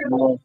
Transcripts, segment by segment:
No,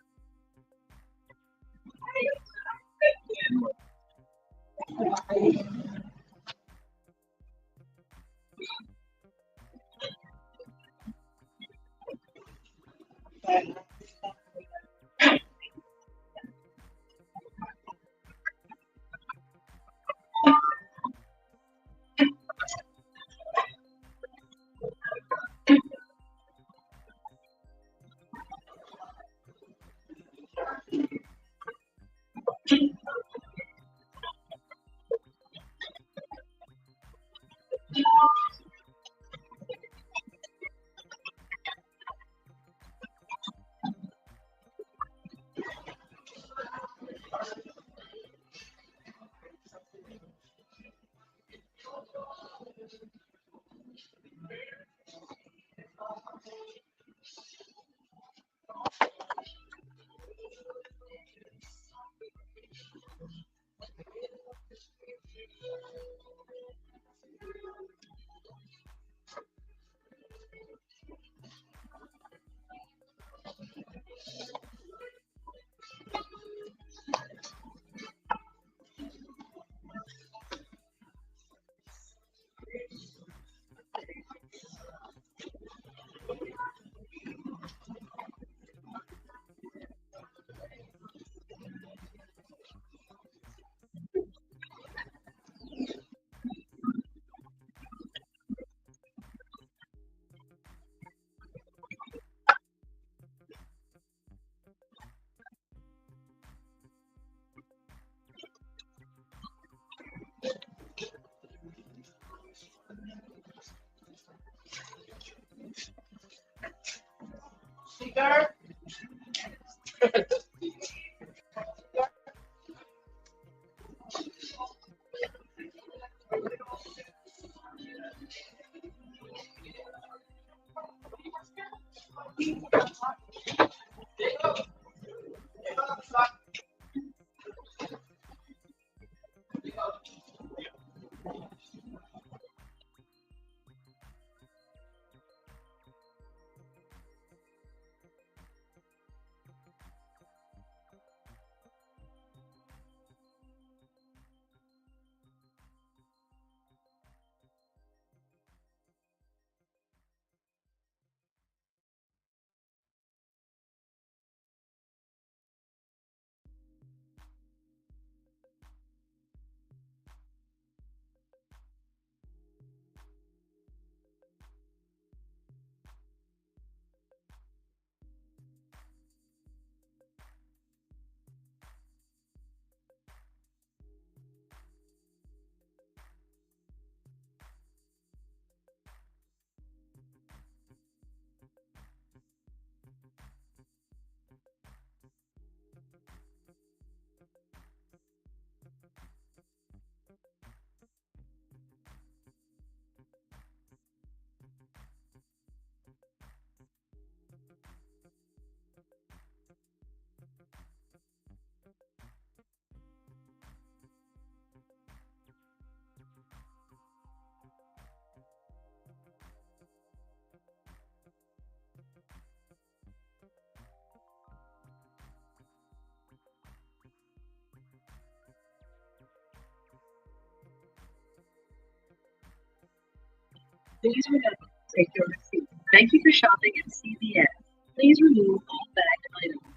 Please remember to take your receipt. Thank you for shopping at CVS. Please remove all bagged items.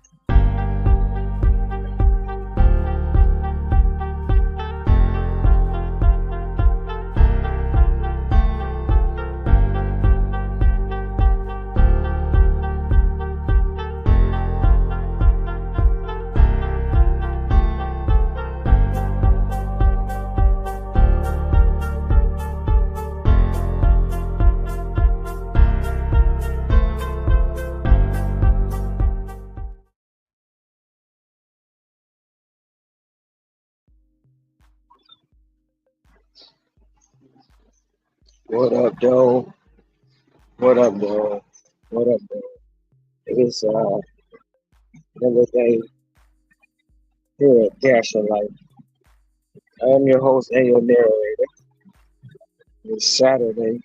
what up, though? What up, though? What up, though? It's another day here at Dash of Life. I am your host and your narrator. It's Saturday.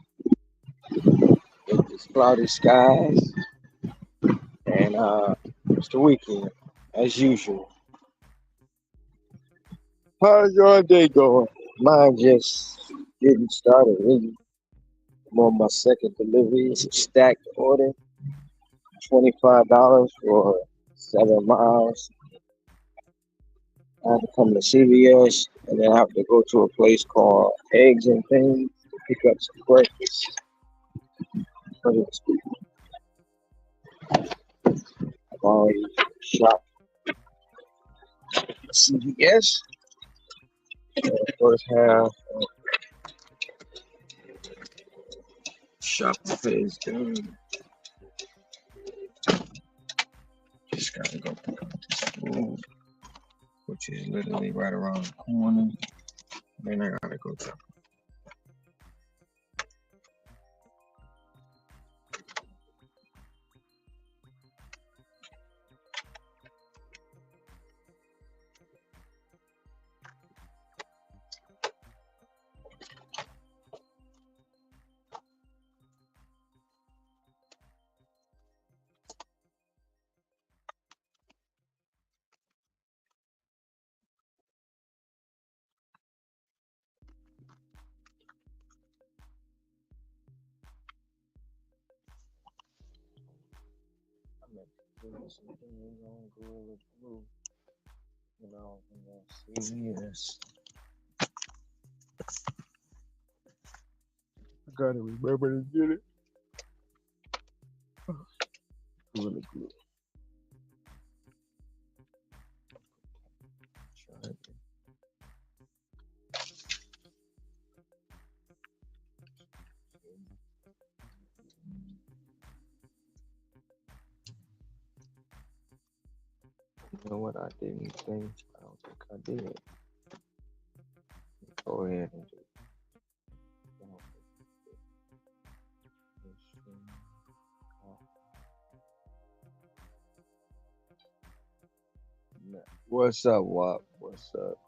It's cloudy skies, and It's the weekend, as usual. How's your day going? Mine just getting started. Really, I'm on my second delivery. It's a stacked order, $25 for 7 miles. I have to come to CVS, and then I have to go to a place called Eggs and Things to pick up some breakfast. But I've already shopped at CVS. The first half of shopping phase done. Just gotta go pick up this food, which is literally right around the corner. Then I gotta go to. I'm at some things on Gorilla Blue, CVS. I gotta remember to get it. Gorilla Glue. You know what I didn't think? I don't think I did. Go ahead and do it. What's up, Wop? What's up?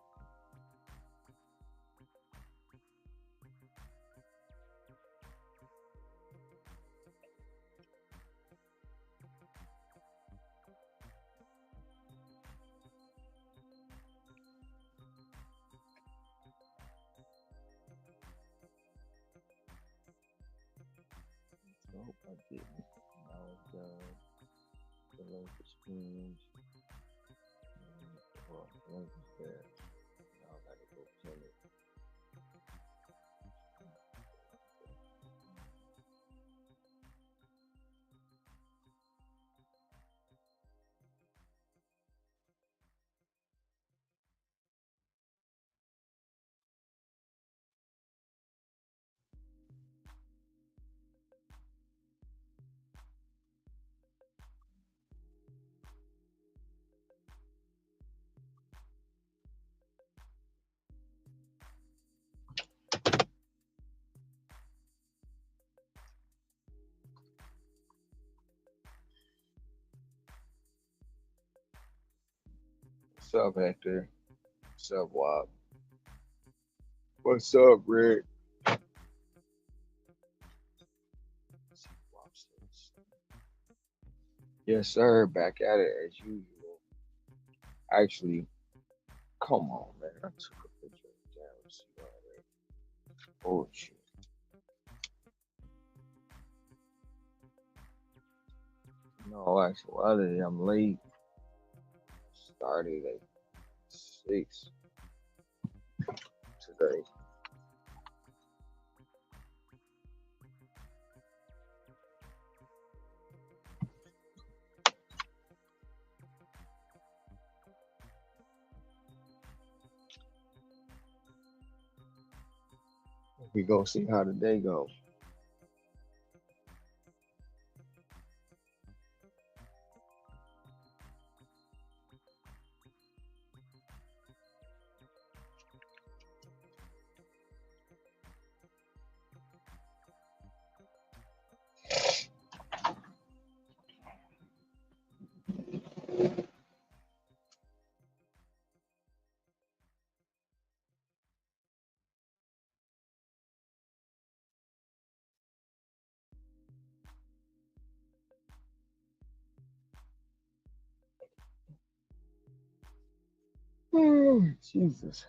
I hope I didn't. Now it's done. The link is screens. Well, the link is there. Now I gotta go pin it. What's up, Hector? What's up, Wop? What's up, Rick? Yes, sir. Back at it as usual. Actually, come on, man. I took a picture of the damn receipt already. Oh, shit. No, actually, I'm late. Started at 6 today. We go see how the day goes. Oh, Jesus.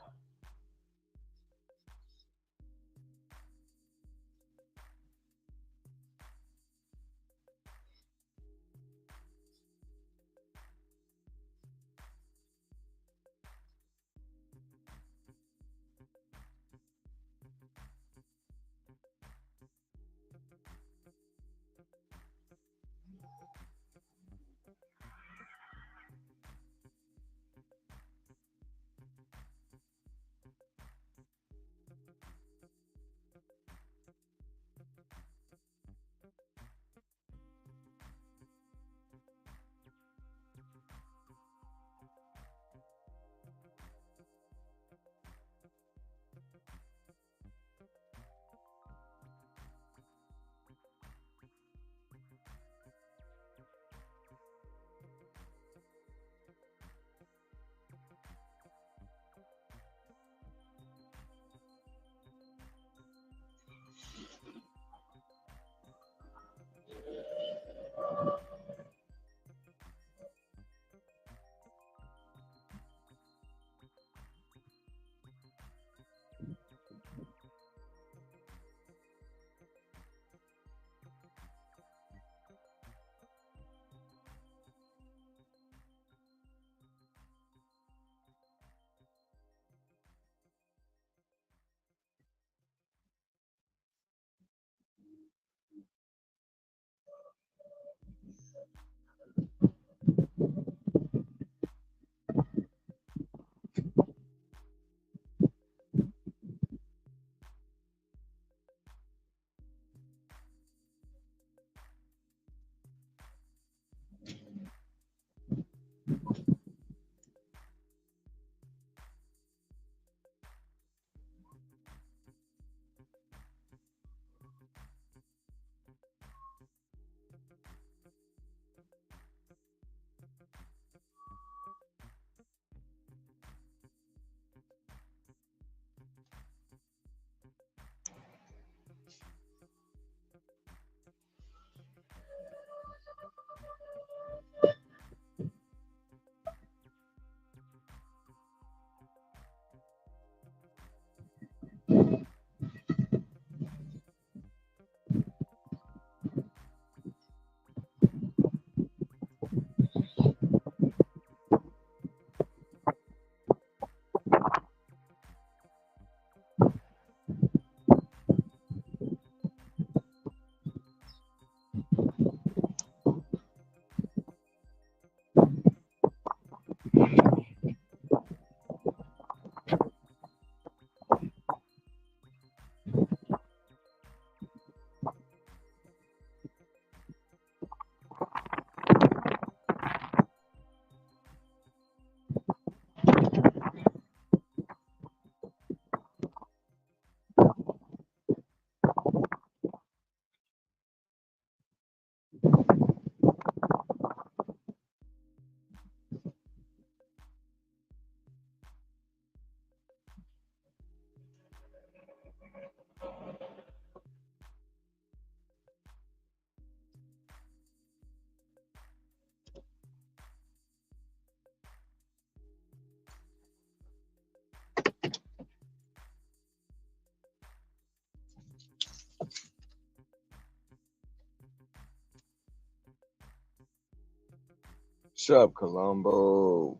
What's up, Colombo?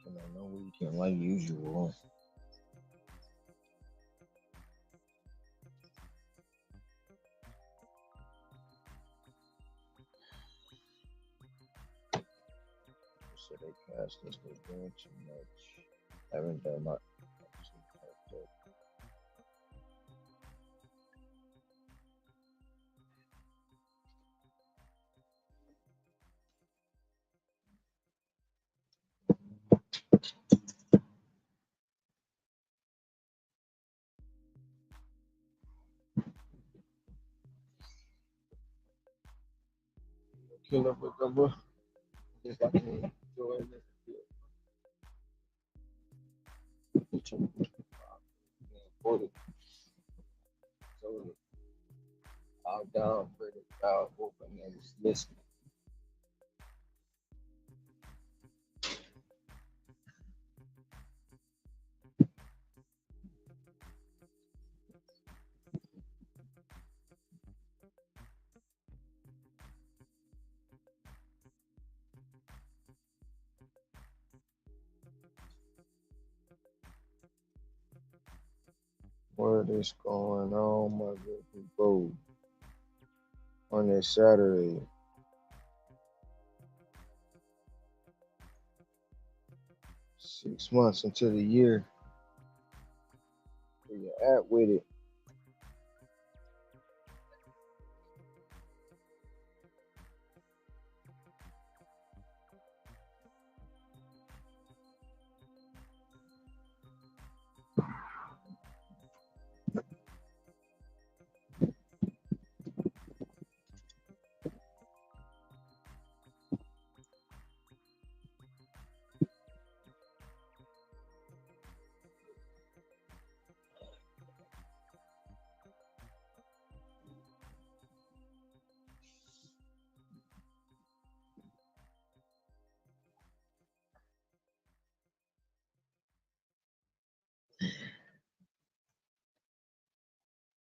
working on the weekend like usual. So they cast us, they're doing too much. Haven't done my killer with number. Just like enjoy it. 40. So I'll down for the crowd open and just listen. What is going on, my good people? On this Saturday, 6 months into the year, where you at with it?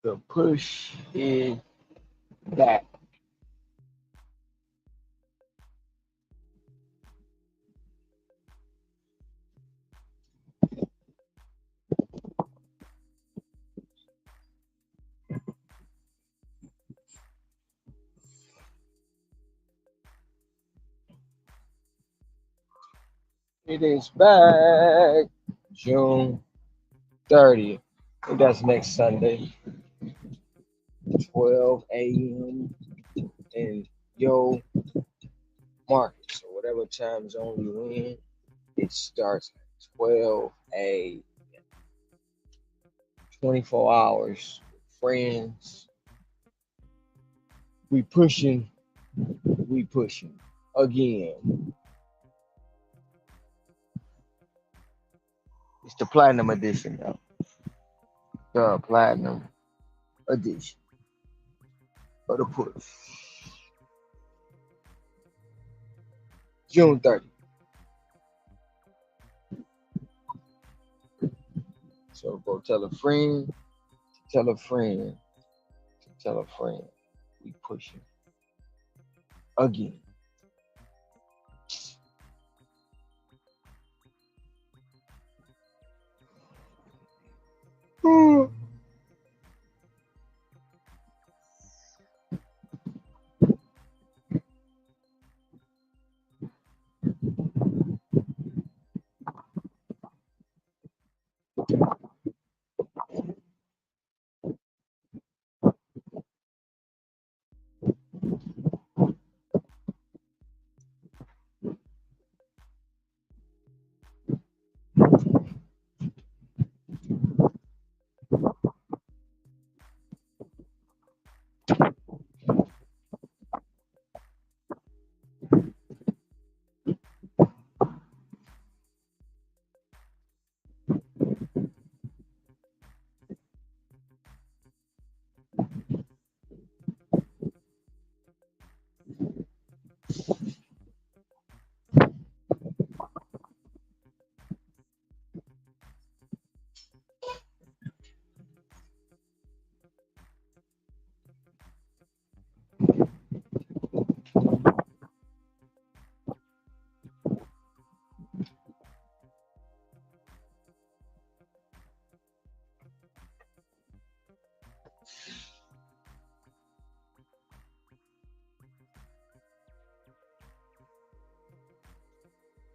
The push is back. It is back. June 30th. And that's next Sunday, 12 a.m. in your market. So whatever time zone you in, it starts at 12 a.m. 24 hours. Friends, we pushing, we pushing again. It's the platinum edition now. The platinum edition of the push. June 30th. So go tell a friend, to tell a friend, to tell a friend. We pushing again.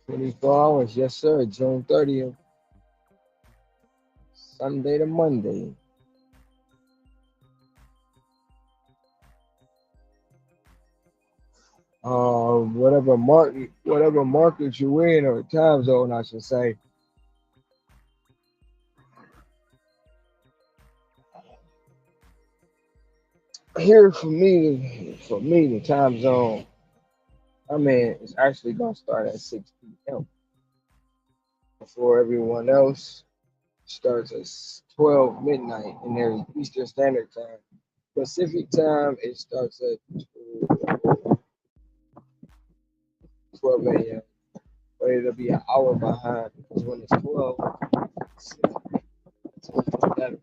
$24, yes sir. June 30th, Sunday to Monday. Whatever market you're in, or time zone, I should say. Here for me, the time zone I mean, it's actually gonna start at 6 p.m. For everyone else, starts at 12 midnight in their Eastern Standard Time. Pacific Time, it starts at 12 a.m. But it'll be an hour behind because when it's 12, it's better.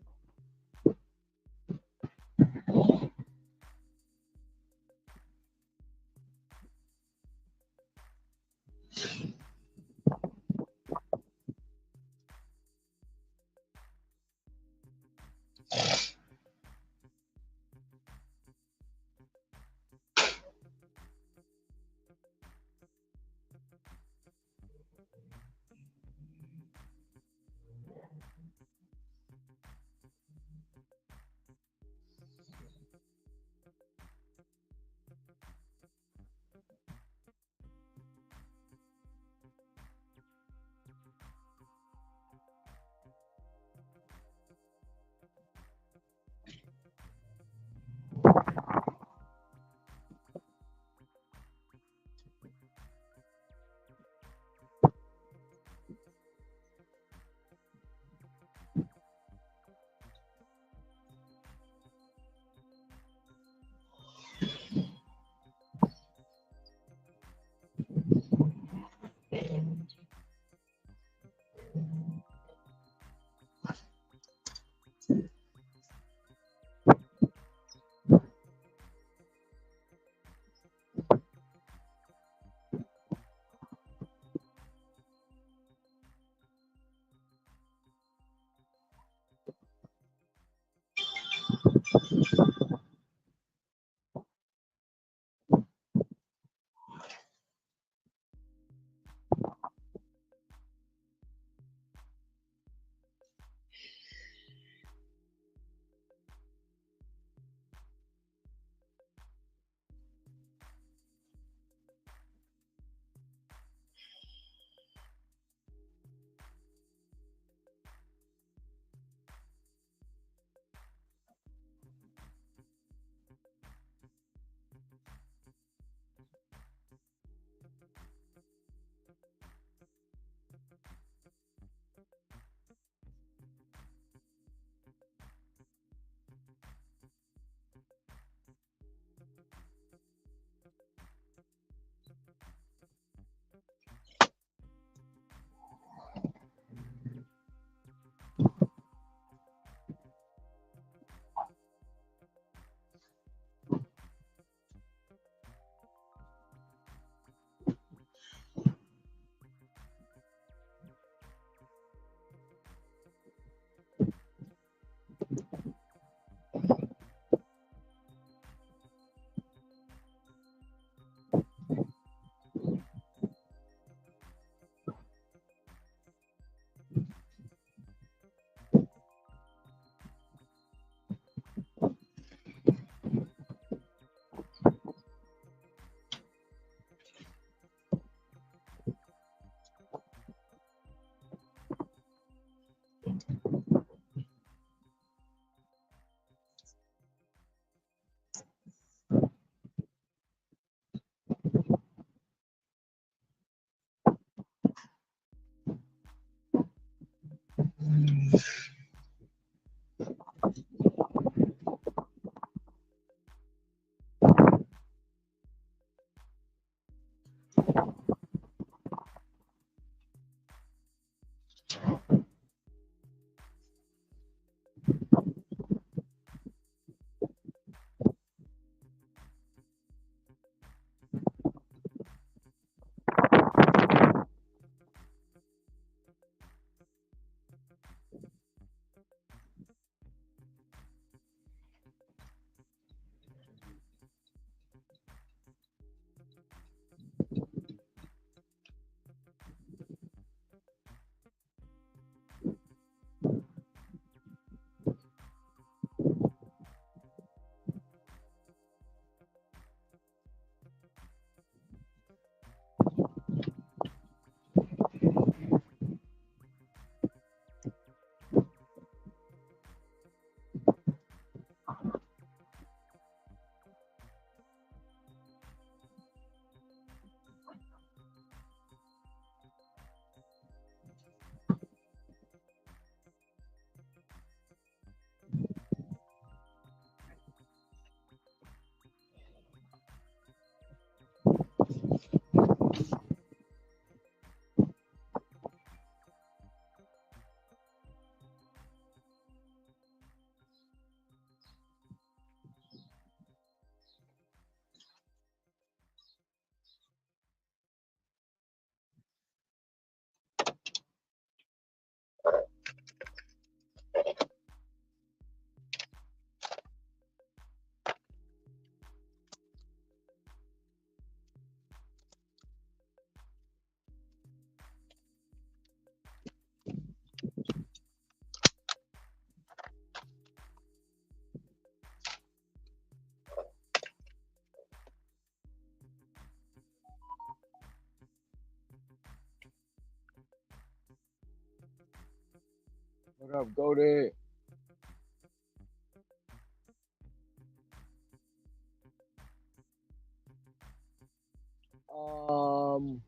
What up, go there? Um,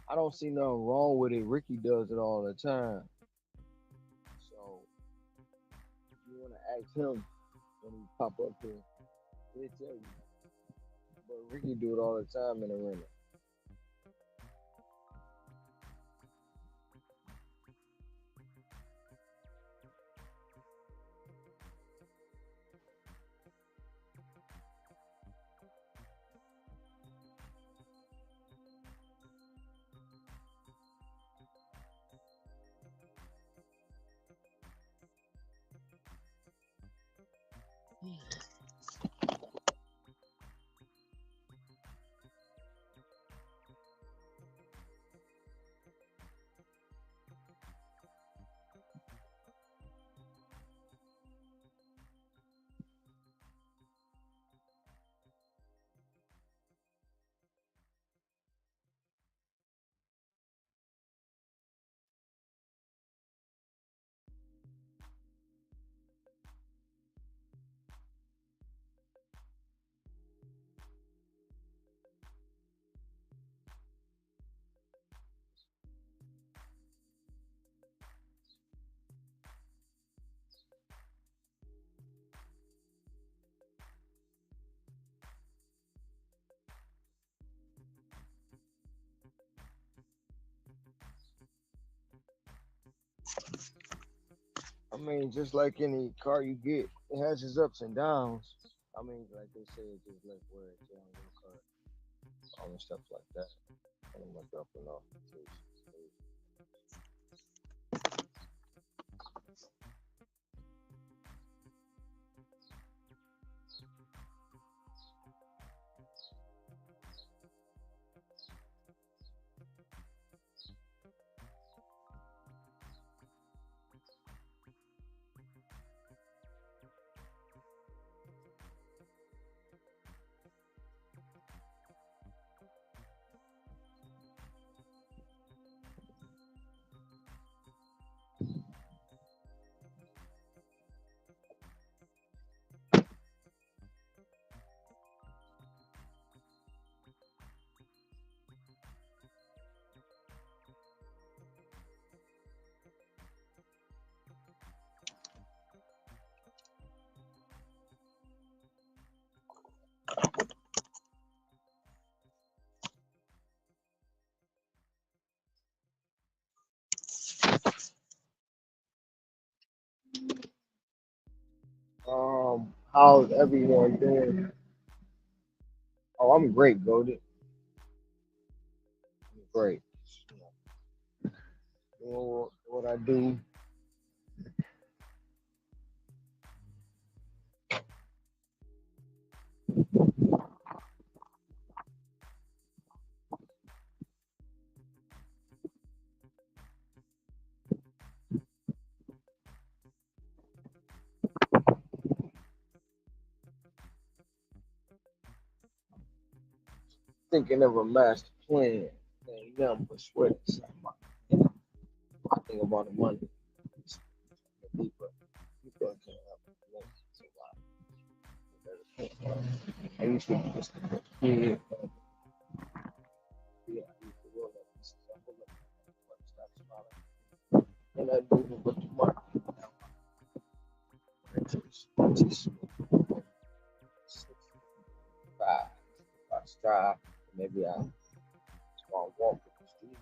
I don't see nothing wrong with it. Ricky does it all the time. So if you wanna ask him when he pop up here, he'll tell you. But Ricky do it all the time in the arena. I mean, just like any car you get, it has its ups and downs. I mean, like they say, it's just like wear and tear on your car, all and stuff like that. And I'm like up and off. How's everyone doing? Oh, I'm great, Goldie. I'm great. Doing what I do. Thinking of a master plan. Ain't nothing but sweat inside my hand. I think about the money. Deeper. Deeper can help. I used to just yeah, yeah, I used to roll up pieces. I roll up stop smiling. And I do it with the money. Just 5. If I strive, maybe I want to walk with the street.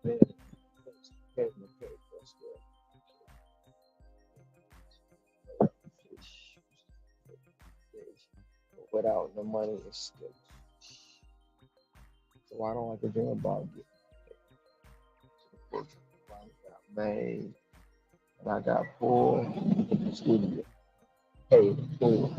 Then, then the paper still. Fish, fish. But without the money, it's still. So I don't like to dream about getting I got made, and I got poor. Excuse me, paid poor.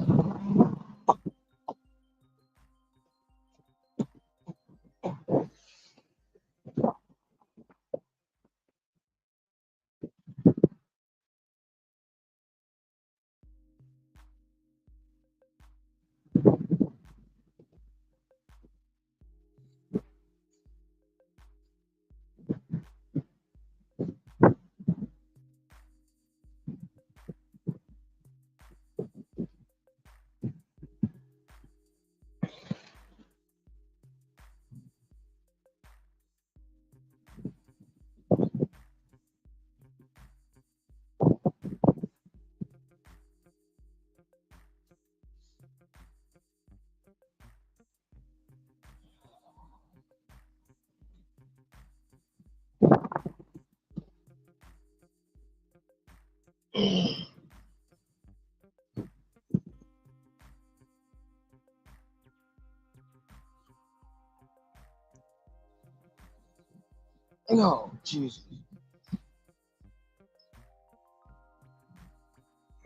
Oh, Jesus.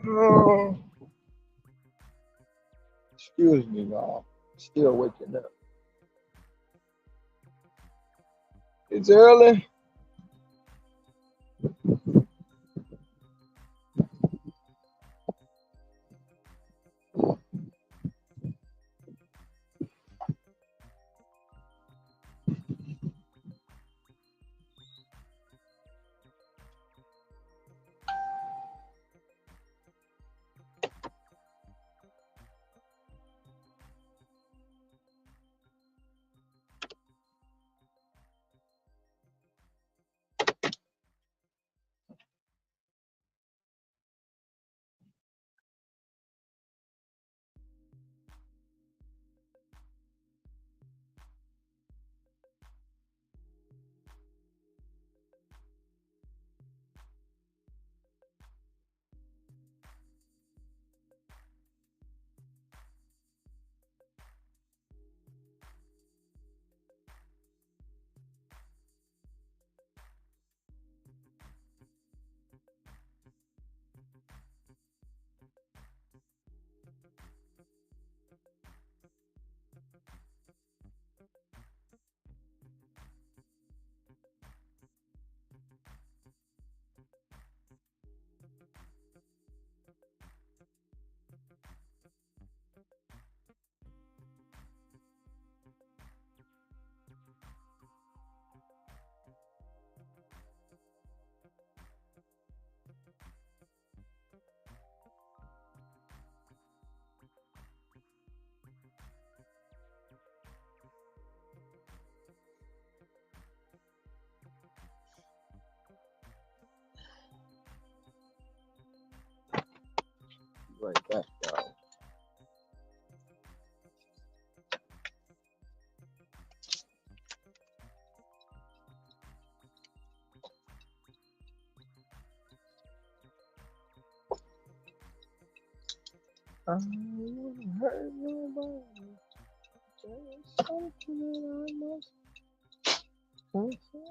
Oh, excuse me, y'all. Still waking up. It's early. Right back, y'all. I don't wanna hurt nobody. There's something that I must confess.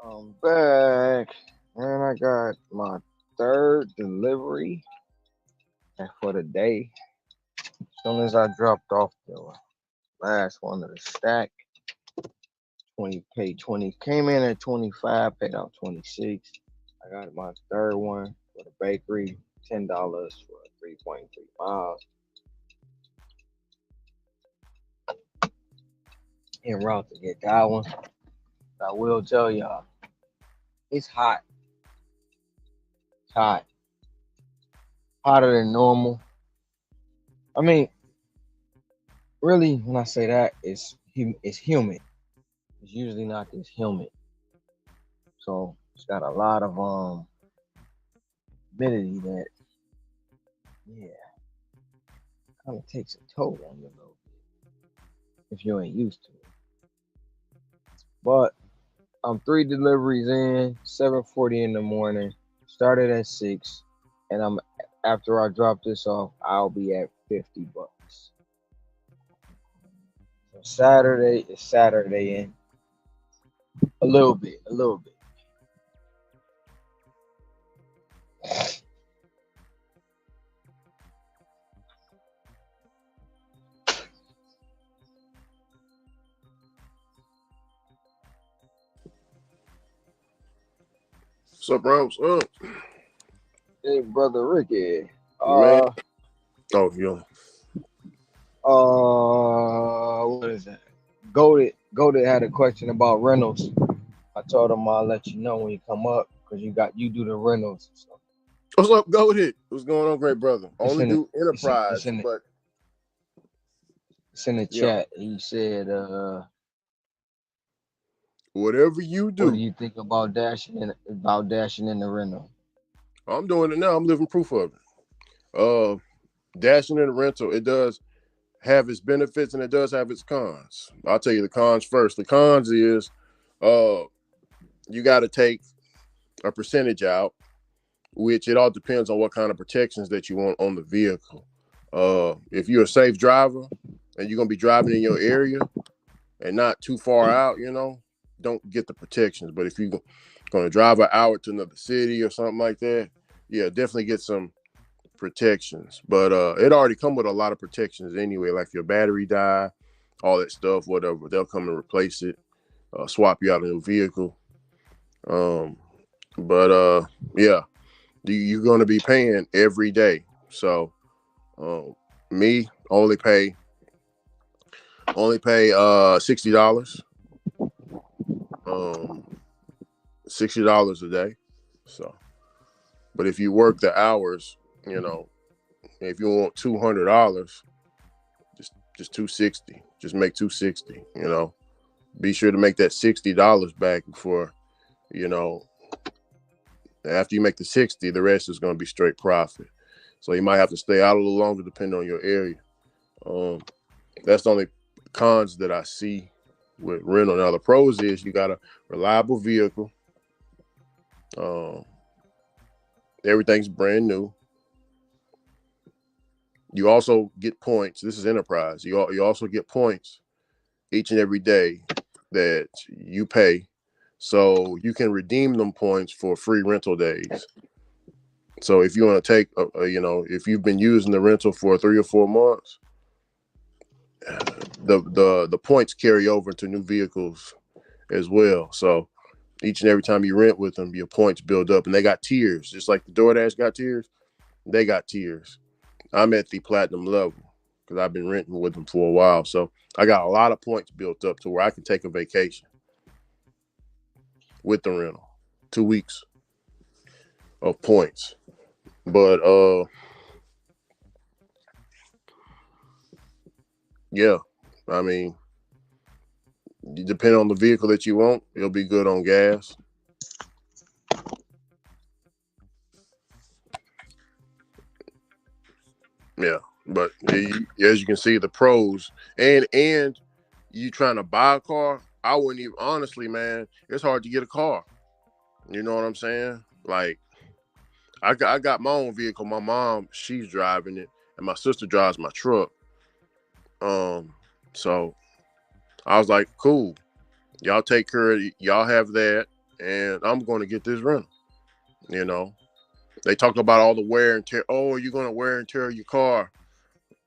I'm back. Man, I got my third delivery for the day. As soon as I dropped off the last one of the stack, 20 paid 20, came in at 25, paid out 26. I got my third one for the bakery, $10 for 3.3 miles. En route to get that one. I will tell y'all, it's hot. It's hot. Hotter than normal. I mean, really, when I say that, it's humid. It's usually not this humid, so it's got a lot of humidity that, yeah, kind of takes a toll on you a little bit if you ain't used to it. But I'm three deliveries in, 7:40 in the morning. Started at 6, and I'm after I drop this off, I'll be at $50. So Saturday is Saturday in a little bit, a little bit. What's up, bro? What's up? Hey, brother Ricky. Man. Oh, yeah. What is that? Goated had a question about rentals. I told him I'll let you know when you come up because you do the rentals. So What's up? Go with it. What's going on, great brother? it's Only in the, do enterprise, it's but in the yeah, chat. He said, whatever you "What do do, you think about dashing in the rental?" I'm doing it now. I'm living proof of it. Dashing in the rental, it does have its benefits and it does have its cons. I'll tell you the cons first. The cons is, you got to take a percentage out, which it all depends on what kind of protections that you want on the vehicle. If you're a safe driver and you're gonna be driving in your area and not too far out, don't get the protections. But if you're going to drive an hour to another city or something like that, yeah, definitely get some protections. But it already come with a lot of protections anyway, like your battery die, all that stuff, whatever. They'll come and replace it, swap you out a new vehicle. But yeah, you're going to be paying every day. So me only pay $60. Um, $60 a day. So, but if you work the hours, if you want $200, just 260. Just make 260. Be sure to make that $60 back before, you know, after you make the 60, the rest is going to be straight profit. So you might have to stay out a little longer depending on your area. That's the only cons that I see with rental. Now the pros is you got a reliable vehicle. Everything's brand new. You also get points. This is enterprise. You also get points each and every day that you pay, so you can redeem them points for free rental days. So if you want to take, if you've been using the rental for 3 or 4 months, the points carry over to new vehicles as well. So each and every time you rent with them, your points build up, and they got tiers, just like the DoorDash got tiers. They got tiers. I'm at the platinum level because I've been renting with them for a while. So I got a lot of points built up to where I can take a vacation with the rental. 2 weeks of points. But yeah, I mean, depending on the vehicle that you want, it'll be good on gas. Yeah, but as you can see, the pros and you trying to buy a car, I wouldn't even, honestly, man. It's hard to get a car. You know what I'm saying? Like, I got my own vehicle. My mom, she's driving it, and my sister drives my truck. So I was like, cool. Y'all take care of y'all have that. and I'm going to get this rental. You know, they talk about all the wear and tear. Oh, you're going to wear and tear your car.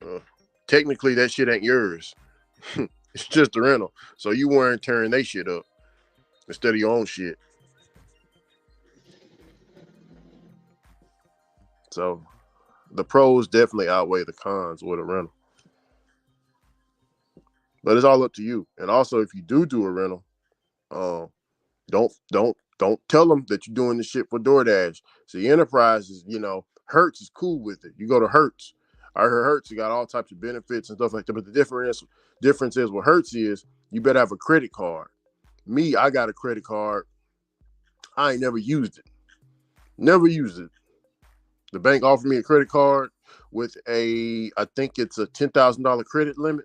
Uh, Technically, that shit ain't yours. It's just a rental. So you wear and tearing they shit up instead of your own shit. So the pros definitely outweigh the cons with a rental. But it's all up to you. And also, if you do a rental, um, don't tell them that you're doing this shit for DoorDash. See, Enterprises, Hertz is cool with it. You go to Hertz. I heard Hertz got all types of benefits and stuff like that. But the difference is what Hertz is, you better have a credit card. Me, I got a credit card. I ain't never used it. Never used it. The bank offered me a credit card with I think it's a $10,000 credit limit.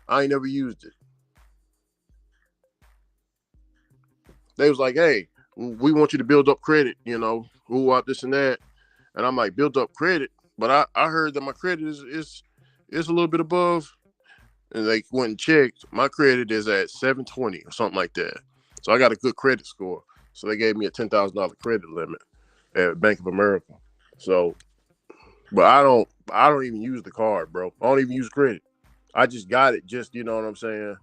I ain't never used it. They was like, hey, we want you to build up credit, who out this and that. And I'm like, build up credit. But I heard that my credit is a little bit above. And they went and checked. My credit is at 720 or something like that. So I got a good credit score. So they gave me a $10,000 credit limit at Bank of America. So, but I don't even use the card, bro. I don't even use credit. I just got it, just, you know what I'm saying?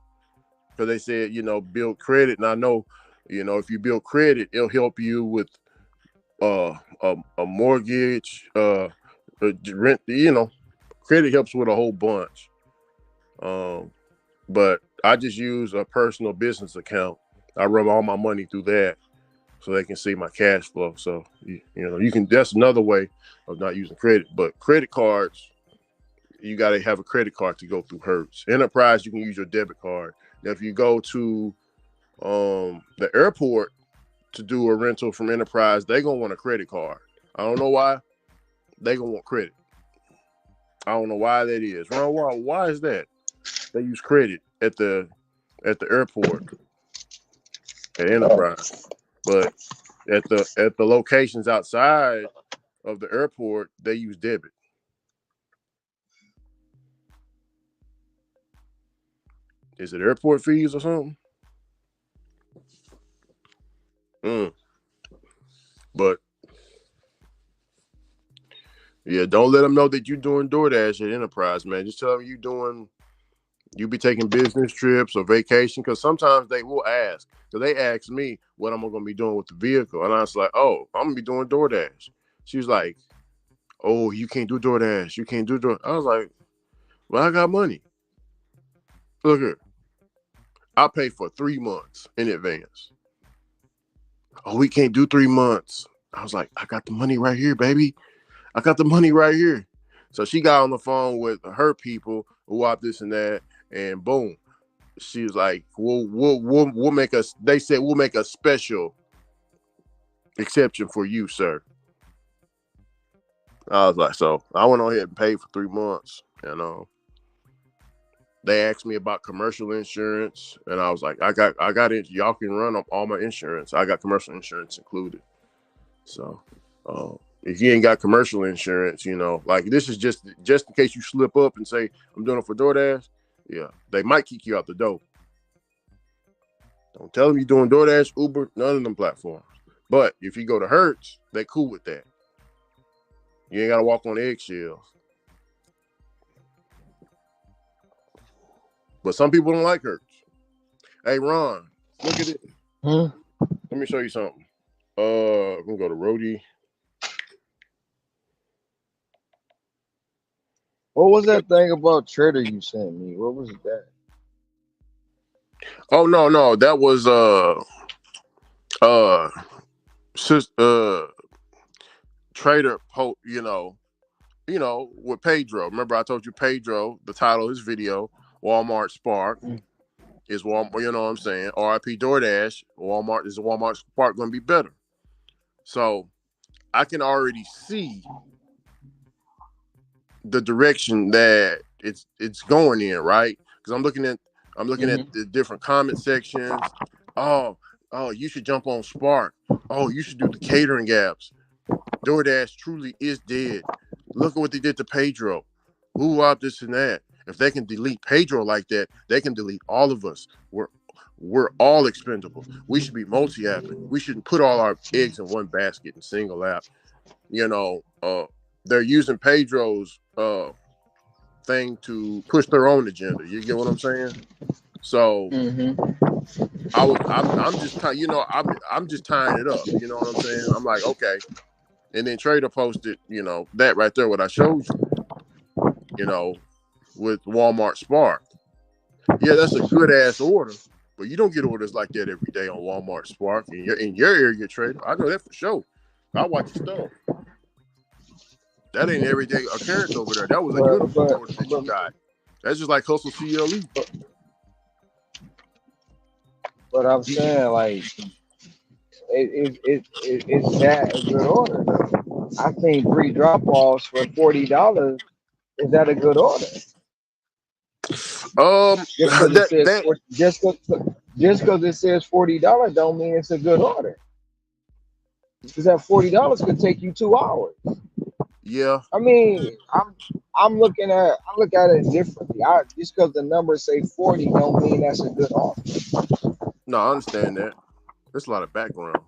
Because they said, build credit. And I know, if you build credit, it'll help you with a mortgage, rent, credit helps with a whole bunch. But I just use a personal business account. I run all my money through that so they can see my cash flow. So, you can, that's another way of not using credit. But credit cards, you got to have a credit card to go through Hertz. Enterprise, you can use your debit card. Now, if you go to the airport to do a rental from Enterprise, they're going to want a credit card. I don't know why. They're going to want credit. I don't know why that is. Ron, why is that? They use credit at the airport at Enterprise. But at the locations outside of the airport, they use debit. Is it airport fees or something? But yeah, don't let them know that you're doing DoorDash at Enterprise, man. Just tell them you be taking business trips or vacation, because sometimes they will ask. Because they asked me what I'm going to be doing with the vehicle. And I was like, oh, I'm going to be doing DoorDash. She was like, oh, you can't do DoorDash. You can't do DoorDash. I was like, well, I got money. Look here. I pay for 3 months in advance. Oh, we can't do 3 months. I was like, I got the money right here, baby. I got the money right here. So she got on the phone with her people who out this and that, and boom, she was like, we'll make us. They said we'll make a special exception for you, sir. I was like, so I went on ahead and paid for 3 months. They asked me about commercial insurance, and I was like, I got it. Y'all can run up all my insurance. I got commercial insurance included. So, if you ain't got commercial insurance, like this is just in case you slip up and say I'm doing it for DoorDash. Yeah, they might kick you out the door. Don't tell them you're doing DoorDash, Uber, none of them platforms. But if you go to Hertz, they cool with that. You ain't got to walk on eggshells. But some people don't like Hertz. Hey, Ron, look at it. Let me show you something. I'm going to go to Rody. What was that thing about Trader you sent me? What was that? Oh, no. That was Trader, with Pedro. Remember I told you Pedro, the title of his video, Walmart Spark, is Walmart, you know what I'm saying? RIP DoorDash, Walmart Spark going to be better? So I can already see the direction that it's going in, right? Because I'm looking at the different comment sections. Oh, you should jump on Spark. Oh, you should do the catering apps. DoorDash truly is dead. Look at what they did to Pedro. Who out this and that? If they can delete Pedro like that, they can delete all of us. we're all expendable. We should be multi-apping. We shouldn't put all our eggs in one basket and single app. You know, they're using Pedro's thing to push their own agenda. You get what I'm saying? So I'm just I'm just tying it up. You know what I'm saying? I'm like, okay. And then Trader posted, that right there, what I showed you, with Walmart Spark. Yeah, that's a good ass order, but you don't get orders like that every day on Walmart Spark in your area, Trader. I know that for sure. I watch your stuff. That ain't everyday occurrence over there. That was a uniform order that you got. That's just like Hustle CLE. But I'm saying, like, it's that a good order? I think 3 drop offs for $40. Is that a good order? Just because it says just because it says $40 don't mean it's a good order. Because that $40 could take you 2 hours. Yeah. I mean, I look at it differently. Just because the numbers say 40 don't mean that's a good offer. No, I understand that. There's a lot of background.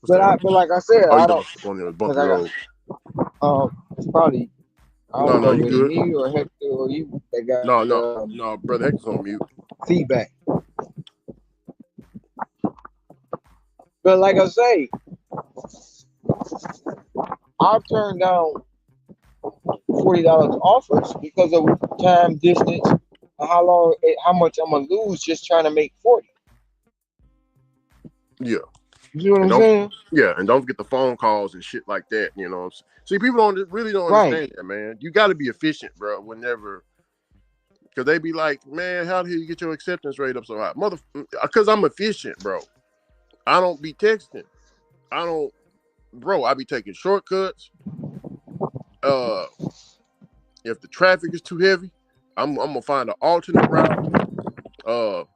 But like I said, I don't. On the bumpy road. It's probably I don't know you if it's good. me or Hector or you that got no, brother Hector's on mute. Feedback. But like I say, I'll turn down $40 offers because of time, distance, and how much I'm gonna lose just trying to make 40. Yeah. You know what I'm saying? Yeah, and don't forget the phone calls and shit like that. See, people really don't understand that, man. You got to be efficient, bro. Whenever, because they be like, man, how the hell you get your acceptance rate up so high, because I'm efficient, bro. I don't be texting. I be taking shortcuts. If the traffic is too heavy, I'm gonna find an alternate route.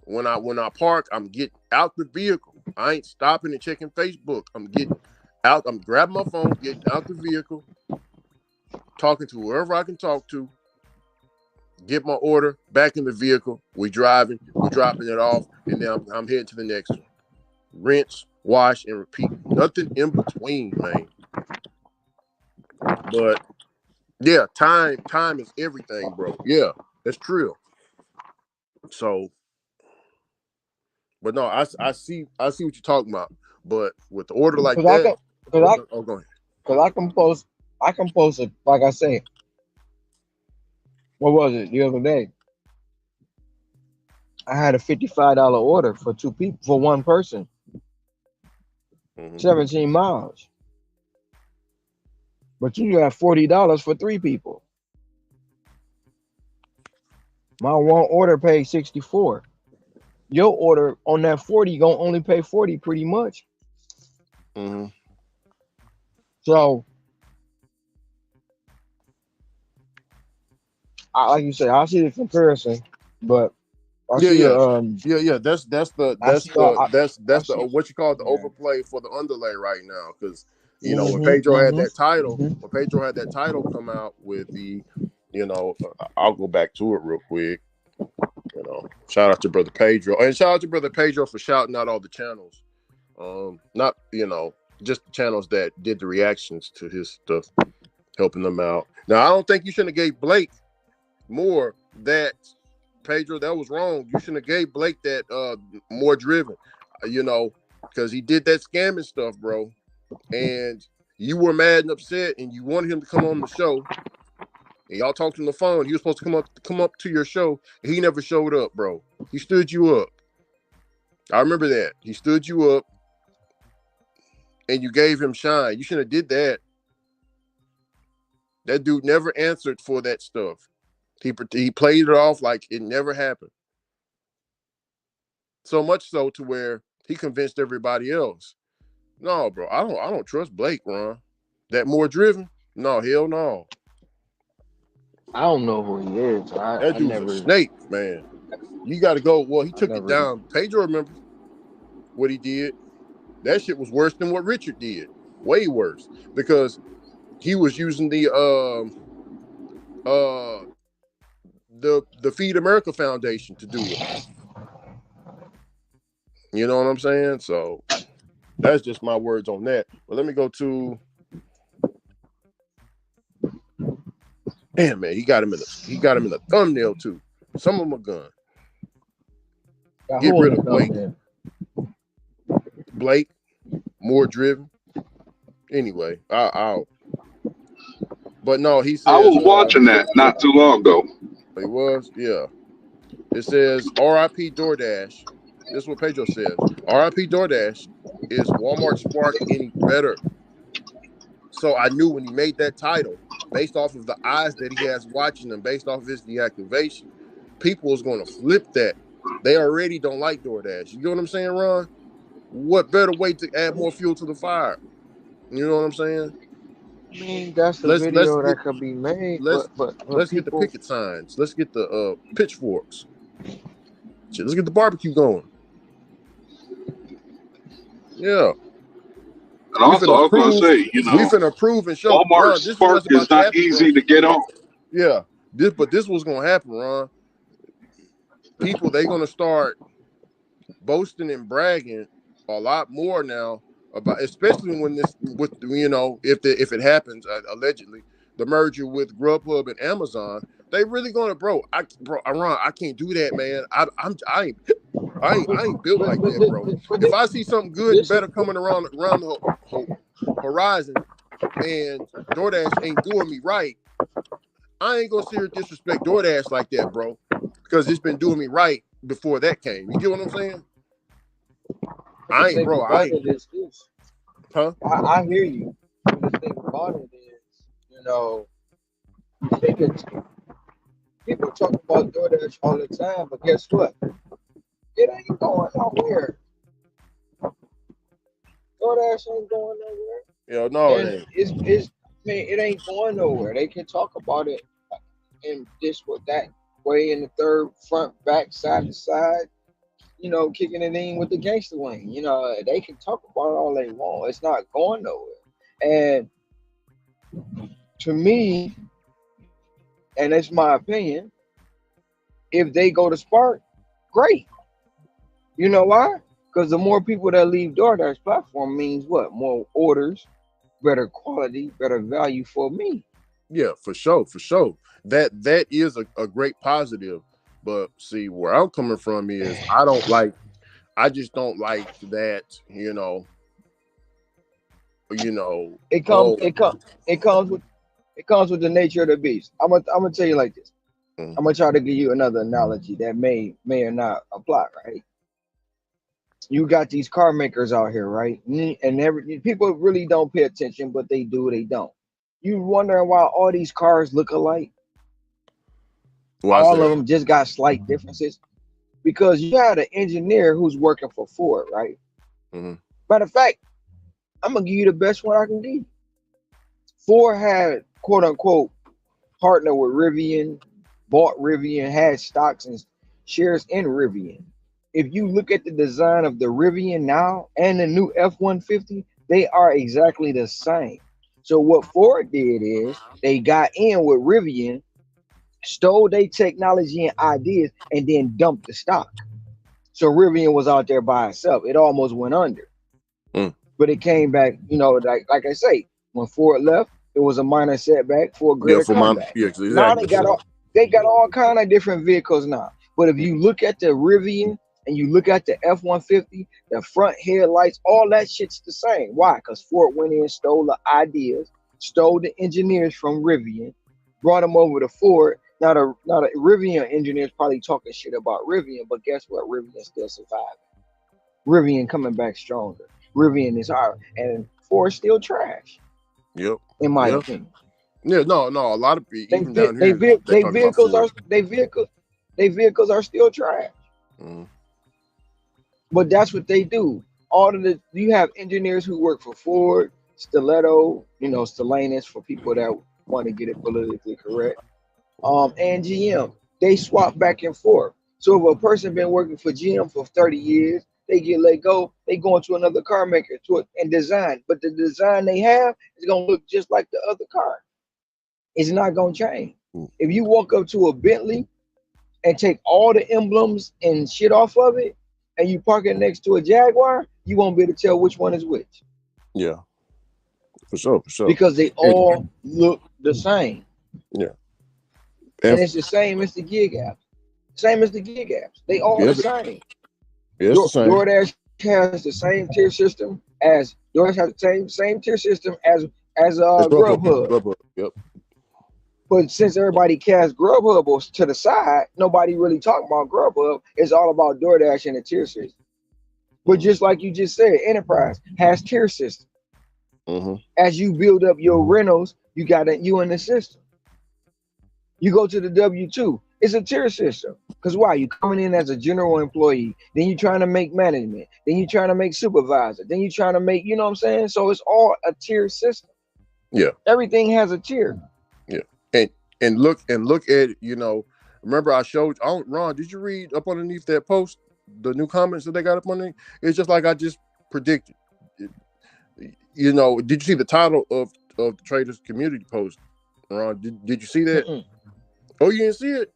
When I park, I'm getting out the vehicle. I ain't stopping and checking Facebook. I'm getting out. I'm grabbing my phone, getting out the vehicle, talking to whoever I can talk to, get my order back in the vehicle. We driving, we dropping it off, and then I'm heading to the next one. Rinse, wash, and repeat. Nothing in between, man. But yeah, time is everything, bro. Yeah, that's true. So, but no, I see what you're talking about. But with the order like that, go ahead. Because I can post it, like I say. What was it the other day? I had a $55 order for 2 people, for one person. 17 miles. But you got $40 for 3 people. My one order paid 64. Your order on that 40 gonna only pay 40 pretty much. So, like you say, I see the comparison, but I see That's the what you call the overplay for the underlay right now, because when Pedro had that title, come out with the, I'll go back to it real quick. Shout out to Brother Pedro, and shout out to Brother Pedro for shouting out all the channels. Not just the channels that did the reactions to his stuff, helping them out. Now, I don't think you shouldn't have gave Blake more that. Pedro, that was wrong. You shouldn't have gave Blake that more driven, because he did that scamming stuff, bro. And you were mad and upset, and you wanted him to come on the show. And y'all talked on the phone. He was supposed to come up to your show, and he never showed up, bro. He stood you up. I remember that. He stood you up, and you gave him shine. You shouldn't have did that. That dude never answered for that stuff. He played it off like it never happened. So much so to where he convinced everybody else. No, bro, I don't trust Blake, Ron. That more driven? No, hell no. I don't know who he is. That dude's a snake, man. You got to go. Well, he took it down. Pedro remembers what he did. That shit was worse than what Richard did. Way worse, because he was using the Feed America Foundation to do it. You know what I'm saying? So that's just my words on that. But let me go to. Damn man, he got him in the thumbnail too. Some of them are gone. Got Get who in rid the of Blake. thumbnail? Blake, more driven. Anyway, I'll. But no, he I says. was watching that not too long ago. He was, yeah. It says R.I.P. DoorDash. This is what Pedro says. R.I.P. DoorDash. Is Walmart Spark any better? So I knew when he made that title, based off of the eyes that he has watching them, based off of his deactivation, people is going to flip that. They already don't like DoorDash. You get what I'm saying, Ron? What better way to add more fuel to the fire? You know what I'm saying? I mean, that's the Let's video get that could be made, let's but let's get the people, picket signs. Let's get the pitchforks. Shit, let's get the barbecue going. Yeah. And We also, finna I was going to prove, say, and show. Walmart Ron, this is Spark what's is about to not happen, bro. easy to get on. Yeah. This was gonna happen, Ron. People, they gonna start boasting and bragging a lot more now about, especially when this, with if it happens, allegedly, the merger with Grubhub and Amazon, they really gonna, Ron, I can't do that, man. I ain't built like that, bro. If I see something good and this is better coming around the horizon, and DoorDash ain't doing me right, I ain't gonna sit here disrespect DoorDash like that, bro, because it's been doing me right before that came. You get what I'm saying? the thing I about ain't, it is this. huh? I hear you. But the thing about it is, they could, people talk about DoorDash all the time, but guess what? It ain't going nowhere. DoorDash ain't going nowhere, Yeah, no, it and ain't. it's man, it ain't going nowhere. They can talk about it in this or that way, in the third, front, back, side to side. Kicking it in with the gangster wing. They can talk about it all they want. It's not going nowhere. And to me, and it's my opinion, if they go to Spark, great. You know why? Because the more people that leave DoorDash platform means what? More orders, better quality, better value for me. Yeah, for sure, for sure. That is a great positive. But see, where I'm coming from is I just don't like that, It comes, oh, it comes with, it comes with the nature of the beast. I'm gonna tell you like this. mm, I'm gonna try to give you another analogy that may or not apply. Right? You got these car makers out here, right? And people really don't pay attention, but they do. They don't. You wondering why all these cars look alike? why is All of that? them just got slight differences because you had an engineer who's working for Ford, right? Mm-hmm. Matter of fact, I'm gonna give you the best one I can give you. Ford had quote unquote partnered with Rivian, bought Rivian, had stocks and shares in Rivian. If you look at the design of the Rivian now and the new F-150, they are exactly the same. So what Ford did is they got in with Rivian, stole their technology and ideas, and then dumped the stock. So Rivian was out there by itself. It almost went under, Mm. but it came back. Like I say, when Ford left, it was a minor setback for a Yeah, greater for my comeback. yeah, Now exactly. they got all kind of different vehicles now. But if you look at the Rivian and you look at the F-150, the front headlights, all that shit's the same. Why? Because Ford went in, stole the ideas, stole the engineers from Rivian, brought them over to Ford. Now the Rivian engineers probably talking shit about Rivian, but guess what? Rivian still surviving. Rivian coming back stronger. Rivian is higher, and Ford's still trash, Yep. in my Yep. opinion. Yeah, no. A lot of people, even down They here, ve- they talk about Ford. they vehicles are still trash. Mm. But that's what they do. All of the You have engineers who work for Ford, Stiletto, Stellantis for people that want to get it politically correct. And GM. They swap back and forth. So if a person been working for GM for 30 years, they get let go, they go into another car maker and design. But the design they have is gonna look just like the other car. It's not gonna change. Mm. If you walk up to a Bentley and take all the emblems and shit off of it, and you park it next to a Jaguar, you won't be able to tell which one is which Yeah, for sure, for sure. because they And all look the same. yeah, And and it's the same as the gig apps. Same as the gig apps. They all the yeah, same. it's the same. DoorDash has the same tier system as DoorDash has the same tier system as It's Grubhub. Grubhub. Grubhub. Yep. But since everybody casts Grubhub to the side, nobody really talking about Grubhub. It's all about DoorDash and the tier system. But Mm-hmm. just like you just said, Enterprise has tier system. Mm-hmm. As you build up your rentals, you in the system. You go to the W-2, it's a tier system. Because why? You coming in as a general employee, then you're trying to make management, then you're trying to make supervisor, then you're trying to make, you know what I'm saying? So it's all a tier system. Yeah. Everything has a tier. Yeah. And look at, remember I showed Ron, did you read up underneath that post, the new comments that they got up underneath? It's just like I just predicted. Did you see the title of the Traders community post, Ron? Did you see that? Mm-mm. Oh, you didn't see it?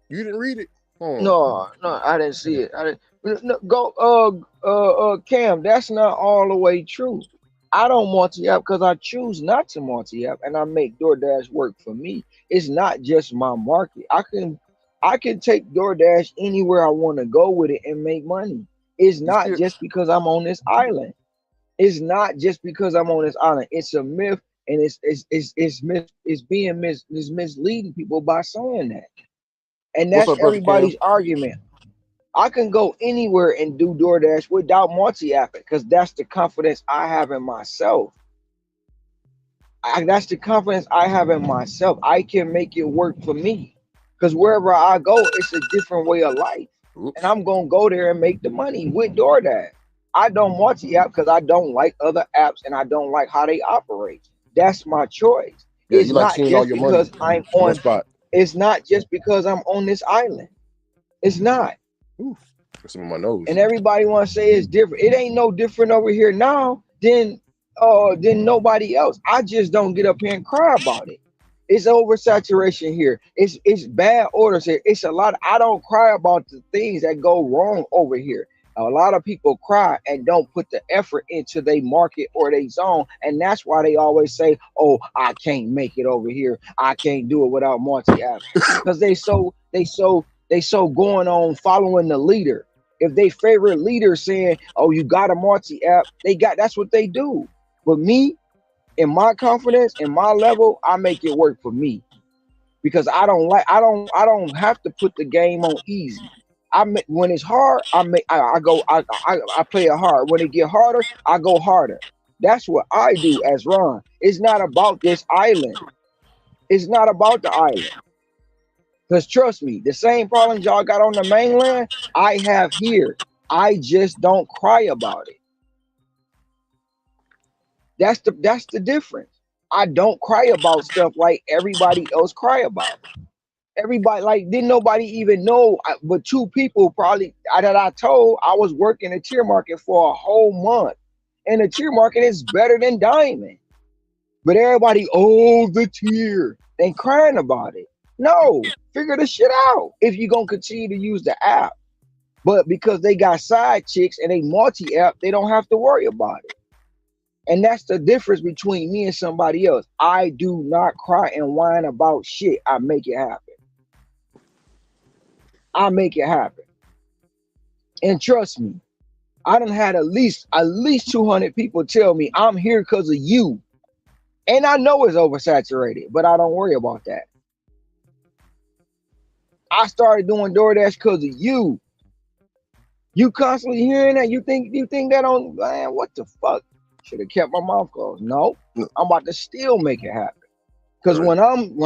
You didn't read it? No, I didn't see it. I didn't. No, go, Cam. That's not all the way true. I don't multi-app because I choose not to multi-app, and I make DoorDash work for me. It's not just my market. I can take DoorDash anywhere I want to go with it and make money. It's You not still just because I'm on this island. It's not just because I'm on this island. It's a myth, and it's misleading people by saying that. And What's that's up, brother everybody's Cam? argument. I can go anywhere and do DoorDash without multi-apping because that's the confidence I have in myself. That's the confidence I have in myself. I can make it work for me because wherever I go, it's a different way of life. And Oops. I'm going to go there and make the money with DoorDash. I don't multi-app because I don't like other apps and I don't like how they operate. That's my choice. Yeah, It's you like not seeing all just your money because I'm in one on, spot. it's not just because I'm on this island. It's not. Ooh, got some in my nose. And everybody want to say it's different. It ain't no different over here now than nobody else. I just don't get up here and cry about it. It's oversaturation here. It's bad orders here. It's a lot. I don't cry about the things that go wrong over here. A lot of people cry and don't put the effort into their market or their zone, and that's why they always say, "Oh, I can't make it over here. I can't do it without multi-app," because they so going on following the leader. If they favorite leader saying, "Oh, you got a multi-app," that's what they do. But me, in my confidence, in my level, I make it work for me because I don't have to put the game on easy. When it's hard, I play it hard. When it get harder, I go harder. That's what I do as Ron. It's not about this island. It's not about the island. Because trust me, the same problems y'all got on the mainland, I have here. I just don't cry about it. That's the difference. I don't cry about stuff like everybody else cry about. Everybody like didn't nobody even know, but two people probably that I told I was working the tier market for a whole month, and the tier market is better than diamond. But everybody, oh, the tier, they crying about it. No, figure the shit out if you're gonna continue to use the app. But because they got side chicks and they multi-app, they don't have to worry about it. And that's the difference between me and somebody else. I do not cry and whine about shit. I make it happen. I make it happen. And trust me, I done had at least 200 people tell me I'm here because of you. And I know it's oversaturated, but I don't worry about that. I started doing DoorDash because of you. You constantly hearing that? You think that on, man, what the fuck? Should have kept my mouth closed. No, No, I'm about to still make it happen. Cause right. when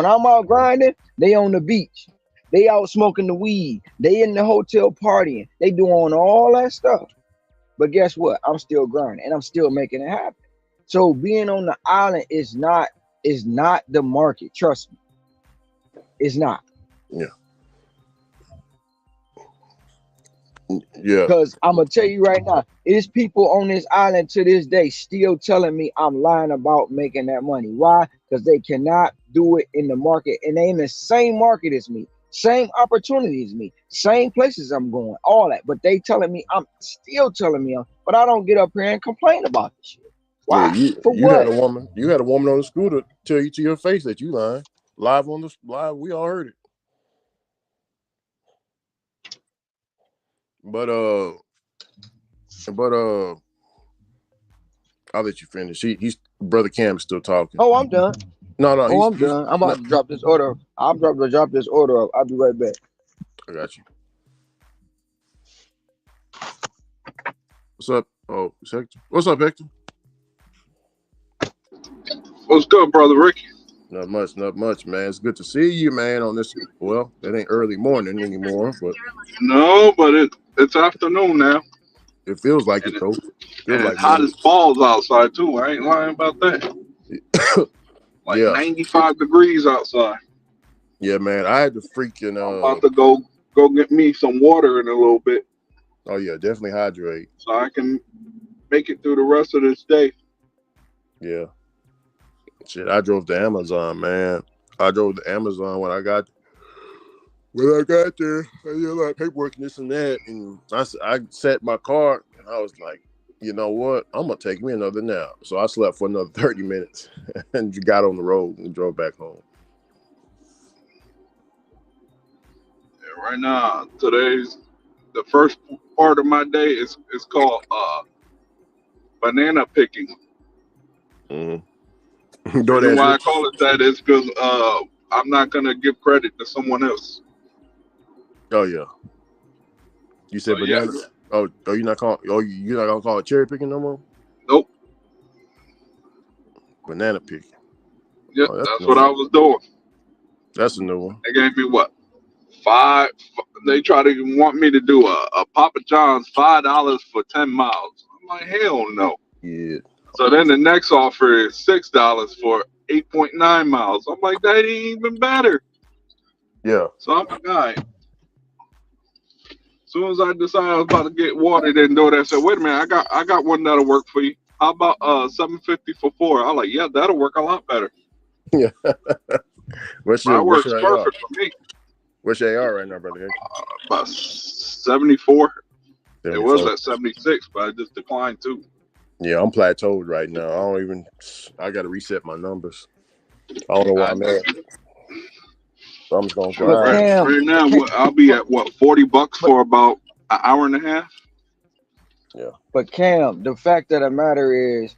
I'm out grinding, they on the beach. They out smoking the weed. They in the hotel partying. They doing all that stuff. But guess what? I'm still grinding and I'm still making it happen. So being on the island is not the market. Trust me, it's not. Yeah. Yeah. Because I'm gonna tell you right now, it's people on this island to this day still telling me I'm lying about making that money. Why? Because they cannot do it in the market, and they in the same market as me, same opportunity as me, Same places I'm going, all that. But they telling me, I'm still telling me, but I don't get up here and complain about this shit. Yeah, Why? For you had what? a woman. You had a woman on the scooter tell you to your face that you lying. Live on the live, we all heard it. But but I'll let you finish. He's brother Cam is still talking. Oh, I'm done. No, Oh, he's I'm done. I'm no, about to drop this order. I'm about to drop this order up. I'll be right back. I got you. What's up? Oh, it's Hector. What's up, Hector? What's good, brother Ricky? Not much, man. It's good to see you, man, on this. Well, it ain't early morning anymore, but No, but it's afternoon now, it feels like it and though. Feels and like it's hot morning. as balls outside too. I ain't lying about that. Like Yeah, 95 degrees outside. yeah, man. I had to freaking I'm about to go get me some water in a little bit, oh yeah, definitely hydrate. so I can make it through the rest of this day. Yeah. Shit, I drove to Amazon, man. I drove to Amazon when I got there. I did a lot of paperwork and this and that, and I sat my car and I was like, you know what? I'm gonna take me another nap. So I slept for another 30 minutes and got on the road and drove back home. And right now, today's the first part of my day is called banana picking. Mm-hmm. Reason DoorDash why I Rich. call it that is because I'm not gonna give credit to someone else. Oh yeah. You So said yeah, banana. Oh, you're not calling. Oh, you're not gonna call it cherry picking no more. nope. Banana picking. Yep, Oh, that's that's what new. I was doing. That's a new one. They gave me what? Five. They try to want me to do a Papa John's $5 for 10 miles. I'm like, hell no. Yeah. So then the next offer is $6 for 8.9 miles. I'm like, that ain't even better. Yeah. So I'm like, all right. As soon as I decided I was about to get water, then DoorDash said, wait a minute, I got one that'll work for you. How about $7.50 for 4? I'm like, yeah, that'll work a lot better. Yeah. what's That your works AR? perfect for me. What's your AR right now, brother? About 74. It was 74. at 76, but I just declined too. Yeah, I'm plateaued right now. I got to reset my numbers. I don't know where I'm at. So I'm just going to But grind. Cam, Right now, I'll be at what, $40 but for about an hour and a half. Yeah. but Cam, the fact of the matter is,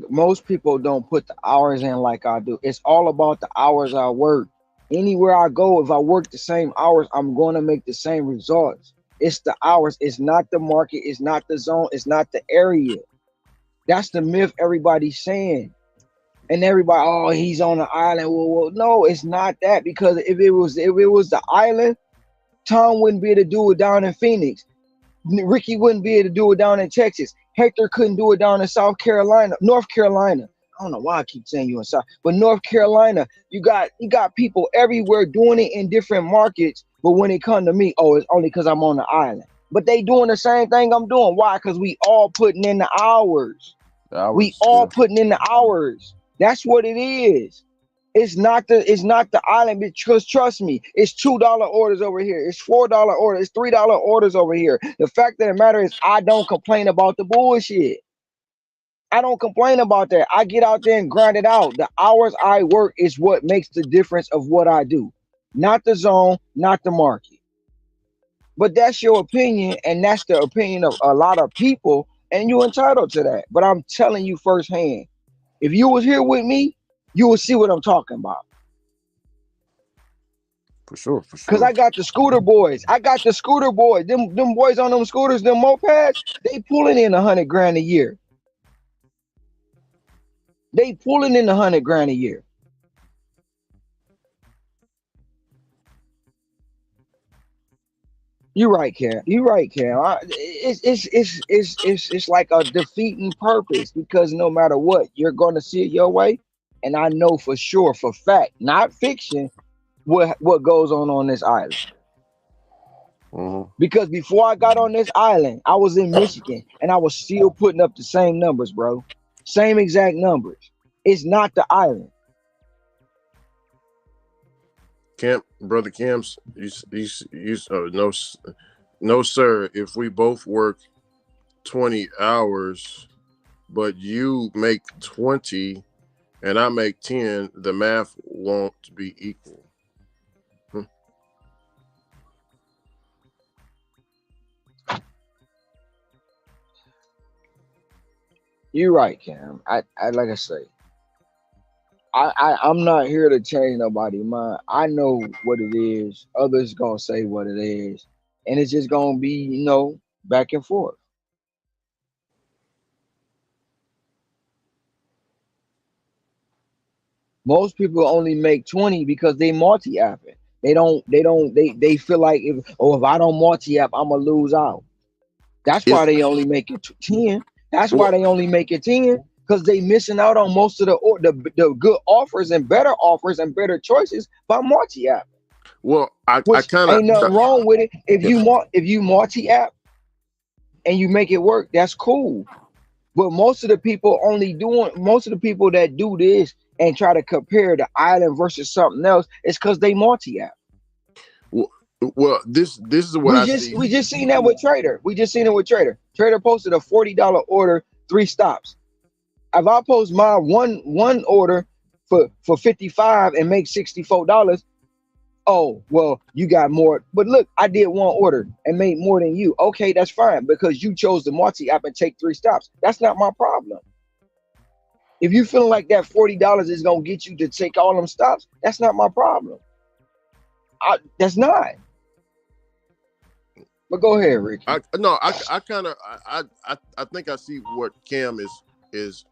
most people don't put the hours in like I do. It's all about the hours I work. Anywhere I go, if I work the same hours, I'm going to make the same results. It's the hours. It's not the market. It's not the zone. It's not the area. That's the myth everybody's saying. And everybody, oh, he's on the island. Well, no, it's not that, because if it was the island, Tom wouldn't be able to do it down in Phoenix. Ricky wouldn't be able to do it down in Texas. Hector couldn't do it down in North Carolina. I don't know why I keep saying you in South, but North Carolina, you got people everywhere doing it in different markets. But when it come to me, oh, it's only because I'm on the island. But they doing the same thing I'm doing. Why? Because we all putting in the hours. We all putting in the hours. That's what it is. It's not the island, because trust me, it's $2 orders over here, it's $4 orders, it's $3 orders over here. The fact of the matter is, I don't complain about the bullshit. I don't complain about that. I get out there and grind it out. The hours I work is what makes the difference of what I do, not the zone, not the market. But that's your opinion, and that's the opinion of a lot of people, and you're entitled to that. But I'm telling you firsthand, if you was here with me, you will see what I'm talking about. For sure. Cause I got the scooter boys. Them boys on them scooters, them mopeds, they pulling in 100 grand a year. They pulling in 100 grand a year. You're right, Cam. You're right, Cam. It's like a defeating purpose, because no matter what, you're gonna see it your way. And I know for sure, for fact, not fiction, what goes on this island. Mm-hmm. Because before I got on this island, I was in Michigan and I was still putting up the same numbers, bro. Same exact numbers. It's not the island. Camp, brother Camps, no, no, sir. If we both work 20 hours, but you make 20 and I make 10, the math won't be equal. You're right, Cam. I like I say, I'm not here to change nobody's mind. I know what it is. Others gonna say what it is, and it's just gonna be, back and forth. Most people only make 20 because they multi-apping. They feel like if I don't multi-app, I'm gonna lose out. That's why It's they only make it 10. That's why well, they only make it 10 because they missing out on most of the good offers and better choices by multi-app. well, I Which kind of, ain't nothing wrong with it. If you multi-app and you make it work, that's cool. But most of the people that do this and try to compare the island versus something else, it's because they multi-app. well, this is what We I just see. we just seen that with Trader. We just seen it with Trader. Trader posted a $40 order, 3 stops. If I post my one order for 55 and make $64, oh well, you got more. But look, I did one order and made more than you. Okay, that's fine because you chose the multi app and take 3 stops. That's not my problem. If you feeling like that $40 is gonna get you to take all them stops, that's not my problem. That's not. But go ahead, Ricky. I no, I kind of, I think I see what Cam is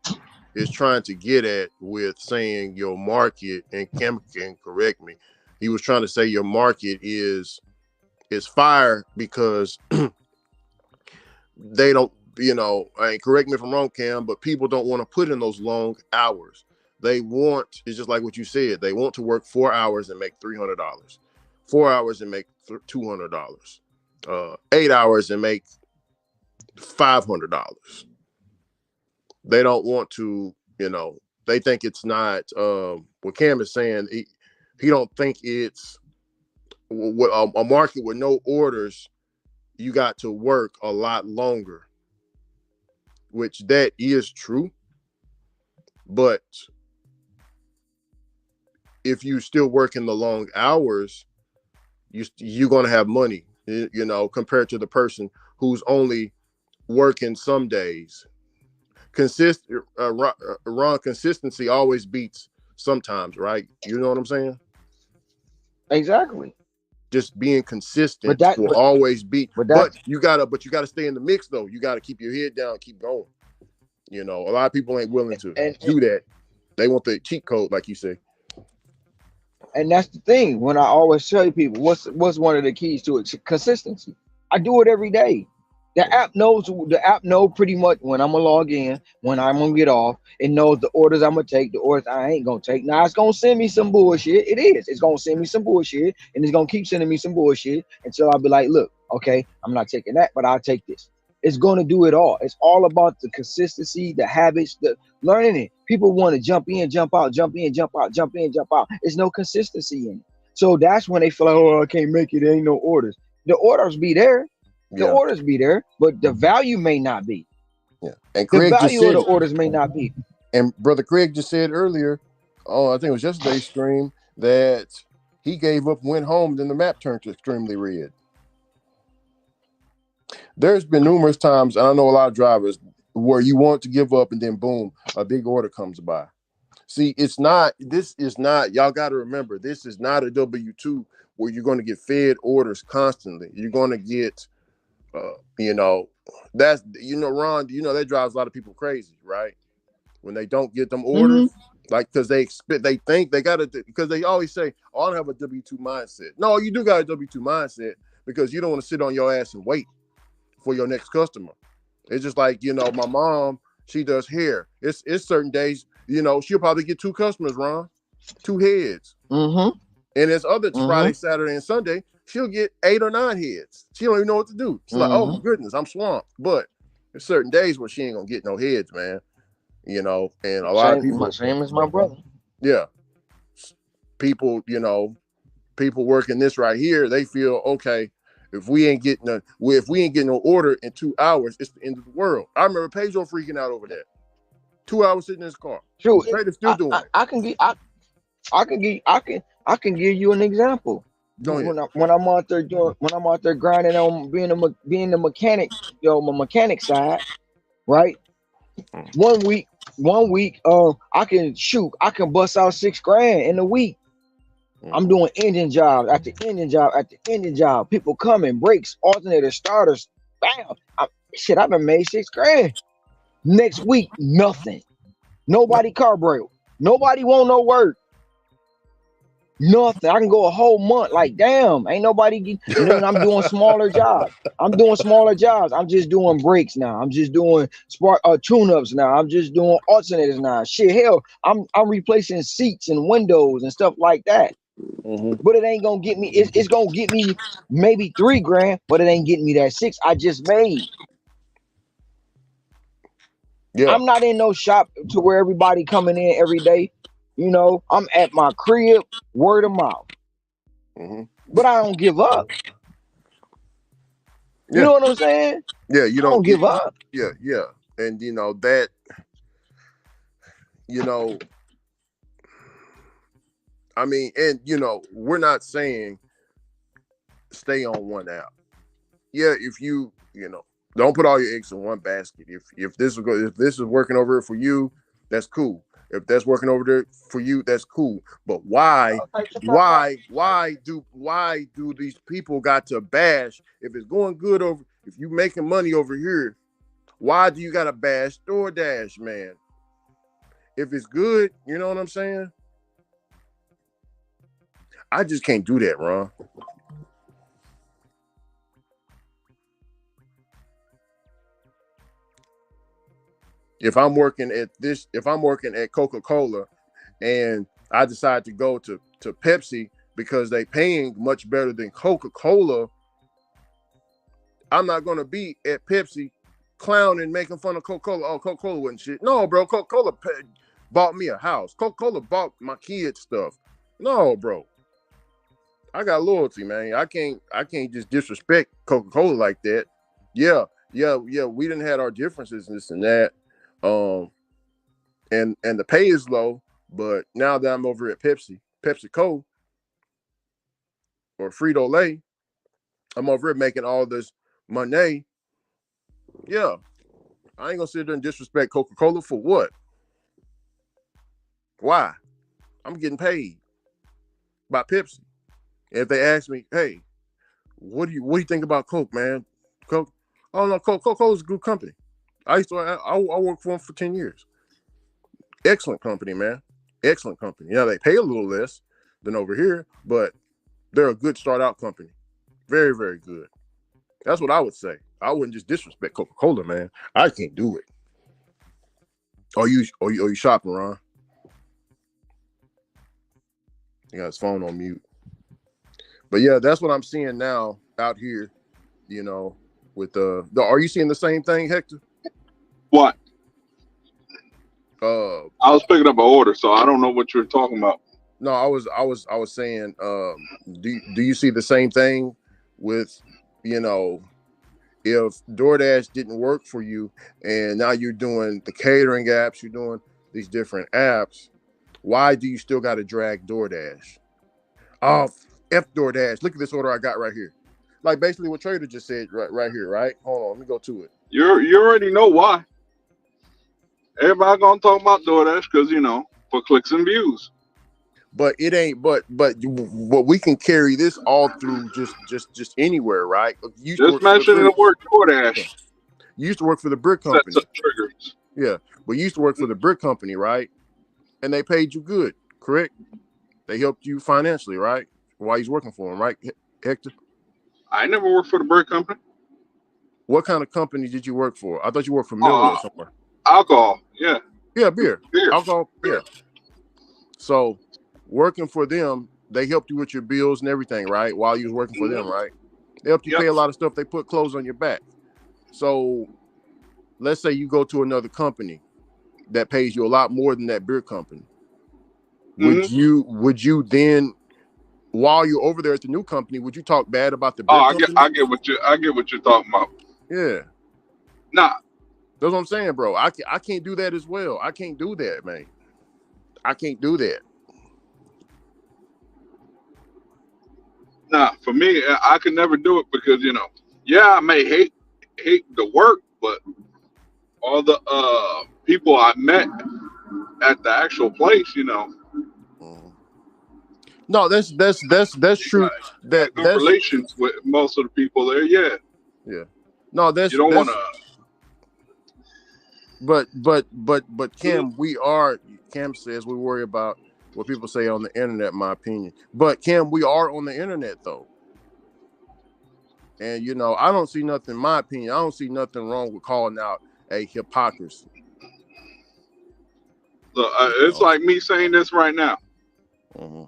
trying to get at with saying your market, and Cam can correct me. He was trying to say your market is fire because they don't, and correct me if I'm wrong, Cam, but people don't want to put in those long hours. They want, it's just like what you said, they want to work 4 hours and make $300, 4 hours and make $200, 8 hours and make $500. They don't want to, they think it's not, what Cam is saying, he don't think it's a market with no orders. You got to work a lot longer, which that is true. But if you still working the long hours, you're going to have money, compared to the person who's only working some days. Ron, consistency always beats sometimes, right? You know what I'm saying? Exactly. Just being But consistent that will always beat. but But that's you gotta stay in the mix though. You gotta keep your head down, and keep going. A lot of people ain't willing to and do that. They want the cheat code, like you say. and that's the thing. When I always tell people, what's one of the keys to it? Consistency. I do it every day. The app know pretty much when I'm gonna log in, when I'm gonna get off. It knows the orders I'm gonna take, the orders I ain't gonna take. Now it's gonna send me some bullshit. It is. It's gonna send me some bullshit, and it's gonna keep sending me some bullshit until I'll be like, look, okay, I'm not taking that, but I'll take this. It's gonna do it all. It's all about the consistency, the habits, the learning it. People want to jump in, jump out, jump in, jump out, jump in, jump out. There's no consistency in it. So that's when they feel like, oh, I can't make it. There ain't no orders. The orders be there, the Yeah, orders be there, but the value may not be. yeah. And The Craig just value of said the it. orders may not be. And brother Craig just said earlier, oh, I think it was yesterday's stream, that he gave up, went home, then the map turned to extremely red. There's been numerous times, and I know a lot of drivers, where you want to give up and then boom, a big order comes by. See, this is not, y'all got to remember, this is not a W-2 where you're going to get fed orders constantly. You're going to get, you know, Ron, that drives a lot of people crazy, right? When they don't get them Mm-hmm. orders, like, because they think they got to, because they always say, oh, I don't have a W-2 mindset. No, you do got a W-2 mindset because you don't want to sit on your ass and wait for your next customer. It's just like, my mom, she does hair. It's certain days, she'll probably get 2 customers, Ron, 2 heads. Mm-hmm. And it's other Mm-hmm. Friday, Saturday, and Sunday, she'll get 8 or 9 heads. She don't even know what to do. She's like, oh my Mm-hmm. goodness, I'm swamped. But there's certain days where she ain't gonna get no heads, man. And a lot of people, Same as my brother. yeah, people, people working this right here, they feel okay. If we ain't getting no order in 2 hours, it's the end of the world. I remember Pedro freaking out over that. 2 hours sitting in his car. True. Pedro's still doing it. I can give I can give you an example. Go ahead. When I'm out there grinding on being the mechanic, my mechanic side, right? One week, I can bust out $6,000 in a week. I'm doing engine job after engine job after engine job. People coming, brakes, alternators, starters. Bam! I've been made $6,000. Next week, nothing. Nobody car broke. Nobody want no work. Nothing. I can go a whole month. Like, damn, ain't nobody. And then I'm doing smaller jobs. I'm just doing brakes now. I'm just doing tune-ups now. I'm just doing alternators now. Shit, hell, I'm replacing seats and windows and stuff like that. But it ain't gonna get me. It's gonna get me maybe $3,000, but it ain't getting me that 6 I just made. Yeah. I'm not in no shop to where everybody coming in every day. I'm at my crib, word of mouth. But I don't give up. You know what I'm saying? Yeah, you don't give up. Yeah. And that, I mean, and we're not saying stay on one app. Yeah, if you don't put all your eggs in one basket. If this is working over for you, that's cool. If that's working over there for you, that's cool. But why do these people got to bash if it's going good over? If you making money over here, why do you got to bash DoorDash, man? If it's good, you know what I'm saying? I just can't do that, Ron. If I'm working at Coca-Cola and I decide to go to Pepsi because they paying much better than Coca-Cola, I'm not going to be at Pepsi clowning, making fun of Coca-Cola. Oh, Coca-Cola wasn't shit. No, bro, Coca-Cola bought me a house. Coca-Cola bought my kids stuff. No, bro. I got loyalty, man. I can't just disrespect Coca-Cola like that. Yeah. We didn't have our differences and this and that. And the pay is low, but now that I'm over at PepsiCo or Frito-Lay, I'm over here making all this money. Yeah. I ain't gonna sit there and disrespect Coca-Cola for what? Why? I'm getting paid by Pepsi. And if they ask me, hey, what do you think about Coke, man? Coke? Oh no, Coca-Cola's a good company. I worked for them for 10 years. Excellent company, man. Excellent company. Yeah, they pay a little less than over here, but they're a good start out company. Very, very good. That's what I would say. I wouldn't just disrespect Coca-Cola, man. I can't do it. Are you shopping, Ron? He got his phone on mute. But yeah, that's what I'm seeing now out here, with are you seeing the same thing, Hector? What? I was picking up an order, so I don't know what you're talking about. No, I was saying, do you see the same thing with, if DoorDash didn't work for you and now you're doing the catering apps, you're doing these different apps, why do you still got to drag DoorDash? Oh, F DoorDash. Look at this order I got right here. Like basically what Trader just said right here, right? Hold on, let me go to it. You already know why. Everybody gonna talk about DoorDash because for clicks and views. But it ain't. But we can carry this all through just anywhere, right? Just mentioning the word DoorDash. You used to work for the brick company. Sets up triggers. Yeah, but you used to work for the brick company, right? And they paid you good, correct? They helped you financially, right? While he's working for them, right, Hector? I never worked for the brick company. What kind of company did you work for? I thought you worked for Miller or somewhere. Alcohol, yeah. Yeah, beer. Alcohol, yeah. So, working for them, they helped you with your bills and everything, right? While you was working for them, right? They helped you pay a lot of stuff. They put clothes on your back. So, let's say you go to another company that pays you a lot more than that beer company. Would you then while you're over there at the new company, would you talk bad about the Oh, big company? I get what you're talking about. Yeah, Nah, that's what I'm saying, bro. I can't do that as well. I can't do that, man. I can't do that. nah. For me, I can never do it because yeah, I may hate the work, but all the people I met at the actual place, Mhm. No, that's true. had good That's relations with most of the people there. Yeah, yeah. No, you don't want that's to. but Cam says we worry about what people say on the internet, in my opinion. But Cam, we are on the internet though. And I don't see nothing, in my opinion, I don't see nothing wrong with calling out a hypocrisy. Look, You it's know. like me saying this right now. Hmm.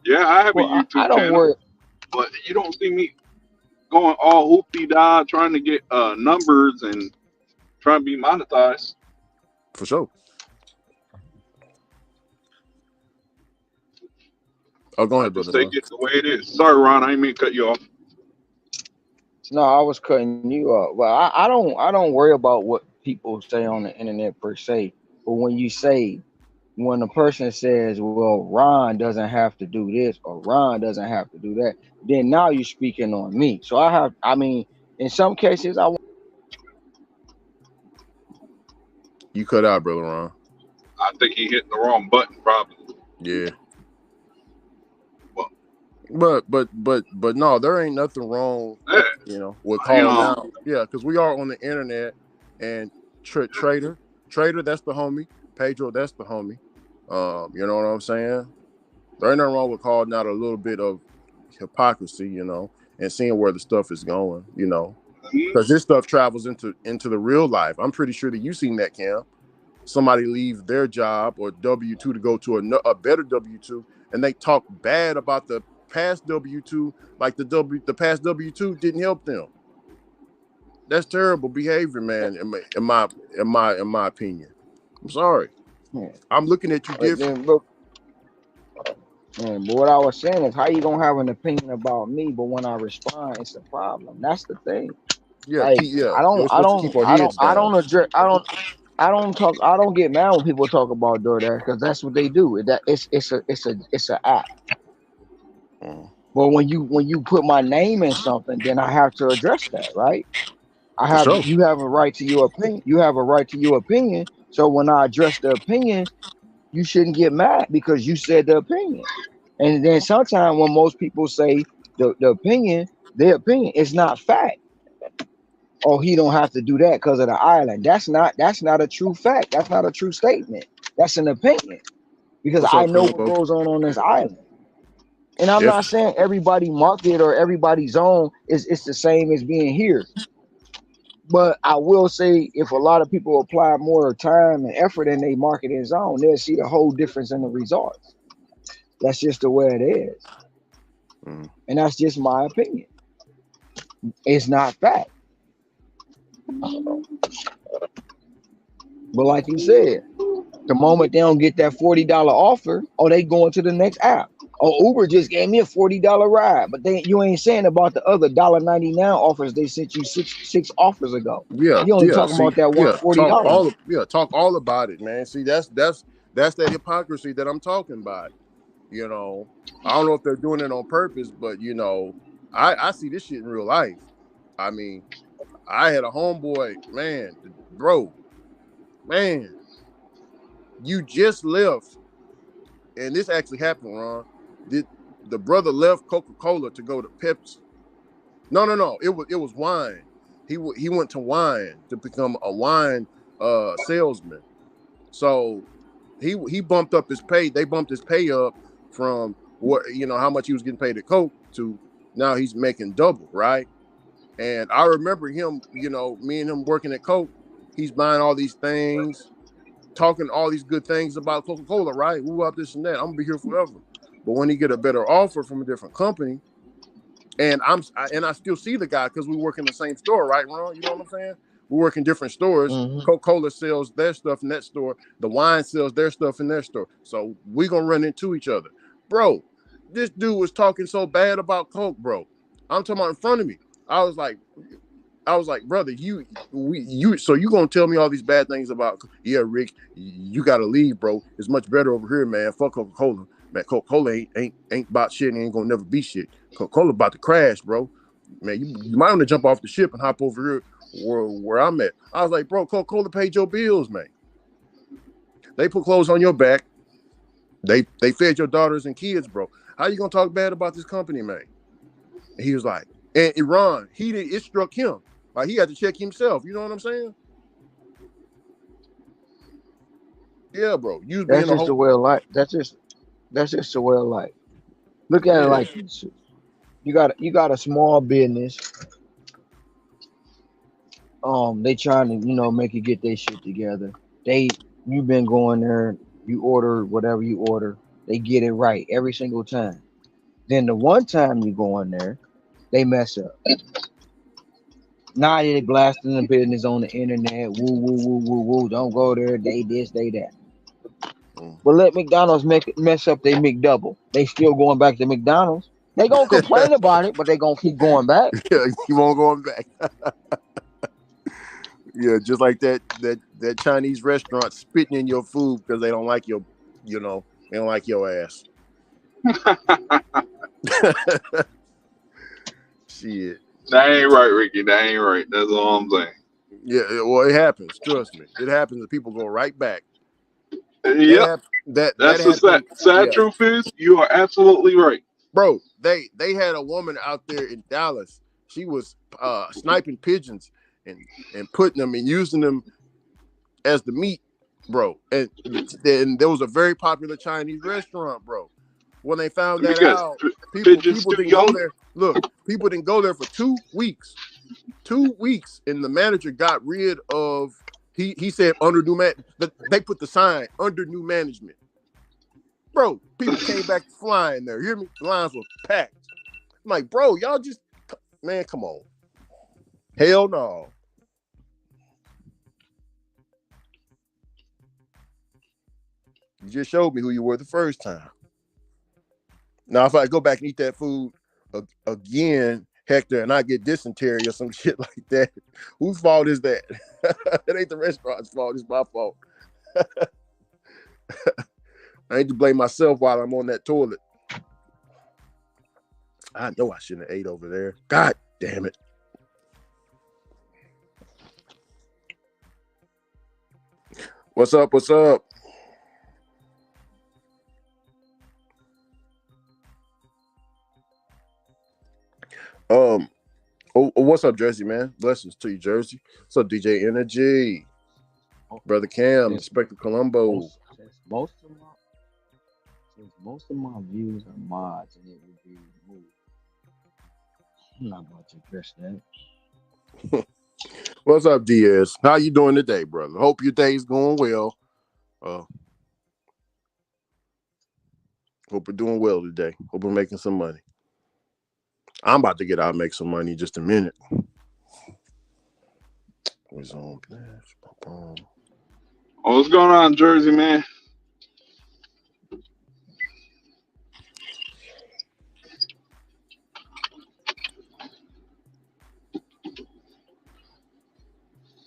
Yeah, I have a Well, I YouTube don't channel, worry. but you don't see me going all hoopty da trying to get numbers and trying to be monetized. For sure. Oh, go I ahead, just brother. take it the way it is. Sorry, Ron, I didn't mean to cut you off. No, I was cutting you off. Well, I don't worry about what people say on the internet per se. But when a person says, "Well, Ron doesn't have to do this," or "Ron doesn't have to do that," then now you're speaking on me. So I mean, in some cases, You cut out, brother Ron. I think he hit the wrong button, probably. Yeah. Well, But no, there ain't nothing wrong, yeah, with you calling know, out. Yeah, because we are on the internet, and Trader, that's the homie. Pedro, that's the homie. You know what I'm saying? There ain't nothing wrong with calling out a little bit of hypocrisy, and seeing where the stuff is going, mhm. because this stuff travels into the real life. I'm pretty sure that you seen that, Cam. Somebody leave their job or W-2 to go to a better W-2, and they talk bad about the past W-2, like the past W-2 didn't help them. That's terrible behavior, man. In my opinion. I'm sorry. yeah. I'm looking at you But different. then, but what I was saying is, how you gonna have an opinion about me, but when I respond, it's a problem. That's the thing. Yeah, Like we're supposed to keep our heads I down. don't address, I don't get mad when people talk about DoorDash because that's what they do. That it's a app. Mhm. But when you put my name in something, then I have to address that, right? For sure. You have a right to your opinion. You have a right to your opinion. So when I address the opinion, you shouldn't get mad because you said the opinion. And then sometimes when most people say the opinion, their opinion is not fact. Oh, he don't have to do that because of the island. That's not a true fact. That's not a true statement. That's an opinion because What's I up, know what Primo? goes on this island. And I'm If not saying everybody market or everybody's zone is it's the same as being here. But I will say if a lot of people apply more time and effort in their marketing zone, they'll see the whole difference in the results. That's just the way it is. mm, And that's just my opinion. It's not fact. But like you said, the moment they don't get that $40 offer, or they going to the next app. Or Uber just gave me a $40 ride, but you ain't saying about the other $1.99 offers they sent you six offers ago. yeah, You only yeah. talking See, about that one yeah, $40. talk all about it, man. See, that's that hypocrisy that I'm talking about. You know, I don't know if they're doing it on purpose, but I see this shit in real life. I mean, I had a homeboy, man, bro, man, you just left, and this actually happened, Ron. Did the brother left Coca-Cola to go to Pepsi? No. It was wine. He went to wine to become a wine salesman. So he bumped up his pay. They bumped his pay up from what how much he was getting paid at Coke to now he's making double, right? And I remember him, me and him working at Coke. He's buying all these things, talking all these good things about Coca-Cola, right? Woo up this and that. I'm gonna be here forever. But when he get a better offer from a different company, and I still see the guy because we work in the same store, right, Ron? You know what I'm saying? We work in different stores. Mm-hmm. Coca-Cola sells their stuff in that store. The wine sells their stuff in their store. So we gonna run into each other, bro. This dude was talking so bad about Coke, bro. I'm talking about in front of me. I was like, brother, so you gonna tell me all these bad things about? Yeah, Rick, you gotta leave, bro. It's much better over here, man. Fuck Coca-Cola, man. Coca-Cola ain't about shit and ain't gonna never be shit. Coca-Cola about to crash, bro. Man, you might want to jump off the ship and hop over here where I'm at. I was like, bro, Coca-Cola paid your bills, man. They put clothes on your back. They fed your daughters and kids, bro. How you gonna talk bad about this company, man? And he was like, and Iran, it struck him. Like he had to check himself. You know what I'm saying? Yeah, bro. You was That's being a just whole the way of life. That's just the way of life. Look at it yeah. like this. You got a small business. They trying to, make you get their shit together. You've been going there, you order whatever you order, they get it right every single time. Then the one time you go in there, they mess up. Now they blasting the business on the internet. Woo woo woo woo woo. Don't go there. They this, they that. Mm. But let McDonald's mess up they McDouble. They still going back to McDonald's. They gonna complain about it, but they gonna keep going back. Yeah, you won't going back. Yeah, just like that Chinese restaurant spitting in your food because they don't like they don't like your ass. Shit. That ain't right, Ricky. That ain't right. That's all I'm saying. Yeah, well, it happens. Trust me, it happens. And people go right back. That Yep. that That's the happened. sad Yeah, truth is you are absolutely right. bro. They had a woman out there in Dallas. She was sniping pigeons and putting them and using them as the meat, bro. And there was a very popular Chinese restaurant, bro. When they found that Because out, pigeons people too didn't go young. there. Look, people didn't go there for 2 weeks. 2 weeks, and the manager got rid of. He said under new man. They put the sign under new management. Bro, people came back flying there. You hear me? The lines were packed. I'm like, bro, y'all just man, come on. Hell no. You just showed me who you were the first time. Now, if I go back and eat that food again, Hector, and I get dysentery or some shit like that, whose fault is that? It ain't the restaurant's fault. It's my fault. I ain't to blame myself while I'm on that toilet. I know I shouldn't have ate over there. God damn it. What's up? What's up? What's up, Jersey, man? Blessings to you, Jersey. What's up, DJ Energy? Brother Cam, Since Inspector Columbo. most of my views are mods and it would be removed. I'm not about to address that. What's up, Diaz? How you doing today, brother? Hope your day's going well. Hope we're doing well today. Hope we're making some money. I'm about to get out and make some money in just a minute. What's on? What's going on, Jersey, man?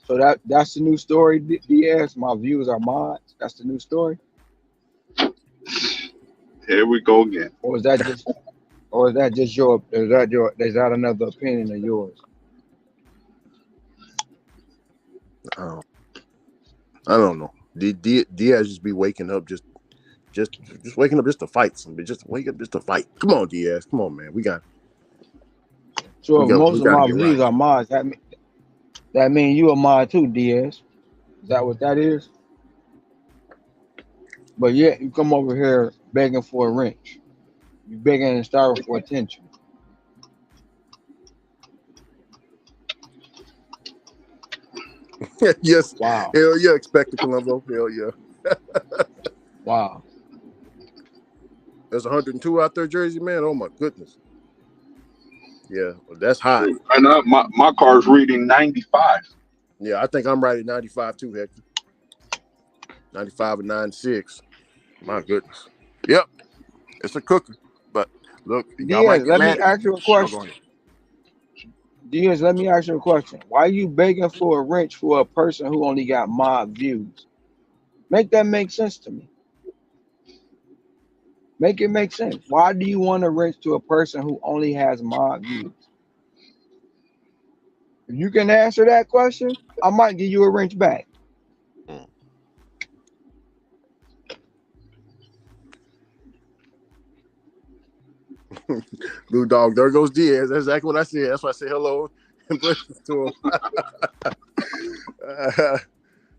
So that's the new story, DS. My views are mods. That's the new story. Here we go again. Or is that just is that another opinion of yours? I don't know. Diaz just be waking up just waking up just to fight somebody. Just wake up just to fight. Come on, Diaz. Come on, man. So if most we of gotta my get views right. are mods, that mean you a mod too, DS. Is that what that is? But yet you come over here begging for a wrench. You begging and starving for attention. Yes. Wow. Hell yeah, Expecto Columbo. Hell yeah. Wow. There's 102 out there, Jersey, man. Oh my goodness. Yeah, well, that's hot. And my car's reading 95. Yeah, I think I'm right at 95 too, Hector. 95 and 96. My goodness. Yep. It's a cooker. But Look, y'all might Diaz, get let me mad at me. ask you a Oh, go question. ahead. Diaz, let me ask you a question. Why are you begging for a wrench for a person who only got mob views? Make that make sense to me. Make it make sense. Why do you want a wrench to a person who only has mob views? If you can answer that question, I might give you a wrench back. Mm. Blue dog, there goes Diaz. That's exactly what I said. That's why I said hello and blessings to him.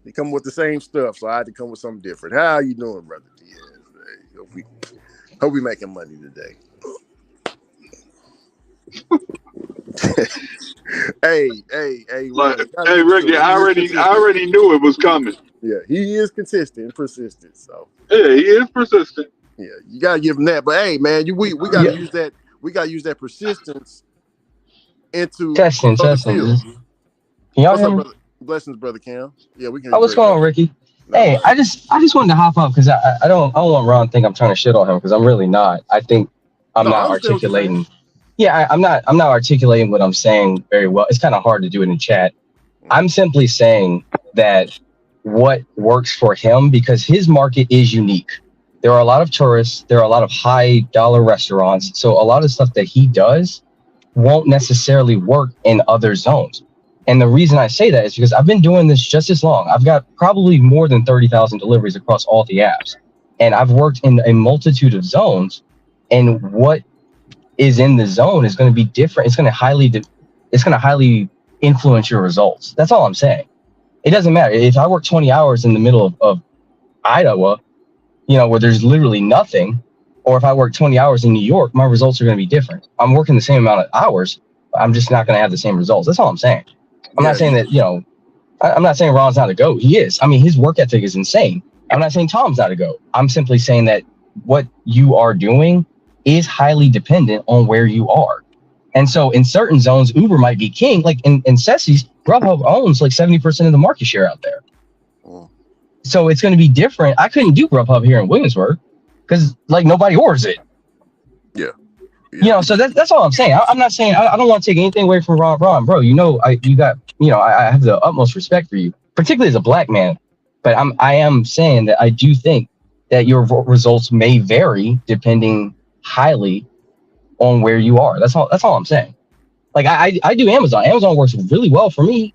He come with the same stuff, so I had to come with something different. How you doing, brother Diaz? Hey, hope we making money today. Hey, Like, Ron, you gotta hey give it Ricky, to him. He is I consistent. already knew it was coming. Yeah, he is consistent and persistent. So Yeah, he is persistent. yeah, you gotta give him that. But hey, man, we gotta Yeah, use that. We gotta use that persistence into testing, other testing. fields. Can y'all What's hear up, me? brother? Blessings, brother Cam. Yeah, we can hear Oh, you what's very going well. on, Ricky? Not Hey, much. I just wanted to hop up because I don't want Ron to think I'm trying to shit on him because I'm really not. I think I'm No, I not understand what you're saying. articulating. Yeah, I'm not articulating what I'm saying very well. It's kind of hard to do it in chat. I'm simply saying that what works for him because his market is unique. There are a lot of tourists. There are a lot of high dollar restaurants. So a lot of stuff that he does won't necessarily work in other zones. And the reason I say that is because I've been doing this just as long. I've got probably more than 30,000 deliveries across all the apps. And I've worked in a multitude of zones. And what is in the zone is going to be different. It's going to highly influence your results. That's all I'm saying. It doesn't matter. If I work 20 hours in the middle of Iowa, where there's literally nothing, or if I work 20 hours in New York, my results are going to be different. I'm working the same amount of hours, but I'm just not going to have the same results. That's all I'm saying. I'm not Yeah, saying that, I'm not saying Ron's not a GOAT. He is. I mean, his work ethic is insane. I'm not saying Tom's not a GOAT. I'm simply saying that what you are doing is highly dependent on where you are. And so in certain zones, Uber might be king. Like in Ceci's, Grubhub owns like 70% of the market share out there. mm, So it's going to be different. I couldn't do Grubhub here in Williamsburg because like nobody orders it. yeah, yeah. So that's all I'm saying. I'm not saying I don't want to take anything away from Ron, bro. I have the utmost respect for you, particularly as a black man. But I am saying that I do think that your results may vary depending highly on where you are. That's all I'm saying. Like I do Amazon. Amazon works really well for me.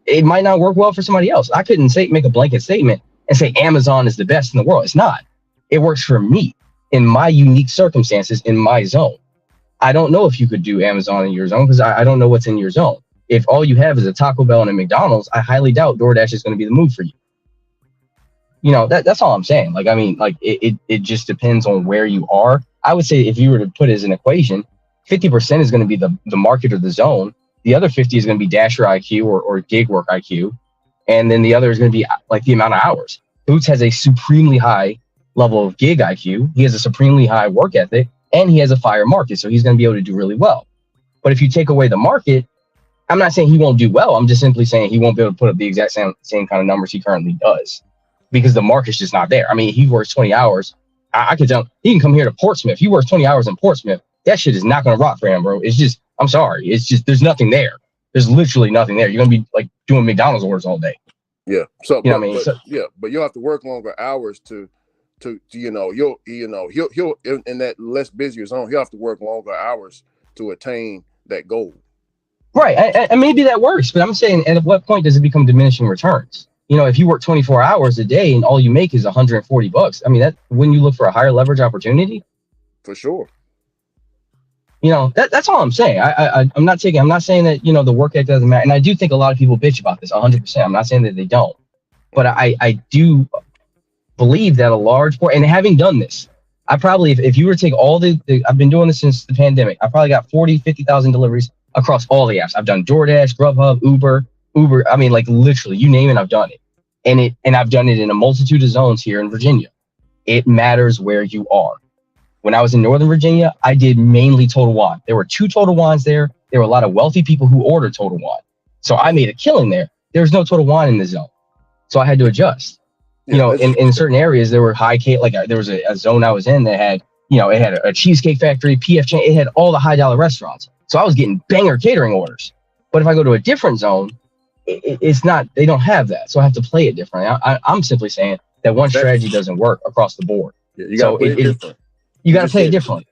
It might not work well for somebody else. I couldn't make a blanket statement and say Amazon is the best in the world. It's not. It works for me in my unique circumstances in my zone. I don't know if you could do Amazon in your zone because I don't know what's in your zone. If all you have is a Taco Bell and a McDonald's, I highly doubt DoorDash is going to be the move for you. That's all I'm saying. Like, I mean, like it just depends on where you are. I would say if you were to put it as an equation, 50% is going to be the market or the zone. The other 50 is going to be Dasher IQ or gig work IQ. And then the other is going to be like the amount of hours. Boots has a supremely high level of gig IQ. He has a supremely high work ethic and he has a fire market. So he's going to be able to do really well. But if you take away the market, I'm not saying he won't do well. I'm just simply saying he won't be able to put up the exact same kind of numbers he currently does because the market's just not there. I mean, he works 20 hours. I could tell he can come here to Portsmouth. He works 20 hours in Portsmouth. That shit is not going to rock for him, bro. It's just, I'm sorry. It's just, there's nothing there. There's literally nothing there. You're going to be like doing McDonald's orders all day. Yeah. So, You know what I mean? So, but you'll have to work longer hours to he'll in that less busier zone, he'll have to work longer hours to attain that goal. right. And maybe that works, but I'm saying at what point does it become diminishing returns? If you work 24 hours a day and all you make is $140, I mean, that when you look for a higher leverage opportunity, For sure. That's all I'm saying. I'm not saying that, the work ethic doesn't matter. And I do think a lot of people bitch about this 100%. I'm not saying that they don't, but I do believe that a large part, and having done this, I probably, if you were to take all I've been doing this since the pandemic, I probably got 50,000 deliveries across all the apps. I've done DoorDash, Grubhub, Uber. I mean, like literally you name it, I've done it. And I've done it in a multitude of zones here in Virginia. It matters where you are. When I was in Northern Virginia, I did mainly Total Wine. There were 2 Total Wines there. There were a lot of wealthy people who ordered Total Wine. So I made a killing there. There was no Total Wine in the zone. So I had to adjust. In certain areas, there were high K, like there was a zone I was in that had It had a Cheesecake Factory, PF Chang. It had all the high dollar restaurants. So I was getting banger catering orders. But if I go to a different zone, it's not. They don't have that. So I have to play it differently. I'm simply saying that one Exactly. strategy doesn't work across the board. Yeah, you gotta play it different. You got to just play it said differently.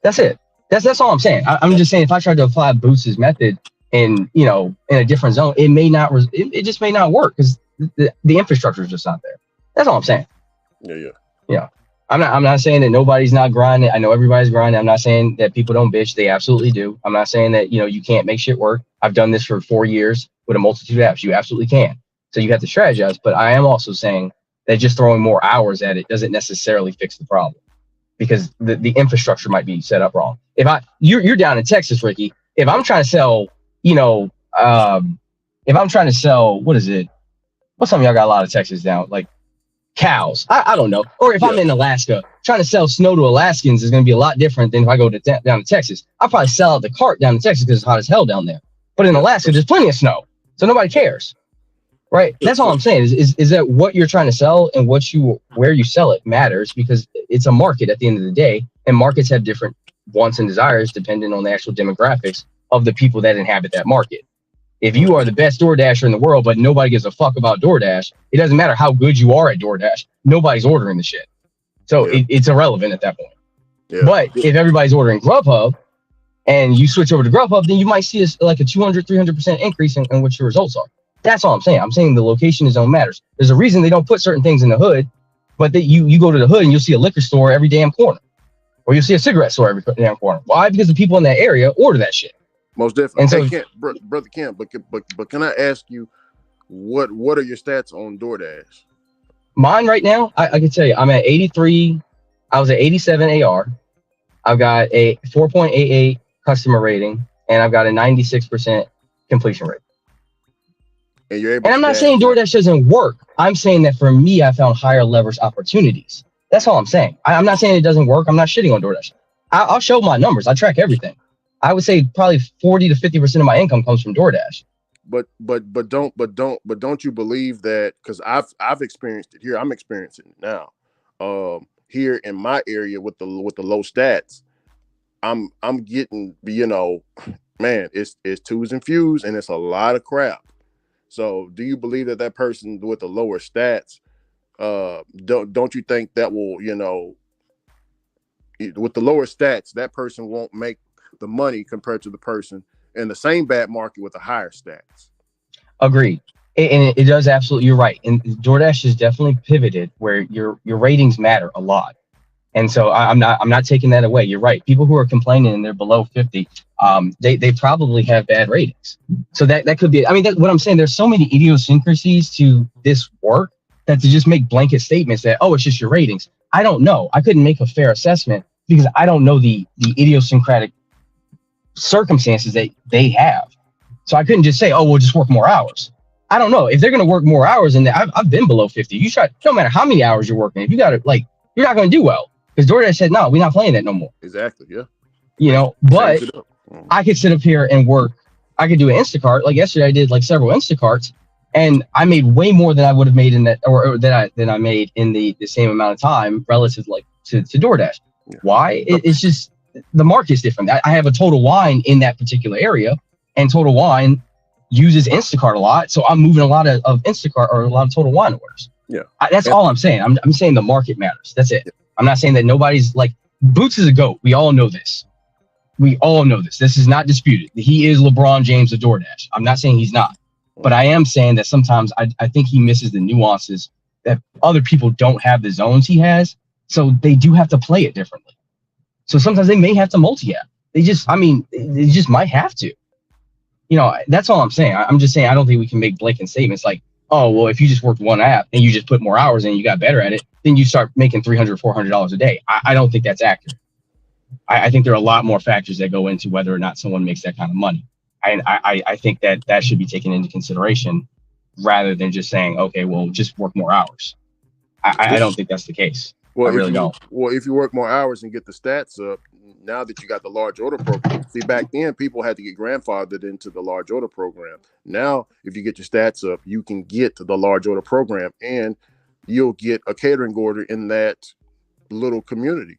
That's it. That's all I'm saying. I'm just saying if I tried to apply Boots' method in a different zone, it may not. It just may not work because the infrastructure is just not there. That's all I'm saying. Yeah. I'm not saying that nobody's not grinding. I know everybody's grinding. I'm not saying that people don't bitch. They absolutely do. I'm not saying that you can't make shit work. I've done this for 4 years with a multitude of apps. You absolutely can. So you have to strategize. But I am also saying that just throwing more hours at it doesn't necessarily fix the problem, because the infrastructure might be set up wrong. You're down in Texas, Ricky. If I'm trying to sell, if I'm trying to sell, what is it? What's something y'all got a lot of Texas down, like cows? I don't know. Or if I'm in Alaska, trying to sell snow to Alaskans is going to be a lot different than if I go down to Texas. I'll probably sell out the cart down to Texas because it's hot as hell down there. But in Alaska, there's plenty of snow, so nobody cares. Right. That's all I'm saying is that what you're trying to sell and where you sell it matters, because it's a market at the end of the day, and markets have different wants and desires depending on the actual demographics of the people that inhabit that market. If you are the best DoorDasher in the world, but nobody gives a fuck about DoorDash, it doesn't matter how good you are at DoorDash. Nobody's ordering the shit. So it's irrelevant at that point. Yeah. But if everybody's ordering Grubhub and you switch over to Grubhub, then you might see like a 200-300% increase in what your results are. That's all I'm saying. I'm saying the location zone matters. There's a reason they don't put certain things in the hood, but that you go to the hood and you'll see a liquor store every damn corner, or you'll see a cigarette store every damn corner. Why? Because the people in that area order that shit. Most definitely. And so, brother Kent, but can I ask you, what are your stats on DoorDash? Mine right now, I can tell you, I'm at 83. I was at 87 AR. I've got a 4.88 customer rating, and I've got a 96% completion rate. And I'm not saying DoorDash doesn't work. I'm saying that for me, I found higher leverage opportunities. That's all I'm saying. I'm not saying it doesn't work. I'm not shitting on DoorDash. I'll show my numbers. I track everything. I would say probably 40 to 50% of my income comes from DoorDash. But don't you believe that? Because I've experienced it here. I'm experiencing it now. Here in my area with the low stats, I'm getting, man, it's twos and fews, and it's a lot of crap. So do you believe that person with the lower stats, don't you think that will, with the lower stats, that person won't make the money compared to the person in the same bad market with the higher stats? Agreed. And it does absolutely, you're right. And DoorDash has definitely pivoted where your ratings matter a lot. And so I'm not taking that away. You're right. People who are complaining and they're below 50, they probably have bad ratings. So that could be, what I'm saying, there's so many idiosyncrasies to this work that to just make blanket statements that, it's just your ratings. I don't know. I couldn't make a fair assessment because I don't know the idiosyncratic circumstances that they have. So I couldn't just say, we'll just work more hours. I don't know if they're going to work more hours, and I've been below 50. You try, no matter how many hours you're working, if you got it, like, you're not going to do well. Because DoorDash said, no, we're not playing that no more. Exactly, yeah. But I could sit up here and work. I could do an Instacart. Like yesterday, I did like several Instacarts, and I made way more than I would have made in that, or than I made in the same amount of time relative to DoorDash. Yeah. Why? It's just the market's different. I have a Total Wine in that particular area, and Total Wine uses Instacart a lot, so I'm moving a lot of Instacart or a lot of Total Wine orders. Yeah, that's all I'm saying. I'm saying the market matters. That's it. Yeah. I'm not saying that nobody's like Boots is a GOAT. We all know this. This is not disputed. He is LeBron James of DoorDash. I'm not saying he's not, but I am saying that sometimes I think he misses the nuances that other people don't have the zones he has. So they do have to play it differently. So sometimes they may have to multi-app. They just might have to. That's all I'm saying. I'm just saying I don't think we can make blanket statements like, if you just worked one app and you just put more hours in and you got better at it, then you start making $300, $400 a day. I don't think that's accurate. I think there are a lot more factors that go into whether or not someone makes that kind of money. I think that should be taken into consideration rather than just saying, okay, well, just work more hours. I don't think that's the case. Well, I really don't. Well, if you work more hours and get the stats up, now that you got the large order program, see, back then people had to get grandfathered into the large order program. Now, if you get your stats up, you can get to the large order program and you'll get a catering order in that little community.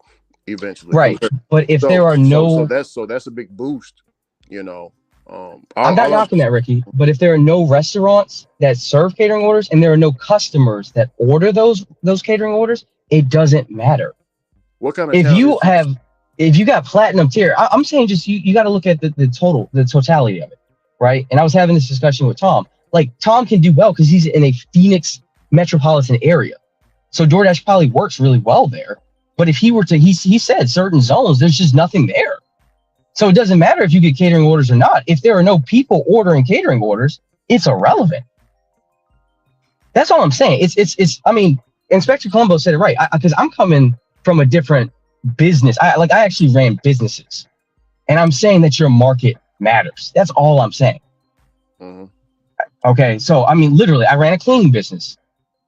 eventually. Right. But if there are no, That's a big boost, you know. I'm not knocking that, Ricky. But if there are no restaurants that serve catering orders and there are no customers that order those catering orders, it doesn't matter. What kind of If town you is this? if you got platinum tier, I'm saying just you got to look at the totality of it, right? And I was having this discussion with Tom. Like Tom can do well because he's in a Phoenix metropolitan area, so DoorDash probably works really well there. But if he were to, he said certain zones, there's just nothing there. So it doesn't matter if you get catering orders or not. If there are no people ordering catering orders, it's irrelevant. That's all I'm saying. It's. I mean, Inspector Colombo said it right because I'm coming from a different business. I actually ran businesses, and I'm saying that your market matters. That's all I'm saying. Mm-hmm. Okay, so I mean, literally, I ran a cleaning business.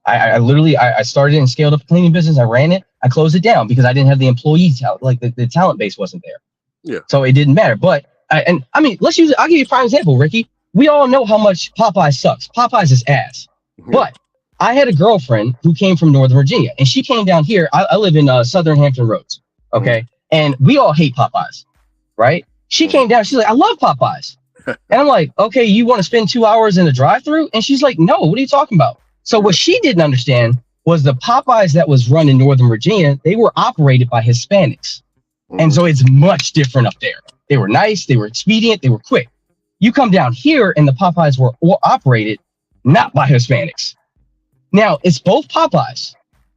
I literally started and scaled up a cleaning business. I ran it. I closed it down because I didn't have the employee talent, like the talent base wasn't there. Yeah. So it didn't matter. But I mean, let's use it. I'll give you a prime example, Ricky. We all know how much Popeyes sucks. Popeyes is ass. Yeah. But I had a girlfriend who came from Northern Virginia, and she came down here. I live in Southern Hampton Roads. Okay. Mm-hmm. And we all hate Popeyes, right? She came down. She's like, I love Popeyes. And I'm like, okay, you want to spend 2 hours in the drive-thru? And she's like, no, what are you talking about? So what she didn't understand was the Popeyes that was run in Northern Virginia, they were operated by Hispanics. Mm-hmm. And so it's much different up there. They were nice, they were expedient, they were quick. You come down here and the Popeyes were operated not by Hispanics. Now, it's both Popeyes,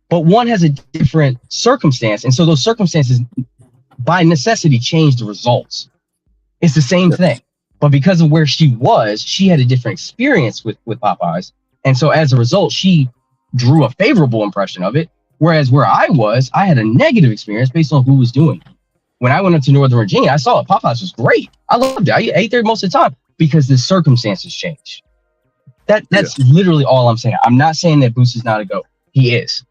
but one has a different circumstance. And so those circumstances, by necessity, change the results. It's the same thing. But because of where she was, she had a different experience with Popeyes. And so as a result, she drew a favorable impression of it. Whereas where I was, I had a negative experience based on who was doing it. When I went up to Northern Virginia, I saw it. Popeyes was great. I loved it. I ate there most of the time because the circumstances changed. That's literally all I'm saying. I'm not saying that Boots is not a GOAT. He is.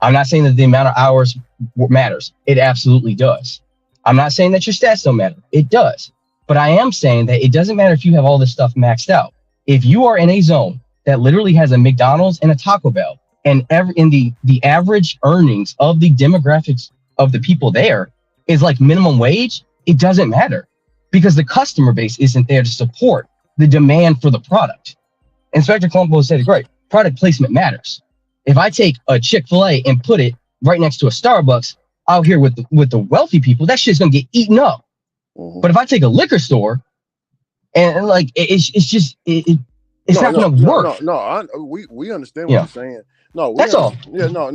I'm not saying that the amount of hours matters. It absolutely does. I'm not saying that your stats don't matter. It does. But I am saying that it doesn't matter if you have all this stuff maxed out. If you are in a zone that literally has a McDonald's and a Taco Bell, and the average earnings of the demographics of the people there is like minimum wage, it doesn't matter because the customer base isn't there to support the demand for the product. Inspector Colombo said it great. Product placement matters. If I take a Chick-fil-A and put it right next to a Starbucks out here with the wealthy people, that shit's gonna get eaten up. Mm-hmm. But if I take a liquor store and like it's not gonna work. We understand what you're saying. No, that's all. Yeah, no.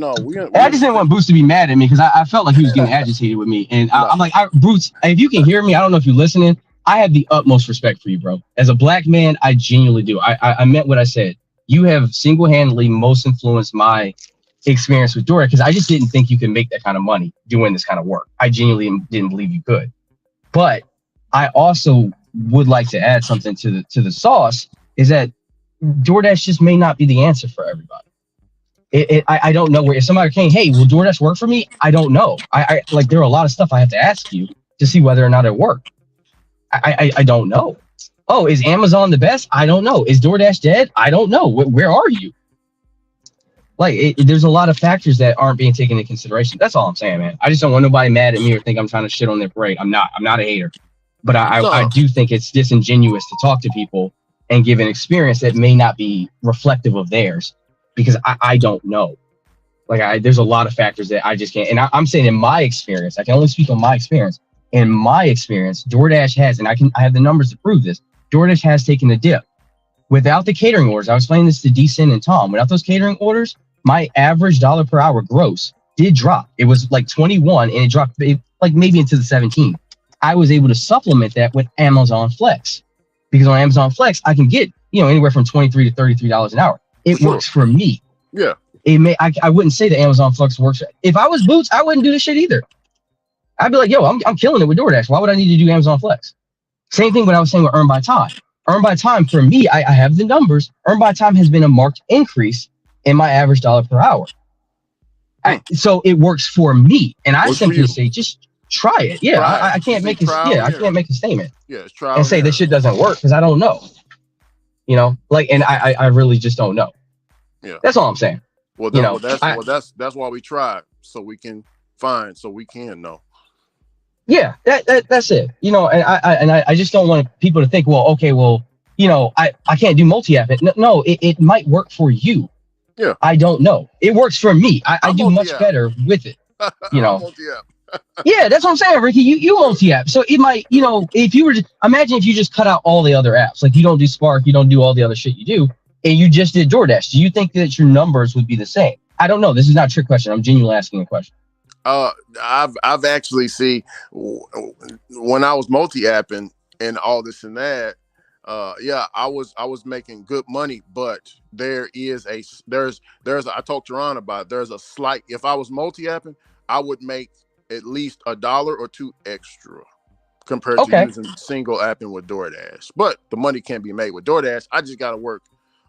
I just didn't want Bruce to be mad at me because I felt like he was getting agitated with me. And I'm like, Bruce, if you can hear me, I don't know if you're listening. I have the utmost respect for you, bro. As a black man, I genuinely do. I meant what I said. You have single-handedly most influenced my experience with DoorDash because I just didn't think you could make that kind of money doing this kind of work. I genuinely didn't believe you could. But I also would like to add something to the sauce is that DoorDash just may not be the answer for everybody. I don't know where if somebody came, hey, will DoorDash work for me? I don't know. I like there are a lot of stuff I have to ask you to see whether or not it worked. I don't know. Oh, is Amazon the best? I don't know. Is DoorDash dead? I don't know. Where are you? Like, there's a lot of factors that aren't being taken into consideration. That's all I'm saying, man. I just don't want nobody mad at me or think I'm trying to shit on their parade. I'm not a hater. But I do think it's disingenuous to talk to people and give an experience that may not be reflective of theirs because I don't know. Like, there's a lot of factors that I just can't. And I'm saying in my experience, I can only speak on my experience. In my experience, DoorDash has, and I have the numbers to prove this, DoorDash has taken a dip. Without the catering orders, I was explaining this to Decent and Tom. Without those catering orders, my average dollar per hour gross did drop. It was like 21 and it dropped like maybe into the 17. I was able to supplement that with Amazon Flex because on Amazon Flex, I can get, anywhere from $23 to $33 an hour. It works for me. Yeah. I wouldn't say that Amazon Flex works. If I was Boots, I wouldn't do this shit either. I'd be like, yo, I'm killing it with DoorDash. Why would I need to do Amazon Flex? Same thing what I was saying with Earn by Time. Earn by Time, for me, I have the numbers. Earn by Time has been a marked increase in my average dollar per hour. So it works for me. And I simply say, just try it. Yeah, I can't make a statement. Yeah, it's trial and say this shit doesn't work because I don't know. And I really just don't know. Yeah. That's all I'm saying. Well, that's why we tried, so we can know. Yeah, that's it. You know, and I just don't want people to think, well, okay, well, you know, I can't do multi-app. No, it might work for you. Yeah, I don't know. It works for me. I I'm do much multi-app. better with it. You I'm know. multi-app. Yeah, that's what I'm saying, Ricky. You multi-app. So it might, you know, if you were to imagine if you just cut out all the other apps, like you don't do Spark, you don't do all the other shit you do, and you just did DoorDash, do you think that your numbers would be the same? I don't know. This is not a trick question. I'm genuinely asking a question. Uh, I've actually when I was multi-apping and all this and that. Yeah, I was making good money, but there's I talked to Ron about it. There's a slight, if I was multi-apping, I would make at least $1 or $2 extra compared to Okay, using single apping with DoorDash. But the money can be made with DoorDash. I just got to work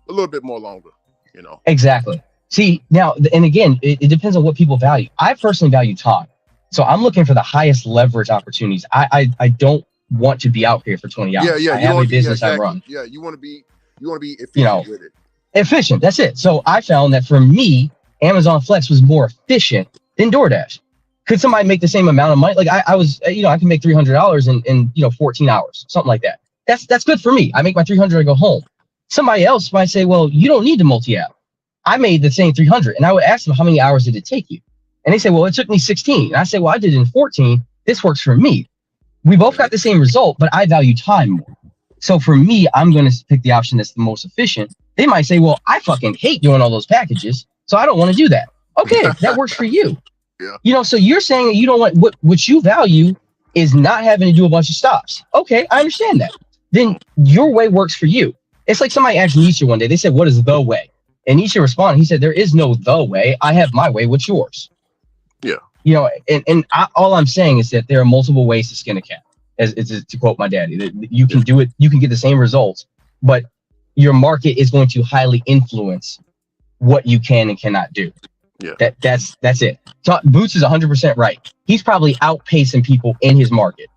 a little bit more longer, you know. exactly. See, now, and again, it depends on what people value. I personally value time. So I'm looking for the highest leverage opportunities. I don't want to be out here for 20 Yeah, hours. yeah, I you don't have want a to be, yeah, business I exactly. run, Yeah, you want to be you efficient know, with it. efficient. That's it. So I found that for me, Amazon Flex was more efficient than DoorDash. Could somebody make the same amount of money? Like I was, you know, I can make $300 in 14 hours, something like that. That's good for me. I make my 300, I go home. Somebody else might say, well, you don't need to multi-app. I made the same 300, and I would ask them, how many hours did it take you? And they say, well, it took me 16. And I say, well, I did it in 14. This works for me. We both got the same result, but I value time more. So for me, I'm going to pick the option that's the most efficient. They might say, well, I fucking hate doing all those packages, so I don't want to do that. Okay, that works for you. Yeah. You know, so you're saying that you don't want what you value is not having to do a bunch of stops. Okay, I understand that. Then your way works for you. It's like somebody asked Nietzsche one day, they said, what is the way? And Nietzsche responded, he said, there is no the way. I have my way. What's yours? Yeah. You know, all I'm saying is that there are multiple ways to skin a cat, as to quote my daddy. That you can do it, you can get the same results, but your market is going to highly influence what you can and cannot do. Yeah. That's it. So Boots is 100% right. He's probably outpacing people in his market.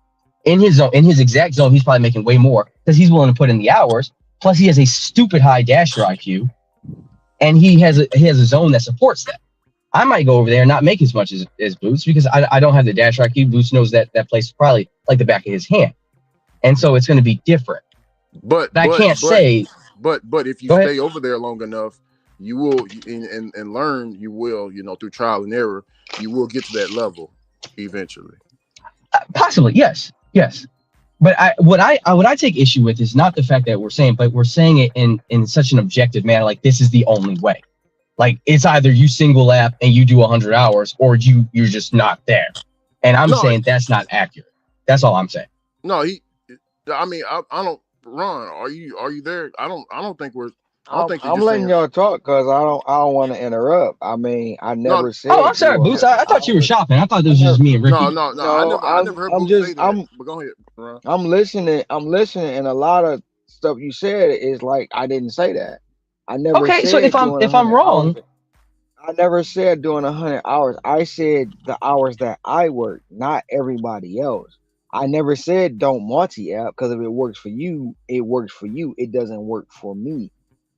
In his zone, in his exact zone, he's probably making way more because he's willing to put in the hours. Plus, he has a stupid high dasher IQ, and he has a zone that supports that. I might go over there and not make as much as Boots because I don't have the dasher IQ. Boots knows that place is probably like the back of his hand, and so it's going to be different. But I can't say. But if you stay over there long enough, you will and learn. You will, you know, through trial and error, you will get to that level eventually. Possibly, yes. But what I take issue with is not the fact that we're saying it in such an objective manner, like this is the only way. Like it's either you single app and you do 100 hours, or you're just not there. And I'm saying that's not accurate. That's all I'm saying. No, I don't. Ron, are you there? I don't think we're. I don't think you're I'm just letting saying. y'all talk because I don't want to interrupt. I mean, I No, never said Oh, I'm sorry, do Boots. I thought you were 100 hours. shopping. I thought I this was never, just me and Ricky. no. no, I never heard I'm Boots just say that. But go ahead, Ron. I'm listening. I'm listening, and a lot of stuff you said is like I didn't say that. I never Okay, so if said I'm doing if I'm 100 hours. wrong, I never said doing 100 hours. I said the hours that I work, not everybody else. I never said don't multi-app because if it works for you, it works for you. It doesn't work for me.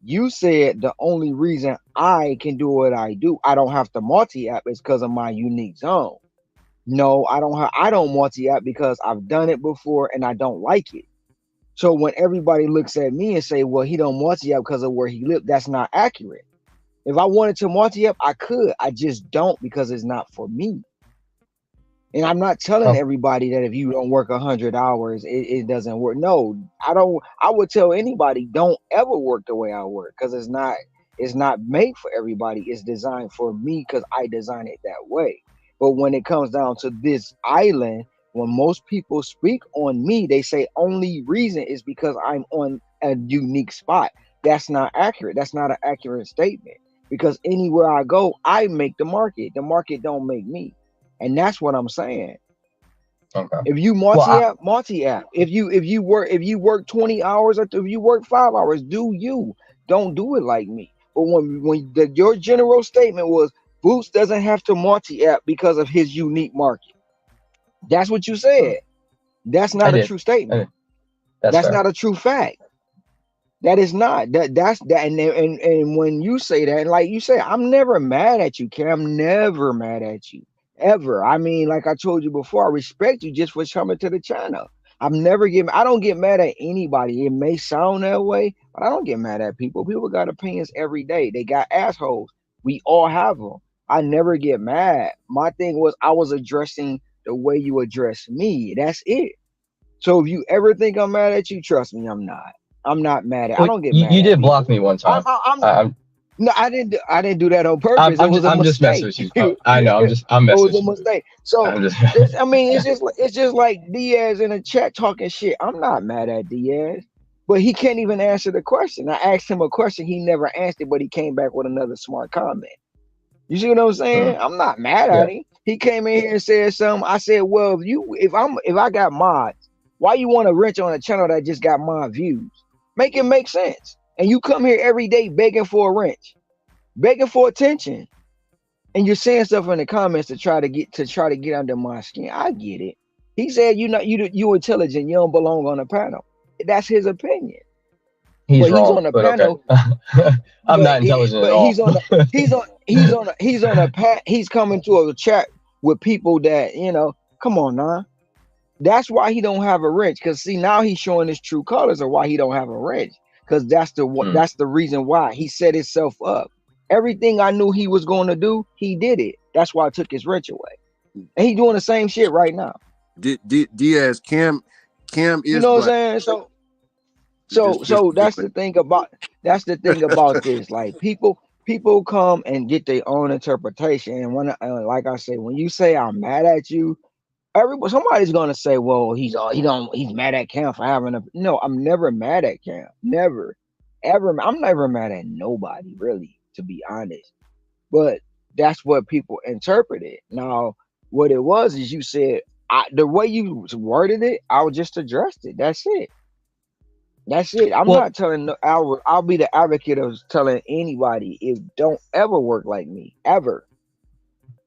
You said the only reason I can do what I do, I don't have to multi-app is because of my unique zone. No, I don't multi-app because I've done it before and I don't like it. So when everybody looks at me and say, well, he don't multi-app because of where he lived, that's not accurate. If I wanted to multi-app, I could. I just don't because it's not for me. And I'm not telling oh, everybody that if you don't work 100 hours, it doesn't work. No, I don't. I would tell anybody don't ever work the way I work because it's not made for everybody. It's designed for me because I design it that way. But when it comes down to this island, when most people speak on me, they say only reason is because I'm on a unique spot. That's not accurate. That's not an accurate statement because anywhere I go, I make the market. The market don't make me. And that's what I'm saying. okay. If you Well, multi-app, multi-app. If you work 20 hours or if you work 5 hours, do you. Don't do it like me. But your general statement was Boots doesn't have to multi-app because of his unique market. That's what you said. That's I not a did. true statement. That's That's fair. not a true fact. That is not that's that and when you say that, and like you say, I'm never mad at you, Cam. I'm never mad at you. ever. I mean, like I told you before, I respect you just for coming to the channel. I don't get mad at anybody. It may sound that way, but I don't get mad at people. People got opinions every day. They got assholes. We all have them. I never get mad. My thing was I was addressing the way you address me. That's it. So if you ever think I'm mad at you, trust me, I'm not. I'm not mad at. I Well, don't get you, mad you at did block people. me one I'm time. I, I'm I, I'm no, I didn't. I didn't do that on I'm purpose. It I'm was just a I'm just messing mistake. with you. It I know. I'm messing was a with you. mistake. So I'm just. I mean, it's just like Diaz in the chat talking shit. I'm not mad at Diaz, but he can't even answer the question. I asked him a question, he never answered, but he came back with another smart comment. You see what I'm saying? I'm not mad Yeah. at him. He came in here and said something. I said, well, if I got mods, why you want to wrench on a channel that just got mod views? Make it make sense. And you come here every day begging for a wrench, begging for attention, and you're saying stuff in the comments to try to get under my skin. I get it. He said you intelligent, you don't belong on the panel. That's his opinion. He's But he's wrong, on the but okay. panel. I'm But not intelligent at he's all. on the he's on a pat. He's coming to a chat with people that Come on, now. That's why he don't have a wrench. Cause see, now he's showing his true colors of why he don't have a wrench. Cause Mm. that's the reason why he set himself up. Everything I knew he was going to do, he did it. That's why I took his wrench away. And he doing the same shit right now. Diaz, Cam You is know what black. I'm saying? Just That's the thing about this. Like people come and get their own interpretation. And like I say, when you say I'm mad at you, somebody's gonna say, well, he's mad at Cam for having a no. I'm never mad at Cam. Never, ever. I'm never mad at nobody, really, to be honest. But that's what people interpreted. Now, what it was is you said the way you worded it, I would just addressed it. That's it. That's it. I'm Well, not telling. I'll be the advocate of telling anybody it don't ever work like me ever,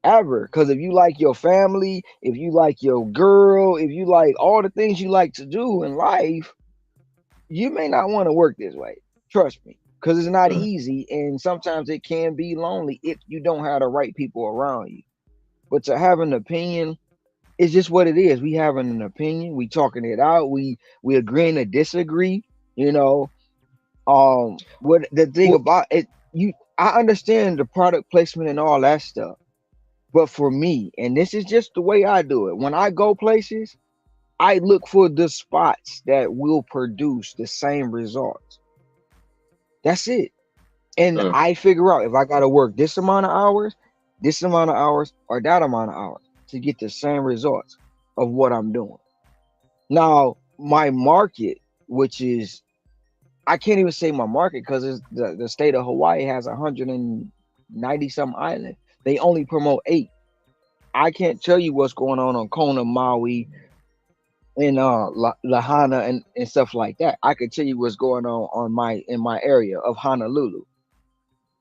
ever. Because if you like your family, if you like your girl, if you like all the things you like to do in life, you may not want to work this way. Trust me, because it's not mm, easy, and sometimes it can be lonely if you don't have the right people around you. But to have an opinion, it's just what it is. We having an opinion. We talking it out. We agreeing to disagree. You know, what the thing well, about it, I understand the product placement and all that stuff, but for me, and this is just the way I do it, when I go places, I look for the spots that will produce the same results. That's it. And mm. I figure out if I got to work this amount of hours or that amount of hours to get the same results of what I'm doing. Now my market, which is, I can't even say my market because it's the state of Hawaii has 190 some islands. They only promote 8. I can't tell you what's going on Kona, Maui, and Lahaina and stuff like that. I could tell you what's going on in my area of Honolulu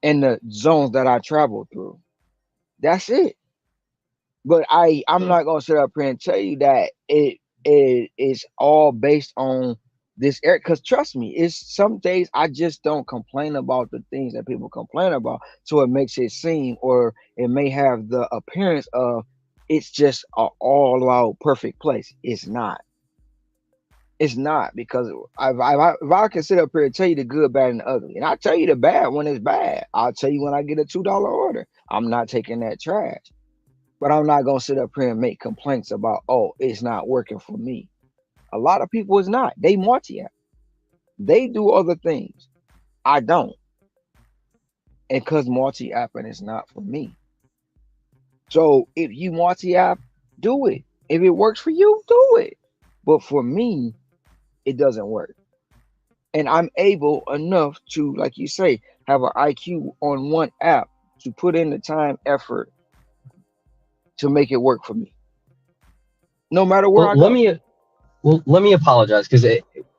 and the zones that I travel through. That's it. But I'm Mm. not gonna sit up here and tell you that it is all based on this area. Because trust me, it's some days I just don't complain about the things that people complain about, so it makes it seem, or it may have the appearance of it's just a all out perfect place. It's not. It's not, because if I can sit up here and tell you the good, bad, and the ugly, and I tell you the bad when it's bad, I'll tell you when I get a $2 order, I'm not taking that trash. But I'm not gonna sit up here and make complaints about, oh, it's not working for me. A lot of people is not. They multi app. They do other things. I don't. And cause multi app and it's not for me. So if you multi app, do it. If it works for you, do it. But for me, it doesn't work. And I'm able enough to, like you say, have an IQ on one app to put in the time, effort to make it work for me, no matter where Well, I let go. me let me apologize because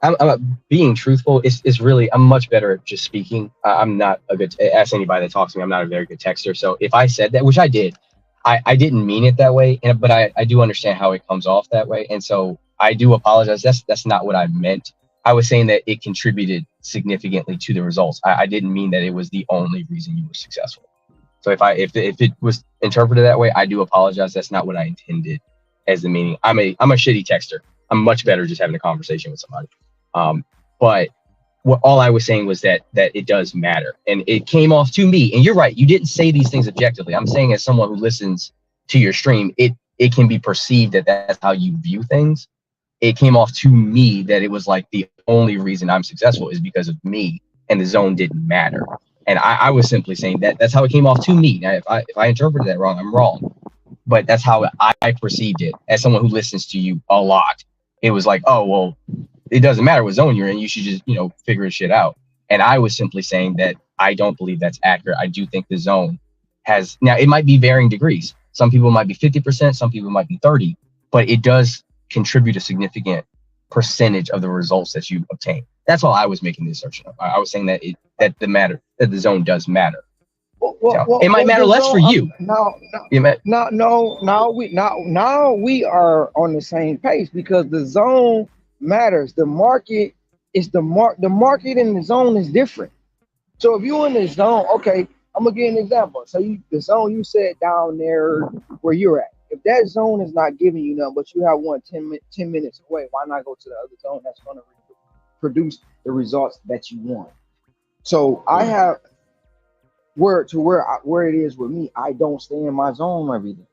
I'm being truthful. It's really I'm much better at just speaking. I'm not a good, ask anybody that talks to me. I'm not a very good texter. So if I said that, which I did, I didn't mean it that way. But I do understand how it comes off that way, and so I do apologize. That's not what I meant. I was saying that it contributed significantly to the results. I didn't mean that it was the only reason you were successful. So if it was interpreted that way, I do apologize. That's not what I intended as the meaning. I'm a shitty texter. I'm much better just having a conversation with somebody. But what all I was saying was that it does matter, and it came off to me. And you're right. You didn't say these things objectively. I'm saying as someone who listens to your stream, it can be perceived that that's how you view things. It came off to me that it was like the only reason I'm successful is because of me, and the zone didn't matter. And I was simply saying that that's how it came off to me. Now, if I interpreted that wrong, I'm wrong. But that's how I perceived it as someone who listens to you a lot. It was like, oh, well, it doesn't matter what zone you're in. You should just, figure shit out. And I was simply saying that I don't believe that's accurate. I do think the zone has, now it might be varying degrees. Some people might be 50%, some people might be 30, but it does contribute a significant percentage of the results that you obtain. That's all I was making the assertion of. I was saying that the zone does matter. It might matter less for you. Now we are on the same page because the zone matters. The market is the market and the zone is different. So if you're in the zone, okay, I'm gonna give you an example. So the zone you said down there where you're at, if that zone is not giving you nothing, but you have 10 minutes away, why not go to the other zone that's going to produce the results that you want? So I have where it is with me, I don't stay in my zone every day.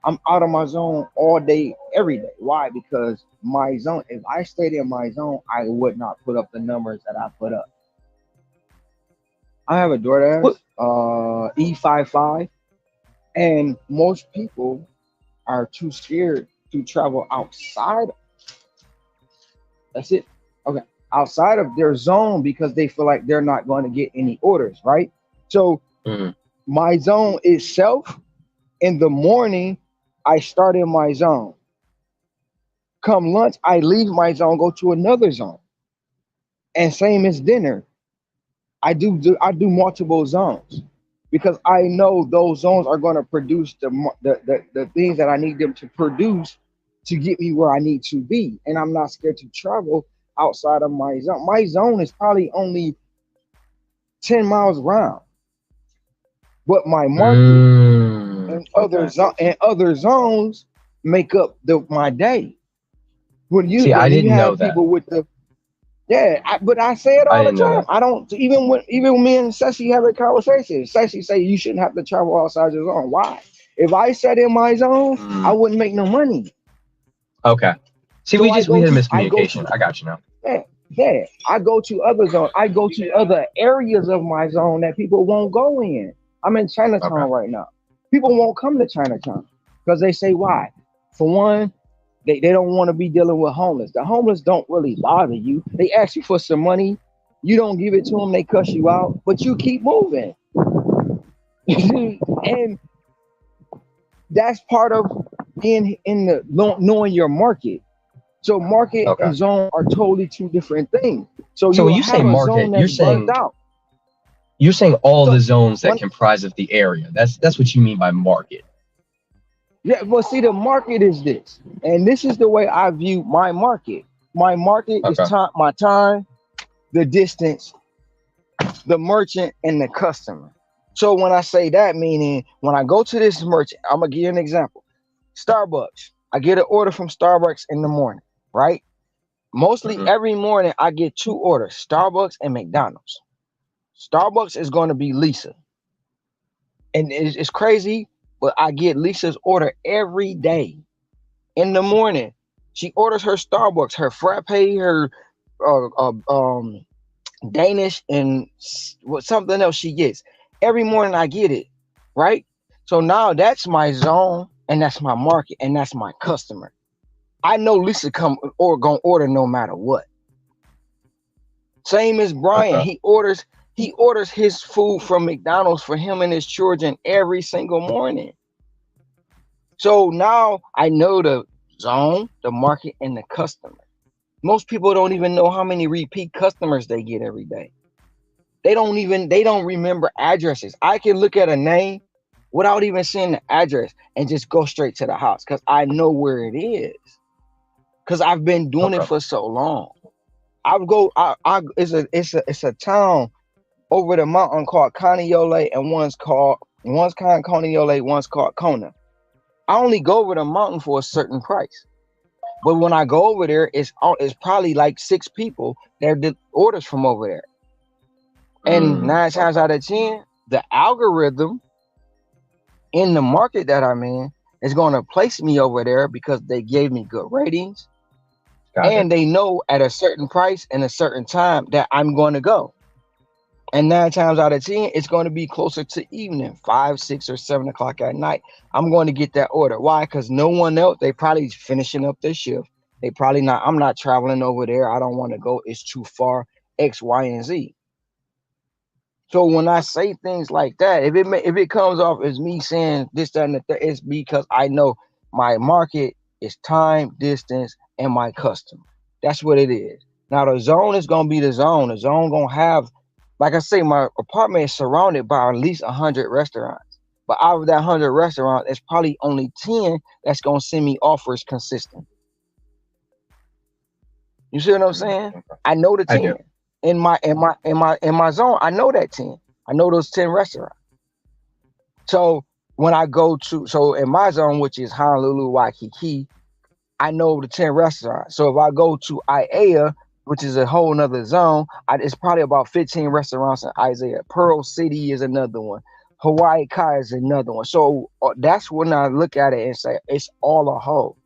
I'm out of my zone all day, every day. Why? Because my zone, if I stayed in my zone, I would not put up the numbers that I put up. I have a DoorDash E55, and most people are too scared to travel outside. That's it. Okay. Outside of their zone because they feel like they're not going to get any orders, right? So my zone itself, in the morning, I start in my zone. Come lunch, I leave my zone, go to another zone. And same as dinner. I do multiple zones because I know those zones are going to produce the things that I need them to produce to get me where I need to be. And I'm not scared to travel outside of my zone. My zone is probably only 10 miles around. But my market and other zones make up my day. When you I didn't know have people with the but I say it all the time. I don't even when me and Ceci have a conversation. Ceci say you shouldn't have to travel outside your zone. Why? If I sat in my zone, I wouldn't make no money. Okay. See, so we had a miscommunication. I got you now. Yeah. I go to other zones. I go to other areas of my zone that people won't go in. I'm in Chinatown right now. People won't come to Chinatown because they say why? For one, they don't want to be dealing with homeless. The homeless don't really bother you. They ask you for some money. You don't give it to them. They cuss you out, but you keep moving. And that's part of being knowing your market. So market and zone are totally two different things. So when you say market, you're saying all the zones that comprise of the area. That's what you mean by market. Yeah, well, see, the market is this, and this is the way I view my market. My market is my time, the distance, the merchant, and the customer. So when I say that, meaning when I go to this merchant, I'm gonna give you an example. Starbucks. I get an order from Starbucks in the morning, right? Mostly every morning I get 2 orders, Starbucks and McDonald's. Starbucks is going to be Lisa. And it's crazy, but I get Lisa's order every day. In the morning, she orders her Starbucks, her frappe, her Danish, and something else she gets. Every morning I get it, right? So now that's my zone, and that's my market, and that's my customer. I know Lisa gonna order no matter what. Same as Brian, he orders his food from McDonald's for him and his children every single morning. So now I know the zone, the market, and the customer. Most people don't even know how many repeat customers they get every day. They don't remember addresses. I can look at a name without even seeing the address and just go straight to the house because I know where it is. Because I've been doing it for so long. It's a town over the mountain called Caniole, and one's called One's called Coney, one's called Kona. I only go over the mountain for a certain price. But when I go over there, it's probably like 6 people that did orders from over there. And 9 times out of 10, the algorithm in the market that I'm in is going to place me over there because they gave me good ratings. And they know at a certain price and a certain time that I'm going to go. And 9 times out of 10, it's going to be closer to evening, 5, 6, or 7 o'clock at night. I'm going to get that order. Why? Because no one else, they probably finishing up their shift. They probably not, I'm not traveling over there. I don't want to go. It's too far, X, Y, and Z. So when I say things like that, if it comes off as me saying this, that, and the third, it's because I know my market is time, distance, and my customer. That's what it is. Now the zone is gonna be the zone. The zone gonna have, like I say, my apartment is surrounded by at least 100 restaurants. But out of that 100 restaurants, it's probably only 10 that's gonna send me offers consistent. You see what I'm saying? I know the 10 in my zone. I know that 10. I know those 10 restaurants. So when I go to in my zone, which is Honolulu, Waikiki, I know the 10 restaurants. So if I go to Aiea, which is a whole nother zone, it's probably about 15 restaurants in Isaiah. Pearl City is another one. Hawaii Kai is another one. So that's when I look at it and say it's all a whole.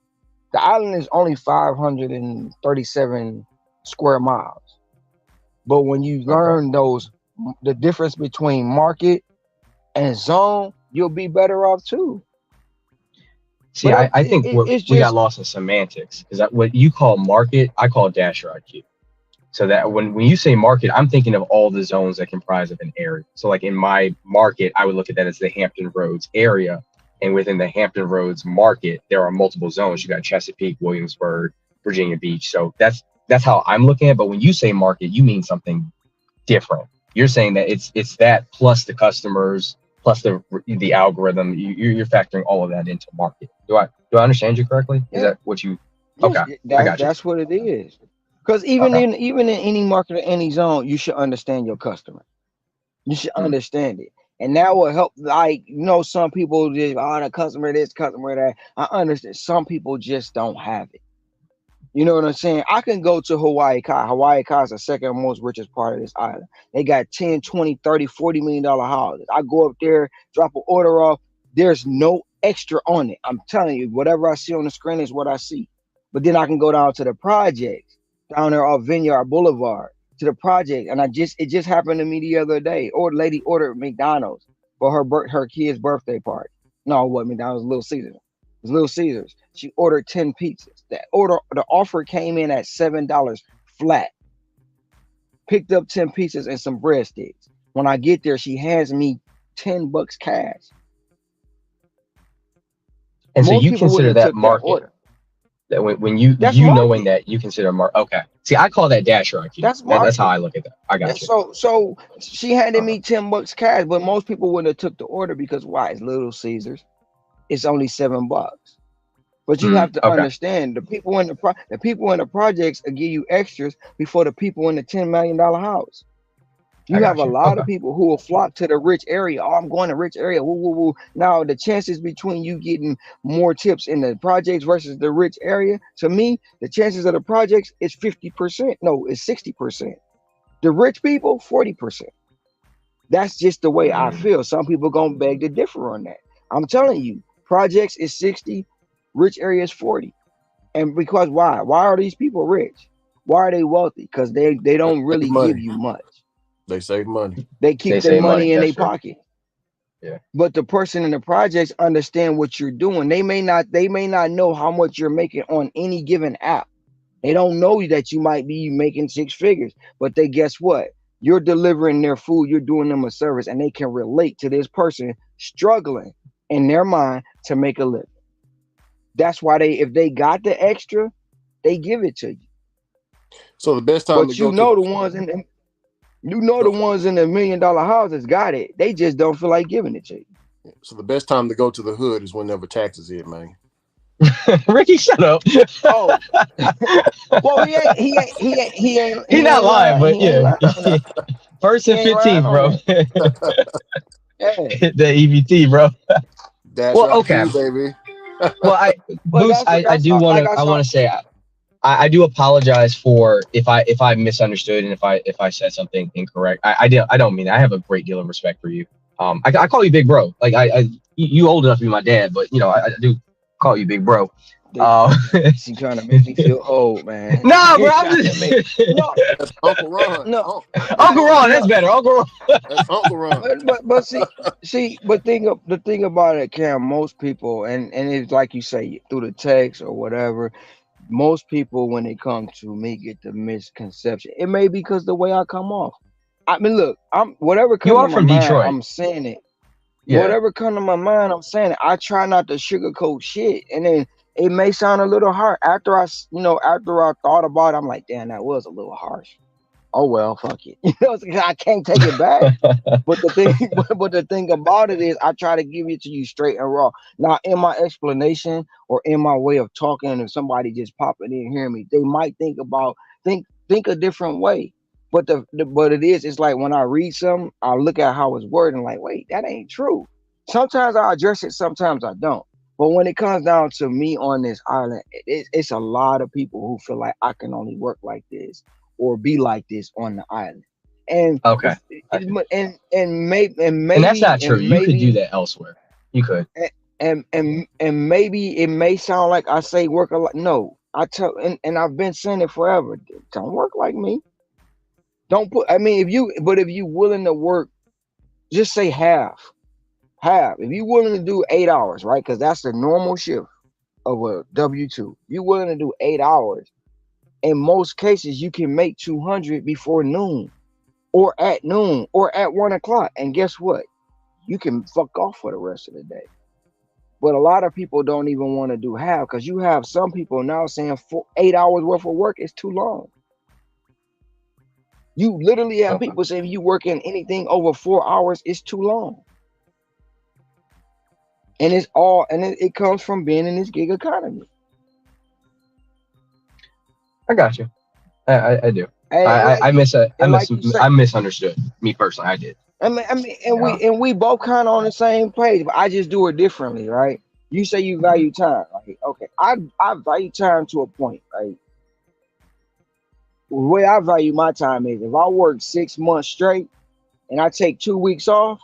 The island is only 537 square miles. But when you learn the difference between market and zone, you'll be better off too. See, I think we got lost in semantics. Is that what you call market? I call Dasher IQ. So that when you say market, I'm thinking of all the zones that comprise of an area. So like in my market, I would look at that as the Hampton Roads area. And within the Hampton Roads market, there are multiple zones. You got Chesapeake, Williamsburg, Virginia Beach. So that's how I'm looking at it. But when you say market, you mean something different. You're saying that it's that plus the customers, plus the algorithm. You're factoring all of that into market. Do I understand you correctly? Yeah. Is that what you? Okay, I got you. That's what it is. Because even in any market or any zone, you should understand your customer. You should understand it. And that will help. Like, some people just, the customer this, customer that. I understand. Some people just don't have it. You know what I'm saying? I can go to Hawaii Kai. Hawaii Kai is the second most richest part of this island. They got 10, 20, 30, $40 million houses. I go up there, drop an order off. There's no extra on it. I'm telling you, whatever I see on the screen is what I see. But then I can go down to the projects, down there off Vineyard Boulevard, to the project. And it just happened to me the other day. Or lady ordered McDonald's for her kid's birthday party. No, what McDonald's? Little Caesars. It was Little Caesars. She ordered 10 pizzas. The offer came in at $7 flat. Picked up 10 pizzas and some breadsticks. When I get there, she hands me $10 cash. And so you consider that market? That when you knowing that you consider market? Okay. See, I call that Dasher IQ. That's how I look at that. I got you. So she handed me $10 cash, but most people wouldn't have took the order because why? It's Little Caesars. It's only $7. But you have to understand the people in the projects will give you extras before the people in the $10 million house. You have a lot of people who will flock to the rich area. Oh, I'm going to rich area. Woo, woo, woo. Now the chances between you getting more tips in the projects versus the rich area, to me, the chances of the projects is 50%. No, it's 60%. The rich people, 40%. That's just the way I feel. Some people gonna beg to differ on that. I'm telling you, projects is 60, rich area is 40. And because why? Why are these people rich? Why are they wealthy? Because they don't really give you much. They save money. They keep their money in their pocket. Yeah. But the person in the projects understand what you're doing. They may not know how much you're making on any given app. They don't know that you might be making 6 figures, but they guess what? You're delivering their food, you're doing them a service, and they can relate to this person struggling in their mind to make a living. That's why if they got the extra, they give it to you. So the best time but the ones in the the ones in the $1 million houses got it. They just don't feel like giving it to you. So the best time to go to the hood is whenever taxes hit, man. Ricky, shut up. Oh, well, he ain't. He's not lying, but yeah. First and 15th, bro. Yeah. the EBT, bro. Dash Well, out okay. T, baby. Well, But Boost, I that's do want like to I I saw. want to say I do apologize for if I misunderstood and if I said something incorrect. I don't mean that. I have a great deal of respect for you. I call you big bro. Like you old enough to be my dad, but I do call you big bro. They, Uh, she trying to make me feel old, man. nah, bro. They I'm trying to just make no, That's Uncle Ron. no, Big Uncle Ron. Ron. That's no. better. Uncle Ron. That's Uncle Ron. But see, but the thing about it, Cam, most people, and it's like you say through the text or whatever. Most people, when it comes to me, get the misconception. It may be because the way I come off. I mean, look, I'm whatever You come to are my from mind, Detroit. I'm saying it. Yeah. Whatever come to my mind, I'm saying it. I try not to sugarcoat shit, and then it may sound a little hard after after I thought about it. I'm like, damn, that was a little harsh. Oh well, fuck it. I can't take it back. But the thing, but the thing about it is, I try to give it to you straight and raw. Now, in my explanation or in my way of talking, if somebody just popping in hearing me, they might think a different way. But but it's like when I read something, I look at how it's worded and like, wait, that ain't true. Sometimes I address it, sometimes I don't. But when it comes down to me on this island, it's a lot of people who feel like I can only work like this or be like this on the island. And Okay. I see. and And that's not maybe true. and You could do maybe that elsewhere. You could. and maybe it may sound like I say work a lot. No, I tell and I've been saying it forever. Don't work like me. Don't put. I mean, if you willing to work, just say half. Half. If you willing to do 8 hours, right? Because that's the normal shift of a W-2. You willing to do 8 hours. In most cases, you can make 200 before noon, or at noon, or at 1 o'clock. And guess what? You can fuck off for the rest of the day. But a lot of people don't even want to do half because you have some people now saying 8 hours worth of work is too long. You literally have Okay. people saying if you working anything over 4 hours, it's too long. And it comes from being in this gig economy. I got you. I do. And like like you say, I misunderstood. Me personally, I did. and Uh, we both kind of on the same page, but I just do it differently, right? You say you mhm. value time, right? Okay, I value time to a point, right? The way I value my time is if I work 6 months straight and I take 2 weeks off,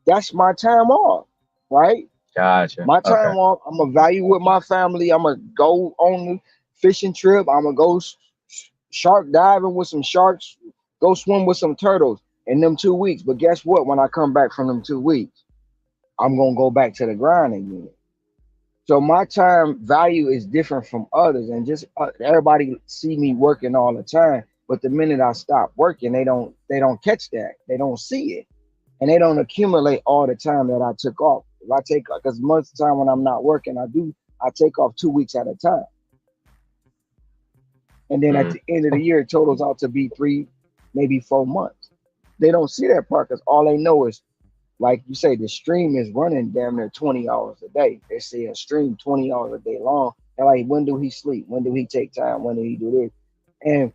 that's my time off, right? Gotcha. My Okay. time off, I'm gonna value with my family. I'm gonna go on the fishing trip. I'm gonna go shark diving with some sharks, go swim with some turtles in them 2 weeks. But guess what? When I come back from them 2 weeks, I'm gonna go back to the grind again. So my time value is different from others, and just everybody see me working all the time. But the minute I stop working, they don't catch that. They don't see it, and they don't accumulate all the time that I took off. If I take because most of the time when I'm not working, I take off 2 weeks at a time, and then at Mm. the end of the year, it totals out to be 3, maybe 4 months. They don't see that part because all they know is like you say, the stream is running damn near 20 hours a day. They say a stream 20 hours a day long. They're like, when do he sleep? When do he take time? When do he do this? And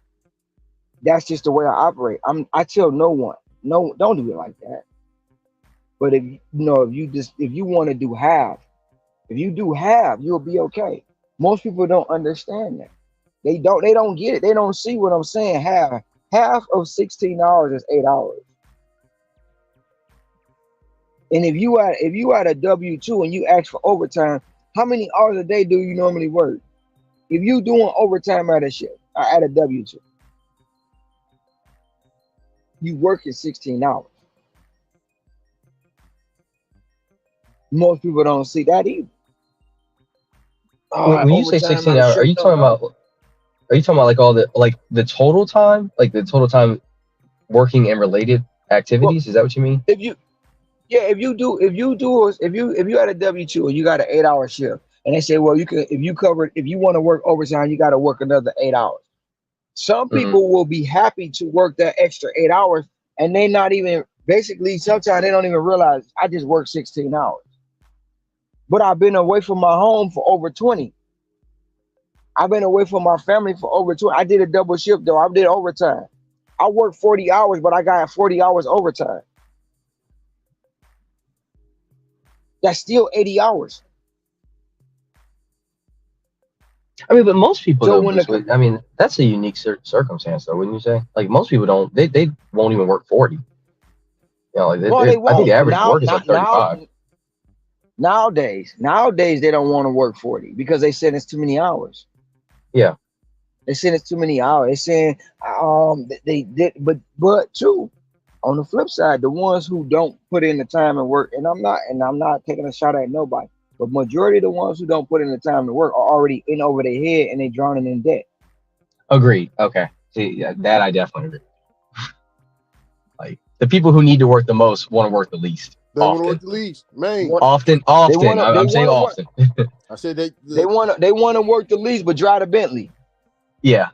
that's just the way I operate. I tell no one, no, don't do it like that. But if you want to do half, if you do half, you'll be okay. Most people don't understand that. They don't get it. They don't see what I'm saying. Half of 16 hours is 8 hours. And if you at a W-2 and you ask for overtime, how many hours a day do you normally work? If you doing overtime at a shift at a W-2, you working 16 hours. Most people don't see that either. Oh, When you say overtime 16 at a hours, shift. No, no. are you talking about like all the total time, like the total time working and related Well, activities? Is that what you mean? if you yeah, if you had a W-2 and you got an 8 hour shift, and they say, well, you can if you want to work overtime, you got to work another 8 hours. Some Hmm. people will be happy to work that extra 8 hours, and they not even basically sometimes they don't even realize I just worked 16 hours. But I've been away from my home for over 20. I've been away from my family for over 20. I did a double shift though. I did overtime. I worked 40 hours, but I got 40 hours overtime. That's still 80 hours. I mean, but most people So though, when Bruce, I mean, that's a unique circumstance, though, wouldn't you say? Like most people don't, they won't even work 40. You know, like well, they I think the won't average now, work is like not now. 35. Nowadays they don't want to work 40 because they said it's too many hours. Yeah, They said it's too many hours. They saying they did, but too, on the flip side, the ones who don't put in the time and work, and I'm not taking a shot at nobody, but majority of the ones who don't put in the time to work are already in over their head and they drowning in debt. agreed. Okay, see, yeah, that I definitely agree. Like the people who need to work the most want to work the least They want to often. work the least, man. Want they Often. want to they I'm saying want to work often. I said they want to work the least but drive the Bentley. Yeah.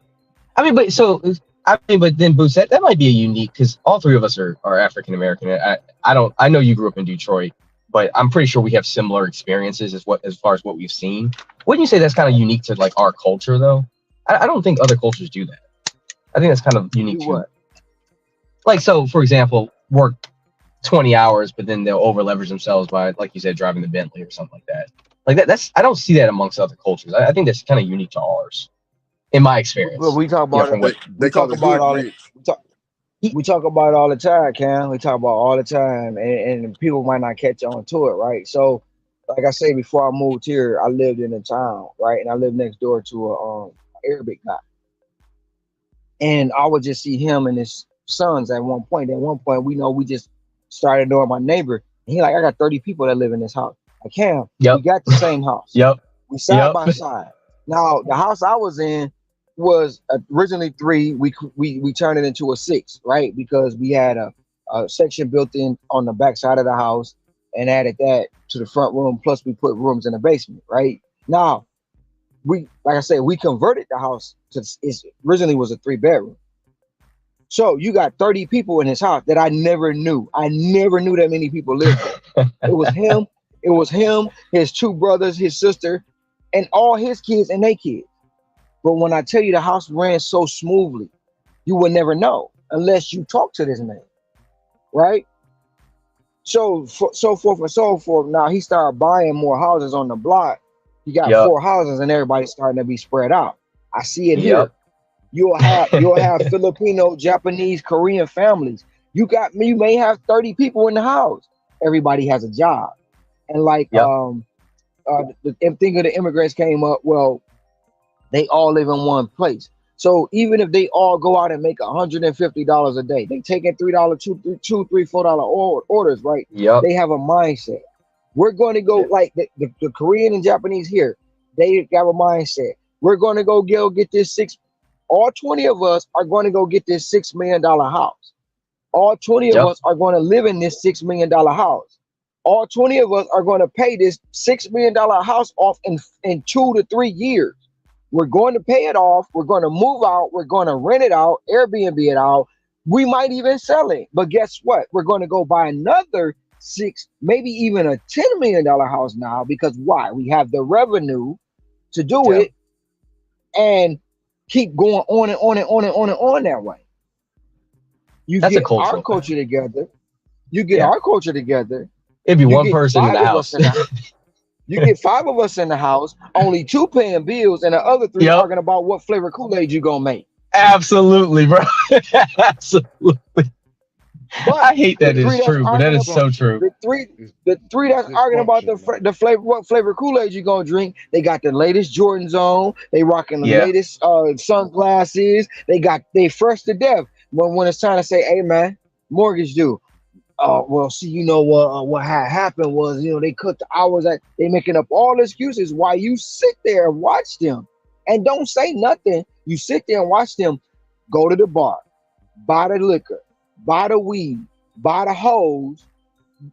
I mean, but then Boots, that might be a unique because all three of us are African American. I know you grew up in Detroit, but I'm pretty sure we have similar experiences as far as what we've seen. Wouldn't you say that's kind of unique to like our culture though? I don't think other cultures do that. I think that's kind of unique Do to what? like so for example, work 20 hours, but then they'll over leverage themselves by, like you said, driving the Bentley or something like that. Like that's I don't see that amongst other cultures. I think that's kind of unique to ours, in my Well, experience. we talk You know, about from it. what they call it hood rich. We talk, we talk about it all the time, Cam. We talk about it all the time, and people might not catch on to it, right? So, like I say, before I moved here, I lived in a town, right, and I lived next door to a Arabic guy, and I would just see him and his sons at one point. At one point, we just started knowing my neighbor, and he like, I got 30 people that live in this house. I Cam, we Yep, got the same house. yep, We side yep, by side. Now the house I was in was originally three. We turned it into a six, right? Because we had a section built in on the back side of the house and added that to the front room. Plus we put rooms in the basement, right? Now we, like I said, we converted the house to it originally was a 3 bedroom. So you got 30 people in his house that I never knew. I never knew that many people lived there. It was him. It was him, his two brothers, his sister, and all his kids and their kids. But when I tell you the house ran so smoothly, you would never know unless you talk to this man, right? So forth and so forth. Now he started buying more houses on the block. He got yep, 4 houses, and everybody's starting to be spread out. I see it yep. here. You'll have Filipino, Japanese, Korean families. You may have 30 people in the house. Everybody has a job. And like Yep. the thing of the immigrants came up, well, they all live in one place. So even if they all go out and make $150 a day, they taking $3, $4 orders, right? Yep. They have a mindset. We're going to go Yeah. like the Korean and Japanese here. They have a mindset. We're going to go get this six. All 20 of us are going to go get this $6 million house. All 20 of Yep. us are going to live in this $6 million house. All 20 of us are going to pay this $6 million house off in 2 to 3 years. We're going to pay it off. We're going to move out. We're going to rent it out, Airbnb it out. We might even sell it. But guess what? We're going to go buy another six, maybe even a $10 million house now because why? We have the revenue to do Yep. it and keep going on and on and on and on and on that way. You That's a get our cultural thing. culture together. You get Yeah. our culture together. It'd be You one get person in five the of us house. in the You get 5 of us in the house, only 2 paying bills, and the other 3 Yep. arguing about what flavor Kool-Aid you gonna make. Absolutely, bro. Absolutely. But I hate the that three it's that's true, but that arguing is about so true. the three It's, the three it's that's arguing about dysfunction, man. the flavor what flavor Kool-Aid you gonna drink, they got the latest Jordans on, they rocking the Yeah. latest sunglasses, they fresh to death. When it's time to say, hey man, mortgage due. Well, see, what had happened was, they cut the hours. They making up all the excuses why you sit there and watch them and don't say nothing. You sit there and watch them go to the bar, buy the liquor, buy the weed, buy the hose,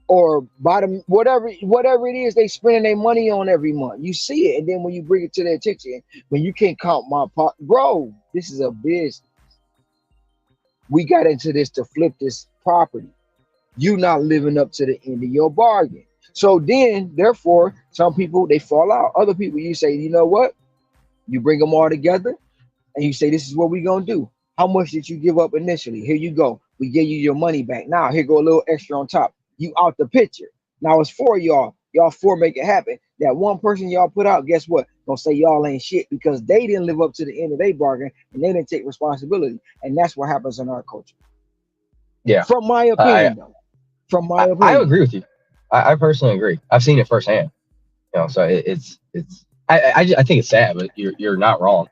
or buy the whatever it is they spending their money on every month. You see it, and then when you bring it to their attention, when you can't count my pot, bro, this is a business. We got into this to flip this property. You not living up to the end of your bargain. So then, therefore, some people they fall out. Other people, you say, you know what? You bring them all together, and you say, this is what we gonna do. How much did you give up initially? Here you go. We give you your money back. Now here go a little extra on top. You out the picture. Now it's for y'all. Y'all four make it happen. That one person y'all put out, guess what? Gonna say y'all ain't shit because they didn't live up to the end of their bargain and they didn't take responsibility. And that's what happens in our culture. Yeah, From my I opinion, though. From my I opinion. agree with you. I personally agree. I've seen it firsthand. So it's I think it's sad, but you're not wrong.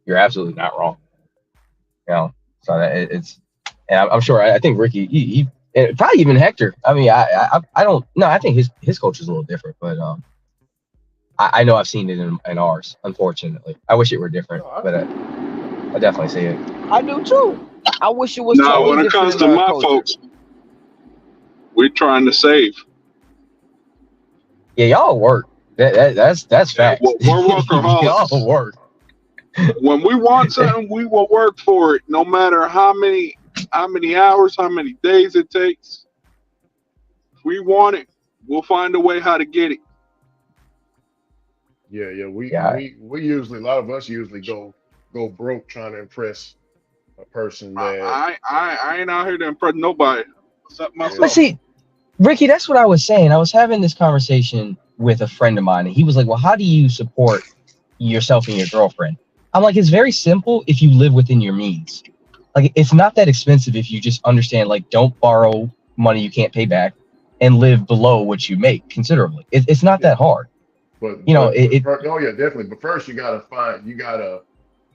You're absolutely not wrong. So it's and I'm sure I think Ricky he and probably even Hector. I mean I don't no I think his culture is a little different, but I know I've seen it in ours. Unfortunately, I wish it were different, No, I but think I definitely see it. I do too. I wish it was Now, totally when it different comes in to our my culture. folks, we're trying to save. Yeah, y'all work. That's Yeah, facts. we're Y'all workaholics. work. When we want something, we will work for it, no matter how many hours, how many days it takes. If we want it, we'll find a way how to get it. yeah. Yeah, We usually a lot of us usually go broke trying to impress a person that I ain't out here to impress nobody except but yeah. myself. see, Ricky, that's what I was saying. I was having this conversation with a friend of mine, and he was like, "Well, how do you support yourself and your girlfriend?" I'm like, "It's very simple if you live within your means. Like, it's not that expensive if you just understand, like, don't borrow money you can't pay back and live below what you make considerably. It's not Yeah. that hard. But You know, but but fir- oh yeah, definitely. But first you gotta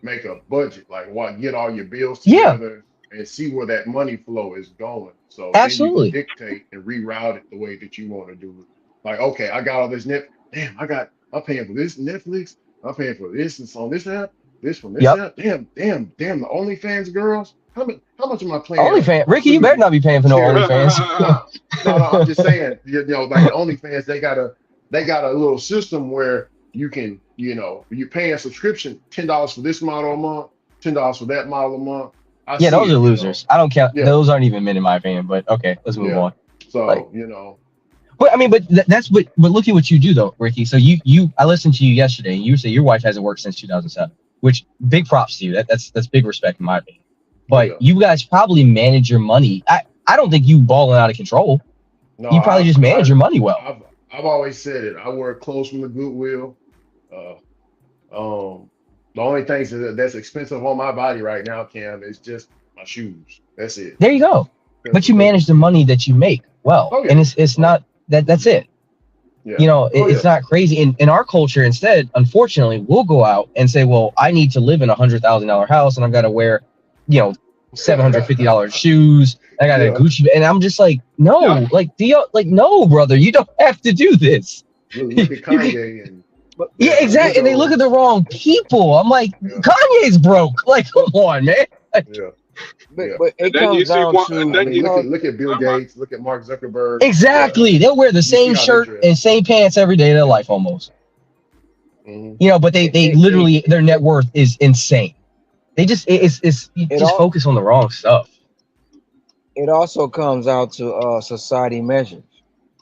make a budget, like what get all your bills yeah, together and see where that money flow is going. So then you can absolutely. dictate and reroute it the way that you want to do it. Like, okay, I got all this net. Damn, I'm paying for this Netflix. I'm paying for this. It's on this app. This from this Yep. app. Damn. The OnlyFans girls. How much am I paying OnlyFans, a Ricky, you better suit not be paying for no material? OnlyFans. No. I'm just saying. Like the OnlyFans, they got a little system where you can, you're paying a subscription, $10 for this model a month, $10 for that model a month. I Yeah, see those are it. losers. I don't count. Yeah, Those aren't even men in my opinion. But okay, let's move yeah. on. Like, So. but I mean, that's but look at what you do though, Ricky. So I listened to you yesterday, and you say your wife hasn't worked since 2007, which big props to you. That's big respect in my opinion. Oh But yeah. you guys probably manage your money. I don't think you balling out of control. No, You probably just manage your money well. I've always said it. I wear clothes from the Goodwill. Uh, the only things that's expensive on my body right now, Cam, is just my shoes. That's it. There you go. But you Because manage the money that you make well, oh yeah, and it's oh not that's it. yeah, oh It's yeah, not crazy. In our culture, instead, unfortunately, we'll go out and say, well, I need to live in $100,000 house and I've got to wear, $750 shoes. I got a yeah. Gucci. And I'm just like, Yeah, no, like, no, brother, you don't have to do this. Look at You can, Kanye and But yeah, and exactly. And they look at the Bezos. wrong people. I'm like, Yeah, Kanye's broke. Like, come on, man. Like, yeah, but yeah. but and it then you comes see down one, and I to then mean, it you look at comes look at Bill never mind. Gates. Look at Mark Zuckerberg. Yeah, exactly. They'll wear the You see same how they shirt dress. and same pants every day of their life almost. Hmm. But they it they it, it, literally their net worth is insane. They just it's you it just all focus on the wrong stuff. it also comes out to society measures.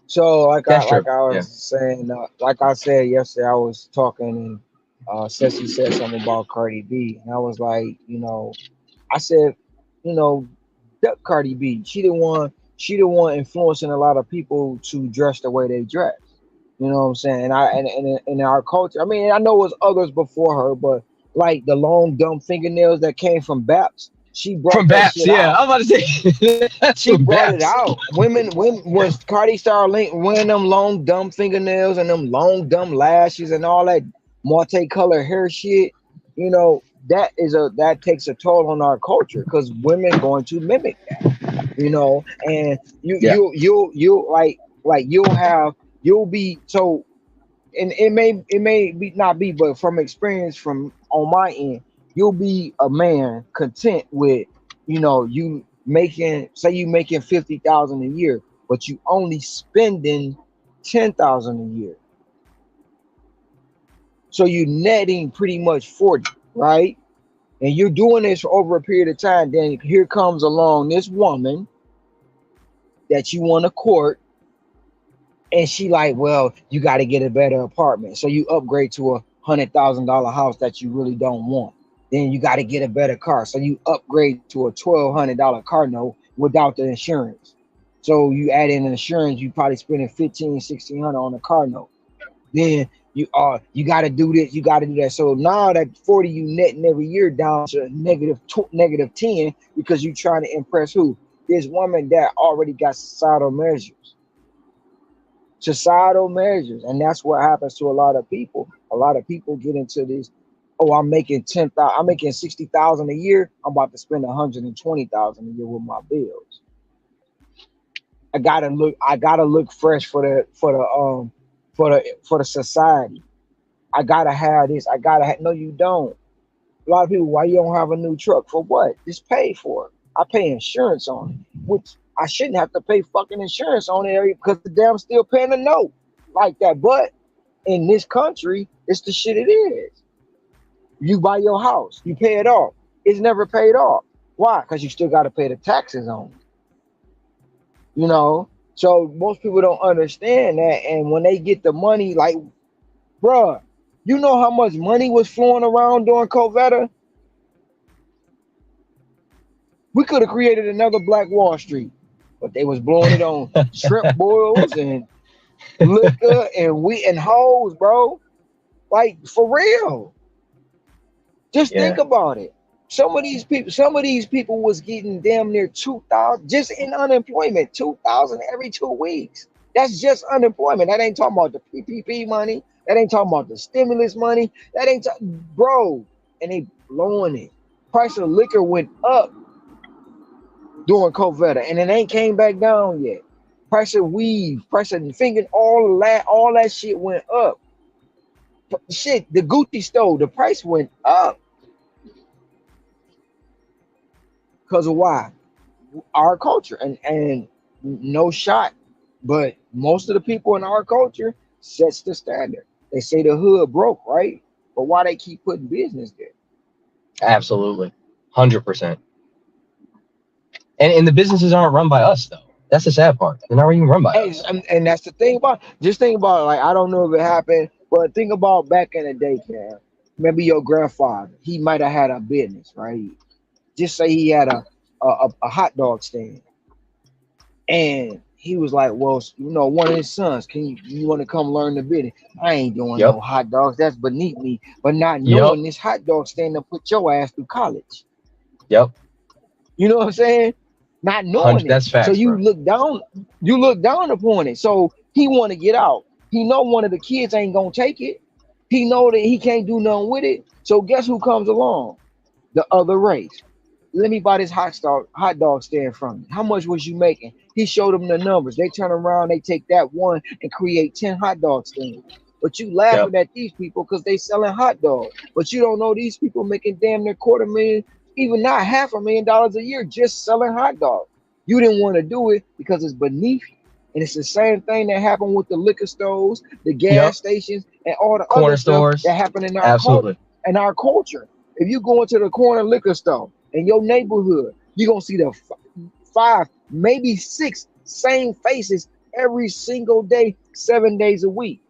So That's true. like I Yeah. was saying, like I said yesterday, I was talking and Ceci said something about Cardi B, and I was like, I said, you know, duck Cardi B. She the one influencing a lot of people to dress the way they dress. You know what I'm saying? And in our culture, I mean, I know it was others before her, but like the long dumb fingernails that came from Baps, she brought From that Baps, shit yeah. out. I'm about to say that's She from brought it Baps. out. Women, when Cardi started wearing them long dumb fingernails and them long dumb lashes and all that multicolored hair shit, that takes a toll on our culture because women going to mimic that. And Yeah. you like you'll be so, and it may be not be, but from experience from on my end, you'll be a man content with, you making, say you making 50,000 a year, but you only spending 10,000 a year, so you netting pretty much 40, right? And you're doing this for over a period of time. Then here comes along this woman that you want to court, and she like, well, you got to get a better apartment, so you upgrade to $100,000 house that you really don't want. Then you got to get a better car, so you upgrade to a $1,200 car note without the insurance. So you add in insurance, you probably spending 15, 1600 on a car note. Then you got to do this, you got to do that. So now that 40 you netting every year down to negative 10 because you trying to impress who? This woman that already got societal measures, and that's what happens to a lot of people. A lot of people get into this. Oh, I'm making 10,000. I'm making 60,000 a year. I'm about to spend 120,000 a year with my bills. I gotta look. I gotta look fresh for the society. I gotta have this. I gotta have. No, you don't. A lot of people. Why you don't have a new truck? For what? Just pay for it. I pay insurance on it, which I shouldn't have to pay fucking insurance on it because the damn still paying the note like that. But in this country, it's the shit it is. You buy your house, you pay it off. It's never paid off. Why? Because you still got to pay the taxes on it. You know. So most people don't understand that, and when they get the money, like, bruh, you know how much money was flowing around during COVID? We could have created another Black Wall Street, but they was blowing it on shrimp boils and liquor and wheat and hoes, bro. Like for real. Just think Yeah, about it. Some of these people was getting damn near 2,000 just in unemployment, 2,000 every 2 weeks. That's just unemployment. That ain't talking about the PPP money. That ain't talking about the stimulus money. That ain't bro. And they blowing it. Price of liquor went up during COVID, and it ain't came back down yet. Price of weed, price of finger, all that shit went up. Shit, the Gucci store, the price went up because of why? Our culture, and no shot, but most of the people in our culture sets the standard. They say the hood broke, right? But why they keep putting business there? absolutely, 100%. And the businesses aren't run by us though. That's the sad part. They're not even run by Hey, us. and that's the thing about. Just think about it, like I don't know if it happened, but think about back in the day, Cam. Maybe your grandfather, he might have had a business, right? Just say he had a hot dog stand, and he was like, "Well, one of his sons, you want to come learn the business? I ain't doing Yep. no hot dogs. That's beneath me." But not Yep. knowing this hot dog stand to put your ass through college. Yep. You know what I'm saying? Not knowing 100. it. That's So facts, bro. you look down upon it. So he want to get out. He know one of the kids ain't gonna take it. He know that he can't do nothing with it. So guess who comes along? The other race. Let me buy this hot dog stand from you. How much was you making? He showed them the numbers. They turn around, they take that one and create 10 hot dog stands. But you Yep. laughing at these people because they selling hot dogs. But you don't know these people making damn near quarter million, even not $500,000 a year just selling hot dogs. You didn't want to do it because it's beneath you. And it's the same thing that happened with the liquor stores, the Yep. gas stations, and all the other Corner stuff that stores. happened Absolutely. in our culture. If you go into the corner liquor store in your neighborhood, you're gonna see the five, maybe six same faces every single day, 7 days a week.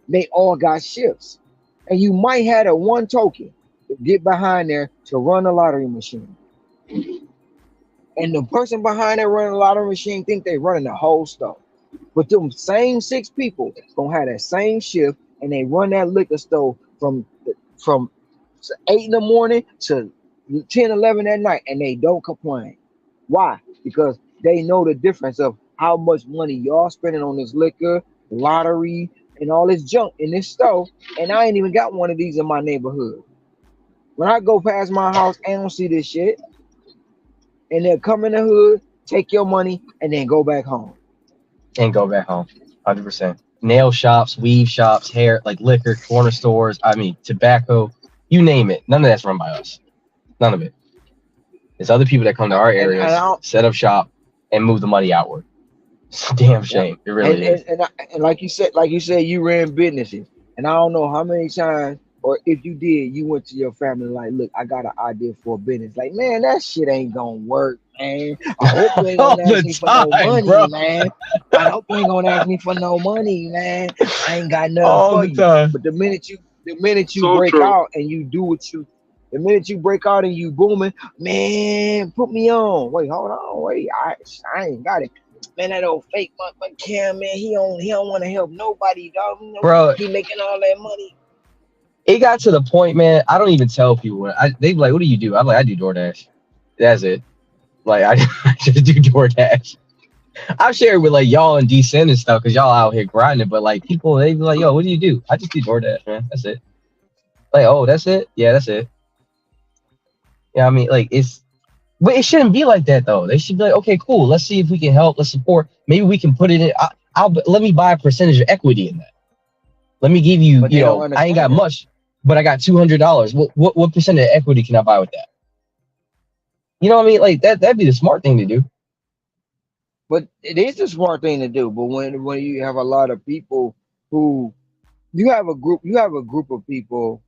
They all got shifts. And you might have a one token to get behind there to run a lottery machine. And the person behind there running a lottery machine think they running the whole store. But them same six people gonna have that same shift and they run that liquor store from 8 in the morning to 10, 11 at night, and they don't complain. Why? Because they know the difference of how much money y'all spending on this liquor, lottery, and all this junk in this store. And I ain't even got one of these in my neighborhood. When I go past my house, I don't see this shit. And they'll come in the hood, take your money, and then go back home. And go back home. 100%. Nail shops, weave shops, hair, like liquor, corner stores. I mean, tobacco, you name it. None of that's run by us. None of it. It's other people that come to our And I areas, don't, set up shop, and move the money outward. It's a damn yep. shame. It really is. And like you said, you ran businesses, and I don't know how many times, or if you did, you went to your family like, look, I got an idea for a business. Like, man, that shit ain't gonna work, man. I hope you ain't All gonna ask the me for no time, money, bro. man. I hope you ain't gonna ask me for no money, man. I ain't got nothing All for the you. time. But the minute you So break true. out and you do the minute you break out and you booming, man, put me on. Wait, hold on, wait, I ain't got it. Man, that old fake my Cam, man, he don't want to help nobody, dog. You know, bro. he making all that money. It got to the point, man. I don't even tell people. They be like, "What do you do?" I'm like, "I do DoorDash." That's it. Like I, I just do DoorDash. I've shared with like y'all in Decent and stuff because y'all out here grinding. But like people, they be like, "Yo, what do you do?" I just do DoorDash, man. That's it. Like, oh, that's it. Yeah, that's it. Yeah, I mean, like it's, but it shouldn't be like that though. They should be like, okay, cool. Let's see if we can help. Let's support. Maybe we can put it in. I'll let me buy a percentage of equity in that. Let me give you. But they don't I ain't got understand. much, but I got $200. What percent of equity can I buy with that? You know what I mean? Like that'd be the smart thing to do. But it is the smart thing to do. But when you have a lot of people who you have a group of people,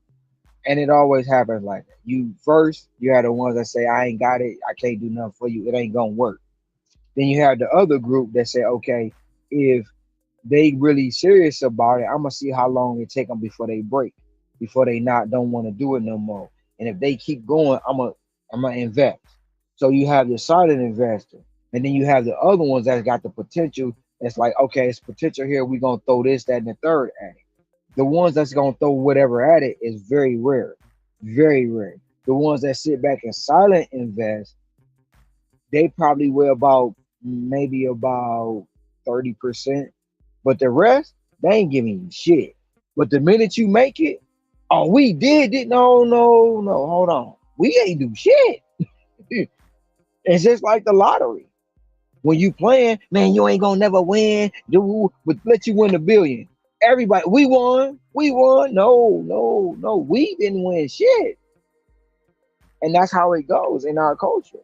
and it always happens like that. You have the ones that say, I ain't got it, I can't do nothing for you, it ain't gonna work. Then you have the other group that say, okay, if they really serious about it, I'm gonna see how long it take them before they break, before they not don't want to do it no more. And if they keep going, I'm gonna invest. So you have the silent investor, and then you have the other ones that's got the potential. That's like, okay, it's potential here. We're gonna throw this, that, and the third at it. The ones that's gonna throw whatever at it is very rare, very rare. The ones that sit back and silent invest, they probably will about maybe about 30%. But the rest, they ain't giving you shit. But the minute you make it, oh, we did it. No, no, no. Hold on. We ain't do shit. It's just like the lottery. When you playing, man, you ain't gonna never win. Dude, but let you win a billion. Everybody, we won. We won. No, no, no. We didn't win shit. And that's how it goes in our culture.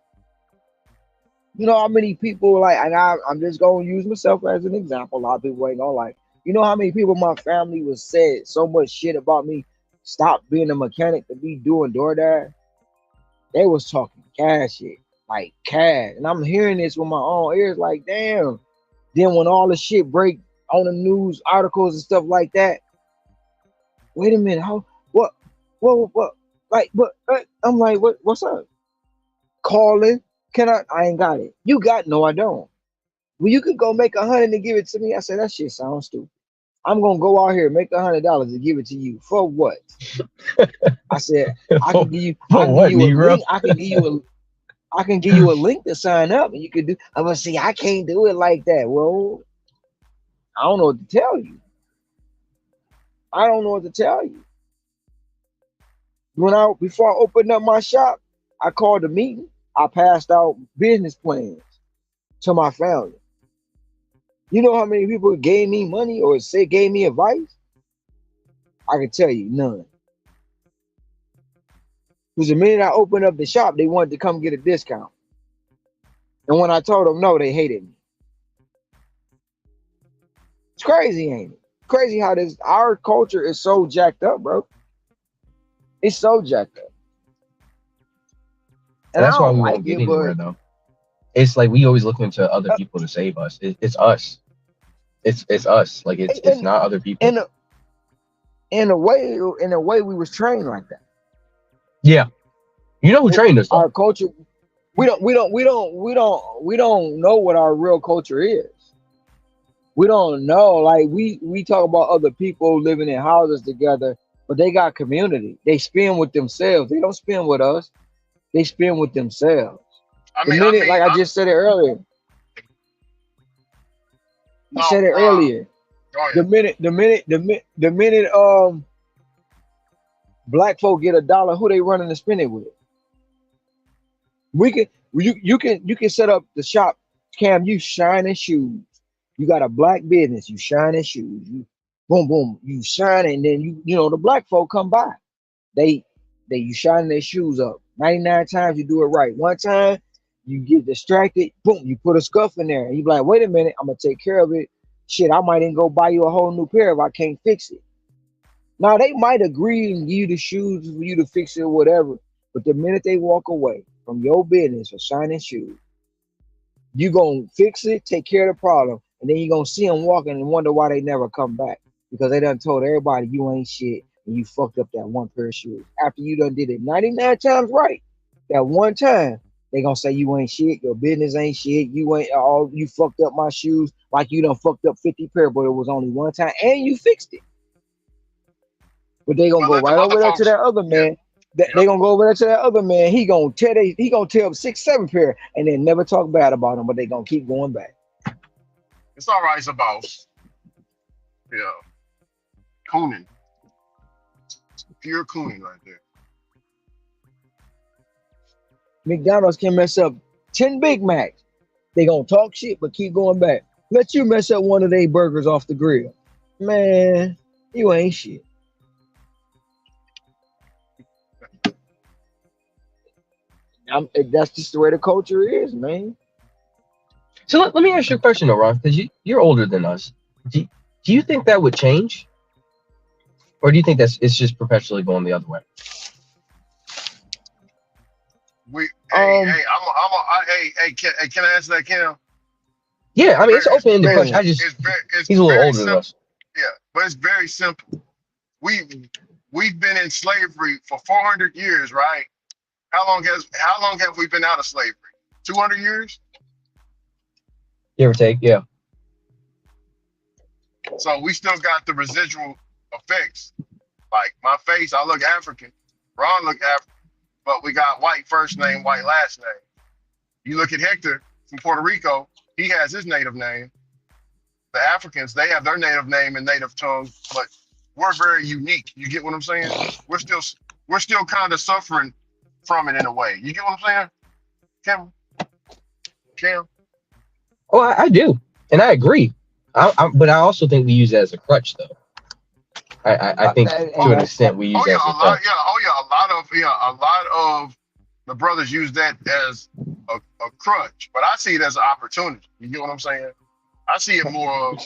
You know how many people like, and I'm just gonna use myself as an example. A lot of people ain't gonna like. You know how many people in my family was said so much shit about me. Stop being a mechanic to be doing DoorDash. They was talking cash shit, like cash, and I'm hearing this with my own ears. Like, damn. Then when all the shit break on the news articles and stuff like that, wait a minute, how? What? Like, but I'm like, What's up? Calling? Can I? I ain't got it. You got? No, I don't. Well, you could go make 100 and give it to me. I said that shit sounds stupid. I'm gonna go out here make $100 and give it to you for what? I said I can for, give you. I for can give what, you a Negro? link. I can give you a link to sign up, and you can do. I'm gonna say I can't do it like that. Well, I don't know what to tell you. I don't know what to tell you. Before I opened up my shop, I called a meeting. I passed out business plans to my family. You know how many people gave me money or say gave me advice? I can tell you none. Because the minute I opened up the shop, they wanted to come get a discount. And when I told them no, they hated me. It's crazy, ain't it? Crazy how this our culture is so jacked up, bro. It's so jacked up. And And I that's why don't we won't like get it, but anywhere though. It's like we always looking to other people to save us. It's us. It's us. Like it's in not other people. in a, in a way we was trained like that. Yeah, you know who trained us though. Our culture, we don't know what our real culture is. We don't know. Like we talk about other people living in houses together, but they got community. They spend with themselves. They don't spend with us. They spend with themselves. I The mean, I minute, mean, like I I just said it earlier, I no, said it earlier. go The ahead. minute, the minute, black folk get $1, who they running to spend it with? We can, you can set up the shop. Cam, you shining shoes. You got a black business. You shining shoes. You boom boom. You shine, and then you know the black folk come by. They you shining their shoes up. 99 times you do it right. One time you get distracted, boom, you put a scuff in there. And you be like, wait a minute, I'm gonna take care of it. Shit, I might even go buy you a whole new pair if I can't fix it. Now they might agree and give you the shoes for you to fix it or whatever. But the minute they walk away from your business for shining shoes, you gonna fix it, take care of the problem, and then you gonna see them walking and wonder why they never come back. Because they done told everybody you ain't shit and you fucked up that one pair of shoes. After you done did it 99 times right, that one time. They gonna say you ain't shit, your business ain't shit, you ain't all you fucked up my shoes like you done fucked up 50 pair, but it was only one time and you fixed it. But they gonna But go let them right other over there to folks. that other Yeah, man. yep. They gonna go over there to that other man. He gonna tell 6, 7 pair and then never talk bad about him, but they gonna keep going back. It's all right. It's a boss. Yeah, cooning, pure cooning right there. McDonald's can mess up 10 Big Macs. They gonna talk shit but keep going back. Let you mess up one of their burgers off the grill. Man, you ain't shit. That's just the way the culture is, man. So let me ask you a question, though, Ron, because you're older than us. Do you think that would change, or do you think it's just perpetually going the other way? Um, Can I answer that, Kim? Yeah, I mean it's It's open-ended very, question. man, it's He's a little very older than simple. us. Yeah, but it's very simple. We've been in slavery for 400 years, right? How long have we been out of slavery? 200 years. Give or take, yeah. So we still got the residual effects. Like my face, I look African. Ron look African, but we got white first name, white last name. You look at Hector from Puerto Rico, he has his native name. The Africans, they have their native name and native tongue, but we're very unique. You get what I'm saying? We're still kind of suffering from it in a way. You get what I'm saying? Cam? Oh, I do, and I agree. But I also think we use it as a crutch, though. I think to an that's extent we use Oh it yeah, as a a lot. crutch. Yeah, a lot of the brothers use that as a crutch, but I see it as an opportunity. You get what I'm saying? I see it more of,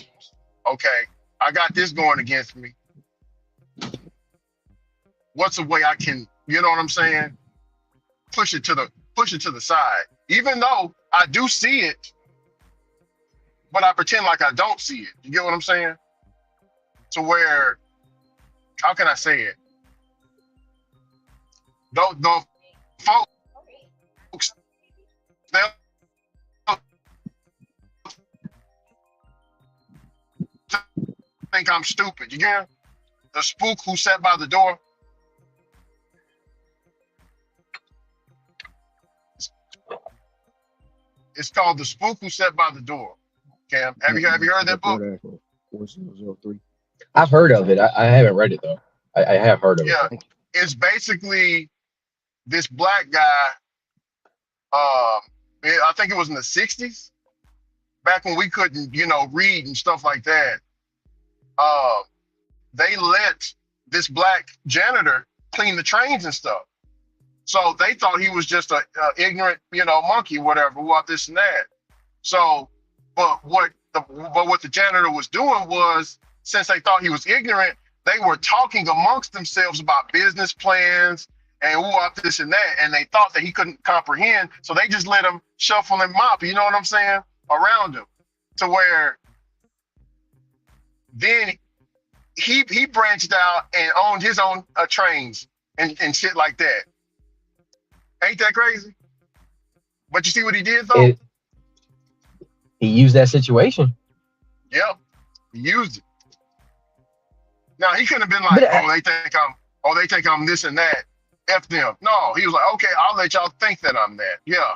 okay, I got this going against me. What's a way I can, you know what I'm saying? Push it to the side. Even though I do see it, but I pretend like I don't see it. You get what I'm saying? To where, how can I say it? The folks, they'll think I'm stupid. You get it? The spook who sat by the door. It's called The Spook Who Sat by the Door. Cam, have you heard that book? 4003. I've heard of it. I haven't read it though. I have heard of it. Yeah, it's basically this black guy. I think it was in the '60s, back when we couldn't, read and stuff like that. They let this black janitor clean the trains and stuff. So they thought he was just a ignorant, monkey, whatever, what this and that. So, but what the janitor was doing was, since they thought he was ignorant, they were talking amongst themselves about business plans and what this and that, and they thought that he couldn't comprehend, so they just let him shuffle and mop. You know what I'm saying? Around him, to where then he branched out and owned his own trains and shit like that. Ain't that crazy? But you see what he did though? He used that situation. Yep, he used it. Now he couldn't have been like, they think I'm this and that. F them. No, he was like, okay, I'll let y'all think that I'm that. Yeah,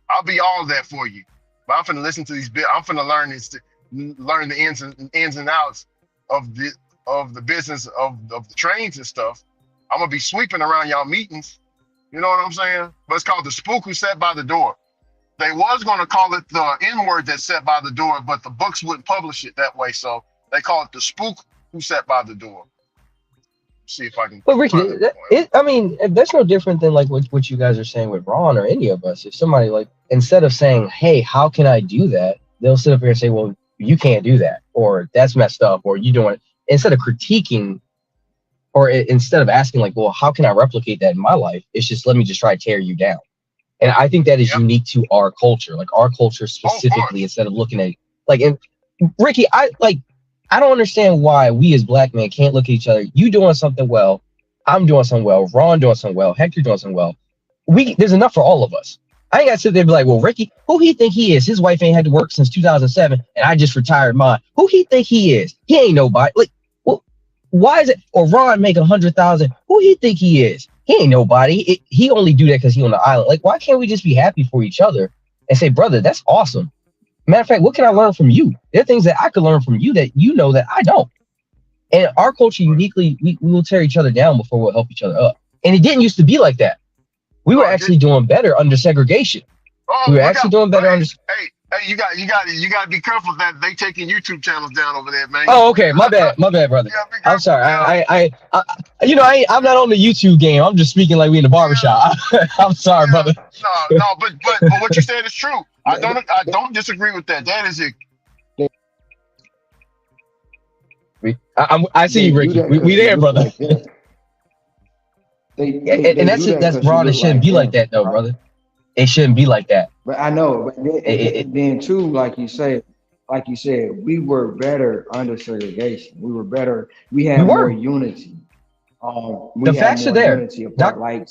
I'll be all that for you. But I'm finna listen to these bits. I'm finna learn the ins and outs of the business of the trains and stuff. I'm gonna be sweeping around y'all meetings. You know what I'm saying? But it's called The Spook Who Sat by the Door. They was gonna call it the N-word that sat by the door, but the books wouldn't publish it that way, so they call it The Spook Who Sat by the Door. See if I can. But Ricky, that's no different than like what you guys are saying with Ron or any of us. If somebody, like, instead of saying, "Hey, how can I do that?" they'll sit up here and say, "Well, you can't do that," or "That's messed up," or "You doing it." Instead of critiquing, or instead of asking, like, "Well, how can I replicate that in my life?" It's just, let me just try to tear you down. And I think that is unique to our culture, like our culture specifically. Instead of looking at and Ricky, I don't understand why we as black men can't look at each other. You doing something well, I'm doing something well, Ron doing something well, Hector doing something well. There's enough for all of us. I ain't got to sit there and be like, well, Ricky, who he think he is? His wife ain't had to work since 2007, and I just retired mine. Who he think he is? He ain't nobody. Like, well, why is it? Or Ron making 100,000? Who he think he is? He ain't nobody. He only do that because he on the island. Like, why can't we just be happy for each other and say, brother, that's awesome. Matter of fact, what can I learn from you? There are things that I could learn from you that you know that I don't. And our culture uniquely, we will tear each other down before we'll help each other up. And it didn't used to be like that. We were actually doing better under segregation. We were actually doing better under. Hey, you got to be careful that they taking YouTube channels down over there, man. Oh, okay, my bad, brother. I'm sorry. I'm not on the YouTube game. I'm just speaking like we in the barbershop. I'm sorry, brother. No, but what you said is true. I don't disagree with that. That is it. I see you, Ricky. We there, brother. Like and that's wrong. It shouldn't be like that, though, brother. It shouldn't be like that. But I know. But then too, like you said, we were better under segregation. We were better. We had more unity. The facts are there. Like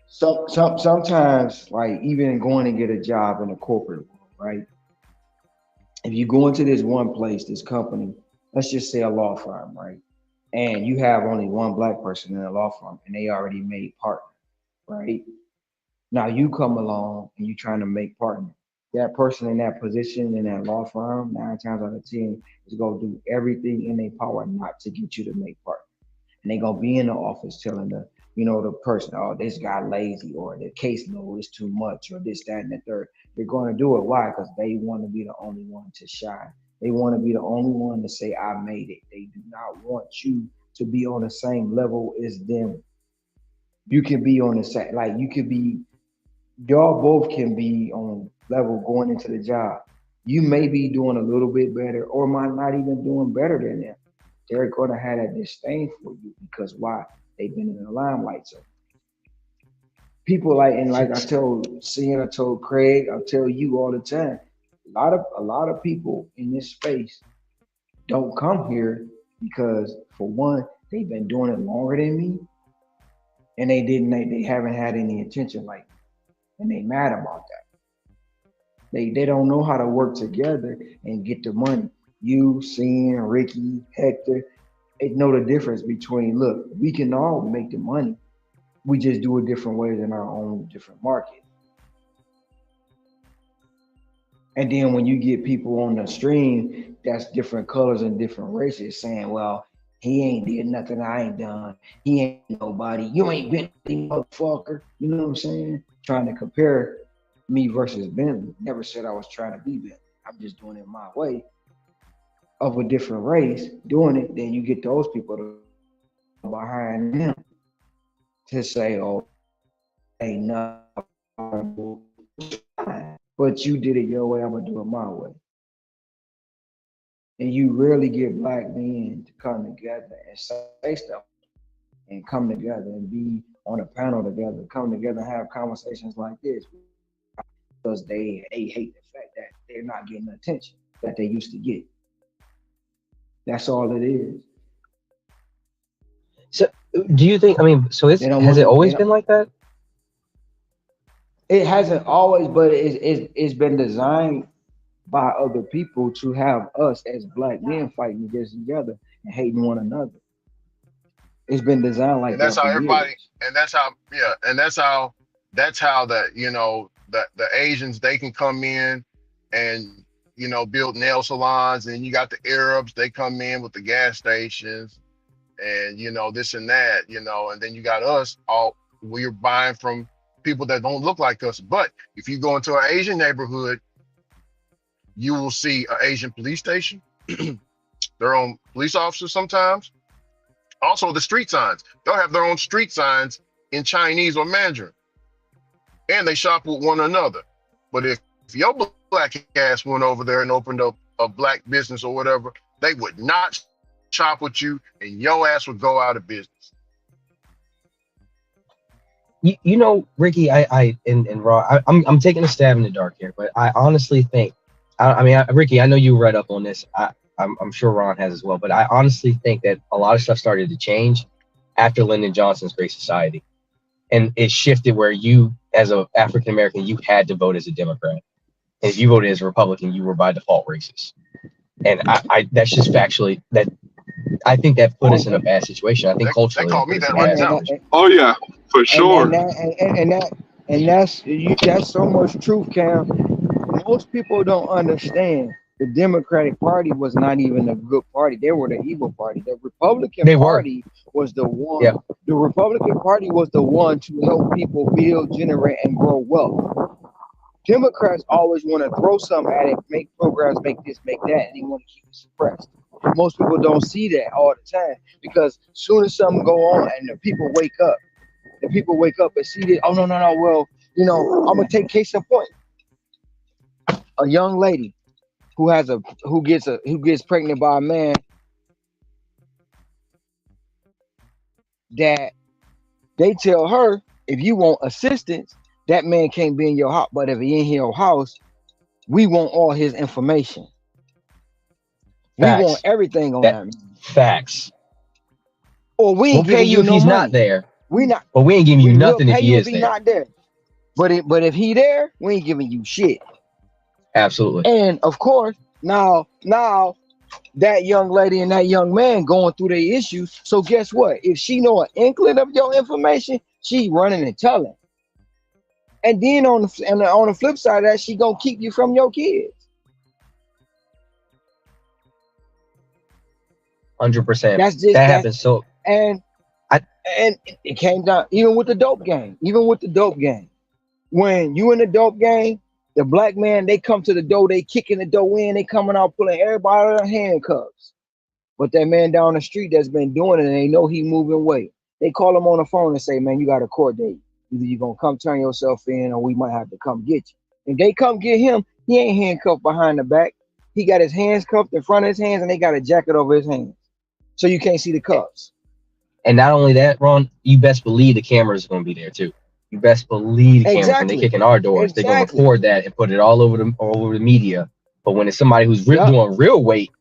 sometimes, like even going to get a job in a corporate world, right? If you go into this one place, this company, let's just say a law firm, right? And you have only one black person in a law firm, and they already made partner, right? Now you come along and you're trying to make partner. That person in that position in that law firm, 9 times out of 10, is gonna do everything in their power not to get you to make partner. And they're gonna be in the office telling the person, oh, this guy lazy, or the caseload is too much, or this, that, and the third. They're gonna do it. Why? Because they want to be the only one to shine. They want to be the only one to say, I made it. They do not want you to be on the same level as them. You can be on the same, like y'all both can be on level going into the job. You may be doing a little bit better or might not even doing better than them. They're going to have that disdain for you because why? They've been in the limelight. So people like I told Craig, I tell you all the time, a lot of people in this space don't come here because for one, they've been doing it longer than me, and they haven't had any attention like me, and they mad about that. They don't know how to work together and get the money. You, Sin, Ricky, Hector, they know the difference between, look, we can all make the money. We just do it different ways in our own different market. And then when you get people on the stream that's different colors and different races saying, well, he ain't did nothing I ain't done. He ain't nobody. You ain't been a motherfucker. You know what I'm saying? Trying to compare me versus Bentley. Never said I was trying to be Bentley. I'm just doing it my way of a different race doing it. Then you get those people behind him to say, oh, ain't nothing. But you did it your way, I'm gonna do it my way. And you rarely get black men to come together and say stuff and come together and be on a panel together, come together and have conversations like this because they hate the fact that they're not getting the attention that they used to get. That's all it is. So do you think, has it always been like that? It hasn't always, but it's been designed by other people to have us as black men fighting against each other and hating one another. It's been designed like And that's that. how everybody, years. and that's how the Asians, they can come in and build nail salons, and you got the Arabs, they come in with the gas stations and this and that, and then you got us all, we're buying from people that don't look like us. But if you go into an Asian neighborhood, you will see an Asian police station, their own police officers sometimes. Also the street signs, they'll have their own street signs in Chinese or Mandarin, and they shop with one another. But if your black ass went over there and opened up a black business or whatever, they would not shop with you, and your ass would go out of business. Ricky, and Raw, I'm taking a stab in the dark here, but I honestly think, Ricky, I know you read up on this. I'm sure Ron has as well, but I honestly think that a lot of stuff started to change after Lyndon Johnson's Great Society, and it shifted where you as a African American, you had to vote as a Democrat. And if you voted as a Republican, you were by default racist. And I that's just factually that I think that put us in a bad situation. I think They culturally it call put me us in that a right bad and now. situation. Oh yeah, for and sure. that's so much truth, Cam. Most people don't understand the Democratic Party was not even a good party. They were the evil party. The Republican They were. Party was the one. Yeah. The Republican Party was the one to help people build, generate, and grow wealth. Democrats always want to throw something at it, make programs, make this, make that, and they want to keep it suppressed. Most people don't see that all the time because soon as something go on and the people wake up and see that. Oh no. Well, I'm gonna take case in point. A young lady who gets pregnant by a man that they tell her if you want assistance, that man can't be in your house. But if he in your house, we want all his information. We want Facts. everything on That that man. facts. Or we We'll ain't pay giving you you if no he's not money. there, We not. but we ain't giving you We'll nothing if pay he you if is he there. not there. But if he there, we ain't giving you shit. Absolutely. And of course, now that young lady and that young man going through their issues. So guess what? If she know an inkling of your information, she running and telling. And then on the flip side of that, she gonna keep you from your kids. 100%. That's just That that. happens. So And I and it came down even with the dope game. When you in the dope game, the black man they come to the door, they kicking the door in, they coming out pulling everybody out of handcuffs. But that man down the street that's been doing it and they know he moving weight. They call him on the phone and say, man, you got a court date. Either you gonna come turn yourself in or we might have to come get you. If they come get him, he ain't handcuffed behind the back. He got his hands cuffed in front of his hands and they got a jacket over his hands. So you can't see the cuffs. and not only that, Ron, you best believe the cameras are gonna be there too. You best believe the cameras when they kick in our doors, they're gonna Exactly. record that and put it all over the media. But when it's somebody who's Yep. doing real weight,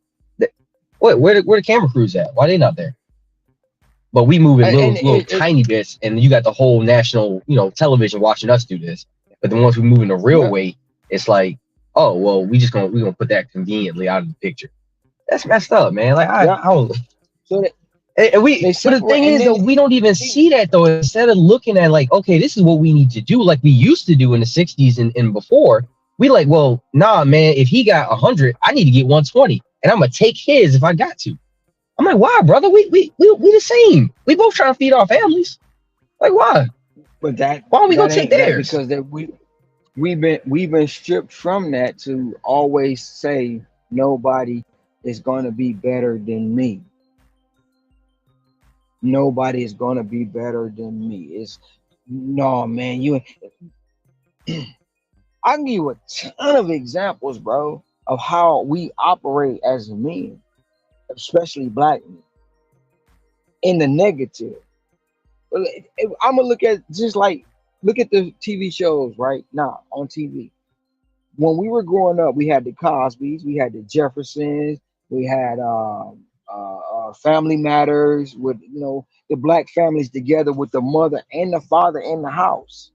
where the camera crews at? Why they not there? But we move in little tiny bits, and you got the whole national, television watching us do this. But then once we move into real Yep. weight, it's like, oh well, we're gonna put that conveniently out of the picture. That's messed up, man. Like I Yep. don't. So And we, they but the separate thing and is, then though, we don't even see that though. Instead of looking at like, okay, this is what we need to do, like we used to do in the '60s and before, we like, well, nah, man. If he got 100, I need to get 120, and I'm gonna take his if I got to. I'm like, why, brother? We the same. We both trying to feed our families. Like, why? but that Why don't we go that take ain't that theirs? because that we've been stripped from that to always say nobody is gonna be better than me. Nobody is gonna be better than me. It's no man, I can give you a ton of examples, bro, of how we operate as men, especially black men, in the negative. I'm gonna look at look at the TV shows right now on TV. When we were growing up, we had the Cosbys, we had the Jeffersons, we had Family Matters with the black families together with the mother and the father in the house.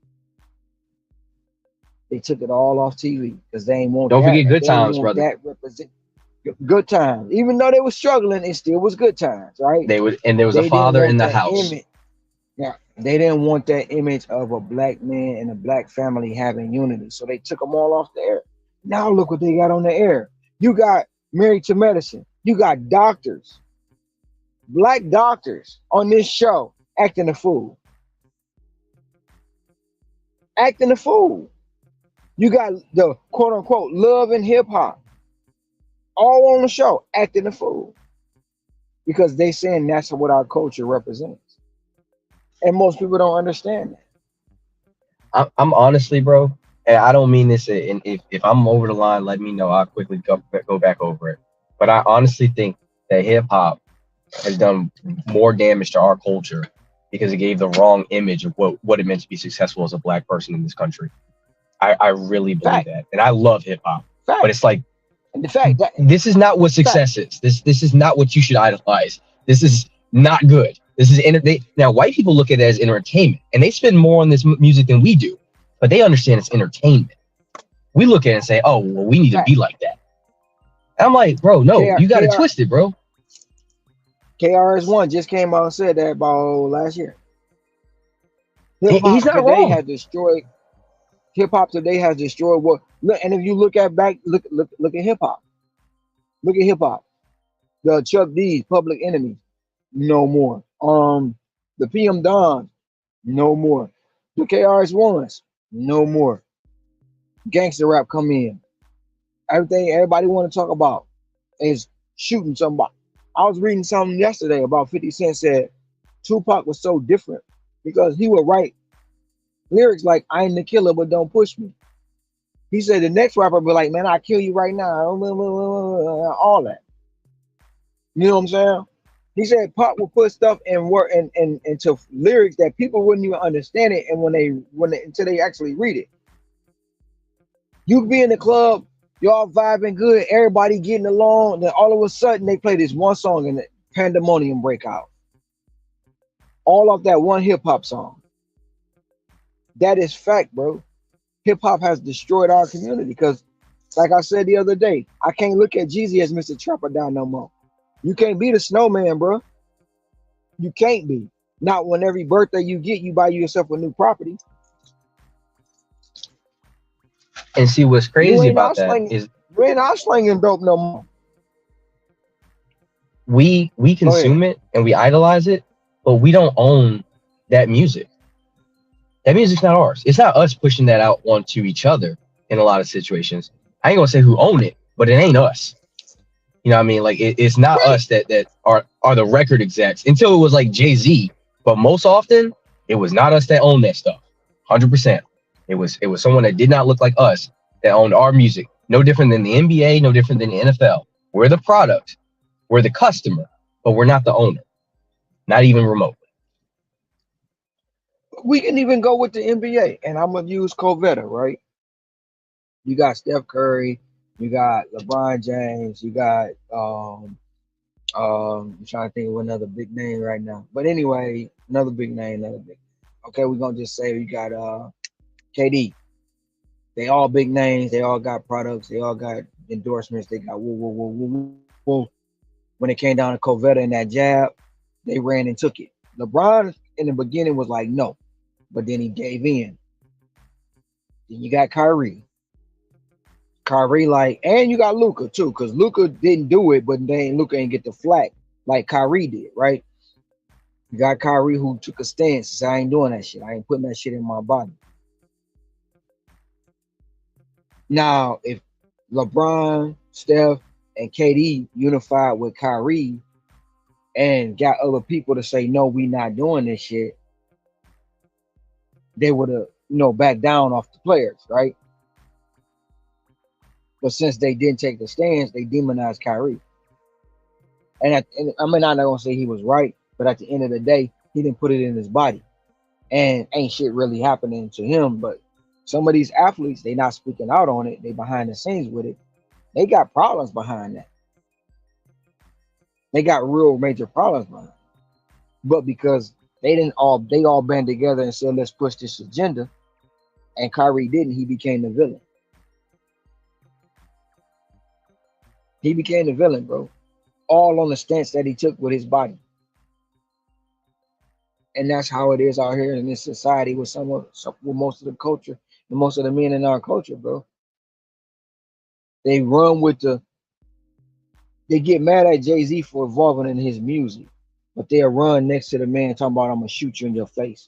They took it all off TV because they ain't want Don't that. forget Good They ain't Times, want brother. that represent good times. Even though they were struggling, it still was good times, right? They would, and there was a They didn't father in want the that house. image. Yeah, they didn't want that image of a black man and a black family having unity, so they took them all off the air. Now look what they got on the air. You got Married to Medicine. You got doctors, black doctors on this show acting a fool. Acting a fool. You got the quote unquote love and hip hop all on the show acting a fool because they saying that's what our culture represents. And most people don't understand that. I'm honestly, bro, and I don't mean this. And if I'm over the line, let me know. I'll quickly go back over it. But I honestly think that hip hop has done more damage to our culture because it gave the wrong image of what it meant to be successful as a black person in this country. I really believe Fact. that, and I love hip hop. Fact. But it's like And the fact that this is not what success is. This is not what you should idolize. This is not good. This is now white people look at it as entertainment, and they spend more on this music than we do. but they understand it's entertainment. We look at it and say, oh, well, we need to be like that. And I'm like, bro, no, you got it twisted, bro. KRS-One just came out and said that about last year. He's not wrong. Hip hop today has destroyed what. Look, and if you look at hip hop. Look at hip hop. The Chuck D's, Public Enemy, no more. The PM Don, no more. The KRS-Ones, no more. Gangster rap come in. Everything everybody want to talk about is shooting somebody. I was reading something yesterday about 50 Cent said Tupac was so different because he would write lyrics like "I ain't the killer, but don't push me." He said the next rapper would be like, "Man, I'll kill you right now." All that. You know what I'm saying? He said Pop would put stuff and work and into lyrics that people wouldn't even understand it, and when they until they actually read it. You could be in the club, y'all vibing good, everybody getting along, then all of a sudden they play this one song and the pandemonium break out. All of that one hip hop song. That is fact, bro. Hip hop has destroyed our community because, like I said the other day, I can't look at Jeezy as Mr. Trapper down no more. You can't be the snowman, bro. You can't be. Not when every birthday you get, you buy yourself a new property. And see what's crazy about that is you ain't out slinging dope no more. We consume it and we idolize it, but we don't own that music. That music's not ours. It's not us pushing that out onto each other in a lot of situations. I ain't gonna say who own it, but it ain't us. You know what I mean? Like it's not us that are the record execs until it was like Jay-Z. But most often, it was not us that owned that stuff. 100%. It was someone that did not look like us that owned our music. No different than the NBA, no different than the NFL. We're the product, we're the customer, but we're not the owner. Not even remotely. We can even go with the NBA, and I'm gonna use Covetta, right? You got Steph Curry, you got LeBron James, you got I'm trying to think of another big name right now. But anyway, another big name. Okay, we're gonna just say we got KD. They all big names, they all got products, they all got endorsements, they got whoa. When it came down to Covetta and that jab, they ran and took it. LeBron in the beginning was like no, but then he gave in. Then you got Kyrie like, and you got Luka too, because Luka didn't do it, but Luka ain't get the flack like Kyrie did, right? You got Kyrie who took a stance and said, I ain't doing that shit. I ain't putting that shit in my body. Now, if LeBron, Steph, and KD unified with Kyrie and got other people to say, no, we not doing this shit, they would have, backed down off the players, right? But since they didn't take the stance, they demonized Kyrie. And I'm not gonna say he was right, but at the end of the day, he didn't put it in his body. And ain't shit really happening to him. But some of these athletes, they not speaking out on it. They behind the scenes with it. They got problems behind that. They got real major problems behind it. But because they all band together and said, let's push this agenda, and Kyrie didn't, he became the villain. He became the villain, bro. All on the stance that he took with his body. And that's how it is out here in this society with most of the culture and most of the men in our culture, bro. They get mad at Jay-Z for involving in his music, but they'll run next to the man talking about, I'm gonna shoot you in your face.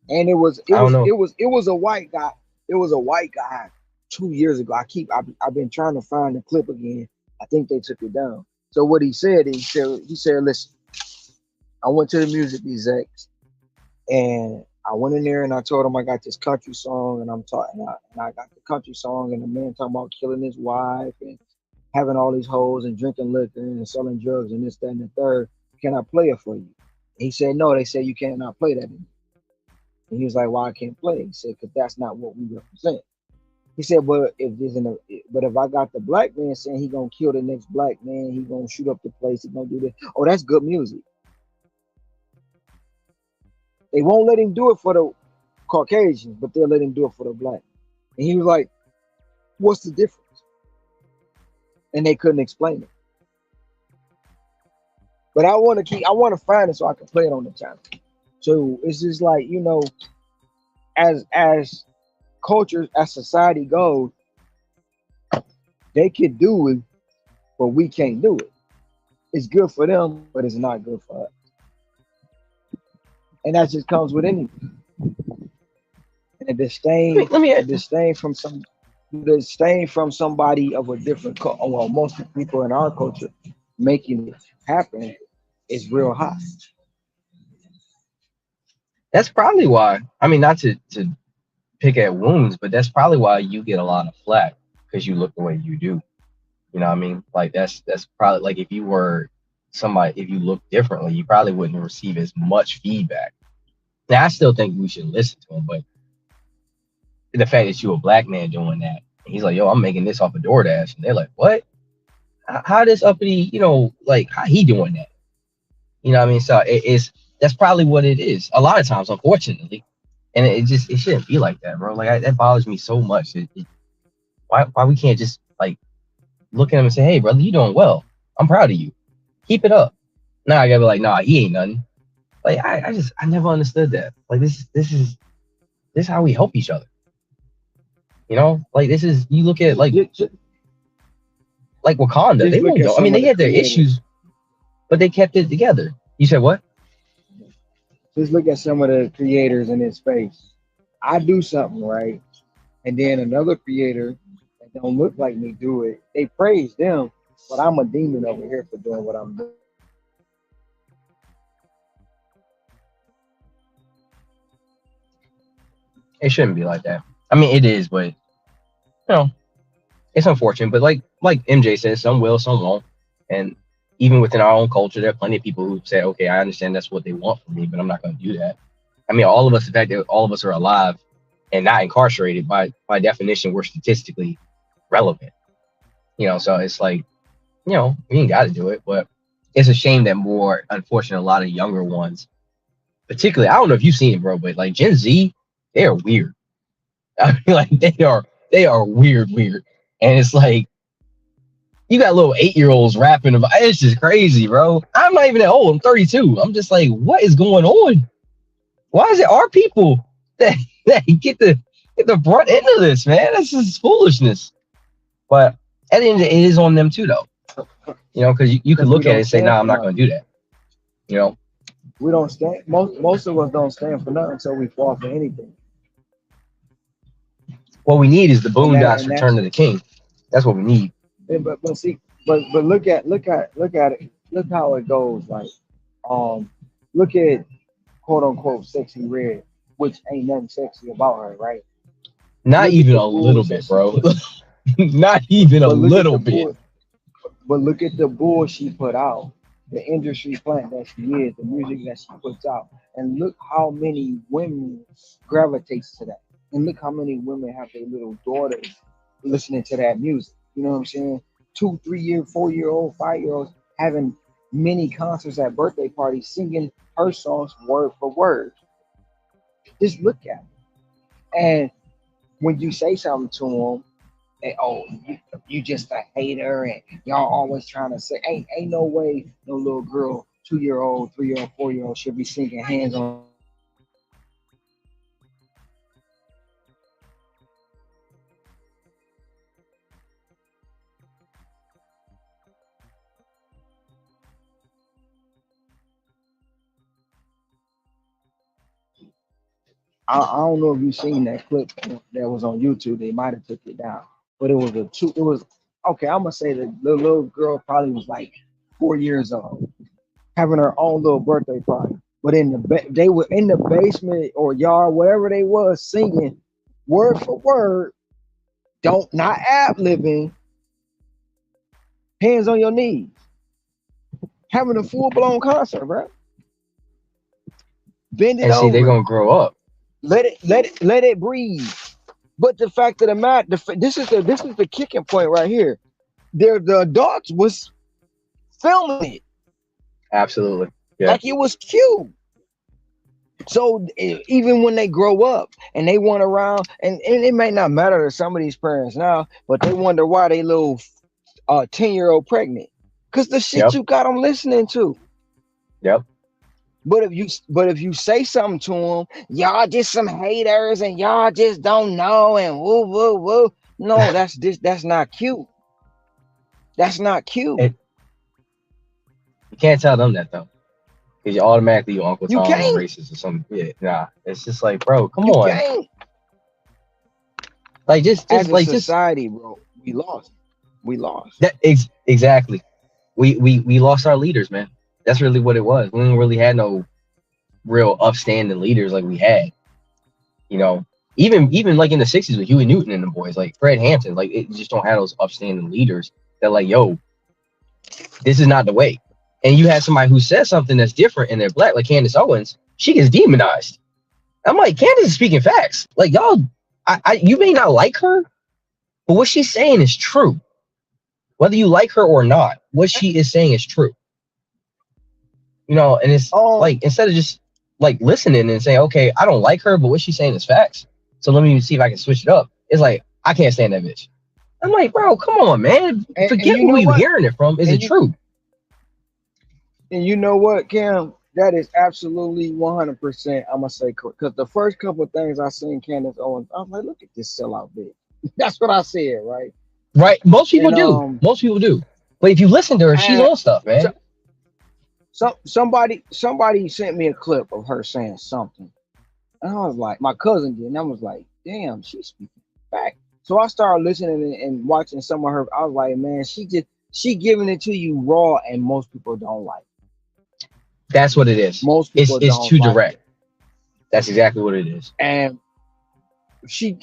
And it was a white guy. It was a white guy 2 years ago. I've been trying to find the clip again. I think they took it down. So what he said, listen, I went to the music execs and I went in there and I told him I got this country song and I got the country song and the man talking about killing his wife and having all these hoes and drinking liquor and selling drugs and this, that, and the third. Can I play it for you? And he said, no, they said you cannot play that anymore. And he was like, why I can't play? He said, because that's not what we represent. He said, but if I got the black man saying he gonna kill the next black man, he gonna shoot up the place, he gonna do this. Oh, that's good music. They won't let him do it for the Caucasians, but they'll let him do it for the black. And he was like, "What's the difference?" And they couldn't explain it. But I want to find it so I can play it on the channel. So it's just like, as cultures, as society goes, they can do it, but we can't do it. It's good for them, but it's not good for us. And that just comes with anything. And a disdain from somebody of a different culture. Well, most of the people in our culture making it happen is real high. That's probably why. I mean, not to pick at wounds, but that's probably why you get a lot of flack because you look the way you do. You know what I mean? Like that's probably like if you were somebody, if you look differently, you probably wouldn't receive as much feedback. Now, I still think we should listen to him, but the fact that you're a black man doing that, he's like, yo, I'm making this off of DoorDash, and they're like, what? How this uppity, like how he doing that? You know what I mean? So that's probably what it is. A lot of times, unfortunately, and it shouldn't be like that, bro. Like that bothers me so much. Why we can't just like look at him and say, hey, brother, you doing well. I'm proud of you. Keep it up. Now I gotta be like, nah, he ain't nothing. Like I never understood that. Like this is how we help each other. Like this is, you look at like Wakanda. They won't go. I mean, they had their issues, but they kept it together. You said what? Just look at some of the creators in this space. I do something right, and then another creator that don't look like me do it. They praise them, but I'm a demon over here for doing what I'm doing. It shouldn't be like that. I mean, it is, but it's unfortunate. But like MJ says, some will, some won't. And even within our own culture, there are plenty of people who say, okay, I understand that's what they want from me, but I'm not going to do that. I mean, all of us, the fact that all of us are alive and not incarcerated, by definition, we're statistically relevant. So it's like, we ain't got to do it, but it's a shame that unfortunately, a lot of younger ones, particularly, I don't know if you've seen it, bro, but like Gen Z, they are weird. I mean, like they are weird. And it's like, you got little 8-year-olds rapping about, it's just crazy, bro. I'm not even that old. I'm 32. I'm just like, what is going on? Why is it our people that get the brunt end of this, man? This is foolishness. But at the end, it is on them too, though. Because you could look at it and say, nah, I'm not going to do that. We don't stand. Most of us don't stand for nothing, so we fall for anything. What we need is the Boondocks Return to the King. That's what we need. But look at it. Look how it goes. Like, look at quote unquote Sexy Red, which ain't nothing sexy about her, right? Not even a little bit, bro. Not even a little bit. But look at the bull she put out, the industry plant that she is, the music that she puts out, and look how many women gravitates to that, and look how many women have their little daughters listening to that music. You know what I'm saying? 2, 3-year, 4-year-old, 5-year-olds having mini concerts at birthday parties, singing her songs word for word. Just look at it. And when you say something to them, you just a hater, and y'all always trying to say, ain't no way no little girl, 2-year-old, 3-year-old, 4-year-old should be singing hands on. I don't know if you've seen that clip that was on YouTube. They might have took it down, but it was okay. I'm gonna say that the little girl probably was like 4 years old, having her own little birthday party. But they were in the basement or yard, whatever they was, singing word for word. Not ad-libbing. Hands on your knees, having a full blown concert, bro. Bend it and see, over. they're gonna grow up. Let it breathe. But the fact of the matter, this is the kicking point right here. The adults was filming it. Absolutely. Yeah. Like it was cute. So even when they grow up and they want around, and it may not matter to some of these parents now, but they wonder why they little 10-year-old pregnant, because the shit Yep. you got them listening to. Yep. But if you say something to them, y'all just some haters and y'all just don't know and woo woo woo. No, that's not cute. That's not cute. And you can't tell them that though, because you automatically your Uncle You Tom or can't. racist or something. Yeah, nah. It's just like, bro, come You on. can't. Like As a just society, bro, we lost. We lost. exactly. We lost our leaders, man. That's really what it was. We didn't really had no real upstanding leaders like we had. You know, even like in the '60s with Huey Newton and the boys, like Fred Hampton, like it just don't have those upstanding leaders that like, yo, this is not the way. And you have somebody who says something that's different and they're black, like Candace Owens, she gets demonized. I'm like, Candace is speaking facts. Like y'all, you may not like her, but what she's saying is true. Whether you like her or not, what she is saying is true. You know, and it's Um, like instead of just like listening and saying, okay, I don't like her, but what she's saying is facts. So let me see if I can switch it up. It's like I can't stand that bitch. I'm like, bro, come on, man. and Forget you who know you what? hearing it from. Is it And you true? and you know what, Cam? That is absolutely 100%. I'm gonna say correct. Because the first couple of things I seen Candace Owens, I was like, look at this sellout bitch. That's what I said, right? Right? Most people And do. Most people do. But if you listen to her, she's and on stuff, so, man. somebody sent me a clip of her saying something, and I was like, my cousin did, and I was like, damn, she's speaking back. So I started listening and watching some of her. I was like, man, she giving it to you raw, and most people don't like it. That's what it is. Most people It's don't too like direct. it. That's exactly what it is. And she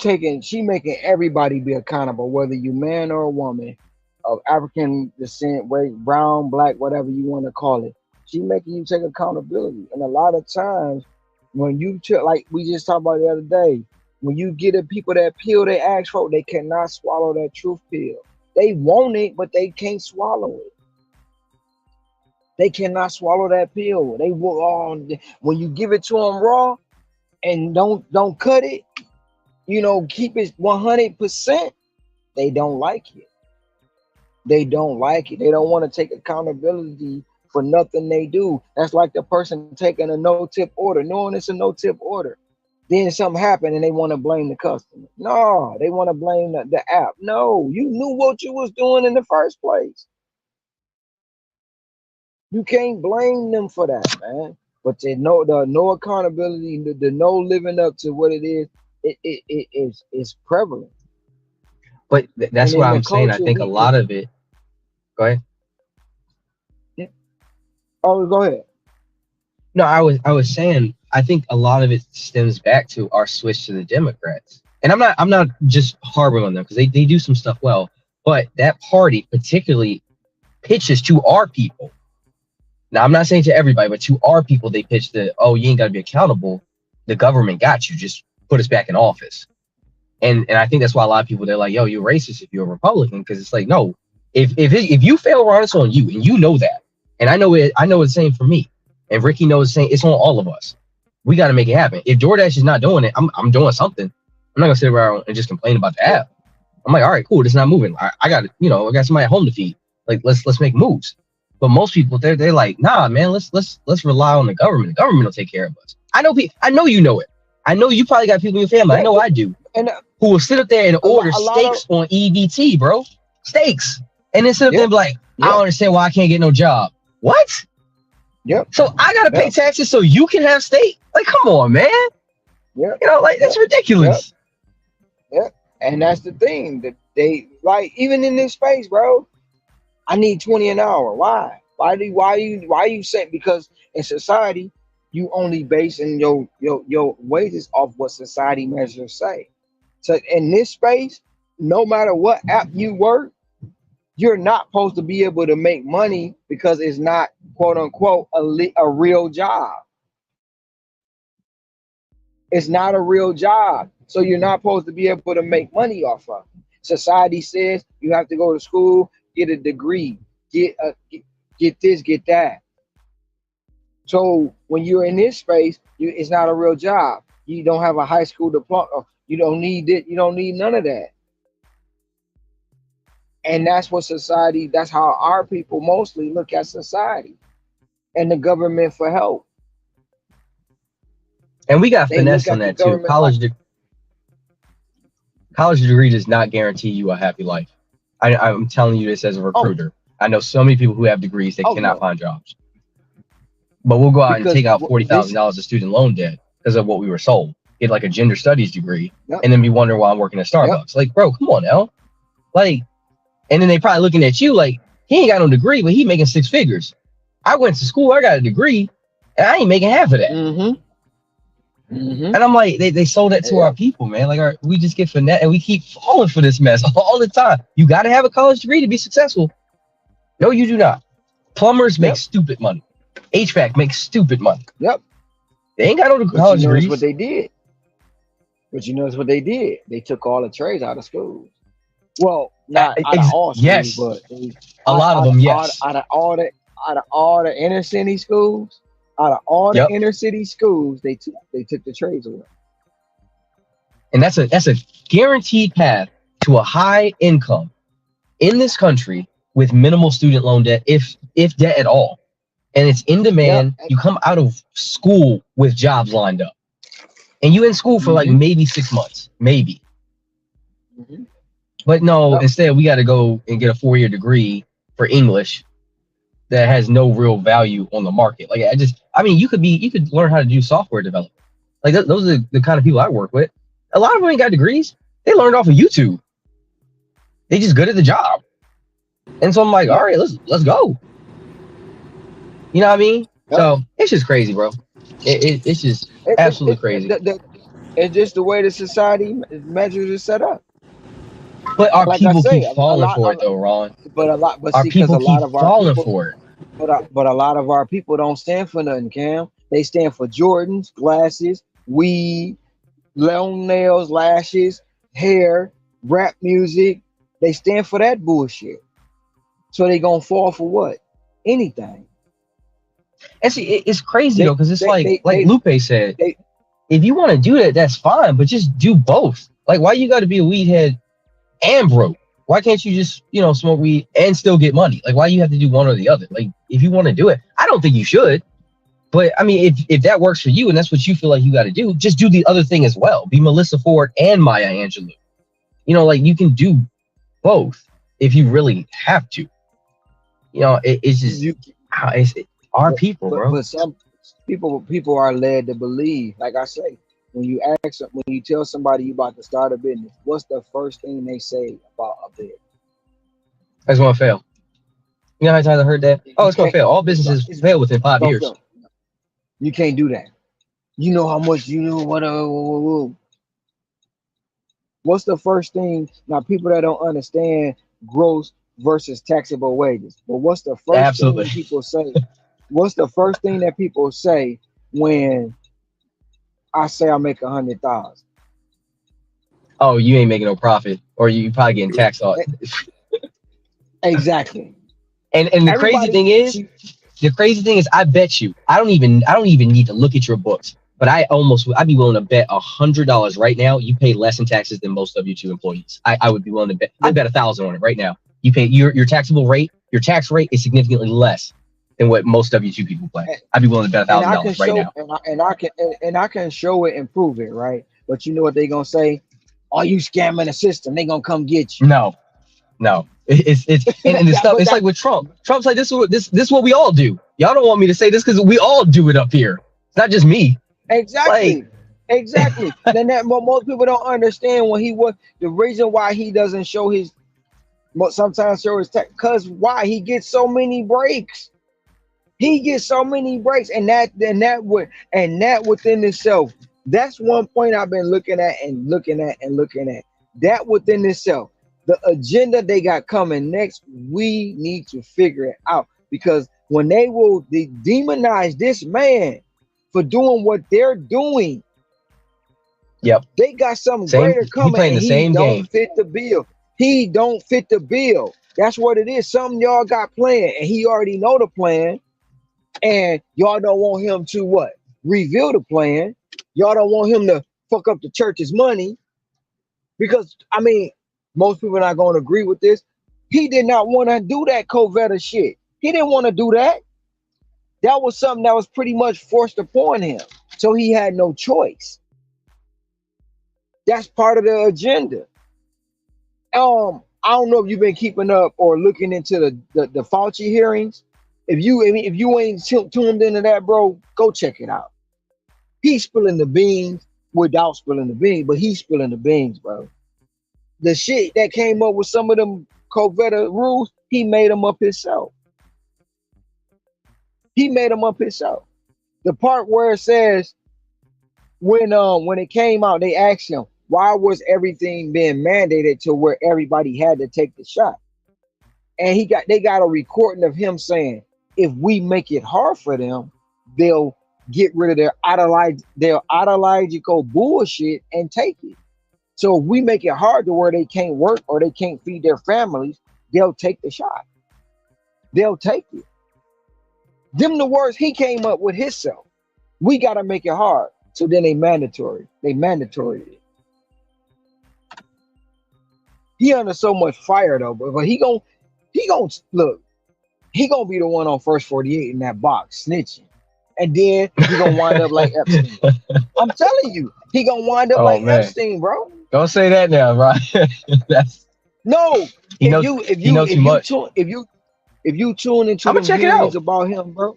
making everybody be accountable, whether you man or a woman of African descent, white, brown, black, whatever you want to call it. She making you take accountability. And a lot of times when you like we just talked about the other day, when you get the people that pill they ask for, they cannot swallow that truth pill. They want it, but they can't swallow it. They cannot swallow that pill. They will. When you give it to them raw and don't cut it, keep it 100%. They don't like it. They don't like it. They don't want to take accountability for nothing they do. That's like the person taking a no-tip order, knowing it's a no-tip order. Then something happened and they want to blame the customer. No, they want to blame the app. No, you knew what you was doing in the first place. You can't blame them for that, man. But the no accountability, the no living up to what it is, it is prevalent. But And that's what in the I'm saying. I culture, think a lot of it. Go ahead. oh, go ahead. No, I was saying I think a lot of it stems back to our switch to the Democrats. And I'm not just harboring on them because they do some stuff well, but that party particularly pitches to our people. Now I'm not saying to everybody, but to our people they pitch the, oh, you ain't gotta be accountable. The government got you. Just put us back in office. And I think that's why a lot of people they're like, yo, you're racist if you're a Republican, because it's like, no, if you fail, Ron, it's on you, and you know that, and I know it. I know it's the same for me, and Ricky knows the same. It's on all of us. We got to make it happen. If DoorDash is not doing it, I'm doing something. I'm not gonna sit around and just complain about the app. I'm like, all right, cool, it's not moving. I got I got somebody at home to feed. Like, let's make moves. But most people they're like, nah, man, let's rely on the government. The government will take care of us. I know you know it. I know you probably got people in your family. I Yeah, know I do and who will sit up there and order a lot of steaks on EBT, bro. Steaks. And then sit up there yep, and be like, I yep, don't understand why I can't get no job. What? yep, So I gotta pay yep, taxes so you can have steak? Like, come on, man. yep, Like that's yep, yep, ridiculous. yep. And that's the thing that they like. Even in this space, bro, I need 20 an hour. Why? Why you saying? Because in society, you only basing your wages off what society measures say. So in this space, no matter what app you work, you're not supposed to be able to make money because it's not quote unquote a real job. It's not a real job. So you're not supposed to be able to make money off of it. Society says you have to go to school, get a degree, get this, get that. So when you're in this space, it's not a real job. You don't have a high school diploma. You don't need it. You don't need none of that. And that's what society. That's how our people mostly look at society and the government for help. And we got They look finesse on at the that too. government like, College degree does not guarantee you a happy life. I'm telling you this as a oh, recruiter. I know so many people who have degrees that oh cannot no, find jobs. But we'll go out and because take out this, $40,000 of student loan debt because of what we were sold. Get like a gender studies degree, yep, and then be wondering why I'm working at yep, Starbucks. Like, bro, come on now. Like, and then they probably looking at you like he ain't got no degree, but he making six figures. I went to school, I got a degree, and I ain't making half of that. And I'm like, they sold that to yeah, our people, man. Like, we just get finesse, and we keep falling for this mess all the time. You got to have a college degree to be successful. No, you do not. Plumbers make yep, stupid money. HVAC makes stupid money. yep. They ain't got no But you college notice what degrees. they did. But you notice what they did. They took all the trades out of schools. Well, not out of all schools, Yes, but a lot of them, yes. out of all the inner city schools, out of all the Yep. inner city schools, they took the trades away. And that's a guaranteed path to a high income in this country with minimal student loan debt, if debt at all. And it's in Yep. demand. You come out of school with jobs lined up. And you in school for like Mm-hmm. maybe 6 months, maybe. Mm-hmm. But no, Yep. instead we got to go and get a 4-year degree for English that has no real value on the market. Like I mean, you could learn how to do software development. Like those are the kind of people I work with. A lot of them ain't got degrees. They learned off of YouTube. They just good at the job. And so I'm like, all Yep. right, let's go. You know what I mean? Yep. So it's just crazy, bro. It's just absolutely crazy. It's just the way the society measures is set up. But our Like I people keep say, falling for it, though, Ron. but Our see, because people a keep lot of our falling people, for it. but a lot of our people don't stand for nothing, Cam. They stand for Jordans, glasses, weed, long nails, lashes, hair, rap music. They stand for that bullshit. So they gonna fall for what? Anything. And see, it's crazy They though, because it's they like Lupe said, they if you want to do that, that's fine, but just do both. Like, why you got to be a weed head and broke? Why can't you just, smoke weed and still get money? Like, why you have to do one or the other? Like, if you want to do it, I don't think you should. But I mean, if that works for you and that's what you feel like you got to do, just do the other thing as well. Be Melissa Ford and Maya Angelou. Like you can do both if you really have to. It's just you it's our but people, bro. but some people are led to believe. Like I say, when you tell somebody you about to start a business, what's the first thing they say about a business? It's gonna fail. You know how many times I heard that? Oh, You it's gonna can't. fail. All businesses fail within It's 5 gonna years. fail. You can't do that. You know how much you know. What's the first thing? Now, people that don't understand gross versus taxable wages. But what's the first thing Absolutely. that people say? What's the first thing that people say when I say I make 100,000? Oh, you ain't making no profit, or you probably getting taxed on. Exactly. And the crazy Everybody. thing is, I bet you, I don't even need to look at your books, but I'd be willing to bet $100 right now you pay less in taxes than most W-2 employees. I would be willing to bet. I bet 1,000 on it right now. You pay your taxable rate. Your tax rate is significantly less than what most W-2 people pay. I'd be willing to bet $1,000 right now. And I can show it and prove it, right? But you know what they gonna say? Are you scamming the system? They gonna come get you. No. It's and the stuff. It's like with Trump. Trump's like, this is what we all do. Y'all don't want me to say this because we all do it up here. It's not just me. Exactly. Then that most people don't understand when he was the reason why he doesn't show his sometimes show his tech because why he gets so many breaks. He gets so many breaks, and that within itself, that's one point I've been looking at. That within itself, the agenda they got coming next, we need to figure it out because when they demonize this man for doing what they're doing, yep, they got something greater coming. He playing the same game. Fit the bill. He don't fit the bill. That's what it is. Something y'all got planned, and he already know the plan. And y'all don't want him to what? Reveal the plan. Y'all don't want him to fuck up the church's money because I mean, most people are not going to agree with this. He did not want to do that Covetta shit. He didn't want to do that. That was something that was pretty much forced upon him. So he had no choice. That's part of the agenda. I don't know if you've been keeping up or looking into the Fauci hearings. If you ain't tuned into that, bro, go check it out. He's spilling the beans without spilling the beans, but he's spilling the beans, bro. The shit that came up with some of them Covetta rules, he made them up himself. He made them up himself. The part where it says when it came out, they asked him why was everything being mandated to where everybody had to take the shot, and they got a recording of him saying if we make it hard for them, they'll get rid of their ideological bullshit and take it. So if we make it hard to where they can't work or they can't feed their families, they'll take the shot. They'll take it. Them the words he came up with himself. We gotta make it hard. So then they mandatory it. He under so much fire though, but he gon' look. He gonna be the one on first 48 in that box snitching, and then he gonna wind up like Epstein. I'm telling you, he gonna wind up like Epstein, bro. Don't say that now, right? That's no. He knows too much. If you tune into I'm gonna them check it hearings out. about him, bro,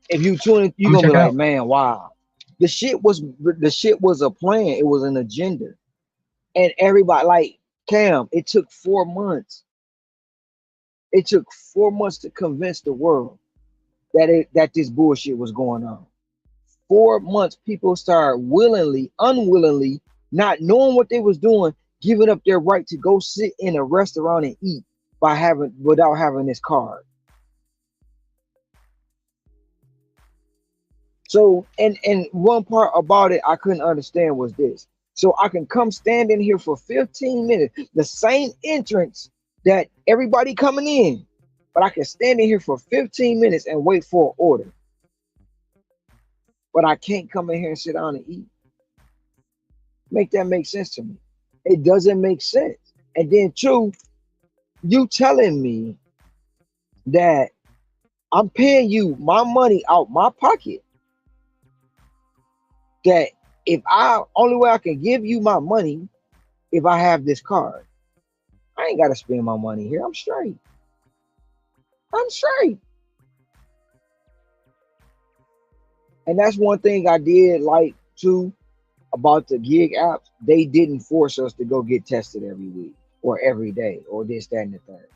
if you tune in, you're I'm gonna gonna be check it like, out. man, wow. The shit was a plan. It was an agenda. And everybody, like Cam, it took 4 months. It took 4 months to convince the world that this bullshit was going on. 4 months, people started unwillingly, not knowing what they was doing, giving up their right to go sit in a restaurant and eat without having this card. So, and one part about it I couldn't understand was this. So I can come stand in here for 15 minutes, the same entrance that everybody coming in, but I can stand in here for 15 minutes and wait for an order. But I can't come in here and sit down and eat. Make that make sense to me? It doesn't make sense. And then two, you telling me that I'm paying you my money out my pocket, that if only way I can give you my money if I have this card. I ain't gotta spend my money here. I'm straight. And that's one thing I did like too about the gig apps. They didn't force us to go get tested every week or every day or this, that, and the third.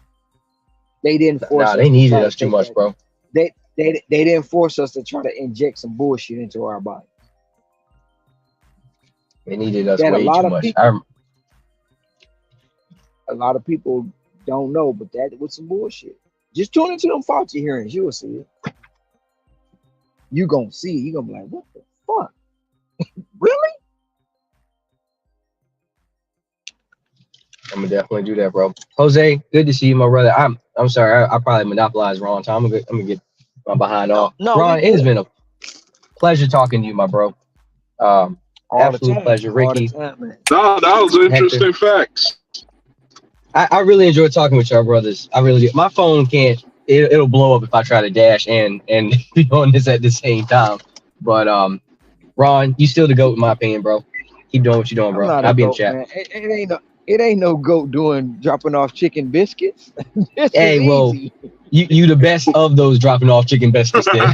They didn't force us. They needed us too much, bro. They didn't force us to try to inject some bullshit into our body. They needed us way too much. A lot of people don't know, but that was some bullshit. Just tune into them Fauci hearings, you will see it. You gonna see it. You gonna be like, what the fuck? Really? I'm gonna definitely do that, bro. Jose, good to see you, my brother. I'm sorry, I probably monopolized wrong time. I'm gonna get my behind off. Ron, it has been a pleasure talking to you, my bro. Absolute pleasure, Ricky. No, that was interesting facts. I really enjoy talking with y'all brothers. I really do. My phone can't. It'll blow up if I try to dash and be on this at the same time. But Ron, you still the GOAT in my opinion, bro. Keep doing what you're doing, bro. I'll be in chat. Man. It ain't no GOAT dropping off chicken biscuits. Hey, well, you the best of those dropping off chicken biscuits. Then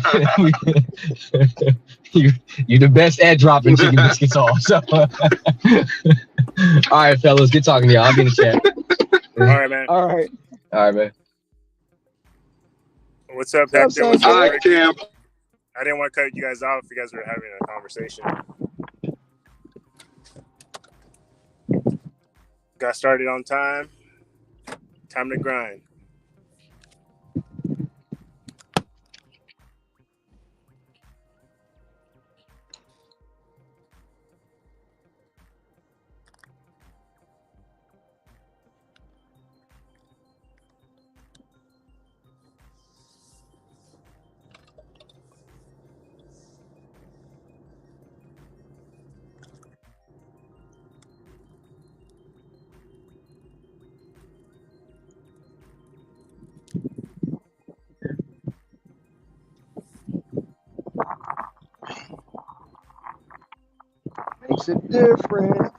you the best at dropping chicken biscuits off. So, all right, fellas, good talking to y'all. I'll be in the chat. All right, man. All right, man. What's up, Hector? What's up, Hi, Cam. I didn't want to cut you guys off if you guys were having a conversation. Got started on time. Time to grind. makes a difference.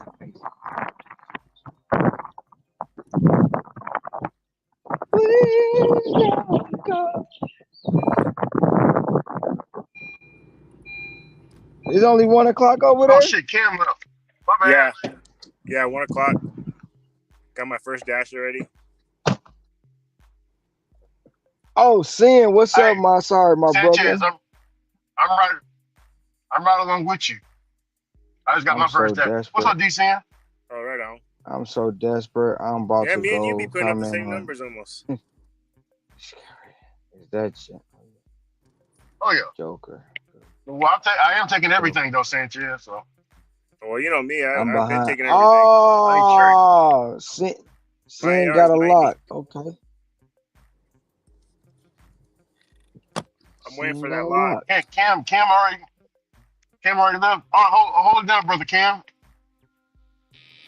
It's only 1 o'clock over there. Oh shit, Cam left. My bad. Yeah, 1 o'clock. Got my first dash already. Oh, Sin, what's Hey, up, my Sanchez, brother? I'm right along with you. I just got I'm my so first dash. What's desperate. up, D Sam? Oh, right on. I'm so desperate. I'm about Yeah, to me and you be go putting up come the in same on. numbers almost. Is that shit? Oh yeah. Joker? Well, I am taking everything though, Sanchez. So Well, you know me. I'm I've been behind. taking everything. I ain't sure. Oh, Sin My got yards a 90. lot. Okay. I'm waiting Sin for got that a lot. lot. Hey, Cam already left. Oh, hold it down, brother Cam.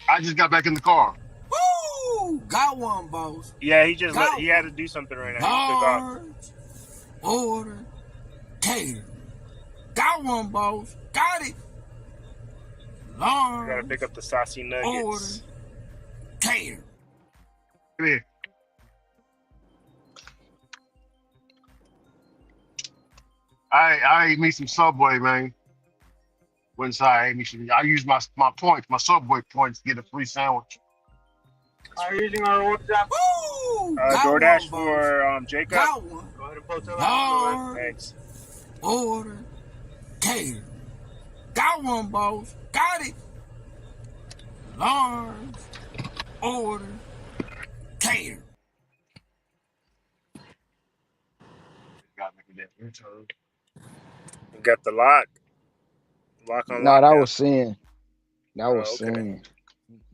I just got back in the car. Woo! Got one, boss. Yeah, he had to do something right now. He took off. Large order cater. Got one, boss. Got it. I gotta Large pick up the saucy order nuggets. cater. Come here. I ate me some Subway, man. Went inside, I ate me some. I used my points, my Subway points, to get a free sandwich. Are you using our WhatsApp? Woo! Got DoorDash one, boss. for Jacob. Got one. Go ahead and post that. Large Thanks. order cater. Got one, boss. Got it. Large order cater. Got me that return. You got the lock. Lock on No, that lockdown. was Sin. That was Oh, okay. Sin.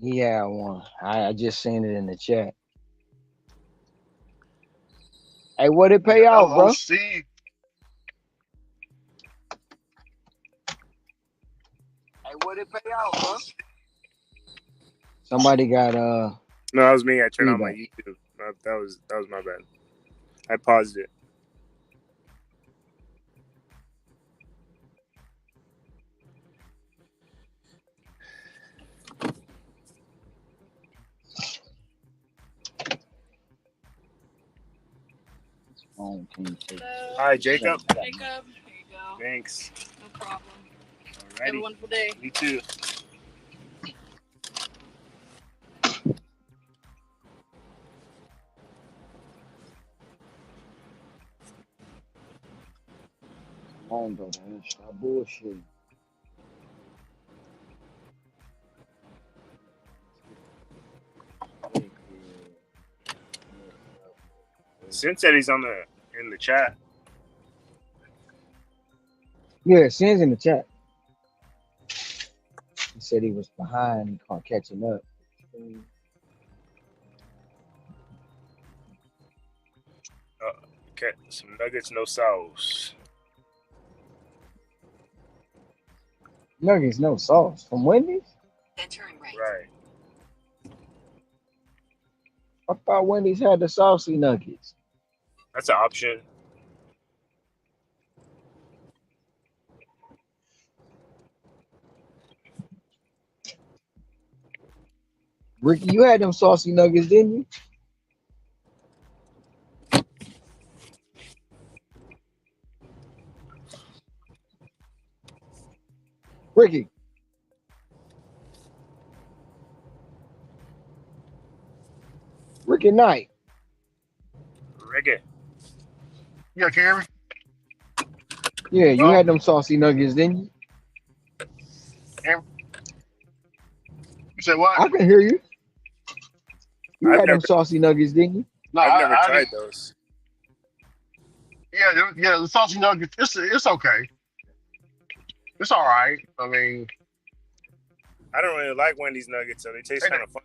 He had one. I just seen it in the chat. Hey, what it pay out, bro? LOC. Hey, what it pay out, bro? Somebody got No, that was me. I turned on my feedback. YouTube. That was my bad. I paused it. Oh, can you take Hi, Jacob. Jacob, here you go. Thanks. No problem. Alrighty. Have a wonderful day. You too. Come on, brother. Stop bullshit. Sin said he's in the chat. Yeah, Sin's in the chat. He said he was behind on catching up. Okay, some nuggets, no sauce. Nuggets, no sauce. From Wendy's? Right. I thought Wendy's had the saucy nuggets. That's an option. Ricky, you had them saucy nuggets, didn't you? Ricky. Ricky Knight. Ricky. Yeah, Karen. Yeah, you had them saucy nuggets, didn't you? Karen. You said what? I can hear you. You I've had them never- saucy nuggets, didn't you? No, I've never I tried didn't. those. Yeah, the sausage nuggets. It's okay. It's all right. I mean, I don't really like Wendy's nuggets, so they taste kind of fun.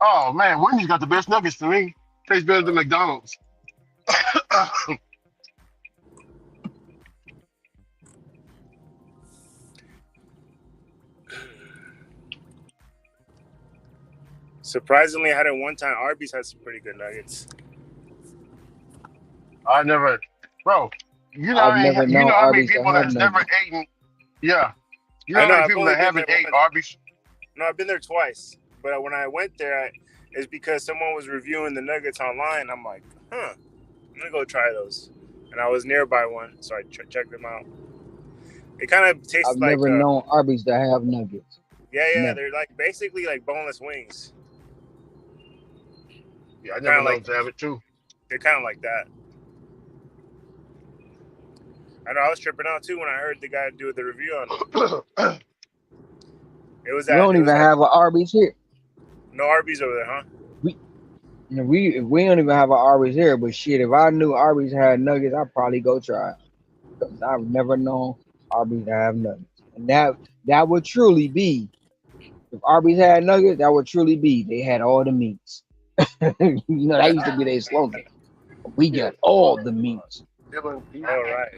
oh man, Wendy's got the best nuggets to me. Tastes better than McDonald's. Surprisingly, I had it one time. Arby's has some pretty good nuggets. I never, bro. You know, I've never known how many Arby's to people have that's never nuggets. eaten. Yeah, You know I how know. many I've people only that been haven't there ate once. Arby's? No, I've been there twice. But when I went there, it's because someone was reviewing the nuggets online. I'm like, I'm gonna go try those. And I was nearby one, so I checked them out. It kind of tastes I've like, never known Arby's to have nuggets. yeah, Never. they're like basically like boneless wings. Yeah, I Kind never of know like to have it too. they're kind of like that. I know I was tripping out too when I heard the guy do the review on it. It was We don't it even was at have an Arby's here. no Arby's over there, huh? We don't even have an Arby's here. But shit, if I knew Arby's had nuggets, I'd probably go try it. Because I've never known Arby's to have nuggets. And that would truly be, if Arby's had nuggets, that would truly be they had all the meats. You know, that used to be their slogan. We got all the meats. Oh, right.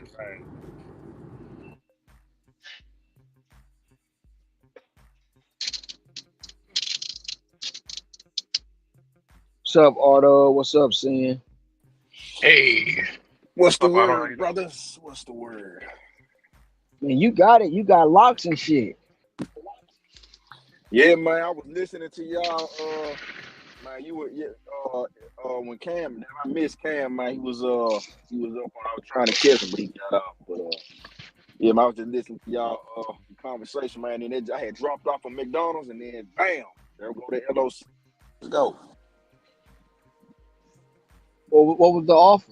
What's up, Otto? What's up, Sin? Hey, What's the Up, I don't word, know. brothers? What's the word? Man, you got it. You got locks and shit. Yeah, man, I was listening to y'all. Man, you were when Cam, I missed Cam, man. He was up when I was trying to catch him, but he got off. But yeah, man, I was just listening to y'all conversation, man. And I had dropped off from McDonald's, and then bam, there we go to LOC. Let's go. What was the offer?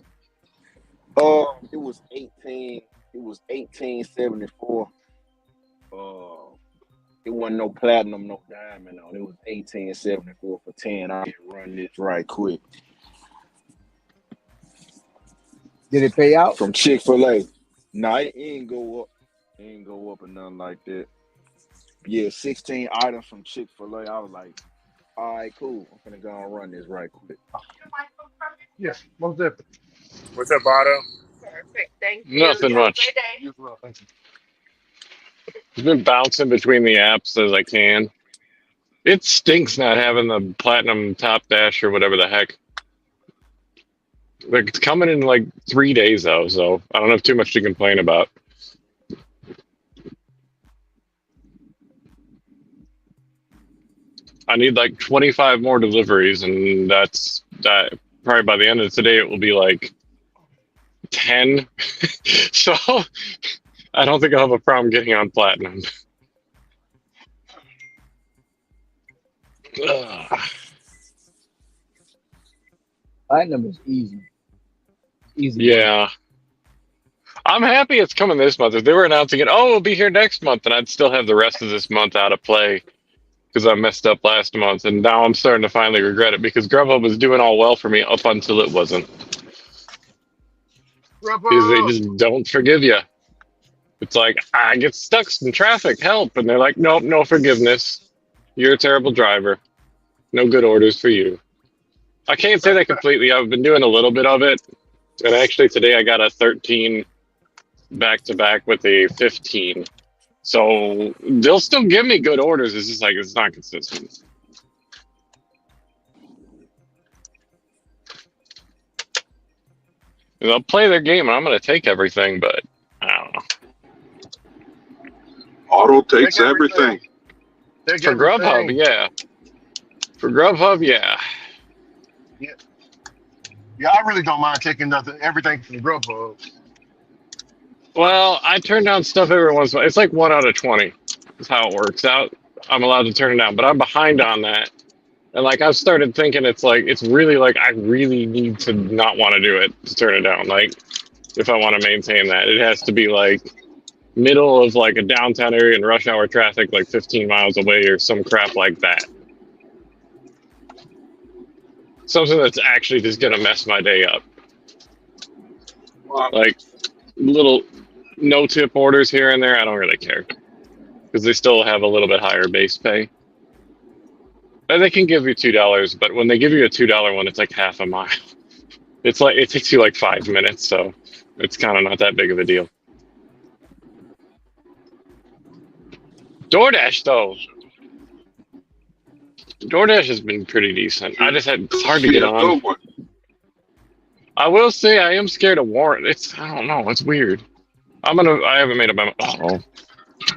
It was 18. It was 1874. It wasn't no platinum, no diamond on. It was 1874 for 10. I can run this right quick. Did it pay out? From Chick-fil-A. No, it ain't go up. It ain't go up or nothing like that. Yeah, 16 items from Chick-fil-A. I was like, all right, cool. I'm gonna go and run this right quick. yes, most definitely. What's up, Otto? Perfect. Thank you. Nothing You have a much. great day. You as well, thank you. I've been bouncing between the apps as I can. It stinks not having the platinum top dash or whatever the heck. Like, it's coming in like 3 days though, so I don't have too much to complain about. I need like 25 more deliveries, and that's that. Probably by the end of today, it will be like 10. So I don't think I'll have a problem getting on platinum. Ugh. Platinum is easy. Easy. Yeah. I'm happy it's coming this month. If they were announcing it, oh, it'll be here next month, and I'd still have the rest of this month out of play because I messed up last month, and now I'm starting to finally regret it because Grubhub was doing all well for me up until it wasn't. Because they just don't forgive you. It's like, I get stuck in traffic, help. And they're like, nope, no forgiveness. You're a terrible driver. No good orders for you. I can't say that completely. I've been doing a little bit of it. And actually today I got a 13 back-to-back with a 15. So they'll still give me good orders. It's just like, it's not consistent. And they'll play their game, and I'm going to take everything, but I don't know. Auto takes everything. For Grubhub, yeah. For Grubhub, yeah. Yeah, I really don't mind taking everything from Grubhub. Well, I turn down stuff every once in a while. It's like 1 out of 20 is how it works out. I'm allowed to turn it down, but I'm behind on that. And like I've started thinking it's really like I really need to not want to do it to turn it down. Like if I want to maintain that, it has to be like middle of like a downtown area in rush hour traffic, like 15 miles away or some crap like that. Something that's actually just gonna mess my day up. Like little no-tip orders here and there, I don't really care because they still have a little bit higher base pay. And they can give you $2, but when they give you a $2 one, it's like half a mile. It's like it takes you like 5 minutes, so it's kind of not that big of a deal. DoorDash though, DoorDash has been pretty decent. It's hard to get on. I will say I am scared of warrant. I don't know. It's weird. I haven't made up my mind. Oh,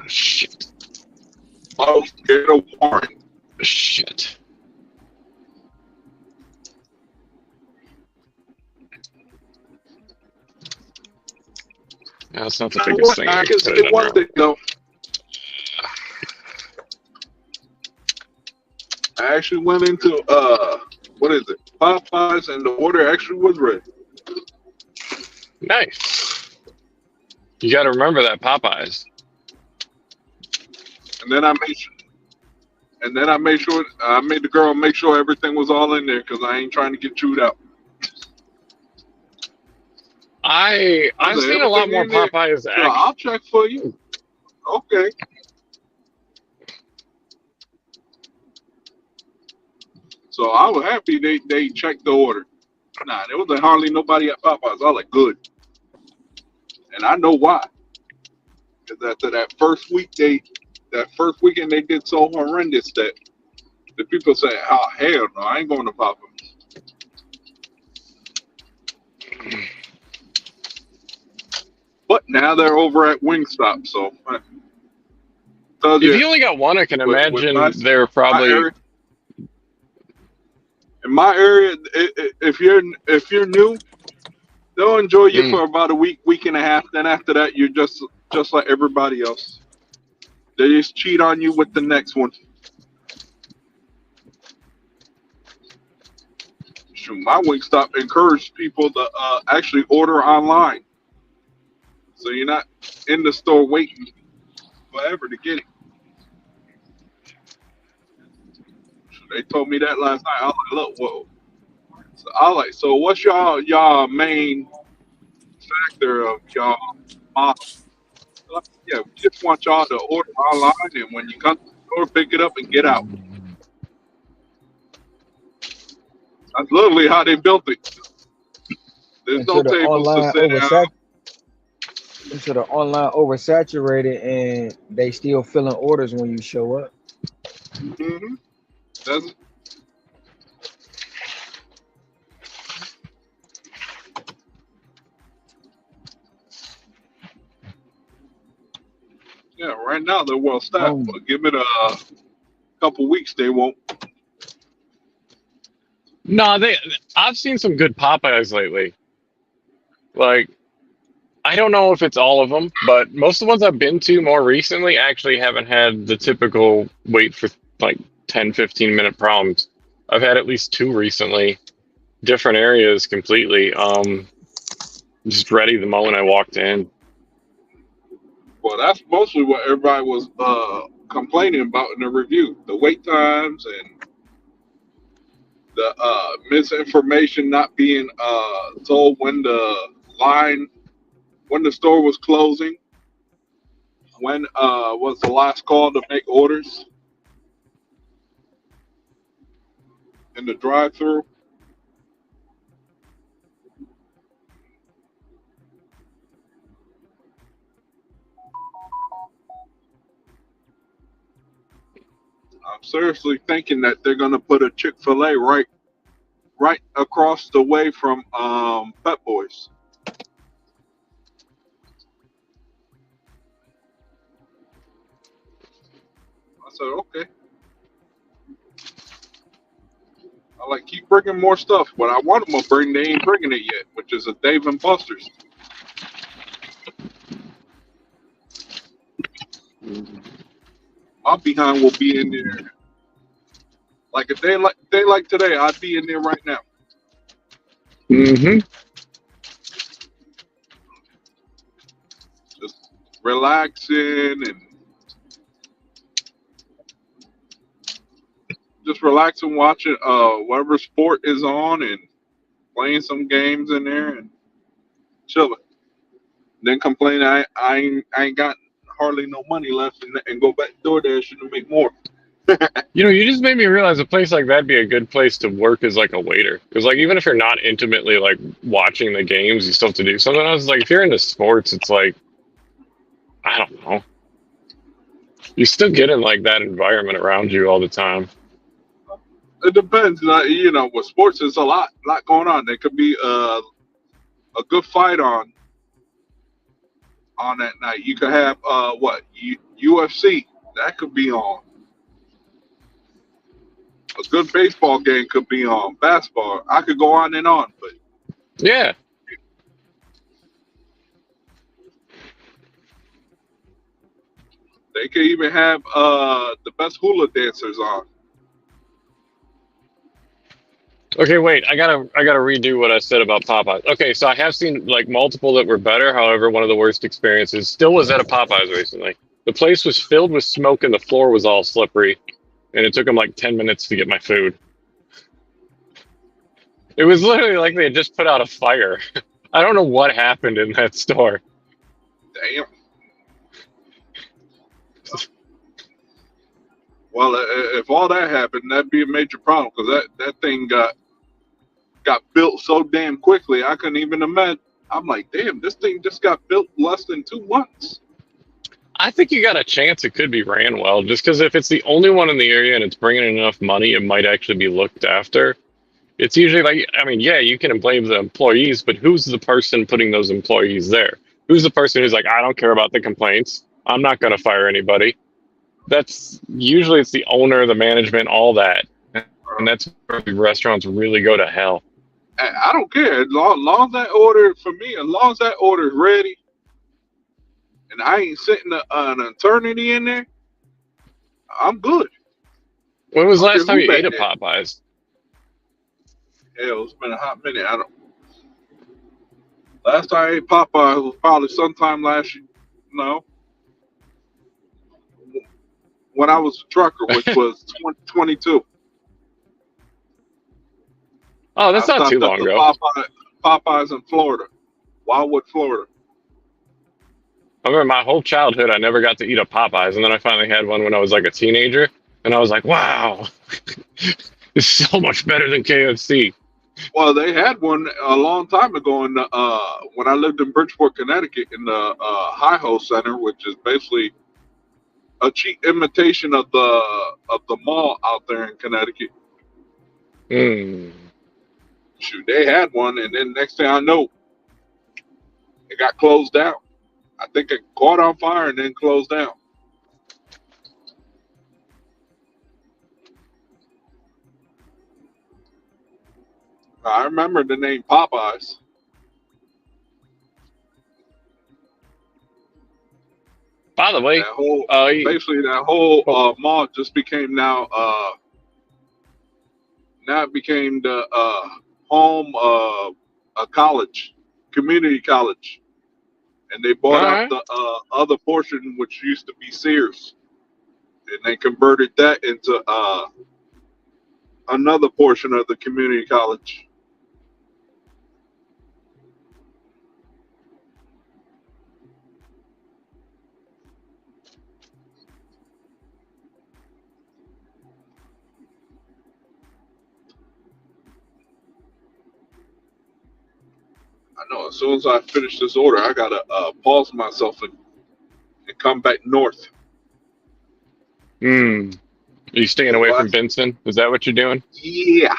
shit. Oh, get a warrant. Shit. That's not the You know biggest what? thing I you can could say have done one wrong. thing though. I actually went into what is it? Popeyes, and the order actually was ready. Nice. You got to remember that Popeyes. And then I made sure I made the girl make sure everything was all in there because I ain't trying to get chewed out. I I've said seen a lot everything more in there. Popeyes So I'll check for you. Okay. So I was happy they checked the order. Nah, there wasn't hardly nobody at Popeyes. I was like, good. And I know why. Because after that first weekend they did so horrendous that the people say, oh, hell no, I ain't going to Popeyes. But now they're over at Wingstop. So, tells If you, you only got one, I can with my imagine they're probably. area, in my area, if you're new, they'll enjoy you Mm. for about a week and a half. Then after that, you're just like everybody else. They just cheat on you with the next one. Shoot, my Wingstop encouraged people to actually order online, so you're not in the store waiting forever to get it. They told me that last night. I was like, look, whoa. So I was like, so what's y'all main factor of y'all model? Like, yeah, we just want y'all to order online, and when you come to the store, pick it up and get out. That's literally how they built it. There's no Until the tables to online sit down. oversaturated and they still filling orders when you show up. Mm-hmm. That's yeah. Right now they're well staffed, Um, but give it a couple weeks, they won't. No, I've seen some good Popeyes lately. Like, I don't know if it's all of them, but most of the ones I've been to more recently actually haven't had the typical wait for like 10, 15-minute problems. I've had at least two recently, different areas completely. Just ready the moment I walked in. Well, that's mostly what everybody was complaining about in the review: the wait times and the misinformation, not being told line when the store was closing, when was the last call to make orders in the drive-through. I'm seriously thinking that they're gonna put a Chick-fil-A right across the way from Pep Boys. I said, okay. I like keep bringing more stuff, but I want them to bring. They ain't bringing it yet, which is a Dave and Buster's. My behind will be in there. Like a day like today, I'd be in there right now, Mm-hmm. just relaxing and just relaxing, watching whatever sport is on and playing some games in there and chilling. Then complain I ain't got hardly no money left and go back to DoorDash and make more. You know, you just made me realize a place like that'd be a good place to work as like a waiter. Because like even if you're not intimately like watching the games, you still have to do something else. Like if you're into sports, it's like I don't know. You still get in like that environment around you all the time. It depends, with sports. There's a lot going on. There could be a good fight on that night. You could have UFC that could be on. A good baseball game could be on. Basketball, I could go on and on, but Yeah. they could even have the best hula dancers on. Okay, wait. I gotta redo what I said about Popeyes. Okay, so I have seen like multiple that were better. However, one of the worst experiences still was at a Popeyes recently. The place was filled with smoke and the floor was all slippery, and it took them like 10 minutes to get my food. It was literally like they had just put out a fire. I don't know what happened in that store. Damn. Well, if all that happened, that'd be a major problem because that thing got built so damn quickly. I couldn't even imagine. I'm like, damn, this thing just got built less than 2 months. I think you got a chance it could be ran well, just because if it's the only one in the area and it's bringing in enough money, it might actually be looked after. It's usually like, I mean, yeah, you can blame the employees, but who's the person putting those employees there? Who's the person who's like, I don't care about the complaints. I'm not going to fire anybody. That's usually it's the owner, the management, all that. And that's where the restaurants really go to hell. I don't care. Long as that order, for me, as long as that order is ready and I ain't sitting an eternity in there, I'm good. When was I the don't care last time who you ate back at there. Popeyes? Hell, it's been a hot minute. I don't. Last time I ate Popeye was probably sometime last year. No, when I was a trucker, which was 2022. Oh, I that's not too stopped at long the ago. Popeyes in Florida, Wildwood, Florida. I remember my whole childhood, I never got to eat a Popeyes, and then I finally had one when I was like a teenager, and I was like, wow, it's so much better than KFC. Well, they had one a long time ago in when I lived in Bridgeport, Connecticut, in the Hi-Ho Center, which is basically a cheap imitation of the mall out there in Connecticut. Mm. Shoot, they had one, and then next thing I know, it got closed down. I think it caught on fire and then closed down. I remember the name Popeyes. By the way, That whole you- basically that whole oh, mall just became now it became the home a college, community college, and they all bought out right. the other portion which used to be Sears, and they converted that into another portion of the community college. I know. As soon as I finish this order, I gotta pause myself and come back north. Mm. Are you staying away from Last, Benson? Is that what you're doing? yeah,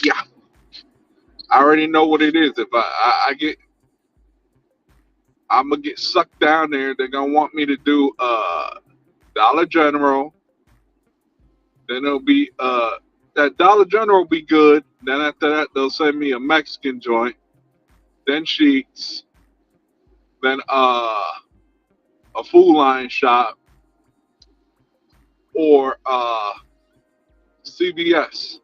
yeah. I already know what it is. If I get, I'm gonna get sucked down there. They're gonna want me to do Dollar General. Then it'll be that Dollar General will be good. Then after that, they'll send me a Mexican joint. Then Sheets. Then a Food Line shop or CVS.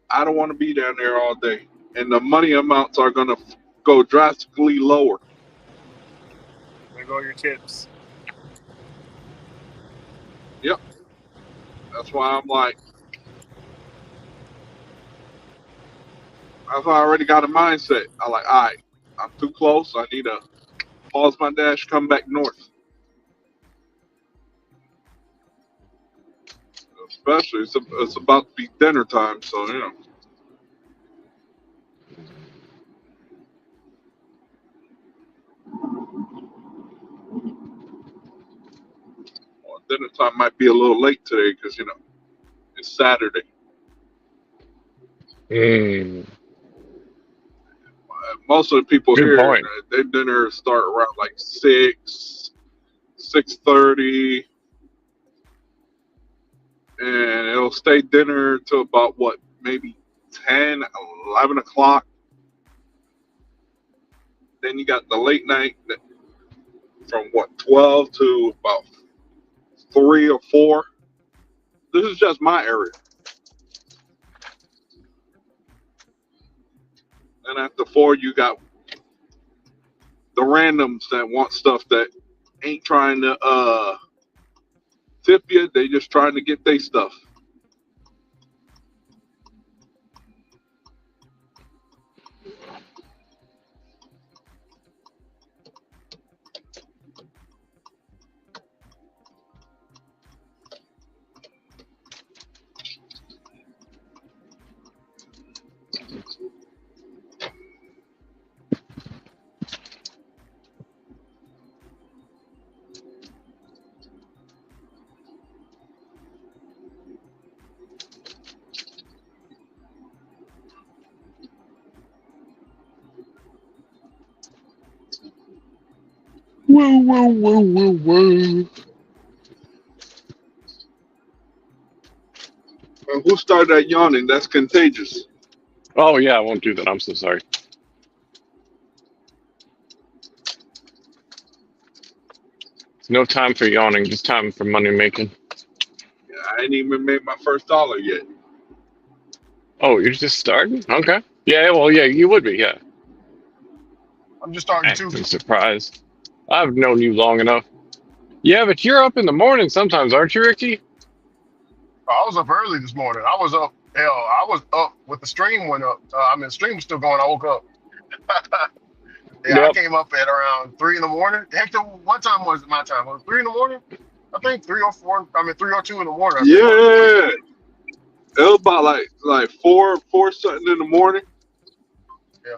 I don't want to be down there all day, and the money amounts are gonna go drastically lower. There go your tips. Yep. That's why I'm like, that's why I already got a mindset. I'm like, all right, I'm too close. I need to pause my dash, come back north. Especially, it's about to be dinner time, so well, dinner time might be a little late today because it's Saturday. Mm. Most of the people Good here, point. their dinner start around like 6:30. and it'll stay dinner till about what, maybe 10, 11 o'clock. Then you got the late night from what, 12 to about 3 or 4. This is just my area. And after 4, you got the randoms that want stuff that ain't trying to tip you. They just trying to get their stuff. Woo, woo, woo, woo, woo. And who started that yawning? That's contagious. Oh yeah, I won't do that. I'm so sorry. No time for yawning, just time for money making. Yeah, I ain't even made my first dollar yet. Oh, you're just starting? Okay. Yeah, well, yeah, you would be, yeah. I'm just starting too. I'm surprised. I've known you long enough. Yeah, but you're up in the morning sometimes, aren't you, Ricky? I was up early this morning. I was up. Hell, I was up with the stream went up. The stream was still going. I woke up. Yeah, I Yep. came up at around 3 in the morning. Hector, what time was it my time? Was it 3 in the morning? I think 3:04. I mean 3:02 in the morning. I came up. Yeah, it was about like 4 something in the morning. Yeah.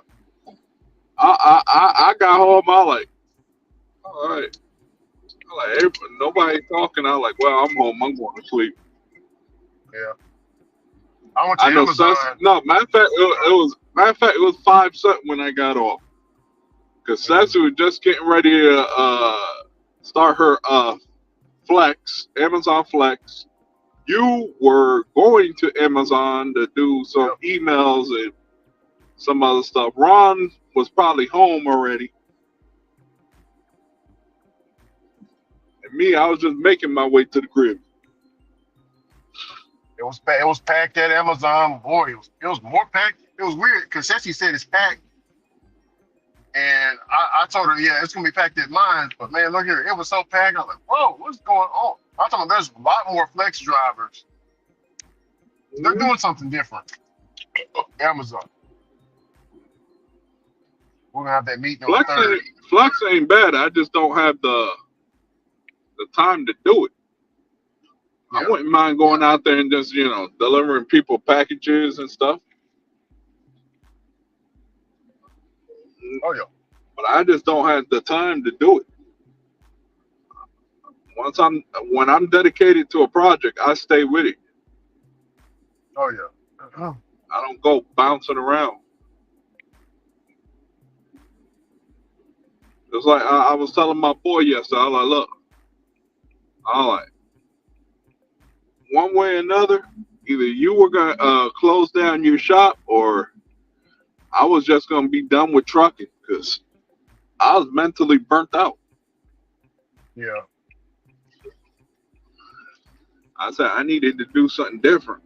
I got home. I was like, all right. Nobody talking. I was like, well, I'm home. I'm going to sleep. Yeah. I went to I know. Amazon. No, matter of fact, it was 5 something when I got off. Because Sassy was just getting ready to start her Flex, Amazon Flex. You were going to Amazon to do some emails and some other stuff. Ron was probably home already. And me, I was just making my way to the crib. It was packed at Amazon. Boy, it was more packed. It was weird because Ceci said it's packed. And I told her, yeah, it's gonna be packed at mine. But man, look here, it was so packed. I was like, whoa, what's going on? I told her there's a lot more Flex drivers. They're doing something different. Amazon. We're gonna have that meeting on the 3rd. Flex ain't bad. I just don't have the time to do it. Yeah. I wouldn't mind going out there and just, delivering people packages and stuff. Oh yeah. But I just don't have the time to do it. When I'm dedicated to a project, I stay with it. Oh yeah. I don't go bouncing around. It's like I was telling my boy yesterday. I was like, look, one way or another, either you were gonna close down your shop, or I was just gonna be done with trucking because I was mentally burnt out. Yeah. I said I needed to do something different.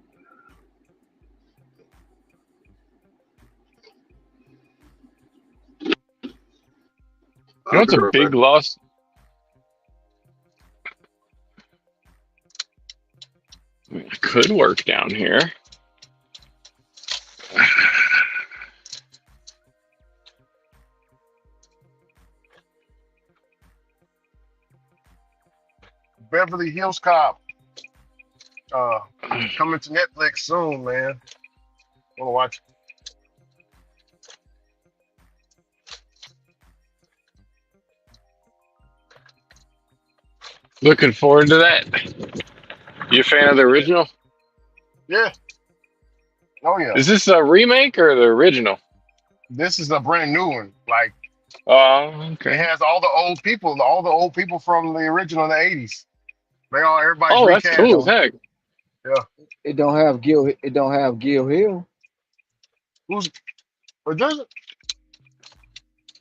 You know what's a big loss? I mean, I could work down here. Beverly Hills Cop. Coming to Netflix soon, man. Wanna watch? Looking forward to that. You a fan of the original? Yeah. Oh yeah. Is this a remake or the original? This is a brand new one. Like, Oh, it okay. has all the old people from the original in the 80s. Everybody's Oh, that's recast. cool as heck. Yeah. It don't have Gil. It don't have Gil Hill. Who's or does it?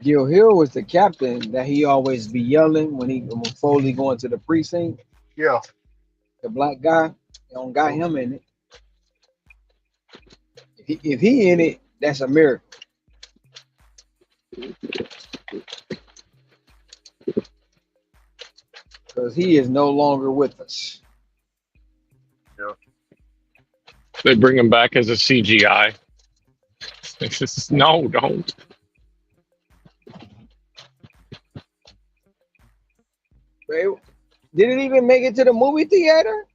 Gil Hill was the captain that he always be yelling when Foley going to the precinct. Yeah. The black guy. They don't got Mhm. him in it. If he in it, that's a miracle. Because he is no longer with us. Yeah. They bring him back as a CGI. No, don't. Right? Did it even make it to the movie theater,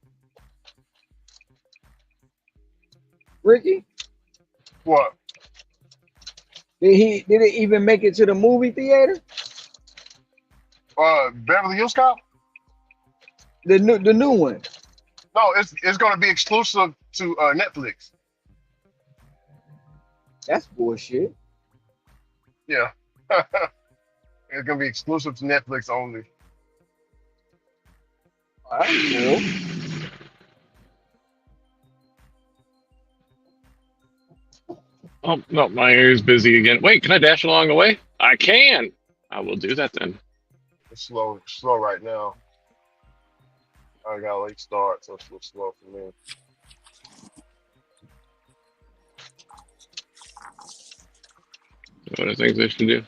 Ricky? What? Did it even make it to the movie theater? Beverly Hills Cop? The new one. No, it's gonna be exclusive to Netflix. That's bullshit. Yeah. It's gonna be exclusive to Netflix only. Oh, that's cool. Oh no, my ear's busy again. Wait, can I dash along the way? I can. I will do that then. It's slow right now. I got a late start, so it's a little slow for me. What I think they should do.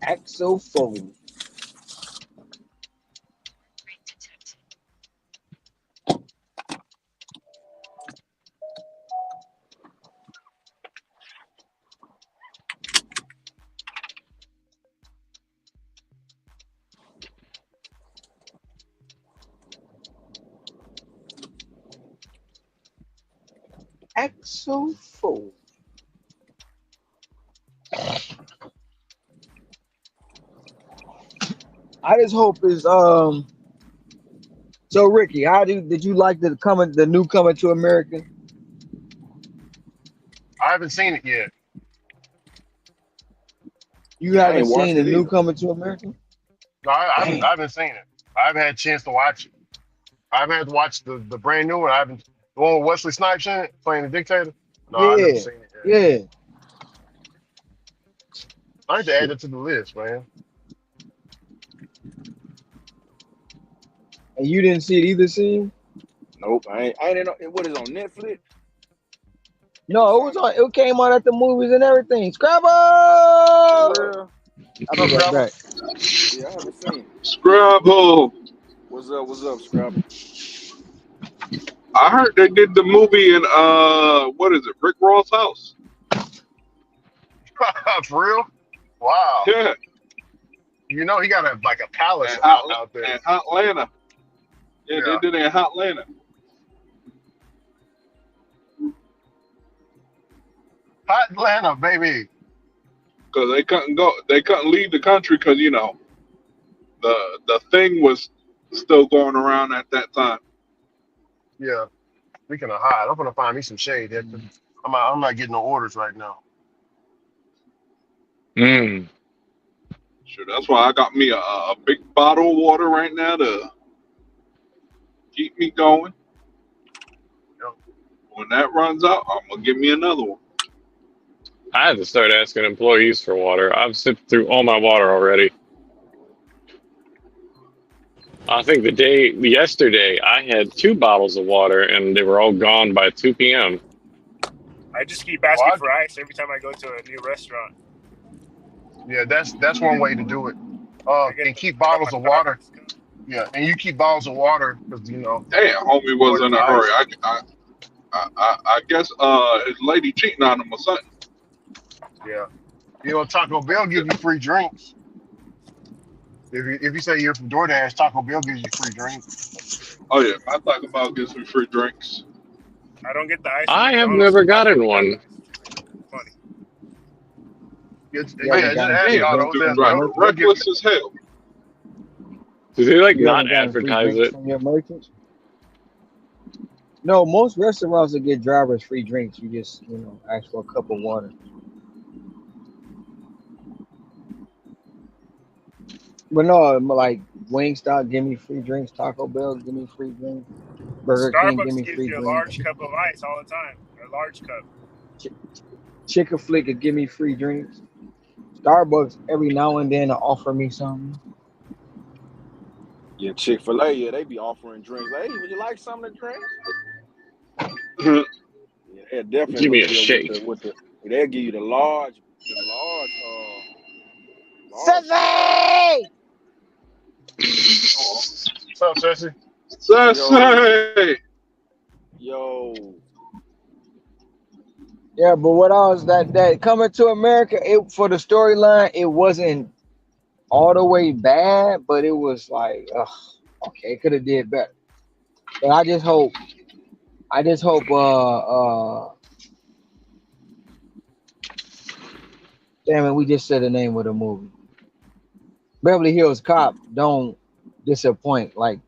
Axel Foley. Axel Foley. I just hope is So Ricky, did you like the new Coming to America? I haven't seen it yet. You I haven't ain't seen watched the it new either. Coming to America? No, Damn. I haven't seen it. I haven't had a chance to watch it. I haven't had to watch the brand new one. I haven't the one with Wesley Snipes in it, playing the dictator. No, I've never Yeah, seen it yet. yeah. I need to add Shit. it to the list, man. And you didn't see it either, see? Nope, I ain't know what is on Netflix or No, it was something. on. It came out at the movies and everything. Scrabble! For I'll real? What be up, right Scrabble? back. Yeah, I haven't seen it. Scrabble. What's up? What's up, Scrabble? I heard they did the movie in what is it, Rick Ross house? For real? Wow. Yeah, You know he got a palace and out there. Atlanta. Yeah, they Yeah. did it in Atlanta. Hot Atlanta, baby. Because they couldn't leave the country because the thing was still going around at that time. Yeah. Speaking of hot, I'm gonna find me some shade, Hector. I'm not getting no orders right now. Mm. Sure, that's why I got me a big bottle of water right now to keep me going. Yep. When that runs out, I'm gonna give me another one. I had to start asking employees for water. I've sipped through all my water already. I think yesterday, I had 2 bottles of water and they were all gone by 2 p.m. I just keep Well, asking for ice every time I go to a new restaurant. yeah, that's one way to do it. I get And the keep cup bottles of of water. Starbucks cup. Yeah, and you keep bottles of water because Damn, homie was pour it in in the a hurry. ice. I guess his lady cheating on him or something. Yeah, Taco Bell gives you free drinks. If you say you're from DoorDash, Taco Bell gives you free drinks. Oh yeah, I thought about getting some free drinks. I don't get the ice from I have McDonald's never because I gotten feel bad. one. Funny. You haven't Just gotten ask free Damn, this Auto. drinks dude from your driving They'll merchants? give you. reckless as hell. Do they You not haven't gotten free advertise drinks it? from your merchants? No, most restaurants will get drivers free drinks. You just, ask for a cup of water. But no, like Wingstop, give me free drinks. Taco Bell, give me free drinks. Burger King, give Starbucks me gives free you a drinks. large cup of ice all the time. A large cup. Ch- Chicken Flick will give me free drinks. Starbucks every now and then will offer me something. Yeah, Chick-fil-A, yeah, they be offering drinks. Like, hey, would you like something to drink? Yeah, they definitely Give me hook a you up with shake. the they'll give you the large Sissy! What's up, Jesse? yo, Sensei. yo. Yeah, but what else? That coming to America, it for the storyline, it wasn't all the way bad, but it was like, ugh, okay, it could have did better. But I just hope, damn it, we just said the name of the movie. Beverly Hills Cop don't disappoint. Like,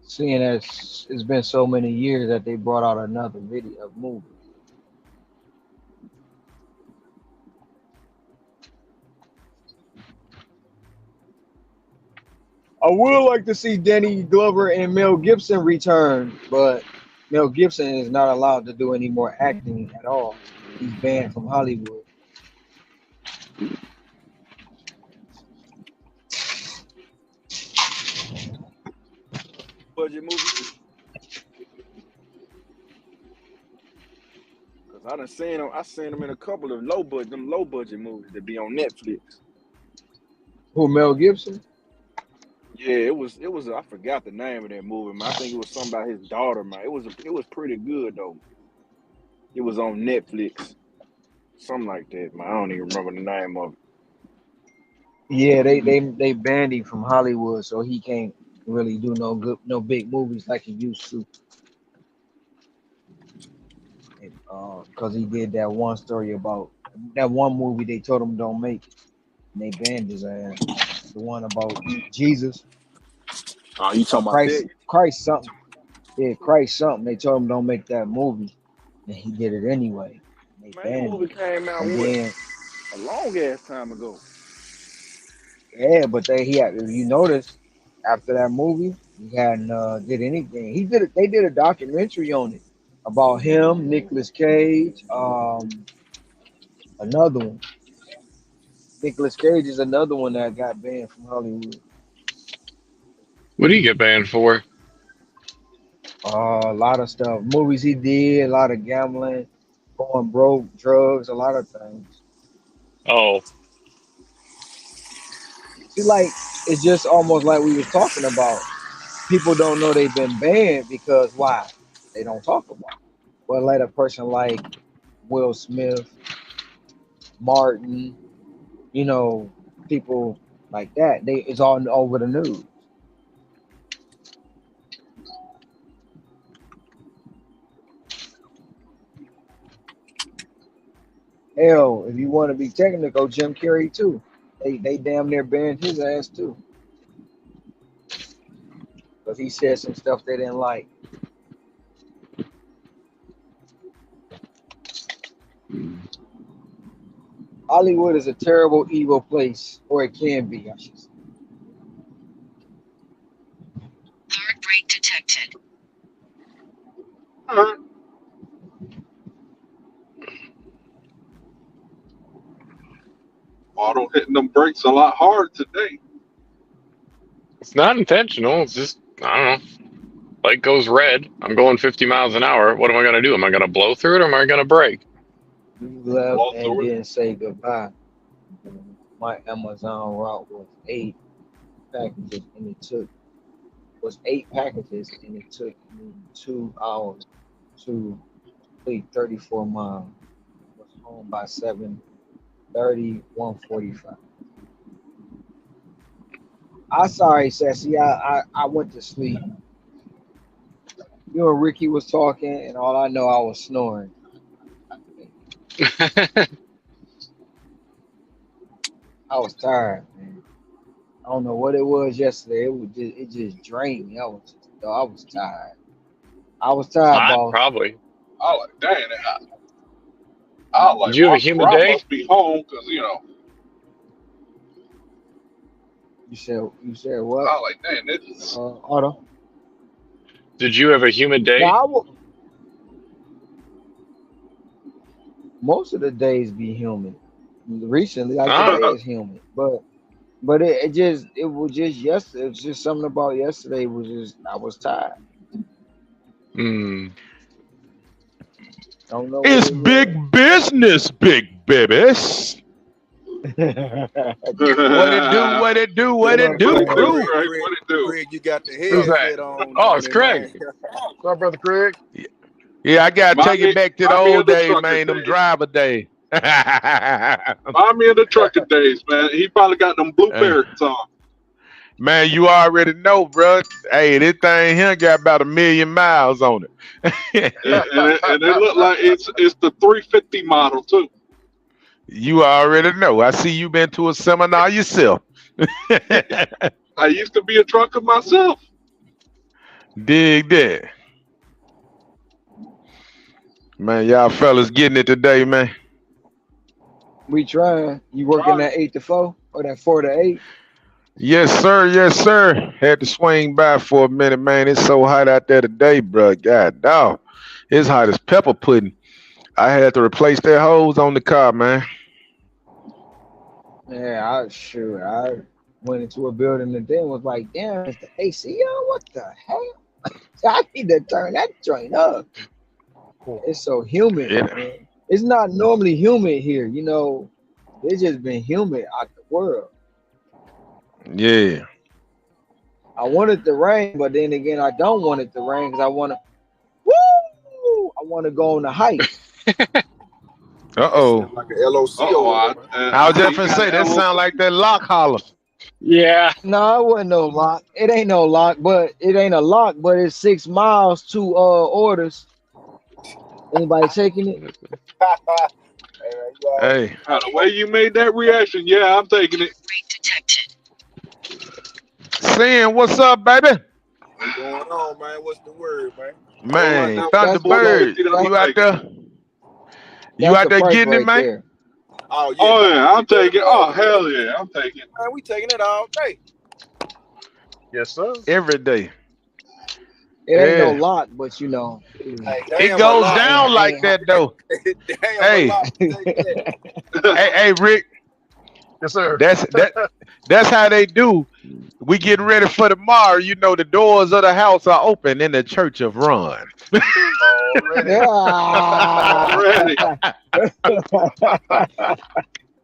seeing as it's been so many years that they brought out another video of movie. I would like to see Danny Glover and Mel Gibson return, but Mel Gibson is not allowed to do any more acting at all. He's banned from Hollywood. Budget movie. Cause I seen them in a couple of low budget movies that be on Netflix. Who, Mel Gibson? Yeah, it was I forgot the name of that movie, man. I think it was something about his daughter, man. It was pretty good though. It was on Netflix. Something like that, man. I don't even remember the name of it. Yeah, they banned him from Hollywood, so he can't really do no big movies like he used to. Because he did that one story about that one movie they told him don't make, and they banned his ass. The one about Jesus Oh, you or talking about that? Christ something. Yeah, Christ something. They told him don't make that movie, and he did it anyway. And they Man, that banned movie him. came out And what? then A long ass time ago. yeah, but he had, if you notice, after that movie, he hadn't did anything. They did a documentary on it about him, Nicolas Cage, another one. Nicolas Cage is another one that got banned from Hollywood. What do you get banned for? A lot of stuff. Movies he did, a lot of gambling, going broke, drugs, a lot of things. Oh, See, like it's just almost like we was talking about. People don't know they've been banned because why? They don't talk about it. But let a person like Will Smith, Martin, you know, people like that, they it's all over the news. Hell, if you want to be technical, Jim Carrey too. They damn near banned his ass too because he said some stuff they didn't like. Hollywood is a terrible, evil place, or it can be, I should say. Heartbreak detected. Auto hitting them brakes a lot hard today. it's not intentional. It's just, I don't know. Light goes red. I'm going 50 miles an hour. What am I going to do? Am I going to blow through it or am I going to brake? You left Blow and through it. didn't say goodbye. My Amazon route was 8 packages and it took me 2 hours to complete 34 miles. I was home by 7:30, 1:45. I sorry, Sassy. I went to sleep. You and Ricky was talking, and all I know I was snoring. I was tired, man. I don't know what it was yesterday. It just drained me. I was tired. I was tired, Hot, boss. probably. I like, dang, I Did like, you have a well, humid I day? must be home because You said what? I like, dang, this. Otto. Did you have a humid day? Now most of the days be humid. Recently, like today Ah, is humid, but it was just yesterday. It's just something about yesterday was just I was tired. hmm. Don't know what It's it was. big business, big babies. What it do? What it do? You What know it what I'm What do, it do, saying? crew? Craig? Craig, What it do? Craig, you got the Who's that? headset on, Oh, don't it's it, man? Craig. What's up, brother Craig? Yeah, I gotta take it back to the Remind me of old the days, trucker man. Them days. driver days. Remind me of the trucker days, man. He probably got them blue Hey, parrots on. man, you already know, bro. Hey, this thing here got about 1,000,000 miles on it. And it looked like it's the 350 model too. You already know. I see you been to a seminar yourself. I used to be a trucker myself. Dig that. Man, y'all fellas getting it today, man. We trying. You working that 8 to 4 or that 4 to 8? Yes, sir. Yes, sir. Had to swing by for a minute, man. It's so hot out there today, bro. God dog. It's hot as pepper pudding. I had to replace that hose on the car, man. Yeah, I went into a building and then was like, damn, is the AC on? What the hell? I need to turn that joint up. It's so humid, It, man. It's not normally humid here, you know. It's just been humid out the world. yeah. I want it to rain, but then again, I don't want it to rain because I want to go on the hike. That Uh-oh. sound like an LOC Oh, over there, man. I was just you gonna got say that LOC. sound like that lock holler. Yeah. No, it wasn't no lock. It ain't no lock, but it ain't a lock, but it's 6 miles to orders. Anybody taking it? Hey, man, you all right? Hey, The way you made that reaction, yeah, I'm taking it. Sin, what's up, baby? What's going on, man? What's the word, man? Oh, like Man, that That's the price. Thunderbird, 450, I'm you out taking it. there? You That's out the there price getting it, right man? there. Oh yeah, Oh man. yeah, I'm We ready taking to it. Oh roll. hell yeah, I'm taking it. Man, we taking it all day. Yes, sir. Every day. It ain't no Yeah. lock, but you know. Hey, It damn a goes lot. down like that though. Damn a Hey, lot. Take that. hey, Rick, Yes, sir. that's how they do. We getting ready for tomorrow. You know the doors of the house are open in the church of Run. Already. Already.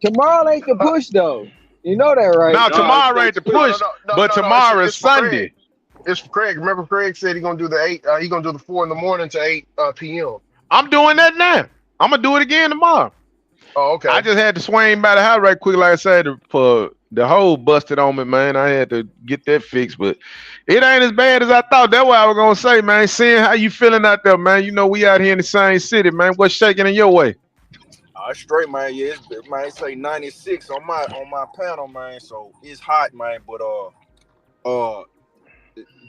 Tomorrow ain't the push though. You know that, right? Now No, it's tomorrow ain't next the week. push, but No. tomorrow It's is for Craig. Sunday. It's for Craig. Remember, Craig said he gonna do the 8. He gonna do the 4 in the morning to 8 p.m. I'm doing that now. I'm gonna do it again tomorrow. Oh, I okay. just had to swing by the house right quick, like I said, for the hole busted on me, man. I had to get that fixed, but it ain't as bad as I thought. That's what I was gonna say, man. Seeing how you feeling out there, man. You know we out here in the same city, man. What's shaking in your way? Straight, man. Yeah, man. It say 96 on my panel, man. So it's hot, man. But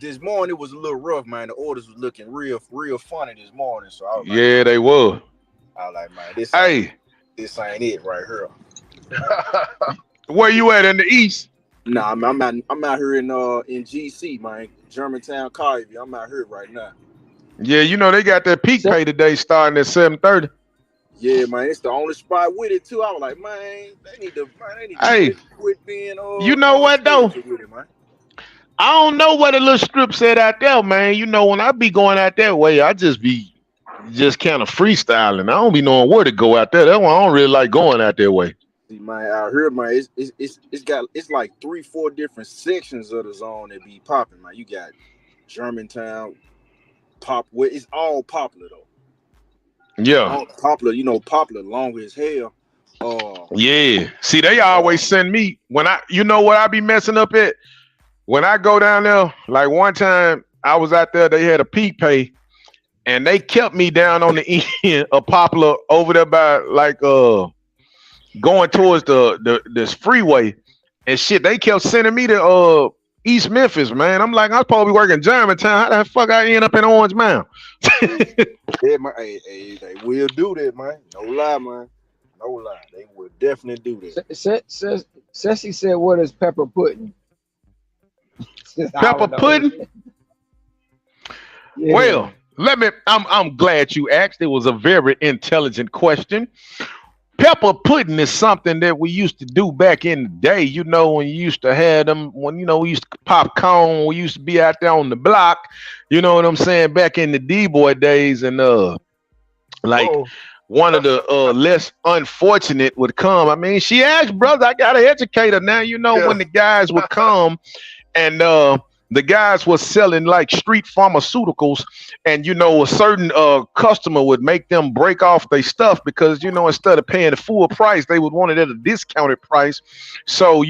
this morning it was a little rough, man. The orders was looking real funny this morning. So I was like, Yeah, man, they was. man, Hey, this ain't it right here. where you at in the east? Nah, I'm out here in GC, man. Germantown, Collierville. I'm out here right now. Yeah, you know they got that peak pay today starting at 7:30. Yeah, man, it's the only spot with it too. I was like, man, they need to Hey, quit being you know what though? stingy with it, man. I don't know what a little strip said out there, man. You know, when I be going out that way, I just be kind of freestyling. I don't be knowing where to go out there. That's why I don't really like going out that way. See, man, out here, man, it's like 3-4 different sections of the zone that be popping, man. You got Germantown, it's all popular though. Yeah. All popular, popular longer as hell. Yeah. See, they always send me when you know what I be messing up at? When I go down there, like one time I was out there, they had a peak pay and they kept me down on the end of Poplar over there by like going towards this freeway and shit. They kept sending me to East Memphis, man. I'm like, I'm supposed to be working Germantown. How the fuck I end up in Orange Mound? Yeah, man. Hey, they will do that, man. No lie, man. No lie. They will definitely do that. Ceci said, "What is pepper pudding?" I Pepper don't know. pudding? Yeah. Well, I'm glad you asked. It was a very intelligent question. Pepper pudding is something that we used to do back in the day. You know, when you used to have them, when we used to pop corn, we used to be out there on the block. You know what I'm saying? Back in the D-boy days, and like Whoa. one of the less unfortunate would come. I mean, she asked, brother, I gotta educate her now. You know, Yeah. when the guys would come and the guys was selling like street pharmaceuticals, and a certain customer would make them break off their stuff because instead of paying the full price, they would want it at a discounted price. So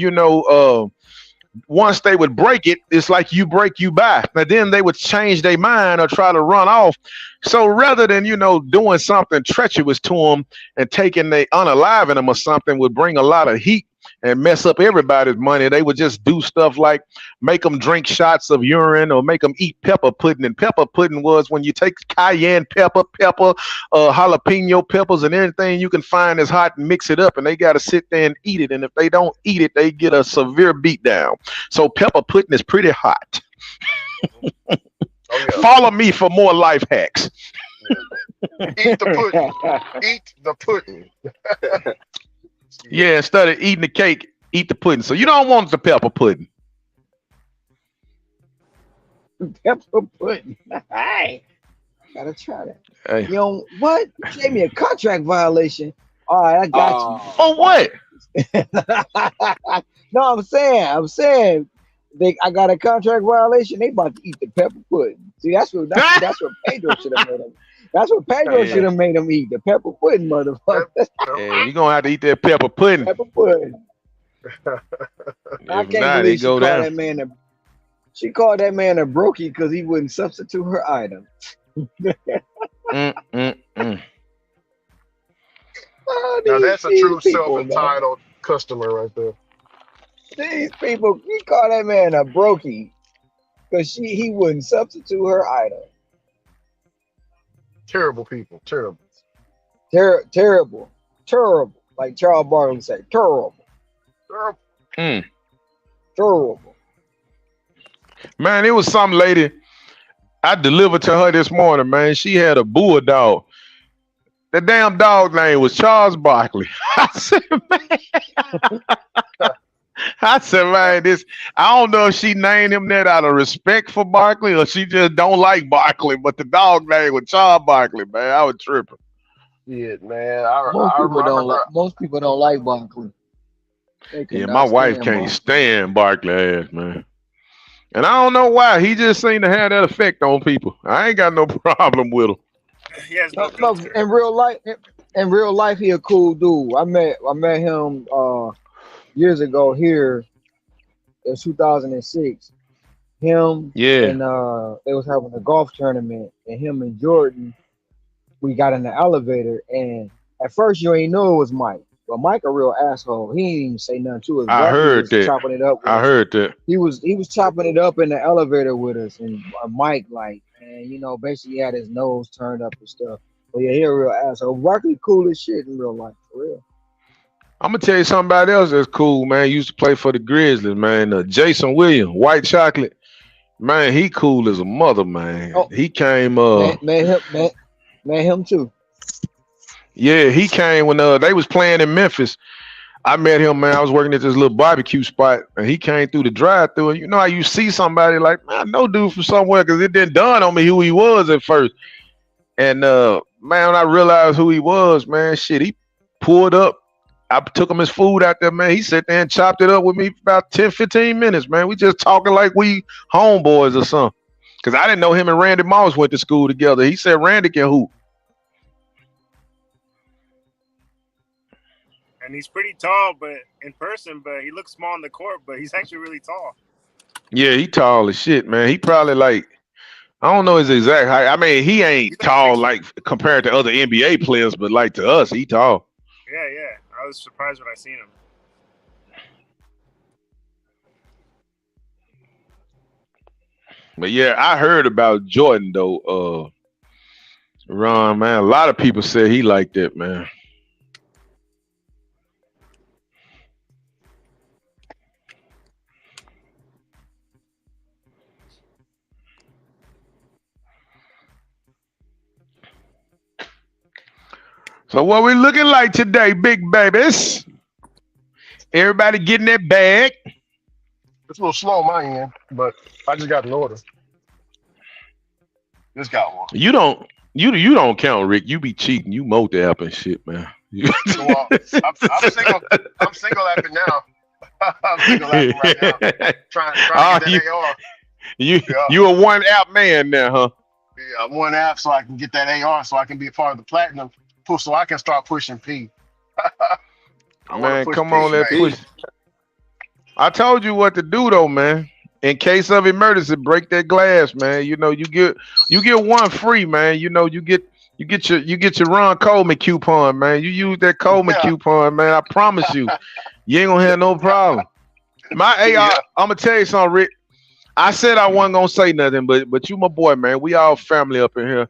once they would break it, it's like you break, you buy. But then they would change their mind or try to run off. So rather than doing something treacherous to them and taking they unaliving them or something would bring a lot of heat and mess up everybody's money, they would just do stuff like make them drink shots of urine or make them eat pepper pudding. And pepper pudding was when you take cayenne pepper, jalapeno peppers, and anything you can find that's hot and mix it up, and they got to sit there and eat it. And if they don't eat it, they get a severe beat down. So pepper pudding is pretty hot. Oh yeah. Follow me for more life hacks. Eat the pudding. Eat the pudding. Yeah, instead of eating the cake, eat the pudding. So you don't want the pepper pudding. Pepper pudding. Hey, gotta try that. Hey. You know what? You gave me a contract violation. All right, I got For what? you. No, I'm saying, I got a contract violation. They about to eat the pepper pudding. See, that's what Pedro should have made them. That's what Pedro should have made them eat the pepper pudding, motherfucker. Yeah, you're gonna have to eat that pepper pudding. Pepper pudding. I If can't not, believe it go down. she called that man a brokey because he wouldn't substitute her item. Oh, Now that's a true people, self-entitled customer right there. These people, he called that man a brokey because he wouldn't substitute her item. Terrible people. Terrible. Terrible. Like Charles Barkley said, terrible. Terrible. Man, it was some lady I delivered to her this morning, man. She had a bulldog. The damn dog name was Charles Barkley. I said, man, I don't know if she named him that out of respect for Barkley or she just don't like Barkley, but the dog name was Charles Barkley, man. I was tripping. Yeah, man. Most people don't like Barkley. Yeah, my wife can't stand Barkley ass, man. And I don't know why. He just seemed to have that effect on people. I ain't got no problem with him. He has no No, in real life, he a cool dude. I met him years ago here in 2006. Him and they was having a golf tournament, and him and Jordan, we got in the elevator, and at first you ain't know it was Mike. But Mike a real asshole. He ain't even say nothing to us. I heard that. Chopping it up. Heard that. He was chopping it up in the elevator with us, and Mike basically had his nose turned up and stuff. But yeah, he a real asshole. Barkley cool as shit in real life, for real. I'm gonna tell you somebody else that's cool, man. He used to play for the Grizzlies, man. Jason Williams, white chocolate, man. He cool as a mother, man. He came. Him too. Yeah, he came when they was playing in Memphis. I met him, man. I was working at this little barbecue spot, and he came through the drive-thru. And you know how you see somebody like, man, I know dude from somewhere, because it didn't dawn on me who he was at first. And man, when I realized who he was, man, shit, he pulled up. I took him his food out there, man. He sat there and chopped it up with me for about 10, 15 minutes, man. We just talking like we homeboys or something. Because I didn't know him and Randy Moss went to school together. He said Randy can hoop. And he's pretty tall, but in person, but he looks small on the court, but he's actually really tall. Yeah, he tall as shit, man. He probably like, I don't know his exact height. I mean, he ain't tall like compared to other NBA players, but like to us, he tall. Yeah. I was surprised when I seen him. But yeah, I heard about Jordan though. Ron, man, a lot of people said he liked it, man. So what we looking like today, big babies? Everybody getting that bag? It's a little slow on my end, but I just got an order. Just got one. You don't count, Rick. You be cheating. You mold the app and shit, man. Well, I'm single. I'm single apping now. I'm single apping right now. Trying to get that AR. You a one app man now, huh? Yeah, one app so I can get that AR, so I can be a part of the platinum pull, so I can start pushing P. Man, come on, that push. I told you what to do though, man. In case of emergency, break that glass, man. You know, you get one free, man. You know, you get your Ron Coleman coupon, man. You use that Coleman coupon, man. I promise you, you ain't gonna have no problem. My AR, I'm gonna tell you something, Rick. I said I wasn't gonna say nothing, but you my boy, man. We all family up in here.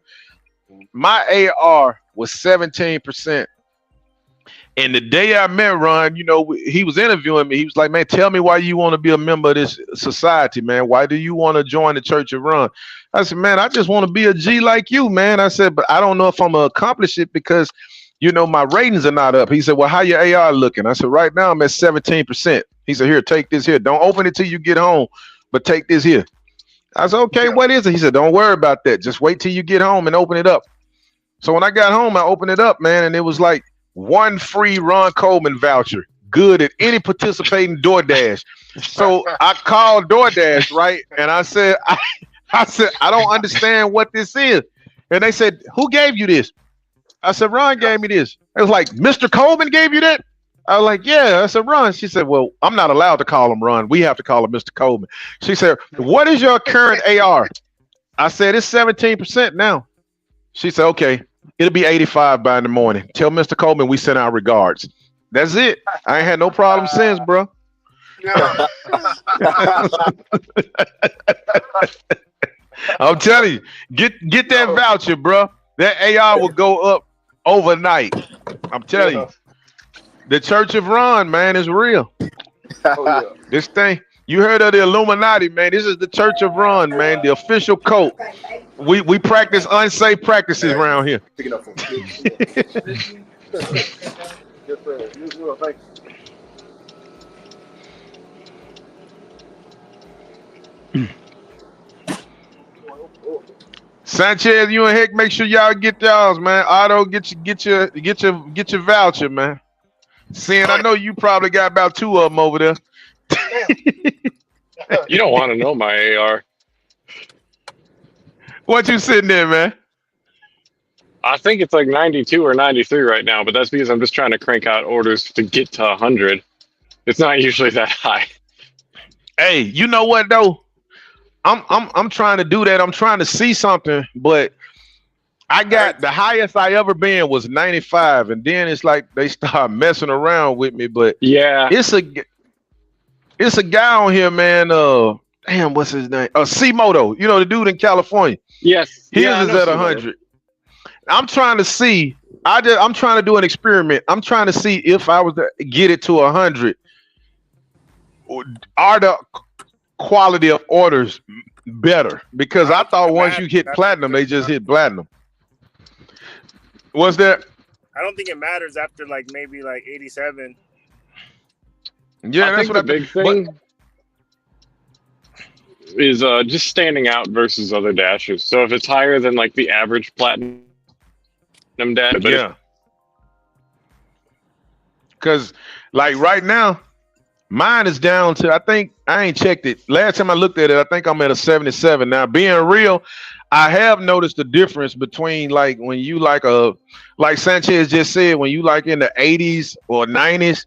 My AR was 17%. And the day I met Ron, you know, he was interviewing me. He was like, man, tell me why you want to be a member of this society, man. Why do you want to join the Church of Ron? I said, man, I just want to be a G like you, man. I said, but I don't know if I'm going to accomplish it because, you know, my ratings are not up. He said, well, how your AR looking? I said, right now I'm at 17%. He said, here, take this here. Don't open it till you get home, but take this here. I said, okay, what is it? He said, don't worry about that. Just wait till you get home and open it up. So when I got home, I opened it up, man, and it was like, one free Ron Coleman voucher, good at any participating DoorDash. So I called DoorDash, right? And I said, I don't understand what this is. And they said, who gave you this? I said, Ron gave me this. It was like, Mr. Coleman gave you that? I was like, yeah. I said, Ron. She said, well, I'm not allowed to call him Ron. We have to call him Mr. Coleman. She said, what is your current AR? I said, it's 17% now. She said, okay. It'll be 85 by in the morning. Tell Mr. Coleman we send our regards. That's it. I ain't had no problem since, bro. Yeah. I'm telling you, get that voucher, bro. That AR will go up overnight. I'm telling you. The Church of Ron, man, is real. Oh, yeah. This thing, you heard of the Illuminati, man. This is the Church of Ron, man, the official cult. We practice unsafe practices around here. Sanchez, you and Heck, make sure y'all get y'all's, man. Otto, get your voucher, man. Seeing, I know you probably got about 2 of them over there. You don't want to know my AR. What you sitting there, man? I think it's like 92 or 93 right now, but that's because I'm just trying to crank out orders to get to 100. It's not usually that high. Hey, you know what though? I'm trying to do that. I'm trying to see something, but I got the highest I ever been was 95, and then it's like they start messing around with me. But yeah, it's a guy on here, man. Damn, what's his name? C-Moto. You know the dude in California. Yes, his is at 100. I'm trying to see. I'm trying to do an experiment. I'm trying to see if I was to get it to 100, are the quality of orders better? Because I thought once you hit platinum, they just hit platinum. What's that? I don't think it matters after maybe 87. Yeah, that's what the big thing is just standing out versus other dashers. So if it's higher than the average platinum dash, but yeah. Because right now, mine is down to, I think, I ain't checked it. Last time I looked at it, I think I'm at a 77. Now, being real, I have noticed the difference between when you like Sanchez just said, when you in the 80s or 90s,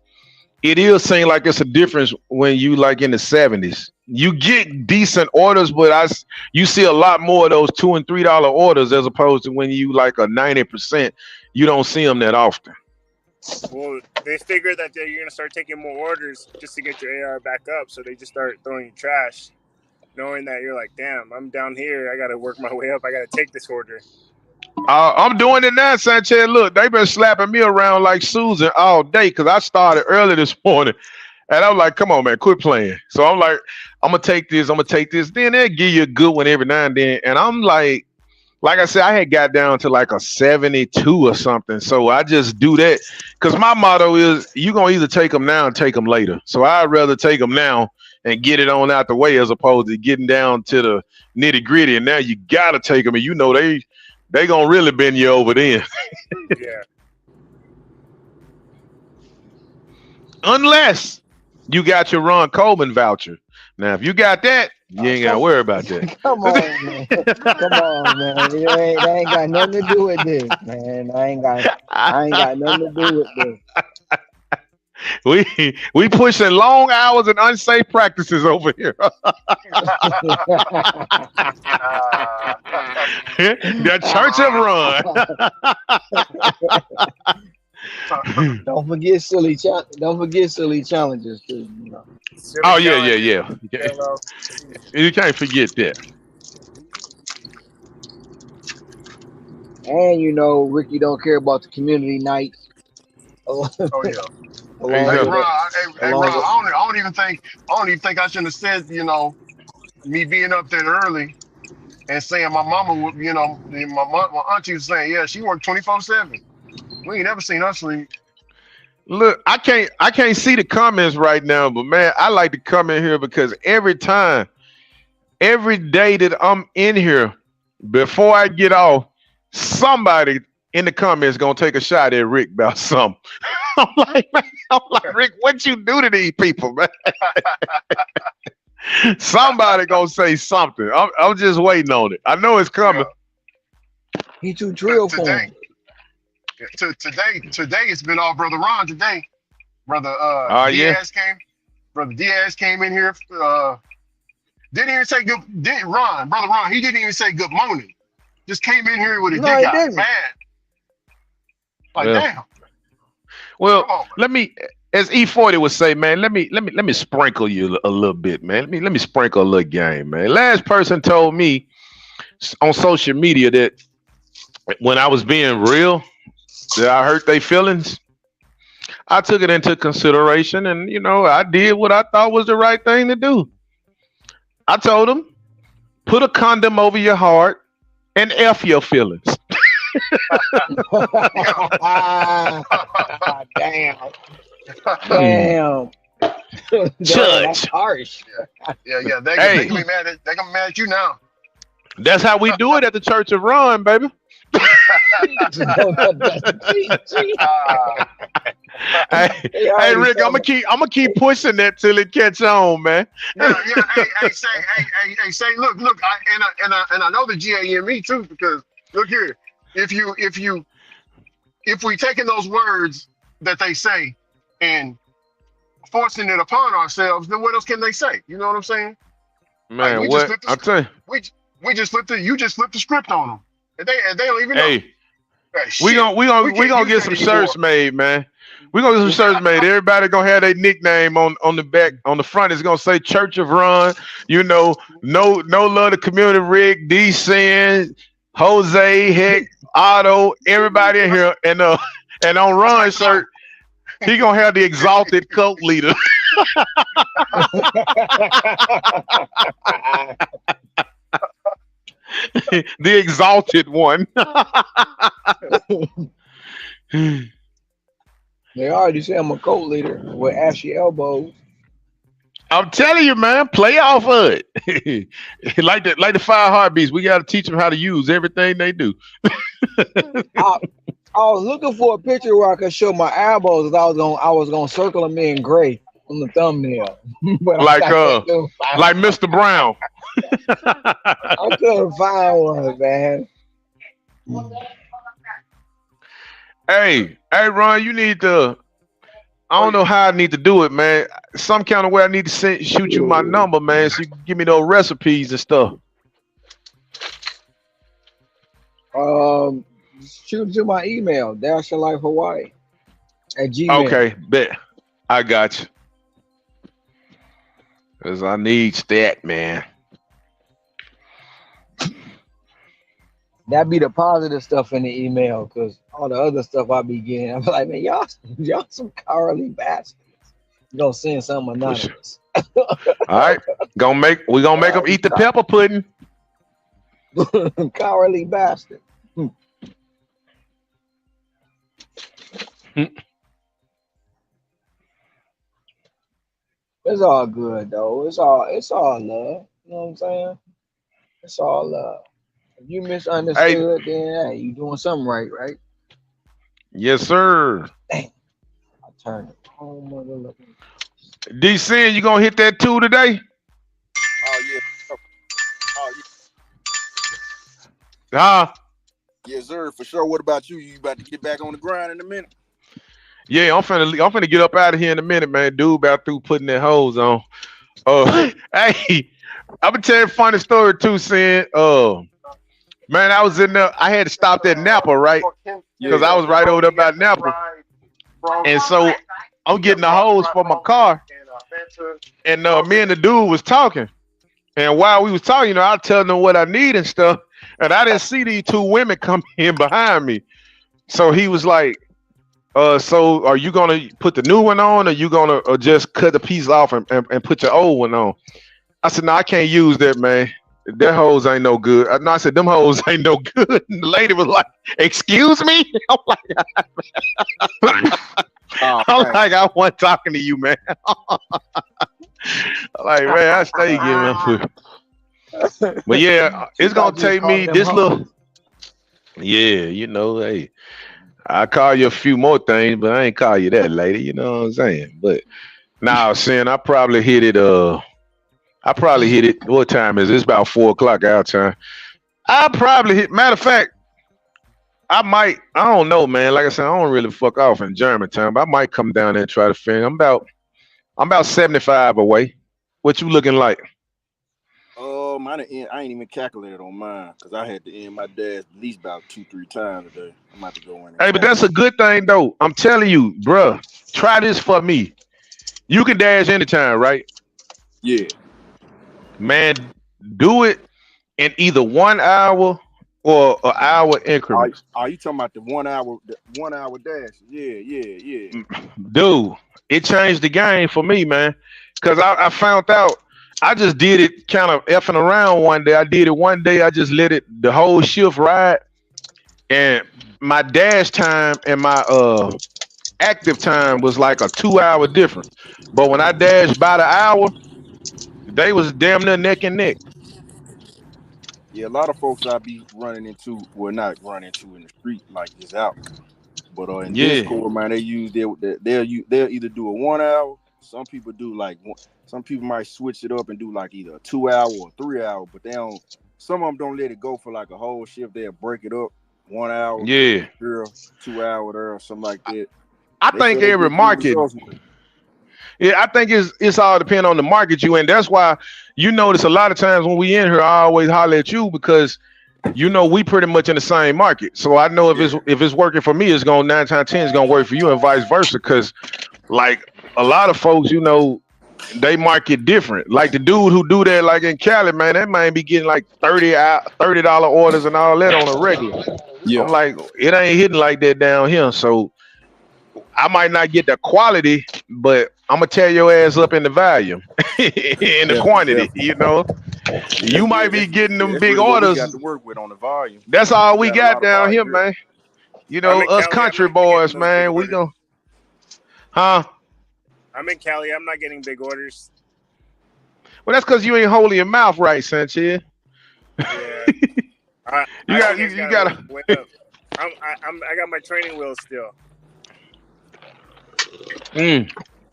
it is saying it's a difference when you in the 70s. You get decent orders, but you see a lot more of those $2 and $3 orders as opposed to when you a 90%. You don't see them that often. Well, they figure that you're gonna start taking more orders just to get your AR back up, so they just start throwing you trash. knowing that you're like, damn, I'm down here. I got to work my way up. I got to take this order. I'm doing it now, Sanchez. Look, they been slapping me around like Susan all day because I started early this morning. And I'm like, come on, man, quit playing. So I'm like, I'm going to take this. I'm going to take this. Then they'll give you a good one every now and then. And I'm like I said, I had got down to like a 72 or something. So I just do that because my motto is you're going to either take them now or take them later. So I'd rather take them now and get it on out the way as opposed to getting down to the nitty gritty. And now you got to take them. And you know, they going to really bend you over then. Yeah. Unless you got your Ron Coleman voucher. Now, if you got that, you ain't got to worry about that. Come on, man. Come on, man. That ain't got nothing to do with this, man. I ain't got nothing to do with this. We pushing long hours and unsafe practices over here. The Church of Run. Don't forget silly challenges too. You know. Oh yeah. You can't forget that. And you know, Ricky don't care about the community nights. Oh yeah. Hey, Ron, I don't even think I shouldn't have said, you know, me being up there early and saying my mama would, you know, my auntie was saying, yeah, she worked 24/7. We ain't never seen her sleep. Look, I can't see the comments right now, but man, I like to come in here because every day that I'm in here, before I get off, somebody in the comments gonna take a shot at Rick about something. I'm like, Rick, what you do to these people, man? Somebody gonna say something. I'm just waiting on it. I know it's coming. Yeah. He too drill for him. Today it's been all Brother Ron today. Brother Diaz came. Brother Diaz came in here. Didn't even say good. Brother Ron, he didn't even say good morning. Just came in here with a dig out. Man. Like damn. Well, let me, as E40 would say, man, let me sprinkle you a little bit, man. Let me sprinkle a little game, man. Last person told me on social media that when I was being real, that I hurt their feelings. I took it into consideration, and you know, I did what I thought was the right thing to do. I told them, put a condom over your heart and F your feelings. Damn. Judge. That's harsh. Yeah. They gonna be mad at you now. That's how we do it at the Church of Ron, baby. Hey, Rick, I'm gonna keep pushing that till it catch on, man. Yeah. Hey, say, look. I know the GAME too, because look here. If we taking those words that they say and forcing it upon ourselves, then what else can they say? You know what I'm saying? Man, like what? I'll tell you. We just flipped the script on them. And they don't even know. Hey, we gonna get some shirts made, man. We gonna get some shirts made. Everybody gonna have their nickname on the back. On the front, it's gonna say Church of Ron. You know, no love the community. Rick, D. Sin, Jose, Heck, Otto, everybody in here, and on Ron's shirt, he gonna have the exalted cult leader. The exalted one. They already say I'm a cult leader with ashy elbows. I'm telling you, man, play off of it. like the 5 heartbeats, we got to teach them how to use everything they do. I was looking for a picture where I could show my elbows. I was gonna circle them in gray on the thumbnail. But like Mr. Brown. I couldn't find one, man. Hey, Ron, you need to. I don't know how I need to do it, man. Some kind of way I need to shoot you my number, man, so you can give me those recipes and stuff. Shoot it to my email, dashlifehawaii@gmail. Okay, bet. I got you. Cause I need that, man. That be the positive stuff in the email, cause all the other stuff I be getting, I'm like, man, y'all some cowardly bastards. You gonna send something For sure. anonymous. All right. We gonna make them You eat the pepper pudding. cowardly bastard. It's all good though. It's all love. You know what I'm saying? It's all love. If you Hey, misunderstood, then hey, you doing something right, right? yes, sir. Dang, I turned it. Oh mother looking. DC, you gonna hit that 2 today? Oh yeah. Oh Huh? yeah, sir, for sure. What about you? You about to get back on the grind in a minute? Yeah, I'm finna get up out of here in a minute, man. Dude about through putting that hose on. Hey, I'm gonna tell you a funny story too, Sin. Man, I was in there. I had to stop at Napa, right? Because Yeah. I was right over there by Napa. And so I'm getting the hose for my car. And me and the dude was talking. And while we was talking, I was telling them what I need and stuff. And I didn't see these two women come in behind me. So he was like, so are you gonna put the new one on, or you gonna just cut the piece off and put your old one on? I said, no, I can't use that, man. That hose ain't no good. No, I said, them hoes ain't no good. And the lady was like, excuse me? I'm Oh man. like, I wasn't talking to you, man. I'm like, man, I stay giving up food. But yeah, She it's gonna thought you was take calling me them this little. hoes. Yeah, hey, I call you a few more things, but I ain't call you that, lady. You know what I'm saying? But now, Sin, I probably hit it. What time is it? It's about 4 o'clock our time. I probably hit. Matter of fact, I might. I don't know, man. Like I said, I don't really fuck off in Germantown, but I might come down there and try to finish. I'm about 75 away. What you looking like? I ain't even calculated on mine because I had to end my dad's at least about 2-3 times a day. I'm about to go in and Hey, but that's a calculate. good thing though. I'm telling you, bruh. Try this for me. You can dash anytime, right? Yeah. Man, do it in either 1 hour or an hour increments. Are you talking about the 1 hour dash? Yeah, yeah, yeah. Dude, it changed the game for me, man. Cause I found out I just did it kind of effing around one day. I did it one day, I just let it the whole shift ride. And my dash time and my active time was like a 2 hour difference. But when I dashed by the hour, they was damn near neck and neck. Yeah, a lot of folks I be running into, well, not running into in the street, like just out. But in Yeah, Discord, man, they use they'll either do a 1 hour. Some people do like one. Some people might switch it up and do like either a 2 hour or 3 hour. But they don't. Some of them don't let it go for like a whole shift. They'll break it up 1 hour yeah. here, 2 hour there, or something like that. I They say think they every get good market. results with it. Yeah, I think it's all depend on the market you in. That's why you notice a lot of times when we in here, I always holler at you because we pretty much in the same market. So I know Yeah, if it's working for me, it's going 9 times 10 it's gonna work for you and vice versa. Cause like a lot of folks, they market different. Like the dude who do that, like in Cali, man, that man be getting like $30 orders and all that on a regular. yeah, I'm like, it ain't hitting like that down here. So I might not get the quality, but I'm gonna tear your ass up in the volume, in the definitely, quantity. definitely. You might be getting them That's big really what we got orders. to work with on the volume. That's all We we got a got lot of down here, volume here. man. I'm in Us Cali. I'm country not getting boys, those big man. We orders. gon' huh? I'm in Cali. I'm not getting big orders. Well, that's because you ain't holding your mouth right, Sanchez. Yeah, You I got think I you, just you gotta gotta. wait up. I got my training wheels still, Mm,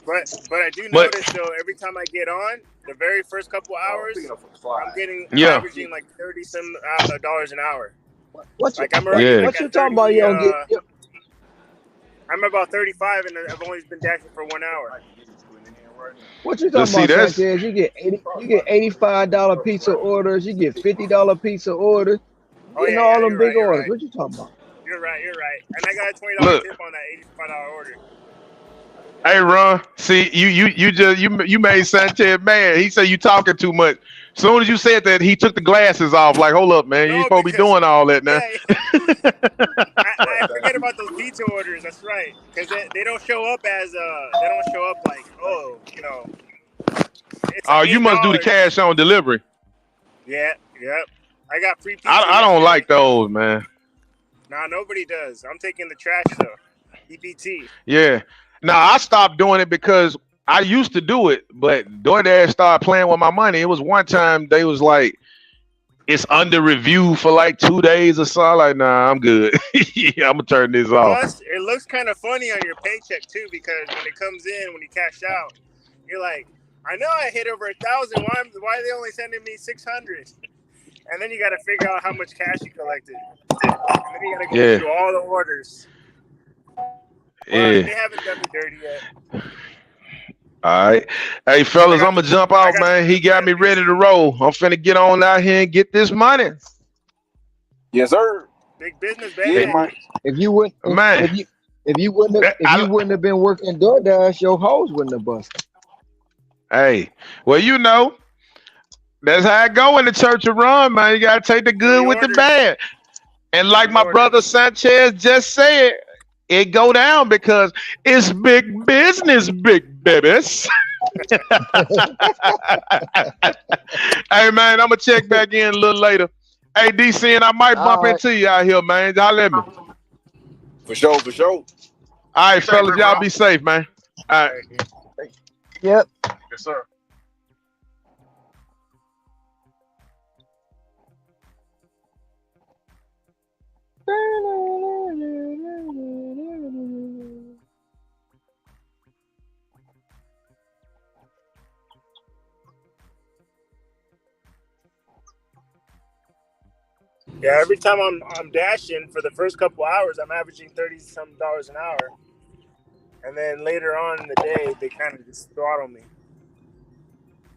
but I do but notice though every time I get on the very first couple hours, I'm yeah, averaging like 30 some dollars an hour. What you Like I'm what already yeah, like what you at talking about? 30. You don't get I'm about 35, and I've only been dashing for 1 hour. what you but talking see about, that's Sanchez? You get $85 pizza orders. You get $50 pizza orders. Oh Getting yeah, all yeah, them you're right, big you're orders. right, What you talking about? you're right. And I got a $20 look. tip on that $85 order. Hey, Ron. See, you made Sanchez mad. He said you talking too much. Soon as you said that, he took the glasses off. Like, hold up, man, you ain't No, supposed to be because doing all that now. yeah, I forget about those pizza orders. That's right, because they don't show up as they don't show up like it's like Oh, you must do the $8. cash on delivery. Yeah, yep. I got free pizza I don't yesterday. like those, man. Nah, nobody does. I'm taking the trash though. EBT. Yeah. Now I stopped doing it because I used to do it, but DoorDash started playing with my money. It was one time they was like, it's under review for like 2 days or so. I'm like, nah, I'm good. Yeah, I'm gonna turn this off. Plus, it looks kind of funny on your paycheck too, because when it comes in, when you cash out, you're like, I know I hit over 1,000. Why are they only sending me 600? And then you got to figure out how much cash you collected, and then you got to go Yeah. through all the orders. But they Yeah. haven't done me dirty yet. All right. Hey, I fellas, I'm got gonna the jump I off, got the man. He blue got pen me ready to receipt. roll. I'm finna get on out here and get this money. Yes, sir. Big business, Yeah, baby. man. If you wouldn't, Man, if you wouldn't have, if you wouldn't have been working DoorDash, your hoes wouldn't have busted. hey, well, you know, that's how I go in the church of run, man. You gotta take the Give good me with the orders. bad. And Give like me my brother orders. Sanchez just said, it go down because it's big business, big babies. Hey man, I'm gonna check back in a little later. Hey DC, and I might bump All right. into you out here, man. Holler at me. For sure, for sure. All Be right, safe, fellas, big y'all bro. be safe, man. All right. All right. Yep. Yes, sir. Yeah, every time I'm dashing for the first couple hours, I'm averaging $30-some an hour, and then later on in the day, they kind of just throttle me.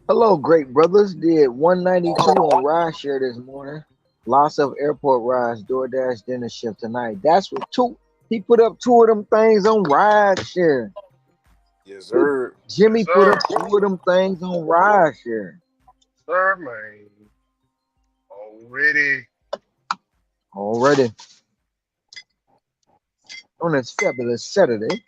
Hello, great brothers. Did 192 on ride share this morning. Lots of airport rides, DoorDash dinner shift tonight. That's what two. He put up 2 of them things on ride share. Yes, sir. Yes, Jimmy put sir. up 2 of them things on ride share. Sir, man. Already. Already on this fabulous Saturday.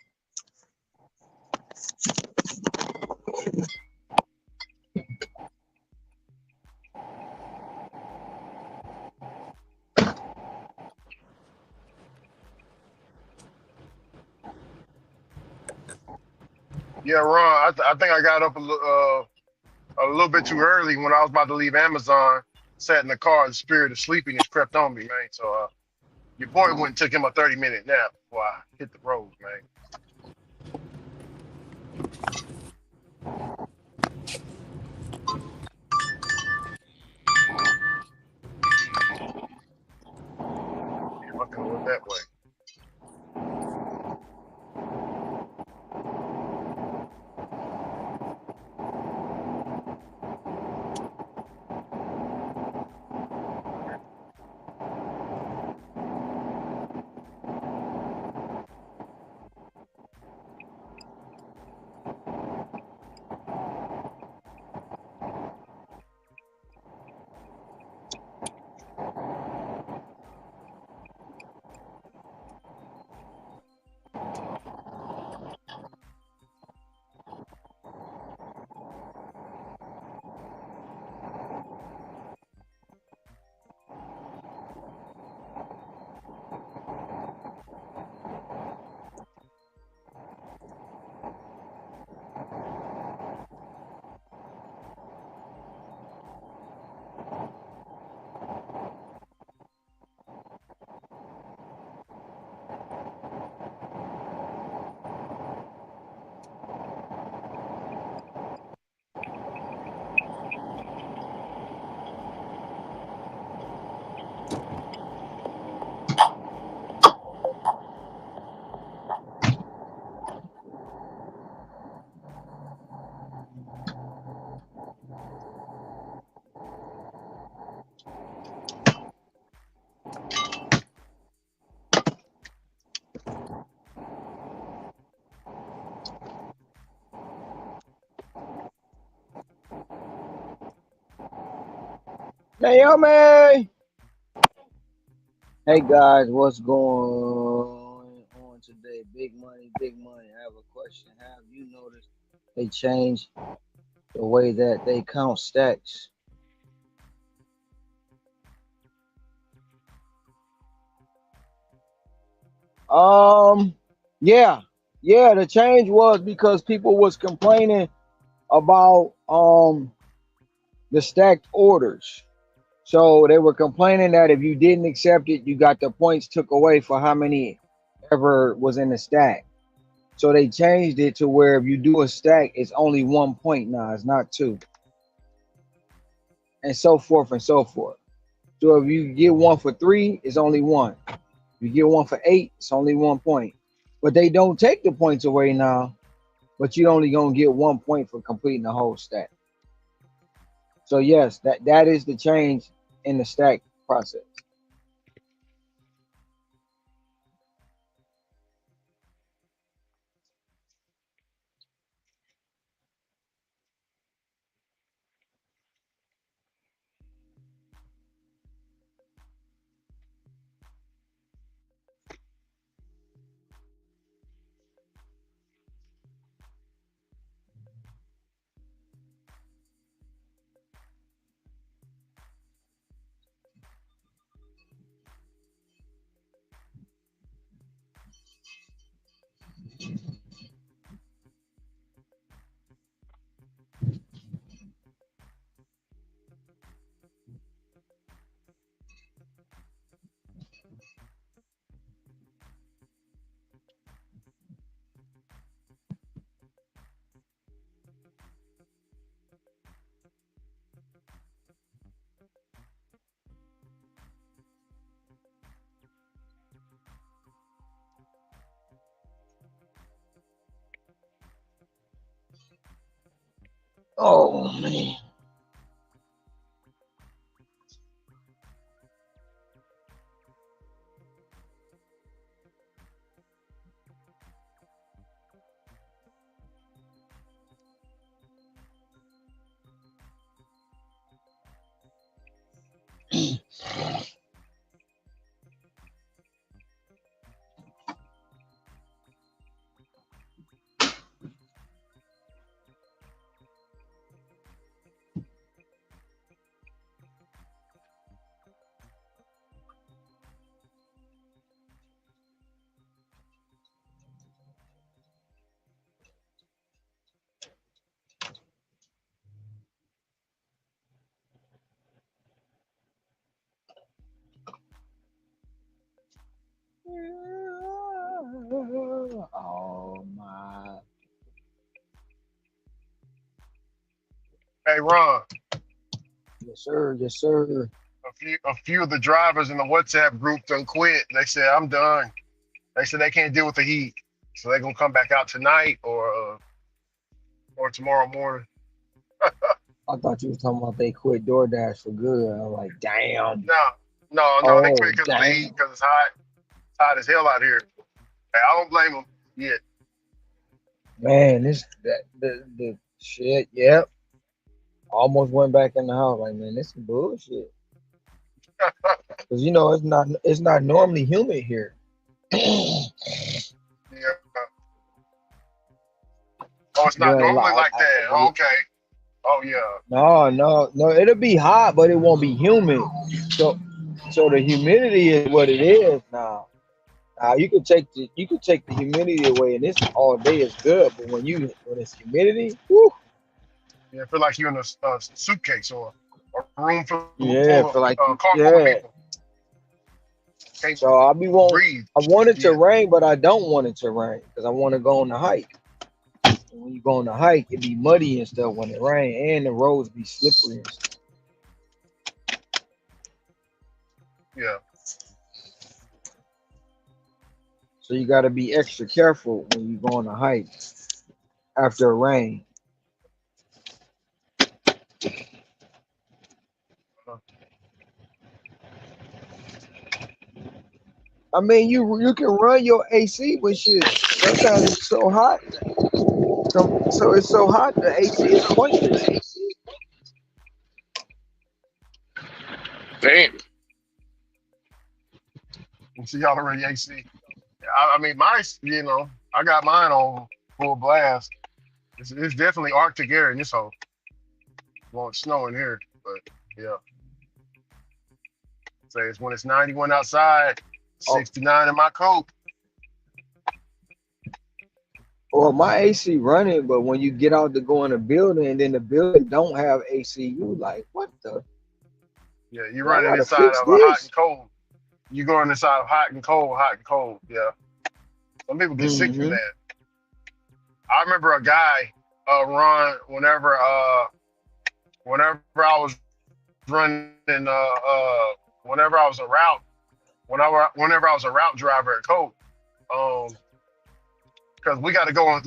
Yeah, Ron. I think I got up a little bit too early when I was about to leave Amazon. Sat in the car, the spirit of sleepiness crept on me, man. So your boy went and took him a 30-minute nap before I hit the road, man. Damn, I could have went that way. Naomi. Hey guys, what's going on today? Big money, big money. I have a question. Have you noticed they changed the way that they count stacks? Um, yeah, yeah. The change was because people was complaining about the stacked orders. So they were complaining that if you didn't accept it, you got the points took away for how many ever was in the stack. So they changed it to where if you do a stack, it's only 1 point now, it's not two, and so forth and so forth. So if you get one for three, it's only one. If you get one for eight, it's only 1 point. But they don't take the points away now, but you only gonna get 1 point for completing the whole stack. So yes, that is the change in the stack process. Oh man. Oh my. Hey, Ron, Yes, sir. Yes, sir. a few of the drivers in the WhatsApp group done quit. They said, I'm done. They said they can't deal with the heat. So they're gonna come back out tonight or tomorrow morning. I thought you was talking about they quit DoorDash for good. I'm like, damn. No, no, they quit Oh, because of the heat, damn. because it's hot. It's hot as hell out here. Hey, I don't blame them yet. Man, this that the shit. Yep. Almost went back in the house. Like, man, this is bullshit. Cause it's not normally humid here. Yeah. Oh, it's not But normally like that. Oh, okay. Oh yeah. no. It'll be hot, but it won't be humid. So, so the humidity is what it is now. You could take the humidity away, and this all day is good. But when it's humidity, whew, Yeah, I feel like you're in a suitcase or a room yeah, full of feel like car full of yeah. people. Can't So breathe. I want it to Yeah, rain, but I don't want it to rain because I want to go on the hike. And when you go on the hike, it be muddy and stuff when it rain, and the roads be slippery and stuff. yeah. So you got to be extra careful when you go on a hike after a rain. Uh, I mean, you can run your AC, but shit, sometimes it's so hot. So it's so hot, the AC is pointless. Damn. And see y'all already AC. I mean, I got mine on full blast. It's definitely Arctic air in this hole. Well, it's snowing here, but yeah. Say it's when it's 91 outside, Oh, 69 in my coat. well, my AC running, but when you get out to go in a building and then the building don't have AC, you like, what the? Yeah, you're I running gotta inside fix of a hot and this. cold. You going inside of hot and cold. Yeah. Some people get sick from Mm-hmm. that. I remember a guy, Ron, whenever I was running, whenever I was a route, whenever I was a route driver at Coke, because we got to go and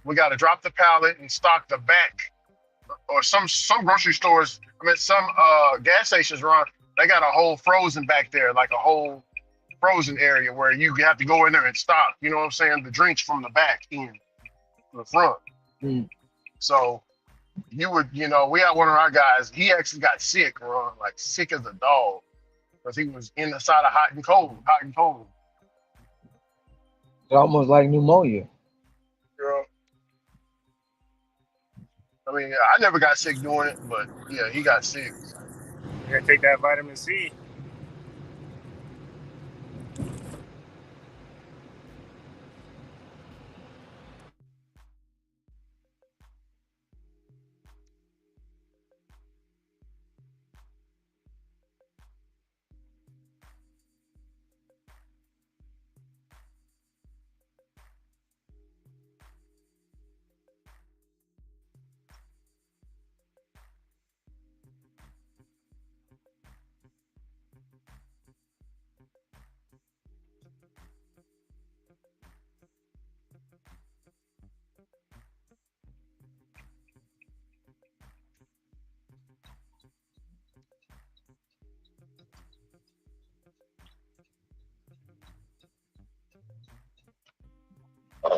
we got to drop the pallet and stock the back, or some grocery stores. I mean, some gas stations, Ron, they got a whole frozen back there, like a whole frozen area where you have to go in there and stock. You know what I'm saying? The drinks from the back in the front. Mm. So we had one of our guys. He actually got sick, Ron, like sick as a dog, because he was in the side of hot and cold. It's almost like pneumonia. You know, I mean, I never got sick doing it, but yeah, he got sick. You gotta take that vitamin C.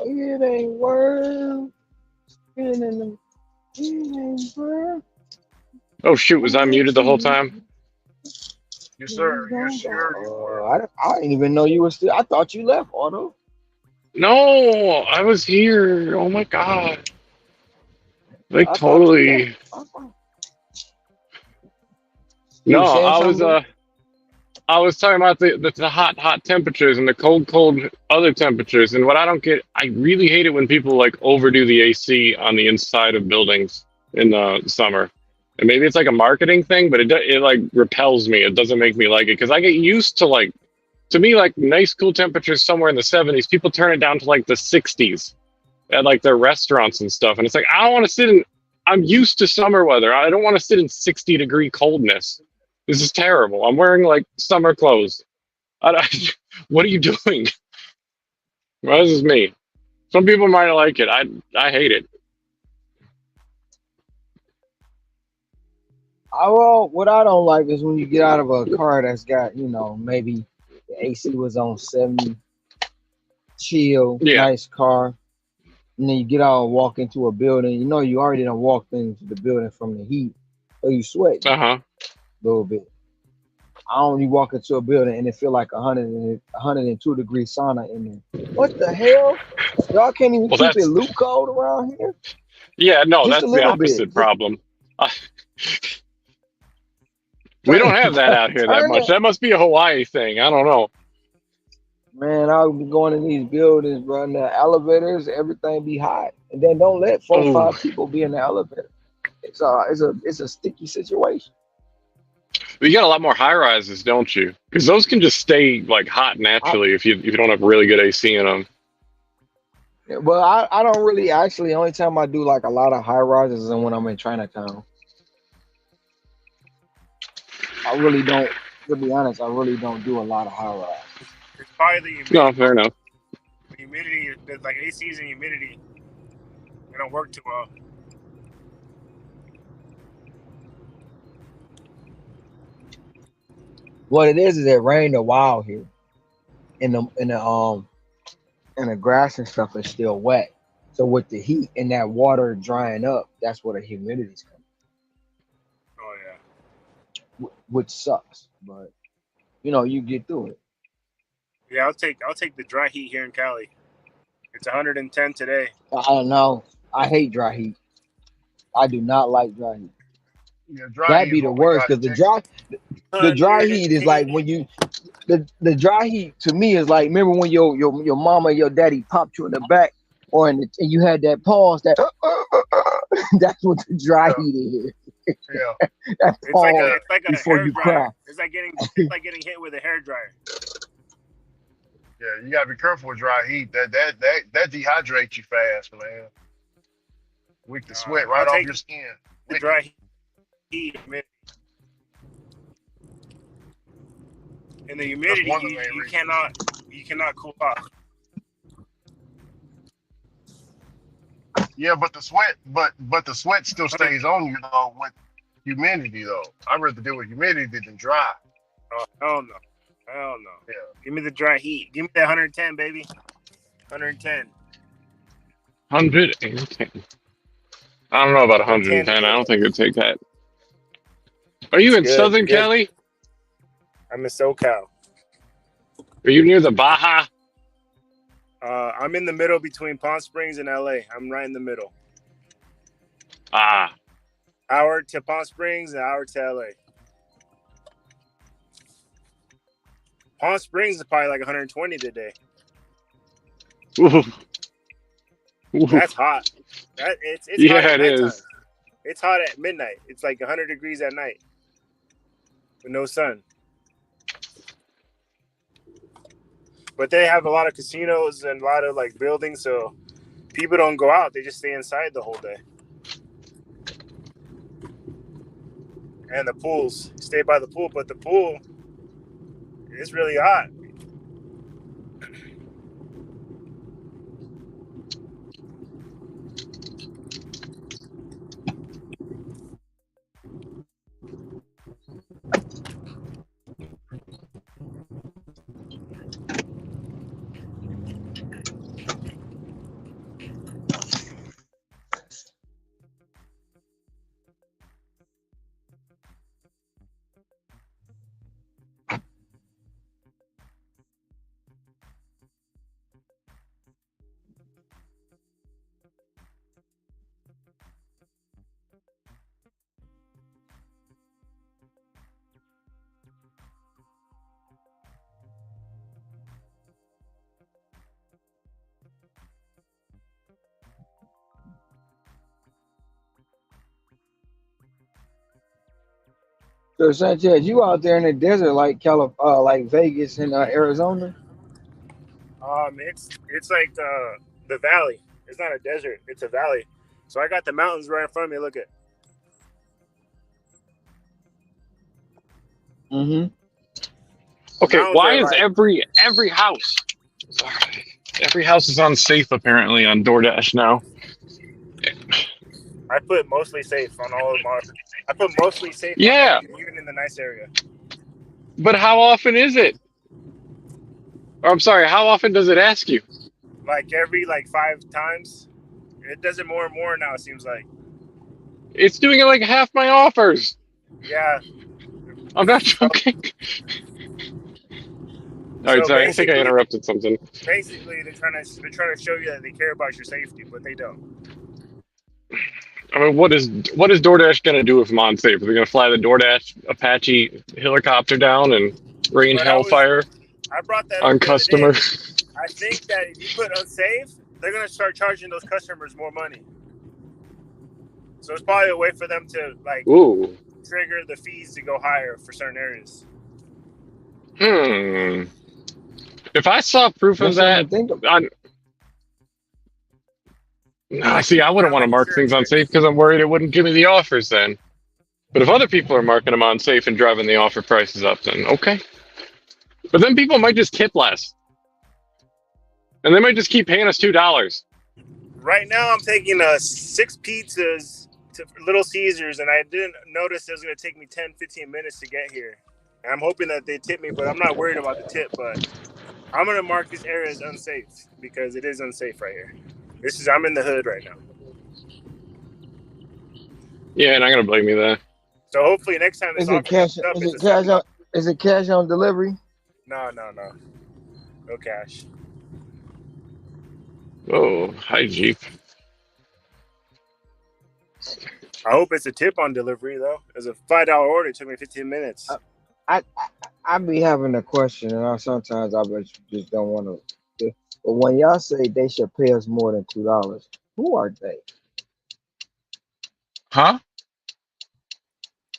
It ain't worth it ain't worth Oh shoot, was I muted the whole time? Yes, sir. You're sure you were. I didn't even know you were still. I thought you left, Otto. No, I was here. Oh my god. Like I thought you left. totally. You No, were saying something? I was talking about the hot temperatures and the cold other temperatures. And what I don't get, I really hate it when people like overdo the AC on the inside of buildings in the summer. And maybe it's like a marketing thing, but it like repels me. It doesn't make me like it because I get used to to me, like nice cool temperatures somewhere in the 70s. People turn it down to like the 60s at like their restaurants and stuff. And it's like, I don't want to sit in, I'm used to summer weather. I don't want to sit in 60-degree coldness. This is terrible. I'm wearing like summer clothes. What are you doing? Well, this is me. Some people might like it. I hate it. Well, what I don't like is when you get out of a car that's got, maybe the AC was on 70, chill, Yeah. nice car. And then you get out and walk into a building. You already done walked into the building from the heat. So you sweating Uh-huh. a little bit. I only walk into a building and it feel like 102-degree sauna in there. What the hell? Y'all can't even Well, keep it that's, loop cold around here? yeah, no, Just a that's the little bit. opposite problem. Uh, we Turn, don't have that out here that turn much. it. That must be a Hawaii thing. I don't know. Man, I'll be going in these buildings, bro. In the elevators, everything be hot. And then don't let 4 or 5 Oh, people be in the elevator. It's a sticky situation. but you got a lot more high rises, don't you? Because those can just stay like hot I, naturally if you don't have really good AC in them. well, I don't really actually. Only time I do like a lot of high rises is when I'm in Chinatown. I really don't. To be honest, I really don't do a lot of high rise. It's probably the No, humidity. fair enough. The humidity, there's like ACs and humidity. They don't work too well. What it is it rained a while here, and the grass and stuff is still wet. So with the heat and that water drying up, that's where the humidity's coming. Oh yeah. which sucks. But you get through it. Yeah, I'll take the dry heat here in Cali. It's 110 today. I don't know. I hate dry heat. I do not like dry heat. Yeah, dry That'd heat is be the what we worst got in because Texas. the dry heat is like 110. when the dry heat to me is like, remember when your mama your daddy popped you in the back and you had that pause that that's what the dry Yeah, heat is. yeah, That pause It's like a before hair you dryer. cry. It's like getting hit with a hair dryer. yeah. You gotta be careful with dry heat. That dehydrates you fast, man. Weak the sweat I'll right off take your skin. the Wicked. dry heat. In the That's humidity, one of the main reasons. you cannot cool off. Yeah, but the sweat still stays on you though with humidity though. I'd rather deal with humidity than dry. Oh, hell no. Hell no. Yeah. Give me the dry heat. Give me that 110, baby. 110. 110. I don't know about 110 110. I don't good. think it'd take that. Are you It's in good. Southern Good. Cali? I'm in SoCal. Are you near the Baja? I'm in the middle between Palm Springs and LA. I'm right in the middle. Ah. Hour to Palm Springs, an hour to LA. Palm Springs is probably like 120 today. Ooh. Ooh. That's hot. It's Yeah, hot at it nighttime. is. It's hot at midnight. It's like 100 degrees at night with no sun. But they have a lot of casinos and a lot of like buildings, so people don't go out. They just stay inside the whole day. And the pools, stay by the pool, but the pool is really hot. So Sanchez, you out there in the desert like like Vegas and Arizona? It's like the valley. It's not a desert. It's a valley. So I got the mountains right in front of me. Look at. Mm-hmm. Okay, Mountains why are is like every house is unsafe apparently on DoorDash now? I put mostly safe on all of my. I put mostly safe on Yeah, everything, even in the nice area. but how often is it? Or I'm sorry, how often does it ask you? Like every 5 times. It does it more and more now. It seems like. It's doing it like half my offers. Yeah. I'm not So, joking. All right, so sorry, I think I basically, interrupted something. they're trying to show you that they care about your safety, but they don't. I mean, what is DoorDash gonna do if I'm unsafe? Are they gonna fly the DoorDash Apache helicopter down and rain But hellfire I brought that on up the other day. customers? I think that if you put unsafe, they're gonna start charging those customers more money. So it's probably a way for them to Ooh. trigger the fees to go higher for certain areas. If I saw proof of That's something that, to think of. see, I wouldn't Kind of want to like mark things insurance. unsafe because I'm worried it wouldn't give me the offers then. But if other people are marking them unsafe and driving the offer prices up, then okay. But then people might just tip less. And they might just keep paying us $2. Right now, I'm taking 6 pizzas to Little Caesars, and I didn't notice it was going to take me 10, 15 minutes to get here. And I'm hoping that they tip me, but I'm not worried about the tip. But I'm going to mark this area as unsafe because it is unsafe right here. I'm in the hood right now. Yeah, and I'm gonna blame you there. So hopefully next time this Is it offer comes cash? up, Is it's it a cash on? $7. Is it cash on delivery? No, no cash. Oh, hi Jeep. I hope it's a tip on delivery though. It's a $5 order. It took me 15 minutes. I be having a question, and sometimes I just don't want to. But when y'all say they should pay us more than $2, who are they? Huh?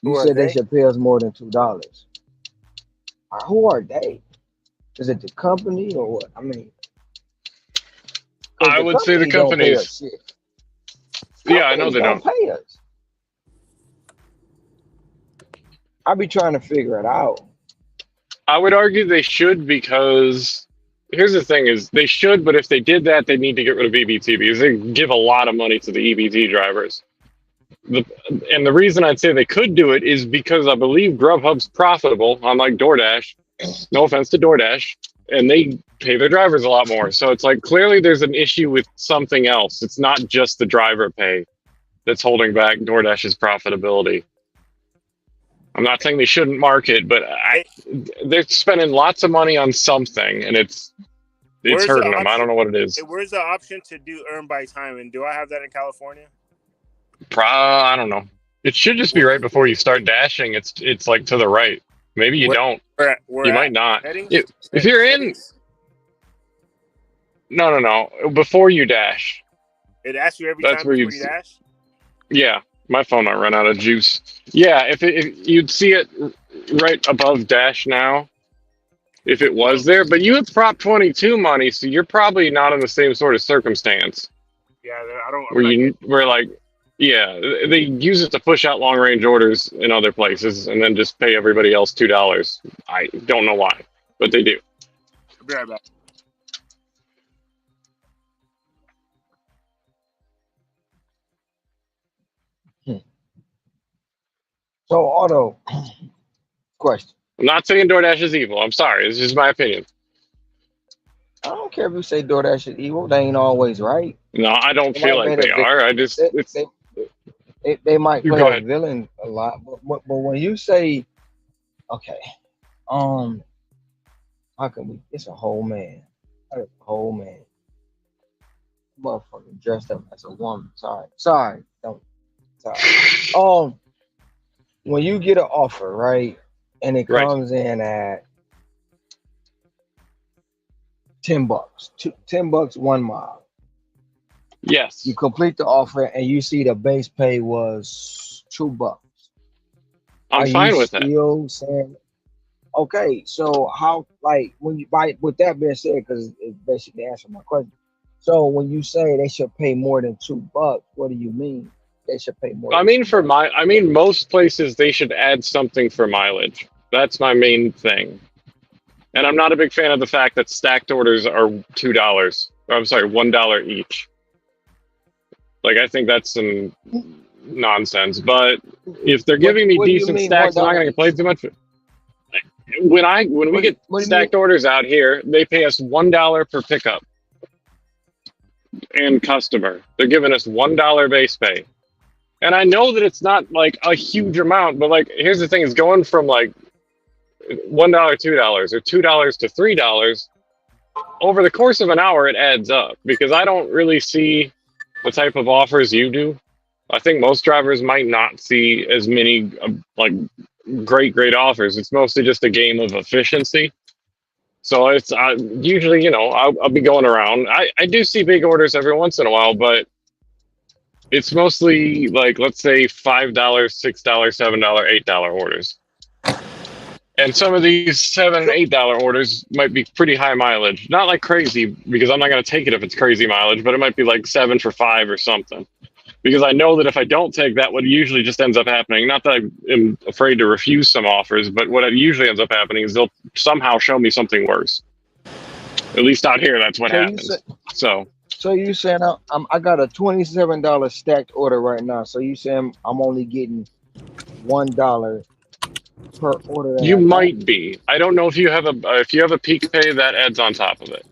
Who You are said they they? should pay us more than $2. Who are they? Is it the company or what? I mean, because I the would say the company don't pay us companies. shit. Yeah, I know Companies they don't don't. pay us. I be trying to figure it out. I would argue they should because here's the thing is they should, but if they did that, they need to get rid of EBT because they give a lot of money to the EBT drivers. And the reason I'd say they could do it is because I believe Grubhub's profitable, unlike DoorDash. No offense to DoorDash, and they pay their drivers a lot more. So it's like clearly there's an issue with something else. It's not just the driver pay that's holding back DoorDash's profitability. I'm not saying they shouldn't market, but Hey, they're spending lots of money on something, and it's where's the hurting them. I option? don't know what it is. Hey, where's the option to do earn by time? And do I have that in California? I don't know. It should just be right before you start dashing. It's like to the right. Maybe you Where, don't. where You at? might not. Settings? If you're in, Settings? no. Before you dash, It asks you every that's time where before you'd. you dash? Yeah, my phone might run out of juice. Yeah, if you'd see it right above dash now, if it was there, but you have Prop 22 money, so you're probably not in the same sort of circumstance Yeah, I'm not getting where like, yeah, they use it to push out long range orders in other places and then just pay everybody else $2. I don't know why, but they do. I'll be right back. So, Auto, question. I'm not saying DoorDash is evil. I'm sorry. It's just my opinion. I don't care if you say DoorDash is evil. They ain't always right. No, I don't They feel might like play they are. I just, they, it's, they might you play go a ahead. villain a lot. But when you say, okay, how can we? It's a whole man. That is a whole man. Motherfucker dressed up as a woman. Sorry. Don't. Sorry. When you get an offer, right, and it Right. comes in at $10, $10 1 mile. Yes. You complete the offer and you see the base pay was $2. I'm Are fine you with that. still saying, okay? So how, like, when you buy? With that being said, because it basically answered my question. So when you say they should pay more than $2, what do you mean? They should pay more I than mean, $2. I mean, most places they should add something for mileage. That's my main thing. And I'm not a big fan of the fact that stacked orders are $2. Or, I'm sorry, $1 each. Like, I think that's some nonsense. But if they're giving me What do you decent mean stacks, I'm not $1 going to each? complain too much. When we get What do you mean? stacked orders out here, they pay us $1 per pickup and customer. They're giving us $1 base pay. And I know that it's not like a huge amount, but like here's the thing: is going from like $1, $2, or $2 to $3 over the course of an hour, it adds up. Because I don't really see the type of offers you do. I think most drivers might not see as many like great offers. It's mostly just a game of efficiency. So it's usually, I'll be going around. I do see big orders every once in a while, but it's mostly like, let's say $5, $6, $7, $8 orders. And some of these $7 and $8 orders might be pretty high mileage. Not like crazy, because I'm not going to take it if it's crazy mileage, but it might be like 7 for 5 or something. Because I know that if I don't take that, what usually just ends up happening, not that I am afraid to refuse some offers, but what usually ends up happening is they'll somehow show me something worse. At least out here, that's what happens. So you saying I got a $27 stacked order right now. So you saying I'm only getting $1 per order that You I got? might be. I don't know if you have a peak pay that adds on top of it.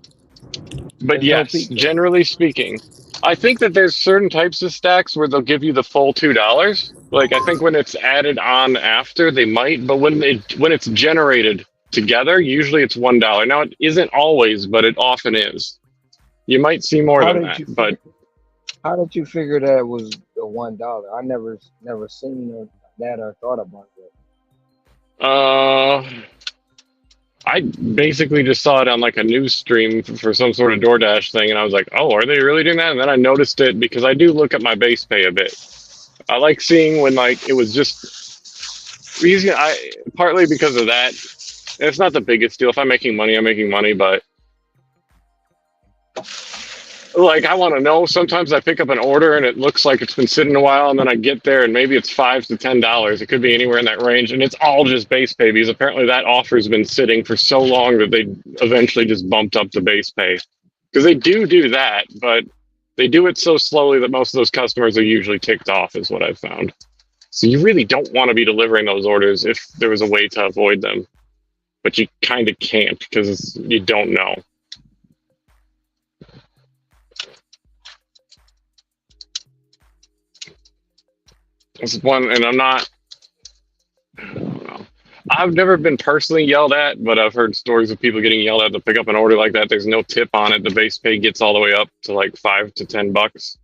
But There's no yes, peak pay. generally speaking, I think that there's certain types of stacks where they'll give you the full $2, Like I think when it's added on after, they might, but when it's generated together, usually it's $1. Now it isn't always, but it often is. You might see more How than did that, you but figure? How did you figure that was the $1? I never seen that or thought about uh, I basically just saw it on like a news stream for some sort of DoorDash thing, and I was like, "Oh, are they really doing that?" And then I noticed it because I do look at my base pay a bit. I like seeing when like it was just easy. I partly because of that. It's not the biggest deal. If I'm making money, I'm making money, but like I want to know. Sometimes I pick up an order and it looks like it's been sitting a while, and then I get there and maybe it's $5 to $10. It could be anywhere in that range, and it's all just base pay because apparently that offer's been sitting for so long that they eventually just bumped up the base pay because they do that, but they do it so slowly that most of those customers are usually ticked off, is what I've found. So you really don't want to be delivering those orders if there was a way to avoid them, but you kind of can't because you don't know. It's one, and I'm not. I don't know. I've never been personally yelled at, but I've heard stories of people getting yelled at to pick up an order like that. There's no tip on it. The base pay gets all the way up to like $5 to $10.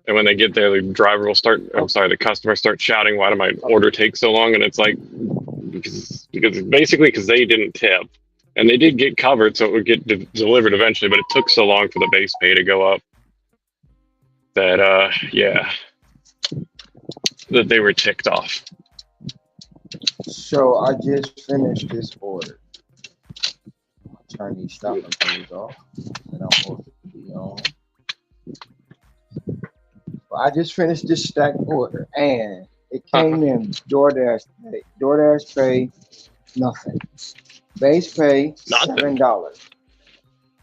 And when they get there, the driver will start. I'm that. sorry, the customer starts shouting, "Why did my order take so long?" And it's like because basically because they didn't tip, and they did get covered, so it would get delivered eventually. But it took so long for the base pay to go up that yeah, that they were ticked off. So I just finished this order. Turn these stopper things off that I'm supposed to be on. Well, I just finished this stack order and it came in DoorDash pay, nothing. Base pay Nothing.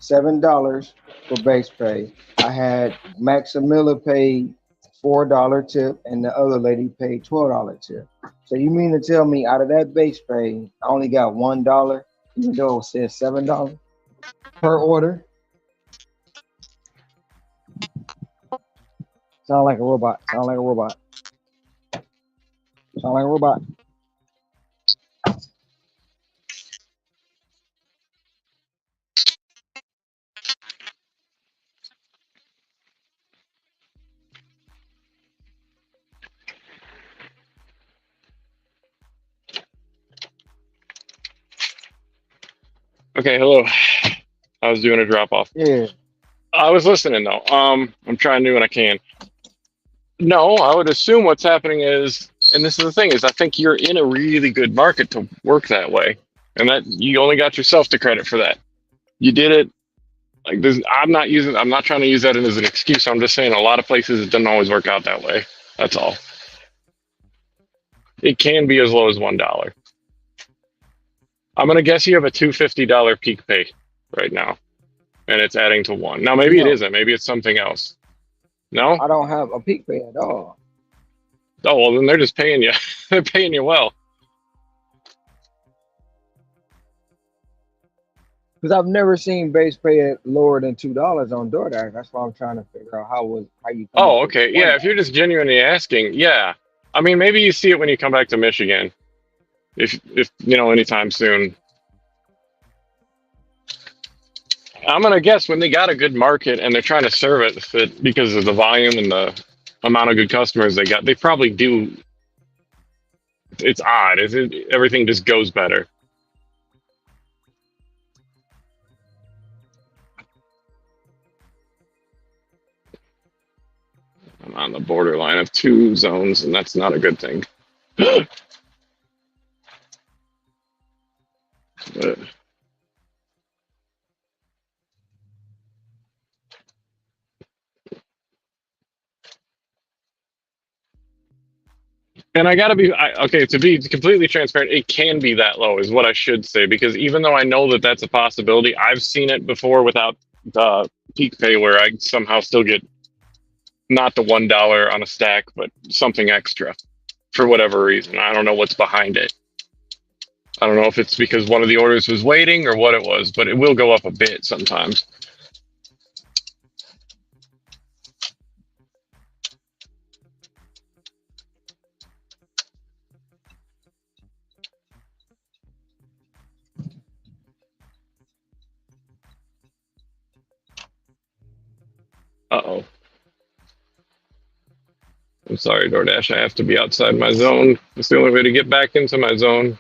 $7 for base pay. I had Maximilla pay $4 tip and the other lady paid $12 tip. So you mean to tell me out of that base pay, I only got $1, even though it says $7 per order? Sound like a robot. Sound like a robot. Sound like a robot. Okay, hello. I was doing a drop off. Yeah. I was listening though. I'm trying to do what I can. No, I would assume what's happening is, and this is the thing, is I think you're in a really good market to work that way, and that you only got yourself to credit for that. You did it. Like this, I'm not trying to use that as an excuse. I'm just saying a lot of places it doesn't always work out that way. That's all. It can be as low as $1. I'm gonna guess you have a $250 peak pay right now, and it's adding to one. Now maybe it No, isn't. Maybe it's something else. No? I don't have a peak pay at all. Oh well, then they're just paying you. They're paying you well. Because I've never seen base pay at lower than $2 on DoorDash. That's why I'm trying to figure out how you come up Oh, with okay. one Yeah, if you're dollar. just genuinely asking, yeah. I mean, maybe you see it when you come back to Michigan, if anytime soon. I'm gonna guess when they got a good market and they're trying to serve it because of the volume and the amount of good customers they got, they probably do. It's odd. Everything just goes better. I'm on the borderline of two zones, and that's not a good thing. But, and I gotta be okay to be completely transparent. It can be that low, is what I should say, because even though I know that that's a possibility, I've seen it before without the peak pay, where I somehow still get not the $1 on a stack, but something extra for whatever reason. I don't know what's behind it. I don't know if it's because one of the orders was waiting or what it was, but it will go up a bit sometimes. sorry, DoorDash. I have to be outside my zone. It's the only way to get back into my zone.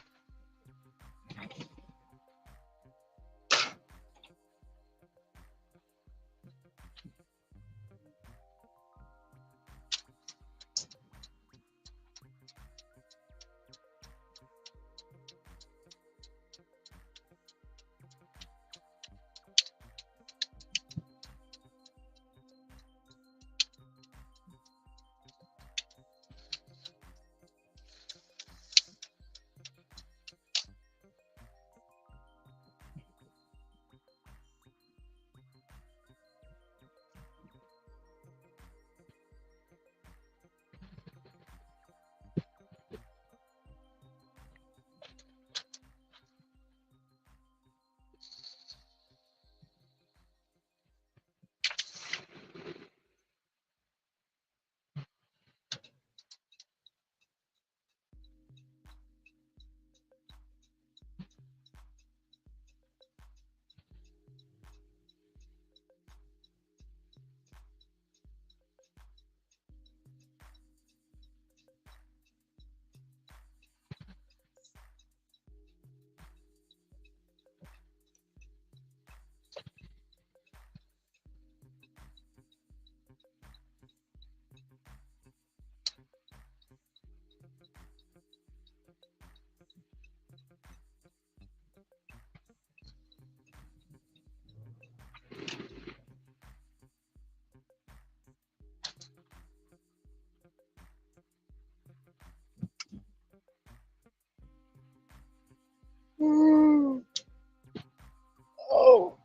Oh,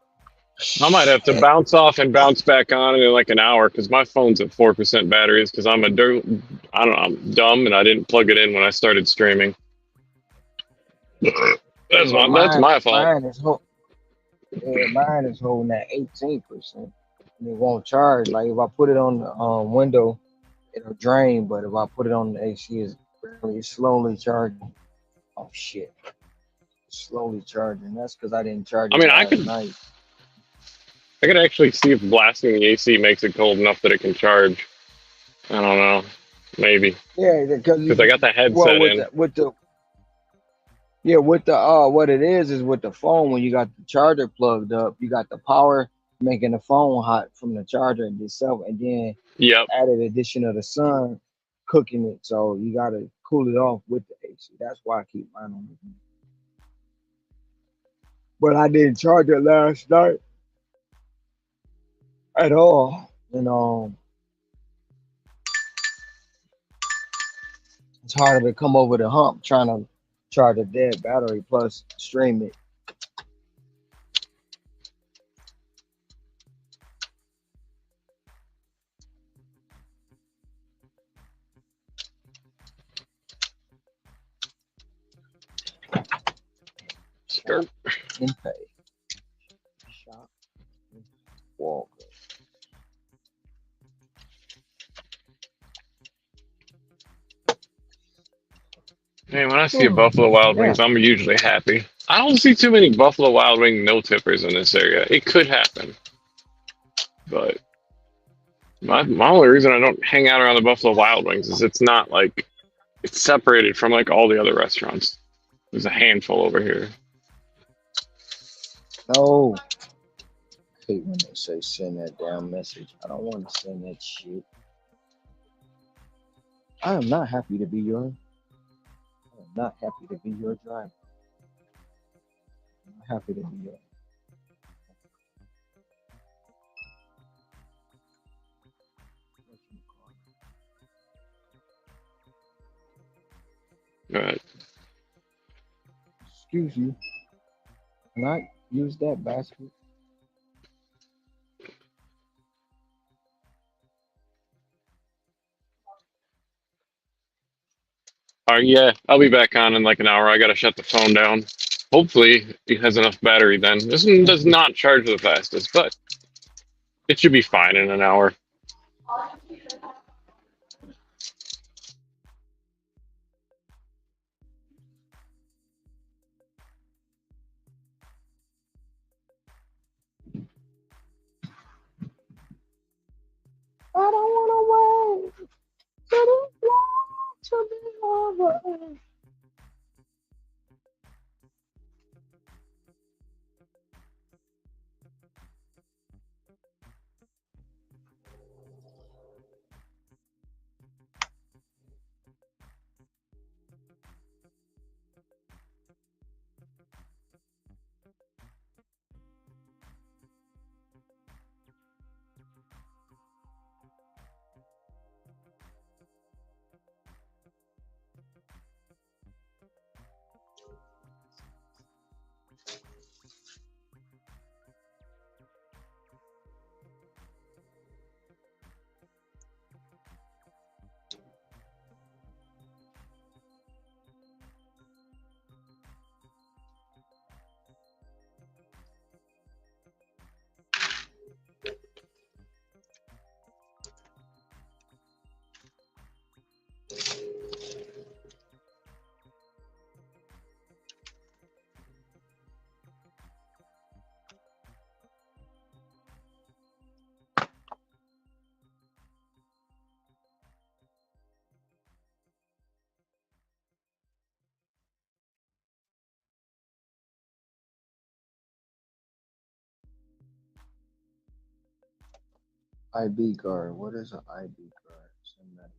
I might have to shit. bounce off and bounce back on in like an hour because my phone's at 4% batteries because I'm I don't know, I'm dumb and I didn't plug it in when I started streaming. Yeah, but That's my fault. mine is holding at 18%. And it won't charge. Like if I put it on the window, it'll drain. But if I put it on the AC, it's slowly charging. Oh shit, slowly charging. That's because I didn't charge I it mean, last night. I could actually see if blasting the AC makes it cold enough that it can charge. I don't know, maybe Yeah, because because I got the well headset in. with the what it is with the phone when you got the charger plugged up, you got the power making the phone hot from the charger itself, and then Yep. added addition of the sun cooking it, so you gotta cool it off with the AC. That's why I keep mine on. But I didn't charge it last night at all, and it's harder to come over the hump trying to charge a dead battery plus stream it. Skirt. And pay. Shop and walk. Man, when I see a Buffalo Wild Yeah. Wings, I'm usually happy. I don't see too many Buffalo Wild Wing no tippers in this area. It could happen, but my only reason I don't hang out around the Buffalo Wild Wings is it's not like it's separated from like all the other restaurants. There's a handful over here. No. I hate when they say send that damn message. I don't want to send that shit. I am not happy to be your. I am not happy to be your driver. I'm not happy to be your. Go ahead. Excuse you. Can I use that basket? All right, yeah, I'll be back on in like an hour. I gotta shut the phone down. Hopefully, it has enough battery then. This one does not charge the fastest, but it should be fine in an hour. I don't want to wait. IB card. What is an IB card? Send that.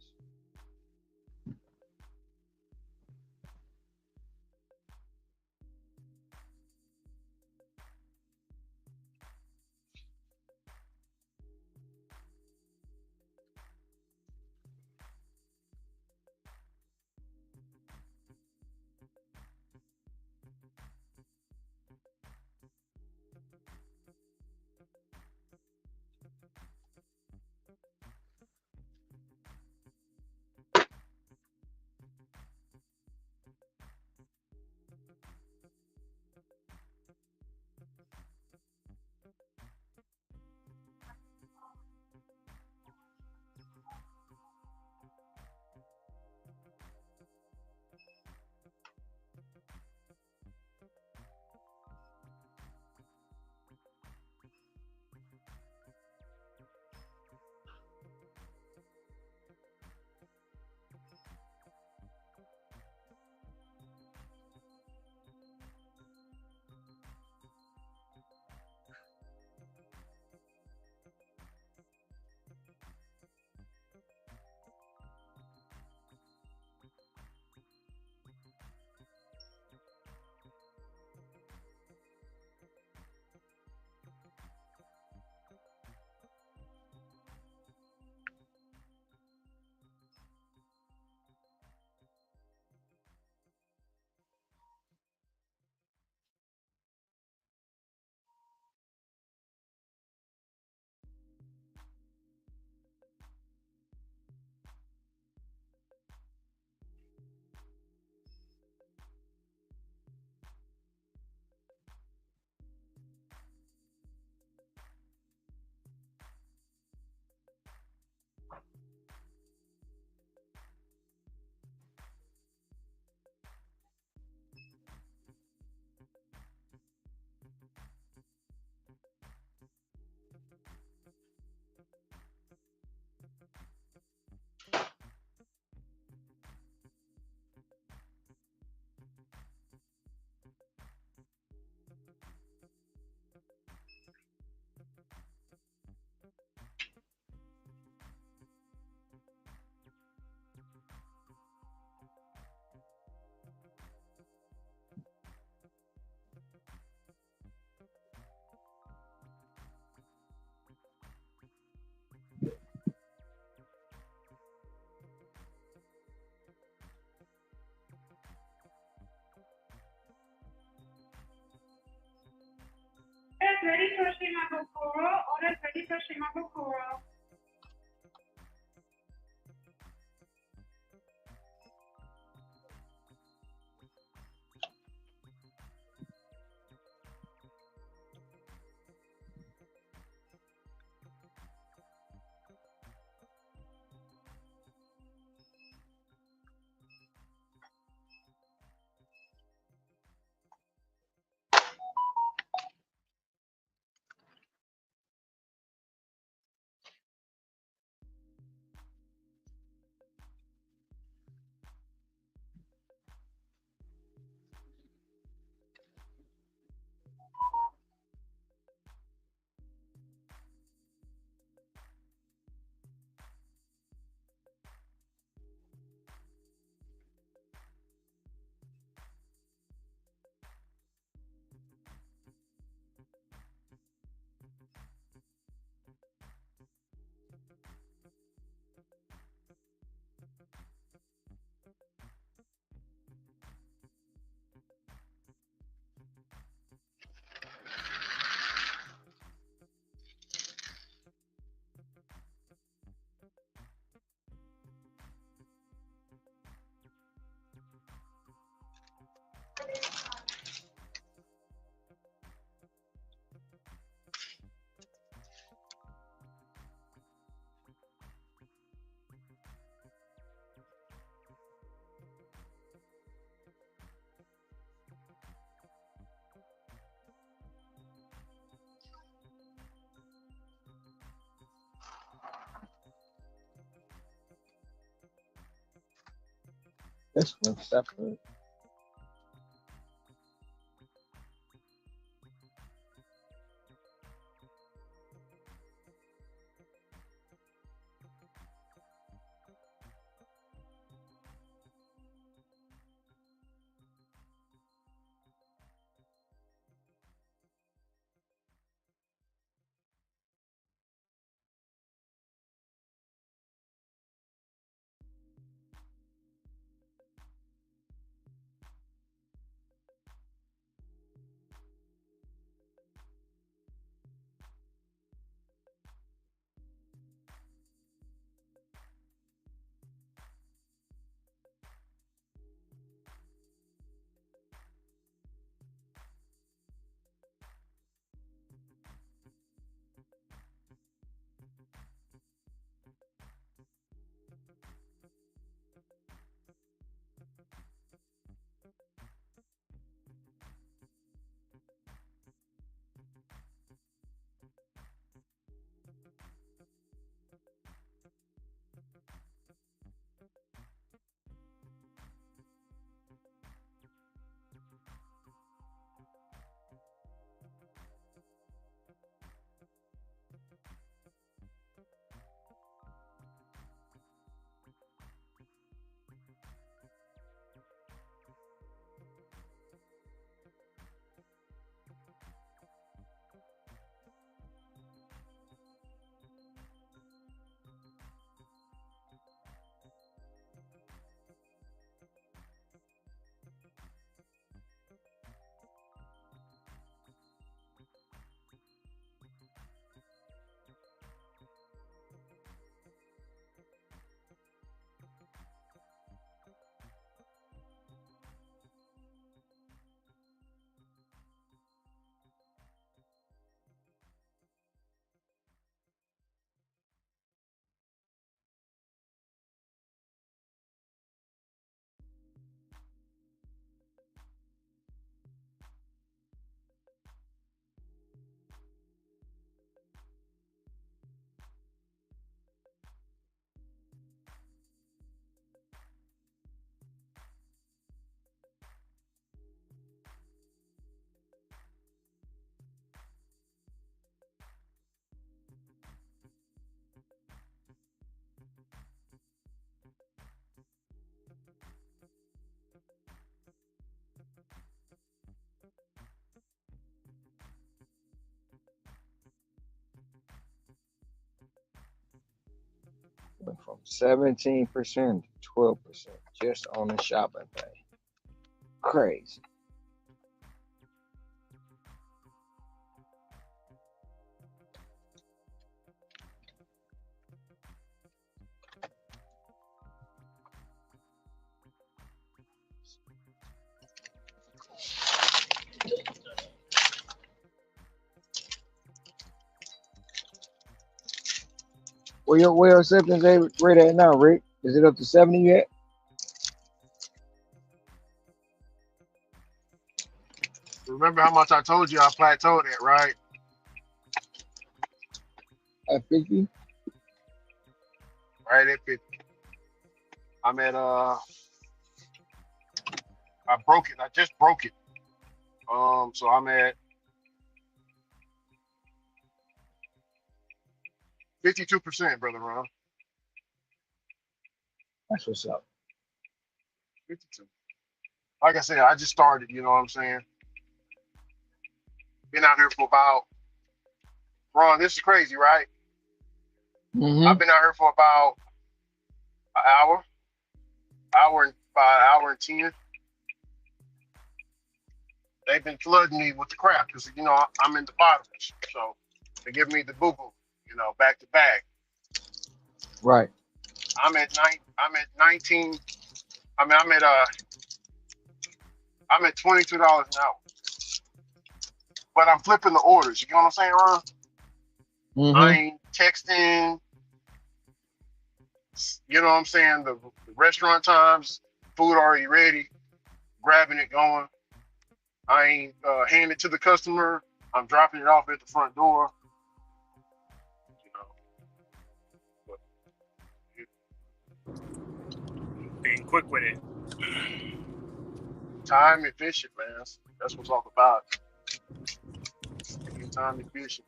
Ready for Shimabukuro. Order ready for Shimabukuro. This one's separate. Went from 17% to 12% just on the shopping pay. Crazy. Where your acceptance rate at now, Rick? Is it up to 70 yet? Remember how much I told you I plateaued at, right? At 50? Right at 50. I'm at I broke it. I just broke it. So I'm at 52%, brother Ron. That's what's up. 52. Like I said, I just started, you know what I'm saying? Been out here for about, Ron, this is crazy, right? Mm-hmm. I've been out here for about an hour and 10. They've been flooding me with the crap because, you know, I'm in the bottom. So they give me the boo-boo, you know, back to back. Right. I'm at 19. I'm at $22 an hour. But I'm flipping the orders. You know what I'm saying, Ron? Mm-hmm. I ain't texting. You know what I'm saying? The restaurant times, food already ready, grabbing it, going. I ain't handing it to the customer. I'm dropping it off at the front door. You know, Being quick with it. Time efficient, man. That's what's all about. Being time efficient.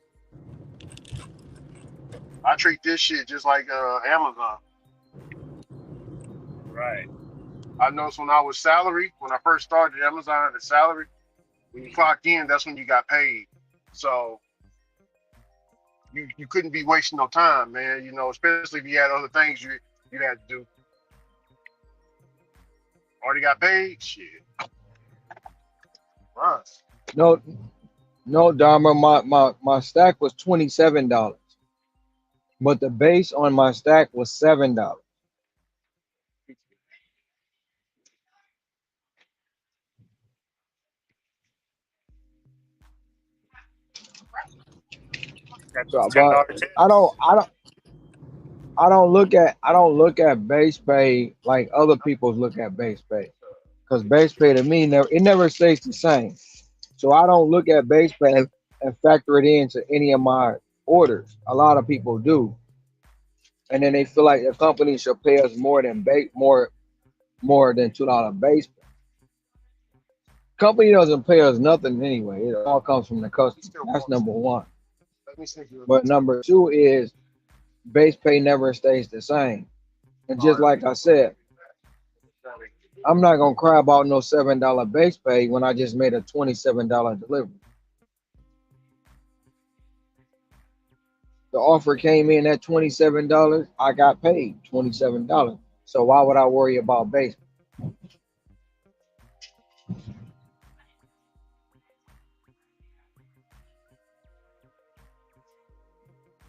I treat this shit just like Amazon. Right. I noticed when I was salary, when I first started Amazon at salary, when you clocked in, that's when you got paid. So you couldn't be wasting no time, man. You know, especially if you had other things you had to do. Already got paid, shit. Run. No, no, Dharma. My stack was $27, but the base on my stack was $7. Got those So, ten but dollar I don't, tips. I don't, I don't look at base pay like other people look at base pay, because base pay to me never stays the same. So I don't look at base pay and factor it into any of my orders. A lot of people do, and then they feel like the company should pay us more than $2 base pay. Company doesn't pay us nothing anyway. It all comes from the customer. That's number one. Let me send you a But list. number two is base pay never stays the same. And All just right. like I said, I'm not gonna cry about no $7 base pay when I just made a $27 delivery. The offer came in at $27. I got paid $27. So why would I worry about base pay?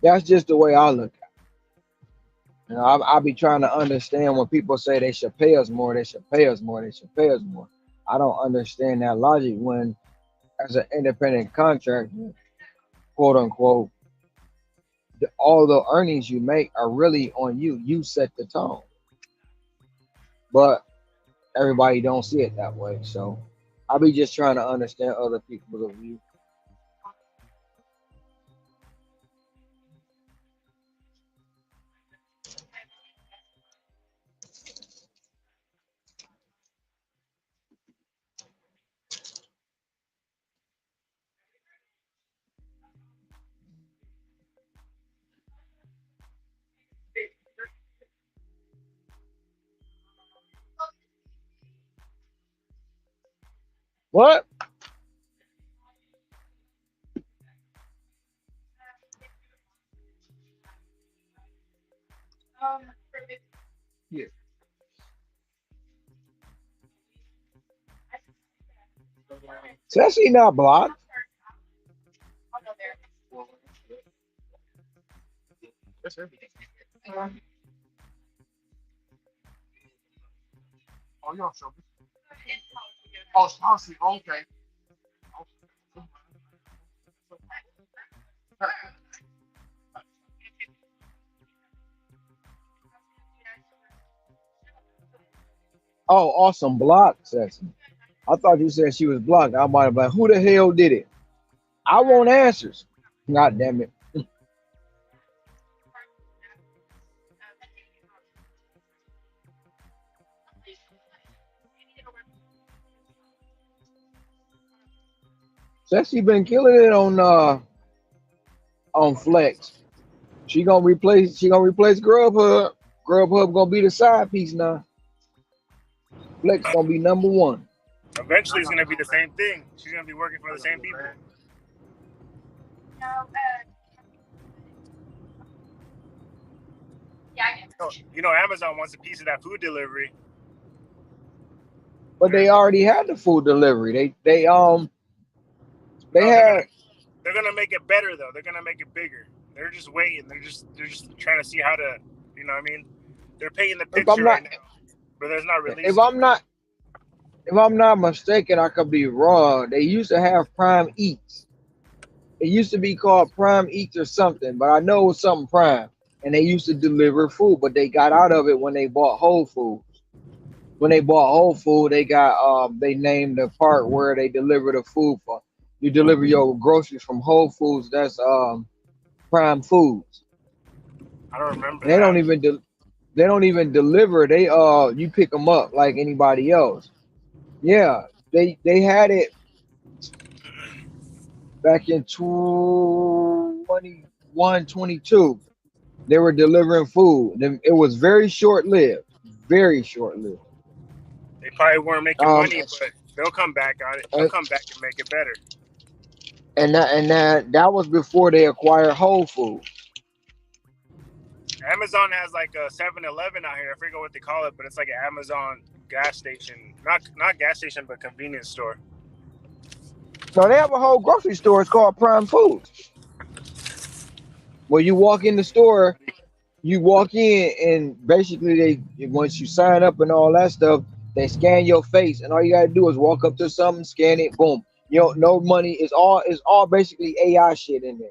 That's just the way I look at it. You know, I be trying to understand when people say they should pay us more, they should pay us more, they should pay us more. I don't understand that logic when, as an independent contractor, quote unquote, all the earnings you make are really on you. You set the tone, but everybody don't see it that way. So I be just trying to understand other people's view. What? Yeah. Tessie not blocked. That's everything. Oh, y'all show me. Oh, honestly, okay. Oh, awesome block, Tessie. I thought you said she was blocked. I might have been like, who the hell did it? I want answers. God damn it. Tessie been killing it on Flex. She gonna replace Grubhub. Grubhub gonna be the side piece now. Flex gonna be number one. Eventually, it's gonna be the same thing. She's gonna be working for the same people. You know, Amazon wants a piece of that food delivery. But they already had the food delivery. They No, had. they're gonna make it better though. They're gonna make it bigger. They're just waiting. They're just trying to see how to, you know what I mean? They're painting the If I'm picture not right now, but there's not if releasing it. I'm not mistaken, I could be wrong. They used to have Prime Eats. It used to be called Prime Eats or something, but I know it was something Prime. And they used to deliver food, but they got out of it when they bought Whole Foods. When they bought Whole Food, they named the part where they deliver the food for. You deliver your groceries from Whole Foods. That's Prime Foods. I don't remember They don't that. even They don't even deliver. They you pick them up like anybody else. Yeah, they had it back in 21, 22. They were delivering food. It was very short lived. Very short lived. They probably weren't making Um, money, but they'll come back on it. They'll and come back and make it better. that was before they acquired Whole Foods. Amazon has like a 7-Eleven out here. I forget what they call it, but it's like an Amazon gas station. Not gas station, but convenience store. No, they have a whole grocery store. It's called Prime Foods. Where you walk in the store, you walk in, and basically once you sign up and all that stuff, they scan your face, and all you gotta do is walk up to something, scan it, boom. You know, no money. It's all basically AI shit in there.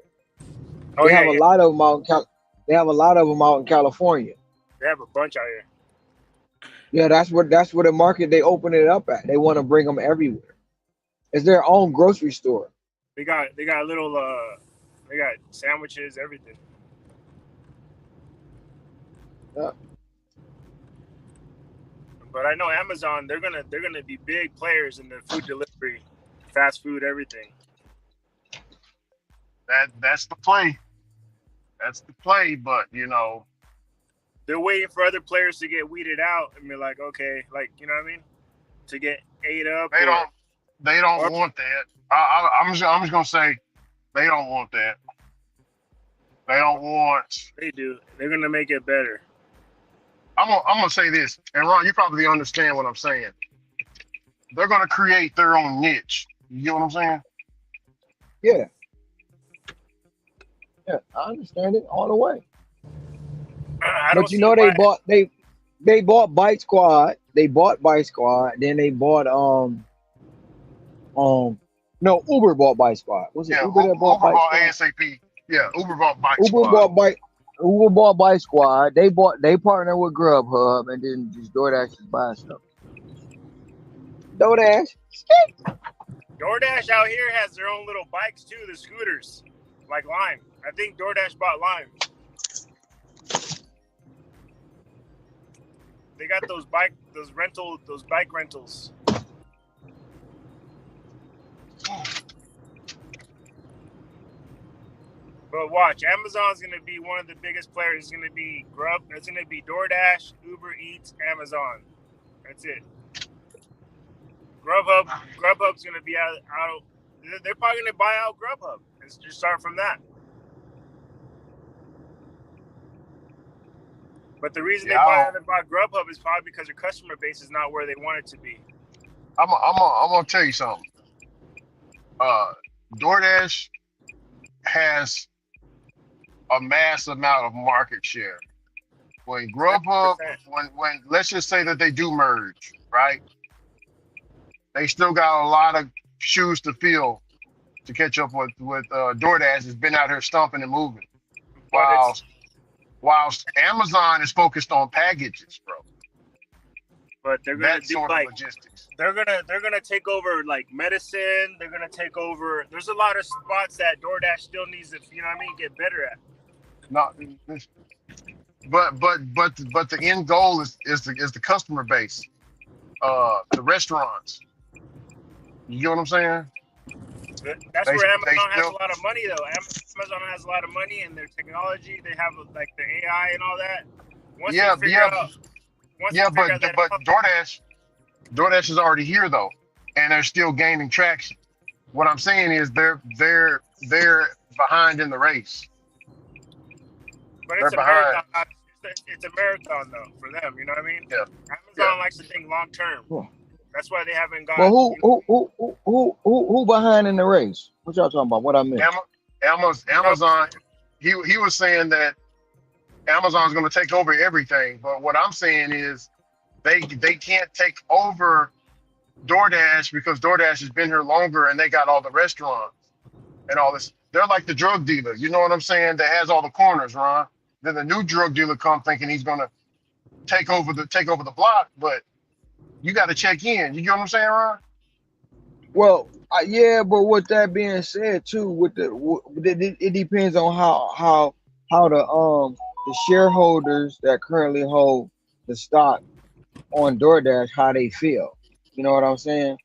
Oh They yeah, have a yeah. lot of them they have a lot of them out in California. They have a bunch out here. Yeah, that's where the market they open it up at. They want to bring them everywhere. It's their own grocery store. They got little they got sandwiches, everything. Yeah. But I know Amazon, they're gonna be big players in the food delivery, fast food, everything. That's the play. That's the play. But you know, they're waiting for other players to get weeded out and be like, okay, like, you know what I mean, to get ate up. They don't want that. I'm just gonna say they don't want that. They don't want. They do. They're gonna make it better. I'm gonna say this, and Ron, you probably understand what I'm saying. They're gonna create their own niche. You get what I'm saying? Yeah. Yeah, I understand it all the way. But you know they bought Bite Squad. They bought Bite Squad. Then they bought no, Uber bought Bite Squad. Was it Uber that bought Bite Squad? ASAP. Yeah, Uber bought Bite Uber Squad. Uber bought Bite Squad. They partnered with Grubhub, and then just DoorDash is buying stuff. DoorDash. DoorDash out here has their own little bikes too, the scooters, like Lime. I think DoorDash bought Lime. They got those bike rentals. But watch, Amazon's gonna be one of the biggest players. It's gonna be It's gonna be DoorDash, Uber Eats, Amazon. That's it. Grubhub's gonna be out. They're probably gonna buy out Grubhub and just start from that. But the reason they bought Grubhub is probably because their customer base is not where they want it to be. I'm gonna tell you something. DoorDash has a mass amount of market share. When Grubhub, when let's just say that they do merge, right? They still got a lot of shoes to fill to catch up with DoorDash has been out here stomping and moving. Whilst Amazon is focused on packages, bro. But they're gonna do sort like of logistics. They're gonna take over like medicine. They're gonna take over. There's a lot of spots that DoorDash still needs to, you know what I mean, get better at. But the end goal is the customer base, the restaurants. You know what I'm saying? That's where Amazon has a lot of money, though. Amazon has a lot of money in their technology. They have like the AI and all that. But DoorDash is already here though, and they're still gaining traction. What I'm saying is they're behind in the race. But it's a marathon. It's a marathon though for them. You know what I mean? Yeah. Amazon likes to think long term. Cool. That's why they haven't got. Well, who behind in the race? What y'all talking about? What I missed? Amazon. He was saying that Amazon's going to take over everything, but what I'm saying is they can't take over DoorDash because DoorDash has been here longer and they got all the restaurants and all this. They're like the drug dealer, you know what I'm saying? That has all the corners, Ron. Then the new drug dealer come thinking he's going to take over the block, but you got to check in. You get what I'm saying, Ron? Well, yeah, but with that being said, too, it depends on how the the shareholders that currently hold the stock on DoorDash how they feel. You know what I'm saying?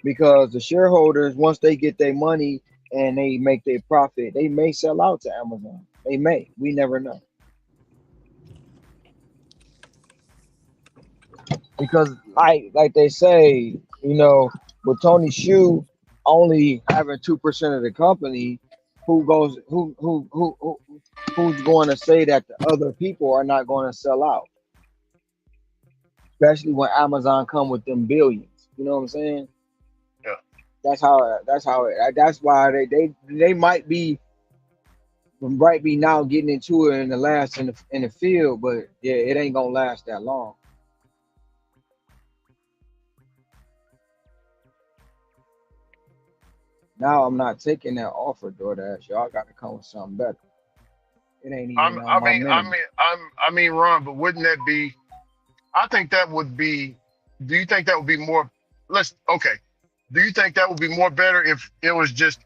Because the shareholders, once they get their money and they make their profit, they may sell out to Amazon. They may. We never know. Because like they say, with Tony Shu only having 2% of the company, who goes who's going to say that the other people are not going to sell out? Especially when Amazon come with them billions. You know what I'm saying? Yeah. That's why they might be right be now getting into it in the last in the field, but yeah, it ain't gonna last that long. Now I'm not taking that offer, DoorDash. Y'all got to come with something better. It ain't even on my minimum. I mean, Ron, but wouldn't that be? I think that would be. Do you think that would be more? Okay. Do you think that would be more better if it was just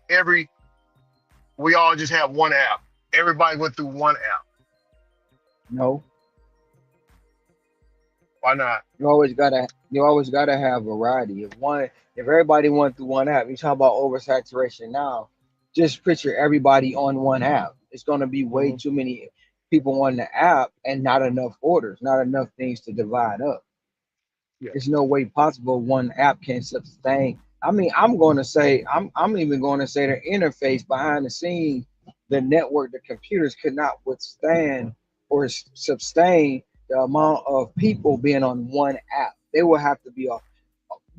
we all just have one app? Everybody went through one app. No, Why not? you always gotta have variety. If everybody went through one app, you talk about oversaturation now. Just picture everybody on one app. It's gonna be way Hmm. too many people on the app and not enough orders, not enough things to divide up. Yeah. There's no way possible one app can sustain. I mean, I'm even going to say the interface behind the scenes, the network, the computers could not withstand or sustain the amount of people being on one app. They will have to be a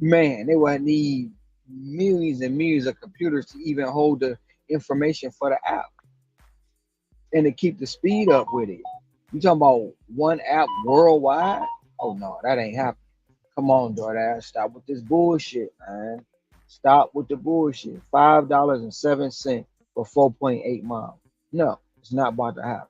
man. They will need millions and millions of computers to even hold the information for the app and to keep the speed up with it. You talking about one app worldwide? Oh no, that ain't happening. Come on, DoorDash, stop with this bullshit, man. Stop with the bullshit. $5.07 for 4.8 miles. No, it's not about to happen.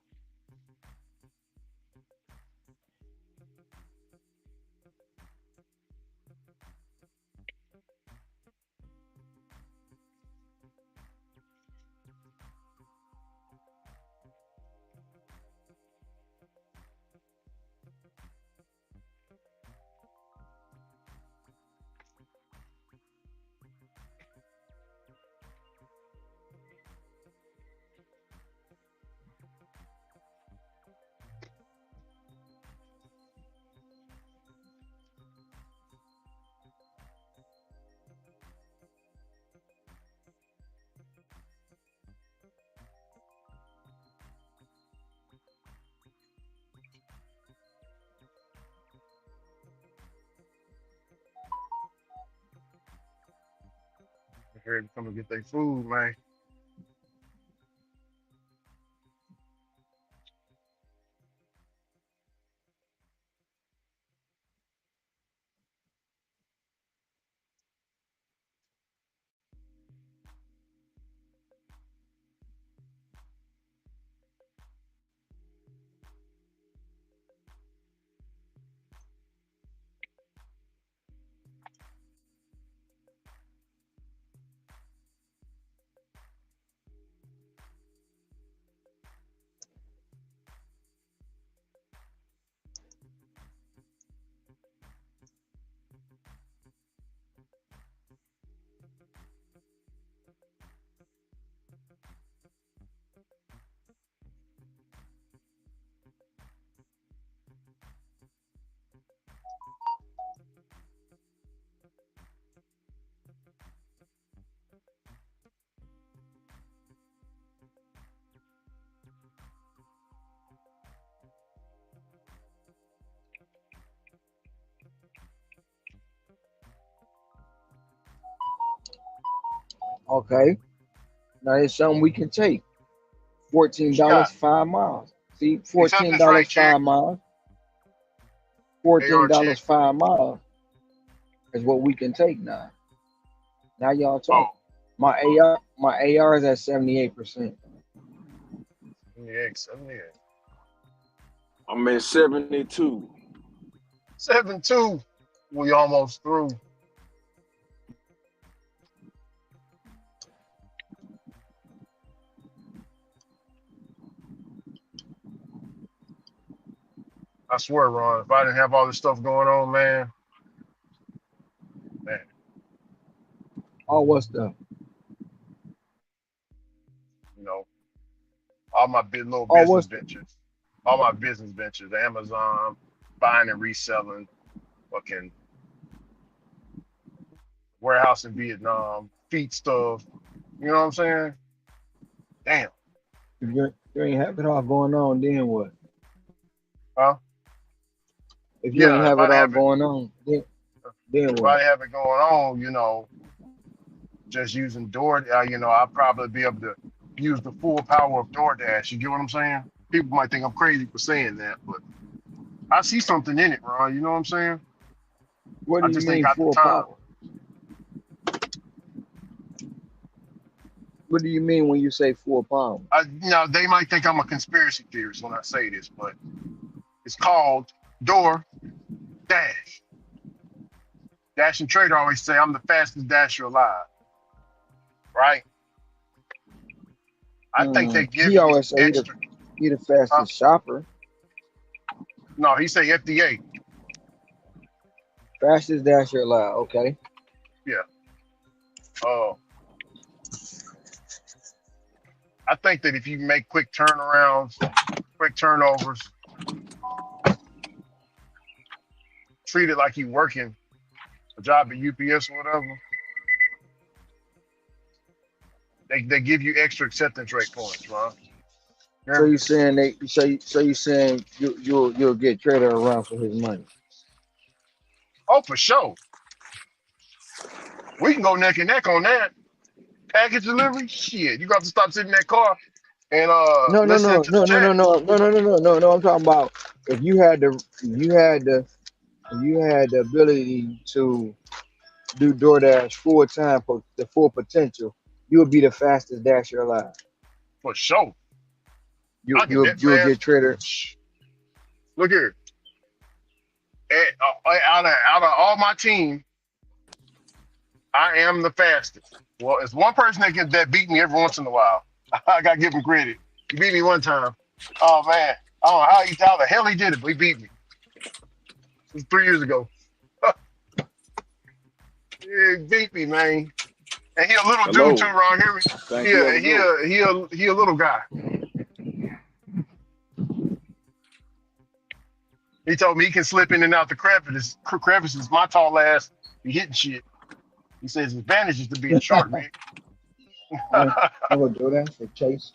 I heard them come and get their food, man. Okay, now it's something we can take. What $14 you got? 5 miles. See, Hey, something $14 that's right, Chick. 5 miles. $14 AR Chick. 5 miles is what we can take now. Now y'all Oh, talking. My AR is at 78%. yeah, 78. I'm at 72. 7-2. We almost through. I swear, Ron, if I didn't have all this stuff going on, man, Oh, what's the? you know, all my little Oh, business what's the? ventures, all my business ventures, Amazon, buying and reselling, fucking warehouse in Vietnam, feed stuff. You know what I'm saying? Damn. If you ain't have it all going on, then what? Huh? If you ain't Yeah, if have it I all have it, going on, then if what? I have it going on, just using I'd probably be able to use the full power of DoorDash. You get what I'm saying? People might think I'm crazy for saying that, but I see something in it, Ron. You know what I'm saying? What I do you just ain't mean got the full time. power? What do you mean when you say full power? They might think I'm a conspiracy theorist when I say this, but it's called DoorDash. Dash and Trader always say I'm the fastest dasher alive, right? I think they give He you always say extra. he the Uh, fastest shopper, no, he say FDA. fastest dasher alive. Okay. Yeah. Uh, I think that if you make quick turnarounds, quick turnovers, treat it like you working a job at UPS or whatever, they give you extra acceptance rate points, right? So Remember? you saying you saying you'll get Trader around for his money? Oh, for sure. We can go neck and neck on that. Package delivery, shit. You got to stop sitting in that car and No, no, listening no, to the no, no, no, chat. no, no, no, no, no, no, no. I'm talking about if you had the ability to do DoorDash full time for the full potential, you would be the fastest dasher alive. For sure. I can You'll man. get Trader. Look here. Out of all my team, I am the fastest. Well, it's one person that beat me every once in a while. I gotta give him credit. He beat me one time. Oh man, I don't know how the hell he did it, but he beat me. It was 3 years ago. He beat me, man. And he a little dude too, Hello. Ron. Hear me? Thank you. Have a good one. He a little guy. He told me he can slip in and out the crevices. My tall ass be hitting shit. He says his advantage is to being short, man. I will DoorDash for Chase.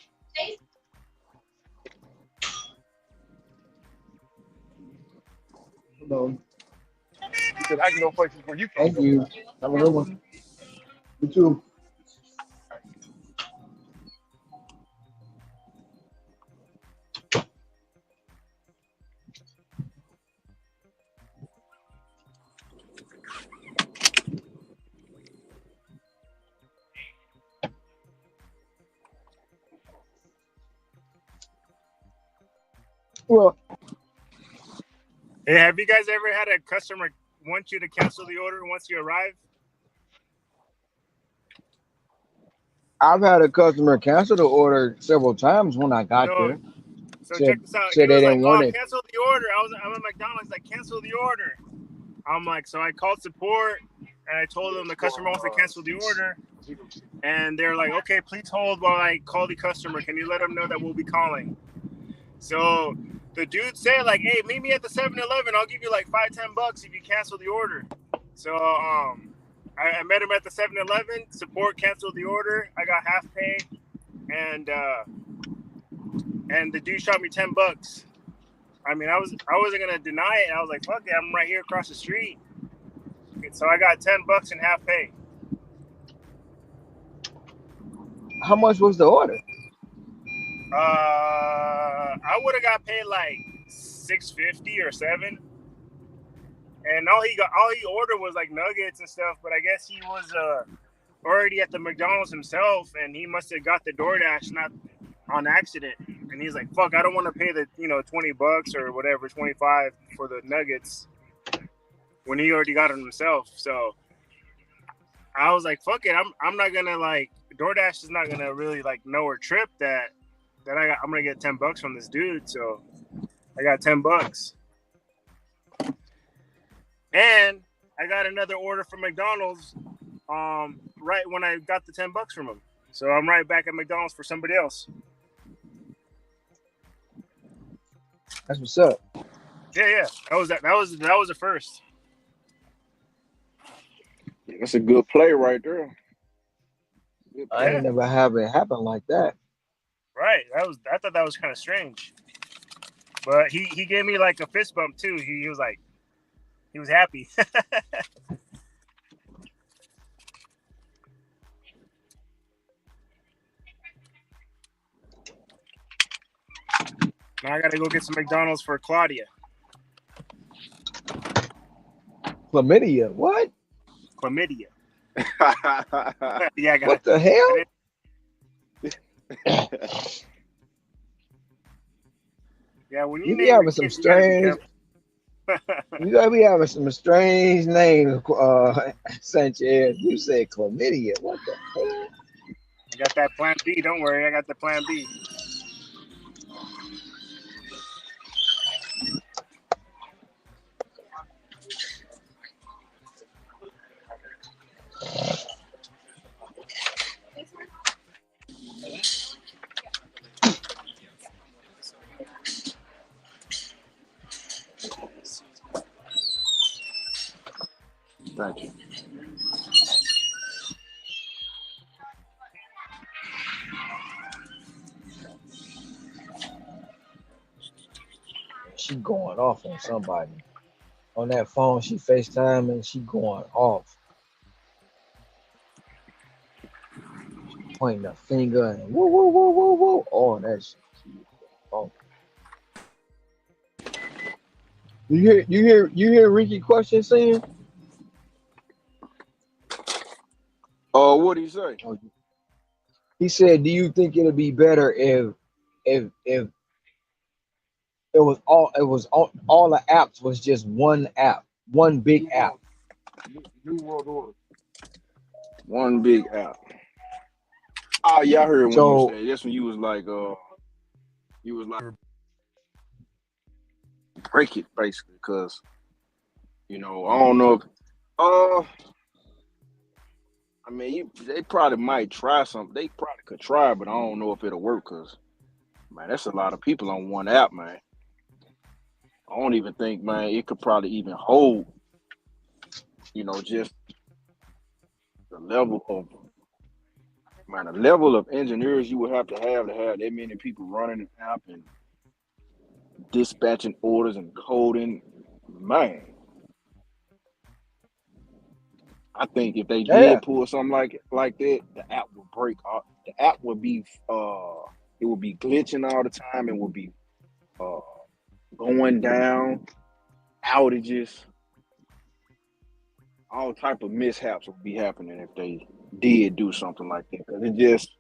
Hello. He said I can go places where you can't Thank go. you. Have a good one. You too. Well, Hey, have you guys ever had a customer want you to cancel the order once you arrive? I've had a customer cancel the order several times when I got So, there. so check Said this out. He said they was like, didn't "Oh, want it. cancel the order." I'm at McDonald's, like, cancel the order. I'm like, so I called support and I told them the customer wants to cancel the order, and they're like, "Okay, please hold while I call the customer. Can you let them know that we'll be calling?" So the dude said, like, "Hey, meet me at the 7-Eleven. I'll give you like $5-10 if you cancel the order." So I met him at the 7-Eleven. Support canceled the order. I got half pay, and the dude shot me $10. I mean, I wasn't gonna deny it. I was like, "Fuck it, I'm right here across the street." So I got $10 in half pay. How much was the order? I would have got paid like $6.50 or $7, and all he ordered was like nuggets and stuff. But I guess he was already at the McDonald's himself, and he must have got the DoorDash not on accident. And he's like, "Fuck, I don't want to pay the $20 or whatever, 25 for the nuggets when he already got them himself." So I was like, "Fuck it, I'm not gonna like DoorDash is not gonna really like know or trip that I'm gonna get $10 from this dude." So I got $10. And I got another order from McDonald's right when I got the $10 from them. So I'm right back at McDonald's for somebody else. That's what's up. Yeah. That was the first. Yeah, that's a good play right there. Good I play. ain't never have it happen like that. Right. I thought that was kind of strange. But he gave me like a fist bump too. He was like, he was happy. Now I gotta go get some McDonald's for Claudia. Chlamydia. What? Chlamydia. Yeah, I got What the hell? Yeah, when You you be name your having some kid, you gotta be strange. careful. You gotta be having some strange names, Sanchez. You said chlamydia. What the hell? I got that plan B. Don't worry, I got the plan B. Thank you. She going off on somebody. On that phone, she FaceTime and she going off. Pointing a finger and woo woo woo woo woo. Oh, that shit. Oh. You hear Ricky question saying? Oh, what did he say? He said, "Do you think it'd be better if it was all the apps was just one app, one big app?" New World Order. One big app. Oh yeah, I heard when you So said this when you was like break it basically, cause I don't know if I mean they probably might try something. They probably could try, but I don't know if it'll work, cause man, that's a lot of people on one app, man. I don't even think, man, it could probably even hold, just the level of engineers you would have to have that many people running an app and dispatching orders and coding. Man, I think if they yeah, did pull something like that, the app would break. The app would be it would be glitching all the time. It would be uh, going down, outages, all type of mishaps would be happening if they did do something like that. Because it just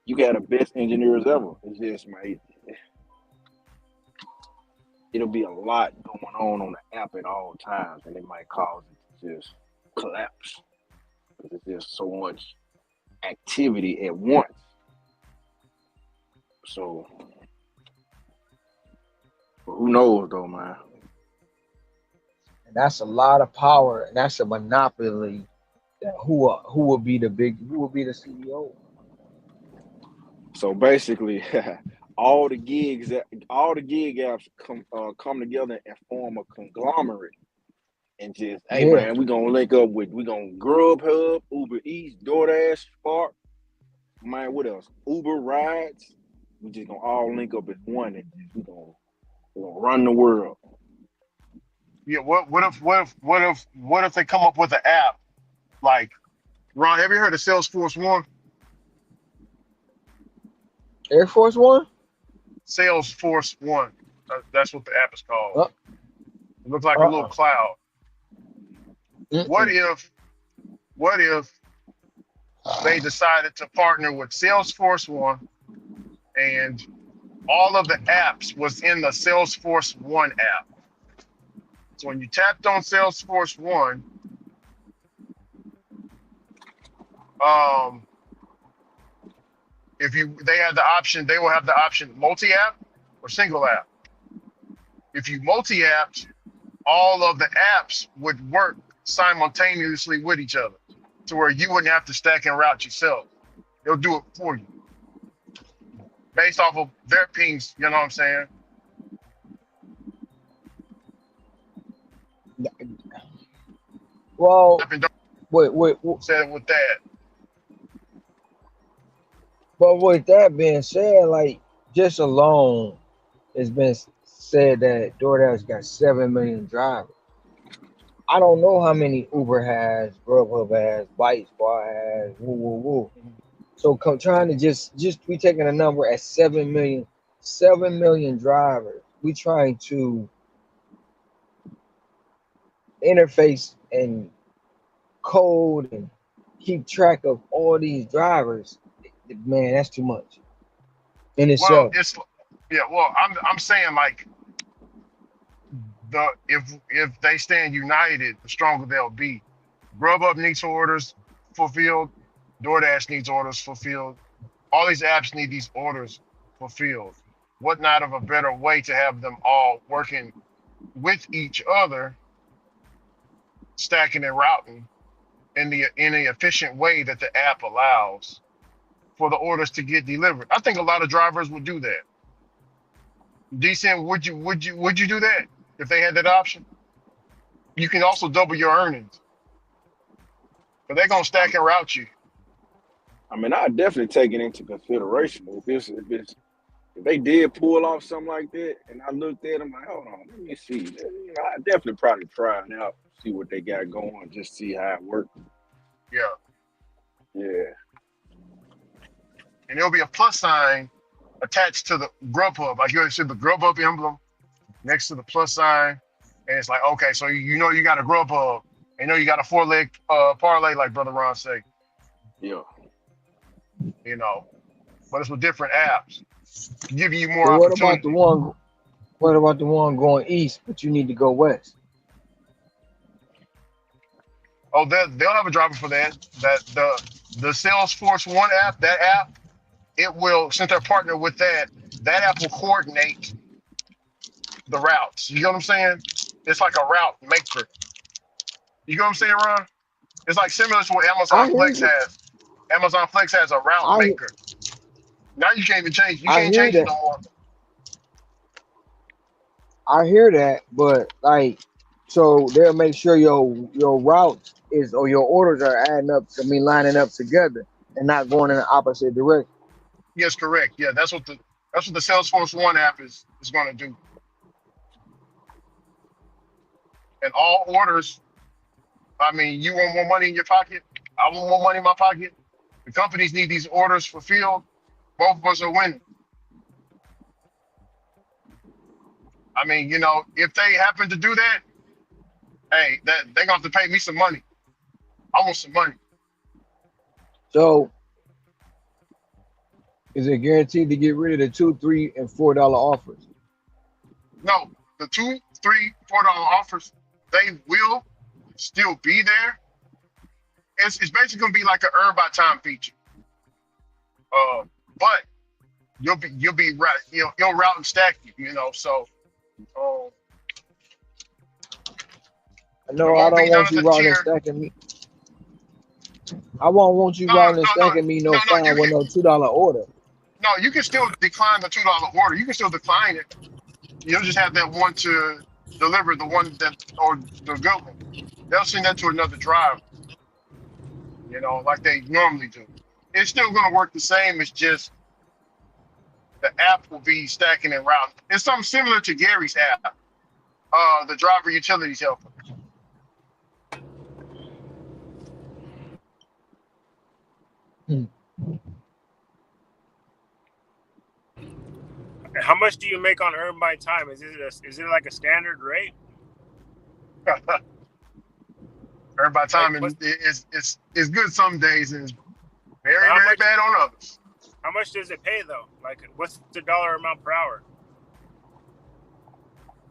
you got the best engineers ever. It's just man, it'll be a lot going on the app at all times, and it might cause it to just collapse because there's just so much activity at once. So, but who knows though, man? and that's a lot of power, and that's a monopoly. That who will be the CEO? So basically, all the gig apps come together and form a conglomerate, and just hey Yeah, man, we gonna link up with Grubhub, Uber Eats, DoorDash, Spark, man, what else? Uber rides. We just gonna all link up as one, and we gonna run the world. Yeah. What if they come up with an app like Ron? Have you heard of Salesforce One? Air Force One. Salesforce One. That's what the app is called. Uh, It looks like a little uh-uh. cloud. What Mm-mm. if they decided to partner with Salesforce One and all of the apps was in the Salesforce One app? So when you tapped on Salesforce One, if they have the option, they will have the option multi-app or single app. If you multi-apped, all of the apps would work simultaneously with each other, to where you wouldn't have to stack and route yourself. They'll do it for you based off of their pings. You know what I'm saying? Well, I've been wait, said with that. but with that being said, like just alone, it's been said that DoorDash got 7 million drivers. I don't know how many Uber has, Grubhub has, Bite Squad has, woo woo woo. So trying to just we taking a number at 7 million, 7 million drivers. We trying to interface and code and keep track of all these drivers. Man, that's too much in Well, itself. it's yeah. Well, I'm saying like if they stand united, the stronger they'll be. Grubhub needs orders fulfilled. DoorDash needs orders fulfilled. All these apps need these orders fulfilled. What not of a better way to have them all working with each other, stacking and routing in the efficient way that the app allows for the orders to get delivered. I think a lot of drivers would do that. Decent, would you do that if they had that option? You can also double your earnings, but they're gonna stack and route you. I mean, I definitely take it into consideration. If they did pull off something like that, and I looked at them like, hold on, let me see. You know, I definitely probably try it out, see what they got going, just see how it works. Yeah, Yeah. and there'll be a plus sign attached to the Grubhub. Like you'll see the Grubhub emblem next to the plus sign, and it's like, okay, so you know you got a Grubhub, you know you got a 4-leg parlay, like Brother Ron say, Yeah. you know, but it's with different apps, giving you But more opportunity. what about the one going east, but you need to go west? Oh, they'll have a driver for that. That the Salesforce One app, that app, it will, since they're partnered with that app will coordinate the routes. You know what I'm saying? It's like a route maker. You know what I'm saying, Ron? It's like similar to what I Amazon hear Flex you. has. Amazon Flex has a route I maker. Now you can't even change. You I can't hear change it that. no more. I hear that, but like, so they'll make sure your routes is or your orders are adding up. I mean, lining up together and not going in the opposite direction. Yes, correct. Yeah, that's what the Salesforce One app is going to do. And all orders. I mean, you want more money in your pocket? I want more money in my pocket. The companies need these orders fulfilled. Both of us are winning. I mean, if they happen to do that, hey, that they're gonna have to pay me some money. I want some money. So, is it guaranteed to get rid of the $2, $3, and $4 offers? No, the $2, $3, $4 offers, they will still be there. It's basically gonna be like an earn by time feature. But you'll be right. You'll route and stack it. So um, it No, I won't be don't none want of you the routing and tier. stacking me. I won't want you No, routing and no, no, stacking me no no, no. fine with no $2 order. You can still decline the $2 order. You can still decline it. You'll just have that one to deliver the one that or the good one. They'll send that to another driver, like they normally do. It's still gonna work the same. It's just the app will be stacking and routing. It's something similar to Gary's app, the driver utilities helper. Hmm. How much do you make on earn by time? Is it like a standard rate? Earn by Like time what's is good some days and it's very, how very much bad on others. how much does it pay though? Like what's the dollar amount per hour?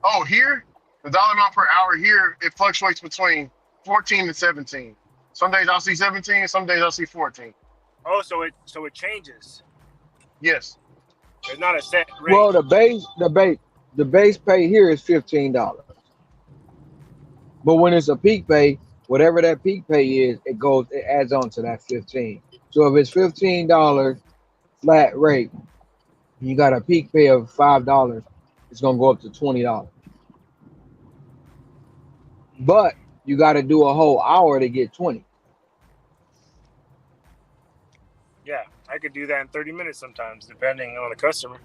Oh, here, the dollar amount per hour here, it fluctuates between 14 and 17. Some days I'll see 17, some days I'll see 14. Oh, so it changes. Yes. It's not a set rate. Well, the base pay here is $15. But when it's a peak pay, whatever that peak pay is, it adds on to that 15. So if it's $15 flat rate, you got a peak pay of $5, it's gonna go up to $20. But you got to do a whole hour to get 20. Yeah, I could do that in 30 minutes sometimes, depending on the customer.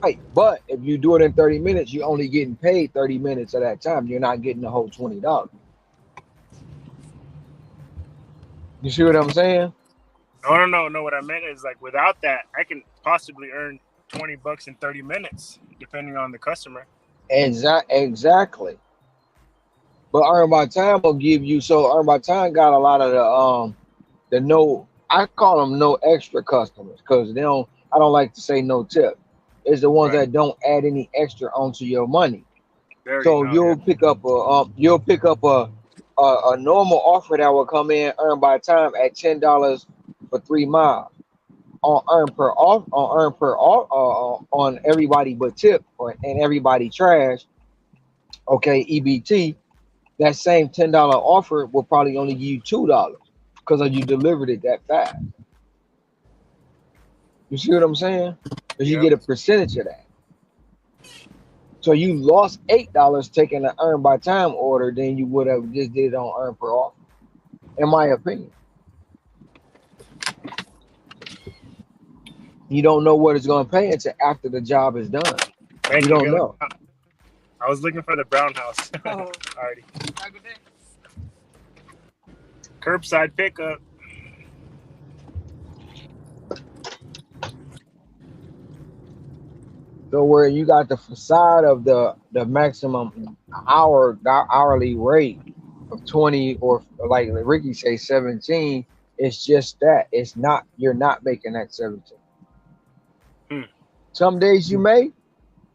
Right. But if you do it in 30 minutes, you're only getting paid 30 minutes at that time. You're not getting the whole $20. You see what I'm saying? No. What I meant is like without that, I can possibly earn $20 in 30 minutes, depending on the customer. Exactly. But Earn by Time will give you, so Earn by Time got a lot of the no, I call them no extra customers because I don't like to say no tip. It's the ones Right. that don't add any extra onto your money. There you So go. Yeah. you'll pick up a normal offer that will come in Earn by Time at $10 for 3 miles on on everybody but tip and everybody trash. Okay, EBT. That same $10 offer will probably only give you $2 because you delivered it that fast. You see what I'm saying? Because you Yep. get a percentage of that. So you lost $8 taking an Earn by Time order than you would have just did it on Earn per offer, in my opinion. You don't know what it's going to pay until after the job is done. Thank You you. don't know. I was looking for the brown house. Alrighty. Curbside pickup. So where you got the facade of the maximum hourly rate of 20 or like Ricky say 17, it's just that. It's not, you're not making that 17. Hmm. Some days you may,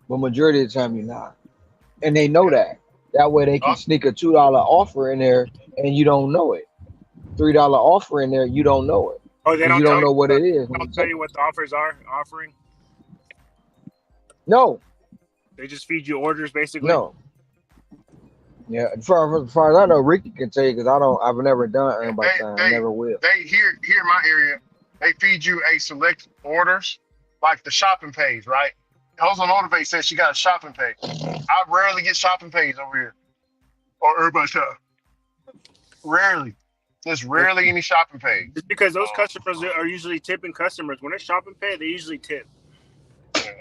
but majority of the time you're not. And they know that. That way they can sneak a $2 offer in there and you don't know it. $3 offer in there, you don't know it. Oh, they Because you don't don't tell know you. what it is. They don't tell you what the offers are offering. No, They just feed you orders, basically. no. Yeah, as far as I know, Ricky can tell you because I've never done Earn by Time, never will. They here in my area, they feed you a select orders, like the shopping page, right? Jose Motivate says she got a shopping page. I rarely get shopping pays over here or everybody time. Rarely. There's rarely any shopping pay. It's because those customers are usually tipping customers. When it's shopping pay, they usually tip. Yeah.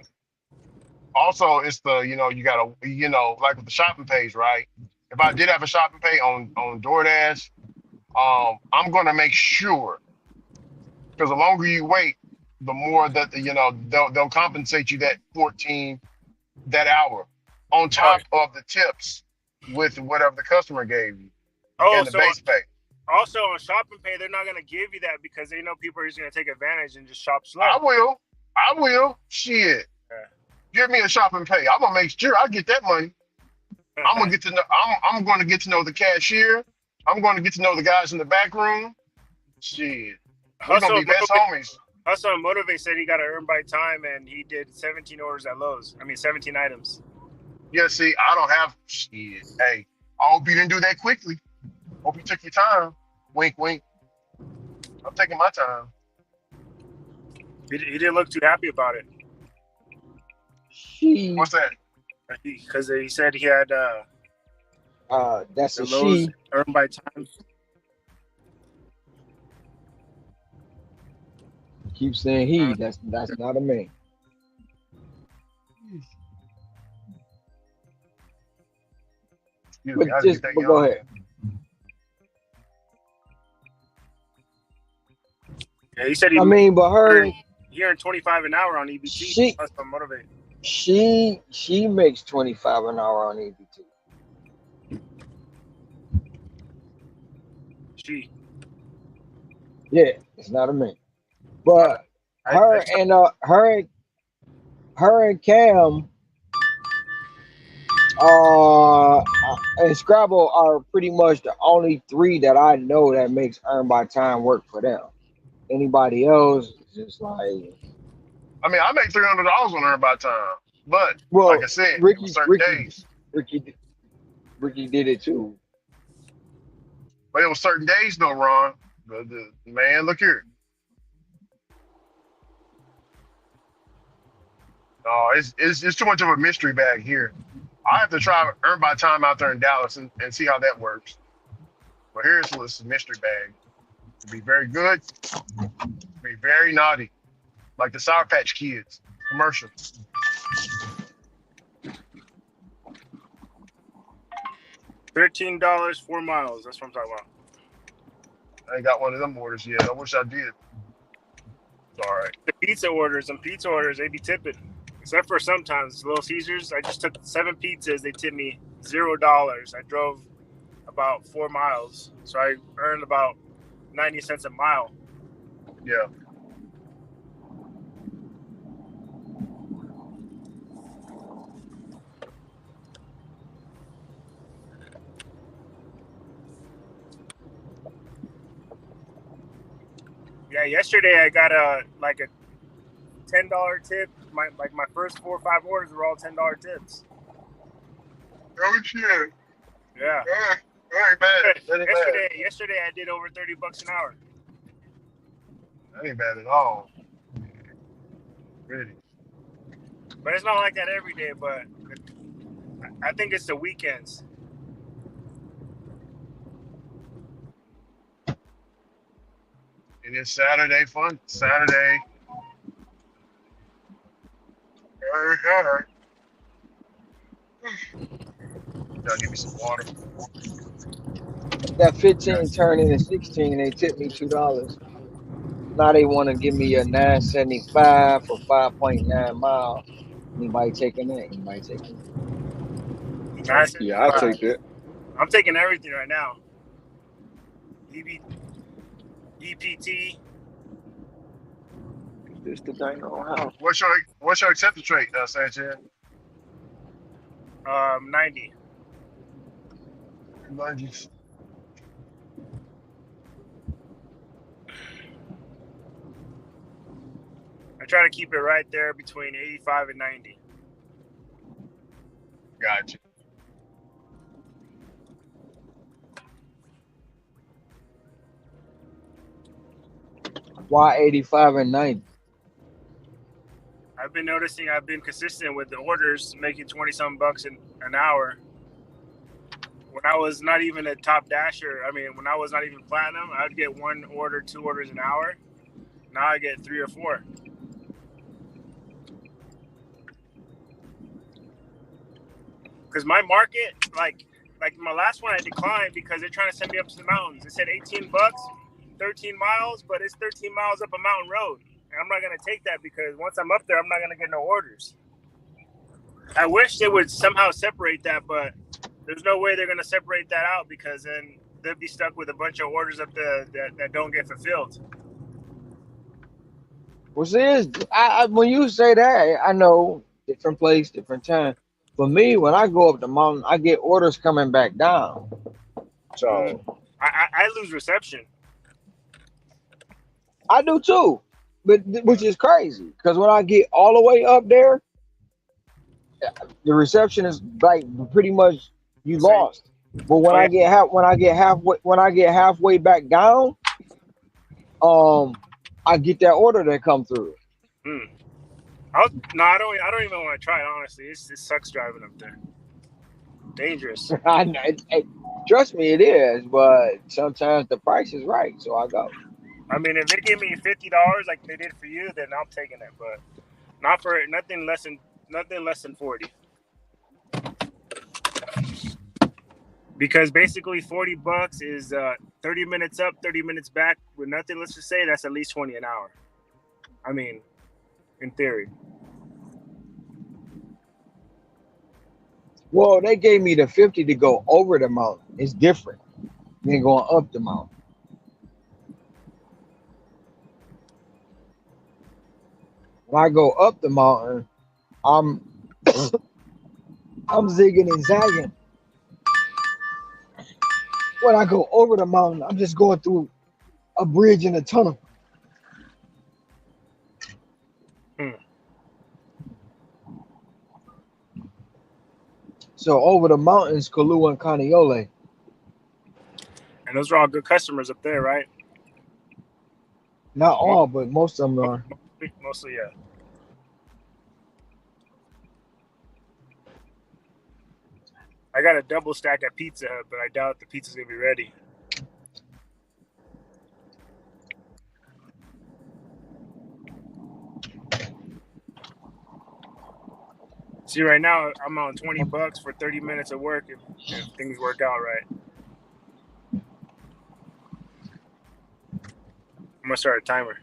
Also, it's the, you gotta, like with the shopping page, right? If I did have a shopping pay on DoorDash, I'm gonna make sure, because the longer you wait, the more that they'll compensate you that 14 that hour on top of the tips with whatever the customer gave you and the base pay. Also on shopping pay, they're not gonna give you that because they know people are just gonna take advantage and just shop slow. I will. Shit. Yeah. Give me a shopping pay. I'm gonna make sure I get that money. I'm gonna get to know. I'm going to get to know the cashier. I'm going to get to know the guys in the back room. Shit, we're gonna be best homies. Also, Motivate said he got to Earn by Time, and he did 17 orders at Lowe's. 17 items. Yeah, see, I don't have shit. Hey, I hope you didn't do that quickly. Hope you took your time. Wink, wink. I'm taking my time. He didn't look too happy about it. What's that? Because he said he had that's the a Lowe's she. Earn by Time. Keep saying he. That's not a man. But go ahead. Yeah, he said he earned 25 an hour on EBT. Plus from Motivate. She makes 25 an hour on EBT. She. Yeah, it's not a man. But her and Cam and Scrabble are pretty much the only three that I know that makes Earn by Time work for them. Anybody else is just like. I make $300 on Earn by Time, but like I said, certain days. Ricky Ricky did it too. But it was certain days though, Ron. Man, look here. No, it's too much of a mystery bag here. I have to try to earn my time out there in Dallas and see how that works. But here's what's a mystery bag. To be very good, be very naughty. Like the Sour Patch Kids commercial. $13, 4 miles. That's what I'm talking about. I ain't got one of them orders yet. I wish I did. It's all right. The pizza orders, they be tipping. Except for sometimes Little Caesars. I just took 7 pizzas. They tipped me $0. I drove about 4 miles, so I earned about 90 cents a mile. Yeah. Yeah, yesterday I got a $10 tip. My first 4 or 5 orders were all $10 tips. Oh shit. Yeah. That ain't bad. Yesterday I did over $30 an hour. That ain't bad at all. Really. But it's not like that every day. But I think it's the weekends. It is Saturday fun. Saturday. All right. Y'all give me some water. That 15 turned into 16. They tipped me $2. Now they want to give me a 9.75 for 5.9 miles. Anybody taking that? Anybody taking that? Yeah, I'll take that. I'm taking everything right now. EPT. This the dang old house. What's your acceptance rate, Sanchez? 90. 90s. I try to keep it right there between 85 and 90. Gotcha. Why 85 and 90? I've been noticing I've been consistent with the orders, making 20-something bucks an hour. When I was not even a top dasher, when I was not even platinum, I would get 1 order, 2 orders an hour. Now I get 3 or 4. Because my market, like my last one, I declined because they're trying to send me up to the mountains. It said 18 bucks, 13 miles, but it's 13 miles up a mountain road. And I'm not going to take that because once I'm up there, I'm not going to get no orders. I wish they would somehow separate that, but there's no way they're going to separate that out because then they'll be stuck with a bunch of orders up there that don't get fulfilled. Well, see, when you say that, I know different place, different time. For me, when I go up the mountain, I get orders coming back down. So I lose reception. I do too, but which is crazy because when I get all the way up there, the reception is like pretty much you lost. But when I get halfway back down, I get that order that come through. I don't even want to try it, honestly. It sucks driving up there. Dangerous. I know, trust me, it is. But sometimes the price is right, so I go. If they give me $50 like they did for you, then I'm taking it. But not for nothing less than 40. Because basically $40 is 30 minutes up, 30 minutes back with nothing. Let's just say that's at least 20 an hour. In theory. Well, they gave me the 50 to go over the mountain. It's different than going up the mountain. When I go up the mountain, I'm zigging and zagging. When I go over the mountain, I'm just going through a bridge and a tunnel. So over the mountains, Kalu and Caniole. And those are all good customers up there, right? Not Mo- all, but most of them are. Mostly, yeah. I got a double stack at Pizza Hut, but I doubt the pizza's gonna be ready. See, right now I'm on $20 for 30 minutes of work if things work out right. I'm gonna start a timer.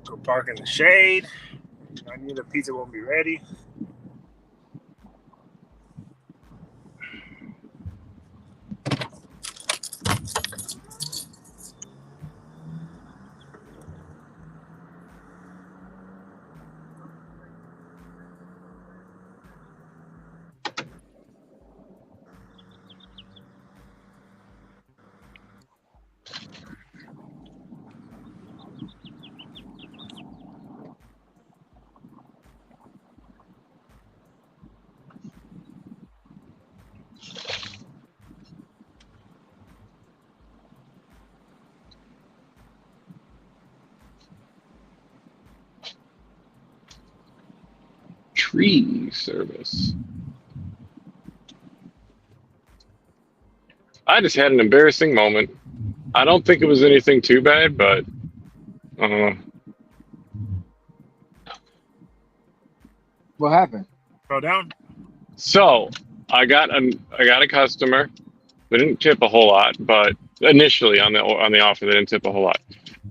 Go park in the shade. I knew the pizza won't be ready. Tree service. I just had an embarrassing moment. I don't think it was anything too bad, but What happened? Go down. so I got a customer. They didn't tip a whole lot, but initially on the offer they didn't tip a whole lot.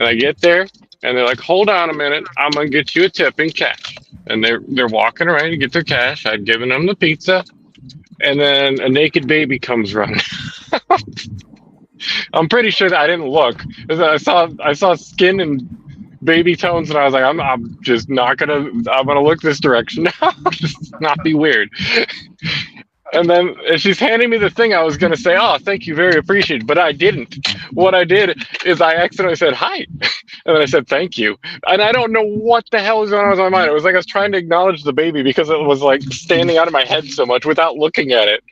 And I get there and they're like, "Hold on a minute, I'm gonna get you a tip in cash." And they're walking around to get their cash. I'd given them the pizza, and then a naked baby comes running. I'm pretty sure that I didn't look. I saw skin and baby tones, and I was like, I'm just not gonna. I'm gonna look this direction now. Just not be weird. And then she's handing me the thing. I was gonna say, "Oh, thank you, very appreciated," but I didn't. What I did is I accidentally said hi, and then I said thank you. And I don't know what the hell was going on in my mind. It was like I was trying to acknowledge the baby because it was like standing out of my head so much without looking at it.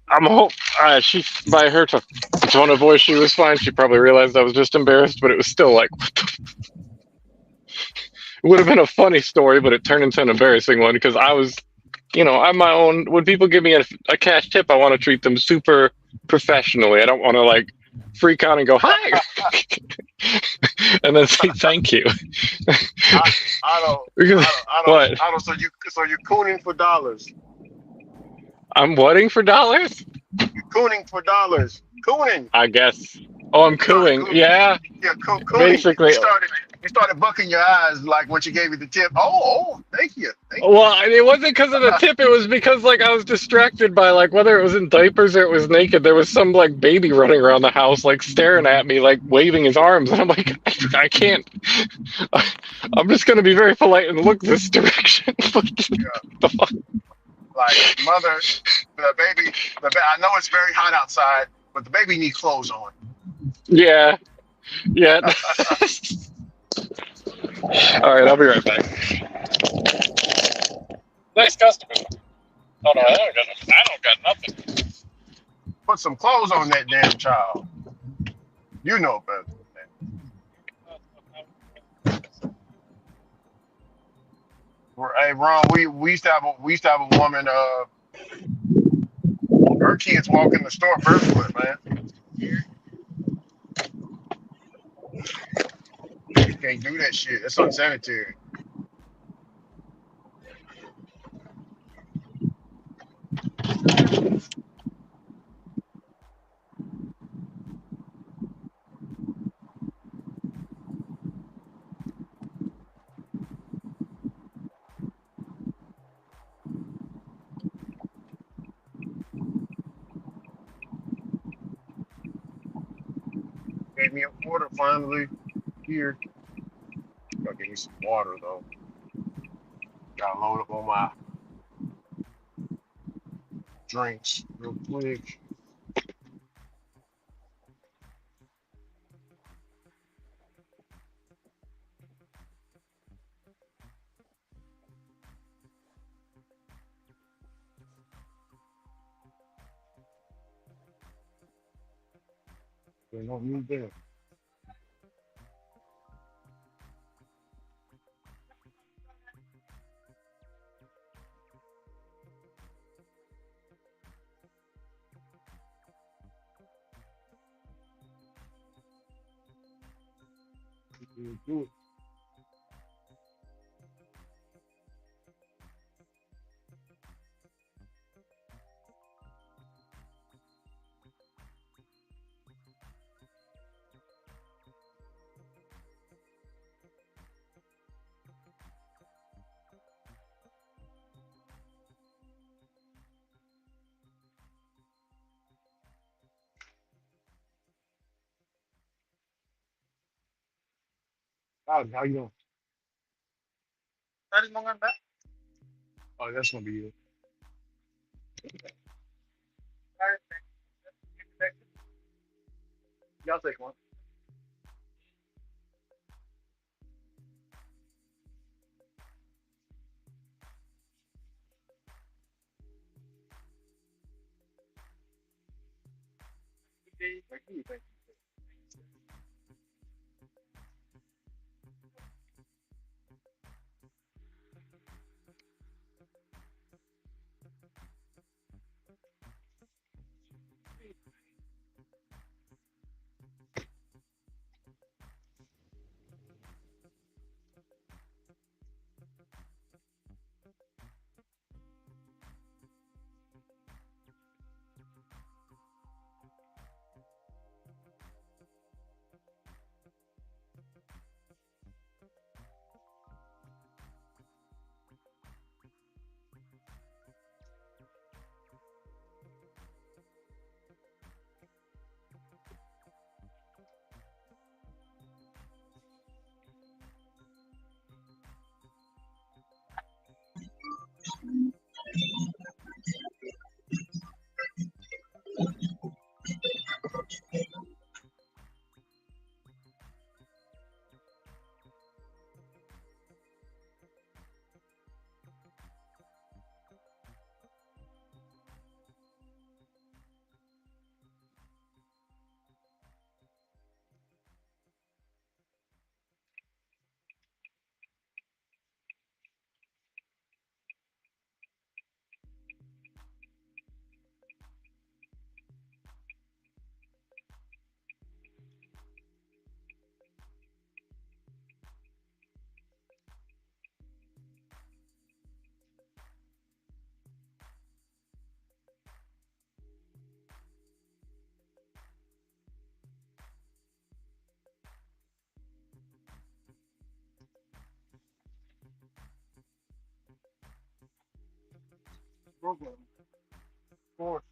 I'm hope she by her tone of voice she was fine. She probably realized I was just embarrassed, but it was still like it would have been a funny story, but it turned into an embarrassing one because I was, I'm my own. When people give me a cash tip, I want to treat them super professionally. I don't want to like freak out and go hi, and then say thank you. I What? don't. So you're cooning for dollars. I'm whatting for dollars? You're cooning for dollars. Cooning. I guess. Oh, I'm cooing. Yeah. Yeah, cooning. Basically. You started bucking your eyes like when she gave you the tip. Oh, thank you. Well, it wasn't because of the tip. It was because like I was distracted by like whether it was in diapers or it was naked. There was some like baby running around the house, like staring at me, like waving his arms, and I'm like, I can't. I'm just gonna be very polite and look this direction. The fuck? Like mother, the baby. I know it's very hot outside, but the baby needs clothes on. Yeah. All right, I'll be right back. Nice customer. Oh no, I don't got nothing. Put some clothes on that damn child. You know better than that. Hey, Ron, we used to have a woman. Her kids walk in the store barefoot, man. You can't do that shit. That's unsanitary. Gave me a quarter finally here. Gotta give me some water though. Gotta load up on my drinks real quick. They don't need that. Do it. How you doing? Oh, that's gonna be it. Y'all take one. Thank you. Thank you. Program. Of course.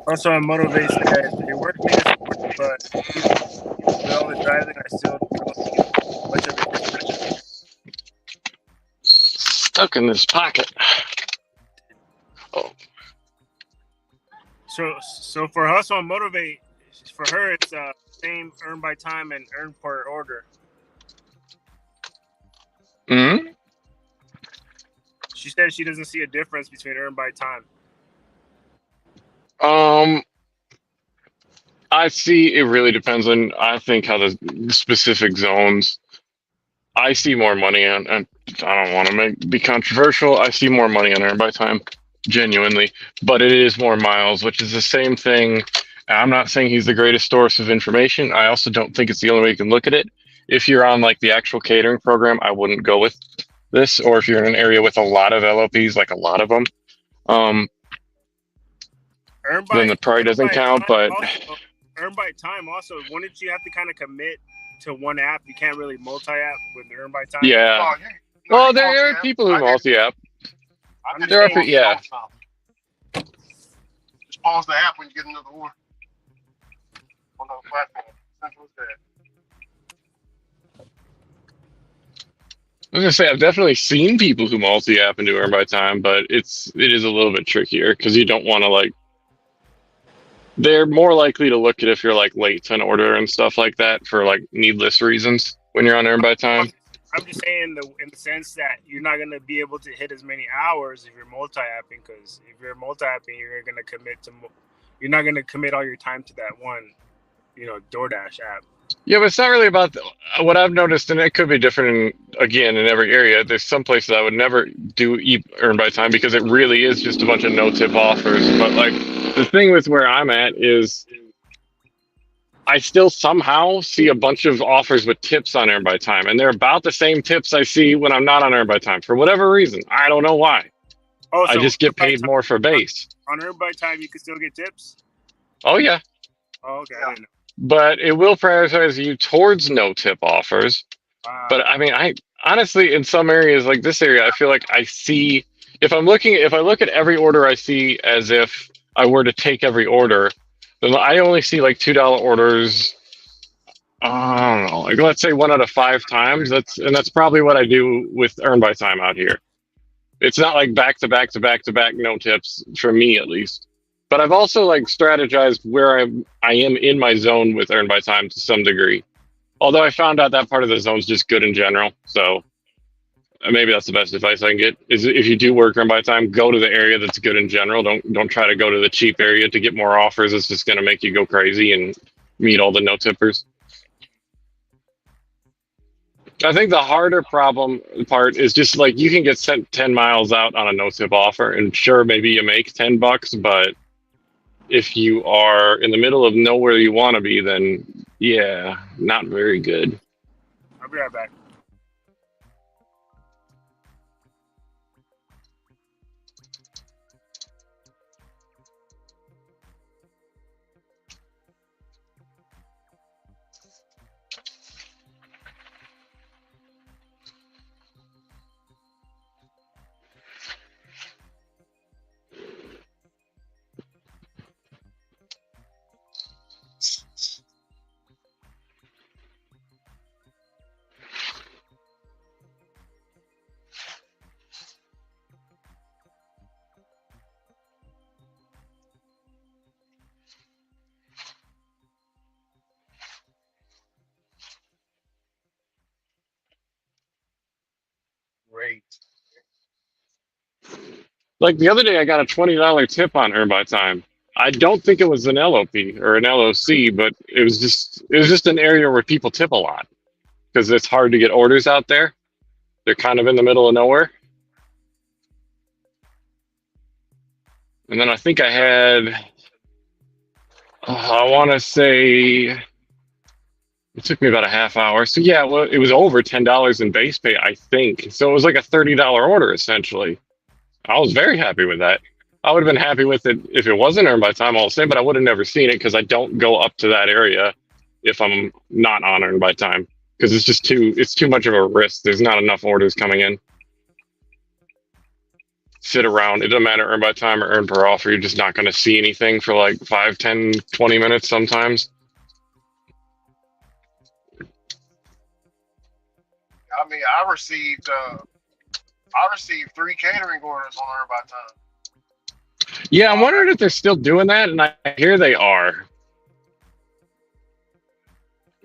Also, on Motivate said your workday is important, but even with all the driving, I still don't see much of a difference. Stuck in this pocket. Oh. So for Hustle and Motivate, for her, it's same earn by time and earn per order. Hmm. She said she doesn't see a difference between earn by time. I see. It really depends on, I think, how the specific zones. I see more money on. I don't want to be controversial. I see more money on earn by time, genuinely, but it is more miles, which is the same thing. I'm not saying he's the greatest source of information. I also don't think it's the only way you can look at it. If you're on like the actual catering program, I wouldn't go with this. Or if you're in an area with a lot of LOPs, like a lot of them, then the probably doesn't count. But earn by time also, wouldn't you have to kind of commit to one app? You can't really multi-app with earn by time. Yeah. Well, there are people who multi-app. There are, yeah. Just pause the app when you get another order on the platform. Simple as that. I was gonna say I've definitely seen people who multi-app and do earn by time, but it is a little bit trickier because you don't want to like. They're more likely to look at if you're like late to an order and stuff like that for like needless reasons when you're on earn by time. I'm just saying in the sense that you're not gonna be able to hit as many hours if you're multi-apping, because if you're multi-apping, you're not gonna commit all your time to that one, DoorDash app. Yeah, but it's not really about what I've noticed, and it could be different in every area. There's some places I would never do earn by time because it really is just a bunch of no tip offers. But like the thing with where I'm at is I still somehow see a bunch of offers with tips on earn by time, and they're about the same tips I see when I'm not on earn by time for whatever reason. I don't know why. Oh, so I just get paid more for base. On earn by time, you can still get tips? Oh yeah. Oh, okay. I didn't know. But it will prioritize you towards no tip offers. But I mean, I honestly, in some areas like this area, I feel like I see, if I look at every order I see as if I were to take every order, then I only see like $2 orders. I don't know, like let's say 1 out of 5 times. That's probably what I do with earn by time out here. It's not like back to back to back to back no tips for me at least. But I've also like strategized where I am in my zone with earn by time to some degree. Although I found out that part of the zone is just good in general. So maybe that's the best advice I can get is if you do work earn by time, go to the area that's good in general. Don't try to go to the cheap area to get more offers. It's just going to make you go crazy and meet all the no tippers. I think the harder part is just like you can get sent 10 miles out on a no tip offer, and sure, maybe you make $10, but if you are in the middle of nowhere you want to be, then yeah, not very good. I'll be right back. Great. Like the other day, I got a $20 tip on earn by time. I don't think it was an LOP or an LOC, but it was just an area where people tip a lot because it's hard to get orders out there. They're kind of in the middle of nowhere. And then I think I had, I want to say, it took me about a half hour. So yeah, well, it was over $10 in base pay, I think. So it was like a $30 order essentially. I was very happy with that. I would have been happy with it if it wasn't earned by time all the same, but I would have never seen it because I don't go up to that area if I'm not on earned by time because it's too much of a risk. There's not enough orders coming in. sit around. It doesn't matter earn by time or earn per offer. You're just not going to see anything for like 5, 10, 20 minutes sometimes. I mean, I received 3 catering orders on earn by time. Yeah, I'm wondering if they're still doing that, and I hear they are.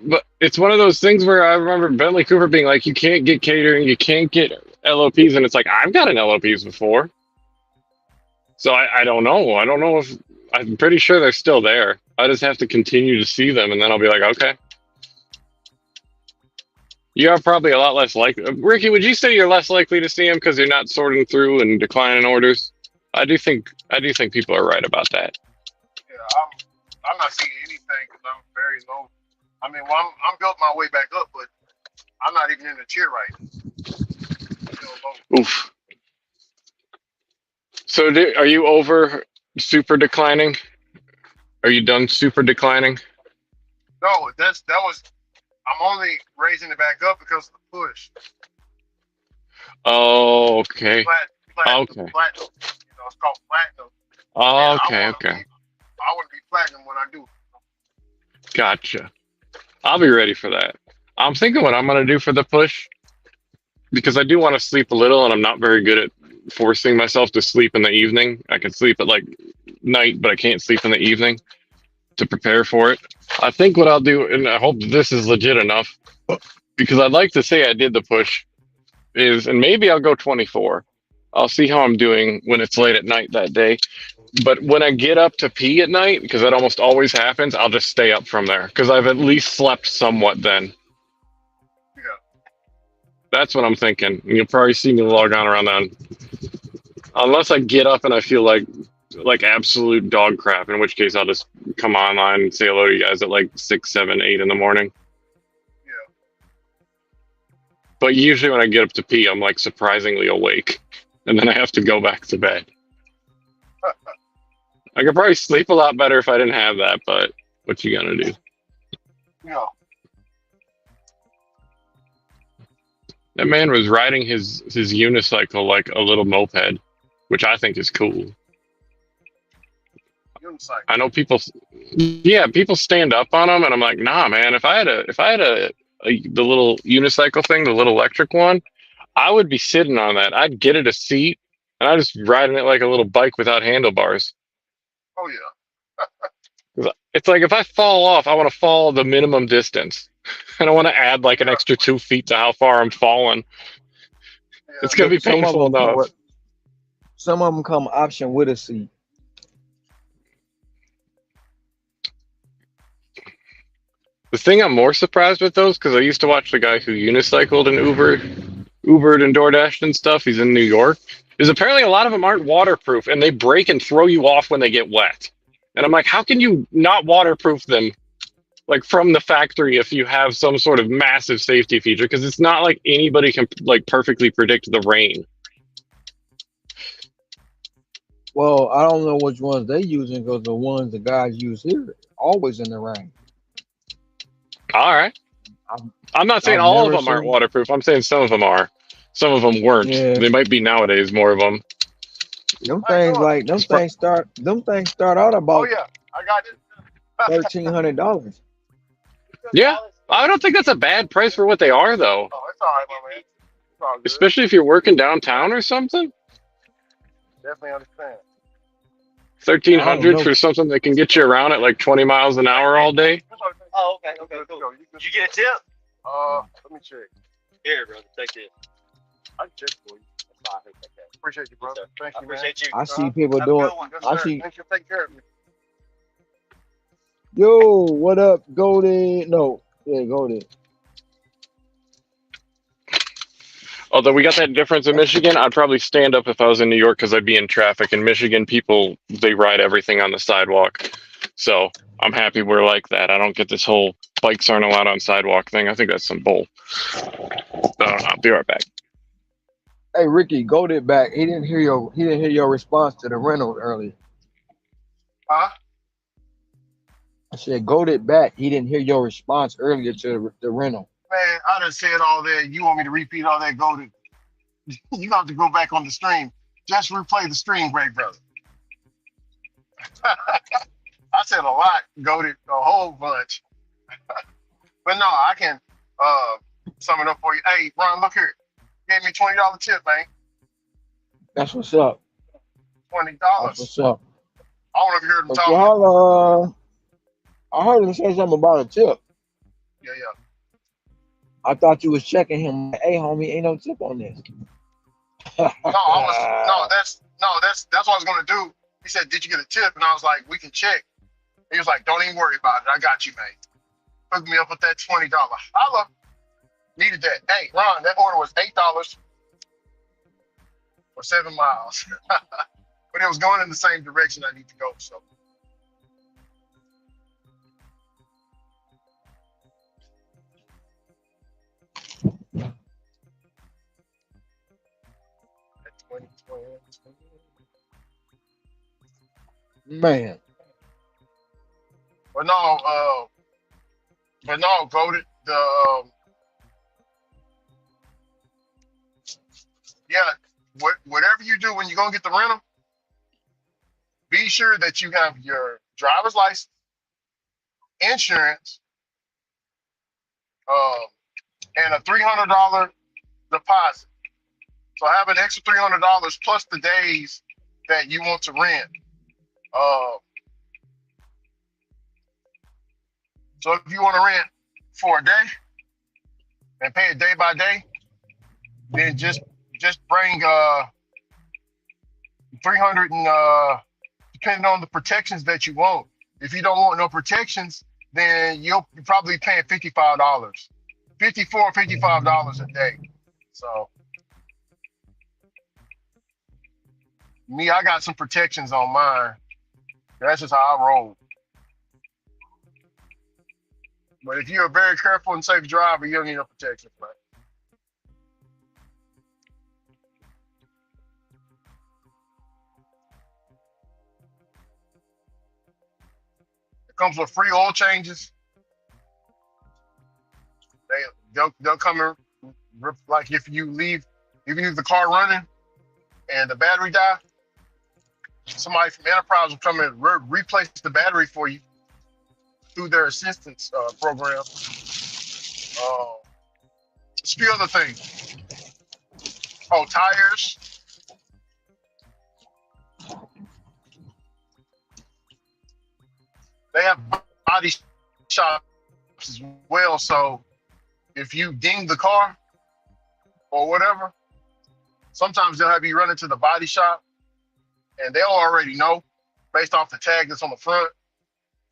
But it's one of those things where I remember Bentley Cooper being like, you can't get catering, you can't get LOPs, and it's like, I've gotten LOPs before. So I don't know. I don't know if, I'm pretty sure they're still there. I just have to continue to see them, and then I'll be like, okay. You are probably a lot less likely. Ricky, would you say you're less likely to see them because you're not sorting through and declining orders? I do think people are right about that. Yeah, I'm not seeing anything because I'm very low. I mean, well, I'm built my way back up, but I'm not even in the tier right. Oof. So are you over super declining? Are you done super declining? No, that was. I'm only raising it back up because of the push. Oh, okay. Platinum. Okay. Platinum. You know, it's called platinum. Oh, okay, okay. I want to be platinum when I do. Gotcha. I'll be ready for that. I'm thinking what I'm going to do for the push, because I do want to sleep a little, and I'm not very good at forcing myself to sleep in the evening. I can sleep at like night, but I can't sleep in the evening to prepare for it. I think what I'll do, and I hope this is legit enough, because I'd like to say I did the push, is, and maybe I'll go 24. I'll see how I'm doing when it's late at night that day. But when I get up to pee at night, because that almost always happens, I'll just stay up from there, because I've at least slept somewhat then. Yeah. That's what I'm thinking. You'll probably see me log on around then. Unless I get up and I feel like absolute dog crap, in which case I'll just come online and say hello to you guys at like 6, 7, 8 in the morning. Yeah. But usually when I get up to pee, I'm like surprisingly awake, and then I have to go back to bed. I could probably sleep a lot better if I didn't have that, but what you gonna do? Yeah. That man was riding his unicycle like a little moped, which I think is cool. Unicycle. I know people stand up on them, and I'm like, nah, man. If I had the little unicycle thing, the little electric one, I would be sitting on that. I'd get it a seat, and I'd just riding it like a little bike without handlebars. Oh yeah. It's like if I fall off, I want to fall the minimum distance. I don't want to add like an extra 2 feet to how far I'm falling. Yeah. It's gonna be painful enough. Some of them come option with a seat. The thing I'm more surprised with those, because I used to watch the guy who unicycled and Ubered and DoorDashed and stuff. He's in New York. Is apparently a lot of them aren't waterproof, and they break and throw you off when they get wet. And I'm like, how can you not waterproof them, like from the factory, if you have some sort of massive safety feature? Because it's not like anybody can like perfectly predict the rain. Well, I don't know which ones they using, because the ones the guys use here always in the rain. All right. I'm not saying all of them aren't waterproof. I'm saying some of them are. Some of them weren't. Yeah. They might be nowadays, more of them. Them things start out about. Oh yeah, I got you. $1,300. Yeah, I don't think that's a bad price for what they are, though. Oh, it's all right, my man. It's all good. Especially if you're working downtown or something. Definitely understand. 1,300 for something that can get you around at like 20 miles an hour all day. Oh, okay, cool. Did you get a tip? Let me check. Here, brother, take this. I can check for you. Appreciate you, brother. Thank you, man. Appreciate you. I see people doing. Thanks for taking care of me. Yo, what up, Golden? No, yeah, Golden. Although we got that difference in Michigan, I'd probably stand up if I was in New York, because I'd be in traffic. In Michigan, people, they ride everything on the sidewalk. So I'm happy we're like that. I don't get this whole bikes aren't allowed on sidewalk thing. I think that's some bull. I'll be right back. Hey, Ricky, Golden back. He didn't hear your response to the rental earlier. Huh? I said, Golden back. He didn't hear your response earlier to the rental. Man, I done said all that. You want me to repeat all that, Golden? You have to go back on the stream. Just replay the stream, great brother. I said a lot, goaded a whole bunch. But no, I can sum it up for you. Hey, Ron, look here. Gave me $20 tip, man. That's what's up. $20. That's what's up. I don't know if you heard him But talking. y'all, I heard him say something about a tip. Yeah. I thought you was checking him. Hey, homie, ain't no tip on this. That's what I was gonna do. He said, "Did you get a tip?" And I was like, "We can check." He was like, "Don't even worry about it. I got you, man." Hooked me up with that $20. Holla. Needed that. Hey, Ron, that order was $8 for 7 miles. But it was going in the same direction I need to go. So Man. But no, voted the whatever you do when you're gonna get the rental, be sure that you have your driver's license, insurance, and a $300 deposit. So have an extra $300 plus the days that you want to rent. So if you want to rent for a day and pay it day by day, then just bring 300 and depending on the protections that you want. If you don't want no protections, then you'll probably paying $55, $55 a day. So me, I got some protections on mine. That's just how I roll. But if you're a very careful and safe driver, you don't need no protection, right? It comes with free oil changes. They'll come in, like if you leave the car running and the battery die, somebody from Enterprise will come in and replace the battery for you through their assistance program. A few other things. Oh, tires. They have body shops as well. So if you ding the car or whatever, sometimes they'll have you run into the body shop and they'll already know based off the tag that's on the front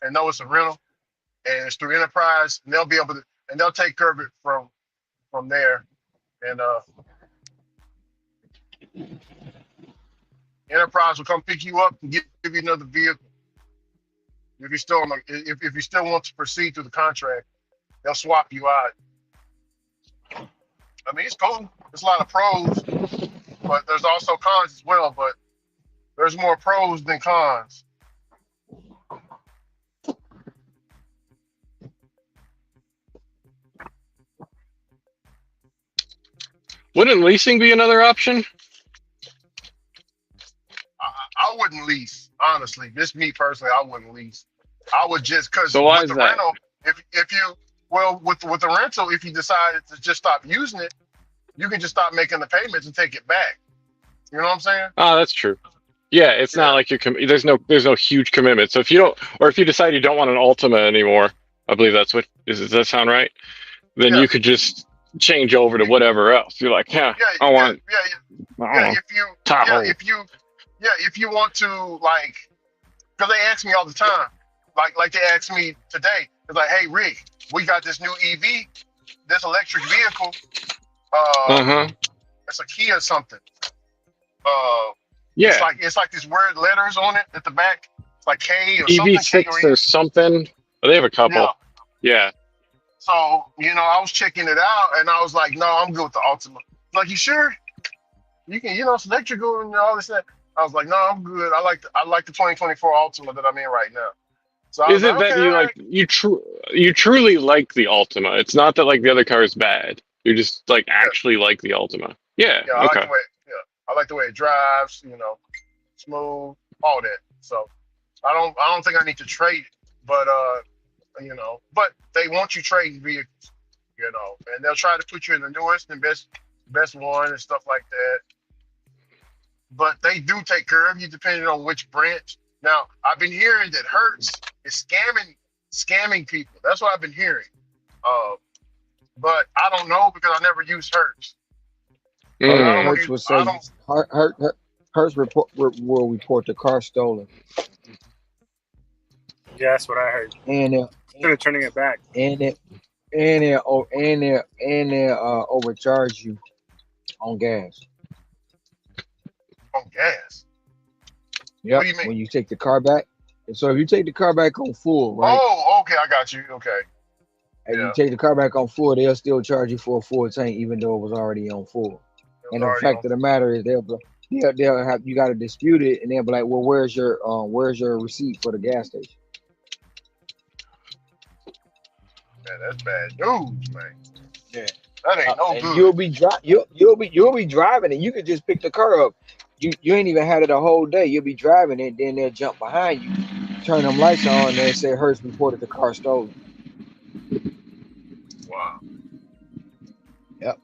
and know it's a rental and it's through Enterprise, and they'll be able to, and they'll take care of it from there. And Enterprise will come pick you up and give you another vehicle. If you still if you still want to proceed through the contract, they'll swap you out. I mean, it's cool. There's a lot of pros, but there's also cons as well. But there's more pros than cons. Wouldn't leasing be another option? I wouldn't lease, honestly. Just me personally, I wouldn't lease. I would just, because So why with is the that? rental, if you, well, with the rental, if you decided to just stop using it, you can just stop making the payments and take it back. You know what I'm saying? Oh, that's true. Yeah, it's not like there's no huge commitment. So if you don't, or if you decide you don't want an Ultima anymore, I believe that's what does that sound right? Then you could just change over to whatever else. You're like, yeah, I want Tahoe. If you want to, like, because they ask me all the time, like they asked me today, it's like, hey Rick, we got this new EV, this electric vehicle, it's a Kia or something. It's like these weird letters on it at the back. It's like K or something. EV6 or something. Oh, they have a couple. Yeah. So, I was checking it out and I was like, no, I'm good with the Ultima. Like, you sure? You can, it's electrical and all this stuff. I was like, no, I'm good. I like the 2024 Ultima that I'm in right now. So is it that you you truly like the Ultima? It's not that like the other car is bad. You just like actually like the Ultima. Yeah. I Okay. I like the way it drives. Smooth, all that. So I don't think I need to trade it, but but they want you trading vehicles, and they'll try to put you in the newest and best one and stuff like that. But they do take care of you depending on which branch. Now, I've been hearing that Hertz is scamming people. That's what I've been hearing. Uh, but I don't know because I never used Hertz. But I don't want Hertz you. will I say don't. Hertz will report the car stolen, Yeah, that's what I heard. and Instead of turning it back. and it and they overcharge you on gas. On gas. What Yep, do you mean? when you take the car back. And so if you take the car back on full, right, Oh, okay, I got you. Okay, and you yeah, take the car back on full, they'll still charge you for a full tank, even though it was already on full. it was And the already fact on. of the matter is, they'll have you got to dispute it, and they'll be like, well, where's your receipt for the gas station? Man, that's bad news, man. Yeah. That ain't no And good. you'll be driving it. You could just pick the car up. You ain't even had it a whole day. You'll be driving it, then they'll jump behind you, turn them lights on, and they say Hertz reported the car stolen. Wow, Yep.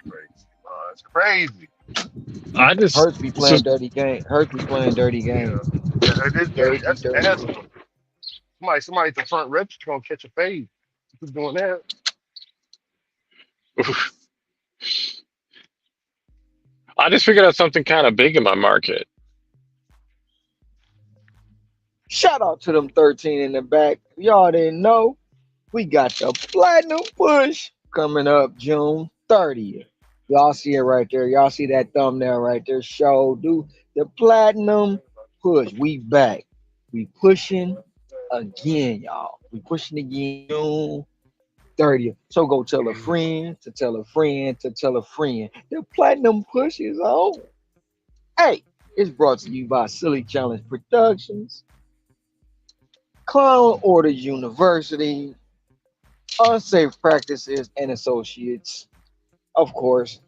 crazy. It's crazy. I just Hertz be so playing dirty game. Hertz be playing dirty Yeah, games. yeah, it is dirty. Dirty, That's dirty. asshole. Somebody at the front register gonna catch a fade. Who's doing that? I just figured out something kind of big in my market. Shout out to them 13 in the back. Y'all didn't know. We got the platinum push coming up June 30th. Y'all see it right there. Y'all see that thumbnail right there. Show do the platinum push. We back. We pushing again, y'all. We pushing again June 30th. So go tell a friend to tell a friend to tell a friend. The platinum push is on. Hey, it's brought to you by Silly Challenge Productions, Clown Orders University, Unsafe Practices and Associates. Of course,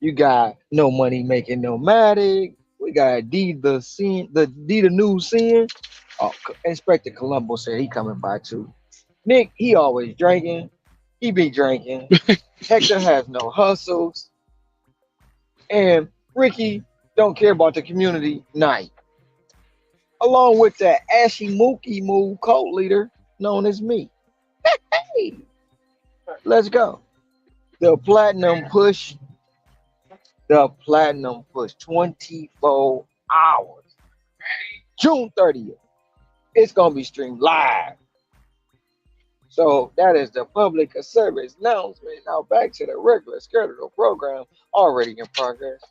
you got No Money Making Nomadic. We got the new sin. Oh, Inspector Columbo said he coming by too. Nick, he always drinking. He be drinking. Hector has no hustles. And Ricky don't care about the community night. Along with that Ashy Mookie Moo cult leader known as me. Hey, let's go. The platinum push. The platinum push. 24 hours. June 30th. It's gonna be streamed live. So that is the public service announcement. Now back to the regular scheduled program already in progress.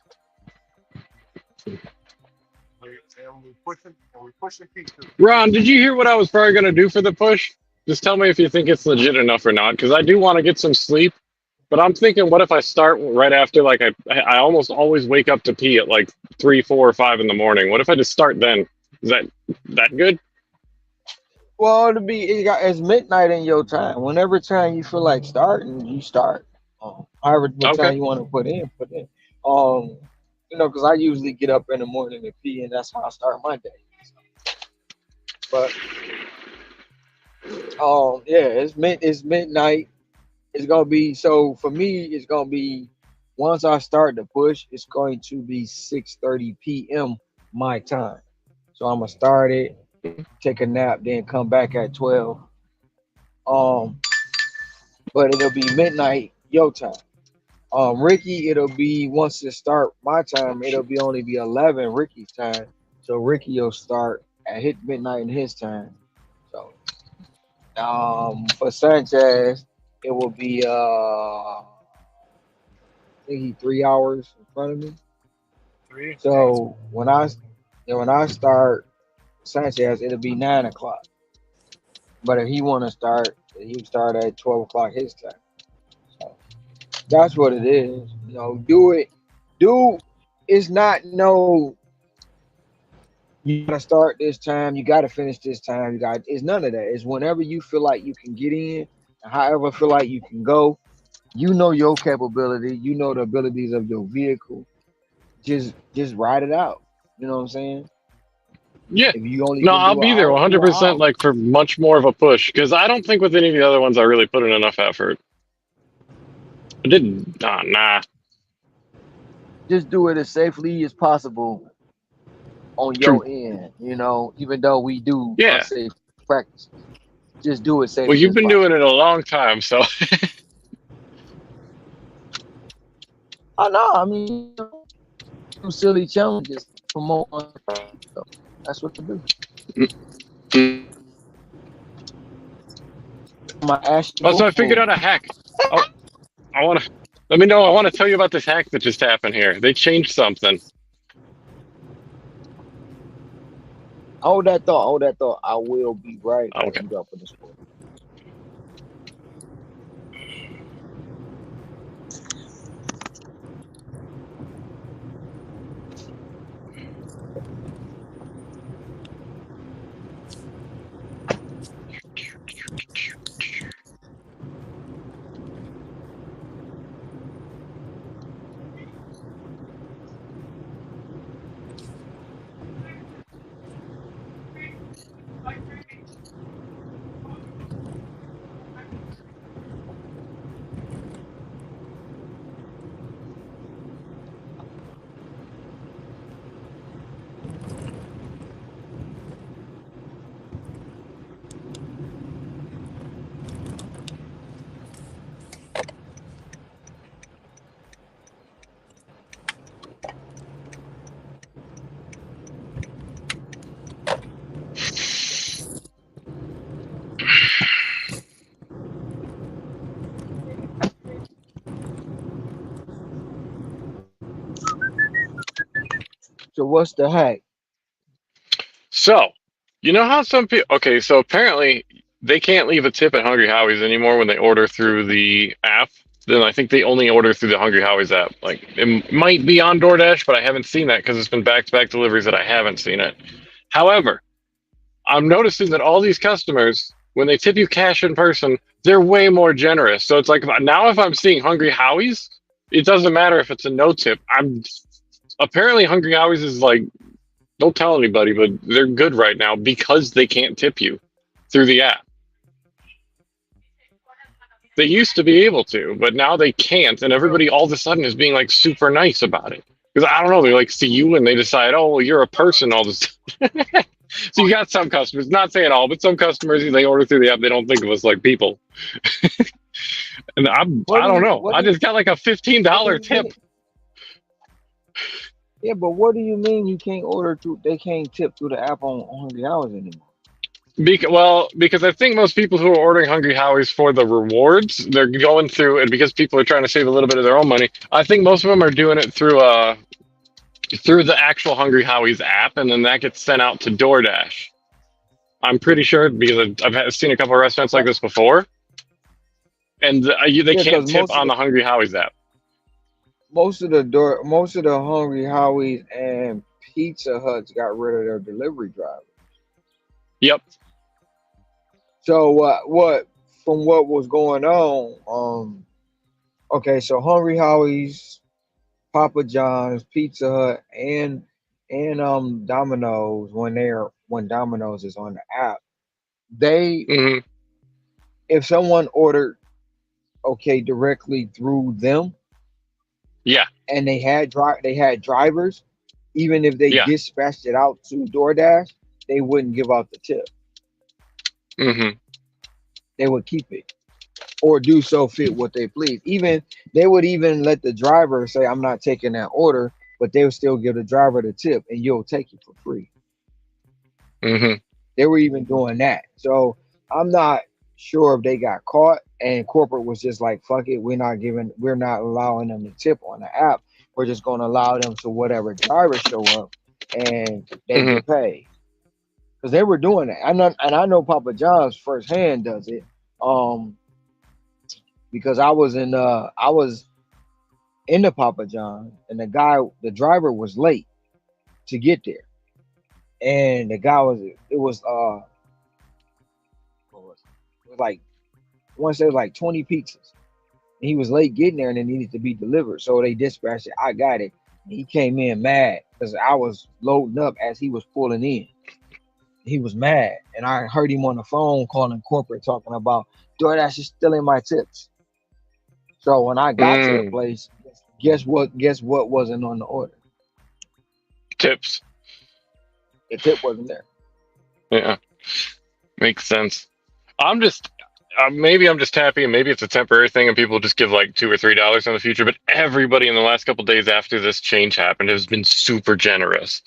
We pushing people. Ron, did you hear what I was probably going to do for the push? Just tell me if you think it's legit enough or not, because I do want to get some sleep. But I'm thinking, what if I start right after? Like I almost always wake up to pee at like 3, 4, or 5 in the morning. What if I just start then? Is that good? Well, it's midnight in your time. Whenever time you feel like starting, you start. However, what Okay. time you want to put in, put in. Because I usually get up in the morning and pee, and that's how I start my day. But yeah, it's midnight. It's gonna be so for me. It's gonna be once I start the push. It's going to be 6:30 p.m. my time. So I'm gonna start it, take a nap, then come back at 12. Um, but it'll be midnight your time. Ricky, it'll be once it start my time. It'll be only be 11 Ricky's time. So Ricky will start at hit midnight in his time. So for Sanchez, it will be I think he 3 hours in front of me. Three. So when I start Sanchez, it'll be 9 o'clock. But if he want to start, he'll start at 12 o'clock his time. So that's what it is. Do it. It's not no. You gotta start this time. You gotta finish this time. It's none of that. It's whenever you feel like you can get in, and however feel like you can go. You know your capability. You know the abilities of your vehicle. Just ride it out. You know what I'm saying? Yeah. If you only No, can I'll do an be there hour, do an 100% hour. like for much more of a push because I don't think with any of the other ones I really put in enough effort. I didn't. Nah. Just do it as safely as possible on True. your end. You know, even though we do Yeah. unsafe practices, just do it Well, safely you've as been doing possible. it a long time, so I know. I mean, do silly challenges, promote unsafe practices. So that's what I do. My Ashley oh, so I figured Buffalo. out a hack. Oh, I want to let me know. I want to tell you about this hack that just happened here. They changed something. Hold that thought. Hold that thought. I will be right back. Okay. You got for this one. So what's the hack? So, you know how some people, okay, so apparently they can't leave a tip at Hungry Howie's anymore when they order through the app. Then I think they only order through the Hungry Howie's app. Like it might be on DoorDash, but I haven't seen that because it's been back-to-back deliveries that I haven't seen it. However, I'm noticing that all these customers, when they tip you cash in person, they're way more generous. So it's like now if I'm seeing Hungry Howie's, it doesn't matter if it's a no tip. I'm apparently Hungry Howie's is like don't tell anybody, but they're good right now because they can't tip you through the app. They used to be able to, but now they can't, and everybody all of a sudden is being like super nice about it. Because I don't know, they like see you and they decide, oh, well, you're a person all this. So you got some customers, not saying all, but some customers they order through the app, they don't think of us like people. And What I do don't you know. what I do you just got like a what do $15 you tip. mean? Yeah, but what do you mean you can't order through? They can't tip through the app on Hungry Hours anymore. Because I think most people who are ordering Hungry Howie's for the rewards, they're going through, and because people are trying to save a little bit of their own money, I think most of them are doing it through the actual Hungry Howie's app, and then that gets sent out to DoorDash. I'm pretty sure because I've seen a couple of restaurants like That, this before, and they yeah, can't because tip on the Hungry Howie's app. most of the Hungry Howies and Pizza Huts got rid of their delivery drivers. Yep. So what from what was going on? Okay, so Hungry Howie's, Papa John's, Pizza Hut, and Domino's when Domino's is on the app, they Hmm. if someone ordered directly through them Yeah. and they had drivers, even if they Yeah. dispatched it out to DoorDash, they wouldn't give out the tip. Hmm. They would keep it or do so fit what they please. Even they would even let the driver say, "I'm not taking that order," but they would still give the driver the tip, and you'll take it for free. Hmm. They were even doing that. So I'm not sure if they got caught and corporate was just like, "Fuck it, we're not allowing them to tip on the app. We're just going to allow them to whatever drivers show up, and they Hmm. get paid." Because they were doing that. I know Papa John's firsthand does it. Um, because I was in the Papa John, and the driver was late to get there, and the guy was it was what was it? It was like I want to say it was like 20 pizzas, He was late getting there and it needed to be delivered. So they dispatched it. I got it. And he came in mad because I was loading up as he was pulling in. He was mad. And I heard him on the phone calling corporate talking about DoorDash is stealing my tips. So when I got to the Mm, place, guess what? Guess what wasn't on the order? tips. The tip wasn't there. Yeah, makes sense. I'm just maybe I'm just happy, and maybe it's a temporary thing, and people just give like $2 or $3 in the future. But everybody in the last couple days after this change happened has been super generous,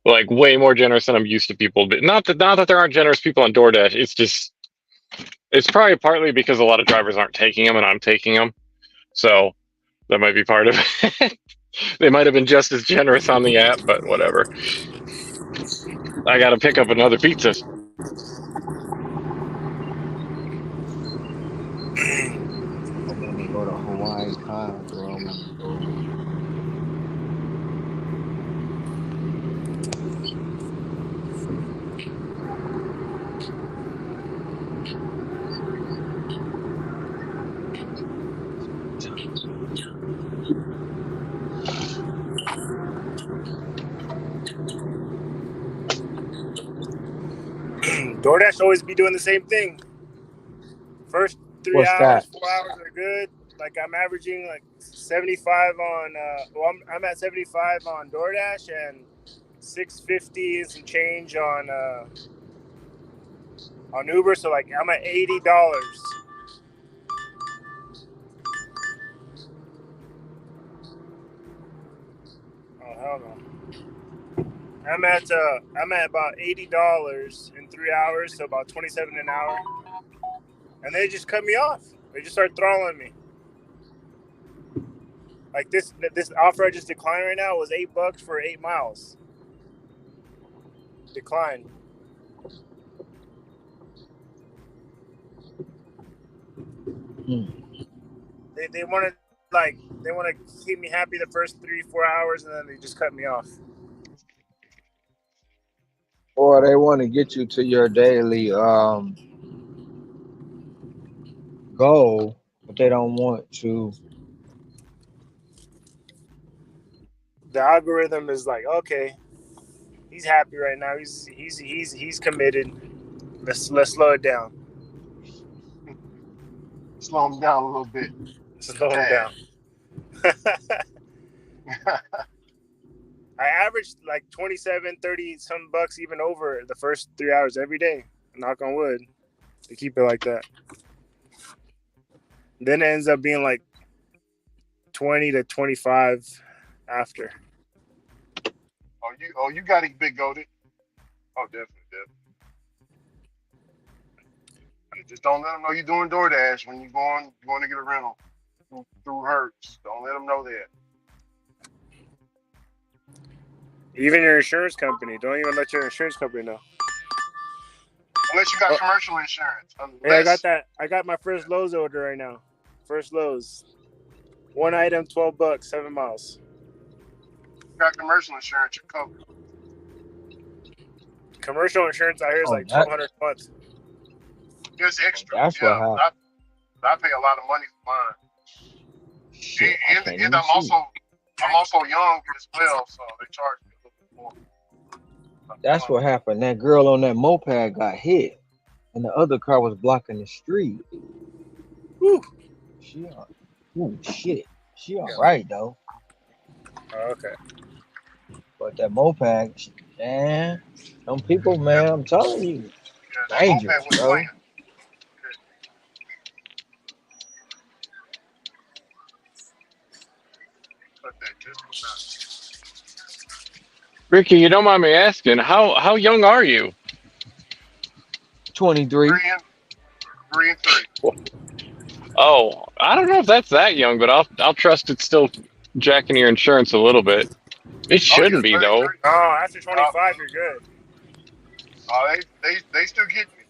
like way more generous than I'm used to people. But not that there aren't generous people on DoorDash. It's just it's probably partly because a lot of drivers aren't taking them, and I'm taking them, so that might be part of it. They might have been just as generous on the app, but whatever. I got to pick up another pizza. I want to go to Hawaiian Cons or I want to go. DoorDash always be doing the same thing. First 3 What's hours, that? 4 hours are good. Like I'm averaging like 75 on. Well, I'm at 75 on DoorDash and 650 and some change on Uber. So like I'm at $80. Oh hell no. I'm at about $80 in 3 hours, so about 27 an hour. And they just cut me off. They just start throttling me. Like this offer I just declined right now was $8 for 8 miles. Decline. Hmm. They want to keep me happy the first 3-4 hours, and then they just cut me off. Or they want to get you to your daily goal, but they don't want to. The algorithm is like, okay, he's happy right now. He's committed. Let's slow it down. Slow them down a little bit. Slow him Dad. down. I averaged like 27, 30 some bucks even over the first 3 hours every day. Knock on wood. To keep it like that. Then it ends up being like 20 to 25 after. You got it, big goated. Oh, definitely. Just don't let them know you're doing DoorDash when you're going to get a rental through Hertz. Don't let them know that. Even your insurance company. Don't even let your insurance company know. Unless you got commercial insurance. Yeah, I got that. I got my first Lowe's order right now. First Lowe's. One item, $12, 7 miles. You got commercial insurance, you're covered. Commercial insurance out here is like $1,200 a month. Just extra. That's what happened. I pay a lot of money for mine. Shit, And I'm also young as well, so they charge me a little bit more. That's what happened. That girl on that moped got hit, and the other car was blocking the street. Whew. Shit. She all right though. Oh, okay. But that moped, man, some people, man, I'm telling you, dangerous, bro. Ricky, you don't mind me asking, how young are you? 23. 3 and 3. Oh, I don't know if that's that young, but I'll trust it's still jacking your insurance a little bit. It shouldn't be though. Oh, after 25, you're good. Oh, they still get me.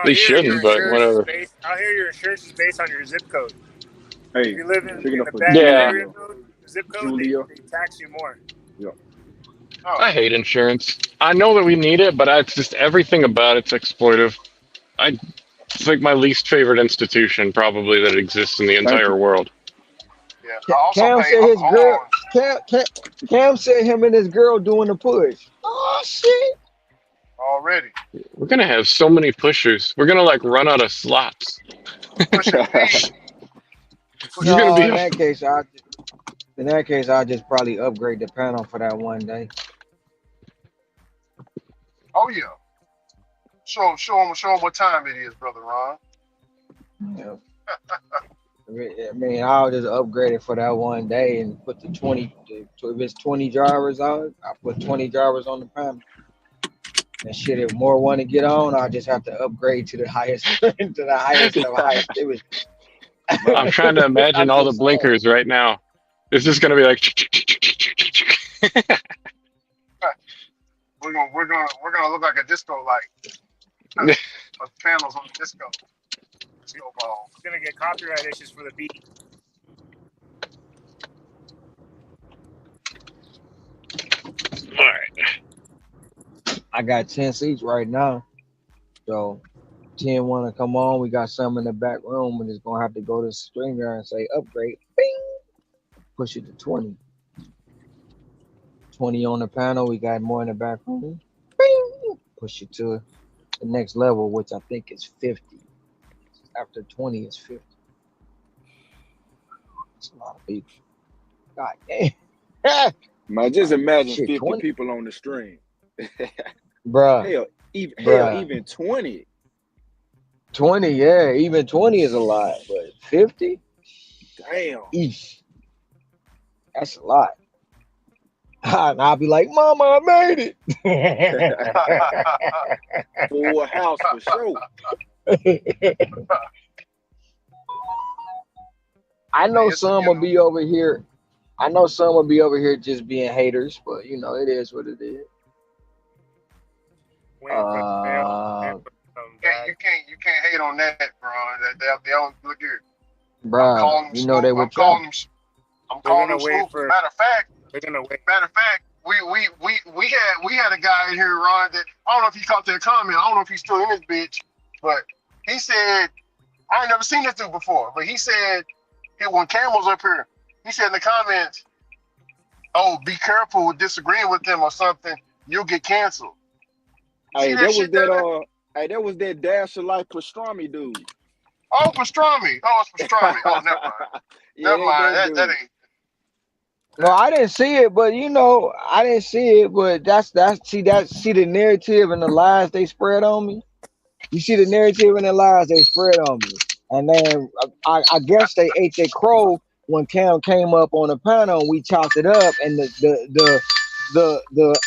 They shouldn't, but whatever. Out here, your insurance is based on your zip code. Hey, if you live in picking the up a bad area code, zip code, they tax you more. Yeah. Oh. I hate insurance. I know that we need it, but it's just everything about it's exploitive. It's like my least favorite institution, probably, that exists in the Thank entire you. world. Yeah. I also Cam pay. said his Hold girl. on. Cam said him and his girl doing the push. Oh shit! Already We're gonna have so many pushers. We're gonna like run out of slots. pushing P. This is Pushing gonna No, be P. a in that case, I'll just probably upgrade the panel for that one day. Oh yeah. Show him what time it is, brother Ron. Yeah. I mean, I'll just upgrade it for that one day and put the 20. If it's 20 drivers out, I put 20 drivers on the panel. And shit, if more want to get on, I just have to upgrade to the highest, to the highest of highest. It was. I'm trying to imagine I'm all the just saying, blinkers right now. It's just gonna be like. We're gonna look like a disco light. With panels on the disco ball. It's gonna get copyright issues for the beat. All right. I got 10 seats right now, so 10 want to come on. We got some in the back room, and it's gonna have to go to the streamer and say upgrade. Bing, push it to 20. 20 on the panel. We got more in the back room. Bing, push it to the next level, which I think is 50. After 20 is 50. That's a lot of people. God damn. Man, just imagine Shit, 50 20. people on the stream. Bruh. Hell, even 20. 20, yeah. Even 20 is a lot, but 50? Damn. Eesh. That's a lot. And I'll be like, Mama, I made it. Full house for sure. I know Yes, some you will know. be over here. I know some will be over here just being haters, but you know, it is what it is. Waiting for the mail. Waiting for some You can't hate on that, bro. They don't look here. I'm Bruh, calling them you know they smooth. would I'm try. calling them They're gonna wait smooth. for. Matter of fact, They're gonna wait. we had a guy in here, Ron, that I don't know if he caught that comment. I don't know if he's still in this bitch, but he said I ain't never seen this dude before. But he said when Cam was up here, he said in the comments, "Oh, be careful with disagreeing with them or something. You'll get canceled." Hey, See that that was shit there? that was that Dash of Life pastrami dude. Oh, pastrami. Oh, it's pastrami. Oh, never mind. Yeah, Never mind. that That dude. ain't. No, I didn't see it, but you know, I didn't see it, but see the narrative and the lies they spread on me. You see the narrative and the lies they spread on me, and then I guess they ate their crow when Cam came up on the panel and we chopped it up, and the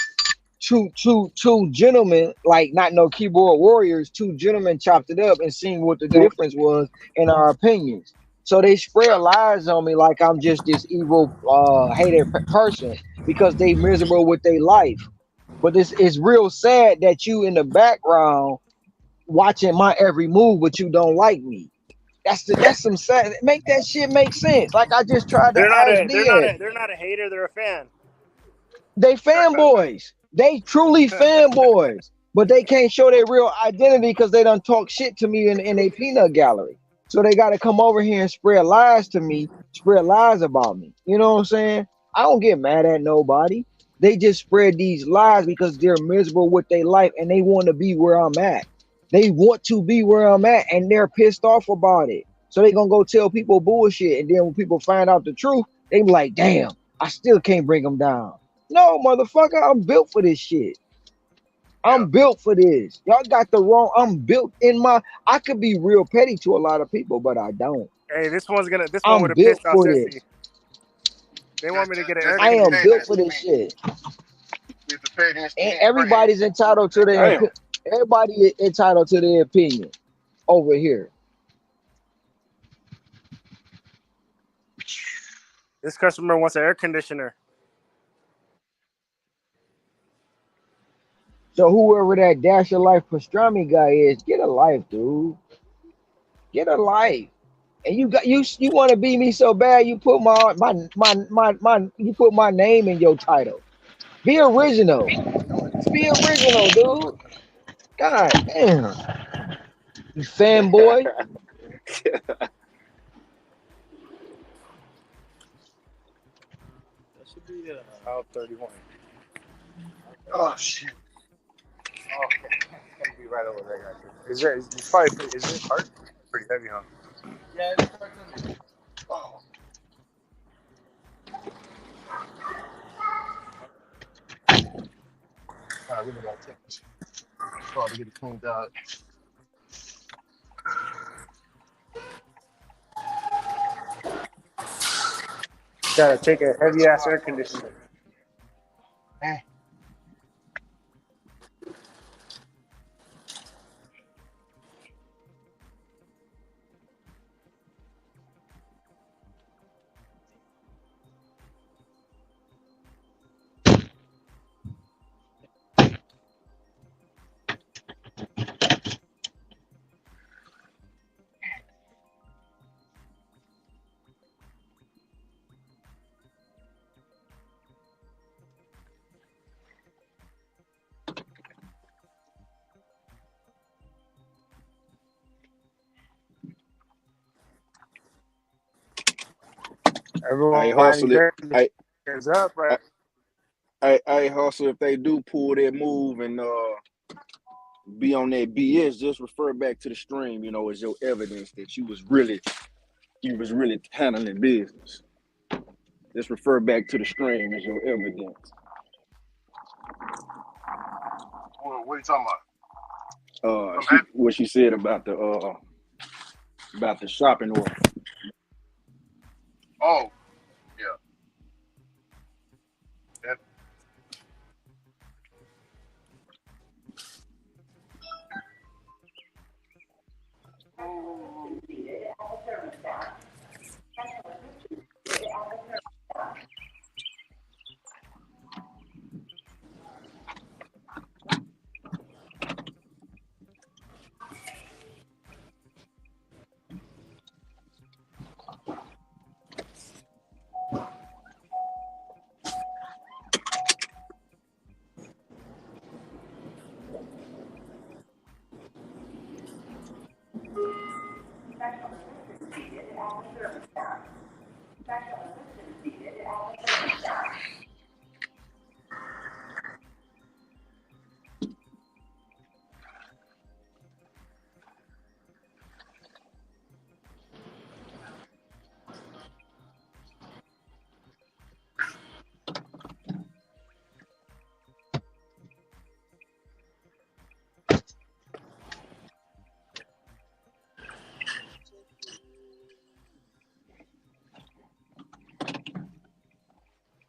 two gentlemen, like not no keyboard warriors, two gentlemen chopped it up and seen what the difference was in our opinions. So they spread lies on me like I'm just this evil hated person because they miserable with their life. But this is real sad that you in the background watching my every move, but you don't like me. That's some sad. Make that shit make sense. Like I just tried to ask Diaz. They're not a hater. They're a fan. They fanboys. They truly fanboys. But they can't show their real identity because they done talk shit to me in a peanut gallery. So they got to come over here and spread lies to me, spread lies about me. You know what I'm saying? I don't get mad at nobody. They just spread these lies because they're miserable with their life and they want to be where I'm at. They want to be where I'm at and they're pissed off about it. So they going to go tell people bullshit. And then when people find out the truth, they be like, damn, I still can't bring them down. No, motherfucker, I'm built for this shit. I'm built for this. Y'all got the wrong. I'm built in my. I could be real petty to a lot of people, but I don't. Hey, this one would have I'm built pissed off for Sissy. this. They want me to get an air I am conditioner. built for this shit. And everybody's entitled to their. Everybody entitled to their opinion over here. This customer wants an air conditioner. So whoever that Dash of Life pastrami guy is, get a life, dude. Get a life. And you want to be me so bad you put you put my name in your title. Be original. Be original, dude. God damn. You fanboy. That should be Out 31. Oh shit. Oh, it's gonna be right over there, guys. Is there? It's probably pretty. Is it hard? Pretty heavy, huh? Yeah, it starts in there. Oh. I really gotta take this car to get it cleaned out. Gotta take a heavy ass air conditioner. Eh. I Everyone hustle lining it. their conditioners up, right? I hustle if they do pull that move and be on that BS. Just refer back to the stream, as your evidence that you was really handling business. Just refer back to the stream as your evidence. What are you talking about? I'm happy. What she said about the shopping order. Oh, yeah. That,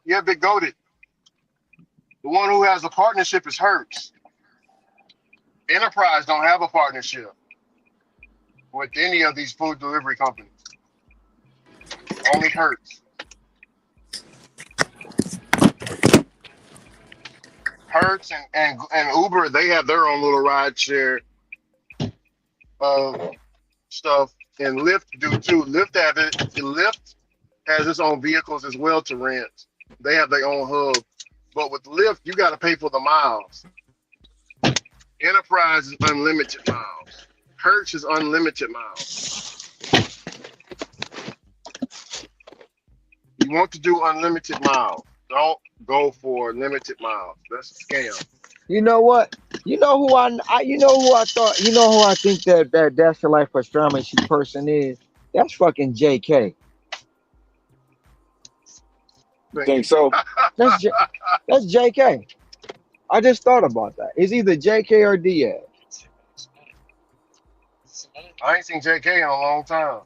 yeah, Big Goated. The one who has a partnership is Hertz. Enterprise don't have a partnership with any of these food delivery companies. Only Hertz. Hertz and Uber, they have their own little ride share stuff, and Lyft do too. Lyft has its own vehicles as well to rent. They have their own hub, but with Lyft, you got to pay for the miles. Enterprise is unlimited miles. Hertz is unlimited miles. You want to do unlimited miles? Don't go for limited miles. That's a scam. You know what? You know who you know who I thought, you know who I think that that's the life pastrami person is? That's fucking JK. You think so? That's that's JK. I just thought about that. It's either JK or Diaz. I ain't seen JK in a long time.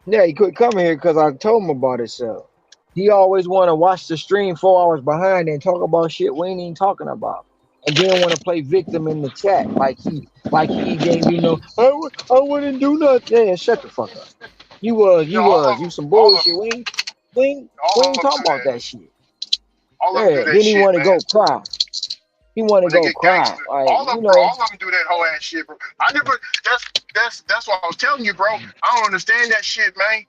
Yeah, he could come here because I told him about himself. He always want to watch the stream 4 hours behind and talk about shit we ain't even talking about, and then want to play victim in the chat like he gave I wouldn't do nothing. Yeah, shut the fuck up. Yeah, all of You them, some all of bullshit. them, We all of ain't them talking do about that. that shit. All of them do Yeah. that Then he shit, want to man. go cry. He want to When they go get cry. gangster, Like all of them do that whole ass shit, bro. I never. That's what I was telling you, bro. I don't understand that shit, man.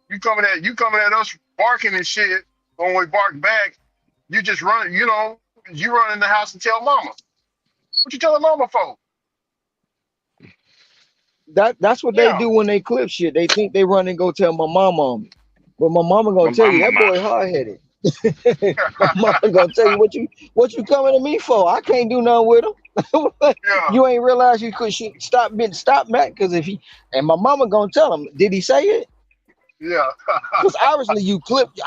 You coming at us barking and shit. When we bark back, you just run. You run in the house and tell mama. What you telling mama for? That's what they Yeah. do when they clip shit. They think they run and go tell my mama on me. But my mama gonna tell you that Mama. boy hard headed. My mama gonna tell you what you coming to me for? I can't do nothing with him. Yeah. You ain't realize you could stop Matt because if he and my mama gonna tell him, did he say it? Yeah. Because obviously you clipped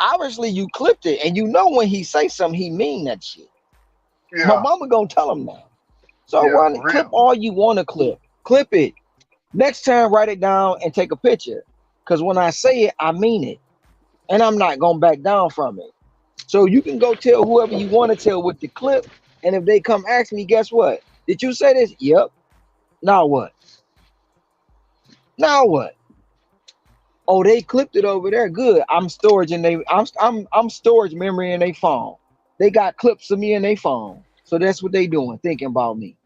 it, and you know when he say something, he mean that shit. My Yeah. mama gonna tell him now. So Yeah. run For it, clip real. all you want to clip. Clip it. Next time, write it down and take a picture. Because when I say it, I mean it. And I'm not going to back down from it. So you can go tell whoever you want to tell with the clip. And if they come ask me, guess what? Did you say this? Yep. Now what? Now what? Oh, they clipped it over there. Good. I'm storage memory in their phone. They got clips of me in their phone. So that's what they doing, thinking about me.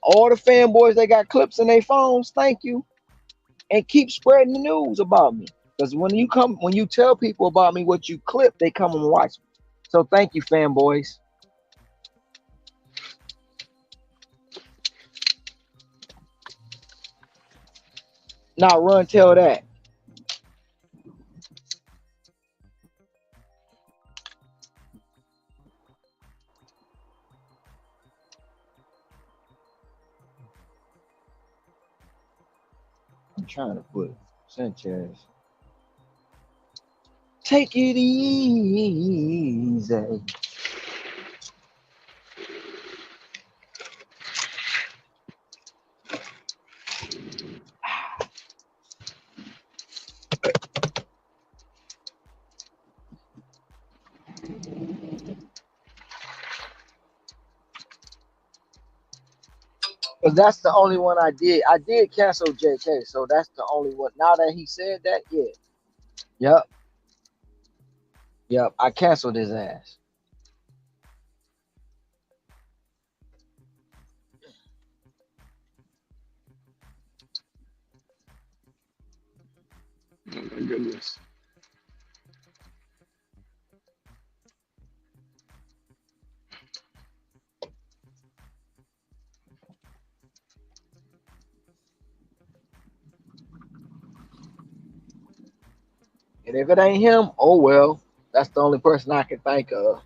All the fanboys, they got clips in their phones. Thank you. And keep spreading the news about me. Because when you tell people about me what you clip, they come and watch me. So thank you, fanboys. Now run, tell that. I'm trying to put Sanchez. Take it easy. Because that's the only one I did. I did cancel JK, so that's the only one. Now that he said that, yeah. Yep. Yep. I canceled his ass. Oh my goodness. And if it ain't him, oh well. That's the only person I can think of.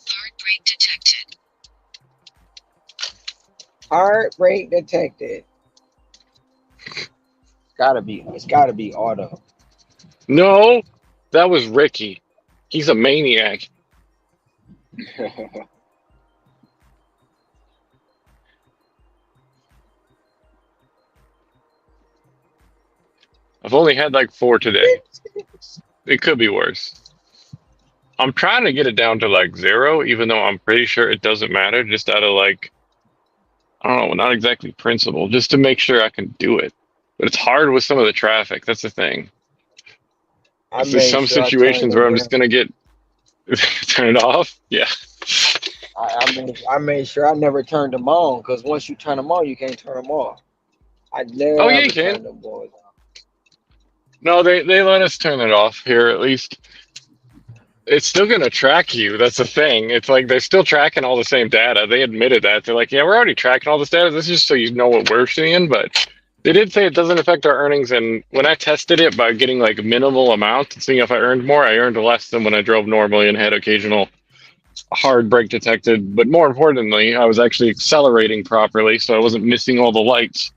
Heartbreak detected. Heartbreak detected. It's gotta be auto. No, that was Ricky. He's a maniac. I've only had like 4 today. It could be worse. I'm trying to get it down to like 0, even though I'm pretty sure it doesn't matter, just out of like, I don't know, not exactly principle, just to make sure I can do it. But it's hard with some of the traffic. That's the thing. I There's made some sure I turned situations where them I'm just down. gonna get turn it off. Yeah. I made sure I never turned them on because once you turn them on, you can't turn them off. I Oh yeah, you never can. turned them boys on. No, they let us turn it off here at least. It's still going to track you. That's the thing. It's like they're still tracking all the same data. They admitted that. They're like, yeah, we're already tracking all this data. This is just so you know what we're seeing. But they did say it doesn't affect our earnings. And when I tested it by getting like minimal amount and seeing if I earned more, I earned less than when I drove normally and had occasional hard brake detected. But more importantly, I was actually accelerating properly, so I wasn't missing all the lights.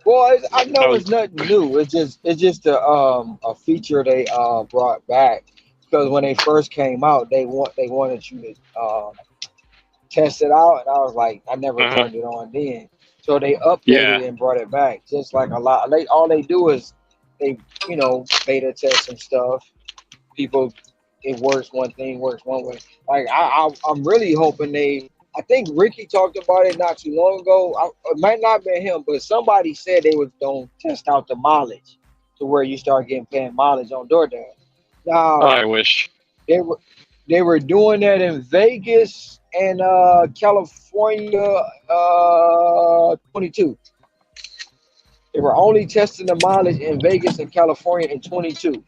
Well, I I know was, it's nothing new. It's just a feature they brought back because when they first came out, they wanted you to test it out, and I was like, I never uh-huh. turned it on then. So they updated Yeah, it and brought it back. Just like a lot, they all they do is they beta test some stuff. People, it works one thing, works one way. Like I'm really hoping they. I think Ricky talked about it not too long ago. It might not be him, but somebody said they was gonna test out the mileage to where you start getting paying mileage on DoorDash. Now I wish. they were doing that in Vegas. and California 22. They were only testing the mileage in Vegas and California in 22,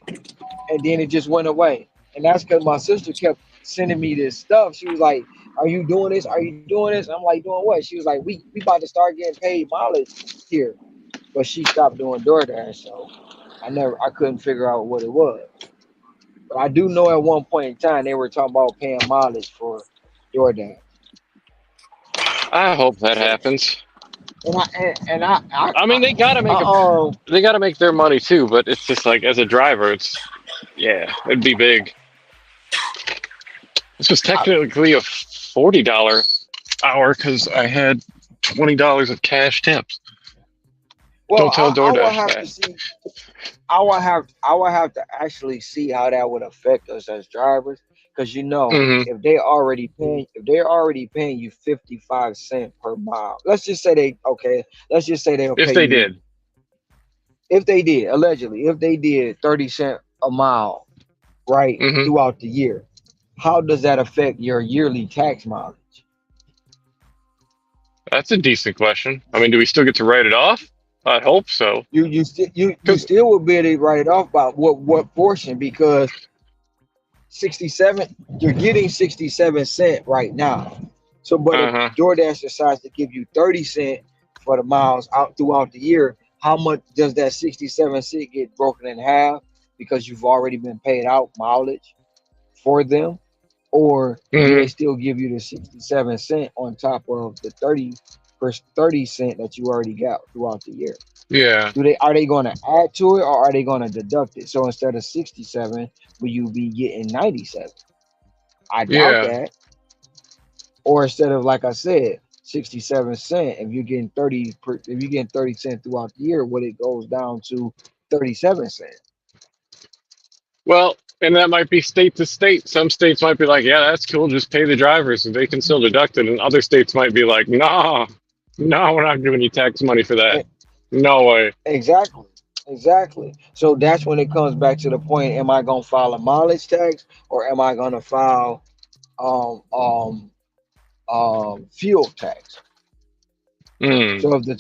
and then it just went away. And that's because my sister kept sending me this stuff. She was like, "Are you doing this? Are you doing this?" I'm like, "Doing what?" She was like, "We about to start getting paid mileage here," but she stopped doing DoorDash, so I couldn't figure out what it was. But I do know at one point in time they were talking about paying mileage for DoorDash. I hope that So happens. I I mean, they gotta make their money too. But it's just like as a driver, yeah, it'd be big. This was I technically a $40 hour because I had $20 of cash tips. well, Don't tell I will DoorDash have to that. see. I would have to actually see how that would affect us as drivers, because Hmm. if they're already paying you 55 cents per mile. Let's just say they'll If pay they you, did. if they did, allegedly, if they did 30 cents a mile, right, Hmm. throughout the year. How does that affect your yearly tax mileage? That's a decent question. I mean, do we still get to write it off? I hope so. You 'Cause- still would be able to write it off by what portion, because 67 you're getting 67 cent right now. So but if uh-huh. DoorDash decides to give you 30 cent for the miles out throughout the year, how much does that 67 cent get broken in half because you've already been paid out mileage for them? Or do Hmm. they still give you the 67 cent on top of the 30% that you already got throughout the year? Yeah. Are they going to add to it, or are they going to deduct it? So instead of 67, will you be getting 97? I doubt Yeah. that. Or instead of, like I said, 67 cent, if you're getting 30 cent throughout the year, what, it goes down to 37 cent. Well, and that might be state to state. Some states might be like, yeah, that's cool, just pay the drivers and they can still deduct it. And other states might be like, nah, no, we're not giving you tax money for that. E- No way. Exactly. Exactly. So that's when it comes back to the point: am I gonna file a mileage tax, or am I gonna file um um fuel tax? Mm. So if the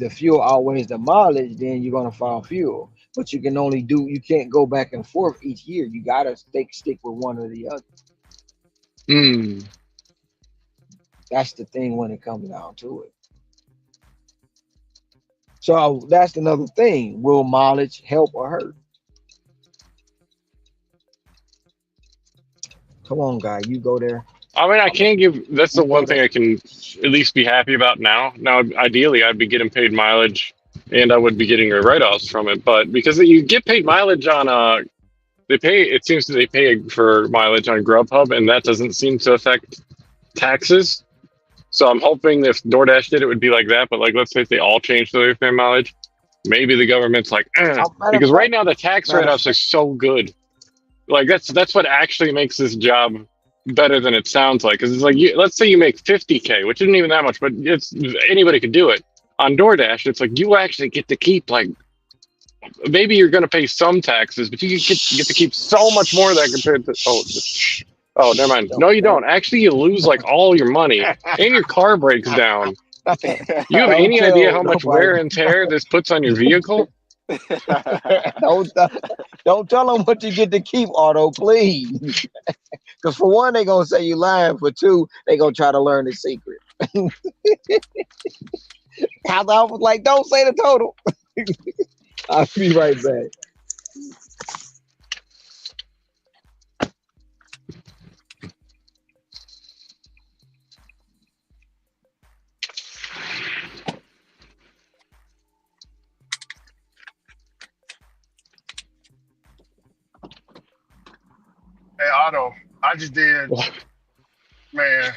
fuel outweighs the mileage, then you're gonna file fuel. But you can't go back and forth each year. You gotta stick with one or the other. Mm. That's the thing when it comes down to it. So that's another thing. Will mileage help or hurt? Come on, guy, you go there. I mean, I I'm a, can't give. That's the you go one there. thing I can at least be happy about now. Now, ideally, I'd be getting paid mileage, and I would be getting a write-offs from it. But because you get paid mileage on they pay. It seems that they pay for mileage on Grubhub, and that doesn't seem to affect taxes. So I'm hoping if DoorDash did, it would be like that. But like, let's say if they all changed the way they pay mileage, maybe the government's like, Matter of because right fact, now the tax matter of write-offs are fact, so good. Like that's what actually makes this job better than it sounds like. Because it's like, let's say you make 50K, which isn't even that much, but it's anybody could do it. On DoorDash, it's like you actually get to keep like maybe you're going to pay some taxes, but you get to keep so much more of that compared to oh, never mind. don't No, you don't don't. Actually, you lose like all your money, and your car breaks down. You have don't any idea tell how much nobody. wear and tear this puts on your vehicle? don't don't tell them what you get to keep, Auto, please. Because for one, they gonna say you lying. For two, they gonna try to learn the secret. I was like, don't say the total. I'll be right back. Hey, Otto, I just did, man.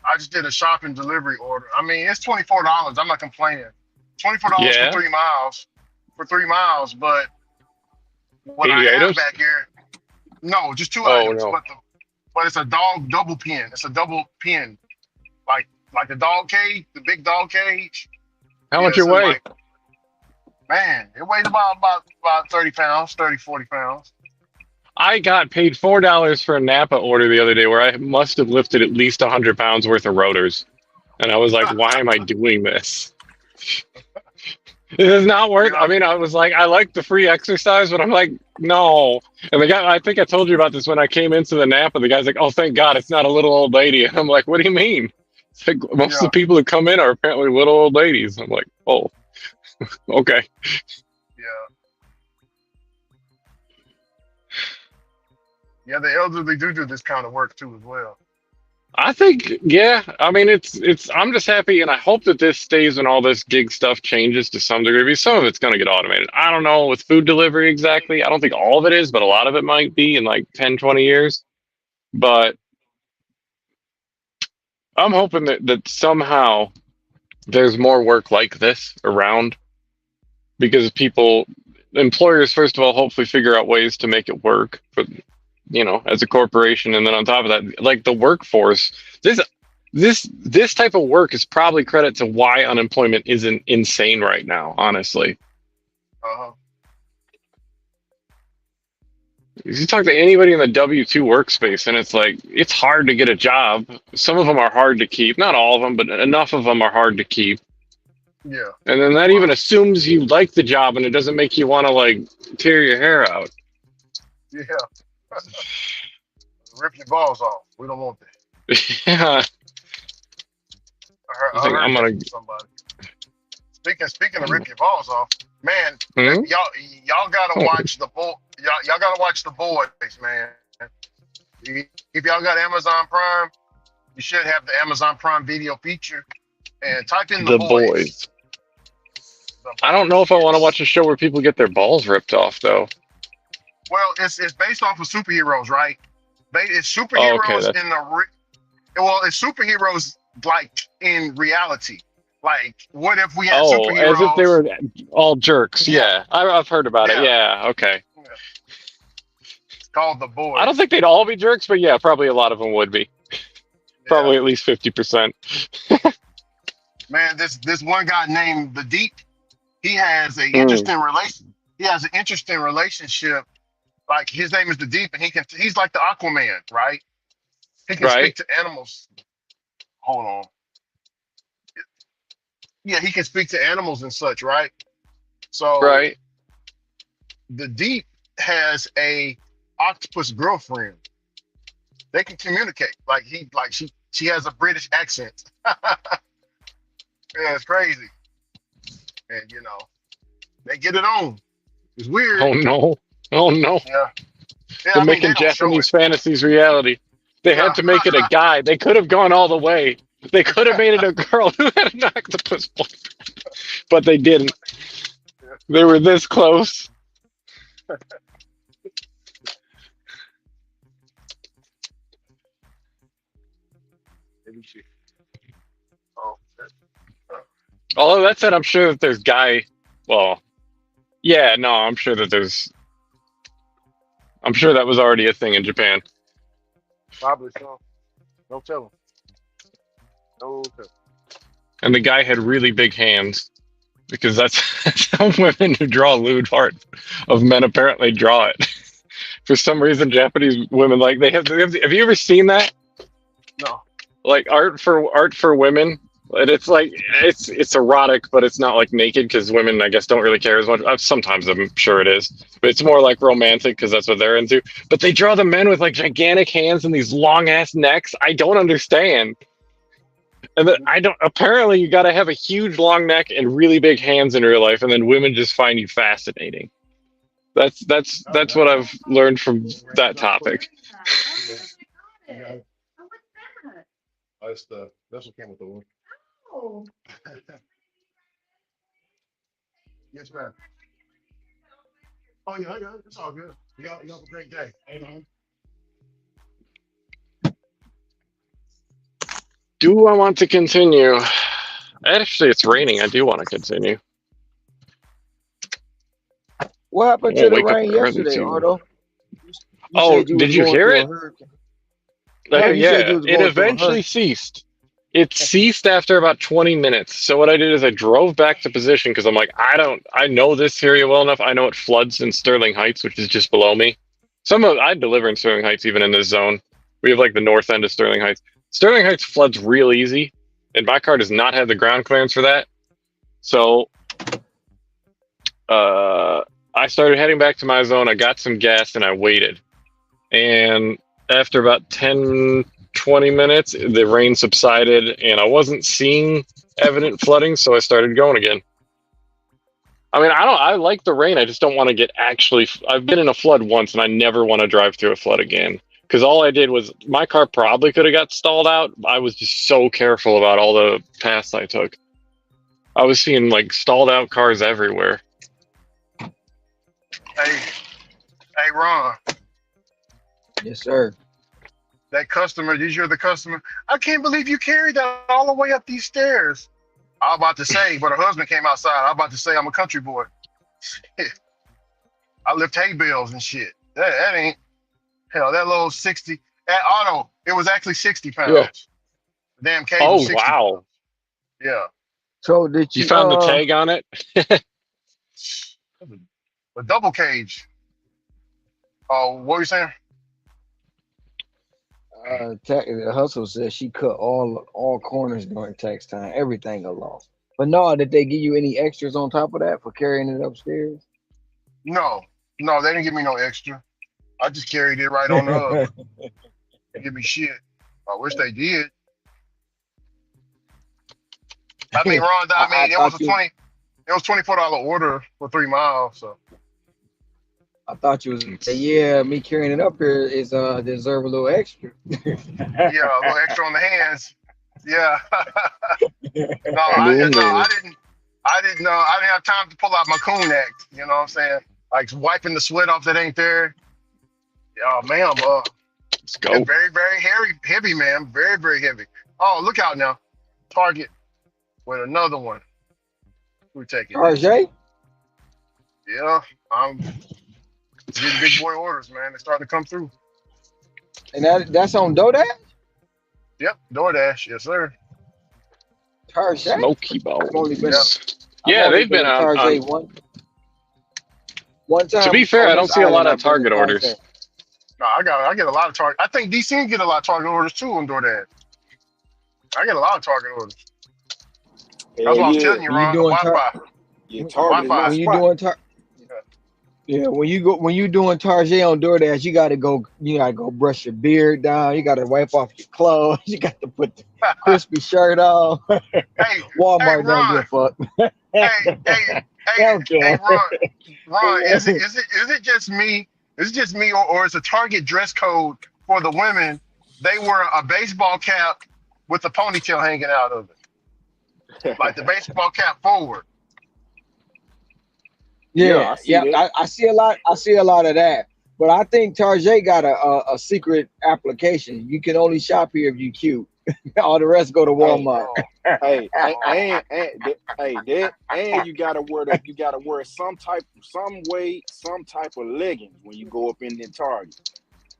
I just did a shopping delivery order. I mean, it's $24. I'm not complaining. $24 for Yeah, 3 miles, But what I 80 have items. back here, no, just two Oh items. no, But it's a dog double pen. It's a double pen, like the dog cage, the big dog cage. how much Yeah, your so it's weigh? like, man, it weighs about 30 pounds, 30, 40 pounds. I got paid $4 for a Napa order the other day where I must have lifted at least 100 pounds worth of rotors. And I was like, why am I doing this? It is not worth. I mean, I was like, I like the free exercise, but I'm like, no. And the guy, I think I told you about this when I came into the Napa. The guy's like, oh, thank God, it's not a little old lady. And I'm like, what do you mean? It's like most of the people who come in are apparently little old ladies. I'm like, oh, okay. Yeah, the elderly do this kind of work too as well. I think, yeah. I mean, it's. I'm just happy, and I hope that this stays when all this gig stuff changes to some degree. Because some of it's going to get automated. I don't know with food delivery exactly. I don't think all of it is, but a lot of it might be in like 10, 20 years. But I'm hoping that somehow there's more work like this around because employers, first of all, hopefully figure out ways to make it work. But as a corporation, and then on top of that, like the workforce, this type of work is probably credit to why unemployment isn't insane right now, honestly. You talk to anybody in the W-2 workspace and it's like it's hard to get a job. Some of them are hard to keep, not all of them, but enough of them are hard to keep. Yeah. And then that even assumes you like the job and it doesn't make you want to like tear your hair out. Yeah. Rip your balls off. We don't want that. Yeah. I heard I'm gonna. Somebody. Speaking of rip your balls off, man, Hmm? y'all gotta watch the y'all gotta watch the boys, man. If y'all got Amazon Prime, you should have the Amazon Prime Video feature, and type in the boys. I don't know if I want to watch a show where people get their balls ripped off, though. Well, it's based off of superheroes, right? It's superheroes it's superheroes like in reality. Like, what if we had superheroes? As if they were all jerks. Yeah, I've heard about it. Yeah, okay. Yeah. It's called The Boys. I don't think they'd all be jerks, but yeah, probably a lot of them would be. Probably at least 50%. Man, this one guy named The Deep, he has an interesting relation. He has an interesting relationship. Like his name is The Deep, and he's like the Aquaman, right? He can speak to animals. Hold on. Yeah, he can speak to animals and such, right? So The Deep has a octopus girlfriend. They can communicate. She has a British accent. Yeah, it's crazy. And they get it on. It's weird. Oh no. Yeah. They're making Japanese fantasies reality. They had to make it a guy. They could have gone all the way. They could have made it a girl who had an octopus boyfriend, but they didn't. They were this close. Although that said, I'm sure that there's I'm sure that was already a thing in Japan. Probably so. Don't tell him. And the guy had really big hands because that's how women who draw lewd art of men apparently draw it. For some reason, Japanese women they have. Have you ever seen that? No. Like art for women. And it's like it's erotic, but it's not like naked because women, I guess, don't really care as much. Sometimes I'm sure it is, but it's more like romantic because that's what they're into. But they draw the men with like gigantic hands and these long ass necks. I don't understand. And then apparently you got to have a huge long neck and really big hands in real life, and then women just find you fascinating. That's what I've learned from that topic. That's what came with the one. Oh. Yes, ma'am. Oh yeah, it's all good. You have a great day. Amen. Do I want to continue? Actually, it's raining. I do want to continue. What happened to the rain yesterday, Otto? Did you hear it? It eventually ceased. It ceased after about 20 minutes. So what I did is I drove back to position because I'm like, I know this area well enough. I know it floods in Sterling Heights, which is just below me. I deliver in Sterling Heights, even in this zone. We have like the north end of Sterling Heights. Sterling Heights floods real easy, and my car does not have the ground clearance for that. So I started heading back to my zone. I got some gas and I waited. And after about 10, 20 minutes, the rain subsided and I wasn't seeing evident flooding, so I started going again. I mean, I like the rain. I just don't want to get I've been in a flood once and I never want to drive through a flood again. Because all I did was, my car probably could have got stalled out. I was just so careful about all the paths I took. I was seeing like stalled out cars everywhere. Hey, Ron. Yes, sir. That customer, you're the customer. I can't believe you carried that all the way up these stairs. I was about to say, but her husband came outside. I was about to say I'm a country boy. I lift hay bales and shit. That ain't, hell, that little 60, that auto, it was actually 60 pounds. Yeah. The damn cage Oh, was 60 wow. pounds. Yeah. So did You found the tag on it? A double cage. Oh, what were you saying? The hustle says she cut all corners during tax time. Everything a loss. But no, did they give you any extras on top of that for carrying it upstairs? No, they didn't give me no extra. I just carried it right on up. They give me shit. I wish they did. I mean, Ron, it was $24 order for 3 miles. So I thought you was yeah, me carrying it up here is deserve a little extra. Yeah, a little extra on the hands. Yeah. I didn't have time to pull out my coon act. You know what I'm saying? Like wiping the sweat off that ain't there. Oh man, let's go. Very, very heavy, man. Very, very heavy. Oh, look out now. Target with another one. We're taking RJ? Yeah, I'm getting big boy orders, man. They're starting to come through. And that's on DoorDash? Yep, DoorDash, yes, sir. Target? Smoky Bones. Yeah, I've only they've been on. Target one time. To be fair, I don't see a lot of Target orders. No, I get a lot of Target. I think DC get a lot of Target orders too on DoorDash. I get a lot of Target orders. That's what I was telling you, Ron. The Wi-Fi. Yeah, Target Wi-Fi. is When you doing yeah, when you doing Target on DoorDash, you gotta go brush your beard down, you gotta wipe off your clothes, you got to put the crispy shirt on. Hey, Walmart hey, don't give a fuck. Hey, Ron, is it just me? Is it just me, or is the Target dress code for the women? They wear a baseball cap with the ponytail hanging out of it, like the baseball cap forward. Yeah, I see a lot. I see a lot of that. But I think Target got a secret application. You can only shop here if you cute. All the rest go to Walmart. And you gotta wear some type of leggings when you go up in the Target.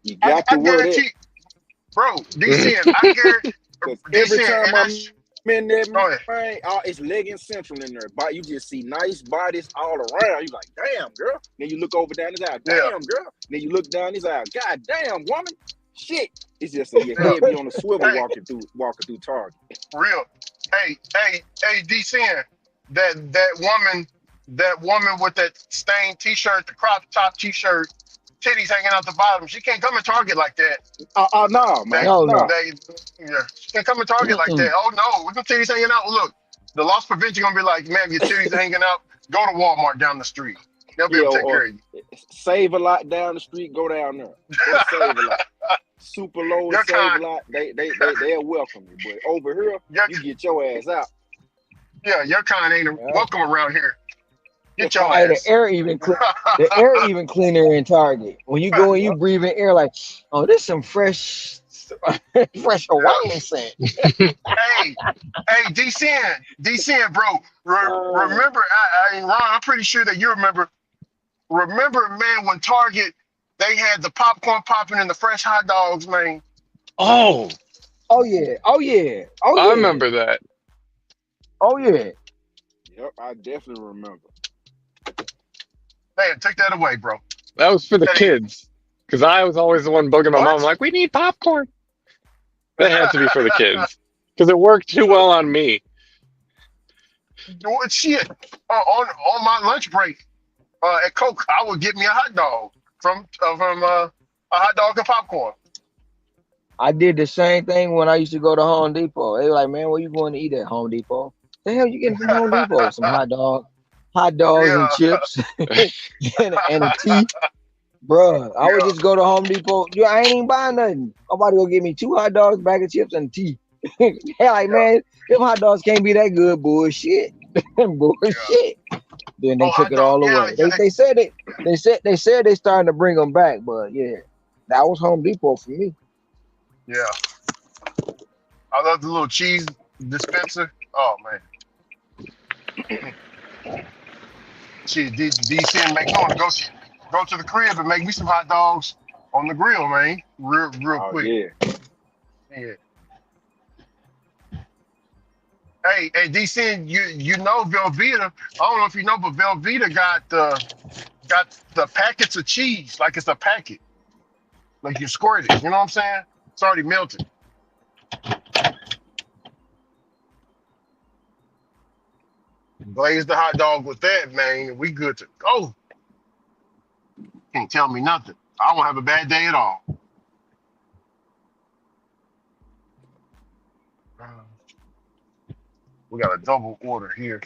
You got to wear that. Bro, DC, I guarantee. Every time I'm in there, man, it's leggings central in there. But you just see nice bodies all around. You like, damn, girl. Then you look over down his eye, damn, girl. Then you look down his eye, god damn, woman. Shit. It's just your head be on a swivel walking through Target. Real. Hey, DC, that woman with that stained t-shirt, the crop top t-shirt, titties hanging out the bottom. She can't come in Target like that. No, man. She can't come in Target like that. Oh no, with the titties hanging out. Look, the loss prevention gonna be like, man, your titties hanging out. Go to Walmart down the street. They'll be able to take care of you. Save a lot down the street. Go down there. Save a lot. Super low, save a lot. They'll welcome you. But over here, you get your ass out. Yeah, your kind ain't welcome around here. Get your ass. The air even cleaner in Target. When you go and you breathe in air, like, oh, this some fresh Hawaiian scent. hey, DCN, bro. Remember, Ron, I'm pretty sure that you remember. Remember, man, when Target, they had the popcorn popping and the fresh hot dogs, man. Oh yeah. I remember that. Oh yeah. Yep, I definitely remember. Man, take that away, bro. That was for the kids. Because I was always the one bugging my mom. I'm What? like, we need popcorn. That had to be for the kids because it worked too well on me. What shit? On my lunch break at Coke, I would get me a hot dog from a hot dog and popcorn. I did the same thing when I used to go to Home Depot. They were like, man, where you going to eat at Home Depot? The hell you getting from Home Depot? Some hot dogs and Yeah, chips and a tea. Bruh, I would yeah. just go to Home Depot. Yeah, I ain't even buying nothing. I'm about to go get me 2 hot dogs, bag of chips, and a tea. Hell, like, Yeah, man, them hot dogs can't be that good. Bullshit. yeah. Bullshit. Then they Oh, took hot it dog. all Yeah, away. yeah, They said they starting to bring them back, but yeah, that was Home Depot for me. yeah. I love the little cheese dispenser. Oh man, shit. DC and make me want to go to the crib and make me some hot dogs on the grill, man. Real Oh quick. yeah. Yeah. Hey, DC, you know Velveeta. I don't know if you know, but Velveeta got the packets of cheese like it's a packet, like you squirt it. You know what I'm saying? It's already melted. Glaze the hot dog with that, man. We good to go. Can't tell me nothing. I won't have a bad day at all. We got a double order here.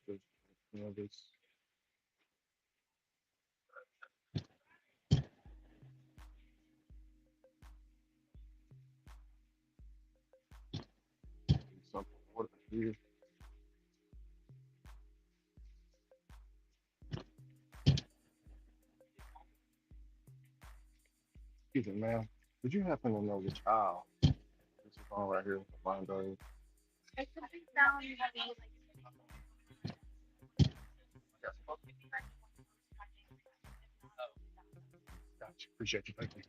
You know, this something water here. Excuse me, ma'am. Would you happen to know which aisle this is on right here? Line those. Gotcha. Appreciate you. Thank you.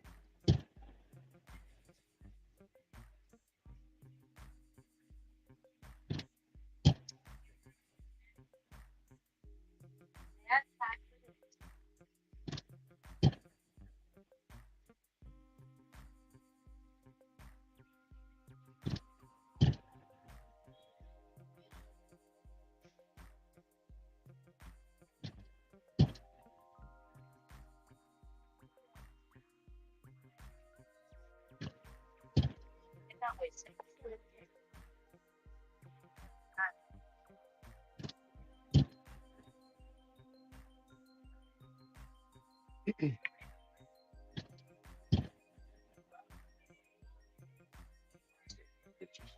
Pictures.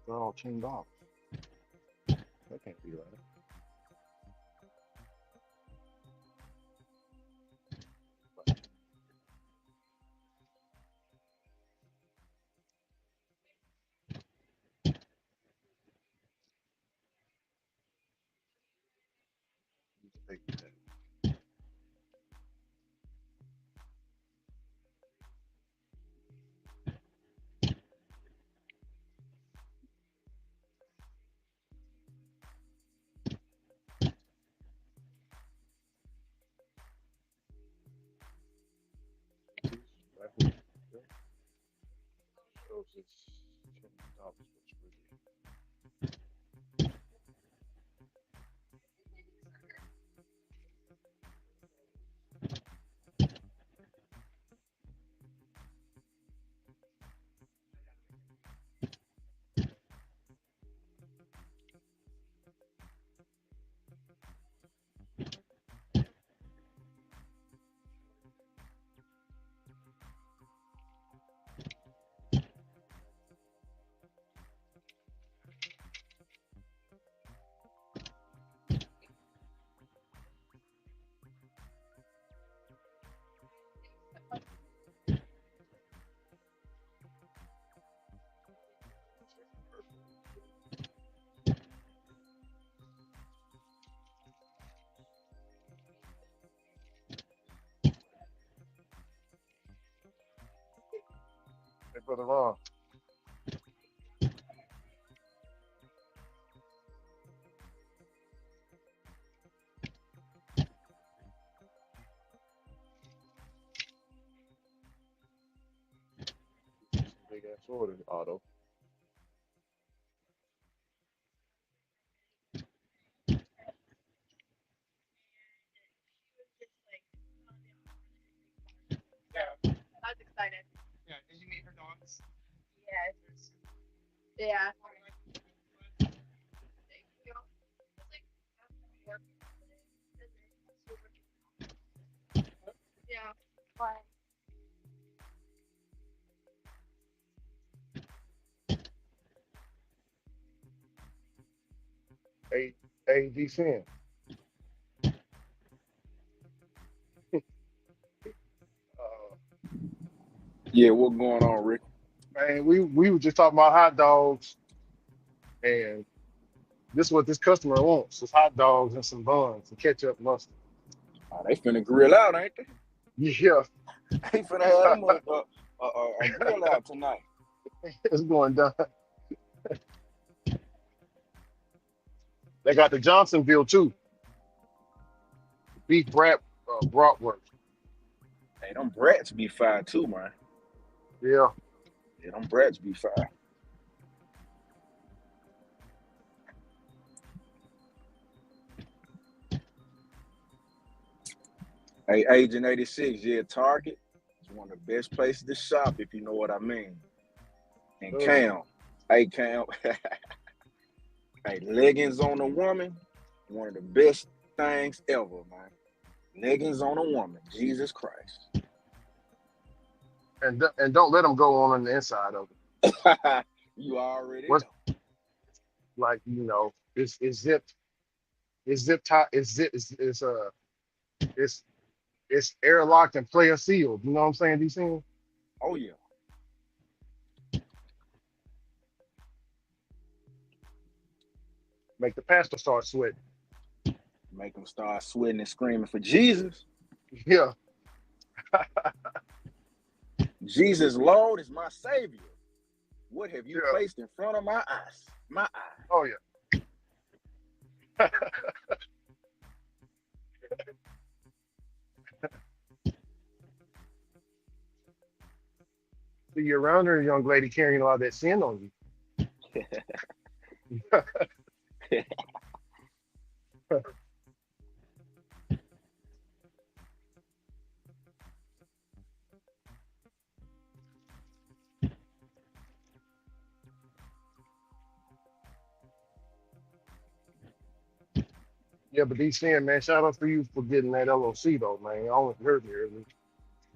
They're all $10. That can't be right. Take that. Right here. Okay. Shows it's $10, which really hey, Brother Ron. Big ass order, auto. A Sin. Uh, Yeah, what going on, Rick? man, we were just talking about hot dogs, and this is what this customer wants: is hot dogs and some buns and ketchup and mustard. They finna grill out, ain't they? Yeah, They finna have them a grill out tonight. it's going down. They got the Johnsonville too, beef bratwurst. Hey, them brats be fire too, man. Yeah, Yeah, them brats be fire. Hey, Agent 86, yeah, Target is one of the best places to shop if you know what I mean. And Cam, hey Cam, hey, leggings on a woman, one of the best things ever, man. Leggings on a woman, Jesus Christ. And don't let them go on the inside of it. You already What's know. like, it's zipped, it's zip tie, it's airlocked and player sealed. You know what I'm saying? These things Oh yeah. make the pastor start sweating. Make them start sweating and screaming for Jesus. Yeah. Jesus, Lord, is my Savior. What have you Yeah. placed in front of my eyes? My eye. Oh yeah. See you around her, young lady carrying all that sin on you. Yeah, but these sin, man, shout out for you for getting that LOC though, man. I only heard here.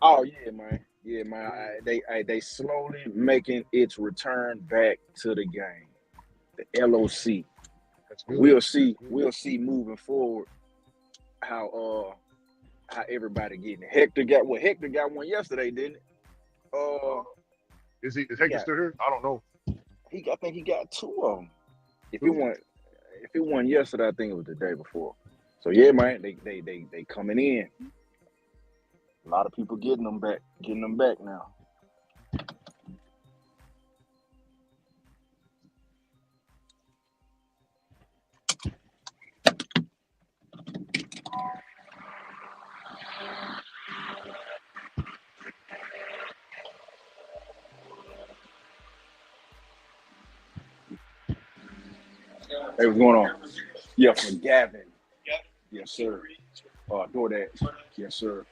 Oh yeah, man. Yeah, man. They slowly making its return back to the game. The LOC. That's good. We'll see. We'll see moving forward how everybody getting it. Hector got one yesterday, didn't it? Is He Hector got still here? I don't know. I think he got two of them. If it Who? won yesterday, I think it was the day before. So yeah, man, they coming in. A lot of people getting them back now. Hey, what's going on? Yeah, for Gavin. Yes, sir. DoorDash. Yes, sir.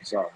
Sorry.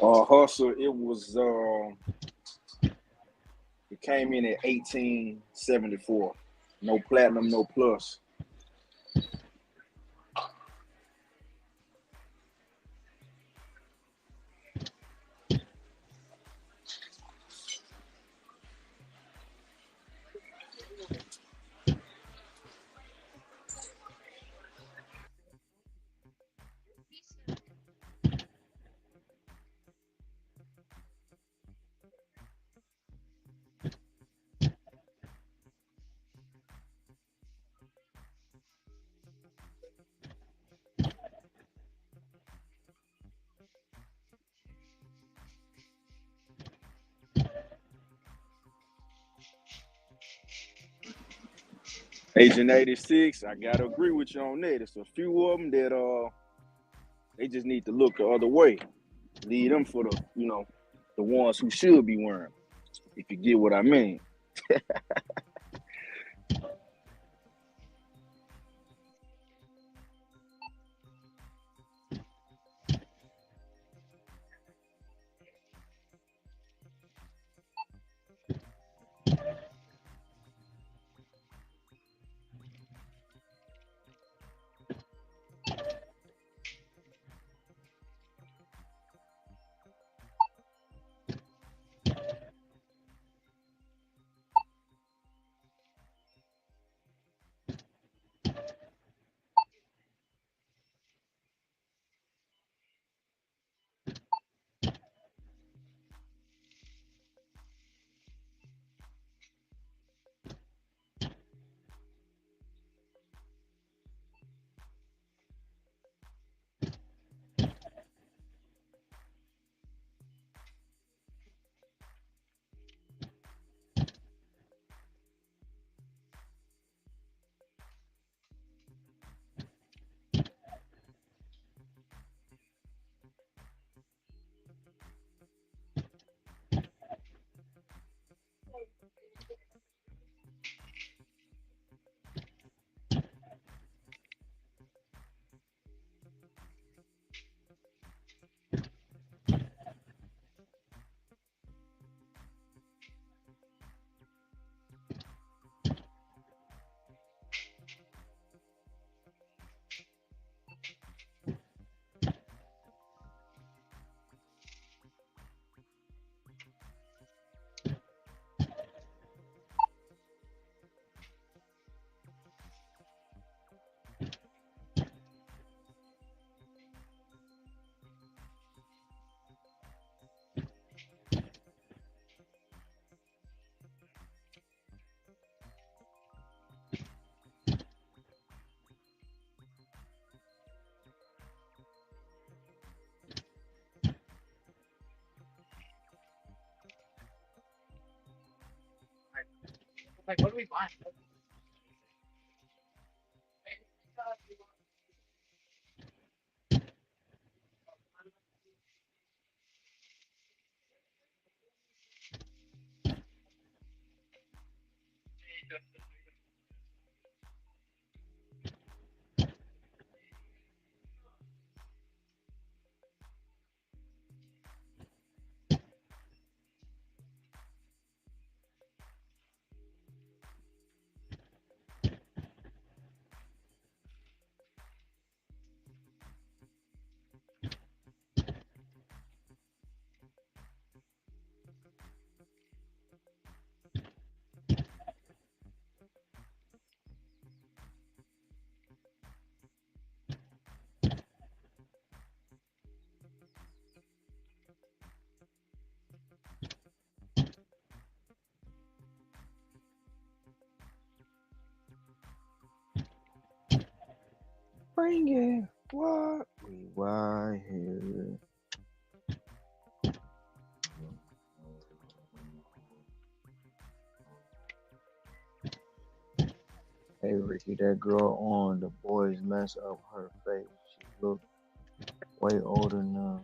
Hustle, it came in at 1874. No platinum, no plus. Agent 86, I gotta agree with you on that. It's a few of them They just need to look the other way. Lead them for the ones who should be wearing 'em, if you get what I mean. Like, what do we buy? Bring it. What? Why here? Hey Ricky, that girl on the boys mess up her face. She look way older now.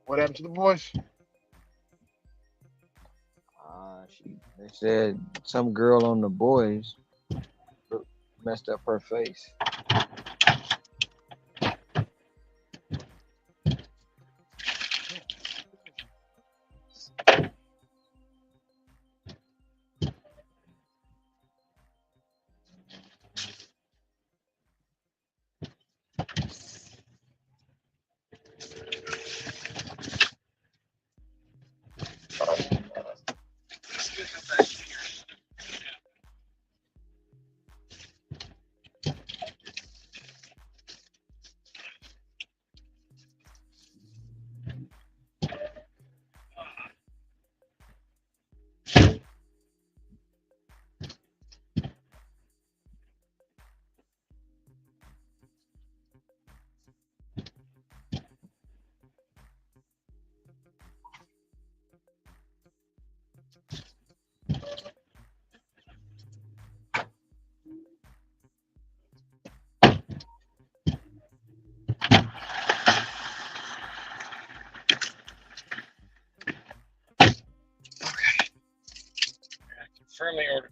What happened to the voice? They said some girl on the boys messed up her face. confirm the order.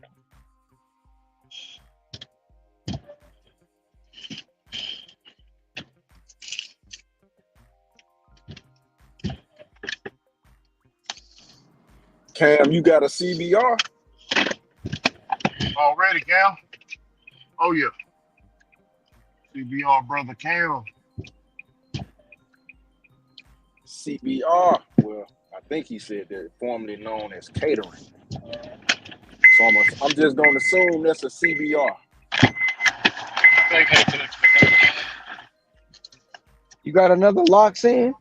Cam, you got a CBR? Already, Cam? Oh, yeah. CBR brother Cam. CBR. Well, I think he said they're formerly known as catering. So I'm just gonna assume that's a CBR. You got another locks in?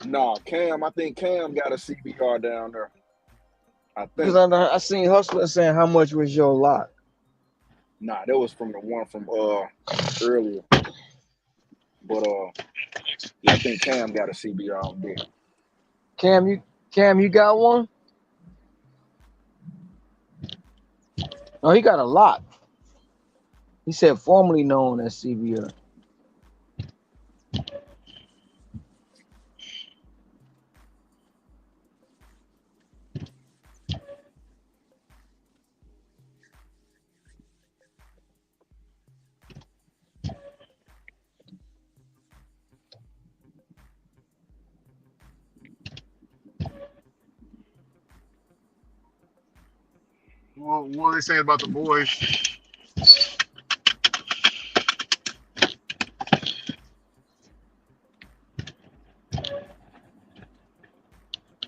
Nah, Cam. I think Cam got a CBR down there. I Because think. I seen Hustler saying how much was your lock. Nah, that was from the one from earlier. But yeah, I think Cam got a CBR on there. Cam, you got one? No, he got a lock. He said formerly known as CBR. What are they saying about the boys?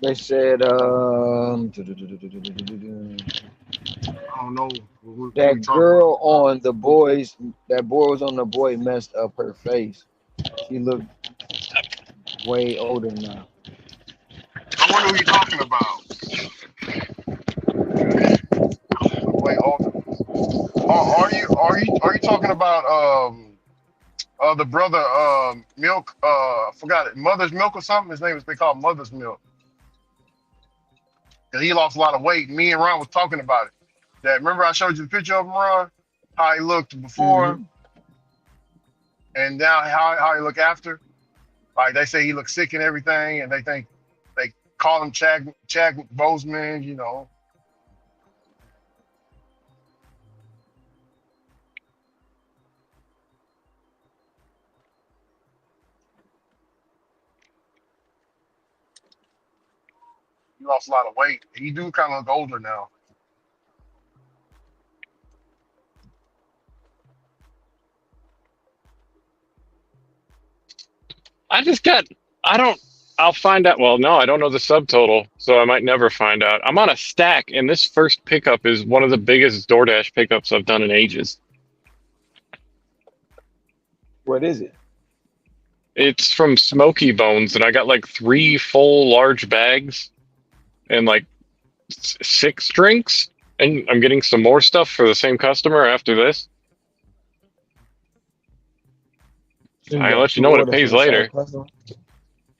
They said I don't know. that girl on the boys, that boy was on the boy messed up her face. She looked way older now. I wonder who you're talking about. Wait, older. Are you talking about the brother Milk? I forgot it. Mother's Milk or something. His name is they call it Mother's Milk. Cause he lost a lot of weight. Me and Ron was talking about it. That remember I showed you the picture of him, Ron? How he looked before, and now how he look after. Like they say he looks sick and everything, and they think they call him Chad Boseman, you know. He lost a lot of weight. He do kind of look older now. I'll find out. Well, no, I don't know the subtotal, so I might never find out. I'm on a stack, and this first pickup is one of the biggest DoorDash pickups I've done in ages. What is it? It's from Smoky Bones, and I got like 3 full large bags and like 6 drinks, and I'm getting some more stuff for the same customer after this. I'll let you know when it pays later.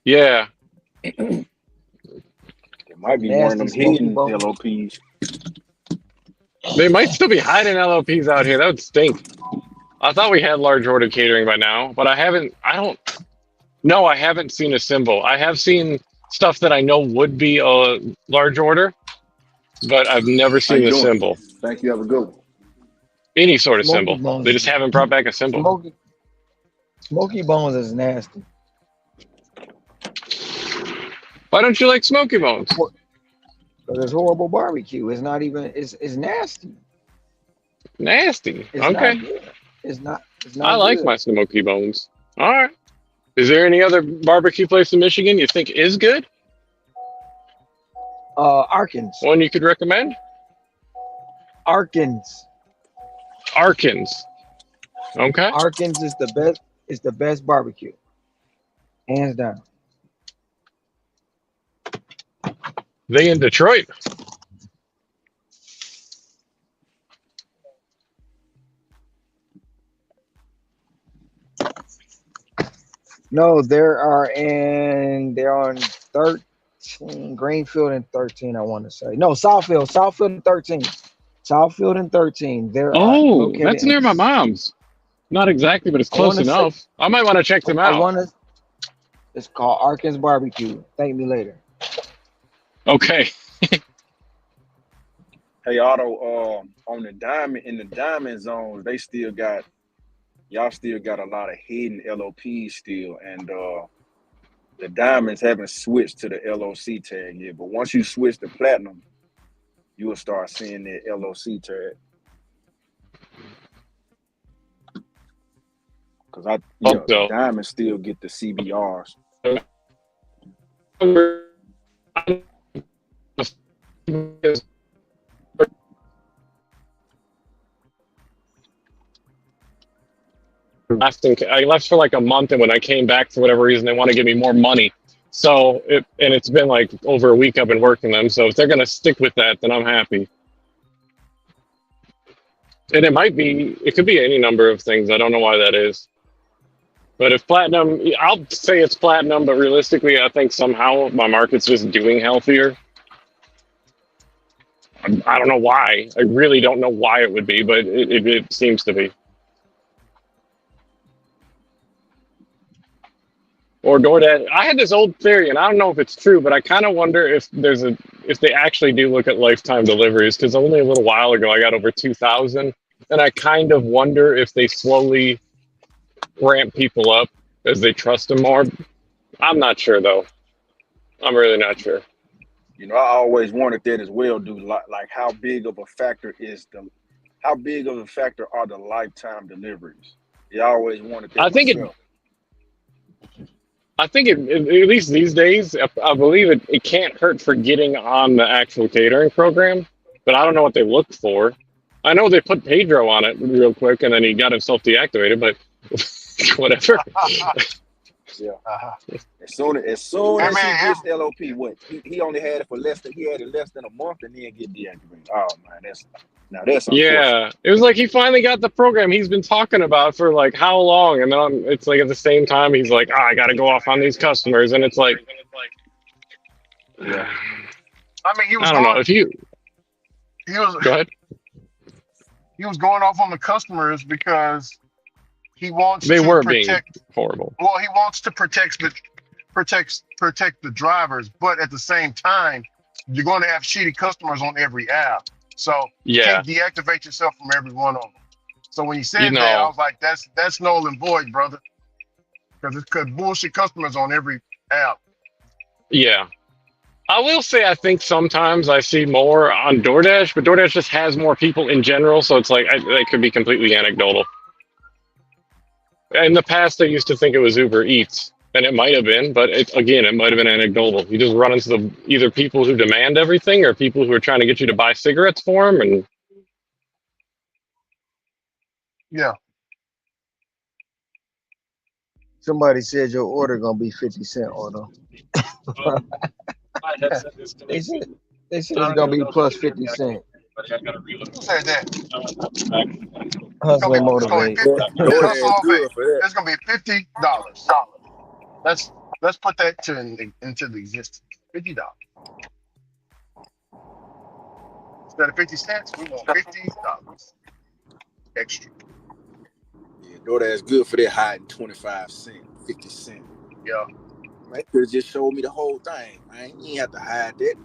Yeah. It might be one of them hidden LOPs. They might still be hiding LOPs out here. That would stink. I thought we had large order catering by now, but I haven't seen a symbol. I have seen stuff that I know would be a large order, but I've never seen the symbol. Thank you. Have a good one. Any sort of symbol. They just haven't brought back a symbol. Smoky Bones is nasty. Why don't you like Smoky Bones? Because it's horrible barbecue. It's not even. It's nasty. Nasty. It's okay. Not good. It's not. I like my Smoky Bones. All right. Is there any other barbecue place in Michigan you think is good? Arkins. One you could recommend? Arkins. Okay. Arkins is the best. It's the best barbecue, hands down. They in Detroit. No, they're on 13, Greenfield and 13. I want to say no, Southfield and 13. Southfield and 13. That's near my mom's. Not exactly, but it's close enough. I might want to check them out. It's called Arkins Barbecue. Thank me later. Okay. Hey, Otto, on the diamond in the diamond zones, they still got y'all still got a lot of hidden LOPs still, and the diamonds haven't switched to the LOC tag yet. But once you switch to platinum, you will start seeing that LOC tag. Because Hope the so. diamonds still get the CBRs. I left for like a month, and when I came back for whatever reason, they want to give me more money. So it's been like over a week I've been working them. So if they're gonna stick with that, then I'm happy. And it could be any number of things. I don't know why that is. But if platinum, I'll say it's platinum, but realistically, I think somehow my market's just doing healthier. I don't know why. I really don't know why it would be, but it seems to be. Or DoorDash. I had this old theory, and I don't know if it's true, but I kind of wonder if if they actually do look at lifetime deliveries, because only a little while ago I got over 2,000, and I kind of wonder if they slowly ramp people up as they trust them more. I'm not sure though. I'm really not sure. You know, I always wanted that as well, dude. Like how big of a factor are the lifetime deliveries? I always wanted that I think it. myself. I think at least these days, I believe it can't hurt for getting on the actual catering program, but I don't know what they looked for. I know they put Pedro on it real quick, and then he got himself deactivated, but whatever. Yeah. Uh-huh. As soon I as he mean, gets LOP, what he only had it for less than a month and then get deactivated. Oh man, that's unfortunate. Yeah, it was like he finally got the program he's been talking about for like how long, and then it's like at the same time he's like, I got to go off on these customers, and it's like, Yeah. I mean, I don't know if you he was go ahead. he was going off on the customers because he wants They to were being protect. horrible. Well, he wants to protect the drivers, but at the same time, you're going to have shitty customers on every app. So you Yeah, can't deactivate yourself from every one of them. So when he you said that, I know, was like, that's null and void, brother, because it's because bullshit customers on every app. yeah. I will say I think sometimes I see more on DoorDash, but DoorDash just has more people in general, so it's like that could be completely anecdotal. In the past, I used to think it was Uber Eats, and it might have been, but it might have been anecdotal. You just run into either people who demand everything or people who are trying to get you to buy cigarettes for them, and Yeah. Somebody said your order gonna be 50 cents, Auto. my headset They said disconnected. they said I it's don't gonna even be know if it's plus true 50 yet, cent. but I gotta reload Who said that? it. Hustle and It's gonna be motivate. 50. At Hustle DoorDash Motivate, good for that. it's gonna be $50. Let's put that into the existence. $50 instead of 50 cents. We want $50 extra. Yeah, DoorDash good for that hiding 25 cent, 50 cent. Yeah. Man, could have just showed me the whole thing, man. You ain't have to hide that.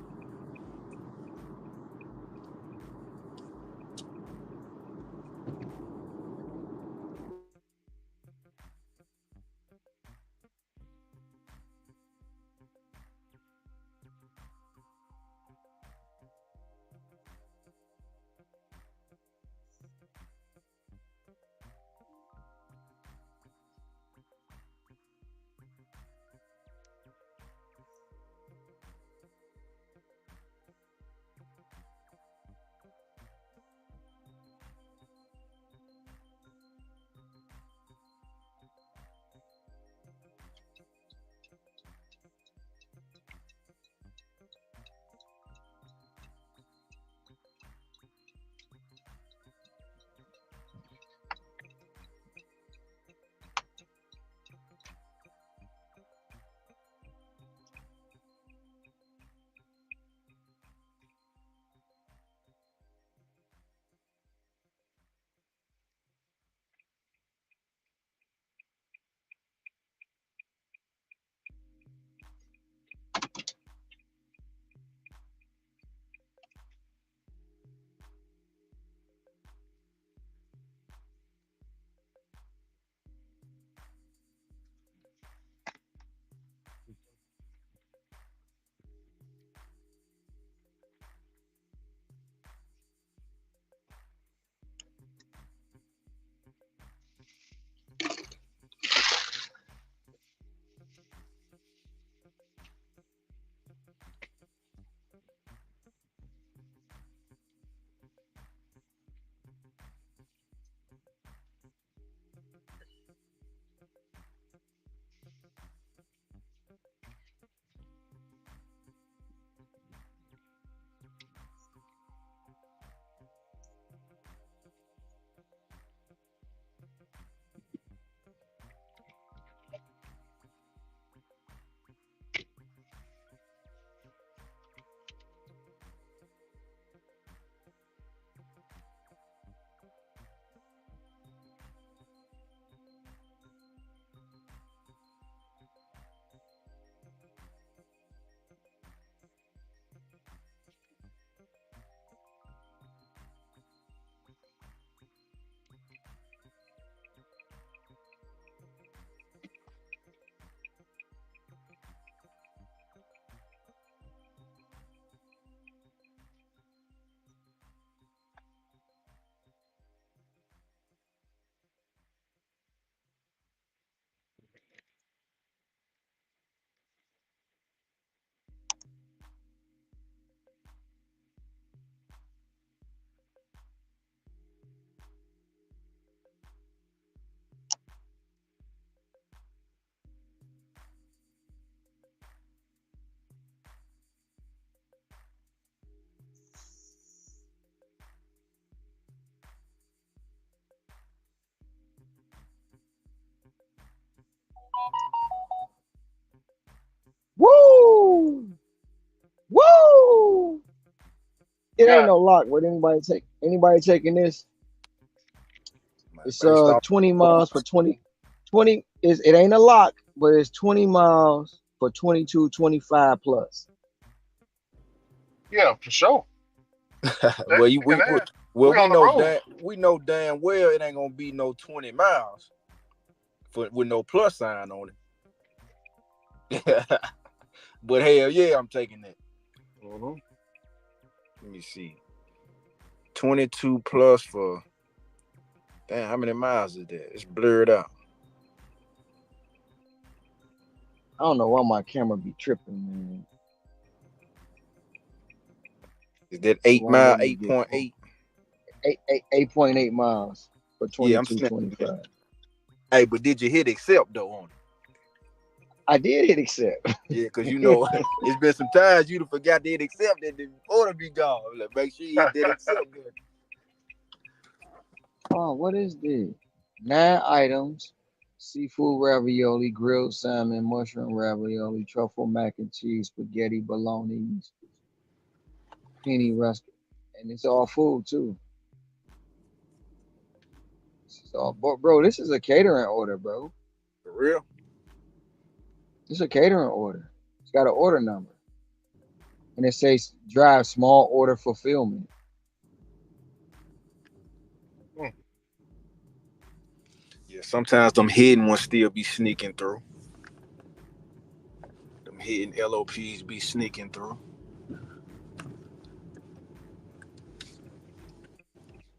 it ain't Yeah, no lock. Would anybody taking this? Man, It's based off 20 miles for 20 is it ain't a lock, but it's 20 miles for 22.25 plus. yeah, for sure. well, Taking that. well We on the road. we know damn well it ain't gonna be no 20 miles with no plus sign on it. But hell yeah, I'm taking that. Mhm. Let me see. 22 plus for damn, how many miles is that? It's blurred out. I don't know why my camera be tripping, man. Is that It 8 won't mile, let me get 8.8? 8.8 miles for Yeah, I'm snapping that. 22.25. Hey, but did you hit accept though on it? I did hit accept. Yeah, because you know it's been some times you'd have forgot to hit accept and the order be gone. Like, make sure you hit that accept button. Oh, what is this? 9 items: seafood ravioli, grilled salmon, mushroom ravioli, truffle mac and cheese, spaghetti bolognese, penny rusket, and it's all food too. This is all, bro. This is a catering order, bro. For real? This is a catering order. It's got an order number, and it says drive small order fulfillment. Yeah, sometimes them hidden ones still be sneaking through. Them hidden LOPs be sneaking through.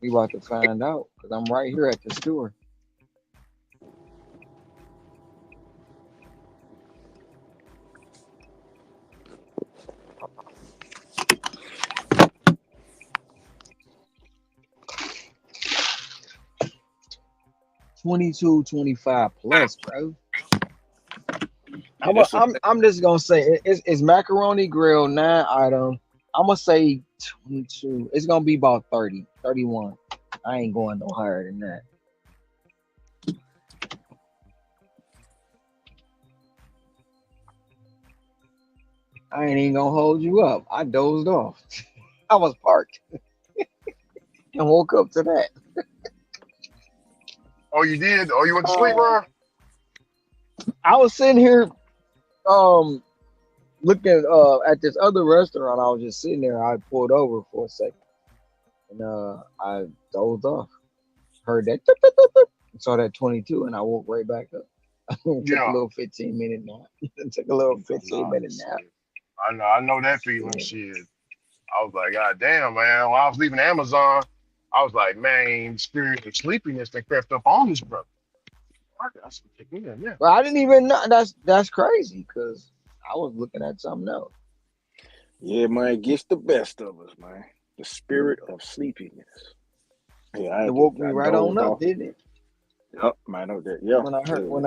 We about to find out because I'm right here at the store. $22.25 plus, bro. Yeah, I'm just gonna say it's macaroni grill 9 items. I'm gonna say 22. It's gonna be about 30, 31. I ain't going no higher than that. I ain't even gonna hold you up. I dozed off. I was parked and woke up to that. Oh, you did? Oh, you went to sleep, Uh, bro? I was sitting here um looking at this other restaurant. I was just sitting there. I pulled over for a second and I dozed off. Heard that saw that 22 and I woke right back up. Took a Yeah. little 15-minute nap. Took a little 15-minute Nice. nap. I know that feeling. Yeah. Shit. I was like, God damn, man. When I was leaving Amazon, I was like, man, spirit of sleepiness that crept up on this brother. I said, take me in there. But I didn't even know that's crazy because I was looking at something else. yeah, man, it gets the best of us, man. The spirit of sleepiness. Yeah, It woke me I right on dozed up, off. didn't it? Yep, man, okay. Yeah. When I heard Yeah.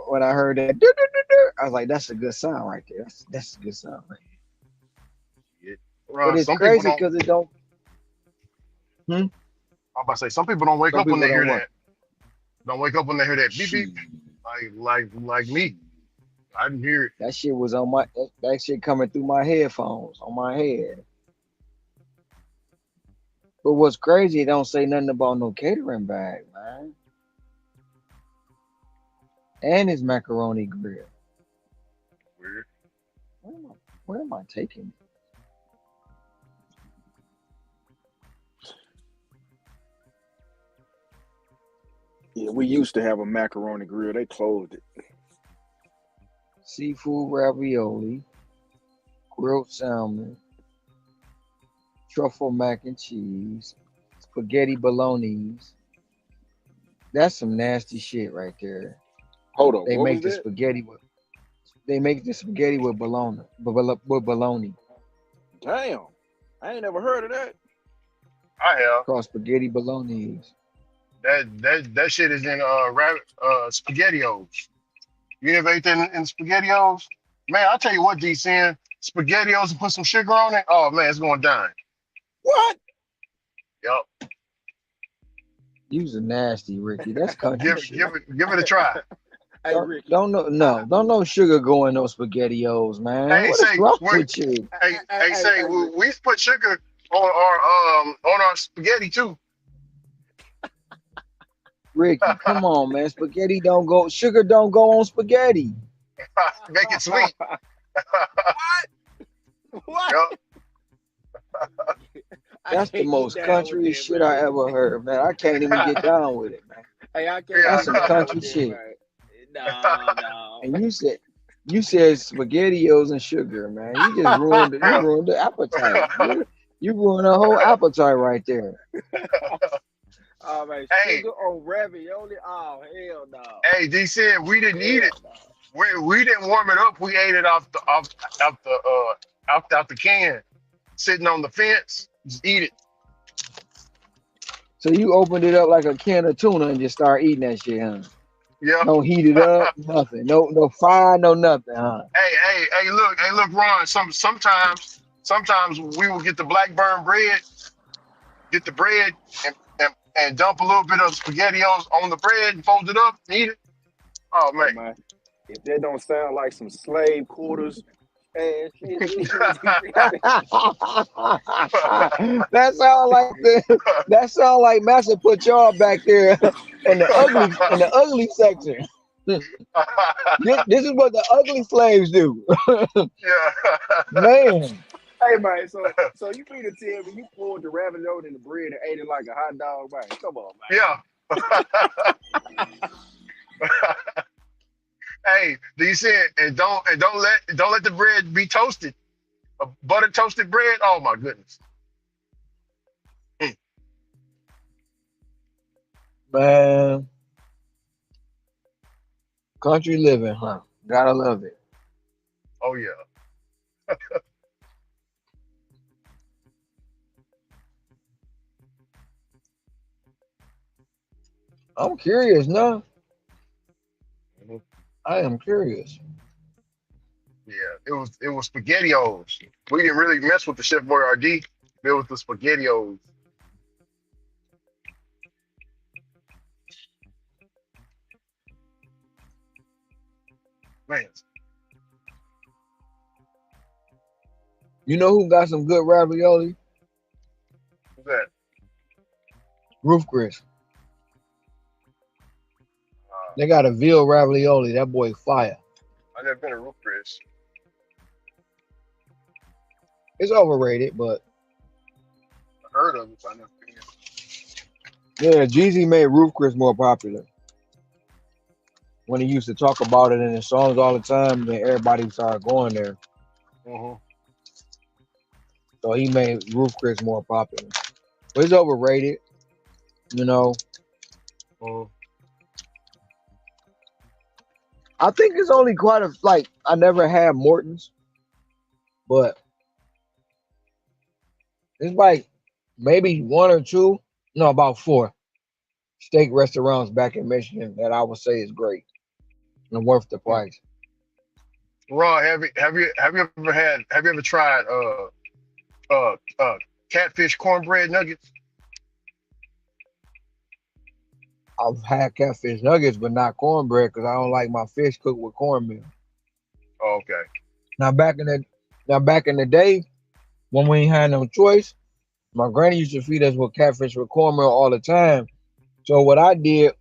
when I heard that, "Dur, dur, dur, dur," I was like, that's a good sound right there. That's a good sound right there. Shit. But it's Some people crazy don't. because it don't. I'm about to say some people don't wake Some up when people they don't hear what. that. Don't wake up when they hear that beep beep. Shit. Like me. I didn't hear it. That shit was on that shit coming through my headphones on my head. But what's crazy, it don't say nothing about no catering bag, man. And it's macaroni grill. Weird. Where am I taking it? Yeah, we used to have a macaroni grill. They closed it. Seafood ravioli, grilled salmon, truffle mac and cheese, spaghetti bolognese. That's some nasty shit right there. Hold on, They what was make the that? spaghetti with bologna, with bologna. Damn, I ain't never heard of that. I have. Called spaghetti bolognese. That shit is in spaghettios. You ever ate that in spaghettios? Man, I'll tell you what, DCN, spaghettios and put some sugar on it. Oh man, it's going down. What? Yup. You's a nasty, Ricky. That's country shit. Give it a try. Hey, Ricky. Don't no sugar go in those spaghettios, man. Hey, What is say wrong we with you? hey say we put sugar on our spaghetti too. Ricky, come on, man. Spaghetti don't go. Sugar don't go on spaghetti. Make it sweet. What? Yup. I That's the can't get most down with country that, shit I man. ever heard, man. I can't even get down with it, man. Hey, I can't Yeah. That's get some down country with that, shit. man. No, no. And you said spaghettios and sugar, man. You just ruined it. You Yeah. ruined the appetite. You ruined the whole appetite right there. All right, Hey, sugar on ravioli. Oh hell no. hey, D said we didn't eat it. Hell no. We didn't warm it up. We ate it off the can, sitting on the fence. Just eat it. So you opened it up like a can of tuna and just start eating that shit, huh? Yeah. Don't heat it up, nothing. No fire, no nothing, huh? Hey, look, Ron. Sometimes we will get the blackburn bread, get the bread, and dump a little bit of spaghettios on the bread and fold it up and eat it. Oh Hey man. man, if that don't sound like some slave quarters ass shit, That sound like Master put y'all back there in the ugly section. This is what the ugly slaves do. Yeah. Man. hey man, so you mean to tell me you poured the ravioli in the bread and ate it like a hot dog, man? Come on, man. Yeah. Hey, you said and don't let the bread be toasted. Butter toasted bread. Oh my goodness. Mm. Man, country living, huh? Gotta love it. Oh yeah. I'm curious now. Mhm. I am curious. Yeah. It was spaghettios. We didn't really mess with the Chef Boyardee. It was the spaghettios. Man, You know who got some good ravioli? what's that? Roof Chris. Uh, They got a veal ravioli. That boy fire. I never been to Roof Chris. It's overrated, but I heard of it, but I never been. yeah, Jeezy made Roof Chris more popular. When he used to talk about it in his songs all the time, then everybody started going there. Mm-hmm. So he made Roof Chris more popular. But it's overrated, you know. Mm-hmm. I think it's only quite a like I never had Morton's, but it's like maybe one or two, no, about four steak restaurants back in Michigan that I would say is great and worth the price. Ron, have you ever tried catfish cornbread nuggets? I've had catfish nuggets, but not cornbread because I don't like my fish cooked with cornmeal. Oh, okay. Now back in the day when we ain't had no choice, my granny used to feed us with catfish with cornmeal all the time. So what I did,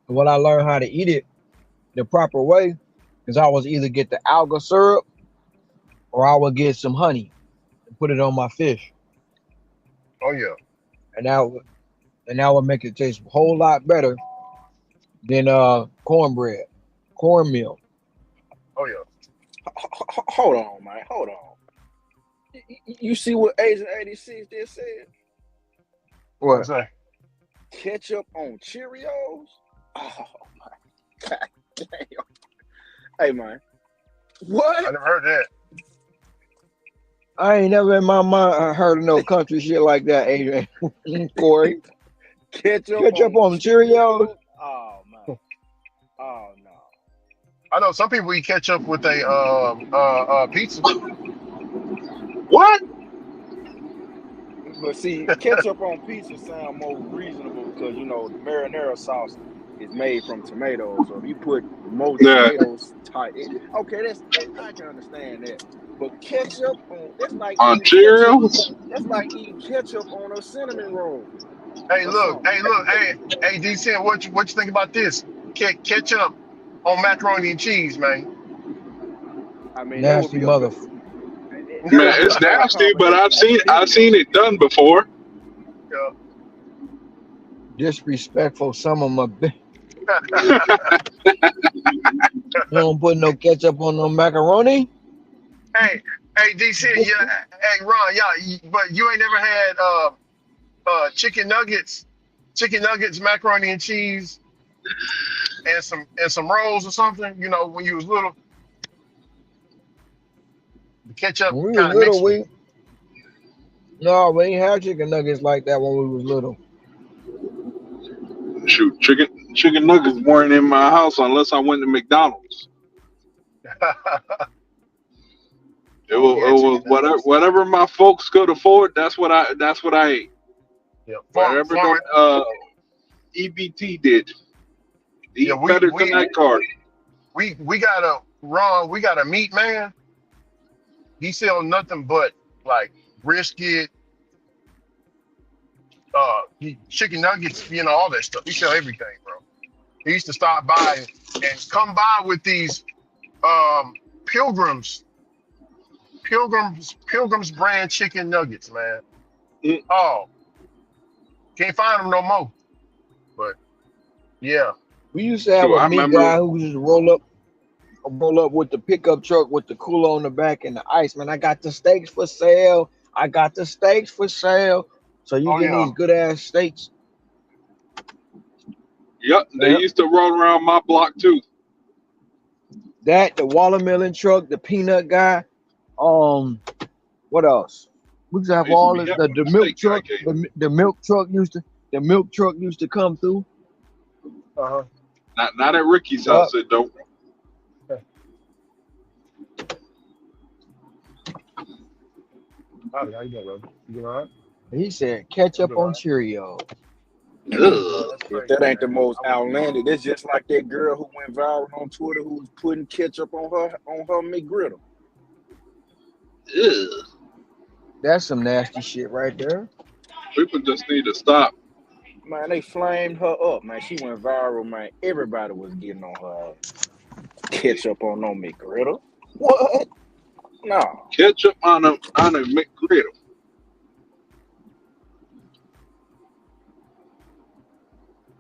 when I learned how to eat it the proper way, is I was either get the alga syrup or I would get some honey and put it on my fish, Oh yeah. and that would make it taste a whole lot better than cornbread, cornmeal. Oh yeah. Hold on, man. Hold on. You see what Agent 86 just said? What's What? that? Ketchup on Cheerios? Oh my god damn. Hey man. I What? never heard that. I ain't never in my mind heard of no country shit like that, Adrian. Corey. Ketchup Ketchup on on Cheerios? Cheerios? Oh man. Oh no. I know some people eat ketchup with a pizza. What? But see, ketchup on pizza sound more reasonable because you know the marinara sauce is made from tomatoes. So if you put more Nah. tomatoes, okay, I can understand that. But ketchup on that's like On eating ketchup. Cheerios? That's like eating ketchup on a cinnamon roll Hey, or look, something. hey, DC, what you think about this? Ketchup on macaroni and cheese, man. I mean, Nasty mother. that Man, would be a it's bad nasty, but combination for I've me. seen it done before. Disrespectful. Some of my. You don't put no ketchup on no macaroni. Hey, DC, yeah, hey, Ron, yeah, but you ain't never had chicken nuggets, macaroni and cheese, and some rolls or something. You know, when you was little, the ketchup When we was kind of little, mixed with. we ain't had chicken nuggets like that when we was little. Shoot, chicken nuggets weren't in my house unless I went to McDonald's. It Oh, we had was chicken nuggets. whatever my folks could afford. That's what I ate. Yeah, Whatever the EBT did. yeah, Eat better tonight card. we got a Ron, we got a meat man. He sell nothing but like brisket, chicken nuggets, all that stuff. He sell everything, bro. He used to stop by and come by with these pilgrims brand chicken nuggets, man. Mm. Oh, can't find them no more. But yeah. We used to have Sure, a I meat remember. guy who would just roll up with the pickup truck with the cooler on the back and the ice. Man, I got the steaks for sale. I got the steaks for sale. So you Oh getting yeah. these good ass steaks. Yep, they Yep. used to roll around my block too. That, the watermelon truck, the peanut guy. What else? We used to I have used to all be this, happy the when the milk steak guy truck. came. The milk truck used to come through. Uh-huh. Not at Ricky's Yep. house, it don't. How you doing, bro? You doing all right? He said You ketchup doing all on right? Cheerios. Bro, Ugh. that's If crazy, that ain't the man. most outlandish, that's just like that girl who went viral on Twitter who was putting ketchup on her McGriddle. Ugh. That's some nasty shit right there. People just need to stop. Man, they flamed her up, man. She went viral, man. Everybody was getting on her ass. Ketchup on no McGriddle? What? No. Ketchup on a McGriddle.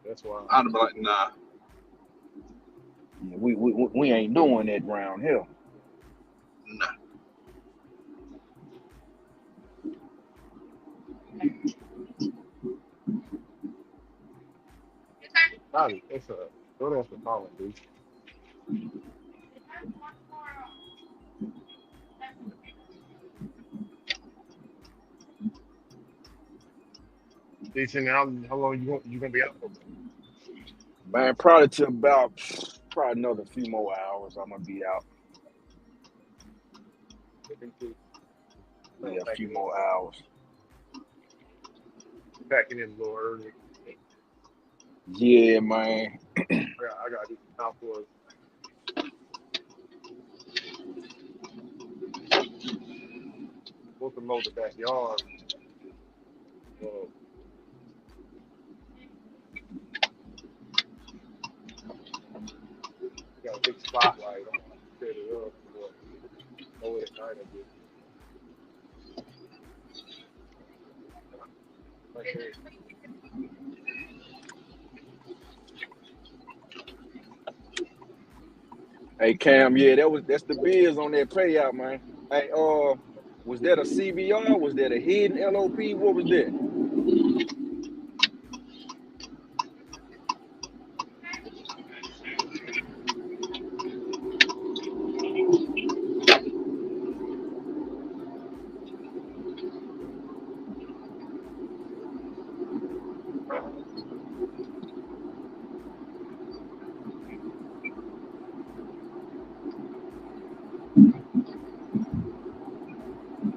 That's wild. I'd be like, nah. We ain't doing that round here. Nah. Bobby, it's a go down for calling, dude. Decent. How long you gonna be out for? Man, probably to about another few more hours I'm gonna be out. Yeah, a few more hours. Packing in a little early. Yeah, man. I got to do some outdoors. We'll promote the backyard. Got a big spotlight on. Set it up. Oh, at night I guess. Right there. Hey Cam, yeah, that's the biz on that payout, man. Hey, was that a CVR? Was that a hidden LOP? What was that?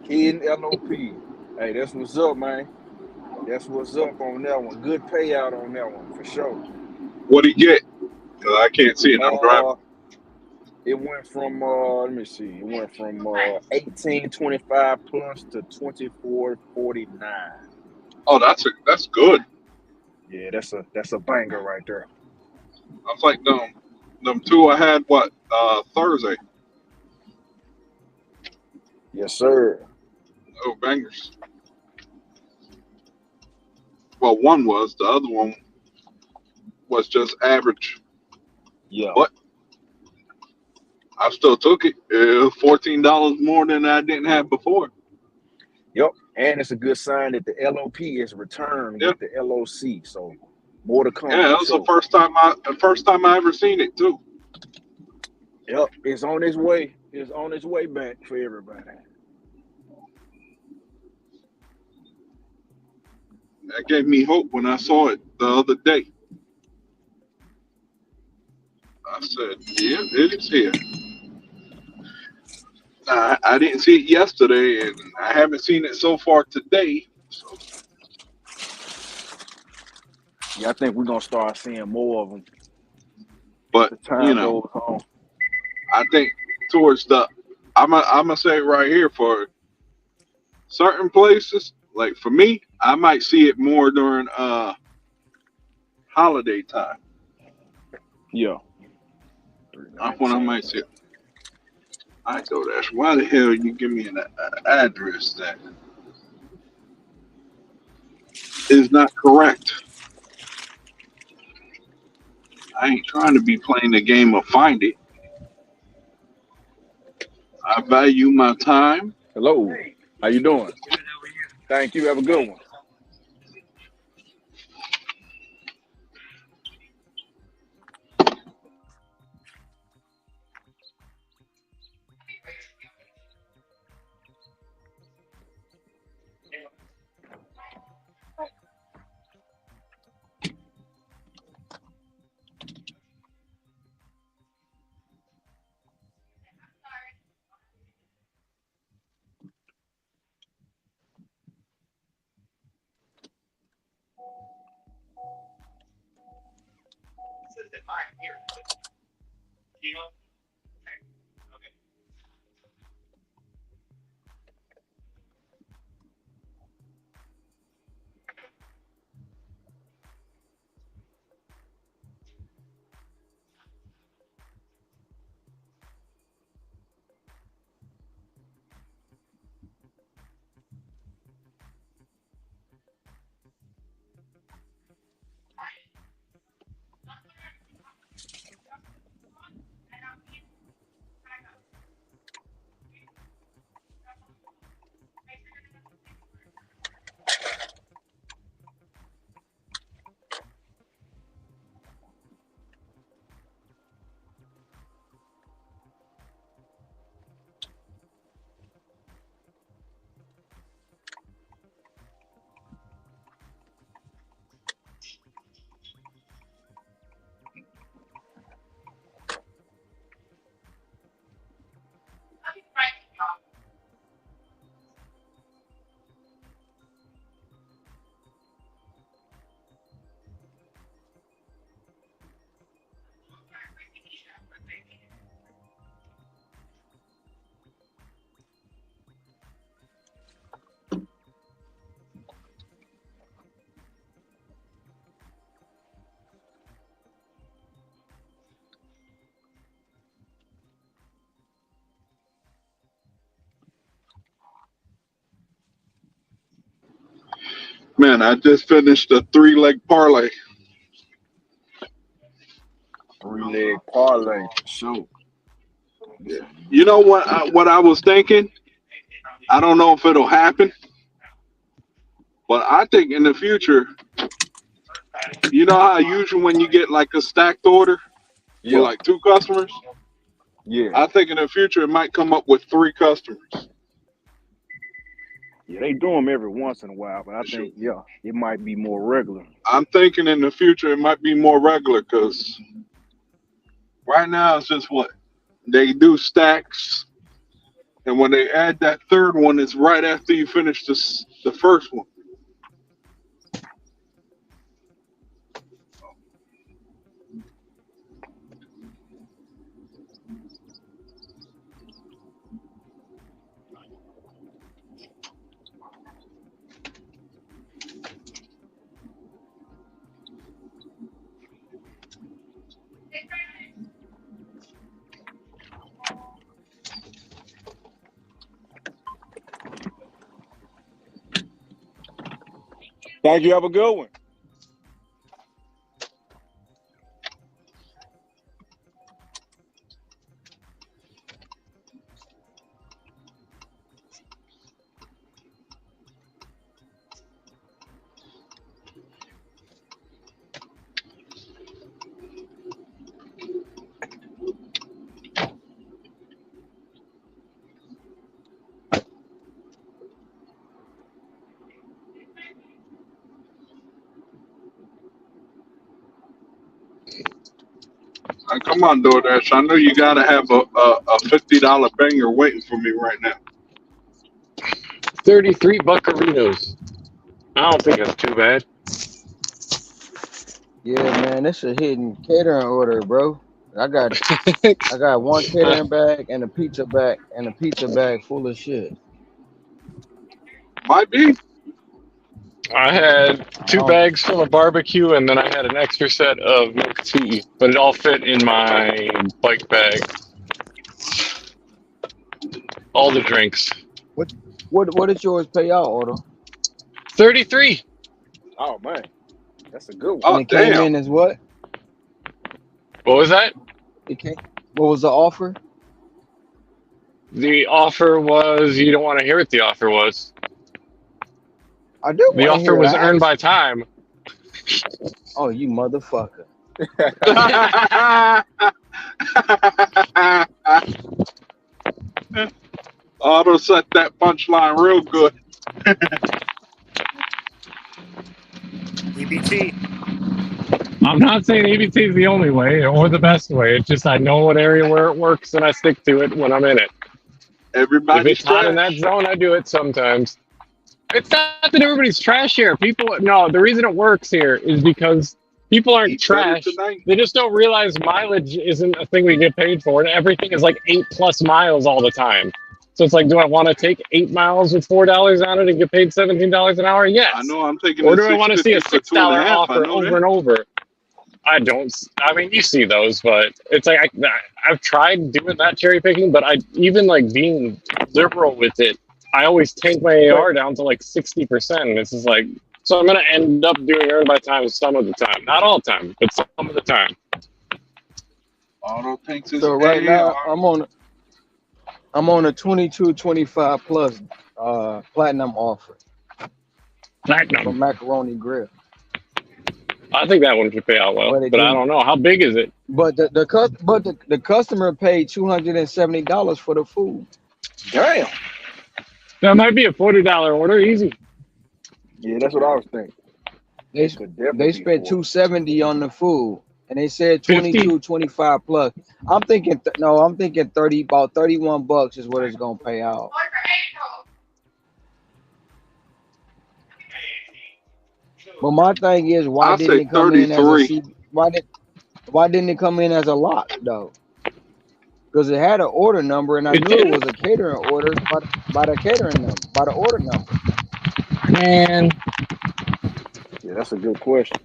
Hidden LOP. Hey, that's what's up, man. That's what's up on that one. Good payout on that one for sure. What'd he get? Cause I can't see it. I'm driving. It went from let me see. It went from 1825 plus to 2449. Oh, that's good. Yeah, that's a banger right there. I was like them two I had Thursday. Yes, sir. Oh, bangers. Well, one was the other one was just average, Yeah. but I still took it. $14 more than I didn't have before. Yep. And it's a good sign that the LOP is returned Yeah, with the LOC. So more to come yeah. for That was sure. the first time I ever seen it too. Yep. It's on its way. It's on its way back for everybody. That gave me hope when I saw it the other day. I said, "Yeah, it is here." I didn't see it yesterday, and I haven't seen it so far today. So, Yeah, I think we're gonna start seeing more of them but as time goes on. I think towards the, I'm gonna say right here for certain places, like for me, I might see it more during holiday time. Yeah. That's when I 319. might see it. I go dash. Why the hell you give me an address that is not correct? I ain't trying to be playing the game of find it. I value my time. Hello. How you doing? Thank you. Have a good one. Man, I just finished a 3 leg parlay. 3-leg parlay for sure. Yeah. You know what I was thinking? I don't know if it'll happen, but I think in the future, you know how usually when you get like a stacked order with Yeah. like 2 customers, Yeah. I think in the future it might come up with 3 customers. Yeah, they do them every once in a while, but I For sure. think, yeah, it might be more regular. I'm thinking in the future it might be more regular because right now it's just what they do stacks, and when they add that third one, it's right after you finish the first one. Thank you. Have a good one. Come on, DoorDash. I know you gotta have a $50 banger waiting for me right now. 33 buccarinos. I don't think that's too bad. Yeah, man, this a hidden catering order, bro. I got I got one I catering bag and a pizza bag full of shit. Might be. I had I two don't, bags full of barbecue, and then I had an extra set of milk tea, but it all fit in my bike bag. All the drinks. what what did yours pay out, order? 33. Oh man, that's a good one. And Oh it came damn. in as what? What was that? It came. What was the offer? The offer was, you don't want to hear what the offer was. I do The want to offer hear it. was I earned asked. by time. Oh, you motherfucker! Auto set that punchline real good. EBT. I'm not saying EBT is the only way or the best way. It's just I know what area where it works and I stick to it when I'm in it. If Everybody's it's hot in that trash. zone, I do it sometimes. It's not that everybody's trash here. People, no, the reason it works here is because people aren't Eat better trash. tonight. They just don't realize mileage isn't a thing we get paid for, and everything is like 8+ miles all the time. So it's like, do I want to take 8 miles with $4 on it and get paid $17 an hour? I Yes. know I'm taking Or the do I want to see a 650 for two and a $6 half. I offer know over that. and over? I don't. I mean, you see those, but it's like I've tried doing that cherry picking, but I even like being liberal with it. I always tank my But AR down to like 60%. And it's just like, so I'm gonna end up doing earn by time some of the time, not all the time, but some of the time. Auto thinks his So right now AR. I'm on a 2225 plus platinum offer Platinum. from Macaroni Grill. I think that one should pay out well, But it but I didn't. don't know how big is it. But the customer paid $270 for the food. damn. That might be a $40 order, easy. Yeah, that's what I was thinking. They Could they definitely be spent 40. 270 on the food, and they said 50. 2225 plus. I'm thinking no, I'm thinking 30, about $31 is what it's gonna pay out. But my thing is, why I didn't say it come in as a 33. C? Why didn't it come in as a lot though? Because it had an order number, and I It knew it did, was a catering order by the catering number, by the order number. man. Yeah, that's a good question.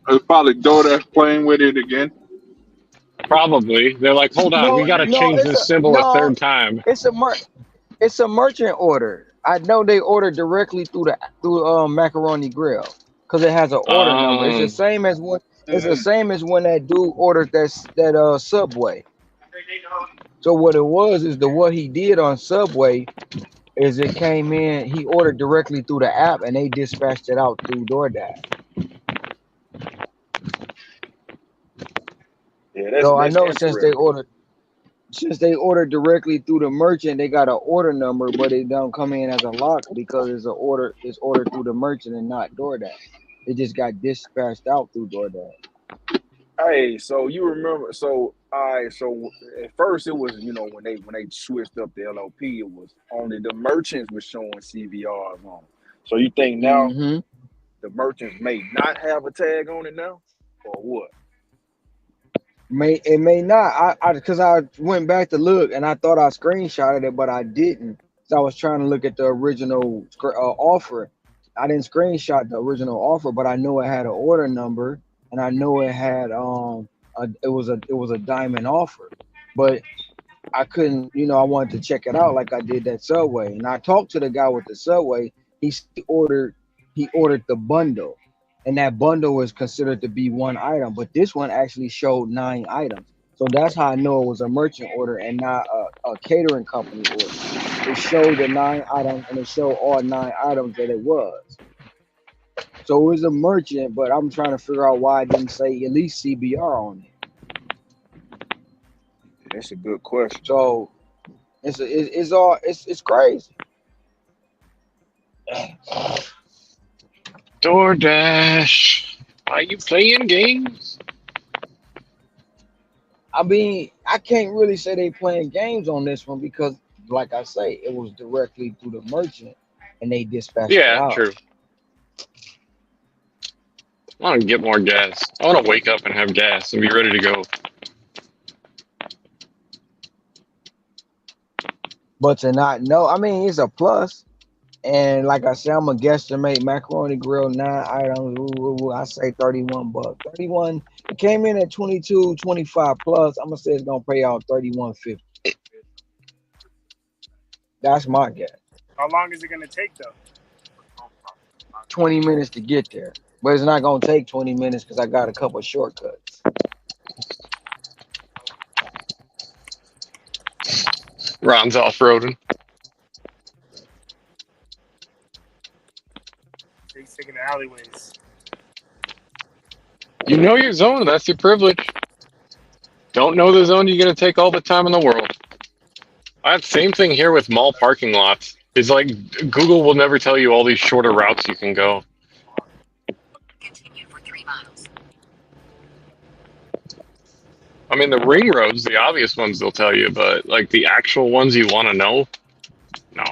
It's probably DoorDash playing with it again. Probably. They're like, hold on, we No, got to no, change this symbol a third time. it's a it's a merchant order. I know they ordered directly through Macaroni Grill because it has an order number. It's the Um, same as Mm. when that dude ordered that Subway. So what it was is what he did on Subway is it came in. He ordered directly through the app and they dispatched it out through DoorDash. Yeah, So I that's know interesting. since they ordered directly through the merchant, they got an order number, but it don't come in as a lock because it's ordered through the merchant and not DoorDash. It just got dispatched out through DoorDash. Hey, so you remember? So so at first it was when they switched up the LOP, it was only the merchants were showing CVRs on. So you think now Mm-hmm. the merchants may not have a tag on it now, or what? May not. I because I went back to look and I thought I screenshotted it, but I didn't. So I was trying to look at the original offer. I didn't screenshot the original offer, but I know it had an order number and I know it had it was a diamond offer. But I couldn't, I wanted to check it out like I did that Subway. And I talked to the guy with the Subway. He he ordered the bundle, and that bundle was considered to be one item, but this one actually showed 9 items. So that's how I know it was a merchant order and not a catering company order. It showed the 9 items, and it showed all 9 items that it was. So it was a merchant, but I'm trying to figure out why it didn't say at least CBR on it. That's a good question. So it's crazy. DoorDash. Are you playing games? I mean, I can't really say they playing games on this one because, like I say, it was directly through the merchant, and they dispatched it Yeah, out. true. I want to get more gas. I want to wake up and have gas and be ready to go. But to not know, I mean, it's a plus. And like I said, I'm a guesstimate macaroni grill 9 items. I say $31. 31. It came in at 22, 25 plus. I'm gonna say it's gonna pay out 31.50. That's my guess. How long is it gonna take though? 20 minutes to get there, but it's not gonna take 20 minutes because I got a couple shortcuts. Ron's off-roading. He's taking the alleyways. You know your zone. That's your privilege. Don't know the zone, you're going to take all the time in the world. I have the same thing here with mall parking lots. It's like Google will never tell you all these shorter routes you can go. Continue for 3 miles. I mean, the ring roads, the obvious ones they'll tell you, but like the actual ones you want to know, no.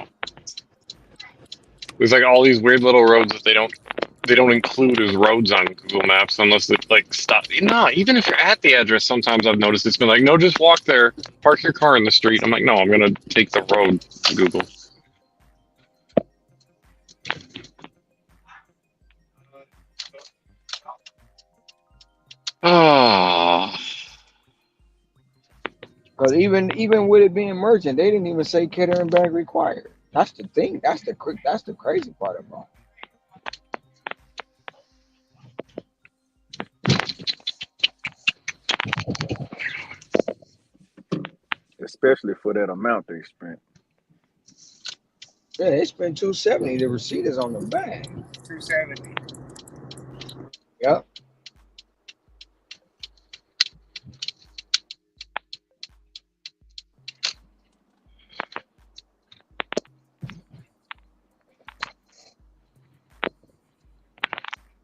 There's like all these weird little roads that they don't include as roads on Google Maps unless it like stop. Nah, even if you're at the address, sometimes I've noticed it's been like, no, just walk there, park your car in the street. I'm like, no, I'm gonna take the road to Google. Ah. Because even with it being merchant, they didn't even say catering bag required. That's the thing. That's the crazy part about it. Especially for that amount they spent. Yeah, they spent $270. The receipt is on the bag. 270. Yep.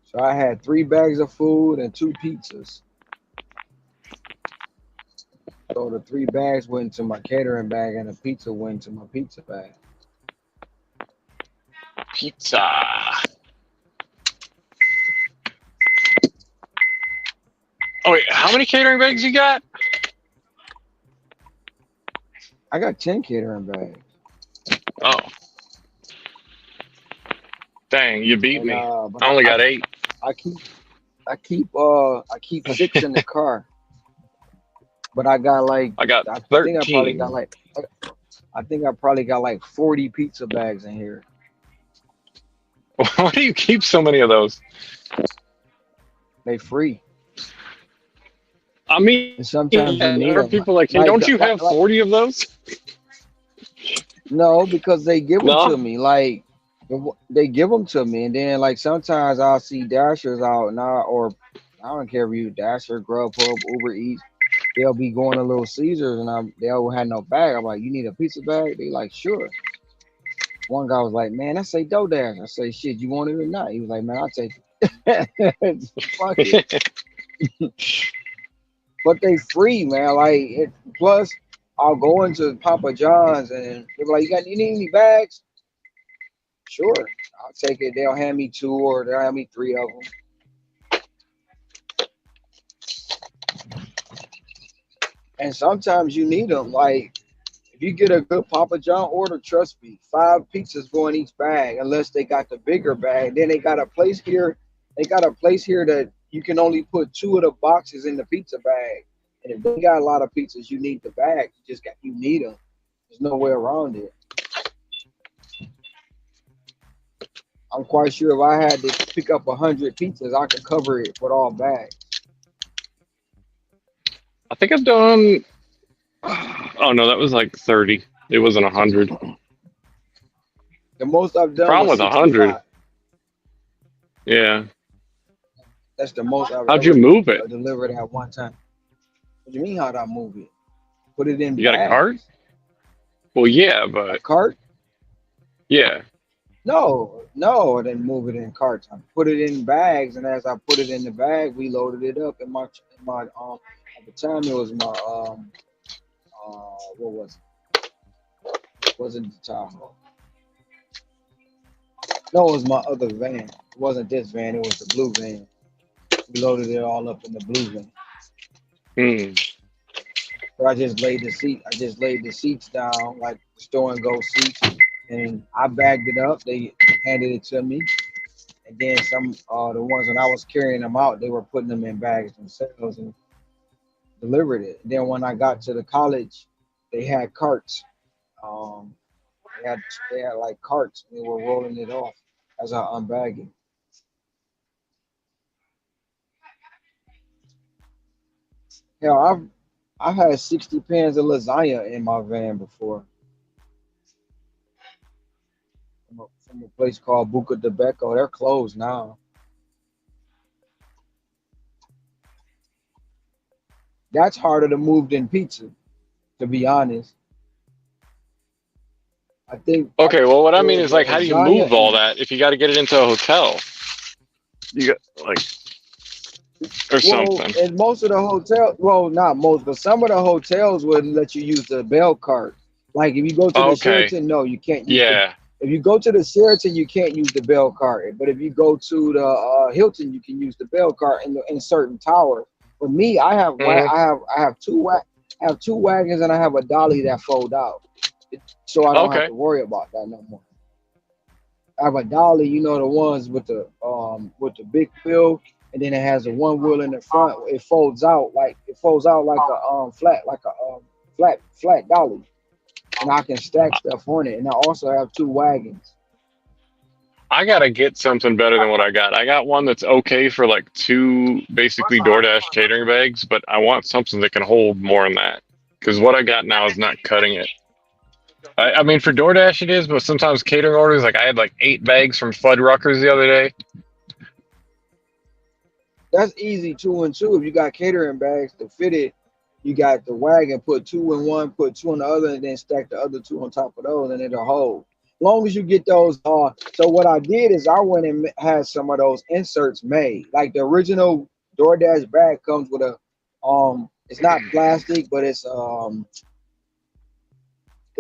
So I had 3 bags of food and 2 pizzas. So the 3 bags went to my catering bag, and the pizza went to my pizza bag. Pizza. Oh wait, how many catering bags you got? I got 10 catering bags. Oh. Dang, you beat And me. but I only got 8. I keep 6 in the car. But I got like I got I think I probably 13. got like I think I probably got like 40 pizza bags in here. Why do you keep so many of those? They free. I mean, And sometimes you need there are them. people like, hey, don't you have 40 of those? No, because they give them No? to me. Like they give them to me, and then like sometimes I'll see dashers out now, or I don't care if you Dasher, Grubhub, Uber Eats. They'll be going to Little Caesars, and they don't have no bag. I'm like, you need a pizza bag? They like, sure. One guy was like, man, I say DoorDash. I say, shit, you want it or not? He was like, man, I'll take it. Fuck it. But they free, man. Like, plus, I'll go into Papa John's and they're like, you need any bags? Sure, I'll take it. They'll hand me 2 or they'll hand me 3 of them. And sometimes you need them. Like, if you get a good Papa John order, trust me, 5 pizzas go in each bag unless they got the bigger bag. Then they got a place here. They got a place here that you can only put 2 of the boxes in the pizza bag. And if they got a lot of pizzas, you need the bag. You need them. There's no way around it. I'm quite sure if I had to pick up 100 pizzas, I could cover it with all bags. I think I've done. Oh no, that was like 30. It wasn't 100. The most I've done Problem was with 100. 65. Yeah. That's the most I've How'd you ever move it? delivered at one time. What do you mean how'd I move it? Put it in You got a cart? bags. Well, yeah, A but cart? yeah. No, I didn't move it in carts. I put it in bags, and as I put it in the bag, we loaded it up in my at the time it was my what was it? Wasn't the Tahoe? No, it was my other van. It wasn't this van. It was the blue van. We loaded it all up in the blue van. Hmm. But I just laid the seats down like store and go seats, and I bagged it up. They handed it to me, and then some the ones when I was carrying them out, they were putting them in bags themselves and delivered it. Then when I got to the college, they had carts. Um, they had they had like carts, and they were rolling it off as I unbagged it. Hell, I've had 60 pans of lasagna in my van before from a place called Buca de Becco. They're closed now. That's harder to move than pizza, to be honest. I Okay, well, what I mean is the like, how do you lasagna move all and that if you got to get it into a hotel? You got like or well, something. and most of the hotel, well, not most, but some of the hotels would let you use the bell cart. Like if you go to the Okay. Sheraton, no, you can't use the. Yeah. If you go to the Sheraton, you can't use the bell cart. But if you go to the Hilton, you can use the bell cart in certain towers. For me, Hmm. I have I have two wagons and I have a dolly that fold out, so I don't have Okay. to worry about that no more. I have a dolly, you know, the ones with the big wheel, and then it has a one wheel in the front. It folds out like a flat dolly, and I can stack stuff on it. And I also have two wagons. I gotta get something better than what I got. I got one that's okay for like two basically DoorDash catering bags, but I want something that can hold more than that. Because what I got now is not cutting it. I mean, for DoorDash it is, but sometimes catering orders, like I had like 8 bags from Fuddruckers the other day. That's easy, two and two. If you got catering bags to fit it, you got the wagon. Put two in one, put two in the other, and then stack the other two on top of those, and it'll hold. Long as you get those. So what I did is I went and had some of those inserts made. Like the original DoorDash bag comes with a it's not plastic, but it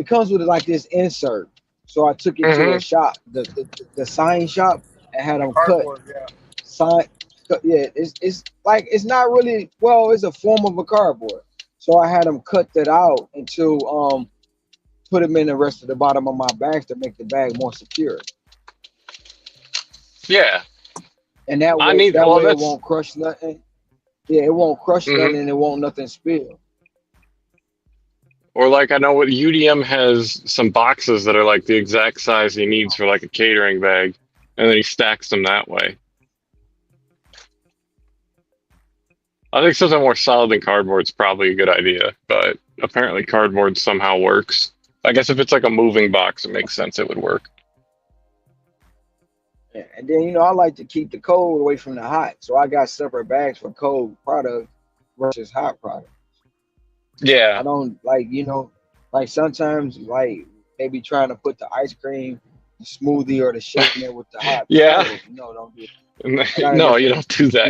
comes with like this insert. So I took it to a Hmm. shop, the sign shop, and had The them cut cardboard, yeah. sign. Yeah, it's like it's not really well. It's a form of a cardboard. So I had them cut that out into put them in the rest of the bottom of my bags to make the bag more secure. Yeah. And I need, that well, way it that's, won't crush nothing. Yeah, it won't crush hmm nothing and it won't nothing spill. or like I know what UDM has some boxes that are like the exact size he needs for like a catering bag, and then he stacks them that way. I think something more solid than cardboard is probably a good idea, but apparently cardboard somehow works. I guess if it's like a moving box, it makes sense it would work. Yeah, and then I like to keep the cold away from the hot. So I got separate bags for cold product versus hot product. I Yeah. don't like, like sometimes like they be trying to put the ice cream, the smoothie, or the shake in there with the hot Yeah. salad. No, don't do it. I gotta No, get you don't do that.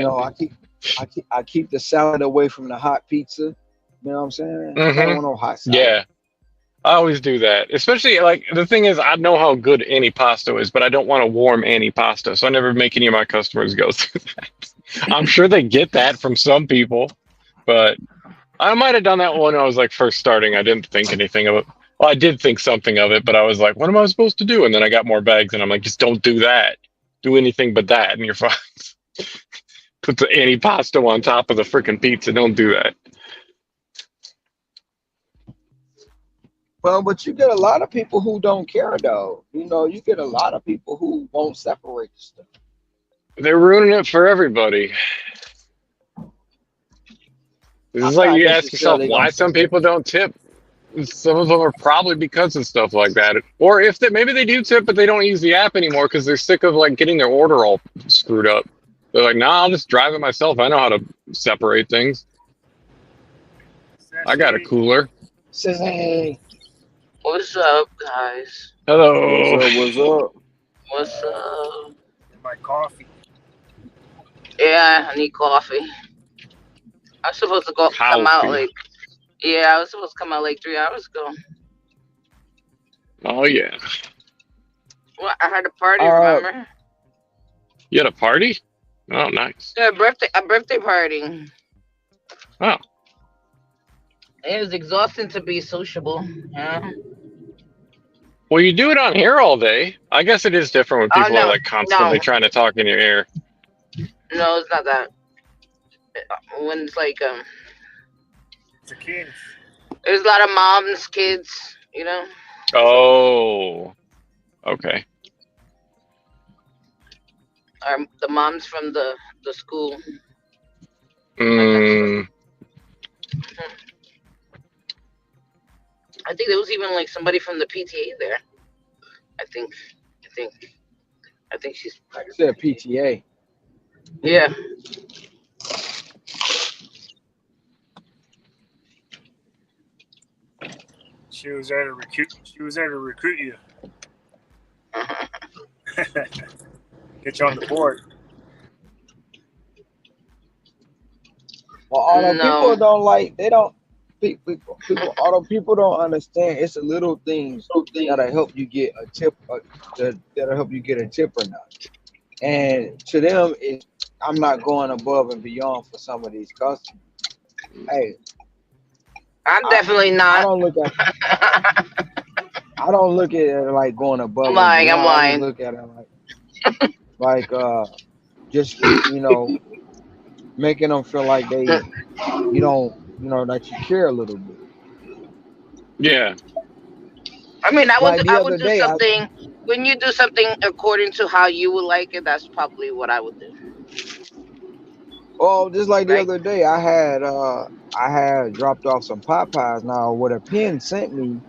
I keep the salad away from the hot pizza. You know what I'm saying? I don't Hmm. want no hot salad. Yeah. I always do that. Especially like the thing is I know how good any pasta is, but I don't want to warm any pasta. So I never make any of my customers go through that. I'm sure they get that from some people, but I might have done that when I was like first starting. I didn't think anything of it. Well, I did think something of it, but I was like, what am I supposed to do? And then I got more bags and I'm like, just don't do that. Do anything but that and you're fine. Put the antipasto on top of the freaking pizza. Don't do that. Well, but you get a lot of people who don't care though. You know, you get a lot of people who won't separate the stuff. They're ruining it for everybody. It's I'm like not you ask yourself necessarily gonna why say some that. people don't tip. Some of them are probably because of stuff like that, or if they maybe they do tip, but they don't use the app anymore because they're sick of like getting their order all screwed up. They're like, nah, I'll just drive it myself. I know how to separate things. I got a Sassy. cooler. Says, hey, What's up, guys? What's Hello, up? What's up? What's up? And my coffee. Yeah, I need coffee. I was supposed to come out coffee. like yeah, I was supposed to come out like 3 hours ago. Oh yeah, Well, I had a party, uh, remember? you had a party? Oh, nice. Yeah, a birthday party. Oh, It was exhausting to be sociable. Yeah. well, you do it on here all day. I guess it is different when Oh people are no, like constantly no, trying to talk in your ear. no, it's not that. When it's like It's a kid. there's a lot of moms, kids, so Oh, okay. the moms from the school, my next door. Mm, Mhm. I think there was even like somebody from the PTA there. I think, I think, I think she's part of the said PTA. PTA. Yeah. She was there to recruit. She was there to recruit you. Get you on the board. Well, although people No. don't like, they don't. Although people don't understand, it's the little things that'll help you get a tip. That'll help you get a tip or not. And to them, I'm not going above and beyond for some of these customers. Hey, I'm I definitely I not. don't look at I don't look at it like going I'm above and lying. I'm beyond. I just lying. look at it like just making them feel like you don't that you care a little bit. yeah. I mean, Like the I other would do day, something when you do something according to how you would like it. That's probably what I would do, just like the right? other day, I had dropped off some Popeyes. Now, what a pen sent me,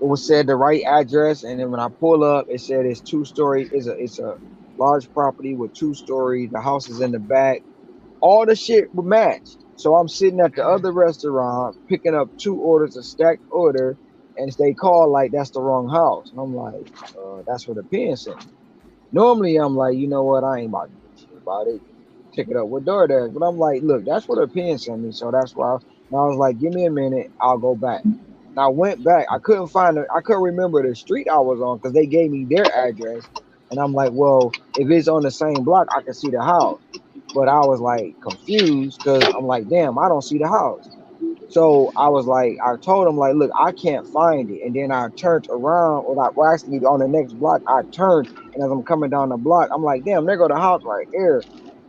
it was said the right address, and then when I pull up, it said it's 2 story. It's a large property with 2 stories. The house is in the back. All the shit would match. So I'm sitting at the other restaurant picking up 2 orders, a stacked order, and they call like that's the wrong house. And I'm like, that's what the pen sent me. Normally I'm like, you know what, I ain't about to do shit about it. Pick it up with DoorDash. But I'm like, look, that's what the pen sent me. So that's why and I was like, give me a minute, I'll go back. And I went back. I couldn't remember the street I was on because they gave me their address. And I'm like, well, if it's on the same block, I can see the house. But I was like confused because I'm like, damn, I don't see the house. So I was like, I told him like, look, I can't find it. And then I turned around, well, actually on the next block, I turned, and as I'm coming down the block, I'm like, damn, there go the house right there.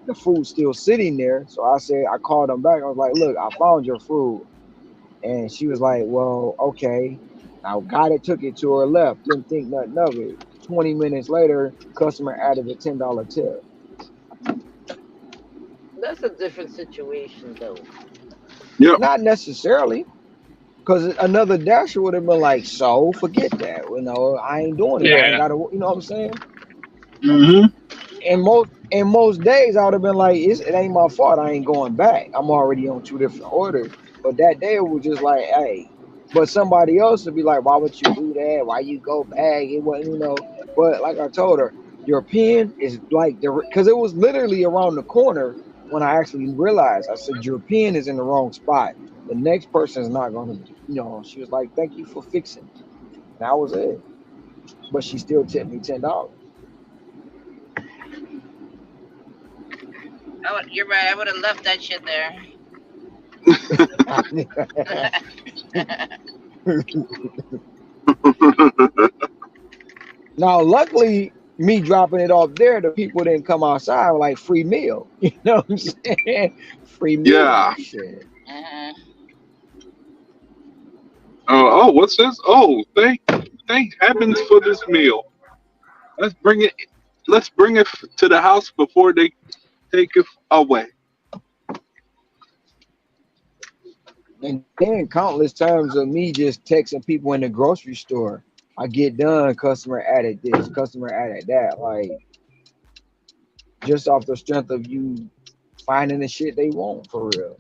The food's still sitting there. So I called them back. I was like, look, I found your food. And she was like, well, okay. I got it, took it to her, left, didn't think nothing of it. 20 minutes later, customer added a $10 tip. That's a different situation, though. Yep. Not necessarily. Because another dasher would have been like, so forget that. I ain't doing it. I ain't Yeah. got to, you know what I'm saying? Mm-hmm. And most days I would have been like, it ain't my fault. I ain't going back. I'm already on 2 different orders. But that day it was just like, hey. But somebody else would be like, why would you do that? Why you go back? It wasn't. But like I told her, your pen is like because it was literally around the corner when I actually realized. I said, your pen is in the wrong spot. The next person is not going to. She was like, thank you for fixing it. And that was it. But she still tipped me $10. You're right. I would have left that shit there. Now, luckily, me dropping it off there, the people didn't come outside like free meal. You know what I'm saying? Free meal. Yeah. Shit. Mhm. Oh, what's this? Oh, thank heavens for this meal. Let's bring it. Let's bring it to the house before they take it away. And then countless times of me just texting people in the grocery store. I get done, customer added this, customer added that. Like just off the strength of you finding the shit they want for real.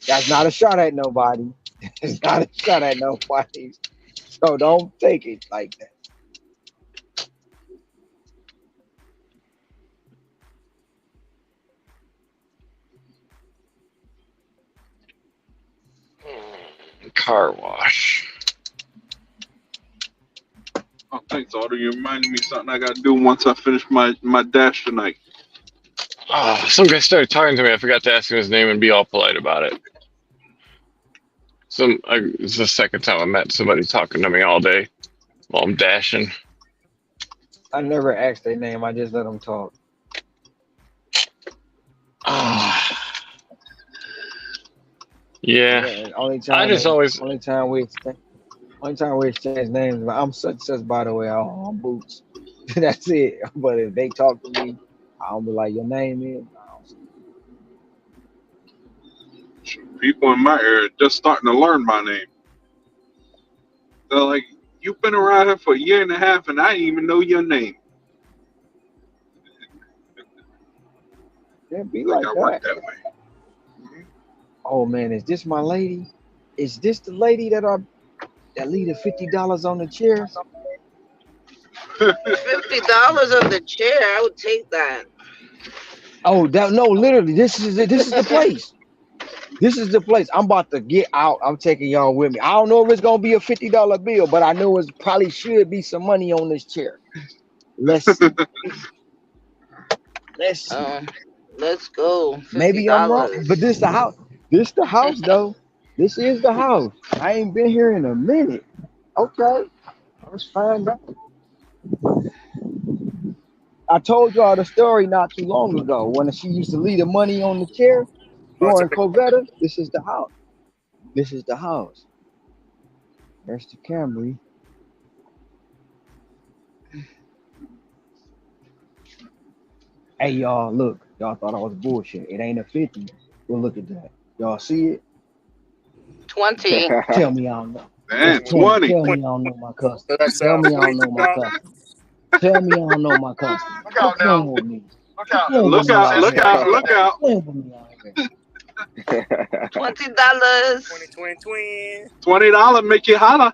That's not a shot at nobody. It's not a shot at nobody. So don't take it like that. Car wash. Oh, thanks, Otto. You reminded me of something I got to do once I finish my dash tonight. Oh, some guy started talking to me. I forgot to ask him his name and be all polite about it. It's the second time I met somebody talking to me all day while I'm dashing. I never asked their name. I just let them talk. Yeah. Yeah, only I time just they, always. only time we exchange names. I'm such and such, by the way. I'm Boots. That's it. But if they talk to me, I'll be like, your name is. People in my area just starting to learn my name. They're like, "You've been around here for a year and a half, and I didn't even know your name." Yeah, be Like like I work that. that way. Oh man, is this my lady? Is this the lady that leave the $50 on the chair? $50 on the chair. I would take that. Oh, that no, literally, this is it. This is the place. This is the place. I'm about to get out. I'm taking y'all with me. I don't know if it's gonna be a $50 bill, but I know it's probably should be some money on this chair. Let's see. Let's see. Let's go. Maybe I'm wrong, but this the house. This the house though. This is the house. I ain't been here in a minute. Okay, let's find out. I told y'all the story not too long ago when she used to leave the money on the chair Oh, it's a during big. Covetta. This is the house. This is the house. There's the Camry. Hey y'all, look. Y'all thought I was bullshit. It ain't a 50. Well, look at that. Y'all see it? 20. Tell me I don't know. Damn, It's 20. 20. Tell me I don't know my customer. That's Tell me I don't know my $42. customer. Tell me I don't know my customer. Look Quit out now. playing with me. Look Quit out. playing with Look me Somebody out! said out she Look here. ain't out! doing Look that. Quit out! playing with me out here. $20. 20. $20 make you holler.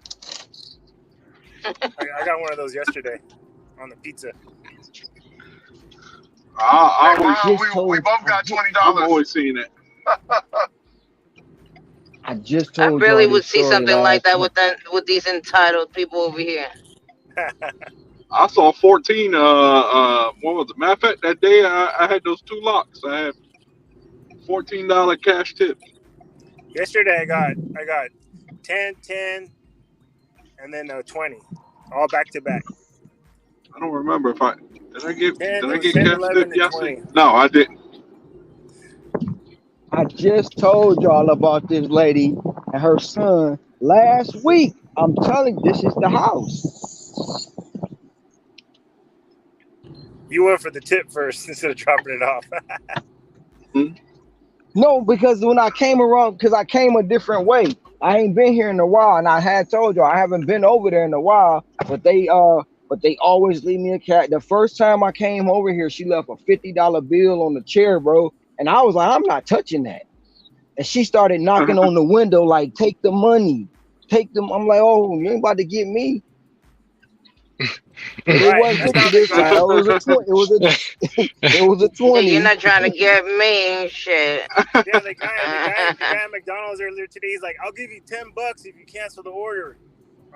I got one of those yesterday on the pizza. I Hey, I always, Ron, just we told both got I'm $20. always seeing it. I just I told barely y'all would this see story something like last that month. with these entitled people over here. I saw 14. What was it? Matter of fact, that day I had those two locks. I had $14 cash tips. Yesterday I got 10, 10, and then 20, all back to back. I don't remember if I did. It I was get 10, cash 11, tip and yesterday? 20. No, I didn't. I just told y'all about this lady and her son last week. I'm telling you, this is the house. You went for the tip first instead of dropping it off. Hmm? No, because when I came around, because I came a different way. I ain't been here in a while, and I had told y'all I haven't been over there in a while. But they always leave me a cat. The first time I came over here, she left a $50 bill on the chair, bro, and I was like, I'm not touching that. And she started knocking on the window, like, take the money, take them. I'm like, oh, you ain't about to get me. But it Right, wasn't that's 50 how they this time. It go. was a 20. It was a Yeah, you're 20. not trying to get me and shit. Yeah, the guy at McDonald's earlier today, he's like, "I'll give you $10 if you cancel the order."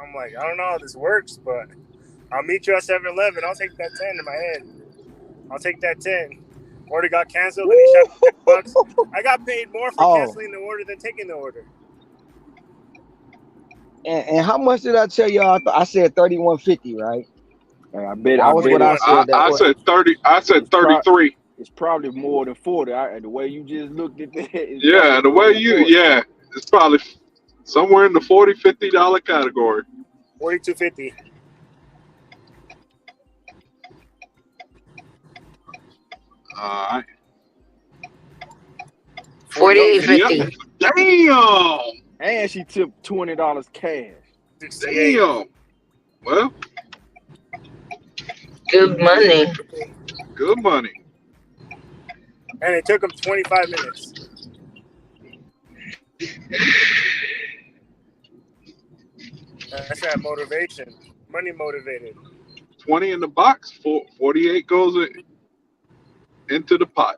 I'm like, I don't know how this works, but I'll meet you at 7-Eleven. I'll take that 10 in my head. I'll take that 10. Order got canceled, and he shot $10. I got paid more for Oh, canceling the order than taking the order. and how much did I tell y'all? I said 31.50, right? Hey, That I was bet what I it's said. That I was said 30. I said it's pro 33. it's probably more than 40. The way you just looked at that, it's Yeah, probably the more way than 40. it's probably Somewhere in the $40-$50 category. $42.50. Alright. $48.50. Damn. And she tipped $20 cash. 68. Damn. Well, Good money. good money. And it took him 25 minutes. That's that motivation. Money motivated. 20 in the box, 48 goes into the pot.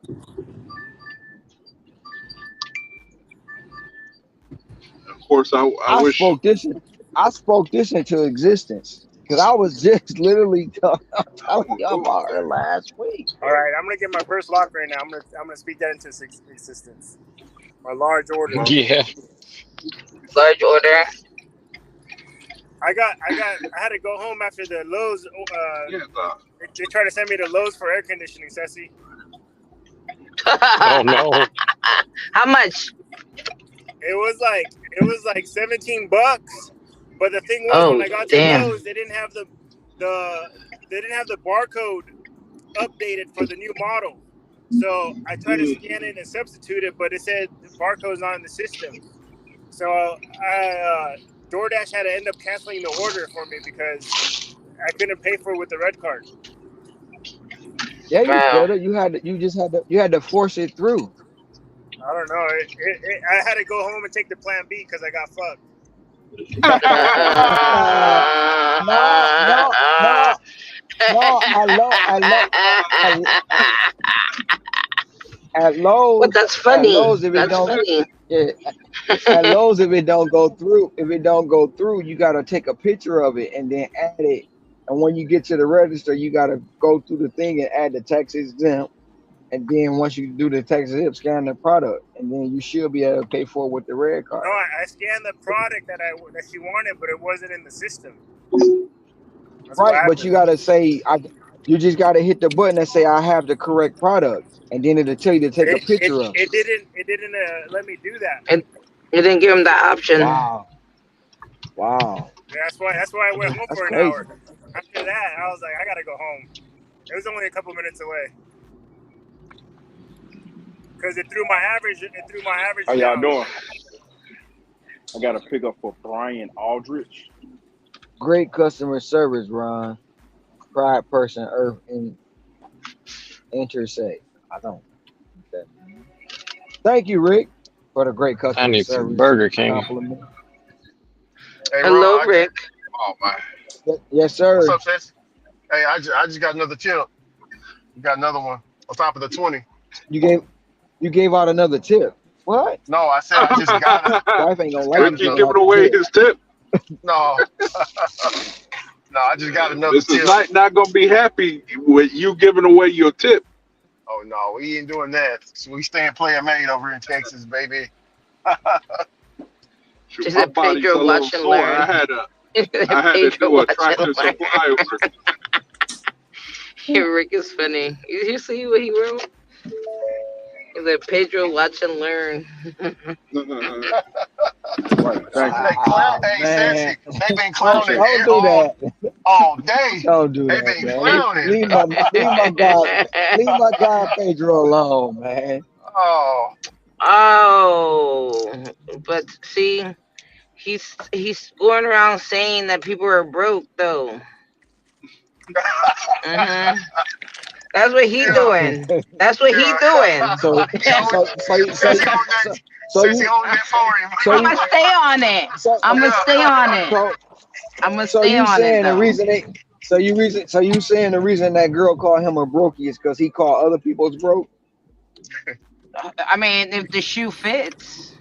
Of course, I wish. I spoke this into existence because I was just literally telling you about her last week. All right, I'm gonna get my first lock right now. I'm gonna speak that into existence. My large order. Yeah. Large order. I had to go home after the Lowe's. Yeah, they tried to send me to Lowe's for air conditioning, Ceci. Oh no. How much? It was like $17. But the thing was, when I got to Lowe's, they didn't have the barcode updated for the new model. So I tried to scan it and substitute it, but it said the barcode's not in the system. So DoorDash had to end up canceling the order for me because I couldn't pay for it with the red card. Yeah, you could have. You had to force it through. I don't know. I had to go home and take the plan B because I got fucked. At Lowe's. But that's funny. At Lowe's, if it don't go through, you gotta take a picture of it and then add it. And when you get to the register, you gotta go through the thing and add the tax exempt. And then once you do the tax exempt, scan the product, and then you should be able to pay for it with the red card. No, I scanned the product that she wanted, but it wasn't in the system. Right, but you gotta say, you just gotta hit the button and say I have the correct product, and then it'll tell you to take a picture of it. It didn't let me do that. It didn't give him that option. Wow. That's why I went home for an hour. After that, I was like, I gotta go home. It was only a couple minutes away. Because it threw my average. How y'all down. doing? I got to pick up for Brian Aldrich. Great customer service, Ron. Pride person, Earth, and Intersect. I don't. Okay. Thank you, Rick, for the great customer I need service. some Burger King. Compliment. Hey, Hello, Ron, Rick. Oh man. Yes, sir. What's up, sis? Hey, I just got another tip. You got another one on top of the 20. You gave out another tip. What? No, I said I just got it. Wife ain't gonna like Keep giving away his tip. No. No, I just got another This tip. is not gonna be happy with you giving away your tip. Oh no, we ain't doing that. So we staying player made over in Texas, baby. Shoot, Is my it body's Pedro a little watch and sore. learn? I had to do a tractor supply order. Rick is funny. Did you see what he wrote? He's like, Pedro, watch and learn. Hey, Sassy, they been clowning Don't do that. all day. Don't do They that, been man. clowning. Leave my guy Pedro alone, man. Oh, but see, he's going around saying that people are broke though. Mm-hmm. That's what he's doing. That's what he's doing. I'm gonna stay on it. I'm gonna stay on it. I'm gonna stay on it. So you saying the reason that girl called him a brokey is because he called other people's broke? I mean, if the shoe fits.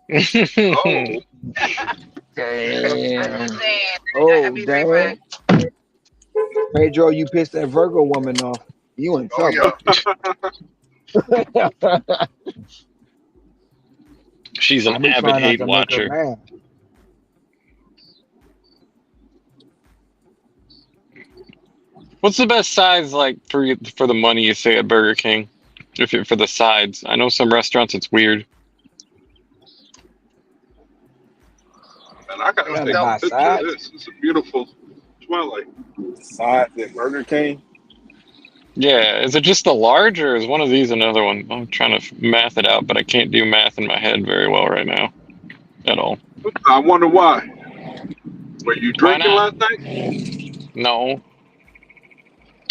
Damn. Oh, damn. Pedro, you pissed that Virgo woman off. You in trouble. She's an avid hate watcher. What's the best size like for the money you say at Burger King? For the sides, I know some restaurants it's weird. And I You gotta have to take a buy picture of sides. this. It's a beautiful Twilight. Sides at Burger King. Yeah, is it just the large or is one of these another one? I'm trying to math it out, but I can't do math in my head very well right now at all. I wonder why. Were you Why drinking not? last night? No,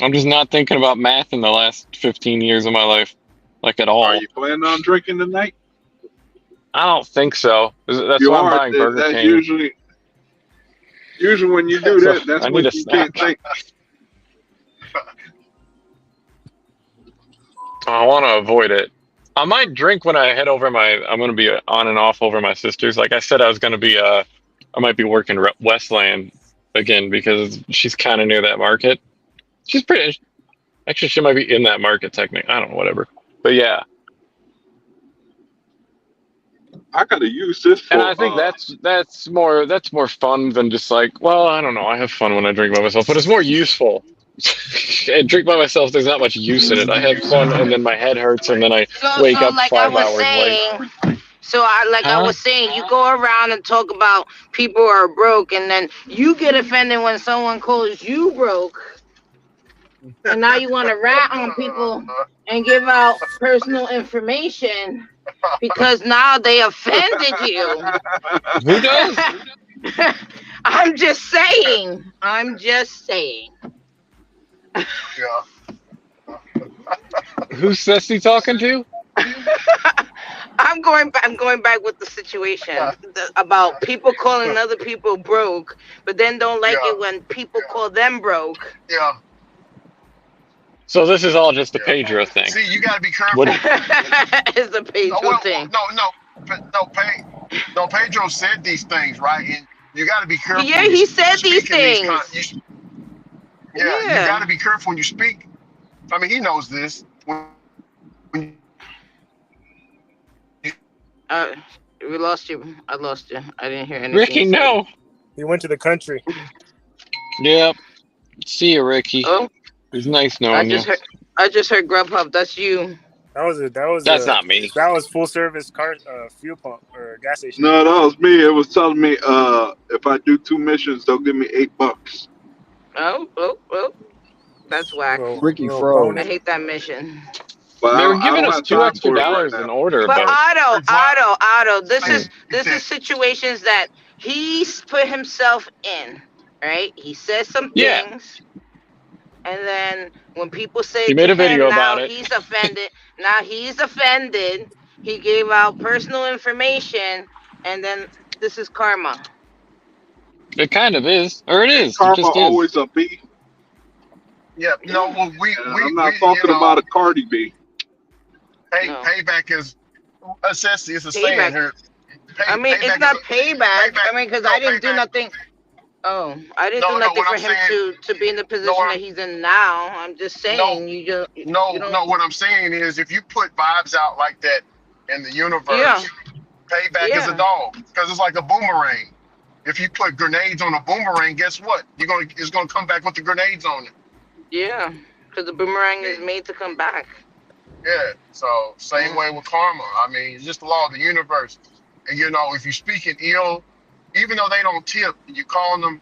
I'm just not thinking about math in the last 15 years of my life, like at Are all. you planning on drinking tonight? I don't think so. If That's you why I'm are, buying Burger that's King. usually when you do So that, that's I need when a you can't snack. think. I want to avoid it. I might drink when I head over I'm going to be on and off over my sister's. Like I said, I was going to be, I might be working Westland again because she's kind of near that market. She's pretty, actually, she might be in that market technically. I don't know, whatever. But yeah. I gotta use this And for I think that's more fun than just like, well, I don't know. I have fun when I drink by myself, but it's more useful. And drink by myself, there's not much use in it. I have fun, and then my head hurts, and then I wake So up like I 5 was hours late. saying, I Huh? was saying, you go around and talk about people who are broke, and then you get offended when someone calls you broke, and now you want to rat on people and give out personal information because now they offended you. Who does? I'm just saying. I'm just saying. Yeah. Who's Ceci talking to? I'm going back with the situation about people calling other people broke, but then don't like Yeah. it when people call them broke. Yeah. So this is all just a Yeah. Pedro thing. See, you got to be What? careful. It's a Pedro thing. No. Pedro said these things, right? And you got to be careful. Yeah, when you he said these speak in these things. you got to be careful when you speak. I mean, he knows this. When We lost you. I lost you. I didn't hear anything. Ricky, no. He went to the country. Yep. See you, Ricky. Oh, It was nice knowing you. I just heard Grubhub. That's you. That's not me. That was full service car fuel pump or gas station. No, that was me. It was telling me if I do 2 missions, they'll give me $8. Oh. That's whack. Ricky froze. I hate that mission. But They were I giving don't us have $2 time extra for it right in now. order, But but Otto, this is situations that he's put himself in, right? He says some yeah, things, and then when people say he to made a him, video now about it. he's offended. Now he's offended. He gave out personal information, and then this is karma. It kind of is, or it Ain't is. It karma just is. always a B? yeah, no, well, And I'm not talking about a Cardi B. No. payback is essentially it's a Payback. saying here. I mean, it's not payback. I mean, because I didn't do nothing. Oh, I didn't do nothing for him to be in the position that he's in now. I'm just saying What I'm saying is if you put vibes out like that in the universe, payback is a dog because it's like a boomerang. If you put grenades on a boomerang, guess what? It's gonna come back with the grenades on it. Yeah, because the boomerang is made to come back. Yeah. So same way with karma. I mean, it's just the law of the universe. And if you speak in ill, even though they don't tip, you calling them,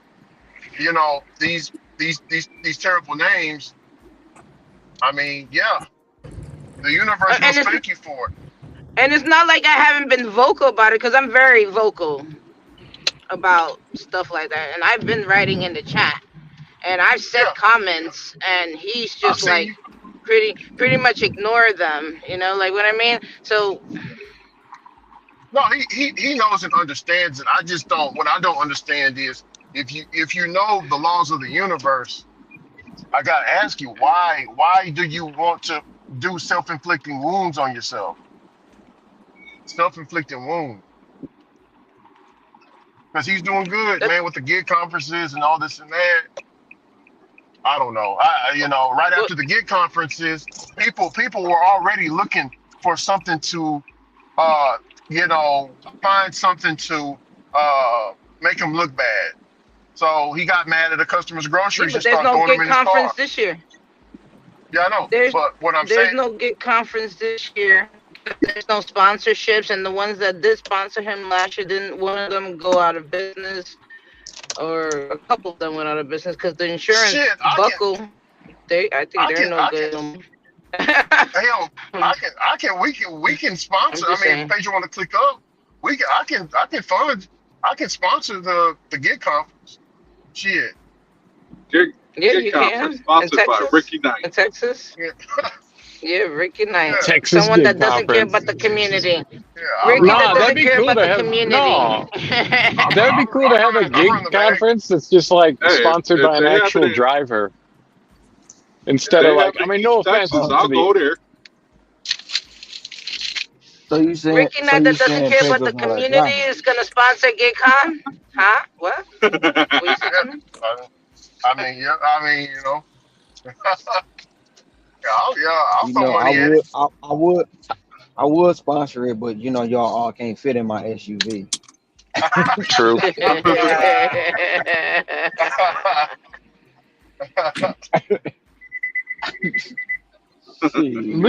these terrible names. I mean, yeah, the universe will spank you for it. And it's not like I haven't been vocal about it because I'm very vocal about stuff like that, and I've been writing in the chat, and I've said comments, and he's just like pretty much ignore them. Like what I mean. So. No, he knows and understands it. I just don't. What I don't understand is if you know the laws of the universe, I gotta ask you why do you want to do self-inflicting wounds on yourself? Self-inflicting wound. Because he's doing good, man, with the gig conferences and all this and that. I don't know. Right after the gig conferences, people were already looking for something to find something to make him look bad. So he got mad at a customer's groceries and started throwing them in his car. There's no gig conference this year. Yeah, I know. But what I'm saying, there's no gig conference this year. There's no sponsorships, and the ones that did sponsor him last year didn't. One of them go out of business, or a couple of them went out of business because the insurance Shit, buckle. I think I they're can, no I can, good. hell, we can sponsor. I'm I just mean, if saying. Pedro want to click up, I can fund, I can sponsor the Get Conference. Shit. Get Yeah, Get you Conference can in sponsored by Texas. Ricky Knight. In Texas. Yeah, Yeah, Ricky Knight. yeah, Texas Someone Gig that doesn't care Conference. about the community. yeah. Ricky that Nah, that'd doesn't be care cool about to the have. community. No, that'd be cool to have a I gig run the bag. conference that's just like Hey, sponsored if by an they have it actual in driver if instead of they have like. it I mean, in no East offense Texas, to I'll the. go there. Ricky Knight that doesn't care about the Pedro's not a community driver? is gonna sponsor GayCon? Huh? What? What you Yeah. saying? I mean, yeah. I mean, you know. I'll You throw know, money at it. I would sponsor it, but you know, y'all all can't fit in my SUV. True. Shit,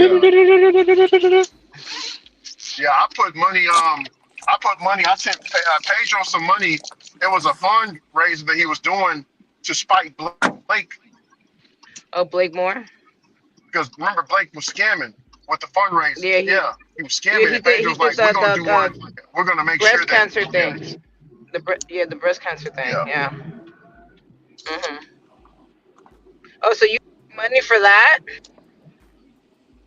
Yeah, I put money. I put money. I sent Pedro some money. It was a fundraiser that he was doing to spite Blake Oh, Blake Moore. because remember Blake was scamming with the fundraiser. Yeah, Yeah, he was yeah scamming, he and did. He Pedro's did like, "We're gonna do one. the We're gonna make sure breast that cancer yeah, thing. The breast cancer thing. yeah." Yeah. Hmm. Oh, so you money for that?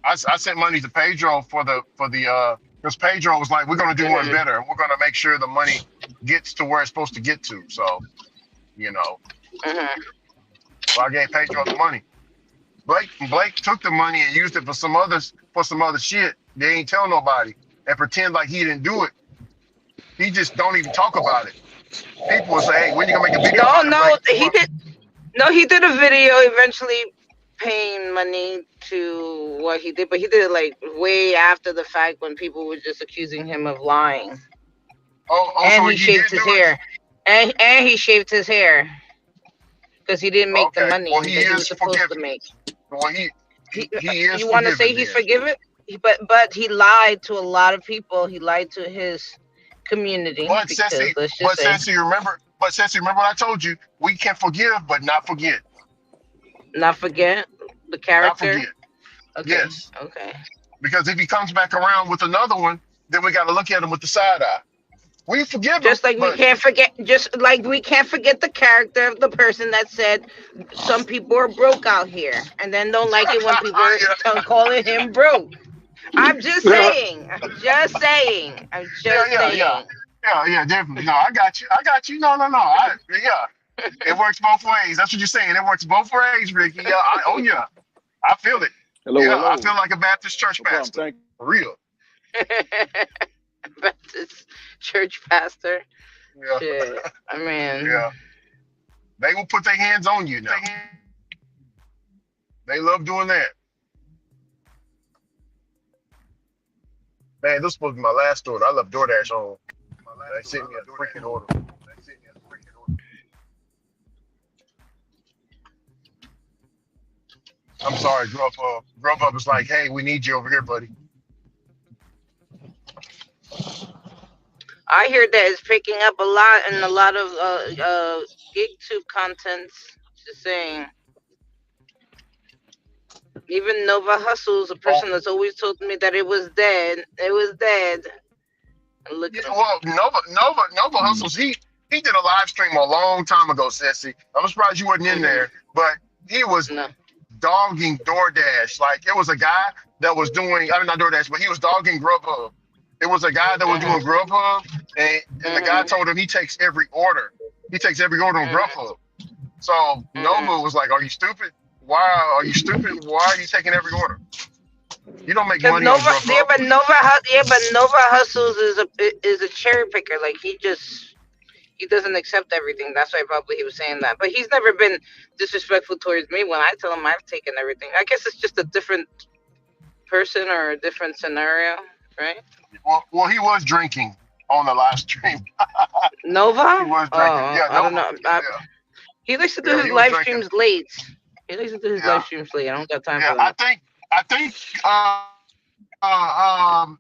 I sent money to Pedro for the because Pedro was like, "We're gonna do one Hmm. better. We're gonna make sure the money gets to where it's supposed to get to." So you know, Hmm. so I gave Pedro the money. Blake took the money and used it for some other shit. They ain't tell nobody and pretend like he didn't do it. He just don't even talk about it. People will say, "Hey, when you gonna make a video No, about it, no, Blake?" he did. No, he did a video eventually paying money to what he did, but he did it like way after the fact when people were just accusing him of lying. So And he he shaved did his do it. hair. And he shaved his hair because he didn't make the Okay, well money he that he is was supposed to forgiven. make. Well he is You want to say forgiven he's then. forgiven? But he lied to a lot of people. He lied to his community But because Ceci, let's just say remember what I told you? We can forgive, but not forget. not forget the Not character. forget. Okay, Yes, okay. because if he comes back around with another one, then we got to look at him with the side eye. We forgive him, Just like we but can't forget, just like we can't forget the character of the person that said some people are broke out here, and then don't like it when people are calling him broke. I'm just yeah, saying. I'm just saying. I'm yeah, just yeah, yeah, saying. yeah, definitely. No, I got you. I got you. No, no, no. Yeah, it works both ways. That's what you're saying. It works both ways, Ricky. Yeah, oh yeah, I feel it. Hello, Yeah, I hello. feel like a Baptist church No problem. pastor. Thank For real. Baptist church pastor. Yeah, Shit. I mean, yeah. They will put their hands on you now. They love doing that. Man, this was supposed to be my last order. I left DoorDash on. They sent me a freaking order. I'm sorry, Grubhub. Grubhub is like, hey, we need you over here, buddy. I hear that it's picking up a lot and a lot of gig tube contents. Just saying. Even Nova Hustle's a Oh, person that's always told me that it was dead. It was dead. And look yeah, at him. well, Nova Hustles. He did a live stream a long time ago, Sissy. I'm surprised you wasn't in there, but he was No. dogging DoorDash. Like it was a guy that was doing, I mean not DoorDash, but he was dogging Grubhub. It was a guy that was doing Mhm. Grubhub, and the guy Mhm. told him he takes every order. He takes every order on Mhm. Grubhub. So Mhm. Nova was like, "Are you stupid? Why are you stupid? Why are you taking every order? You don't make Cause money on Nova, yeah, Grubhub." but Nova Hustles is a cherry picker. Like he doesn't accept everything. That's why probably he was saying that. But he's never been disrespectful towards me when I tell him I've taken everything. I guess it's just a different person or a different scenario, right? Well, he was drinking on the live stream. He Nova? was drinking. Oh, Yeah, I don't Nova. know. He likes to do Yeah, his he was live drinking. streams late. He likes to do his Yeah, live streams late. I don't got time yeah. for that. I think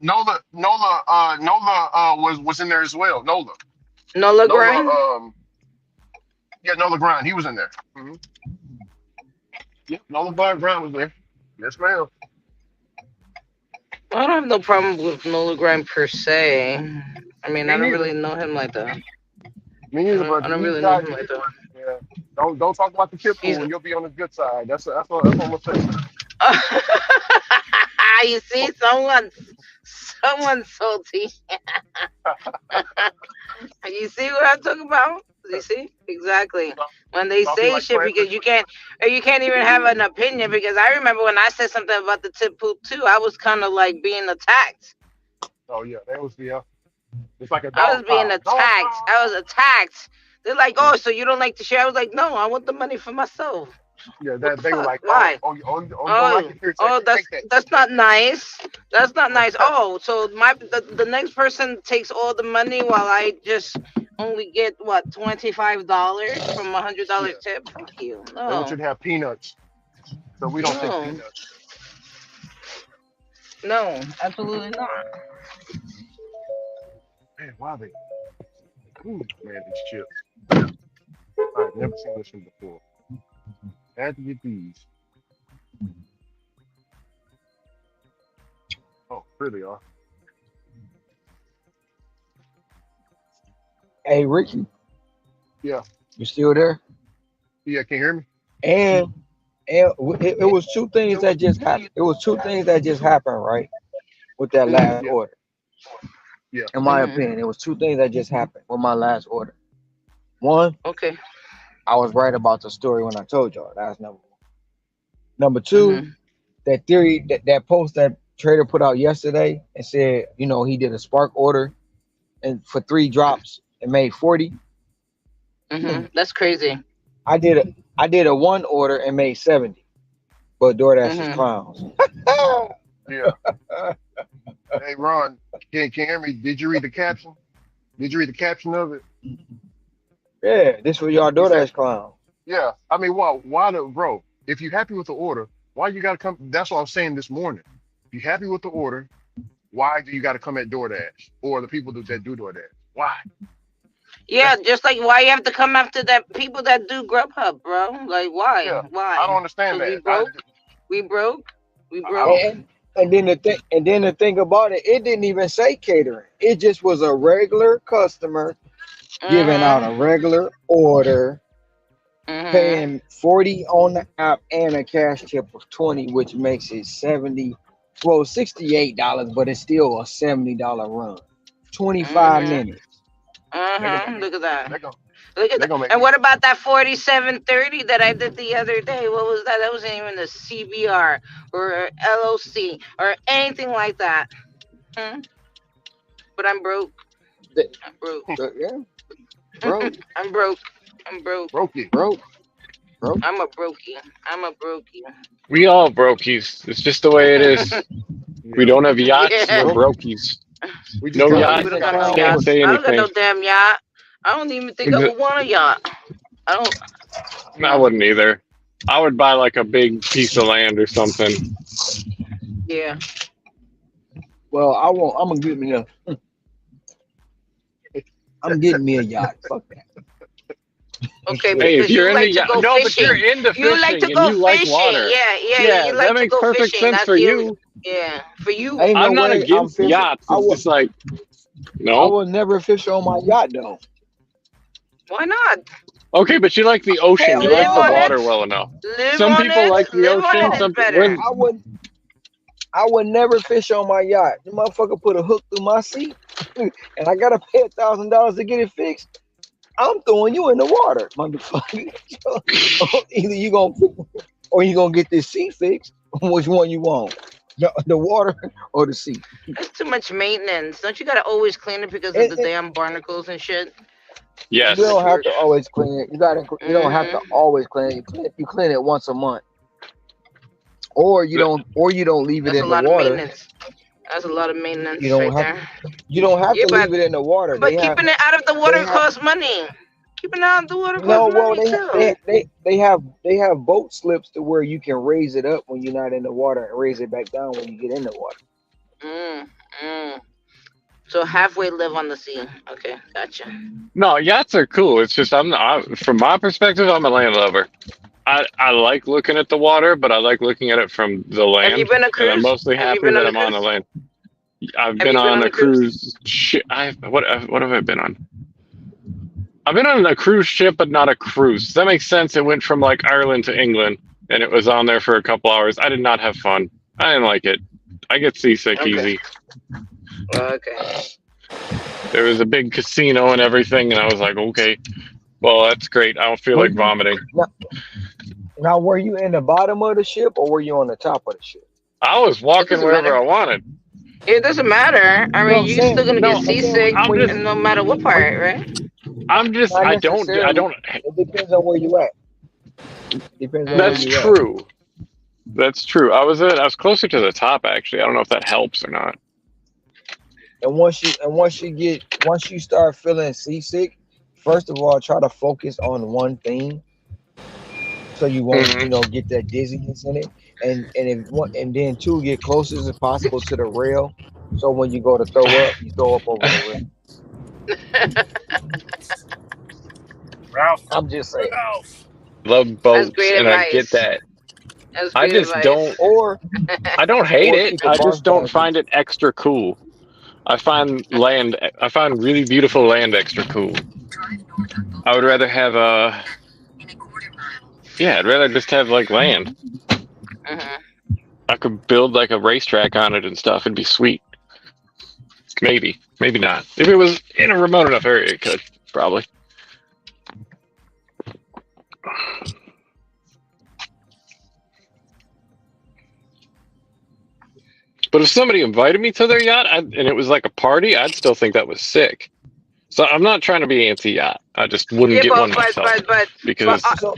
Nola was in there as well. Nola Grind? Nola, yeah, Nola Grind. He was in there. Yeah, Nola Grind was there. Yes, ma'am. I don't have no problem with Nola Grind per se. I mean, I Me don't neither. really know him like that. Me neither. But I don't he really know got him like that. yeah. Don't talk about the pit He's bull, and you'll be on the good side. That's what I'm gonna say. you see, someone's salty. You see what I'm talking about? You see exactly when they Talking say like shit Francis. because you can't even have an opinion. Because I remember when I said something about the tip poop too, I was kind of like being attacked. Oh yeah, that was it's like a I was dog being pile. Dog attacked. I pile. was attacked. They're like, oh, so you don't like to share? I was like, no, I want the money for myself. Yeah, What the that they were fuck? like, Why? you don't like Oh, it here? oh, Take that. that's not nice. That's not nice. Oh, so the next person takes all the money while I just only get what $25 from $100 Yeah, tip. Fuck you. they want No, you to have peanuts, so we don't take no, peanuts. no, absolutely not. Man, why they? Ooh, man, these chips. I've never seen this one before. Had to get these. Oh, really are. Hey, Ricky, Yeah, you still there? yeah. Can you hear me? And it was two things that just happened. It was two things that just happened, right? With that last Yeah, order. yeah. In my opinion, it was two things that just happened with my last order. One, Okay. I was right about the story when I told y'all. That's number one. Number two, Mhm. that theory, that post that trader put out yesterday and said, he did a spark order and for 3 drops and made 40. Mhm. That's crazy. I did a one order and made 70, but DoorDash is Mhm. clowns. Yeah. Hey, Ron, can you hear me? Did you read the caption? Did you read the caption of it? Yeah, this was y'all He said, DoorDash clown. yeah. I mean, why the bro? If you're happy with the order, why you gotta come? That's what I was saying this morning. If you're happy with the order, why do you gotta come at DoorDash or the people that do DoorDash? Why? Yeah, That's just like why you have to come after that people that do Grubhub, bro. Like why? yeah. I don't Why? understand Cause we that. I broke. We broke. We I broke. don't. And then the thing about it, it didn't even say catering. It just was a regular customer giving out a Mhm. regular order, Mhm. paying 40 on the app and a cash tip of 20, which makes it 70, well, $68, but it's still a $70 run. 25 Mhm. minutes. They're gonna make me. Look at that. They're gonna. Look at They're that. gonna make And me. what about that 4730 that I did the other day? What was that? That wasn't even a CBR or a LOC or anything like that. Hmm? But I'm broke. The- I'm broke. yeah, bro, I'm broke. I'm broke. Broke it. bro, bro. I'm a brokey. I'm a brokey. We all brokies. It's just the way it is. We Yeah. don't have yachts. We're Yeah. Bro, brokies. We just No got broke we We yacht. is don't just a got got no clown Can't for yacht. say I don't got anything. no damn yacht. I don't even think I would want a yacht. I don't. I No. wouldn't either. I would buy like a big piece of land or something. Yeah. well, I won't. I'm getting me a yacht. Fuck that Okay, shit. Hey, if because you're you into like to yacht, go no, but you're fishing. into You like to fishing and go you like fishing. water. Yeah, yeah. Yeah, You that like to makes go perfect fishing. sense That's for you. you. Yeah, for you. Ain't no I'm not way I'm against fishing. yachts. It's just like, I no. will never fish on my yacht though. Why not? Okay, but you like the ocean. Hell You like Live the on no. it. water well enough. Live Some on people it. like the Live on it ocean. is No, Some better. I would I would never fish on my yacht. The motherfucker put a hook through my seat, and I gotta pay $1,000 to get it fixed. I'm throwing you in the water, motherfucker. Either you gonna or you gonna get this seat fixed. Which one you want? The water or the seat? That's too much maintenance. Don't you gotta always clean it because of And, the and damn barnacles and shit? you Too yes. much don't have work. to always clean it. You don't have to Mhm. always clean it. You clean it once a month, or you don't leave it That's a in the lot of water. maintenance. That's a lot of You maintenance don't right have there. you don't have Yeah, to leave it in the water. but keeping it out of the They water have costs money. Keeping it out of the water costs no well money too. they have boat slips to where you can raise it up when you're not in the water and raise it back down when you get in the water. Mm, mm. So halfway live on the sea. Okay, gotcha. No, yachts are cool. It's just from my perspective, I'm a landlubber. I like looking at the water, but I like looking at it from the Have you land, been a and I'm cruise? mostly Have you happy been that on a I'm on the cruise? land. I've Have been you been on on a a cruise? cruise ship. What have I been on? I've been on a cruise ship, but not a cruise. Does that make sense? It went from like Ireland to England, and it was on there for a couple hours. I did not have fun. I didn't like it. I get seasick Okay. easy. Okay. There was a big casino and everything, and I was like, okay, well, that's great. I don't feel Were like you vomiting. now? Were you in the bottom of the ship or were you on the top of the ship? I was It walking doesn't wherever matter. I wanted. It doesn't matter. I No, mean, I'm you're still saying. gonna get No, I'm saying seasick, I'm just, no matter what were part, you right? not I necessarily. don't. It depends on where you at. Depends on where That's Mm. you at. true. That's true. I was closer to the top actually. I don't know if that helps or not. And once you start feeling seasick, first of all, try to focus on one thing so you won't Hmm. get that dizziness in it. And then two, get closest as possible to the rail. So when you go to throw up, you throw up over the rail. Ralph. I'm just saying. Ralph. Love That's boats, great and I get advice. that. That's I great just advice. don't. Or I don't hate it. keep a I just barf don't bag with find it extra cool. I find land. I find really beautiful land extra cool. I would rather have yeah. I'd rather just have like land. Hmm. I could build like a racetrack on it and stuff. It'd be sweet. Maybe, maybe not. If it was in a remote enough area, it could probably. But if somebody invited me to their yacht and it was like a party, I'd still think that was sick. So I'm not trying to be anti-yacht. I just wouldn't Yeah, get one myself but because so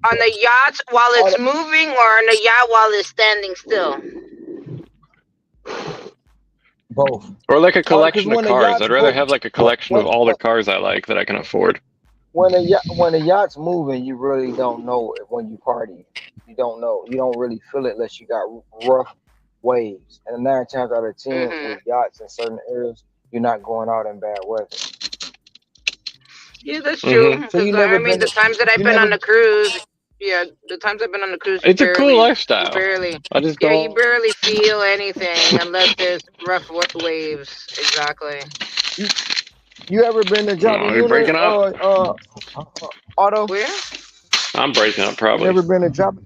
on the yacht while all it's the, moving, or on the yacht while it's standing still. both. or like a Because collection of when the cars. yacht's I'd rather move, have like a collection of when all the cars I like that I can afford. when the yacht's moving, you really don't know it when you party. You don't know. You don't really feel it unless you got rough waves. And 9 times out of 10, Hmm. with yachts in certain areas, you're not going out in bad weather. Yeah, that's true. Hmm. So Because I mean, the times that I've you been on never the cruise, yeah, the times I've been on the cruise, It's a cool lifestyle. I just you don't. barely feel anything unless there's rough waves. Exactly. you, you ever been to Oh, Jobby are you Nooner? breaking up? Auto. Where? I'm breaking up You probably. never been to Job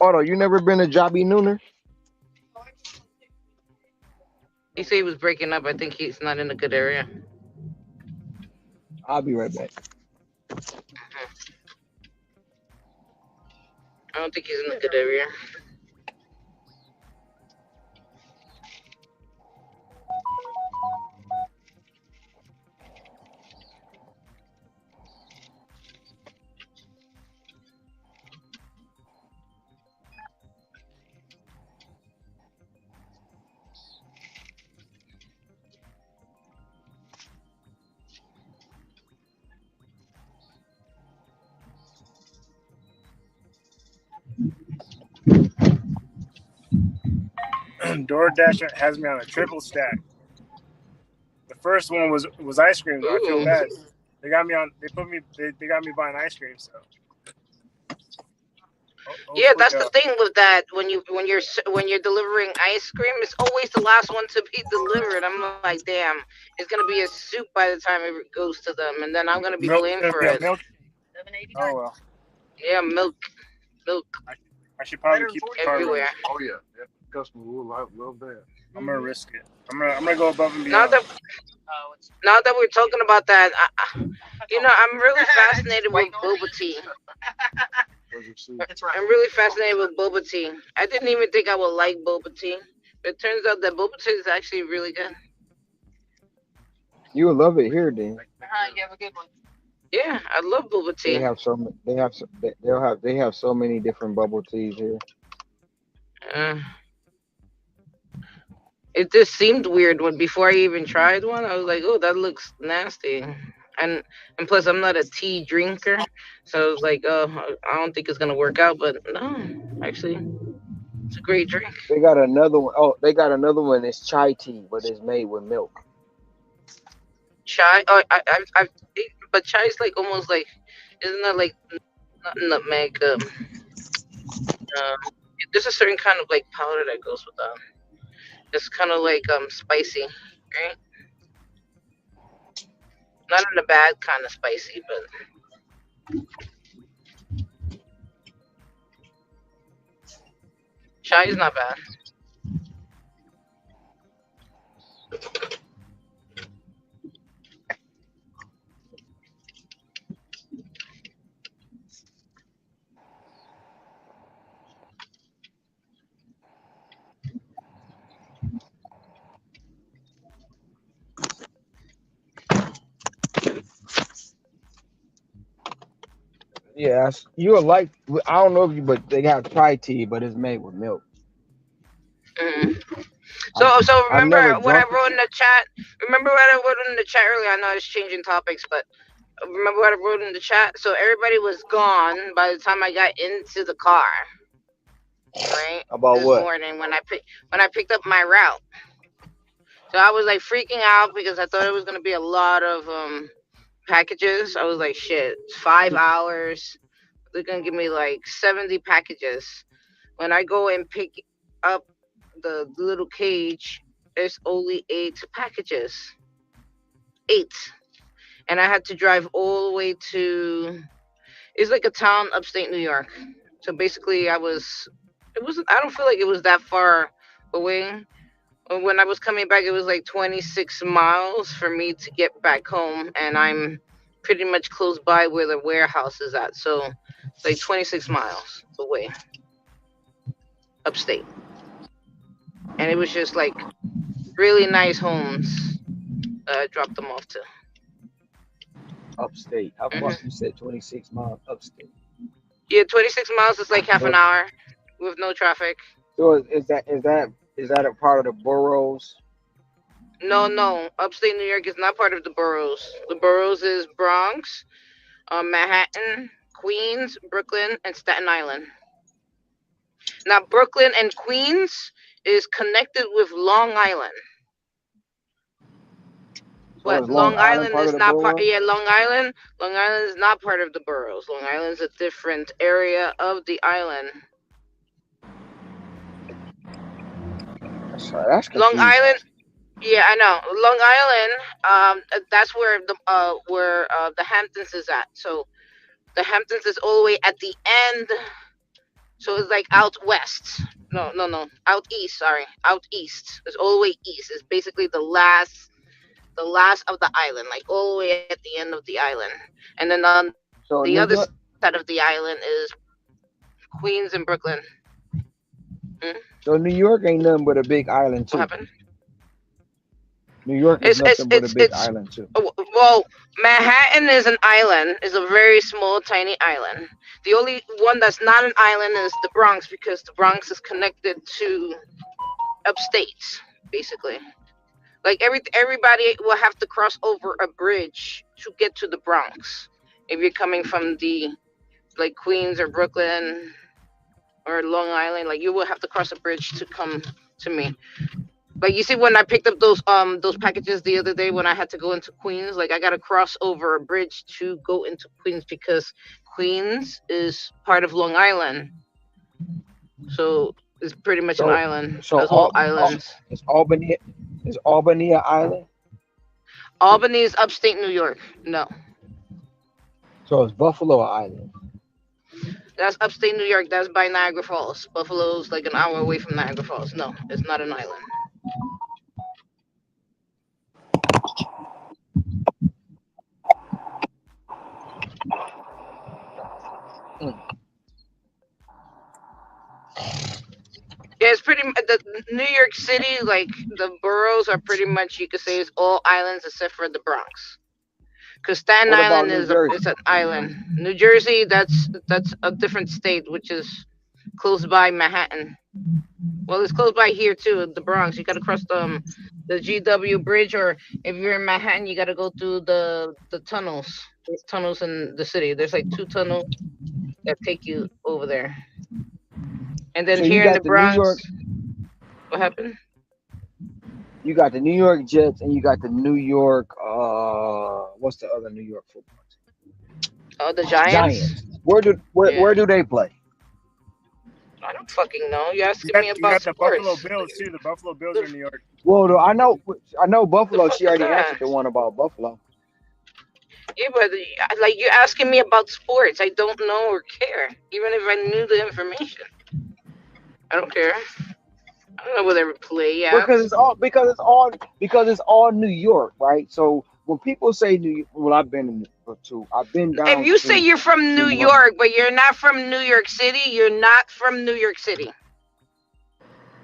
Auto. You never been to Jobby Nooner? He said he was breaking up. I think he's not in a good area. I'll be right back. I don't think he's in a good area. DoorDash has me on a triple stack. The first one was ice cream though. I feel Ooh. bad. They got me on. They got me buying ice cream. So Yeah, hopefully, that's the thing with that. When you're delivering ice cream, it's always the last one to be delivered. I'm like, damn, it's gonna be a soup by the time it goes to them, and then I'm gonna be milk's blamed gonna for be a it. milk. Oh well, Yeah, milk I should probably keep the car running. everywhere. Oh yeah, that customer will love that. I'm gonna risk it. I'm gonna go above and Now beyond. that now that we're talking about that, I'm really fascinated with boba tea. I'm really fascinated with boba tea. I didn't even think I would like boba tea, but it turns out that boba tea is actually really good. You will love it here, then. Yeah, I love boba They tea. have so they have so, they have so many different bubble teas here. Uh, it just seemed weird when before I even tried one. I was like, "Oh, that looks nasty," and plus I'm not a tea drinker, so I was like, "Oh, I don't think it's gonna work out." But no, actually, It's a great drink. They got another one. Oh, they got another one. It's chai tea, but it's made with milk. Chai. Oh, I've but chai is like almost like, isn't that like not nutmeg? There's a certain kind of like powder that goes with that. It's kind of like spicy, right? Not in a bad kind of spicy, but chai is not bad. Yes, you'll like. I don't know if you, but they have chai tea, but it's made with milk. Mm. I've So I've remember never what I drunk it. wrote in the chat. Remember what I wrote in the chat earlier. I know I was changing topics, but remember what I wrote in the chat. So everybody was gone by the time I got into the car, right? About This what? morning when I picked up my route. So I was like freaking out because I thought it was gonna be a lot of packages. I was like, shit, it's 5 hours. They're gonna give me like 70 packages. When I go and pick up the little cage, there's only 8 packages. 8. And I had to drive all the way to, it's like a town upstate New York. So basically it wasn't, I don't feel like it was that far away. When I was coming back, it was like 26 miles for me to get back home, and I'm pretty much close by where the warehouse is at. So it's like 26 miles away, upstate. And it was just like really nice homes that I dropped them off to. Upstate. How far? Hmm. You said 26 miles upstate. Yeah, 26 miles is like half So, an hour with no traffic. so is that a part of the boroughs? No, no, upstate New York is not part of the boroughs. The boroughs is Bronx, Manhattan, Queens, Brooklyn, and Staten Island. Now, Brooklyn and Queens is connected with Long Island, So but is Long Long Island Island part of is the not part. borough? Yeah, Long Island is not part of the boroughs. Long Island is a different area of the island. That's Long confusing. Island. Yeah, I know. Long Island. That's where the Hamptons is at. So the Hamptons is all the way at the end. So it's like out west. No, no, no. Out east. Sorry, out east. It's all the way east. It's basically the last of the island, like all the way at the end of the island. And then on the other side of So the New island York. is Queens and Brooklyn. Hmm? So New York ain't nothing but a big What island too. happened? New York is nothing but a big It's island too. well, Manhattan is an island. Is a very small, tiny island. The only one that's not an island is the Bronx because the Bronx is connected to upstate, basically. Like everybody will have to cross over a bridge to get to the Bronx. If you're coming from the like Queens or Brooklyn or Long Island, like you will have to cross a bridge to come to me. Like you see, when I picked up those packages the other day when I had to go into Queens, like I got to cross over a bridge to go into Queens because Queens is part of Long Island, so it's pretty much an So island, so as all all islands. is Albany an island? Albany is upstate New York. No, So is Buffalo an island? that's upstate New York. That's by Niagara Falls. Buffalo's like an hour away from Niagara Falls. No, it's not an island. Mm. Yeah, it's pretty. The New York City, like the boroughs, are pretty much you could say it's all islands except for the Bronx. Because Staten What about Island New is Jersey? an island. New Jersey, that's a different state, which is close by Manhattan. Well, it's close by here too, the Bronx. You got to cross the GW Bridge, or if you're in Manhattan, you got to go through the tunnels. There's tunnels in the city. There's like 2 tunnels that take you over there. And then So you here in the got the New York, Bronx, what happened? you got the New York Jets, and you got the New York. What's the other New York football Oh, the team? Giants. Giants. Where do Yeah, where do they play? I don't fucking know. You're You asking got me you about got the Buffalo sports. Bills too. The Buffalo Bills The are in New York. Well, I know the Buffalo. fuck She is already that? answered the one about Buffalo. Yeah, but like you're asking me about sports. I don't know or care. Even if I knew the information, I don't care. I don't know whether to play Because apps. it's all New York, right? So when people say well, I've been I've been If down you say in you're from New New York. York, but you're not from New York City, you're not from New York City.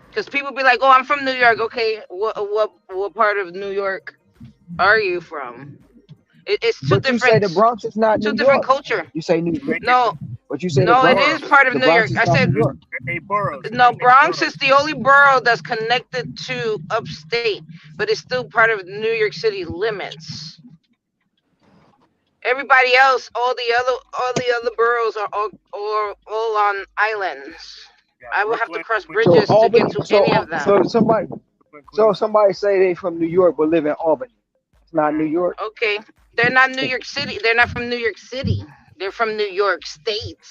Because people be like, "Oh, I'm from New York." Okay, what part of New York are you from? It's But you say the Bronx is not New two different York. culture. You say New, Make it No, but you say no, it is boroughs. part of The New York. Bronx is I not said New York. Eight boroughs. no. There's eight Bronx is boroughs. the only borough that's connected to upstate, but it's still part of New York City limits. Everybody else, all the other boroughs are all on islands. You got I will have to Brooklyn, cross Queens, So bridges to get Albany, to any of them. so Queens. somebody say they from New York but live in Albany. It's not New York. Okay, they're not New York City. They're not from New York City. They're from New York State,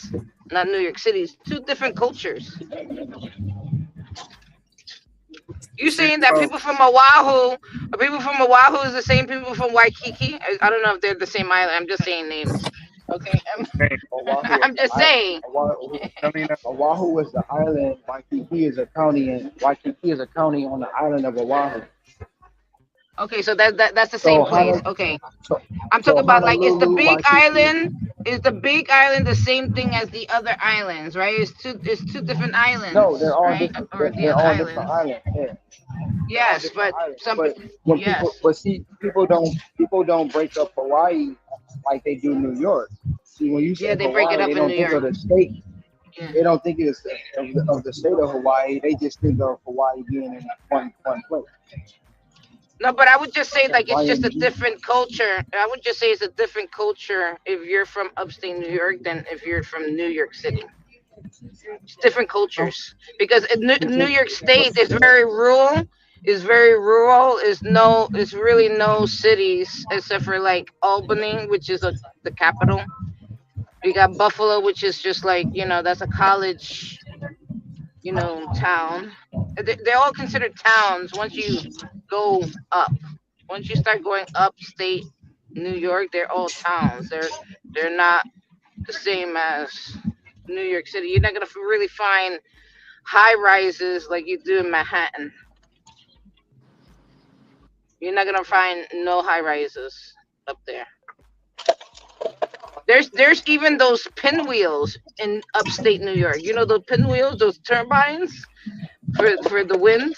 not New York City. It's two different cultures. You See, saying that bro. people from Oahu is the same people from Waikiki? I don't know if they're the same island. I'm just saying names. Okay, Hey, Oahu is I'm the just island. saying. Selena. Oahu is the island. Waikiki is a county on the island of Oahu. Okay, so that's the So same place. Okay, so, I'm so talking about like is the Honolulu, Big Waikiki. Island? Is the Big Island the same thing as the other islands? Right? It's two different No, islands, they're all right? different. Or the They're other all different islands. islands. Yeah, they're all Yes, different but islands. some But when yes, people don't break up Hawaii like they do New York. See, when you yeah, say they break it Hawaii, they up in New don't think of York. the state. Yeah. They don't think it's of the state of Hawaii. They just think of Hawaii being in one place. No, but I would just say like it's just a YMG. different culture. I would just say it's a different culture if you're from upstate New York than if you're from New York City. It's different Oh, cultures because New York but, State is very rural. Is very rural. Is really no cities except for like Albany, which is the capital. You got Buffalo, which is just like that's a college town. They're all considered towns once you go up. Once you start going upstate New York, they're all towns. They're not the same as New York City. You're not gonna really find high rises like you do in Manhattan. You're not gonna find no high rises up there. There's even those pinwheels in upstate New York. You know those pinwheels, those turbines for the wind.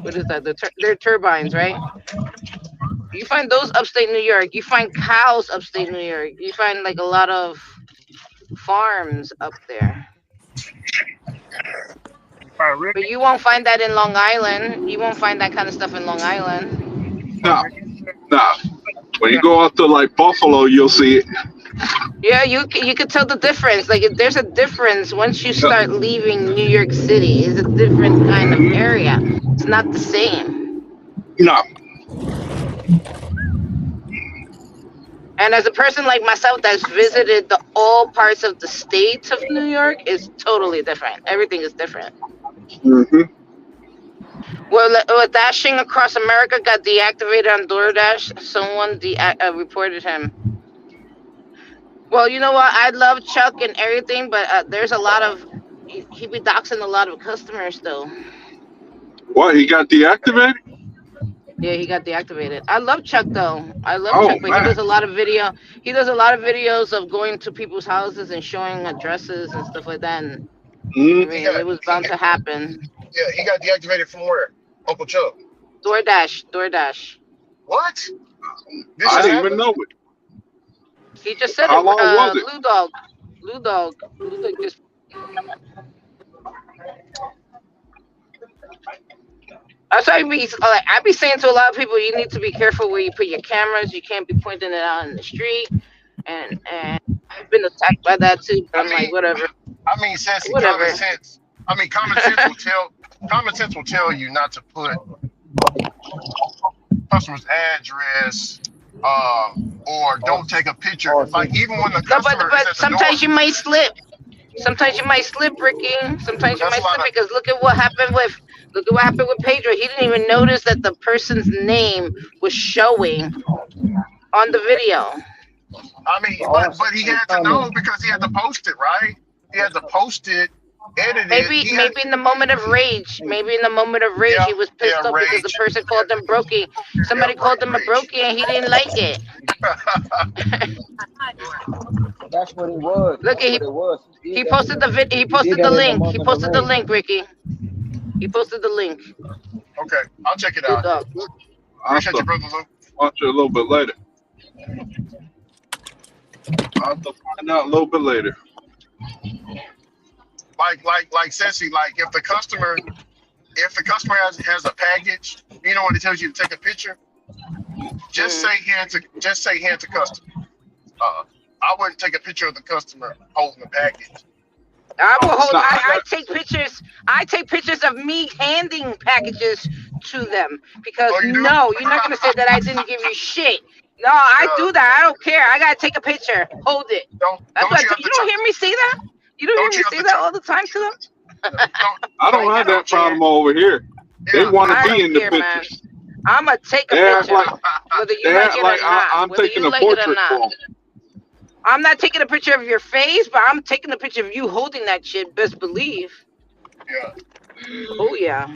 What is that? They're turbines, right? You find those upstate New York. You find cows upstate New York. You find like a lot of farms up there. If I Rick, But you won't find that in Long Island. You won't find that kind of stuff in Long Island. if I Nah, Rick, nah. When you you got go out to like Buffalo, you'll see it. Yeah, you could tell the difference. Like there's a difference once you Yeah. start leaving New York City. It's a different kind of area. It's not the same. Nah. And as a person like myself that's visited the all parts of the states of New York, it's totally different. Everything is different. Hmm. Well, Dashing Across America got deactivated on DoorDash. Someone reported him. Well, you know what? I love Chuck and everything, but there's a lot of he be doxing a lot of customers though. What? He got deactivated? Yeah, he got deactivated. I love Chuck though. I love Oh Chuck, but he does a man. lot of video. He does a lot of videos of going to people's houses and showing addresses and stuff like that. And I Mm. He mean, got it was he bound got to happen. yeah, he got deactivated from where? Uncle Chuck. DoorDash. What? This I just didn't even happened? know it. He just said How it. long was it? Blue Dog just. That's why I be saying to a lot of people, you need to be careful where you put your cameras. You can't be pointing it out in the street. And I've been attacked by that too. But I I'm like, mean whatever, I mean sense and common whatever. sense. I mean, common sense will tell you not to put customer's address, or don't take a picture. Like even when the No, but customer is at the door, sometimes you might slip. Sometimes you might slip, Ricky. Sometimes you that's a might lot slip of. because look at what happened with Pedro. He didn't even notice that the person's name was showing on the video. I mean, but he had to know because he had to post it, right? He had to post it, edit it. Maybe in the moment of rage, Yeah, he was pissed yeah, off because the rage. person called him brokey. Somebody Yeah, called him a rage. brokey and he didn't like it. That's what it was. Look, That's what it was. he posted the he He did posted the that in the link. He month of the posted the rain. link, Ricky. He posted the link. Okay, I'll check it Good out. dog. I'll Appreciate you, brother Lou. watch it a little bit later. I'll have to find out a little bit later. Like Ceci, like if the customer has a package, you know when it tells you to take a picture, just say hand to customer. I wouldn't take a picture of the customer holding the package. I will hold. No, I take pictures. I take pictures of me handing packages to them because Oh, you do? no, you're not gonna say that I didn't give you shit. No, I Yeah. do that. I don't care. I gotta take a picture. Hold it. Don't That's what you have you to don't hear me say that. You don't Don't hear you me have say to that all the time to them. I don't have that problem over here. They want to I be don't in the care, man. pictures. I'ma take a They act picture, like whether you like it or not. I'm Whether taking you a like it or portrait not. for them. I'm not taking a picture of your face, but I'm taking a picture of you holding that shit. Best believe. Yeah. Oh yeah.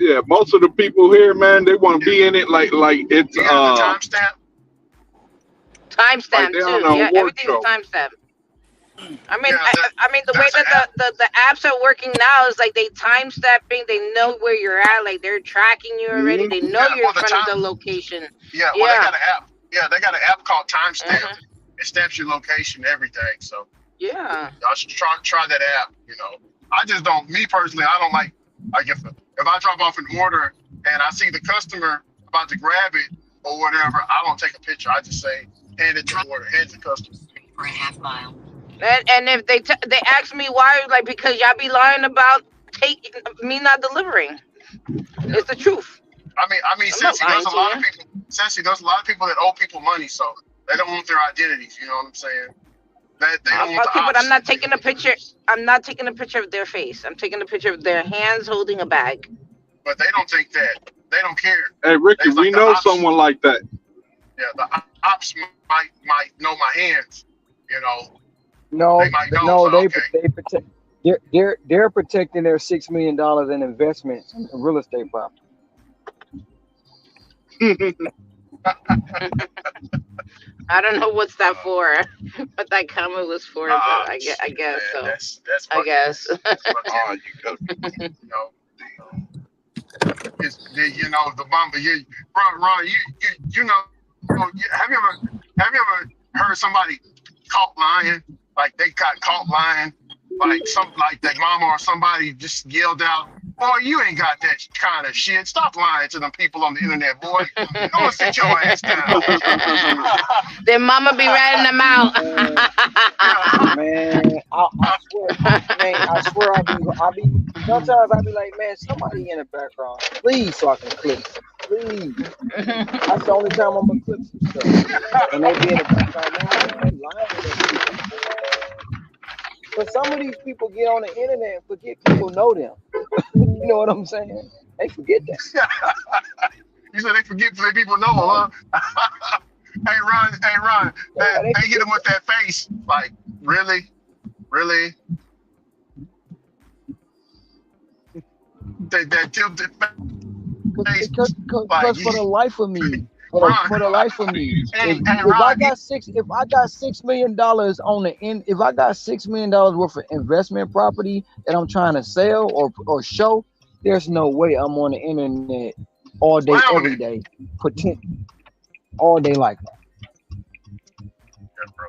Yeah, most of the people here, man, they want to be in it like it's You have the timestamp? like Timestamp they're on too. an Yeah, award everything's show. timestamp. I mean, Yeah, I mean, the way that's an that app. the apps are working now is like they time stepping. They know where you're at. Like they're tracking you already. They know Yeah, you're in well the front of the time. location. Yeah, well they Yeah. got an app. Yeah, they got an app called Timestamp. Uh-huh. It stamps your location, everything. So Yeah. I should try that app. You know, I just don't. Me personally, I don't like if I drop off an order and I see the customer about to grab it or whatever, I don't take a picture. I just say hand it to the order, hand it to the customer. For a half mile. And if they ask me why, like because y'all be lying about me not delivering. It's the truth. I mean, I'm not Ceci, lying there's a to lot you. of people. Ceci, there's a lot of people that owe people money, so they don't want their identities. You know what I'm saying? They don't want the Okay, but I'm ops. not taking a picture. I'm not taking a picture of their face. I'm taking a picture of their hands holding a bag. But they don't think that. They don't care. Hey, Ricky, It's we like the know ops. someone like that. Yeah, the ops might know my hands. You know, No, they might know. no, So they okay, protect. They're protecting their $6 million in investments in real estate property. I don't know what's that for, what that comment was for, but I guess so. That's I guess. Oh, you got you know, you know the bomber. Ron, you know, have you ever heard somebody caught lying? Like they got caught lying, like their mama or somebody just yelled out, "Boy, you ain't got that kind of shit. Stop lying to them people on the internet, boy. Go and sit your ass down." Their mama be ratting them out. Man, I swear, I be. Sometimes I be like, man, somebody in the background, please, so I can clip. Please, that's the only time I'm gonna clip some stuff. When they be in the background, man, I ain't lying to them. But some of these people get on the internet and forget people know them. You know what I'm saying? They forget that. You said they forget so people know, huh? Hey Ron, they hit him with that face. Like, really? That tilted face. Because for the life of me, for the life of me, if I got $6 million on the end, if I got $6 million worth of investment property that I'm trying to sell or show, there's no way I'm on the internet all day, every day, all day like that. Yeah, bro.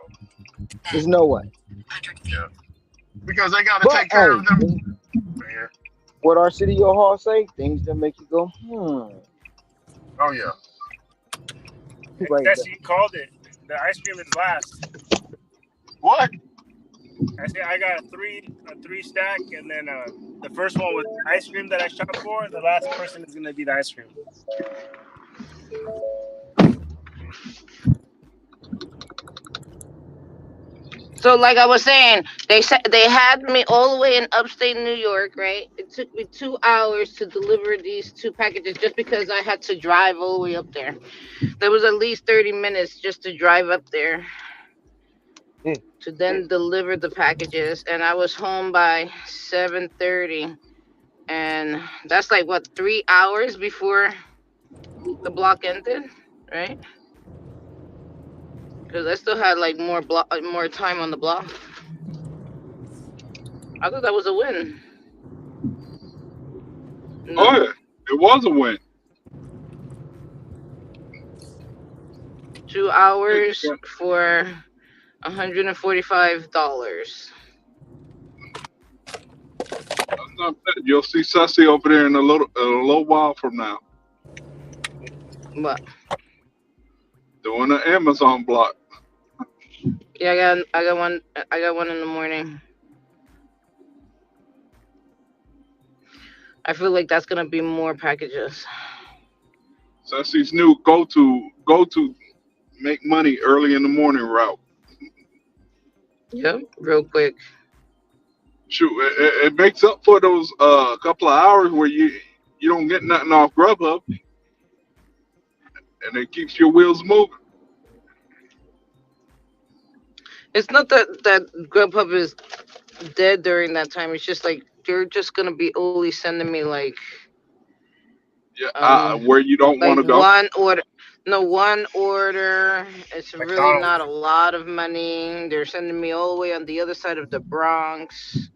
There's no way. Yeah. Because they got to take care of them. Man. What our city or hall say? Things that make you go, Oh yeah. Jesse, you called it. The ice cream is last. What? I got a three stack, and then the first one was ice cream that I shot for. The last person is gonna be the ice cream. So, like I was saying, they had me all the way in upstate New York, right? It took me 2 hours to deliver these two packages just because I had to drive all the way up there. There was at least 30 minutes just to drive up there to then deliver the packages, and I was home by 7:30, and that's like what 3 hours before the block ended, right? Because I still had like more time on the block. I thought that was a win. Oh No, yeah, it was a win. 2 Yeah, hours for $145. that's not bad. You'll see Sussy over there in a little while from now But doing an Amazon block. yeah, I got one in the morning. I feel like that's gonna be more packages. Sussy's new go to make money early in the morning route. Yep, real quick. Shoot, it makes up for those couple of hours where you don't get nothing off Grubhub, and it keeps your wheels moving. It's not that Grubhub is dead during that time. It's just like they're just gonna be only sending me Yeah, um where you don't want like to go. one order. No, one order. It's really not McDonald's. a lot of money. They're sending me all the way on the other side of the Bronx.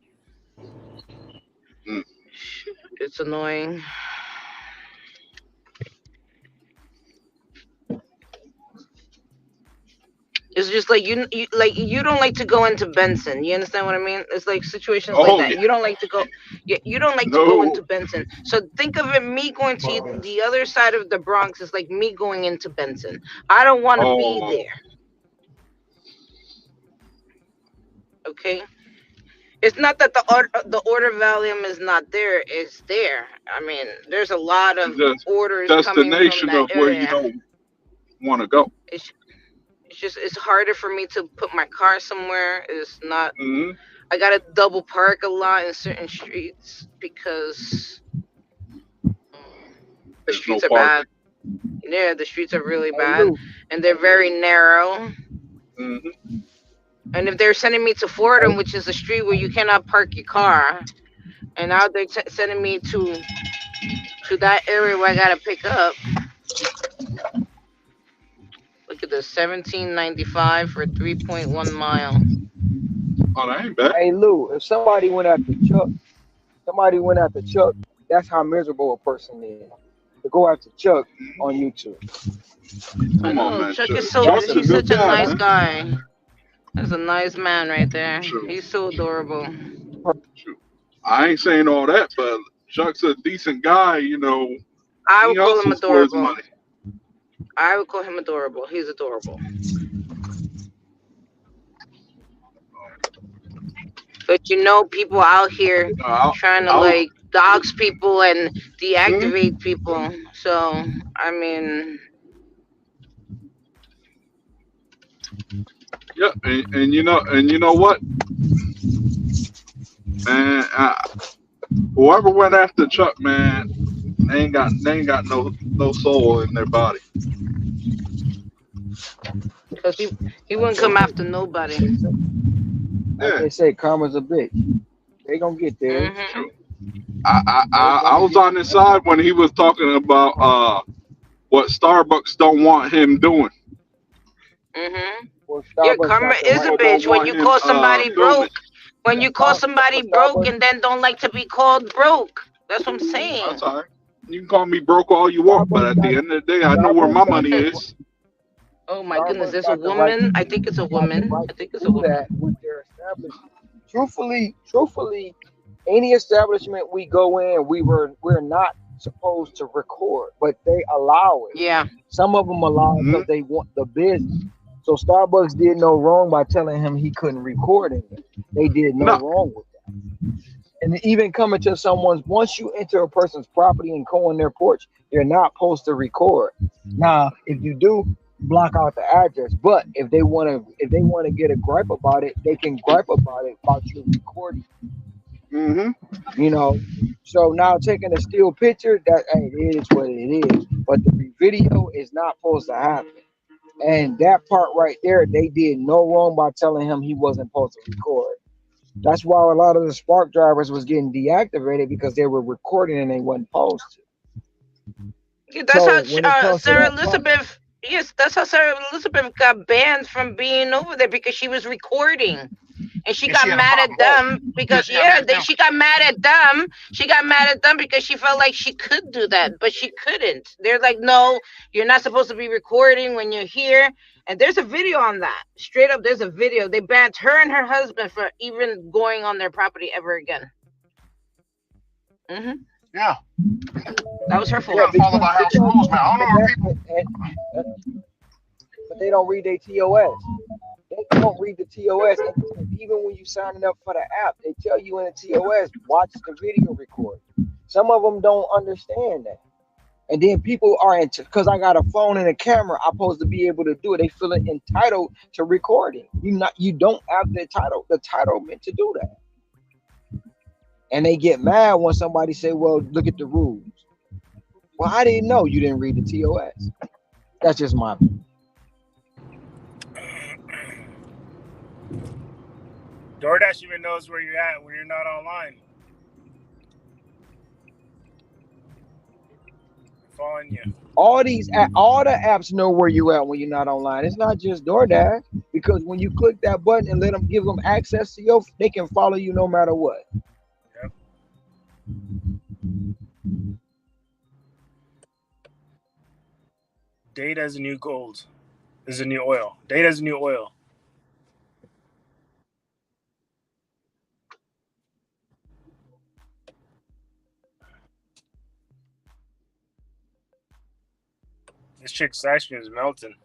Mm. It's annoying. It's just like you don't like to go into Benson. You understand what I mean? It's like situations like Oh that. yeah, You don't like to go. You don't like to go no, into Benson. So think of it. Me going to the other side of the Bronx is like me going into Benson. I don't want to be oh there. Okay. It's not that the order volume is not there. It's there. I mean, there's a lot of the orders coming from destination that of where you area. don't want to go. It's it's just it's harder for me to put my car somewhere. It's not. Hmm. I gotta double park a lot in certain streets because the There's no streets are bad. parking. Yeah, the streets are really Hey bad, Lou, and they're very narrow. Hmm. And if they're sending me to hey, Fordham, which is a street where you cannot park your car, and now they're sending me to that area where I gotta pick up. Look at this, 17.95 for 3.1 mile. Oh, that ain't bad. hey Lou, if somebody went after Chuck, that's how miserable a person is. To go after Chuck on YouTube. I Come on, know man. Chuck Chuck, is so Chuck's a he's good such a guy, nice man. guy. That's a nice man right there. Shoot, He's so adorable. shoot. I ain't saying all that, but Chuck's a decent guy. I He would call him hustles for his adorable. money. I would call him adorable. He's adorable. But people out here I, trying to I was, like dox people and hmm deactivate people. So I mean, yeah, and you know what, man. Whoever went after Chuck, man, they ain't got no soul in their body. because he wouldn't come after nobody. They say, like Yeah, they say, karma's a bitch. They gonna get there. Mhm. shoot. I I They I I gonna was get on his side when he was talking about what Starbucks don't want him doing. Mhm. what Yeah, Starbucks karma got the is a right People to don't bitch. When want do. you him call somebody filming. broke, when you call somebody What broke Starbucks and then don't like to be called broke. That's what I'm That's saying. all right. You can call me broke all you want, but Starbucks at got the end of the day, I know where Starbucks my got money the is. Oh my goodness, Starbucks there's a got the right woman. I think it's a got the woman. right I to think it's a do woman. that with their establishment. Truthfully, any establishment we go in, we're not supposed to record, but they allow it. Yeah. Some of them allow it Hmm. because they want the business. So Starbucks did no wrong by telling him he couldn't record in it. They did no No. wrong with that. And even coming to someone's, once you enter a person's property and go on their porch, you're not supposed to record. Now, if you do, block out the address. But if they want to get a gripe about it, they can gripe about it about your recording. Mm-hmm. You know. So now taking a still picture, that hey, it is what it is. But the video is not supposed to happen. And that part right there, they did no wrong by telling him he wasn't supposed to record. That's why a lot of the Spark drivers was getting deactivated because they were recording and they wasn't supposed to. Yeah, that's So how when it comes to Sarah that part, Elizabeth. Yes, that's how Sarah Elizabeth got banned from being over there because she was recording, and she Yeah, got she had a mad at problem. Oh, them yeah, because she got mad at them. she got mad at them. She got mad at them because she felt like she could do that, but she couldn't. They're like, no, you're not supposed to be recording when you're here. And there's a video on that. Straight up, there's a video. They banned her and her husband for even going on their property ever again. Yeah, That was her you yeah, fault. gotta follow by house rules, man. I don't know where people. but they don't read their TOS. They don't read the TOS. And even when you signing up for the app, they tell you in the TOS, watch the video record. Some of them don't understand that. And then people are because I got a phone and a camera, I'm supposed to be able to do it. They feel entitled to recording. You don't have the entitlement to do that. And they get mad when somebody say, well, look at the rules. Well, I didn't know you didn't read the TOS. That's just my opinion. DoorDash even knows where you're at when you're not online. Following you. All the apps know where you're at when you're not online. It's not just DoorDash, because when you click that button and give them access to they can follow you no matter what. Yep. Data is a new gold. Is a new oil. Data is a new oil. This chick's ice cream is melting.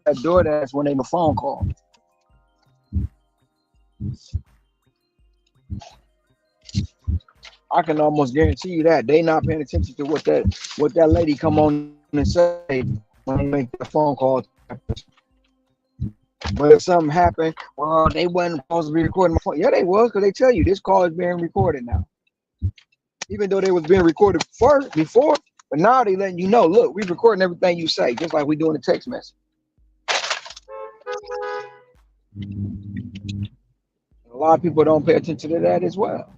That DoorDash when they make a phone call. I can almost guarantee you that they not paying attention to what that lady come on and say when they make the phone call. But if something happened, well, they wasn't supposed to be recording my phone. Yeah, they was, because they tell you this call is being recorded now. Even though they was being recorded before, but now they letting you know, look, we recording everything you say, just like we doing a text message. A lot of people don't pay attention to that as well.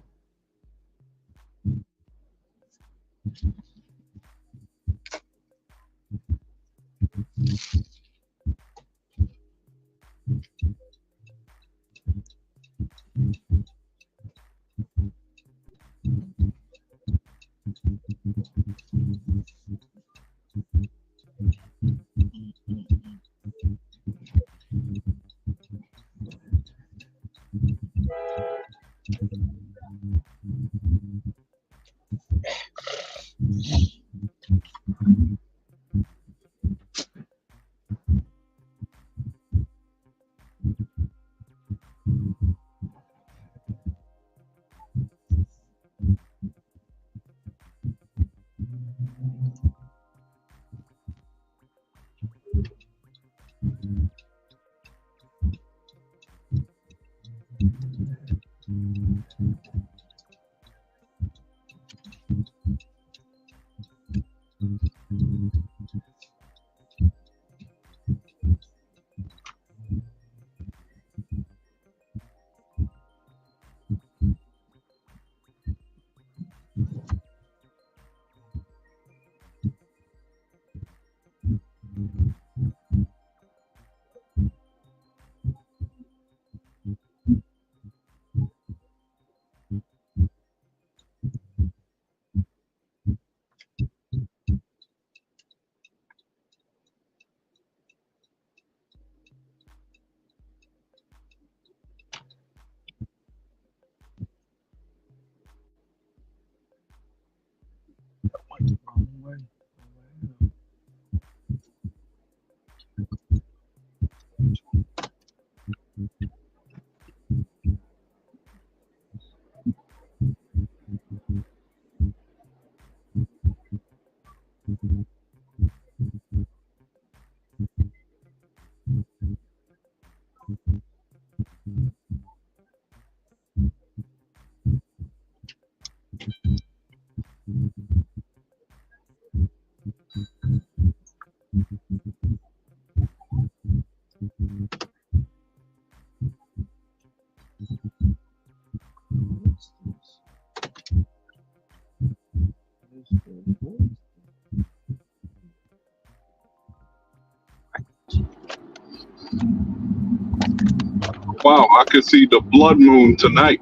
Wow, I could see the blood moon tonight.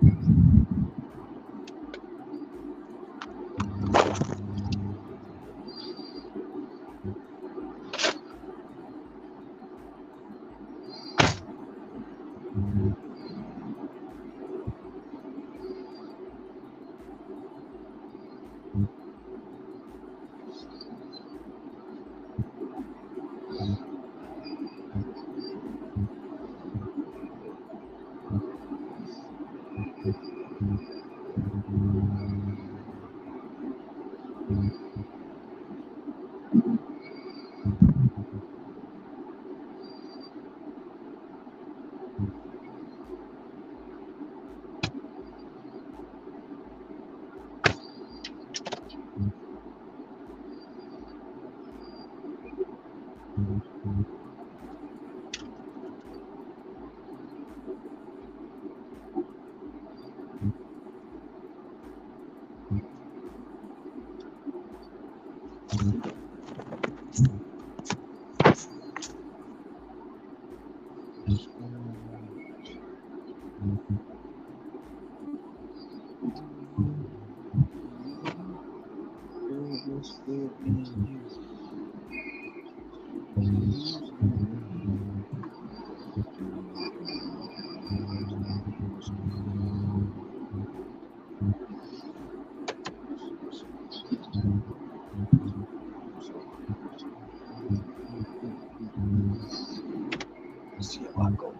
See how I go.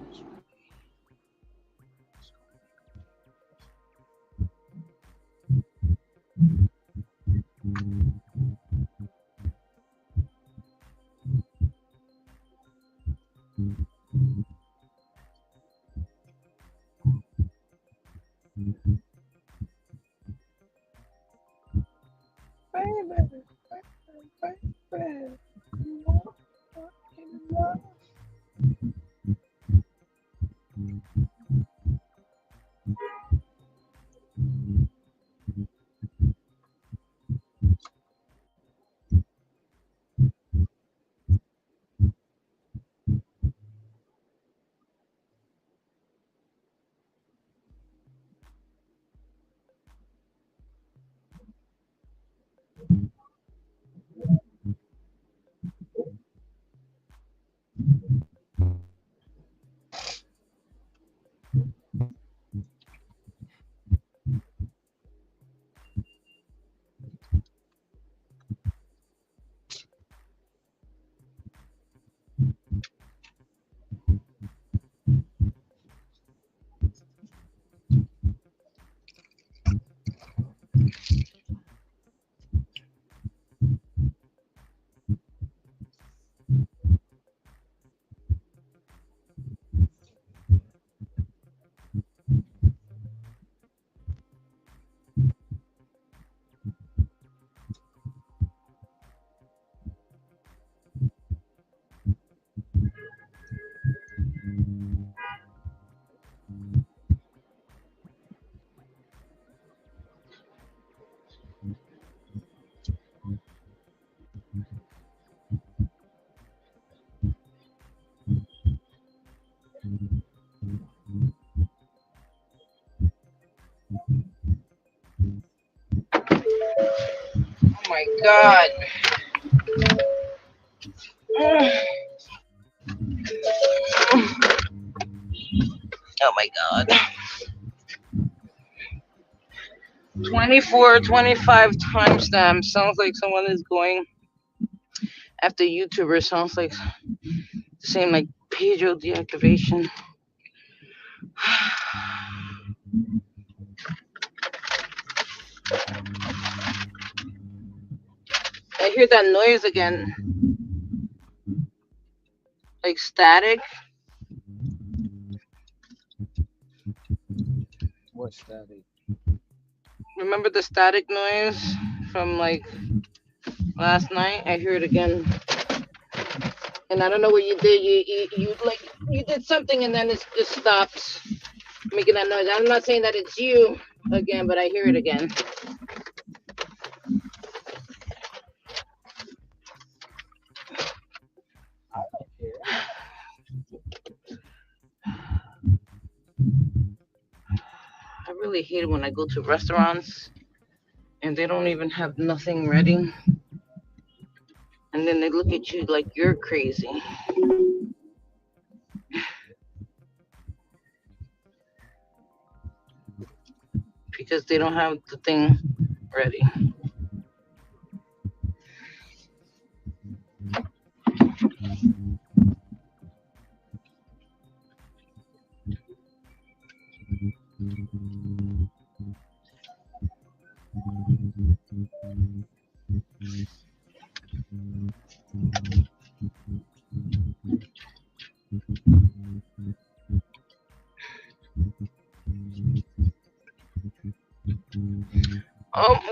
Oh my God. Oh my God. 24, 25 timestamp. Sounds like someone is going after YouTubers. Sounds like the same like Pedro deactivation. I hear that noise again. Like static. What static? Remember the static noise from like last night? I hear it again. And I don't know what you did. You like you did something and then it just stops making that noise. I'm not saying that it's you again, but I hear it again. I really hate it when I go to restaurants and they don't even have nothing ready. And then they look at you like you're crazy. Because they don't have the thing ready.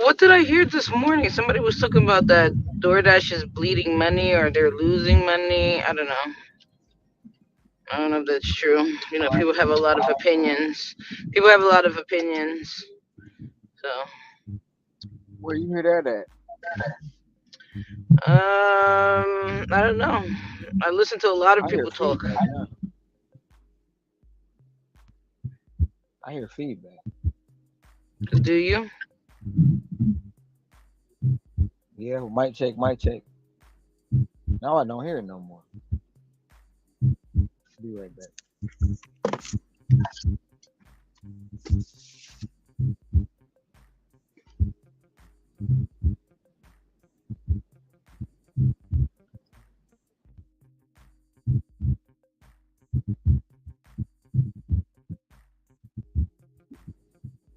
What did I hear this morning? Somebody was talking about that DoorDash is bleeding money or they're losing money. I don't know. I don't know if that's true. You know, people have a lot of opinions. People have a lot of opinions. So, Where you hear that at? I don't know. I listen to a lot of I hear people talk. feedback now. I hear feedback. Do you? Yeah, mic check, mic check. Now I don't hear it no more. Be right back.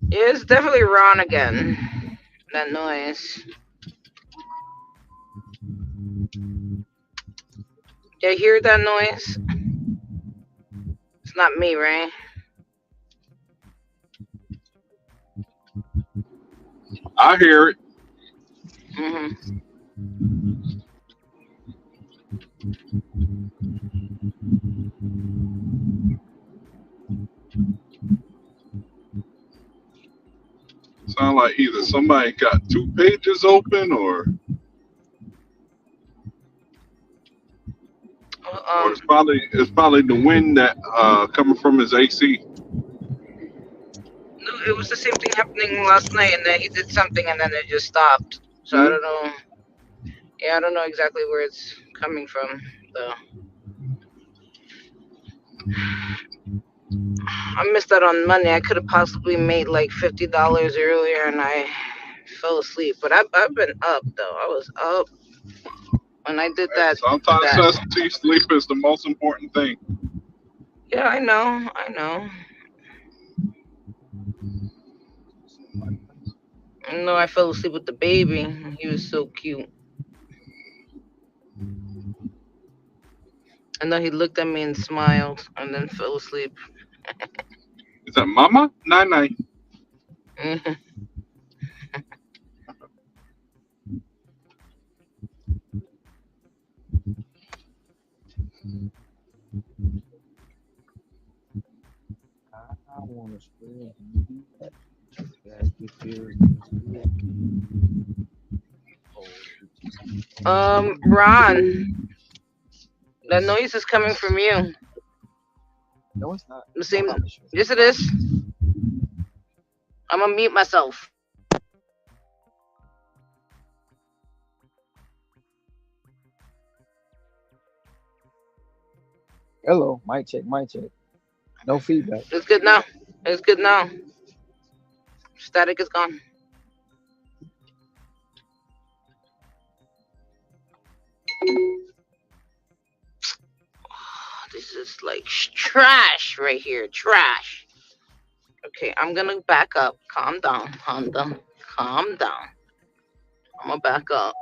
Yeah, it's definitely Ron again. That noise. You hear that noise? It's not me, right? I hear it. Sound like either somebody got two pages open or it's probably the wind that coming from his AC. No, it was the same thing happening last night, and then he did something, and then it just stopped. So I don't know. Yeah, I don't know exactly where it's coming from, though. I missed out on money. I could have possibly made like $50 earlier, and I fell asleep. But I've been up though. I was up when I did that. Sometimes sleep is the most important thing. Yeah, I know. I know. No, I fell asleep with the baby. He was so cute. And then he looked at me and smiled, and then fell asleep. Is that Mama? Night. I want to spread Ron, that noise is coming from you. No, it's not. The same. Yes, it is. I'm gonna mute myself. Hello, mic check, mic check. No feedback. It's good now. It's good now. Static is gone. This is like trash right here. Trash. Okay, I'm gonna back up. Calm down. Calm down. Calm down. I'm gonna back up.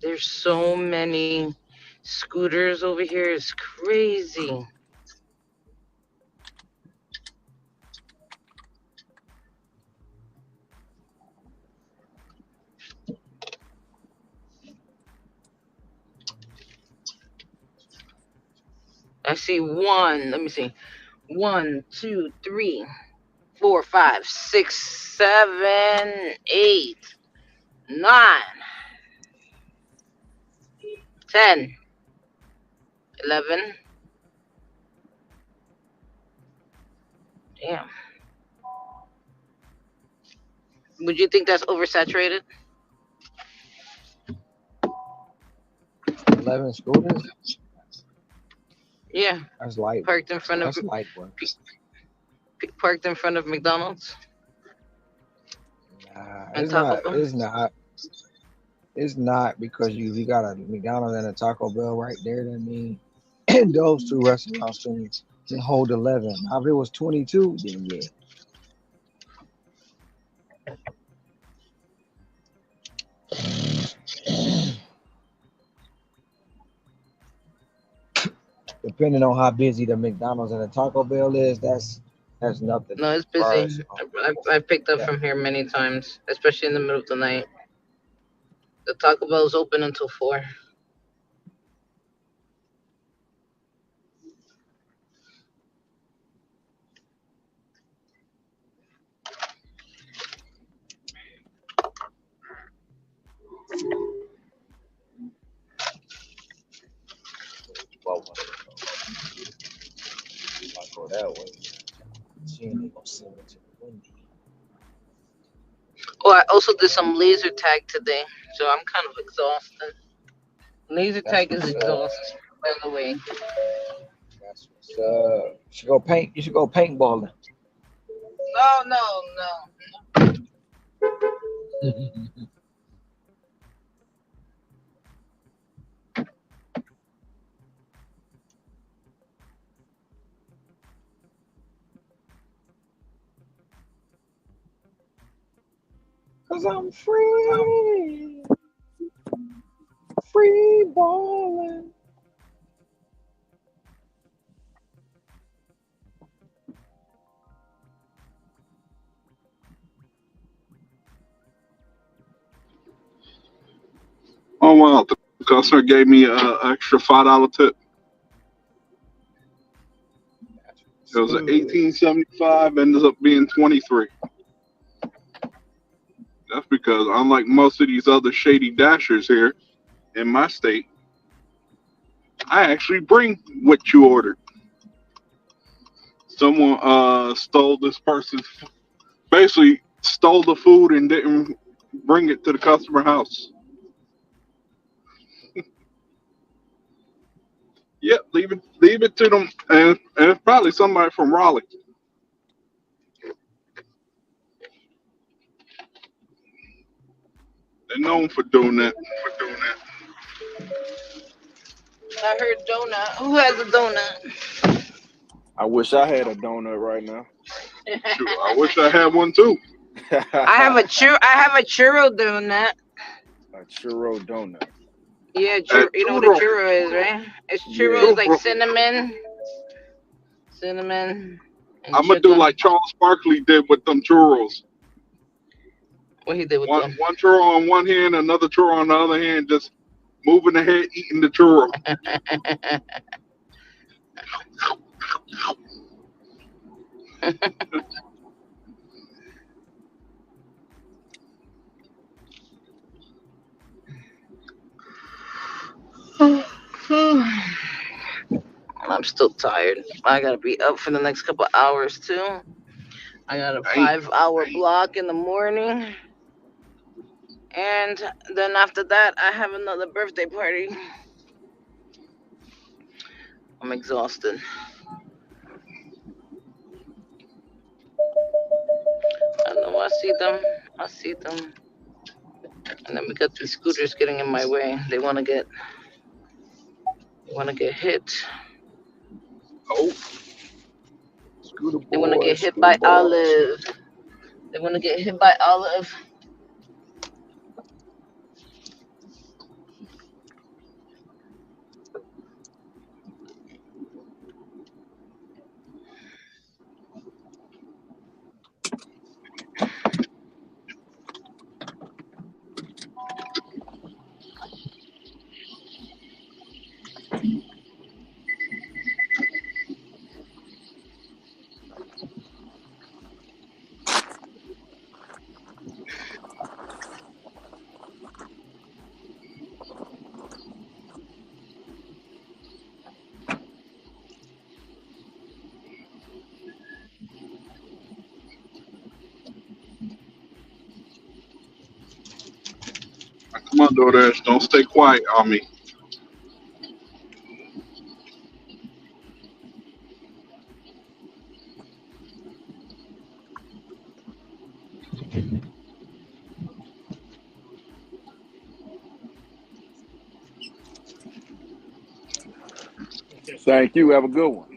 There's so many scooters over here. It's crazy. I see one. Let me see. 1, 2, 3, 4, 5, 6, 7, 8, 9, 10, 11. Damn. Would you think that's oversaturated? 11 scooters. Yeah. That's light. Parked in front of. That's light work. Parked in front of McDonald's. Nah, And it's Taco not. Bell. It's not. It's not because you got a McDonald's and a Taco Bell right there. That mean those two restaurants can hold 11. Now, if it was 22, then yeah. Depending on how busy the McDonald's and the Taco Bell is, that's nothing. No, it's Far busy. as, I picked up yeah. from here many times, especially in the middle of the night. The Taco Bell's open until 4. I'll go that way. She ain't gonna send it to the window. Oh, I also did some laser tag today, so I'm kind of exhausted. Laser That's tag is what's up. exhausting, by the way. That's what's up. You should go paint. You should go paintballing. No. Cause I'm free. Free balling. Oh wow, the customer gave me an extra $5 tip. It was an 18.75, ended up being 23. That's because unlike most of these other shady dashers here in my state, I actually bring what you ordered. Someone stole this person's, basically stole the food and didn't bring it to the customer house. Yep, leave it to them, and it's probably somebody from Raleigh. They're known for doing that. I heard donut. Who has a donut? I wish I had a donut right now. Shoot, I wish I had one too. I have a churro donut. A churro donut. Yeah, churro. You know what a churro is, right? It's churros like cinnamon. I'm gonna do like Charles Barkley did with them churros. What he did with them? One churro on one hand, another churro on the other hand, just moving ahead, eating the churro. I'm still tired. I gotta be up for the next couple hours too. I got a I ain't 5 hour block in the morning, and then after that, I have another birthday party. I'm exhausted. I know I see them. I see them. And then we got these scooters getting in my way. They wanna get hit. Oh, scooter They wanna boys, get hit scooter by boys. Olive. They wanna get hit by Olive. Come on, DoorDash. Don't stay quiet on me. Thank you. Have a good one.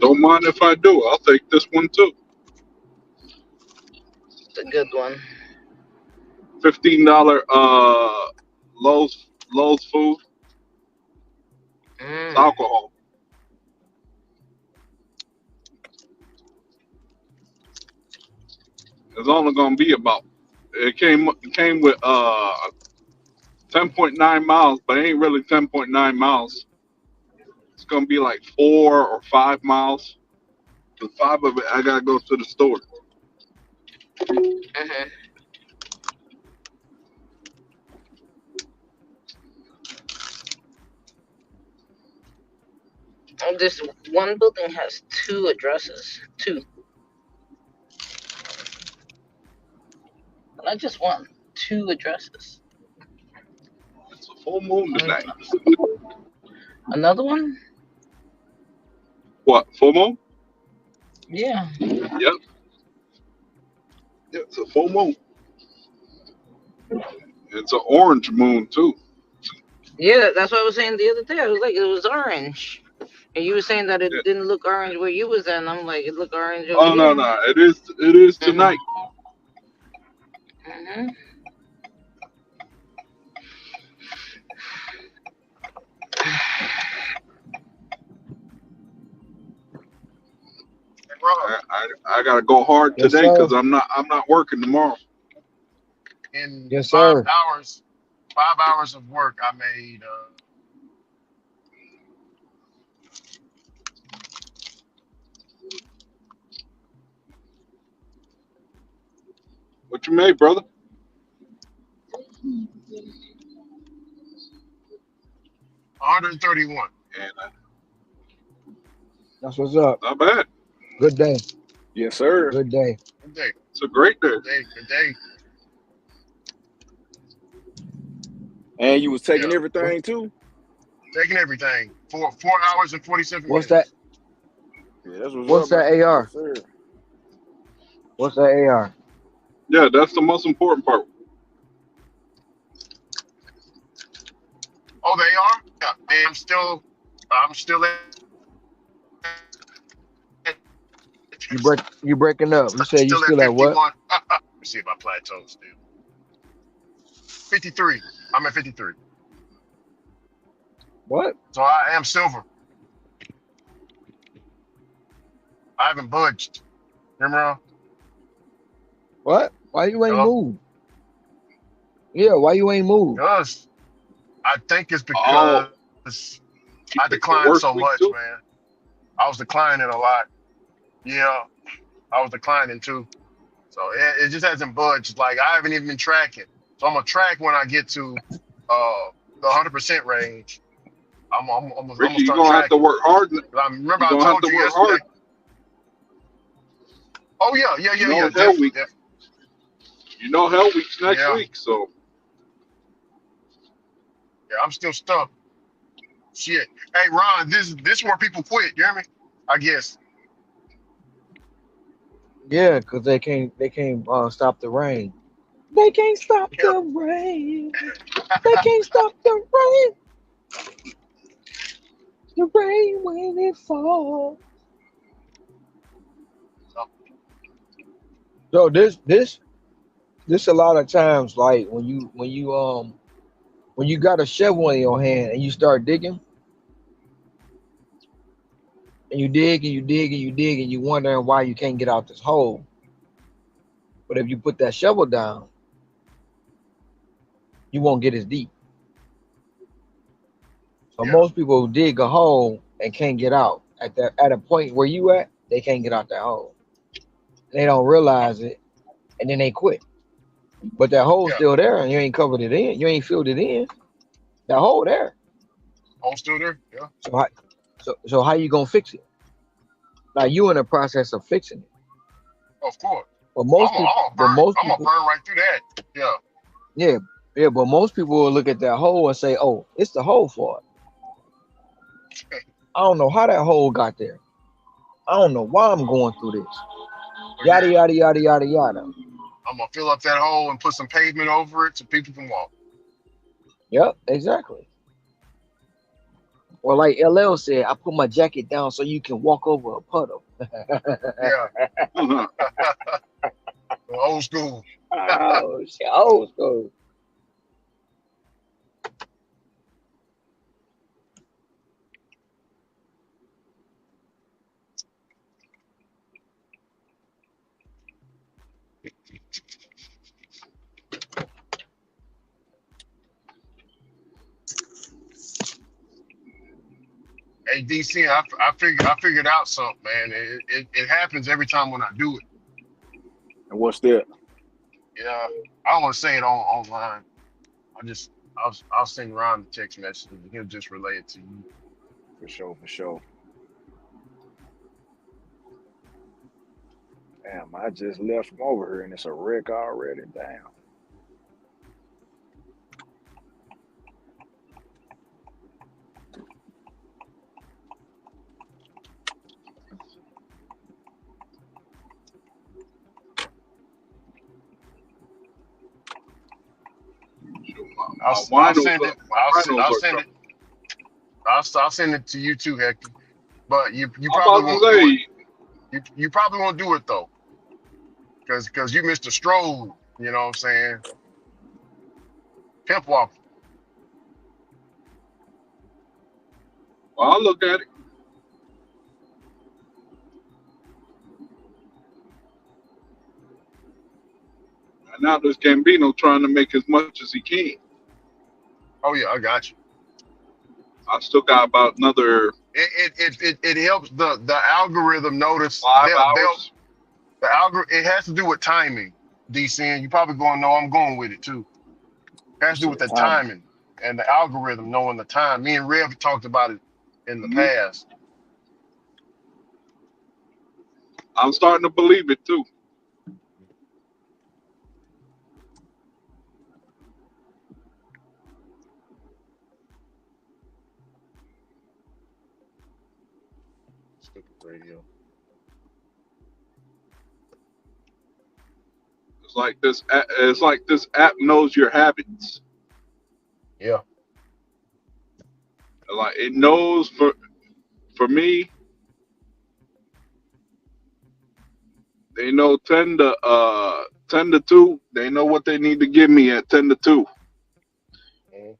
Don't mind if I do. I'll take this one too. It's a good one. $15 Lowe's food. It's Mm. alcohol. It's only gonna be about. It came with 10.9 miles, but it ain't really 10.9 miles. It's gonna be like 4 or 5 miles. The five of it, I gotta go to the store. Hmm. This one building has two addresses. Two. Not just one. Two addresses. It's a full moon Mm. tonight. Another one? What? Full moon? Yeah. Yep. Yeah, it's a full moon. It's an orange moon too. Yeah, that's what I was saying the other day. I was like, it was orange. And you were saying that Yeah. it didn't look orange where you was at. And I'm like, it looked orange over Oh no, here. no, it is. It is Hmm. tonight. Hmm. Hey, Rob, I gotta go hard Yes, today because sir. I'm not working tomorrow. in Yes, five sir. hours, 5 hours of work, I made What you made, brother? 131. And That's what's up. not bad. Good day. Yes, sir. Good day. Good day. It's a great day. Good day. Good day. And you was taking Yeah. everything too? Taking everything. 4 hours and 47 What's that? minutes. Yeah, that's what's What's up, man. that AR? Yes, sir. What's that AR? Yeah, that's the most important part. Oh, they are? Yeah. And I'm still at You breaking up. You said you still at still at what? 51. Let me see if I plateau still. 53. I'm at 53. What? So I am silver. I haven't budged. Remember? What? Why you ain't Hello? moved? Yeah, why you ain't moved? Because I think it's Oh, because you I picked the declined worst so week much, too. man. I was declining a lot. Yeah, I was declining too. So it just hasn't budged. Like I haven't even been tracking. So I'm gonna track when I get to the 100% range. I'm gonna Richie, you're start gonna have to tracking. work hard. I remember You're I gonna have told to you work yesterday. hard. Oh yeah, Hell definitely, week. definitely. Hell week's next Yeah, week. So yeah. I'm still stuck. Shit. Hey Ron, this where people quit. You hear me? I guess. Yeah, cause they can't stop the rain. They can't stop Yeah. the rain. They can't stop the rain. The rain when it falls. So, So this a lot of times like when you got a shovel in your hand and you start digging and you dig and you dig and you dig and you wondering why you can't get out this hole. But if you put that shovel down, you won't get as deep. So yeah. most people who dig a hole and can't get out at a point where you at, they can't get out that hole. They don't realize it and then they quit. But that hole's Yeah. still there and you ain't covered it in. You ain't filled it in. That hole there. All still there? Yeah. So how you gonna fix it? Now you in the process of fixing it. Of course. But most people but most I'm gonna people burn right through that. Yeah. yeah, yeah, but most people will look at that hole and say, oh, it's the hole for it. I don't know how that hole got there. I don't know why I'm going through this. Oh Yada yeah. yada yada yada yada. I'm gonna fill up that hole and put some pavement over it so people can walk. Yep, exactly. Or like LL said, I put my jacket down so you can walk over a puddle. Yeah. Old school. Oh shit, old school. Hey DC, I figured out something, man. It happens every time when I do it. And what's that? Yeah. I don't want to say it online. I'll send Ron the text message and he'll just relay it to you. For sure, for sure. Damn, I just left from over here and it's a wreck already. Damn. I'll my send it. rhinos I'll are send it. coming. I'll send it to you too, Hector. But you I'm probably about won't to do it. say, You probably won't do it though, because you missed a stroll. You know what I'm saying? Pimp walk. well, I'll look at it. And now there's Gambino trying to make as much as he can. Oh yeah, I got you. I still got about another It helps the algorithm notice. 5 hours. The algorithm. It has to do with timing. DC, and you probably gonna know I'm going with it too. It has You to do with said the timing. timing. and the algorithm knowing the time. Me and Rev talked about it in the Mhm. past. I'm starting to believe it too. Stupid radio. It's like this app knows your habits. Yeah. Like it knows for me, they know 10 to 2. They know what they need to give me at 10 to 2. Mhm.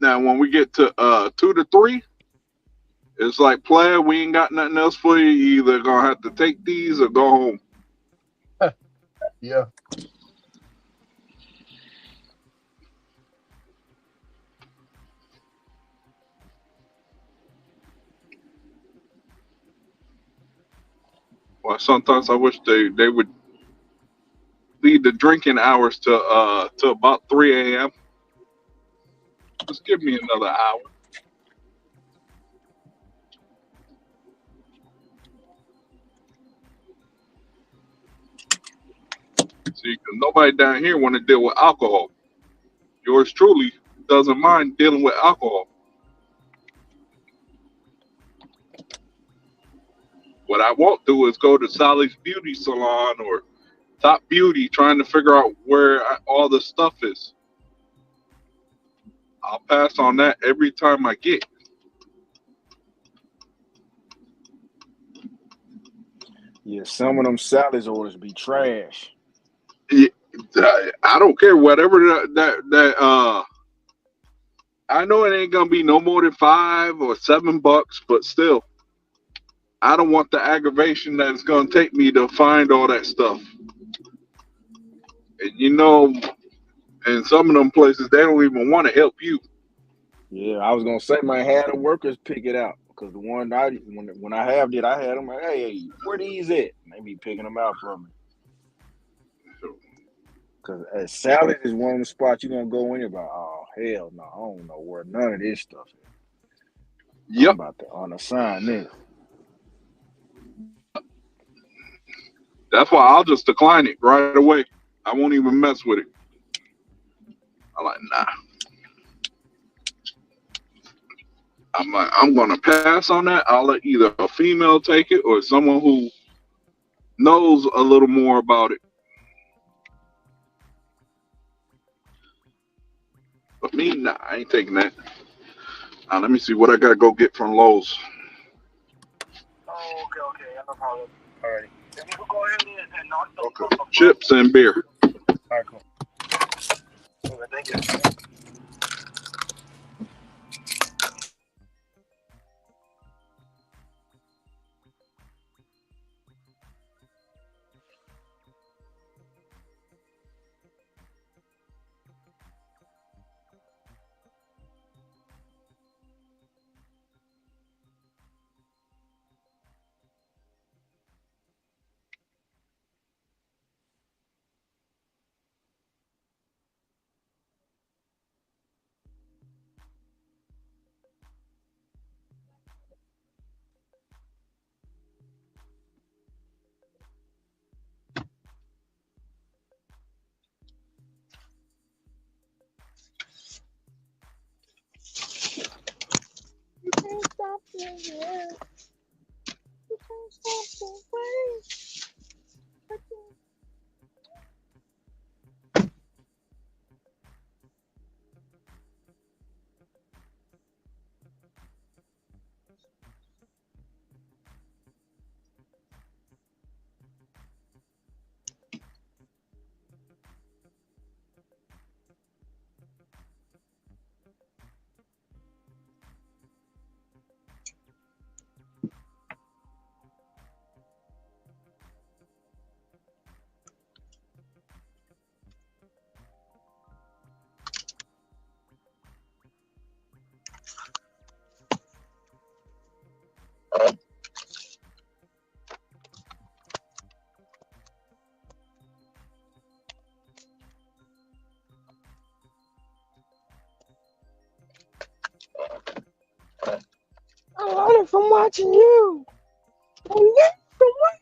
Now when we get to 2 to 3, it's like, player, we ain't got nothing else for you. You either gonna have to take these or go home. Yeah. Well, sometimes I wish they would leave the drinking hours to about 3 a.m. Just give me another hour. See, 'cause nobody down here want to deal with alcohol. Yours truly doesn't mind dealing with alcohol. What I won't do is go to Sally's Beauty Salon or Top Beauty trying to figure out where all the stuff is. I'll pass on that every time I get. Yeah, some of them salads orders be trash. Yeah, I don't care whatever I know it ain't gonna be no more than $5 or $7, but still, I don't want the aggravation that it's gonna take me to find all that stuff. And in some of them places, they don't even want to help you. Yeah, I was gonna say, man, had the workers pick it out because the one when I have it, I had them like, hey, where these at? And they be picking them out for me. Because salad is one of the spots you gonna go in and about. Oh hell no, I don't know where none of this stuff is. I'm Yep. about to unassign this. That's why I'll just decline it right away. I won't even mess with it. I'm like, nah. I'm like, I'm gonna pass on that. I'll let either a female take it or someone who knows a little more about it. But me, nah, I ain't taking that. Let me see what I gotta go get from Lowe's. Oh, okay, no problem. Alrighty. If you could go ahead and knock the Okay. from above. Chips and beer. Alright, cool. Okay, thank you. I learned it from watching you. I learned from watching.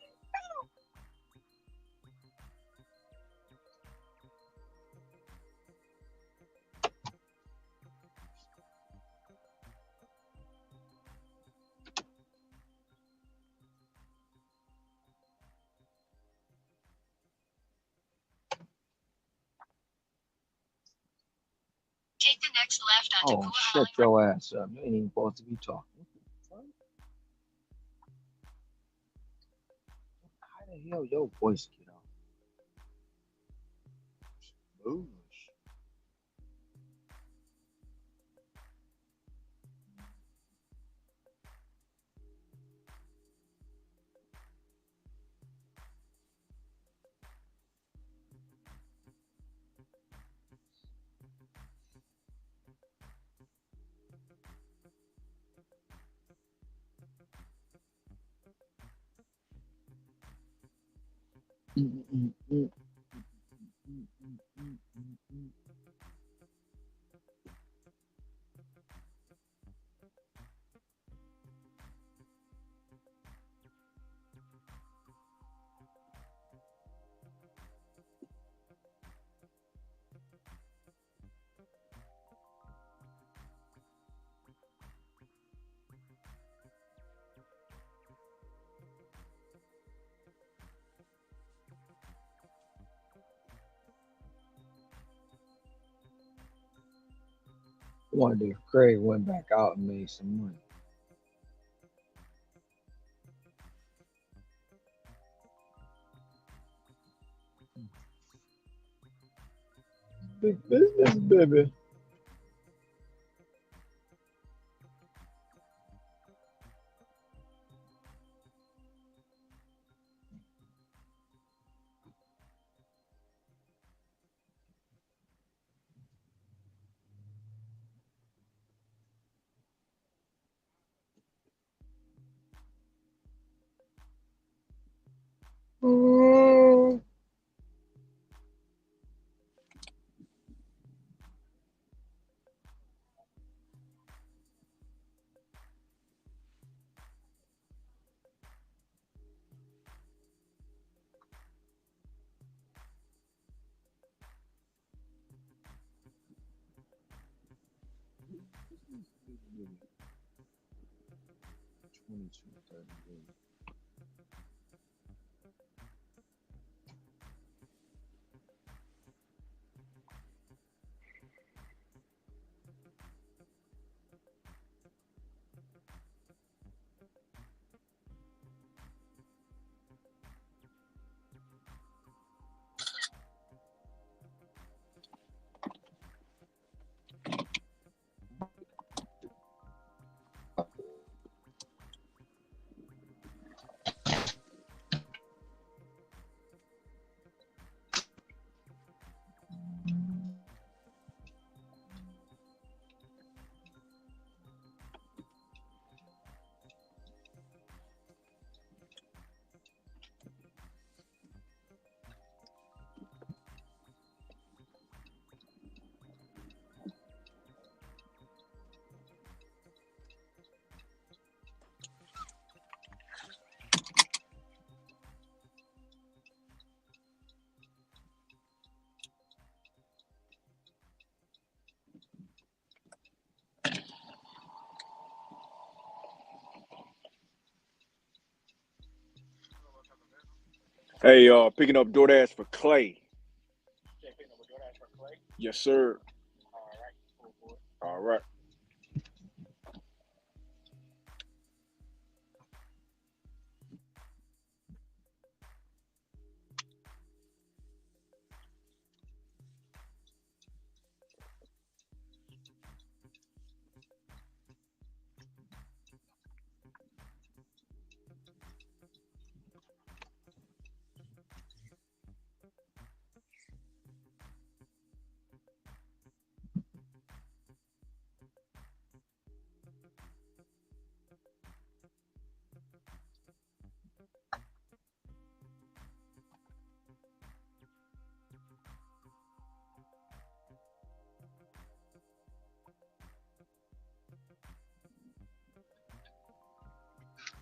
Take the next left onto Oh, shut your ass up. You ain't even supposed to be talking. How the hell your voice get off? Ooh. Wonder if Craig went back out and made some money. Big business, baby. Mm. Hey, picking up DoorDash for Clay. Yes, sir. All right.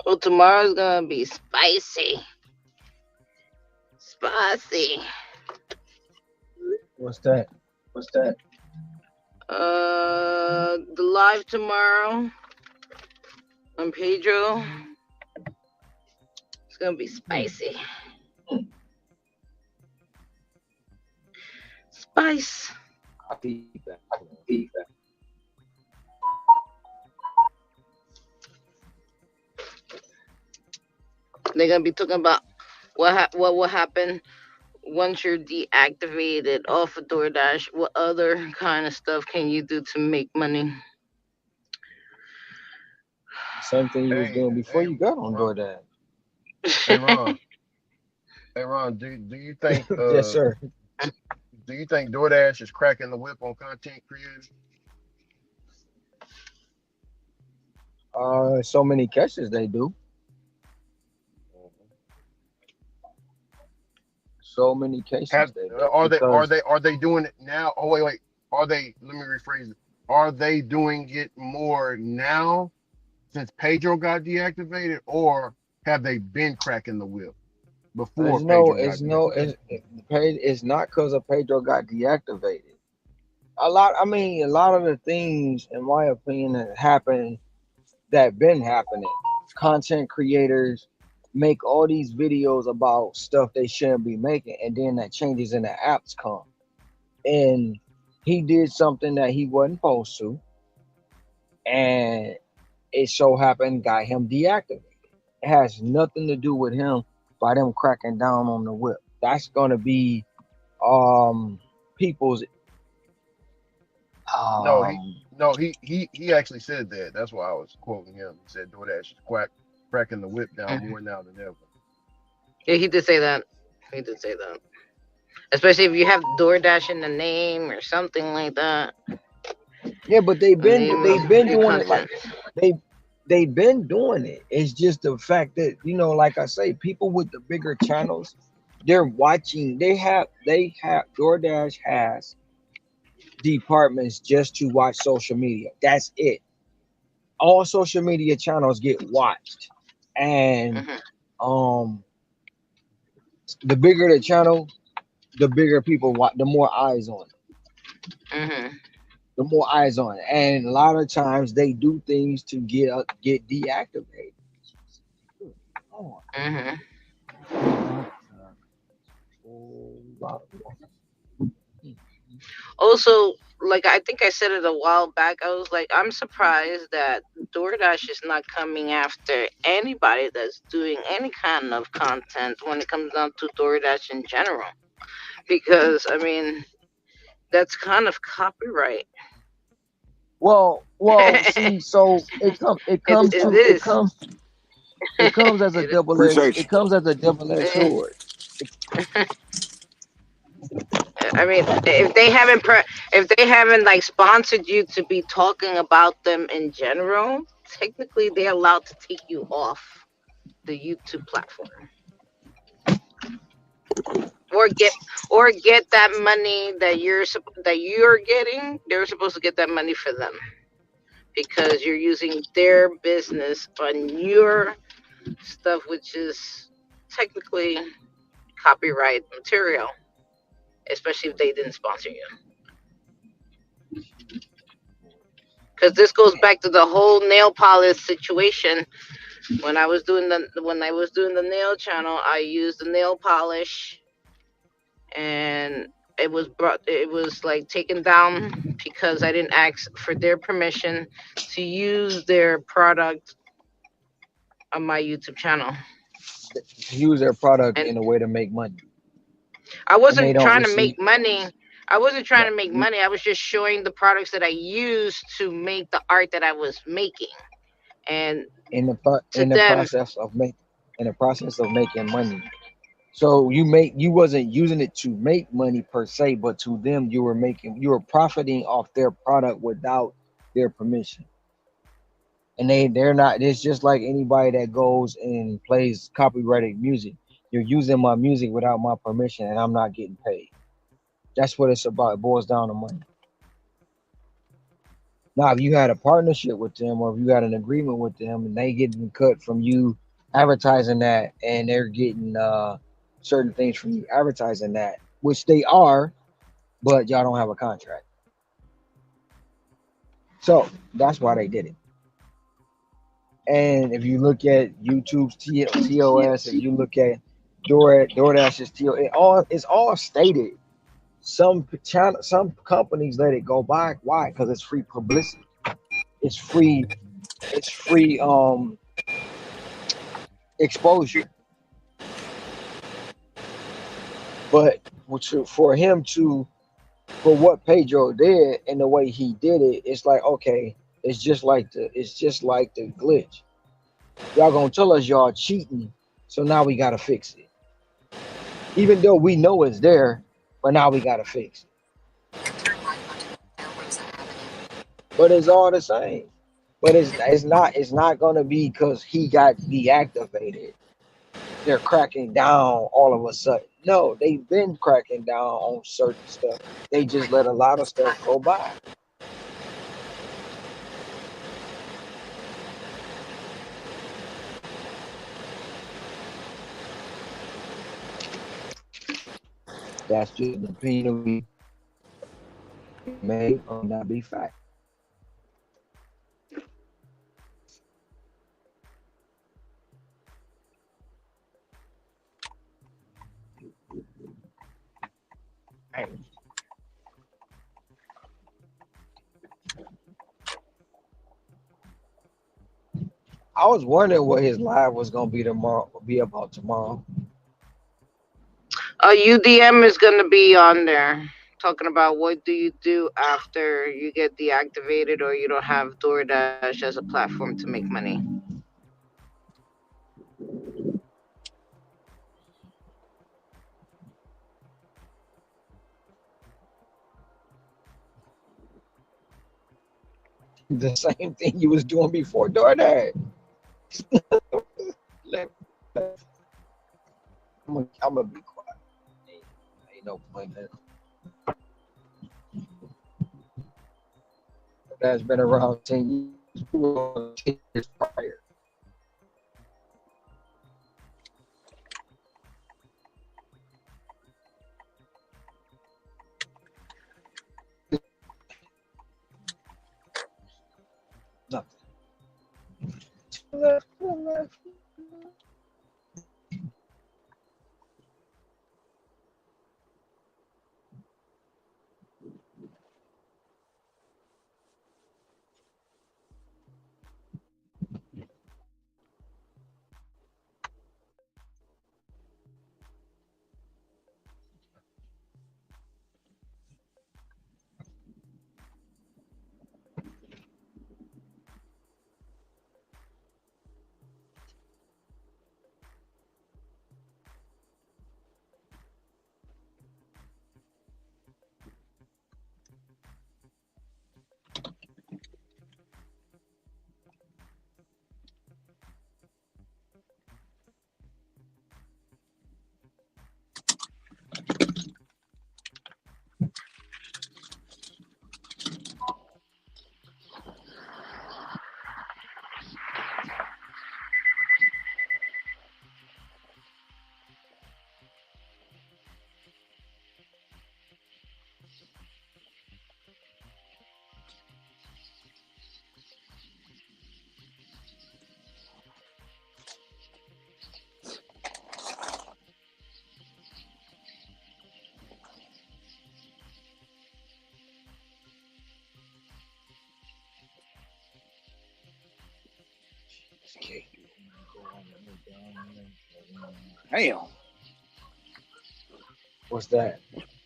Oh, tomorrow's gonna be spicy. Spicy. What's that? What's that? The live tomorrow on Pedro. It's gonna be spicy. Spice. I feed that. Feedback. They're gonna be talking about what will happen once you're deactivated off of DoorDash. What other kind of stuff can you do to make money? Same thing you was Hey, doing before hey, you got on Ron, DoorDash. hey, Ron, hey, Ron. Do you think Yes, sir. do you think DoorDash is cracking the whip on content creators? So many cases they do. So many cases Have they do are because they are they doing it now? Oh wait. Are they? Let me rephrase it. Are they doing it more now since Pedro got deactivated, or have they been cracking the whip before Pedro got deactivated? it's not because of Pedro got deactivated. A lot of the things, in my opinion, that happened that been happening. Content creators make all these videos about stuff they shouldn't be making, and then that changes in the apps come. And he did something that he wasn't supposed to, and it so happened got him deactivated. It has nothing to do with him by them cracking down on the whip. That's gonna be people's No, he um no he actually said that. That's why I was quoting him. He said DoorDash is cracking the whip down more now than ever. Yeah, he did say that. He did say that. Especially if you have DoorDash in the name or something like that. yeah, but Name of they've been the doing it like content. they they've been doing it. It's just the fact that, like I say, people with the bigger channels, they're watching. They have DoorDash has departments just to watch social media. That's it. All social media channels get watched, and Mhm. um, the bigger the channel, the bigger people watch, the more eyes on it. Mhm. The more eyes on it, and a lot of times they do things to get deactivated. Oh, Mhm. whole lot Also, like I think I said it a while back, I was like, I'm surprised that DoorDash is not coming after anybody that's doing any kind of content when it comes down to DoorDash in general. Because I mean, that's kind of copyright. See, so it, it is. it comes as a it, it Appreciate you. comes as a double-edged eh, sword. I mean, if they haven't like sponsored you to be talking about them in general, technically they're allowed to take you off the YouTube platform or get that money that you're getting. They're supposed to get that money for them because you're using their business on your stuff, which is technically copyright material, especially if they didn't sponsor you. Because this goes back to the whole nail polish situation. When I was doing the nail channel, I used the nail polish, and it was like taken down because I didn't ask for their permission to use their product on my YouTube channel. Use their product And in a way to make money, I and they wasn't don't trying to receive make money. I wasn't trying no to make money. I was just showing the products that I used to make the art that I was making. And to in the them, process of making money. So you wasn't using it to make money per se, but to them you were profiting off their product without their permission. And they're not. It's just like anybody that goes and plays copyrighted music. You're using my music without my permission, and I'm not getting paid. That's what it's about. It boils down to money. Now, if you had a partnership with them or if you got an agreement with them and they getting cut from you advertising that and they're getting certain things from you advertising that, which they are, but y'all don't have a contract. So that's why they did it. And if you look at YouTube's TOS, if you look at DoorDash's TOS, it's all stated. Some companies let it go by. Why? Because it's free publicity. It's free. It's free exposure. But for him to for what Pedro did and the way he did it, it's like okay, it's just like the glitch. Y'all gonna tell us y'all cheating, so now we gotta fix it. Even though we know it's there, but now we gotta fix it. But it's all the same. But it's not gonna be because he got deactivated. They're cracking down all of a sudden. No, they've been cracking down on certain stuff. They just let a lot of stuff go by. That's just an opinion we may or may not be fact. Hey, I was wondering what his live was gonna be about tomorrow. UDM is gonna be on there talking about what do you do after you get deactivated or you don't have DoorDash as a platform to make money. The same thing you was doing before DoorDash. Let- I'm gonna be quiet. Ain't no point in it. That's been around 10 years. 10 years prior. Nothing. Left, left. Okay. Damn, What's that?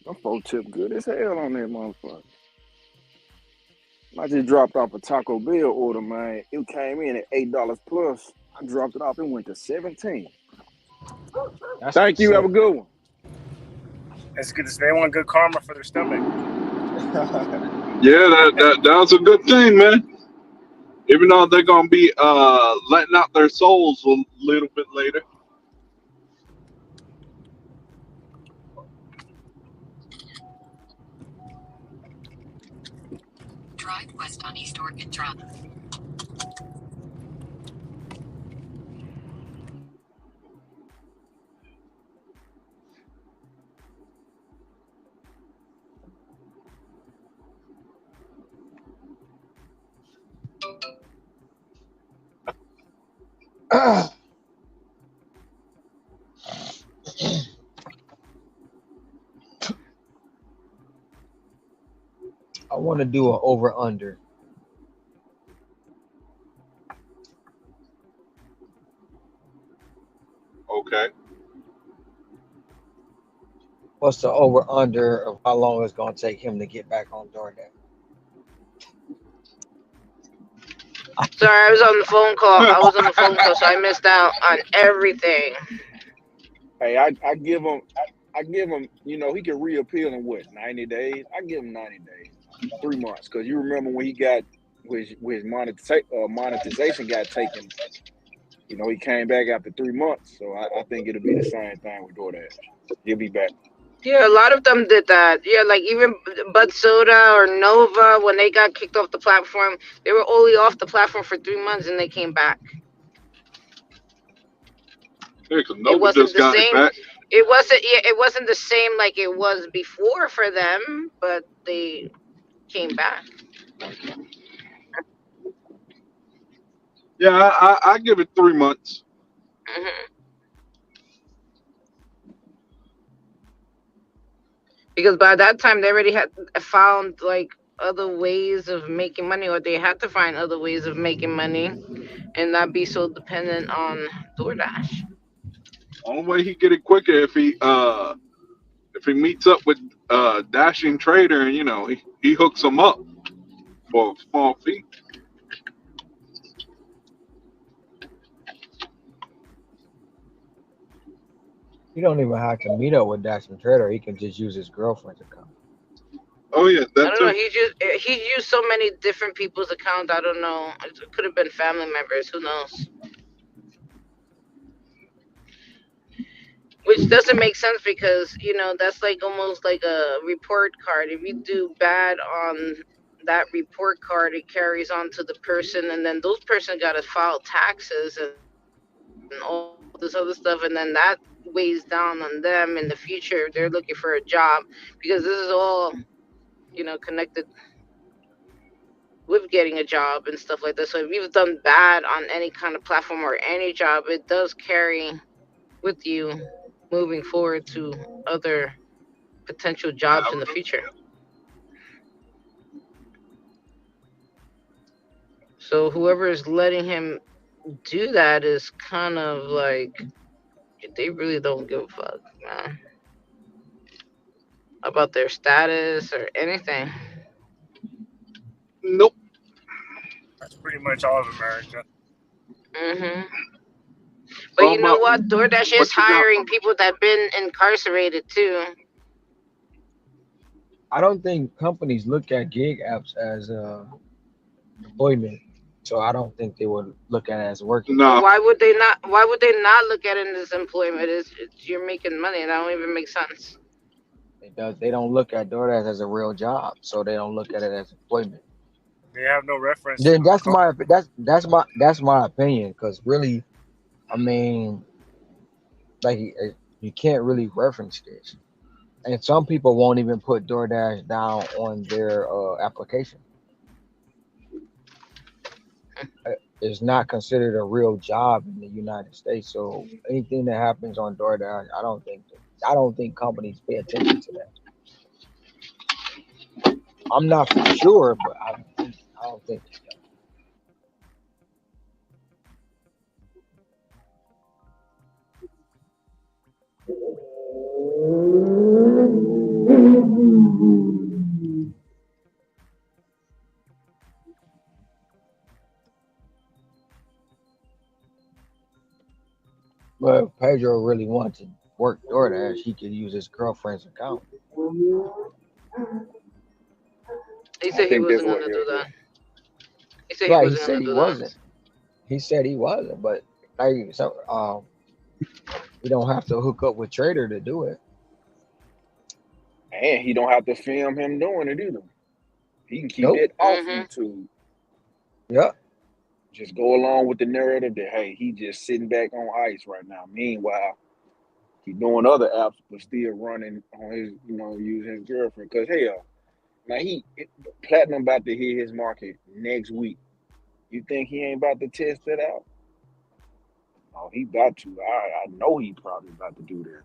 them folk tip good as hell on that motherfucker. I just dropped off a Taco Bell order, man. It came in at $8 plus. I dropped it off and went to 17. That's Thank what's you. Have up. a good one. That's good. They want good karma for their stomach. Yeah, that was a good thing, man. Even though they're gonna be letting out their souls a little bit later. Drive west on East Orchid Drive. I want to do an over under. Okay. What's the over under of how long it's gonna take him to get back on DoorDash? Sorry, I was on the phone call. I was on the phone call, so I missed out on everything. Hey, I give him, he can reappeal in what, 90 days? I give him 90 days, 3 months. Because you remember when he got, his monetization got taken, he came back after 3 months. So I think it'll be the same thing with DoorDash. He'll be back. Yeah, a lot of them did that. Yeah, like even Bud Soda or Nova, when they got kicked off the platform, they were only off the platform for 3 months and they came back. Yeah, because It Nova wasn't just the got it same. back. It wasn't. Yeah, it wasn't the same like it was before for them, but they came back. Yeah, I give it 3 months. Hmm. Because by that time they already had found like other ways of making money, or they had to find other ways of making money, and not be so dependent on DoorDash. Only way he get it quicker if he meets up with Dashing Trader and he hooks him up for a small fee. He don't even have to meet up with Dash and Trader. He can just use his girlfriend's account. Oh yeah, I that don't know. too. He used so many different people's accounts. I don't know. It could have been family members. Who knows? Which doesn't make sense because that's like almost like a report card. If you do bad on that report card, it carries on to the person, and then those person got to file taxes and all this other stuff, and then that weighs down on them in the future if they're looking for a job, because this is all connected with getting a job and stuff like that. So if you've done bad on any kind of platform or any job, it does carry with you moving forward to other potential jobs in the Avenue. future. Yeah. So whoever is letting him do that is kind of like they really don't give a fuck, man, about their status or anything. Nope. That's pretty much all of America. Hmm. But All you know about what? DoorDash is what you got hiring for me. people that been incarcerated too. I don't think companies look at gig apps as employment, so I don't think they would look at it as working. But Nah, why would they not? Why would they not look at it as employment? It's you're making money. That don't even make sense. They don't look at DoorDash as a real job, so they don't look at it as employment. They have no reference to Then the code. that's my opinion. Because really, I mean, like you can't really reference this, and some people won't even put DoorDash down on their application. Uh, It's not considered a real job in the United States. So anything that happens on DoorDash, I don't think companies pay attention to that. I'm not for sure, but I don't think they But if Pedro really wanted to work DoorDash, he could use his girlfriend's account. He I said he think that's wasn't what gonna he'll do do. that. He said he Right? He wasn't said gonna he do that. wasn't. He said he wasn't, but like so, you don't have to hook up with Trader to do it. And he don't have to film him doing it either. He can keep Nope. that off Mhm. YouTube. Yeah. Just go along with the narrative that hey, he just sitting back on ice right now. Meanwhile, he doing other apps but still running on his, using his girlfriend. Cause hell, now platinum about to hit his market next week. You think he ain't about to test that out? Oh, he about to. I know he probably about to do that.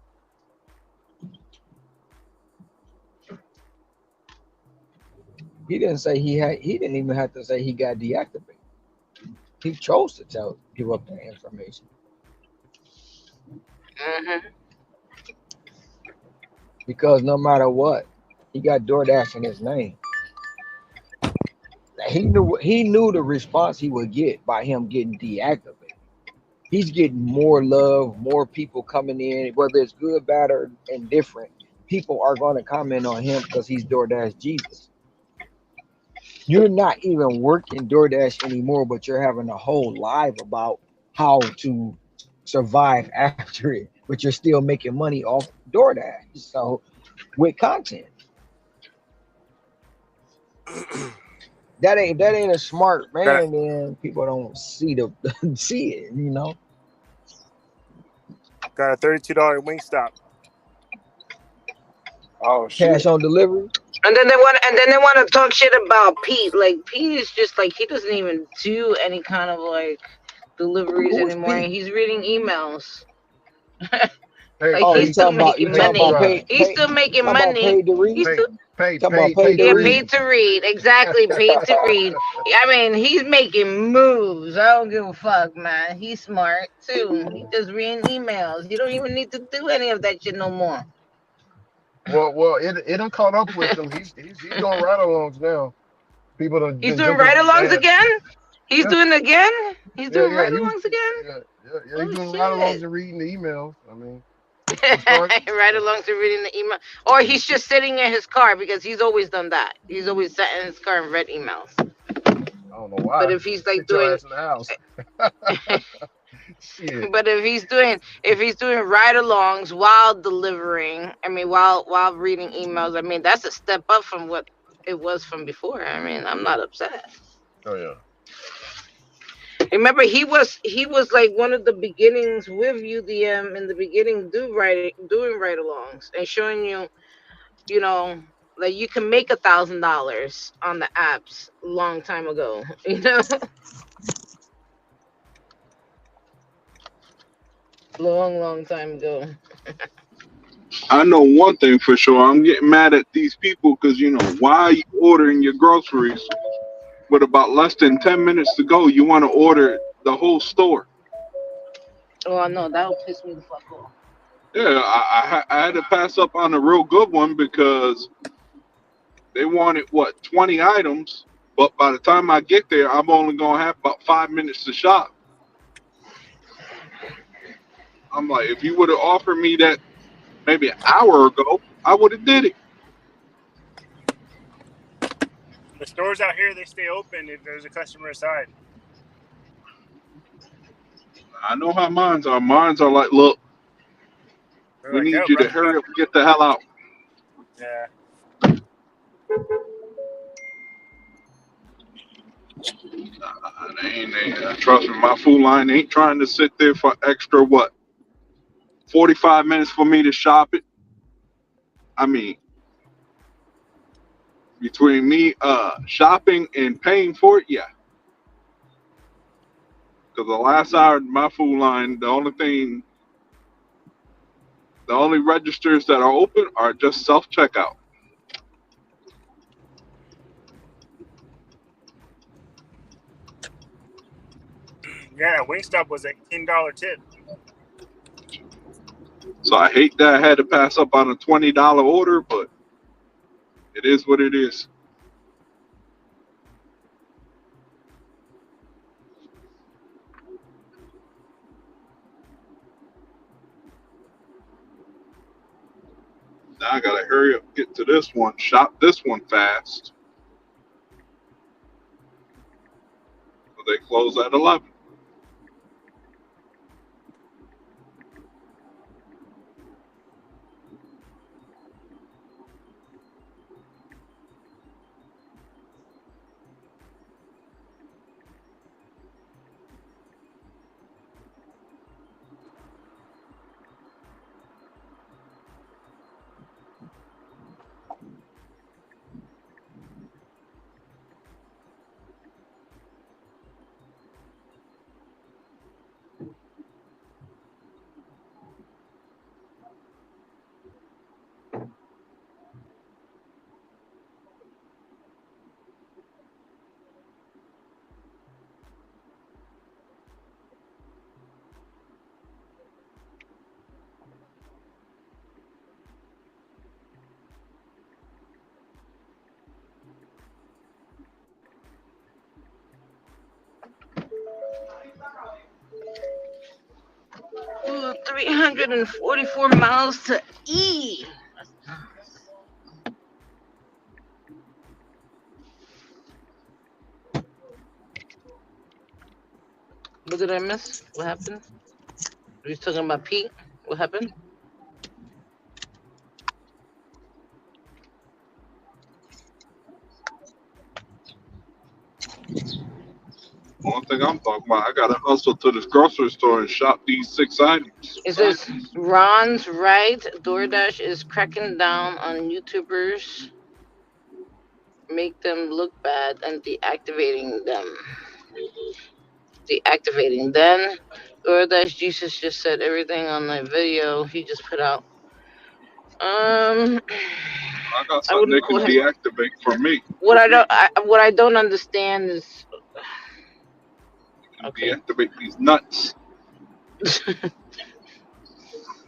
He didn't say he had. He didn't even have to say he got deactivated. He chose to give up that information Mhm. because no matter what, he got DoorDash in his name. He knew the response he would get by him getting deactivated. He's getting more love, more people coming in, whether it's good, bad, or indifferent. People are going to comment on him because he's DoorDash Jesus. You're not even working DoorDash anymore, but you're having a whole live about how to survive after it, but you're still making money off DoorDash. So with content, that ain't a smart Got man, then people don't see it. got a $32 wing stop. Oh Cash shit. on delivery. And then they want to talk shit about Pete. Like Pete is just like he doesn't even do any kind of like deliveries Who is anymore. Pete? And he's reading emails. Pay Like Oh, pay he's you still talking about you making pay talking to about money. drive. He's still making talking about money. paid to read? He's Pay still Talking about paid pay to yeah, to read? paid read. to read. Exactly, paid to read. I mean, he's making moves. I don't give a fuck, man. He's smart too. He just reading emails. He don't even need to do any of that shit no more. Well, it done caught up with him. He's doing ride-alongs now. People have He's been doing jumping on his ride-alongs ass. again. He's Yeah, doing it again. He's yeah, doing yeah. He was, ride-alongs again. yeah. He's Oh doing ride-alongs shit. and reading the emails. I mean, he started. Ride-alongs to reading the email, or he's just sitting in his car because he's always done that. He's always sat in his car and read emails. I don't know But why. if he's like Sit your doing ass in the house. Shit. But if he's doing ride-alongs while delivering, I mean, while reading emails, I mean, that's a step up from what it was from before. I mean, I'm not upset. Oh yeah. Remember, he was like one of the beginnings with UDM in the beginning, doing ride-alongs and showing you, you know, like you can make $1,000 on the apps long time ago. Long time ago. I know one thing for sure. I'm getting mad at these people because why are you ordering your groceries with about less than 10 minutes to go? You want to order the whole store. Oh no, that would piss me the fuck off. Yeah, I had to pass up on a real good one because they wanted what 20 items, but by the time I get there, I'm only gonna have about 5 minutes to shop. I'm like, if you would have offered me that maybe an hour ago, I would have did it. The stores out here, they stay open if there's a customer aside. I know how mines are. Mines are like, look, They're we like, need "Yo, you bro, to hurry up and get the hell out. yeah." Trust me, my food line ain't trying to sit there for extra what 45 minutes for me to shop it. I mean, between me shopping and paying for it, yeah. Because the last hour, my food line, the only registers that are open are just self checkout. Yeah, Wingstop was an $18 tip. So I hate that I had to pass up on a $20 order, but it is what it is. Now I gotta hurry up, get to this one, shop this one fast. So they close at 11. 344 miles to E. What did I miss? What happened? Are you talking about Pete? What happened? One thing I'm talking about, I gotta hustle to this grocery store and shop these 6 items. It says Ron's right. DoorDash is cracking down on YouTubers, make them look bad, and deactivating them. Deactivating. Then DoorDash Jesus just said everything on the video he just put out. I got I something they wouldn't can call him. deactivate for me. What I don't understand is okay. Deactivate these nuts.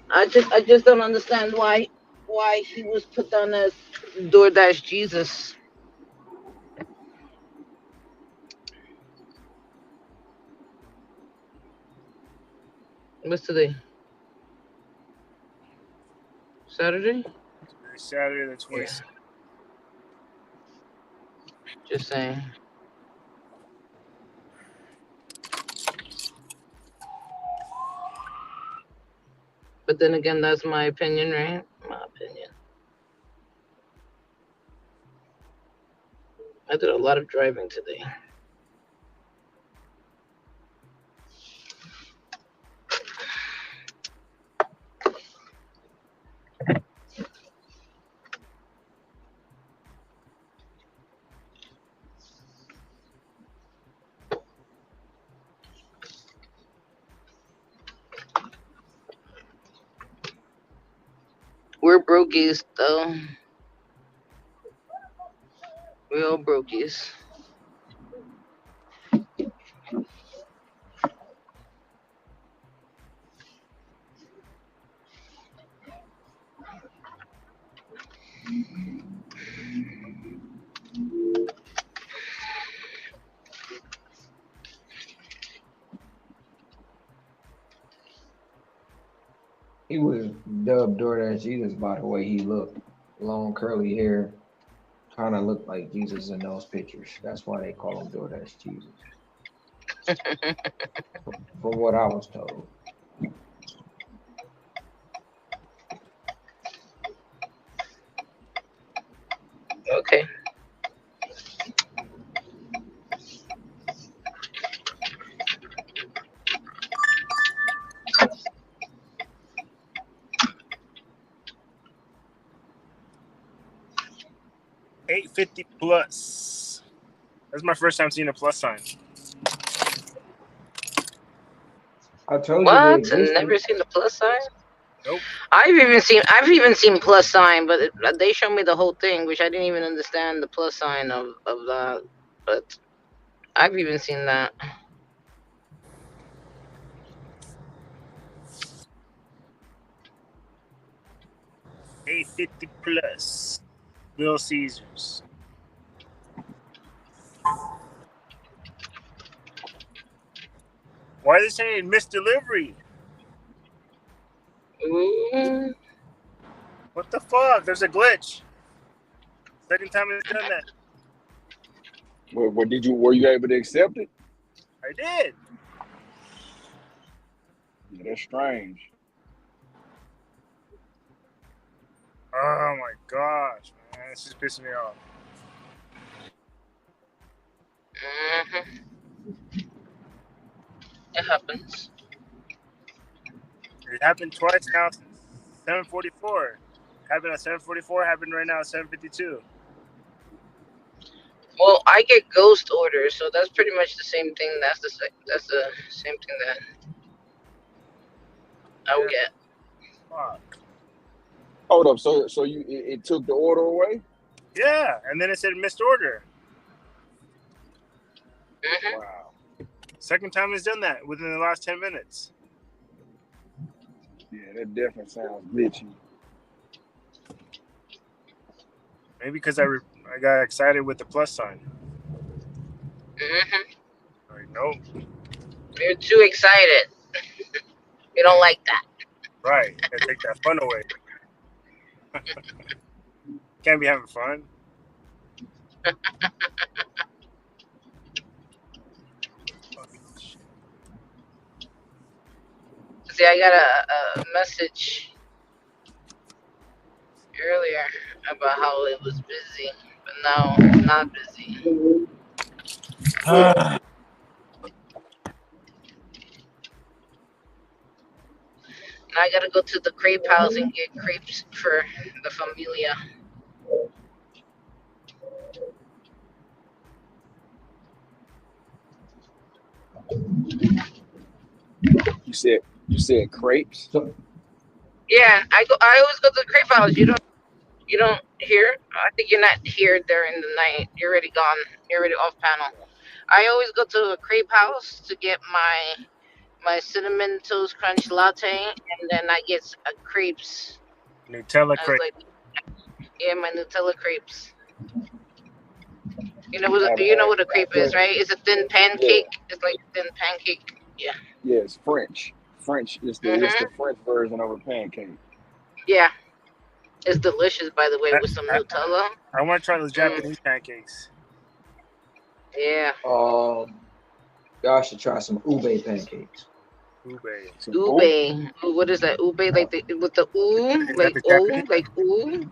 I just don't understand why he was put down as DoorDash Jesus. What's today? Saturday? Saturday the 26th. Just saying. But then again, that's my opinion, right? My opinion. I did a lot of driving today. We're brokies, though. We all brokies. He was dubbed DoorDash Jesus by the way he looked. Long curly hair, kind of looked like Jesus in those pictures. That's why they call him DoorDash Jesus. From what I was told. Okay. $8.50 plus. That's my first time seeing a plus sign. I told you they What? existed. Never seen the plus sign? Nope. I've even seen plus sign, but they showed me the whole thing, which I didn't even understand the plus sign of that. But I've even seen that. $8.50 plus. Little Caesars. Why are they saying missed delivery? Ooh. What the fuck? There's a glitch. Second time it's done that. What did you? Were you able to accept it? I did. Yeah, that's strange. Oh my gosh, man. This is pissing me off. It happens. It happened twice now since 7:44. Happened at 7:44, happened right now at 7:52. Well, I get ghost orders, so that's pretty much the same thing. That's the same thing that I will get. Fuck. Hold up. So it took the order away? Yeah, and then it said missed order. Wow. Second time it's done that within the last 10 minutes. Yeah, that definitely sounds glitchy. Maybe because I got excited with the plus sign. Like, nope. You're too excited. You don't like that. Right. And take that fun away. Can't be having fun. See, I got a message earlier about how it was busy, but now it's not busy. Now I gotta go to the crepe house and get crepes for the familia. You said crepes. So Yeah, I always go to the crepe house. You don't hear? I think you're not here during the night. You're already gone. You're already off panel. I always go to a crepe house to get my cinnamon toast crunch latte, and then I get crepes. Nutella I was crepe. like, yeah, my Nutella crepes. I, You know what a crepe is, French. right? It's a thin Yeah, pancake. It's like a thin pancake. Yeah. yeah, it's French. French is the Mhm. French version of a pancake. Yeah. It's delicious, by the way, I, with some I, Nutella. I want to try those Mm. Japanese pancakes. Yeah. y'all should try some ube pancakes. Ube. Some Ube. who? Ooh, what is that? Ube, like with the ooh, Is that like the oh, Japanese? like ooh,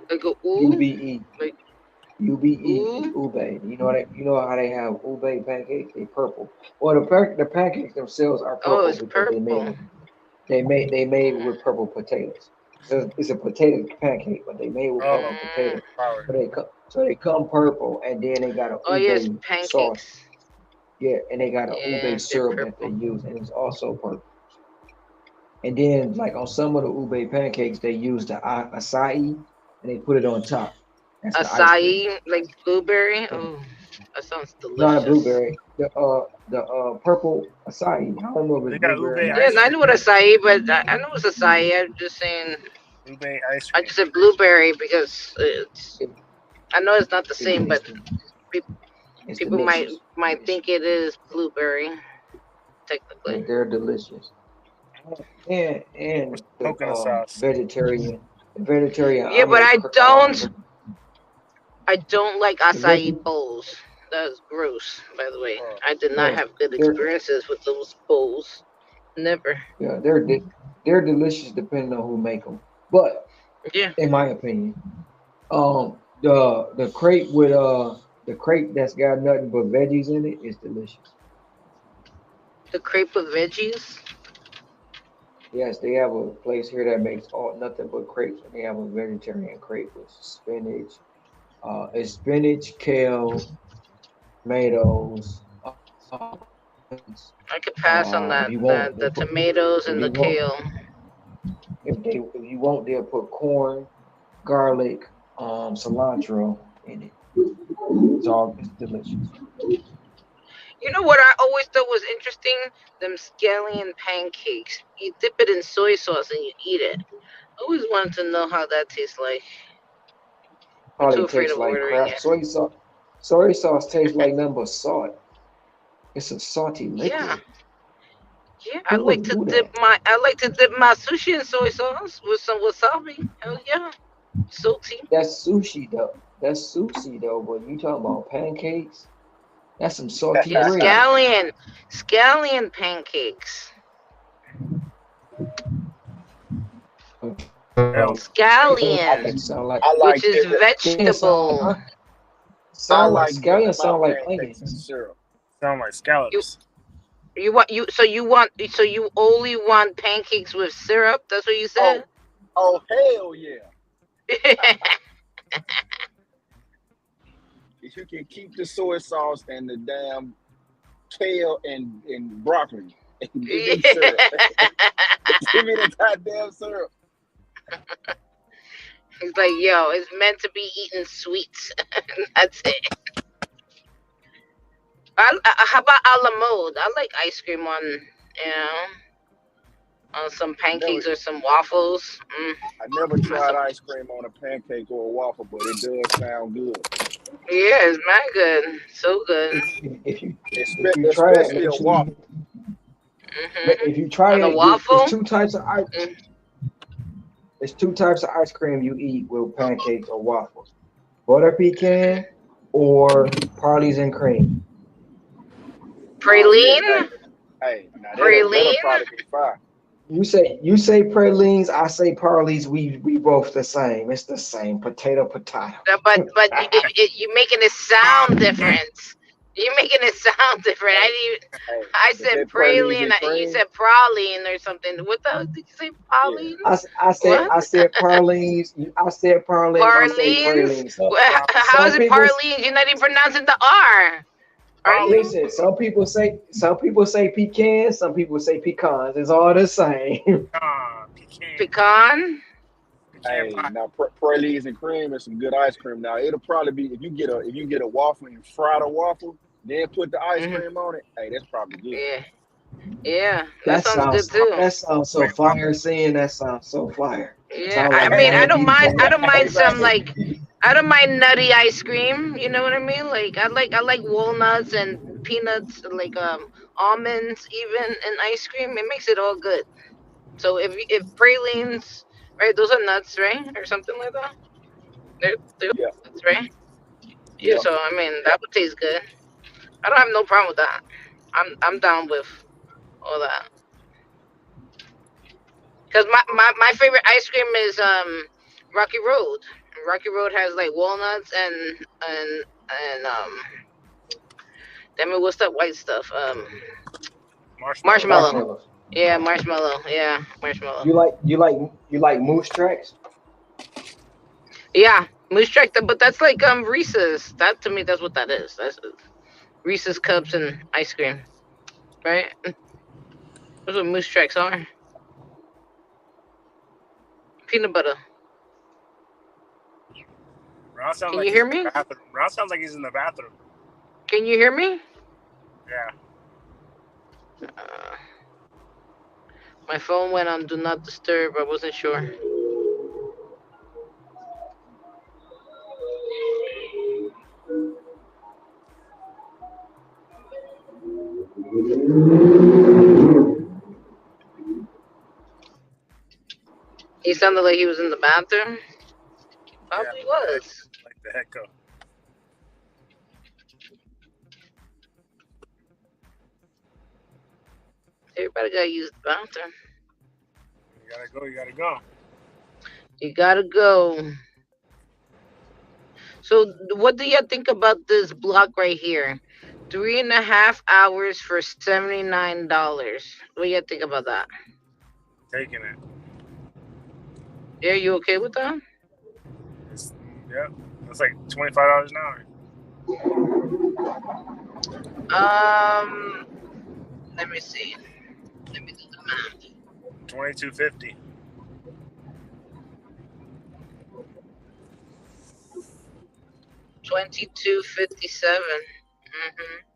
like a ooh, UBE. like UBE is ooh. ube. You know how they have ube pancakes? They purple. Well, the pancakes themselves are Oh, purple it's because purple. they made Mm. with purple potatoes. So it's a potato pancake, but they made with purple Oh, Mm. potatoes. power. So they come purple, and then they got a Oh, yes, ube sauce. pancakes. Yeah, and they got a Yeah, ube they're syrup that they purple. use, and it's also purple. And then, like on some of the ube pancakes, they use the acai, and they put it on top. That's the ice cream. Acai, like blueberry. Yeah. Oh, that sounds Not a delicious. blueberry. The purple acai. I don't know if They it's got ube blueberry or not. Yeah, ice I cream. know what acai, but I know it's acai. I'm just saying. Ube ice I cream. just said blueberry because It, I know it's not the it, same, it's but the, pe- it's people delicious. might think it is blueberry technically. They're delicious. And With the coconut sauce. vegetarian Yeah, but omelet I don't like the veg acai bowls. That's gross, by the way. Oh, I did not no have good they're experiences with those bowls. Never. yeah they're delicious depending on who make them. But Yeah. in my opinion, the crepe with the crepe that's got nothing but veggies in it is delicious. The crepe with veggies. Yes, they have a place here that makes all nothing but crepes, and they have a vegetarian crepe with spinach, it's spinach, kale, tomatoes, onions. I could pass on If that. you want, they The put tomatoes if and you the want kale. if you want, they'll put corn, garlic, cilantro in it. It's delicious. You know what I always thought was interesting? Them scallion pancakes. You dip it in soy sauce and you eat it. I always wanted to know how that tastes like. I'm too Probably afraid tastes of like ordering crap. it. Soy sauce tastes like nothing but salt. It's a salty Yeah, liquid. yeah. Who would do that? I like to dip my sushi in soy sauce with some wasabi. Hell yeah, salty. That's sushi though. That's sushi though. But you talking about pancakes? That's some salty Yeah, bread. scallion pancakes. hell no. Scallion, Sound like I which like is scallion sound like vegetable. I sound like like scallion dipping my sound like pancakes in onions. syrup. Sound like You scallops. you only want pancakes with syrup? That's what you said. Oh, oh hell yeah! If you can keep the soy sauce and the damn kale and broccoli and give me syrup, give me the goddamn syrup. He's like, yo, it's meant to be eaten sweet. That's it. How about a la mode? I like ice cream on some I never pancakes or some waffles. I never Mess tried up. ice cream on a pancake or a waffle, but it does sound good. Yeah, it's mad good. So good. If you try that, Especially make a sure you waffle. Hmm if you try On a that, it's waffle. two types of ice. Mm. It's two types of ice cream you eat with pancakes or waffles: butter pecan or Parleys and cream. Oh yeah, Praline? hey, now that'll Praline? probably be fine. You say pralines, I say Parleys. We both the same. It's the same. Potato. But you making it sound different. You're making it sound different. Hey, hey, I but said that pralines praline. and You cream, said praline or something. What the hell did you say? yeah, Praline? I said What? I said Parleys. I said Parleys. You say Parlines? pralines. How is Some it people parlines? You're not even pronouncing the R. Are you? listen. Some people say pecans. Some people say pecans. It's all the same. Pecan. Pecan? Pecan hey, pie. now pralines and cream is some good ice cream. Now it'll probably be if you get a waffle and fry the waffle, then put the ice Hmm. cream on it. Hey, that's probably good. Yeah. Yeah. That That sounds good sounds too. that sounds so Cream pie. fire. Seeing that sounds so fire. Yeah. Sound I like a mean, I damn don't beauty mind. I parlor. don't mind some Exactly. like. I don't mind nutty ice cream. You know what I mean? Like I like walnuts and peanuts, like almonds, even in ice cream. It makes it all good. So if pralines, right? Those are nuts, right, or something like that. They're Yeah, nuts, right? Yeah. yeah. So I mean, that would taste good. I don't have no problem with that. I'm down with all that. Cause my favorite ice cream is Rocky Road. Rocky Road has like walnuts and damn it, what's that white stuff? Marshmallow. Marshmallow. Marshmallows. Yeah, marshmallow. Yeah, marshmallow. You like moose tracks? Yeah, moose track. But that's like Reese's. That to me, that's what that is. That's Reese's cups and ice cream, right? That's what moose tracks are. Peanut butter. Ron sounds Can like you he's hear in the me? bathroom. Ron sounds like he's in the bathroom. Can you hear me? Yeah. Uh, my phone went on do not disturb. I wasn't sure. He sounded like he was in the bathroom. Yeah. Probably was. Like the heck. Everybody gotta use the bathroom. You gotta go. You gotta go. You gotta go. So, what do you think about this block right here? 3.5 hours for $79. What do you think about that? Taking it. Yeah, you okay with that? It's, yeah. That's like $25 an hour. Um, let me see. Let me do the math. 22.50. 22.57. Mm-hmm.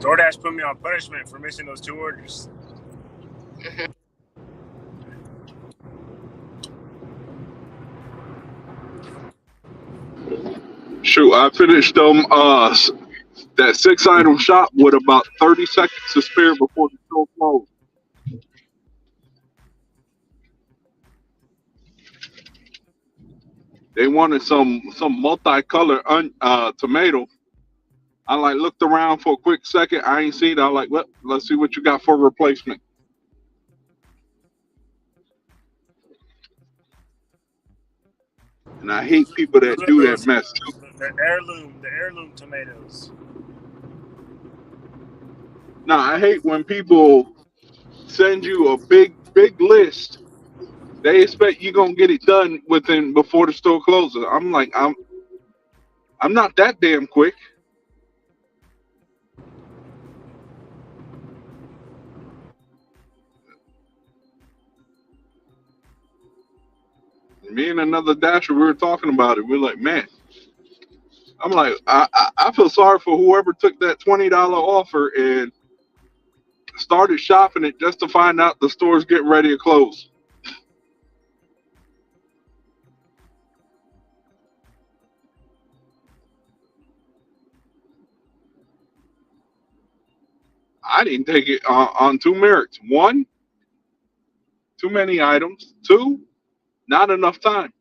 DoorDash put me on punishment for missing those two orders. Mm-hmm. Shoot, I finished that 6 item shop with about 30 seconds to spare before the store closed. They wanted some multicolor tomato. I like looked around for a quick second. I ain't seen it. I like, well, let's see what you got for replacement. And I hate people Those that are do that those mess too. the heirloom tomatoes. Now I hate when people send you a big list. They expect you gonna get it done within before the store closes. I'm like, I'm not that damn quick. Me and another dasher, we were talking about it. We're like, man, I'm like, I feel sorry for whoever took that $20 offer and started shopping it just to find out the store's getting ready to close. I didn't take it on two merits. One, too many items. Two, not enough time.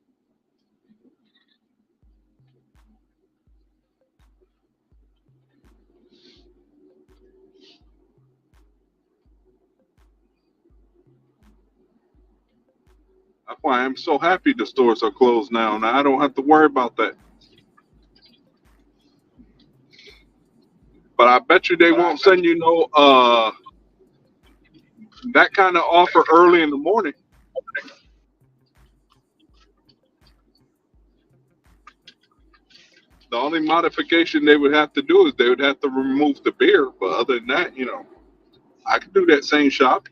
That's why I'm so happy the stores are closed now, and I don't have to worry about that. But I bet you they won't send you no that kind of offer early in the morning. The only modification they would have to do is they would have to remove the beer. But other than that, I could do that same shop.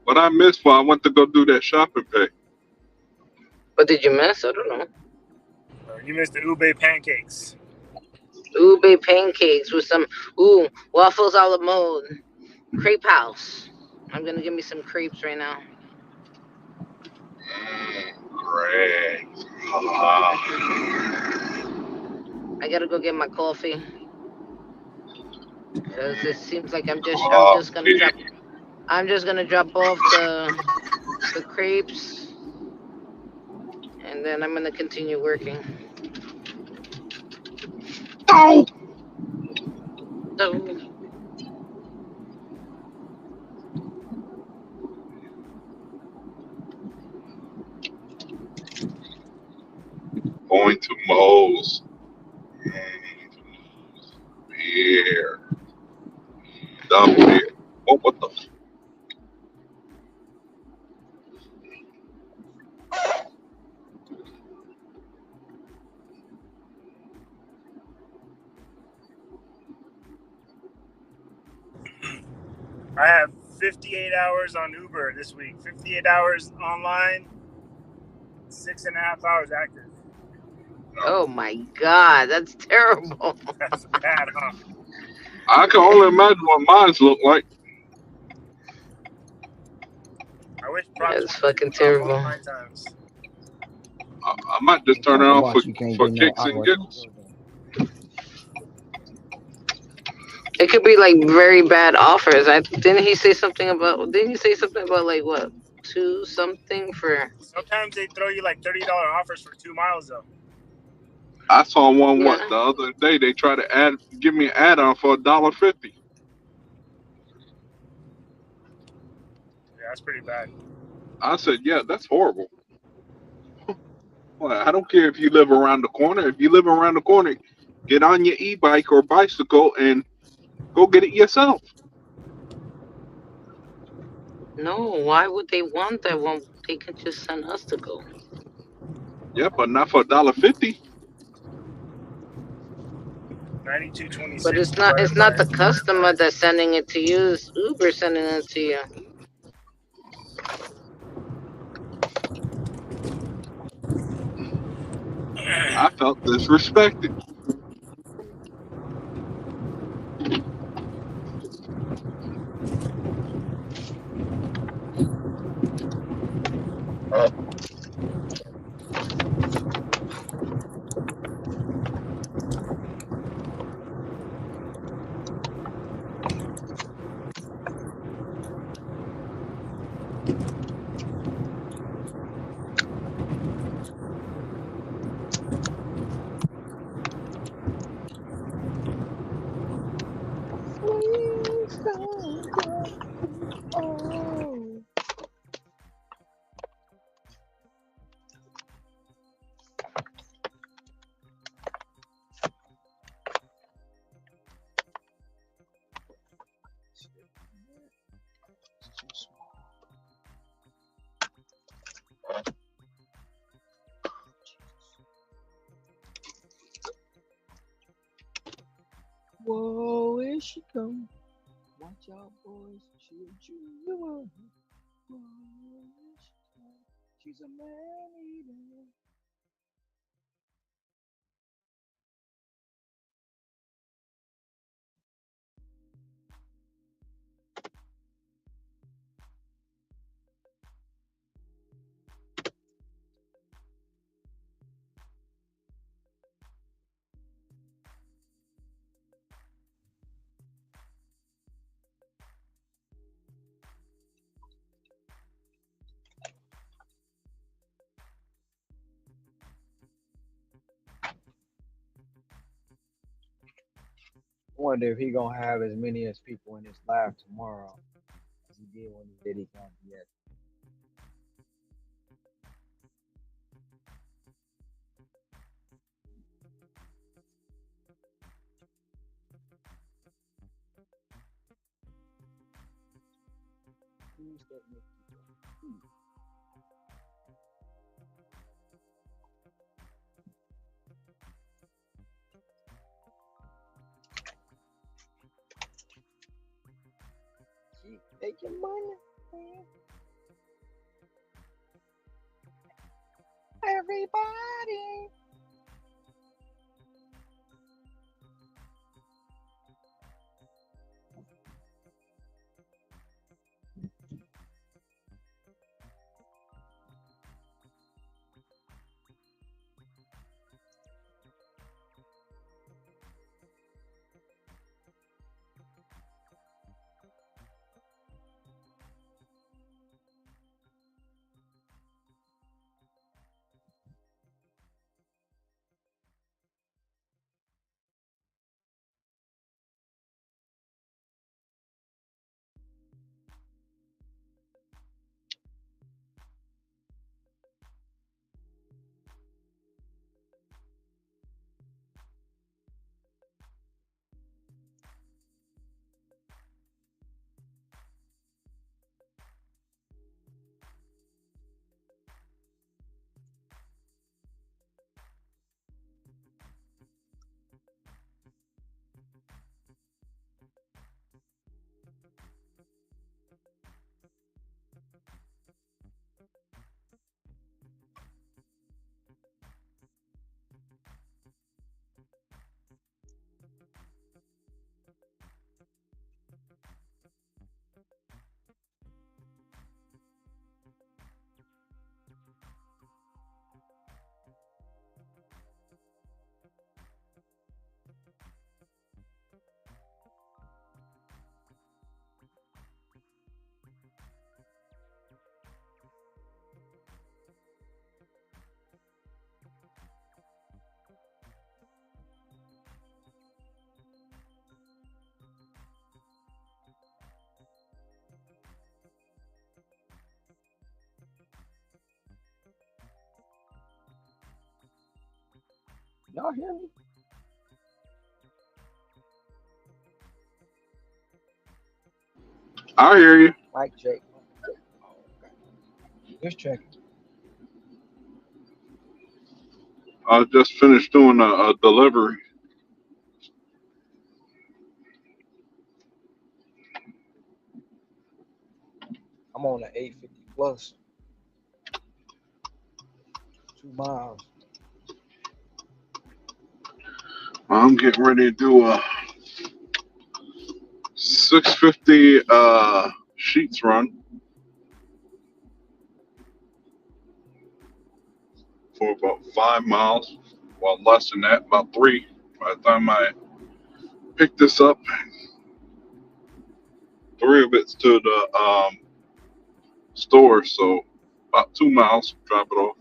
But I missed when I went to go do that shopping pay. What did you miss? I don't know. You missed the ube pancakes. Ube pancakes with some waffles a la mode. Crepe house. I'm gonna give me some crepes right now. Great. I gotta go get my coffee because it seems like I'm just gonna drop off the crepes, and then I'm gonna continue working. Oh! So, Going to Moe's. Beer. Double beer. Oh, what the? I have 58 hours on Uber this week. 58 hours online, 6.5 hours active. oh my God, that's terrible. That's bad, huh? I can only imagine what mine look like. I wish Prop That's 20 fucking was off all terrible. my times. I might just turn it Talk off about you can't for get no kicks and hours. giggles. It could be like very bad offers. Didn't he say something about like what 2 something for? Sometimes they throw you like $30 offers for 2 miles though. I saw one Yeah. the other day. They tried to give me an add-on for $1.50. Yeah, that's pretty bad. I said, yeah, that's horrible. Well, I don't care if you live around the corner. If you live around the corner, get on your e-bike or bicycle and go get it yourself. No, why would they want that when they could just send us to go? Yeah, but not for $1.50. 92.26 But it's divided not by the customer that's sending it to you. It's Uber sending it to you. I felt disrespected. Whoa, here she come. Watch out, boys. She'll chew you up. Whoa, here she come. She's a man eater. Wonder if he gonna have as many as people in his live tomorrow as he did when he did he come yet. Who's that Nick? Keep making money. Man. Everybody. Y'all hear me? I hear you. Mike check. Oh, okay. Just checking. I just finished doing a delivery. I'm on the 850 plus 2 miles. I'm getting ready to do a 650 sheets run for about 5 miles. Well, less than that, about three. By the time I pick this up, three of it's to the store, so about 2 miles. Drop it off.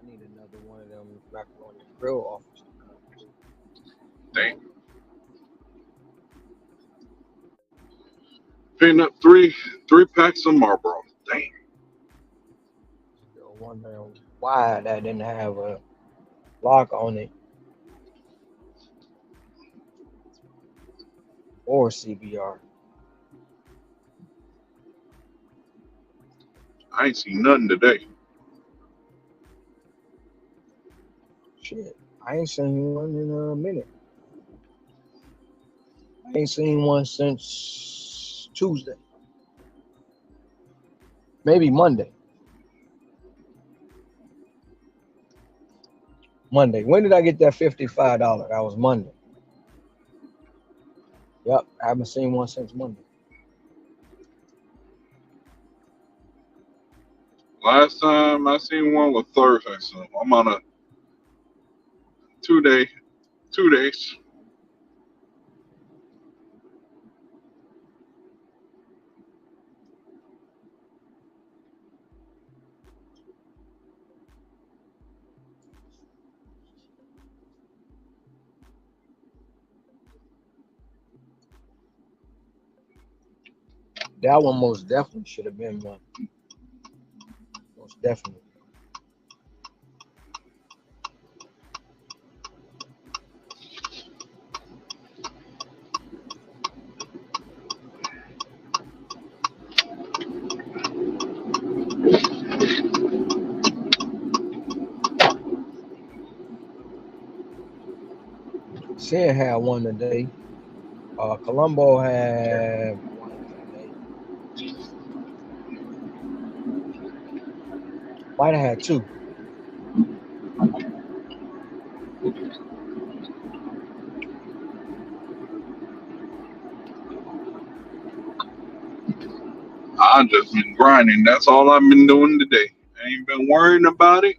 I need another one of them macaroni and grill offers to come through. Dang. Picking up three packs of Marlboro. Dang. Still wondering why that didn't have a lock on it or CBR. I ain't seen nothing today. Shit, I ain't seen one in a minute. I ain't seen one since Tuesday, maybe Monday. Monday. When did I get that $55? That was Monday. Yep, I haven't seen one since Monday. Last time I seen one was Thursday, so I'm on a 2 day, 2 days. That one most definitely should have been one. Most definitely. Sin had one today. Colombo had one today. Might have had two. I just been grinding. That's all I've been doing today. I ain't been worrying about it.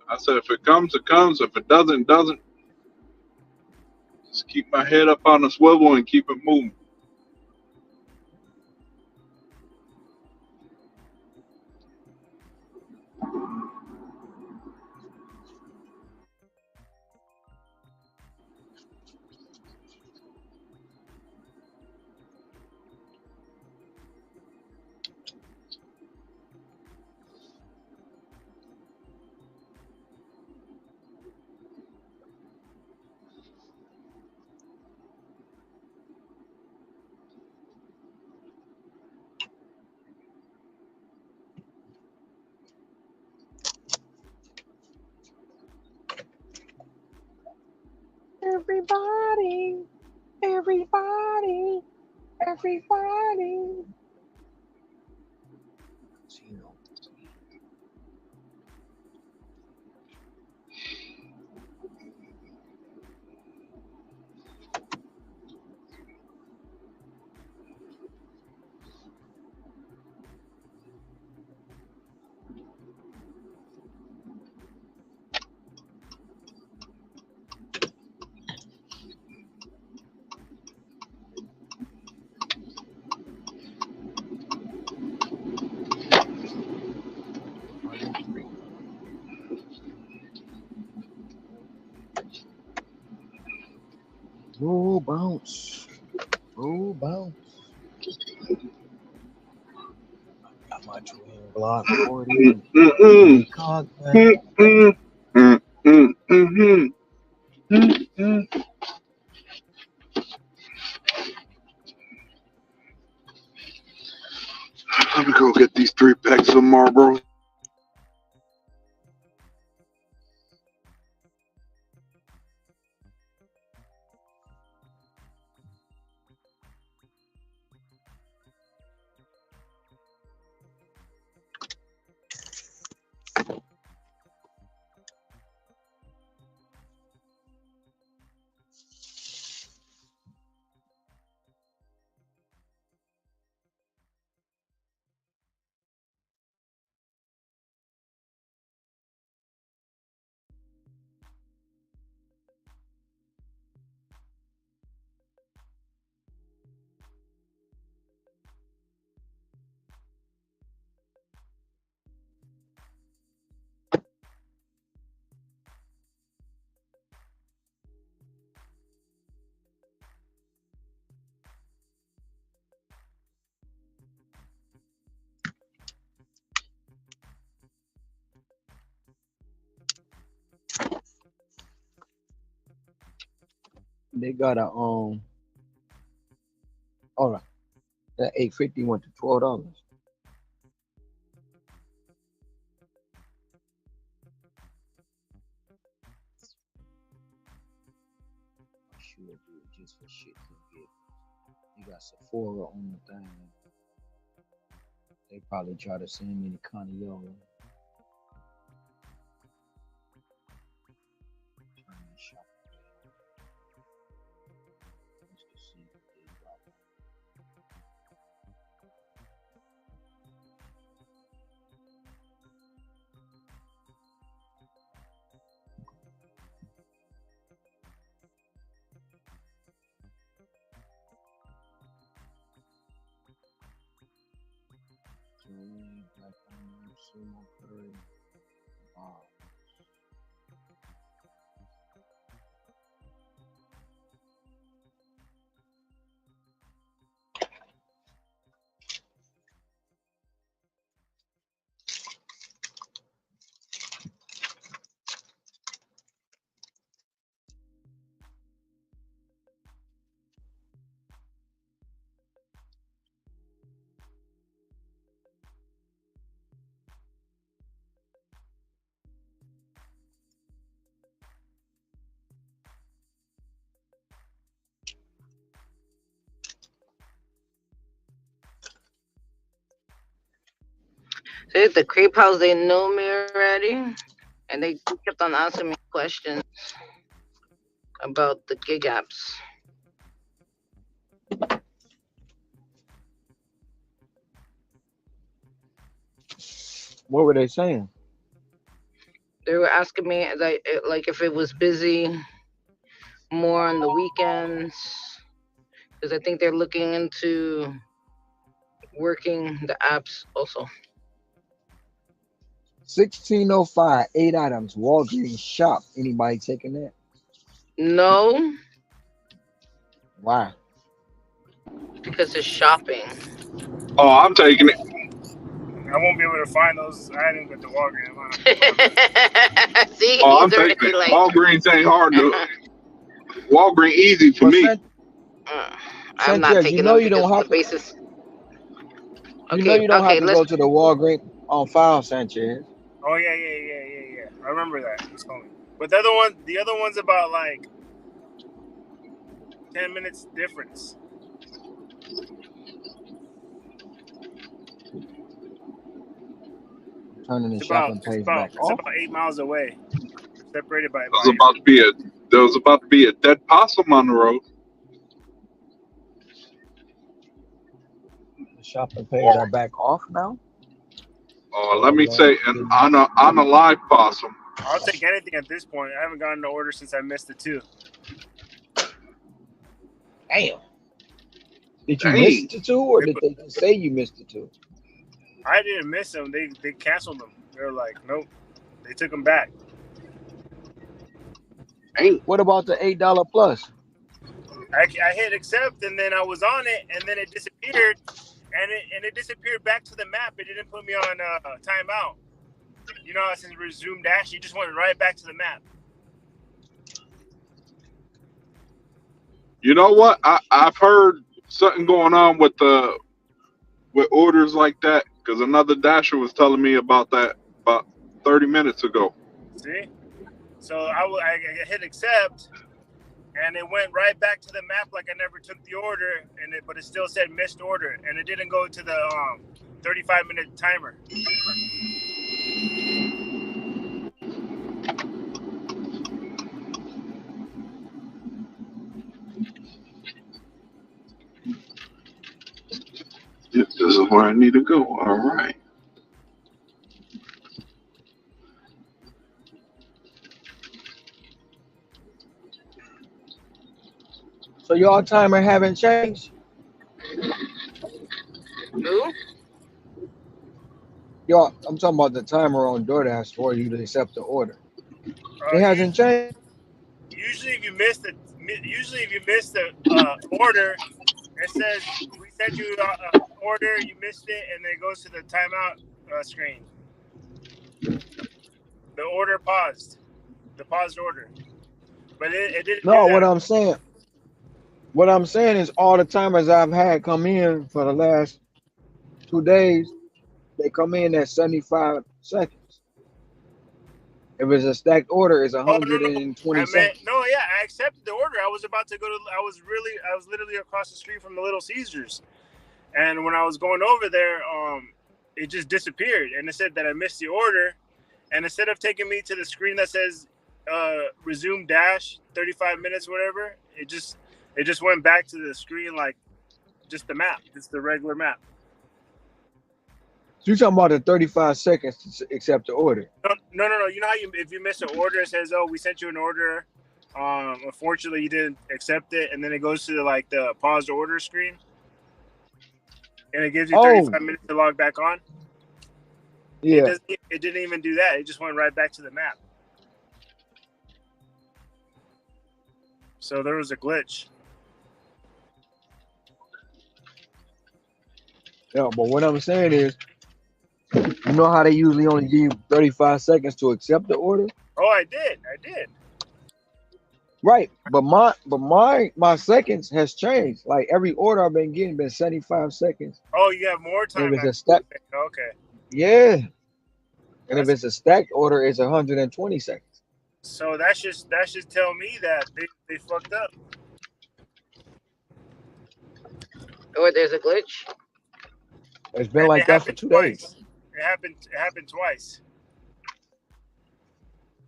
I said if it comes, it comes. If it doesn't, it doesn't. Just keep my head up on the swivel and keep it moving. Everybody, everybody, everybody. Roll bounce, roll bounce. Got my twin Glock 40. Cock back. Let me go get these 3 packs of Marlboro. They got a all right. That 850 went to $12. should do it just for shits and giggles. You got Sephora on the thing. They probably try to send me to Coniola. Turn the shop. Let's just see what they got. Joey, Black Onion, Sumo Curry, Bob. See, the creep house, they know me already, and they kept on asking me questions about the gig apps. What were they saying? They were asking me like if it was busy more on the weekends, because I think they're looking into working the apps also. 1605, 8 items, Walgreens shop. Anybody taking that? No, Why? because it's shopping. Oh, I'm taking it. I won't be able to find those items at the Walgreens. I'm gonna have to go down See, Oh, I'm he's taking already it. like, Walgreens ain't hard to. Walgreens easy for Well, me. I'm not Sanchez, you taking know them you because don't of the have to. basis. You know Okay, you don't have okay, to let's. go to the Walgreens on file, Sanchez. Oh yeah. I remember that. You told me. But the other one's about like 10 minutes difference. Turning the It's about shopping it's page about back it's off. about 8 miles away, separated by There was about to be a dead possum on the road. The shopping page Or are back off now. let Oh me Lord, say, on a live possum. I'll take anything at this point. I haven't gotten the order since I missed it too. damn! Did you miss Dang. the two, or They did put, they just say you missed the two? I didn't miss them. They canceled them. They were like, nope. They took them back. Dang. What about the $8 plus? I hit accept and then I was on it and then it disappeared and it disappeared back to the map. It didn't put me on timeout. You know, since resume dash, you just went right back to the map. You know what? I've heard something going on with orders like that because another dasher was telling me about that about 30 minutes ago. See? So I hit accept and it went right back to the map like I never took the order, but it still said missed order and it didn't go to the 35-minute timer. Yep, this is where I need to go. All right. So your timer haven't changed. Who? Y'all, I'm talking about the timer on DoorDash for you to accept the order. It hasn't changed. Usually, if you miss the order, it says we sent you an order, you missed it, and then it goes to the timeout screen. The order paused, the paused order, but it didn't do No, that. what I'm saying is all the timers I've had come in for the last 2 days, they come in at 75 seconds. If it's a stacked order, it's Oh no, no. 120 I meant seconds. no. Yeah, I accepted the order. I was about to go to. I was literally across the street from the Little Caesars, and when I was going over there, it just disappeared, and it said that I missed the order, and instead of taking me to the screen that says resume dash 35 minutes, whatever, it just went back to the screen like just the map, just the regular map. So you're talking about the 35 seconds to accept the order. No. You know how if you miss an order, it says, "Oh, we sent you an order. Unfortunately, you didn't accept it," and then it goes to like the paused order screen, and it gives you 35 minutes to log back on. Yeah. It didn't even do that. It just went right back to the map. So there was a glitch. Yeah, but what I'm saying is, you know how they usually only give you 35 seconds to accept the order? Oh, I did. Right. But my seconds has changed. Like every order I've been getting been 75 seconds. Oh, you have more time. And if it's a stack, okay. Yeah. And if it's a stacked order, it's 120 seconds. So that should tell me that they fucked up. Or there's a glitch. It's been like that for 2 days. It happened twice.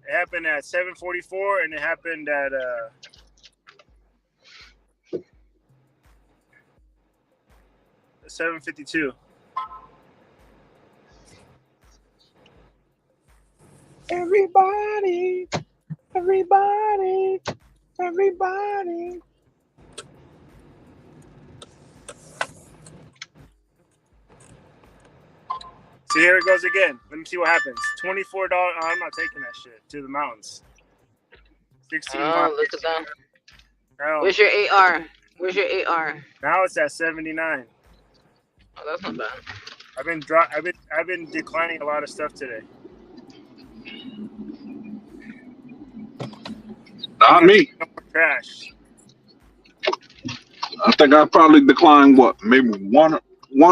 It happened at 7:44 and it happened at 7:52. Everybody. See, here it goes again. Let me see what happens. $24. Oh, I'm not taking that shit to the mountains. 16 miles. Look at that. Where's your AR? Where's your AR? Now it's at 79. Oh, that's not bad. I've been declining a lot of stuff today. Not me. Trash. I think I probably declined maybe one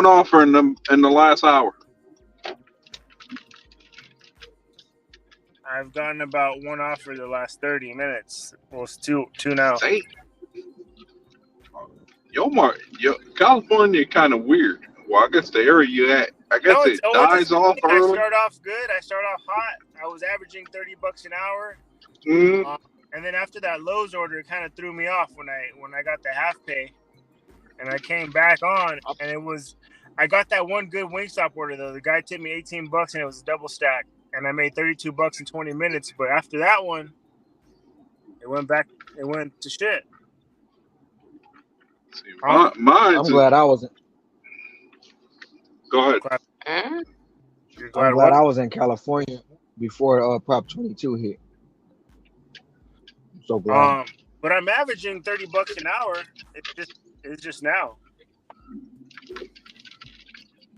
offer in the last hour. I've gotten about one offer the last 30 minutes. Well, it's two now. Dang. Yo, California kind of weird. Well, I guess the area you at, I guess it dies off early. I start off good. I start off hot. I was averaging $30 an hour. And then after that Lowe's order, it kind of threw me off when I got the half pay, and I came back on, and I got that one good Wingstop order though. The guy tipped me $18, and it was a double stack, and I made $32 in 20 minutes. But after that one, it went to shit. See, I'm glad I wasn't. Go ahead. I'm glad I was in California before Prop 22 hit. So glad. But I'm averaging $30 an hour. It's just now.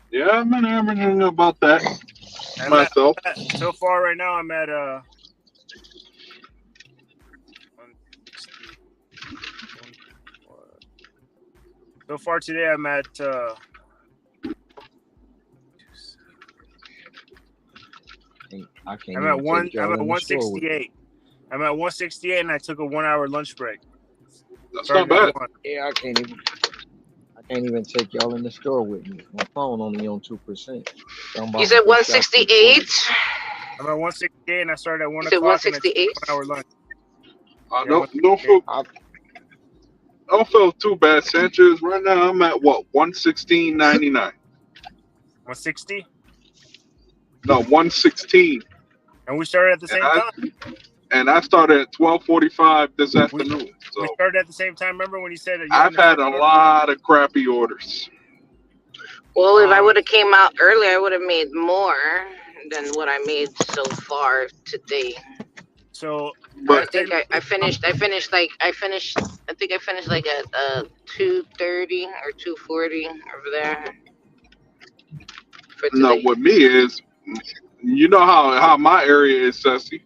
Yeah, I've been averaging about that myself. So far, right now, I'm at 160. So far today, I'm at I'm at 168. I'm at 168, and I took a 1 hour lunch break. That's not bad. Yeah, I can't even take y'all in the store with me. My phone only on 2%. You said 168? I'm at 168, and I started at 1 o'clock. 168? 1 hour lunch. Don't feel too bad, Sanchez. Right now, I'm at 116.99. 160? No, 116. And we started at the same time. And I started at 12:45 this afternoon. So we started at the same time. Remember when you said that? I've had a lot of crappy orders. Well, if I would have came out earlier, I would have made more than what I made so far today. So, but I think I finished like at 2:30 or 2:40 over there. No, with me is, you know how my area is, Sussy.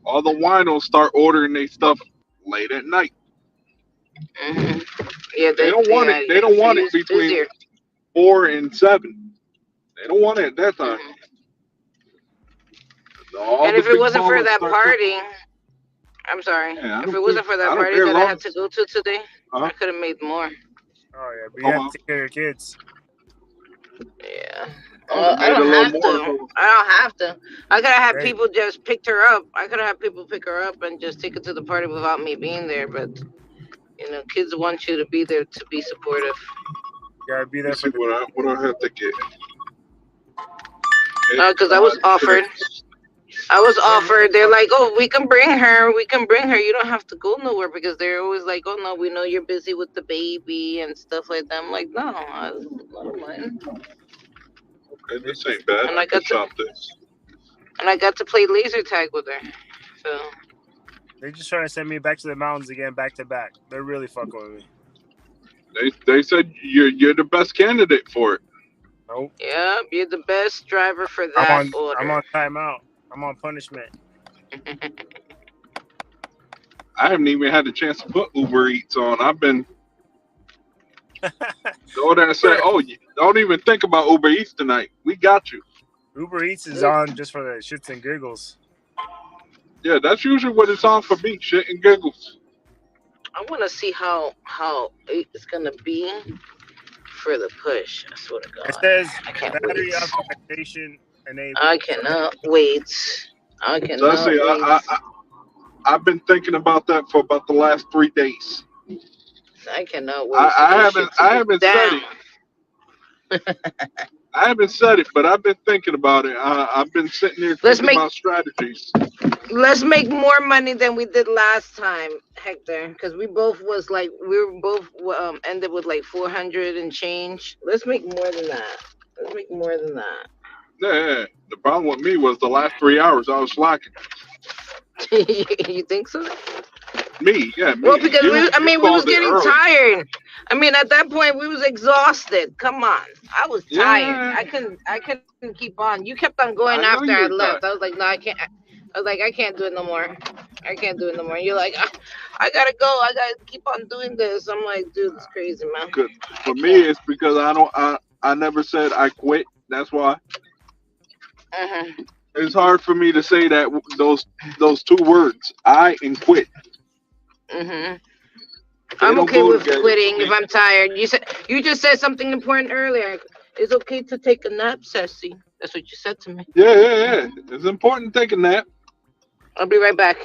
All the winos start ordering their stuff late at night. Mm-hmm. Yeah, they don't want it. They don't want it between 4 and 7. They don't want it at that time. All And the if it big wasn't for ballers that start to. party, I'm sorry. Yeah, If it wasn't for that I don't party care that I long. had to go to today, Huh? I could have made more. Oh yeah, but you Come have on. to take care of your kids. Yeah. I would have I made a don't little have more if it to. was. I don't have to. I could have had Hey, people just picked her up. I could have had people pick her up and just take her to the party without me being there. But kids want you to be there to be supportive. you gotta be Let me there for see the. what I have to get. Because I was offered. I was offered. They're like, oh, we can bring her. We can bring her. You don't have to go nowhere because they're always like, oh no, we know you're busy with the baby and stuff like that. I'm like, no, I don't mind. Okay, this ain't bad. And I I can got to shop this. play laser tag with her. So They're just trying to send me back to the mountains again, back to back. They're really fucking with me. They said you're the best candidate for it. Nope. yeah, you're the best driver for I'm that on. I'm order. on timeout. I'm on punishment. I haven't even had a chance to put Uber Eats on. I've been go there and say, Uber, oh, don't even think about Uber Eats tonight. We got you. Uber Eats is on just for the shits and giggles. Yeah, that's usually what it's on for me. Shit and giggles. I want to see how it's gonna be for the push. I swear to It God, says I can't wait. battery optimization enabled. I cannot wait. I So I cannot say wait. I've been thinking about that for about the last 3 days. I cannot wait for this shit to I go haven't said down. it. I haven't said it, but I've been thinking about it. I've been sitting there Let's thinking make about strategies. more money than we did last time, Hector, because we were both ended with like 400 and change. Let's make more than that. Let's make more than that. Yeah, the problem with me was the last 3 hours I was slacking. You think so? Me. Well, because You we was called it getting early. tired. I mean, at that point, we was exhausted. Come on, I was tired. Yeah, I couldn't keep on. You kept on going I know after you I were tired. left. I was like, no, I can't. I was like, I can't do it no more. I can't do it no more. You're like, I gotta go. I gotta keep on doing this. I'm like, dude, it's crazy, man. 'Cause I for me, can't. it's because I never said I quit. That's why. Mhm. It's hard for me to say that those 2 words, I and quit. Mhm. They I'm don't okay go with together for quitting if me. I'm tired. You just said something important earlier. It's okay to take a nap, Sassy. That's what you said to me. Yeah. It's important to take a nap. I'll be right back.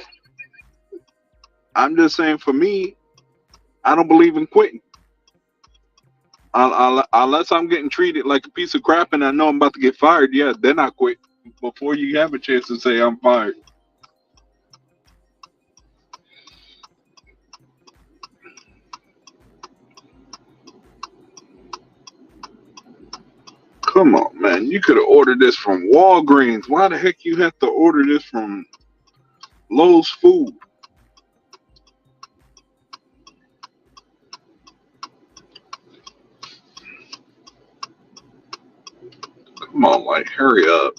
I'm just saying, for me, I don't believe in quitting. Unless I'm getting treated like a piece of crap and I know I'm about to get fired, yeah, then I quit before you have a chance to say I'm fired. Come on, man. You could have ordered this from Walgreens. Why the heck you have to order this from Lowe's Food? Come on, like, hurry up.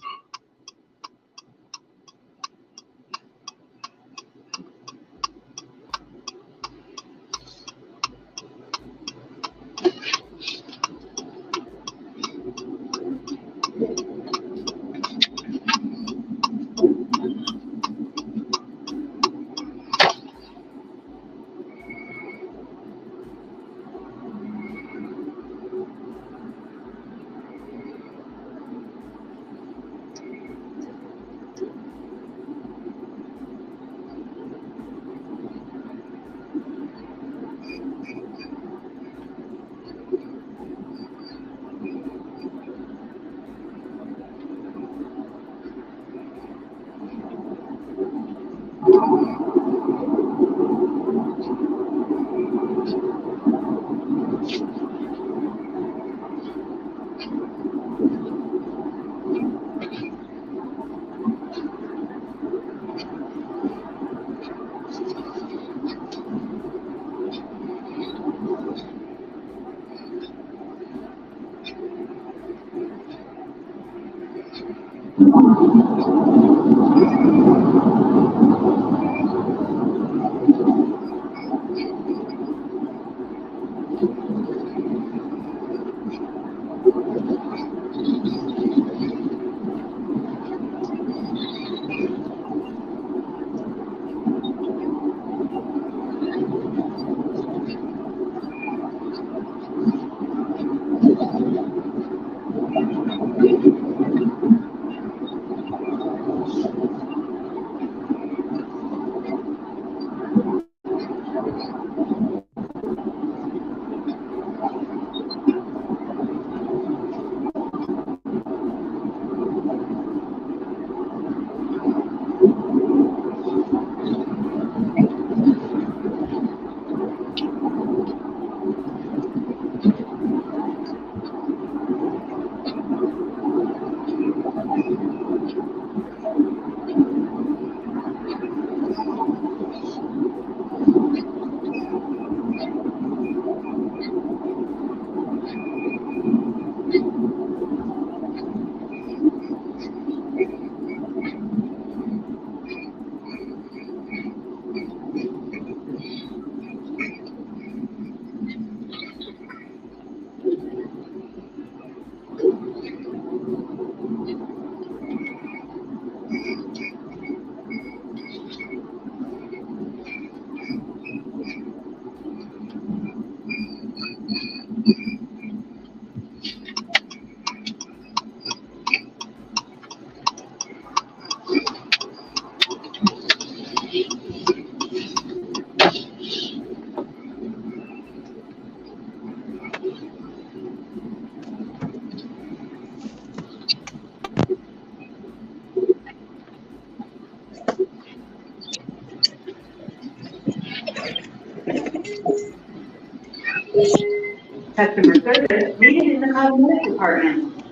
Customer service needed in the cosmetic department.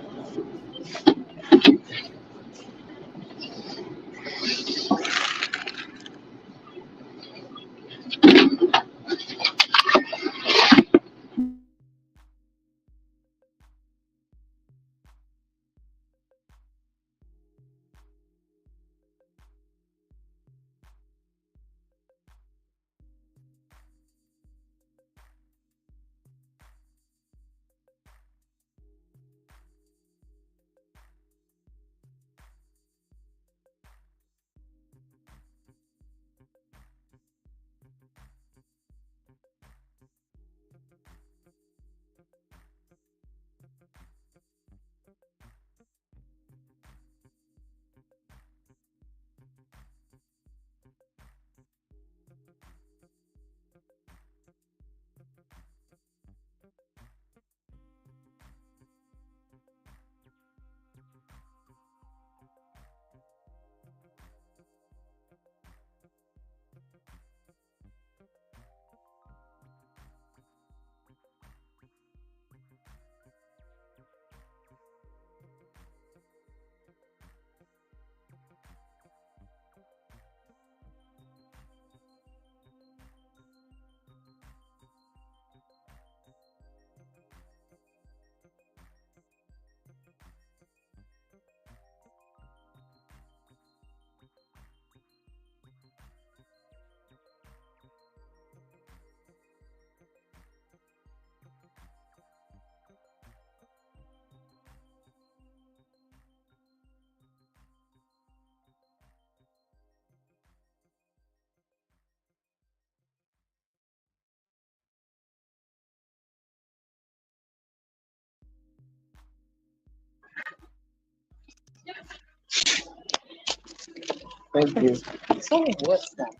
Thank you. So what's that?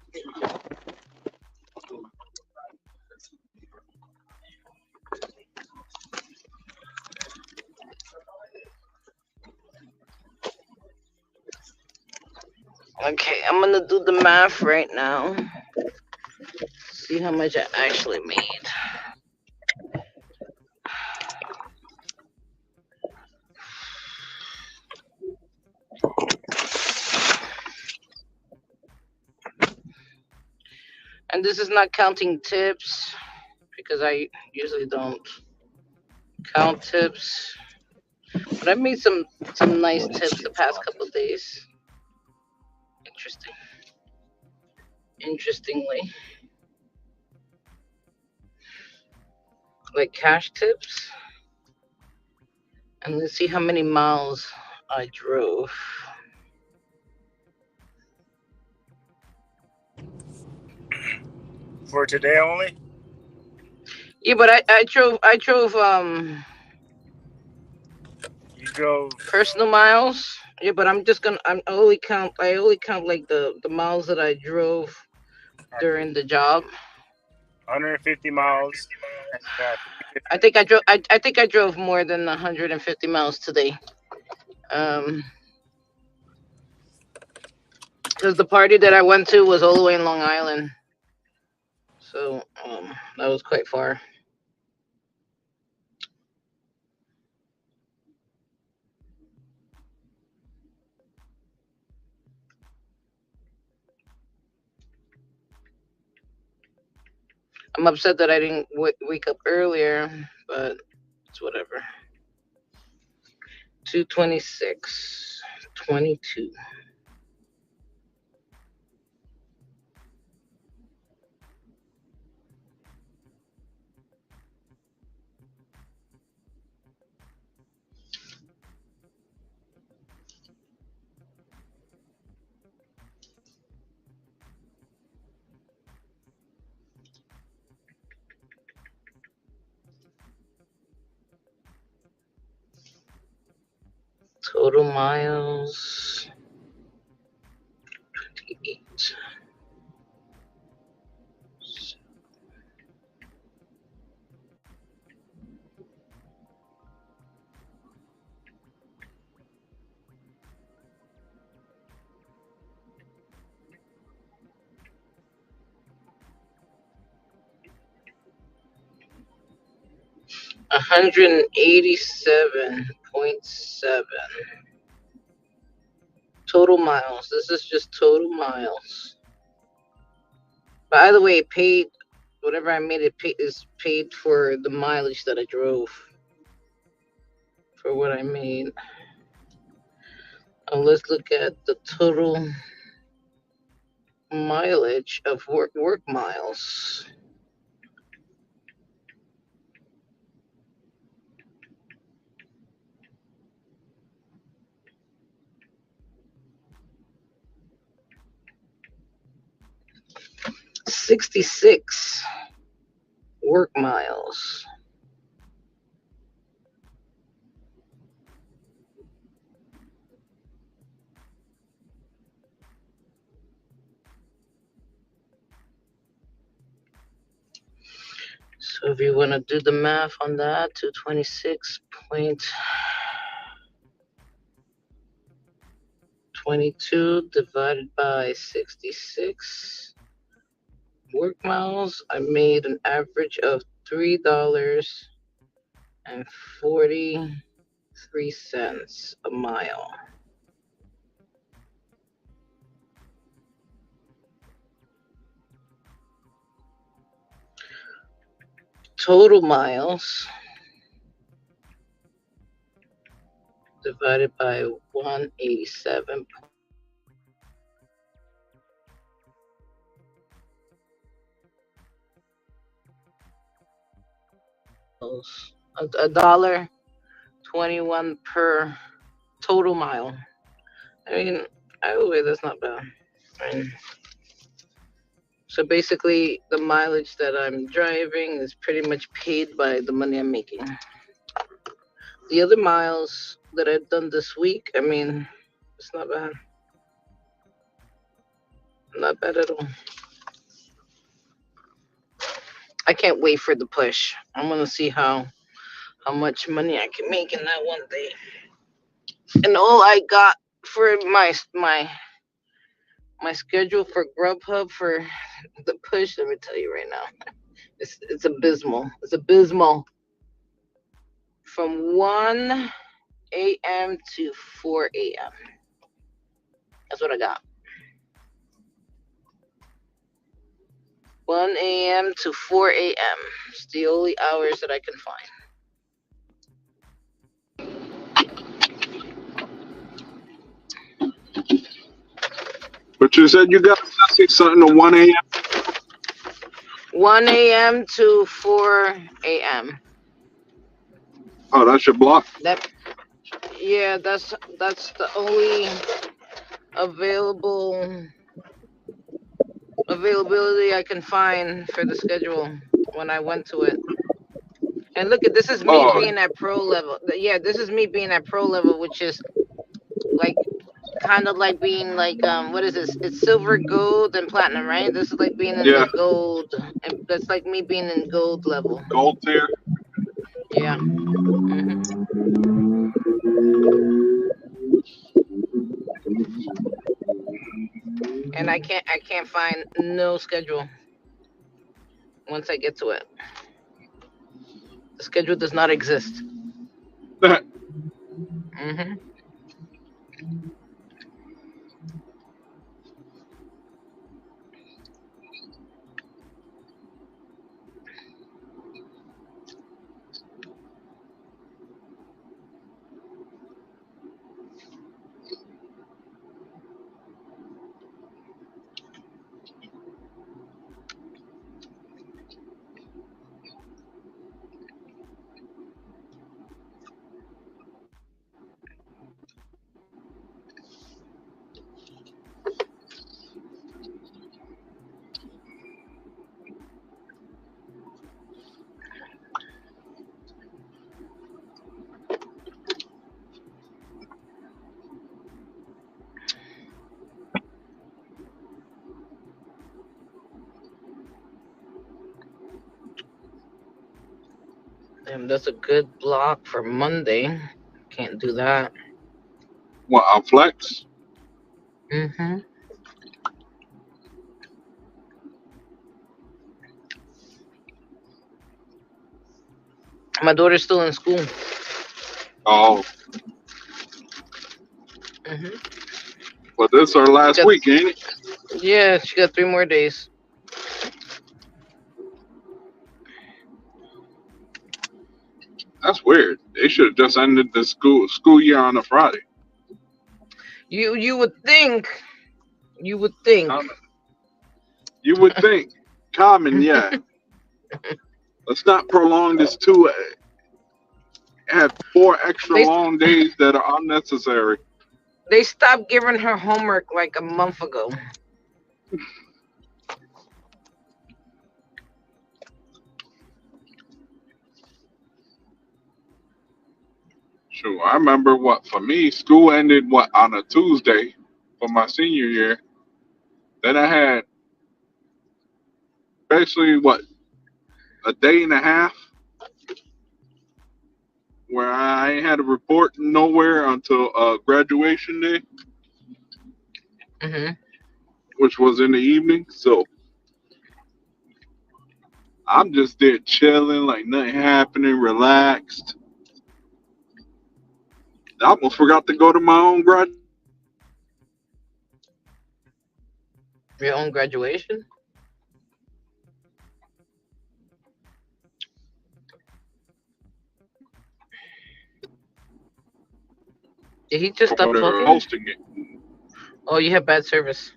Okay, I'm gonna do the math right now. See how much I actually made. And this is not counting tips because I usually don't count tips. But I made some nice What is tips she the past talking? couple of days. Interesting. Interestingly, like cash tips. And let's see how many miles I drove. For today only? Yeah, but I drove You drove personal miles. Yeah, but I only count like the miles that I drove during the job. 150 miles and you did I think I drove more than 150 miles today. Um, because the party that I went to was all the way in Long Island, so that was quite far. I'm upset that I didn't wake up earlier, but it's whatever. 226, 22 total miles. 28. 187.7 total miles. This is just total miles. By the way, paid whatever I made it pay, is paid for the mileage that I drove for what I made. Let's look at the total mileage of work miles. $66 work miles. So if you want to do the math on that, 226.22 divided by 66 work miles, I made an average of $3.43 a mile. Total miles divided by 187. $1.21 per total mile. I mean, that's not bad. I mean, so basically, the mileage that I'm driving is pretty much paid by the money I'm making. The other miles that I've done this week, I mean, it's not bad. Not bad at all. I can't wait for the push. I'm gonna see how much money I can make in that one day. And all I got for my schedule for Grubhub for the push, let me tell you right now, it's abysmal. It's abysmal. From 1 a.m. to 4 a.m. That's what I got. 1 a.m. to 4 a.m. It's the only hours that I can find. But you said you got 6 something to 1 a.m. 1 a.m. to 4 a.m. Oh, that's your block. That's the only availability I can find for the schedule when I went to it. And look at this is me Oh, being at pro level. Yeah, this is me being at pro level, which is like kind of like being like what is this? It's silver, gold, and platinum, right? This is like being in yeah, the gold, and that's like me being in gold level. gold tier. Yeah. hmm And I can't find no schedule once I get to it. The schedule does not exist. hmm And that's a good block for Monday. Can't do that. What, on flex? hmm My daughter's still in school. Oh, Hmm. but this is our last Got, week, ain't it? yeah, she got 3 more days. That's weird. They should have just ended the school year on a Friday. You would think. You would think. Common. You would think. Common, yeah. Let's not prolong this to have 4 extra They long days that are unnecessary. they stopped giving her homework like a month ago. Sure, I remember what for me, school ended what on a Tuesday for my senior year. Then I had basically what a day and a half where I ain't had a report nowhere until graduation day, Hmm. which was in the evening. So I'm just there chilling, like nothing happening, relaxed. I almost forgot to go to my own graduation. Your own graduation? Did he just stop Over there talking? hosting it. Oh, you have bad service.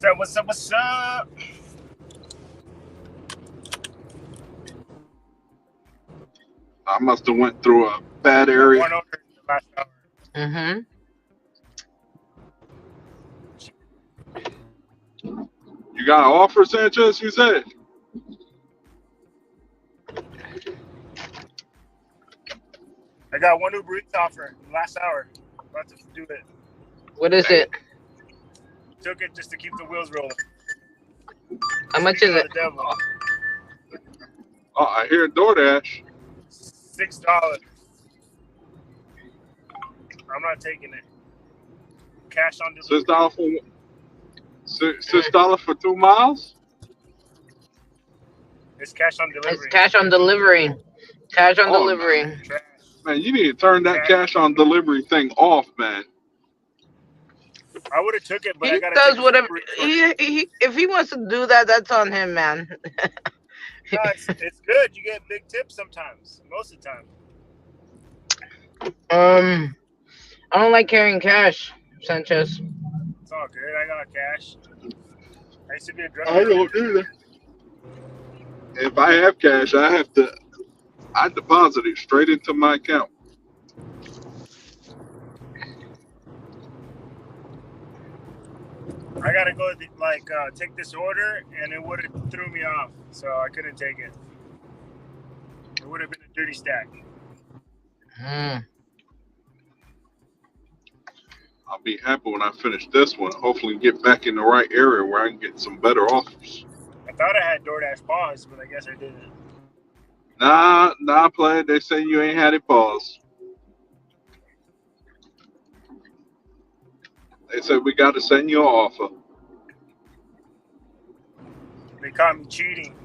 So what's up? What's up? I must have went through a bad Got area. one order in the last hour. Mm-hmm. You got an offer, Sanchez? You said. I got one Uber Eats offer in the last hour. About to do it. What is Dang. it? Took it just to keep the wheels rolling. How much is Speaking of it? the devil, Oh, I hear DoorDash. $6. I'm not taking it. Cash on $6 delivery. for $6 for 2 miles. It's cash on It's delivery. cash on delivery. Cash on Oh no, delivery. Trash. man! You need to turn that Cash. cash on delivery thing off, man. I would have took it, but I He gotta take does it from whatever Uber Eats order. he if he wants to do that, that's on him, man. No, it's good. You get big tips sometimes. Most of the time. I don't like carrying cash, Sanchez. It's all good. I got cash. I used to be a drug I dealer. don't either. If I have cash, I deposit it straight into my account. I gotta go take this order, and it would have threw me off, so I couldn't take it. It would have been a dirty stack. Mm. I'll be happy when I finish this one. Hopefully, get back in the right area where I can get some better offers. I thought I had DoorDash paused, but I guess I didn't. Nah, play. They say you ain't had it paused. They said we got to send you an offer. They caught me cheating.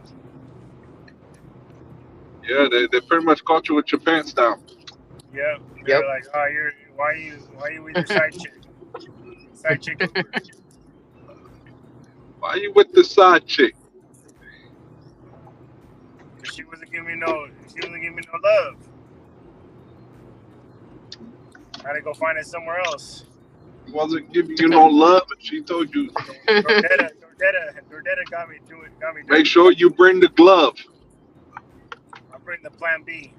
Yeah, they pretty much caught you with your pants down. Yeah, they Yep. were like, "Oh, why you with your side chick? Side chick Uber." Why you with the side chick? Cause she wasn't giving me no love. I had to go find it somewhere else. He wasn't giving you no love, and she told you, Dordetta got me doing. make sure you bring the glove. I bring the Plan B.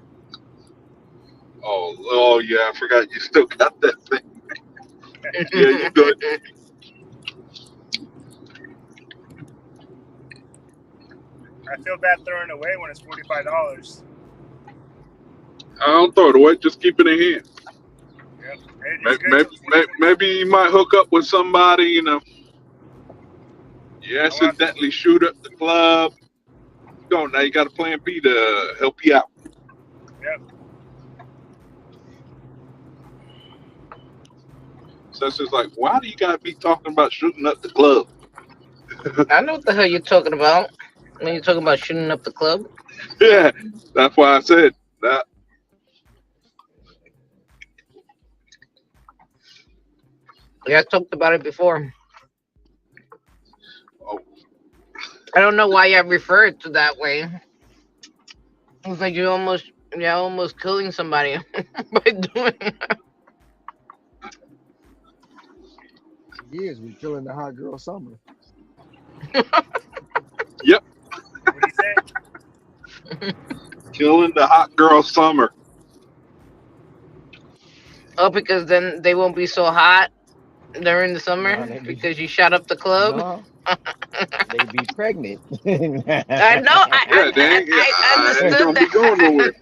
Oh yeah, I forgot you still got that thing. Yeah, you good. I feel bad throwing it away when it's $45. I don't throw it away. Just keep it in hand. Yep, it's good Maybe, till 2026. maybe you might hook up with somebody. You accidentally shoot up the club. Go now. You got a plan B to help you out. Yep. So it's just like, why do you gotta be talking about shooting up the club? I know what the hell you're talking about. When you're talking about shooting up the club? Yeah, that's why I said that. Yeah, I talked about it before. Oh, I don't know why I refer it to that way. It's like you're almost killing somebody by doing it. Years we killing the hot girl summer. yep, What do you say? killing the hot girl summer. Oh, because then they won't be so hot during the No, summer they be because you shot up the club. no, they be pregnant. I know. Yeah, dang, I I ain't understood gonna be going nowhere.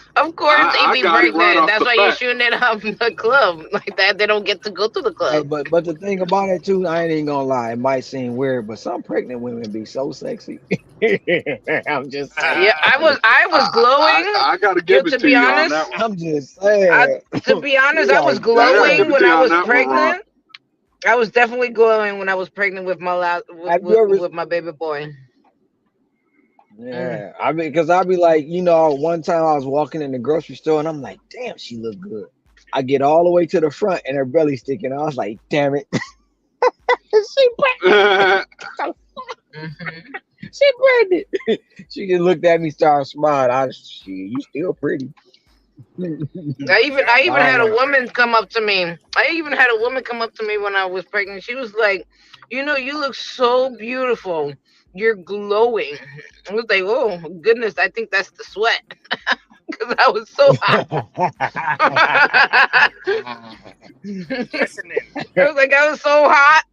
that. Of course, they I be got it right pregnant. off That's the why you're bat. shooting it up in the club like that. They don't get to go to the Hey, club. but the thing about it too, I ain't even gonna lie. It might seem weird, but some pregnant women be so sexy. I'm just saying. Yeah, I was glowing. I gotta Yo, give it to to be you on honest, that one. I'm just I saying. to be honest, You I was like, I gotta give glowing it when to I you on was that one, Ron. pregnant. I was definitely glowing when I was pregnant with my have you ever? with my baby boy. Mm. Yeah, I mean, because I'd be like, one time I was walking in the grocery store and I'm like, damn, she look good. I get all the way to the front and her belly sticking. I was like, damn it, she pregnant. Hmm. She pregnant. She just looked at me, started smiling. You still pretty. I I even was had a like, woman come up to me. I even had a woman come up to me when I was pregnant. She was like, you look so beautiful. You're glowing. I was like, oh goodness, I think that's the sweat because I was so hot. I Glistening. was like, I was so hot.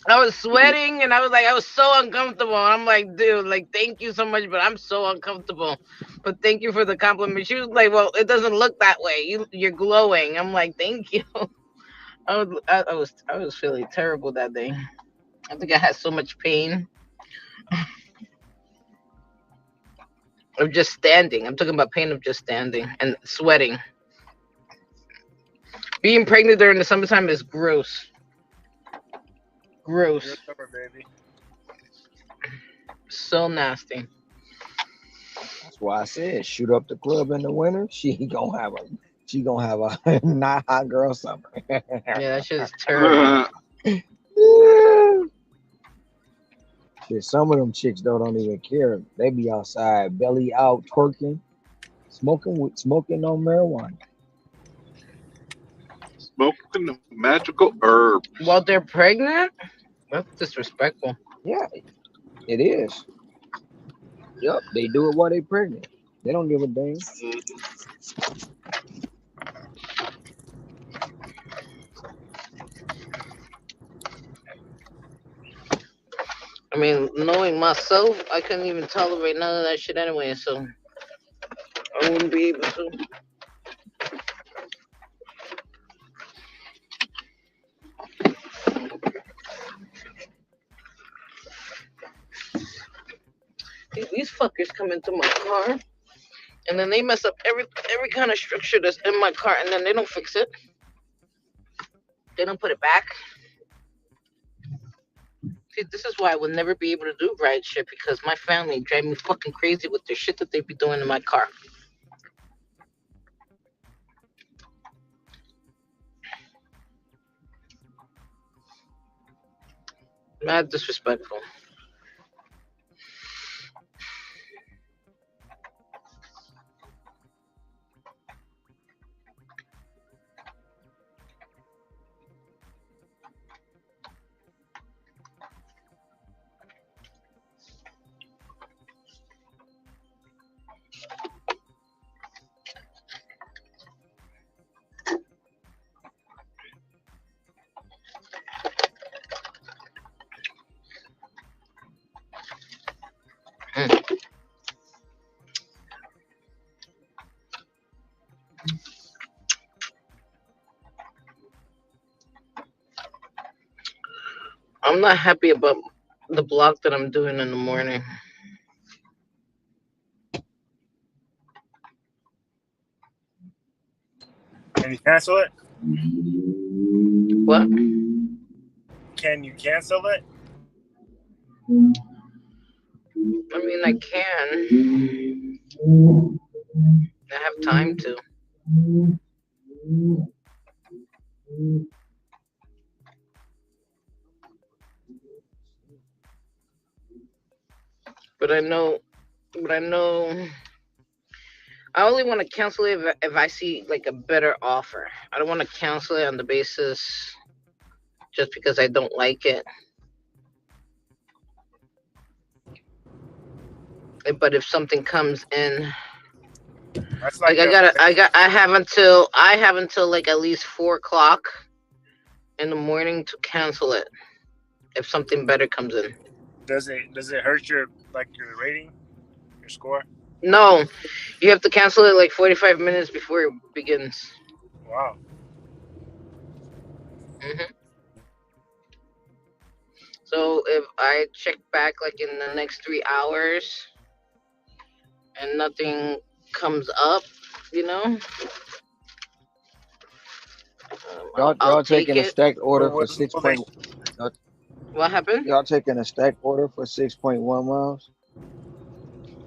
I was sweating and I was so uncomfortable. I'm like, dude, like, thank you so much, but I'm so uncomfortable. But thank you for the compliment. She was like, well, it doesn't look that way. You're glowing. I'm like, thank you. I was feeling terrible that day. I think I had so much pain of just standing. I'm talking about pain of just standing and sweating. Being pregnant during the summertime is gross. Real Gross. summer, baby. So nasty. that's why I said, shoot up the club in the winter. She gonna have a not hot girl summer. Yeah, that shit is terrible. Shit, some of them chicks though don't even care. They be outside, belly out, twerking, smoking on marijuana. Smoking the magical herb. While they're pregnant? That's disrespectful. Yeah, it is. Yep, they do it while they pregnant. They don't give a damn. I mean, knowing myself, I couldn't even tolerate none of that shit anyway, so I wouldn't be able to. These fuckers come into my car and then they mess up every kind of structure that's in my car and then they don't fix it. They don't put it back. See, this is why I will never be able to do ride shit because my family drive me fucking crazy with the shit that they be doing in my car. Mad disrespectful. Mm. I'm not happy about the block that I'm doing in the morning. Can you cancel it? What? Can you cancel it? I mean, I can. I have time to. But I know. But I know. I only want to cancel it if I see like a better offer. I don't want to cancel it on the basis just because I don't like it. But if something comes in, That's like like a I have until like at least 4 o'clock in the morning to cancel it if something better comes in. does it hurt your like your rating, your score? No, you have to cancel it like 45 minutes before it begins. Wow. hmm So if I check back like in the next 3 hours and nothing comes up, you know, I'll Y'all take taking a it. stacked order for Will they? y'all, What happened? y'all taking a stacked order for 6.1 miles?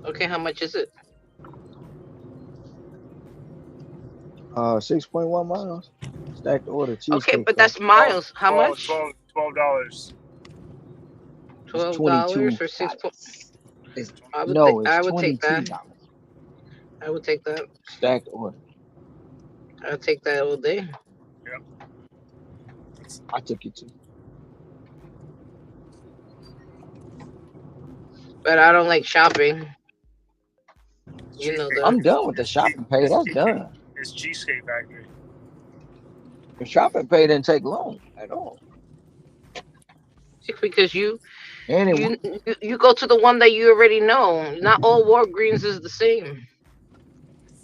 Okay, how much is it? 6.1 miles. Stacked order Okay, Cheesecake but that's Factory. Twelve, miles. How twelve, much? twelve, $12. It's $12 $22. for 6 point. It's $22. no, it's I would take that. $22. I would take that. Stacked order. I would take that all day. Yep. I took it too. But I don't like shopping. It's You know cheesecake. that. I'm done with the shopping pay. That's done. It's Cheesecake Factory. The shopping pay didn't take long at all. Because you And it, you you go to the one that you already know. Not all Walgreens is the same.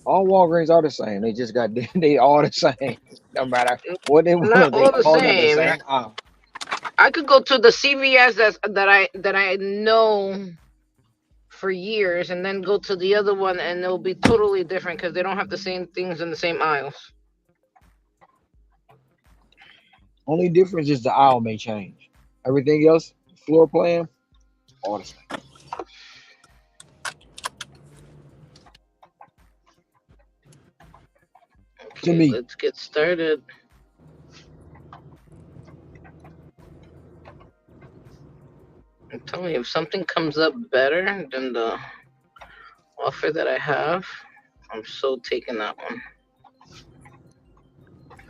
all Walgreens are the same. They just got they all the same. No matter what they Not want, they all the all got the same. same aisle. I could go to the CVS that I know for years, and then go to the other one, and it'll be totally different because they don't have the same things in the same aisles. Only difference is the aisle may change. Everything else, floor plan, all the same. To Okay, me, let's get started. I'm telling you, if something comes up better than the offer that I have, I'm so taking that one.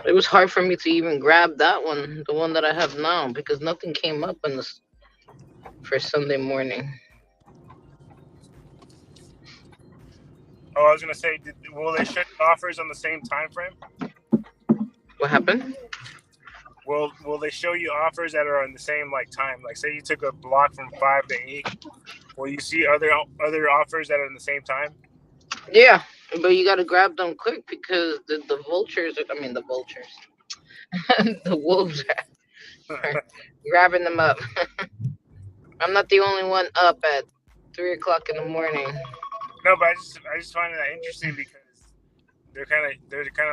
It was hard for me to even grab that one, the one that I have now, because nothing came up in this for Sunday morning. Oh, I was gonna say, will they show you offers on the same time frame? What happened? Will they show you offers that are on the same like time? Like, say you took a block from 5 to 8. Will you see other offers that are in the same time? Yeah, but you got to grab them quick because the vultures, I mean, the vultures, the wolves are grabbing them up. I'm not the only one up at 3 o'clock in the morning. No, but I just find that interesting because they're kind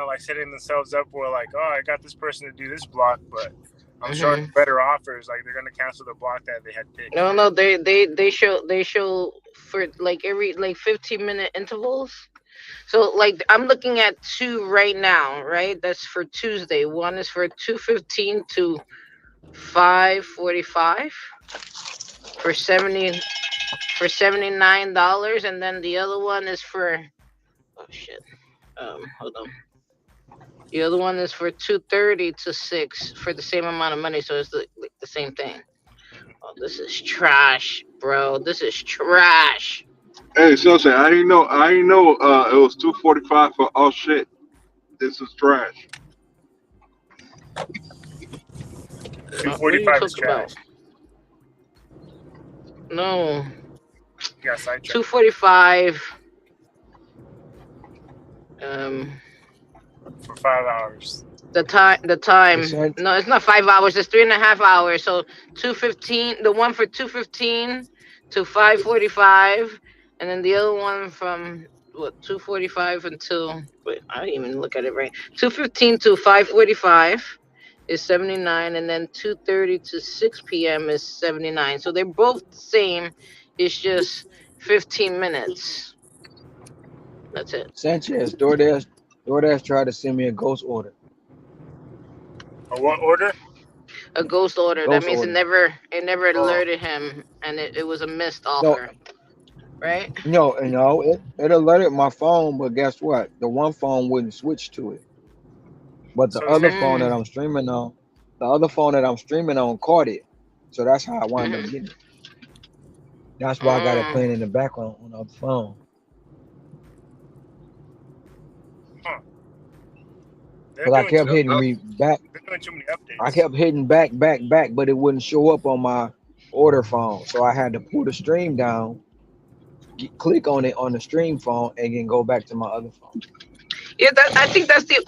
of like setting themselves up where like, oh, I got this person to do this block, but I'm showing better offers. Like they're gonna cancel the block that they had picked. No, they show for like every like 15-minute intervals. So like I'm looking at two right now, right? That's for Tuesday. One is for 2:15 to 5:45 for 79 dollars, and then the other one is for oh shit. Hold on. The other one is for 2:30 to 6 for the same amount of money, so it's the same thing. Oh, this is trash, bro. This is trash. Hey, so say I didn't know it was 2:45 for oh shit. This is trash. Two What forty are you five is talking about? trash. No, You got sidetracked. 2:45. Um, For 5 hours. the time. percent. No, it's not 5 hours. It's 3.5 hours. So 2:15. The one for 2:15 to 5:45, and then the other one from what 2:45 until wait. I didn't even look at it right. 2:15 to 5:45 is 79, and then 2:30 to 6 p.m. is 79. So they're both the same, It's just 15 minutes. That's it. Sanchez, DoorDash tried to send me a ghost order. A what order? A ghost order. That Ghost means order. it never Oh, alerted him, and it was a missed No, offer, right? it alerted my phone, but guess what? The one phone wouldn't switch to it. But the so other say phone that Mm, I'm streaming on, caught it. So that's how I wound up mm, getting it. That's why I got it mm. playing in the background on the other phone. huh? They're Because I doing too. kept hitting back. They're doing too many I updates. kept hitting back, but it wouldn't show up on my order phone. So I had to pull the stream down, click on it on the stream phone, and then go back to my other phone. Yeah, I think that's the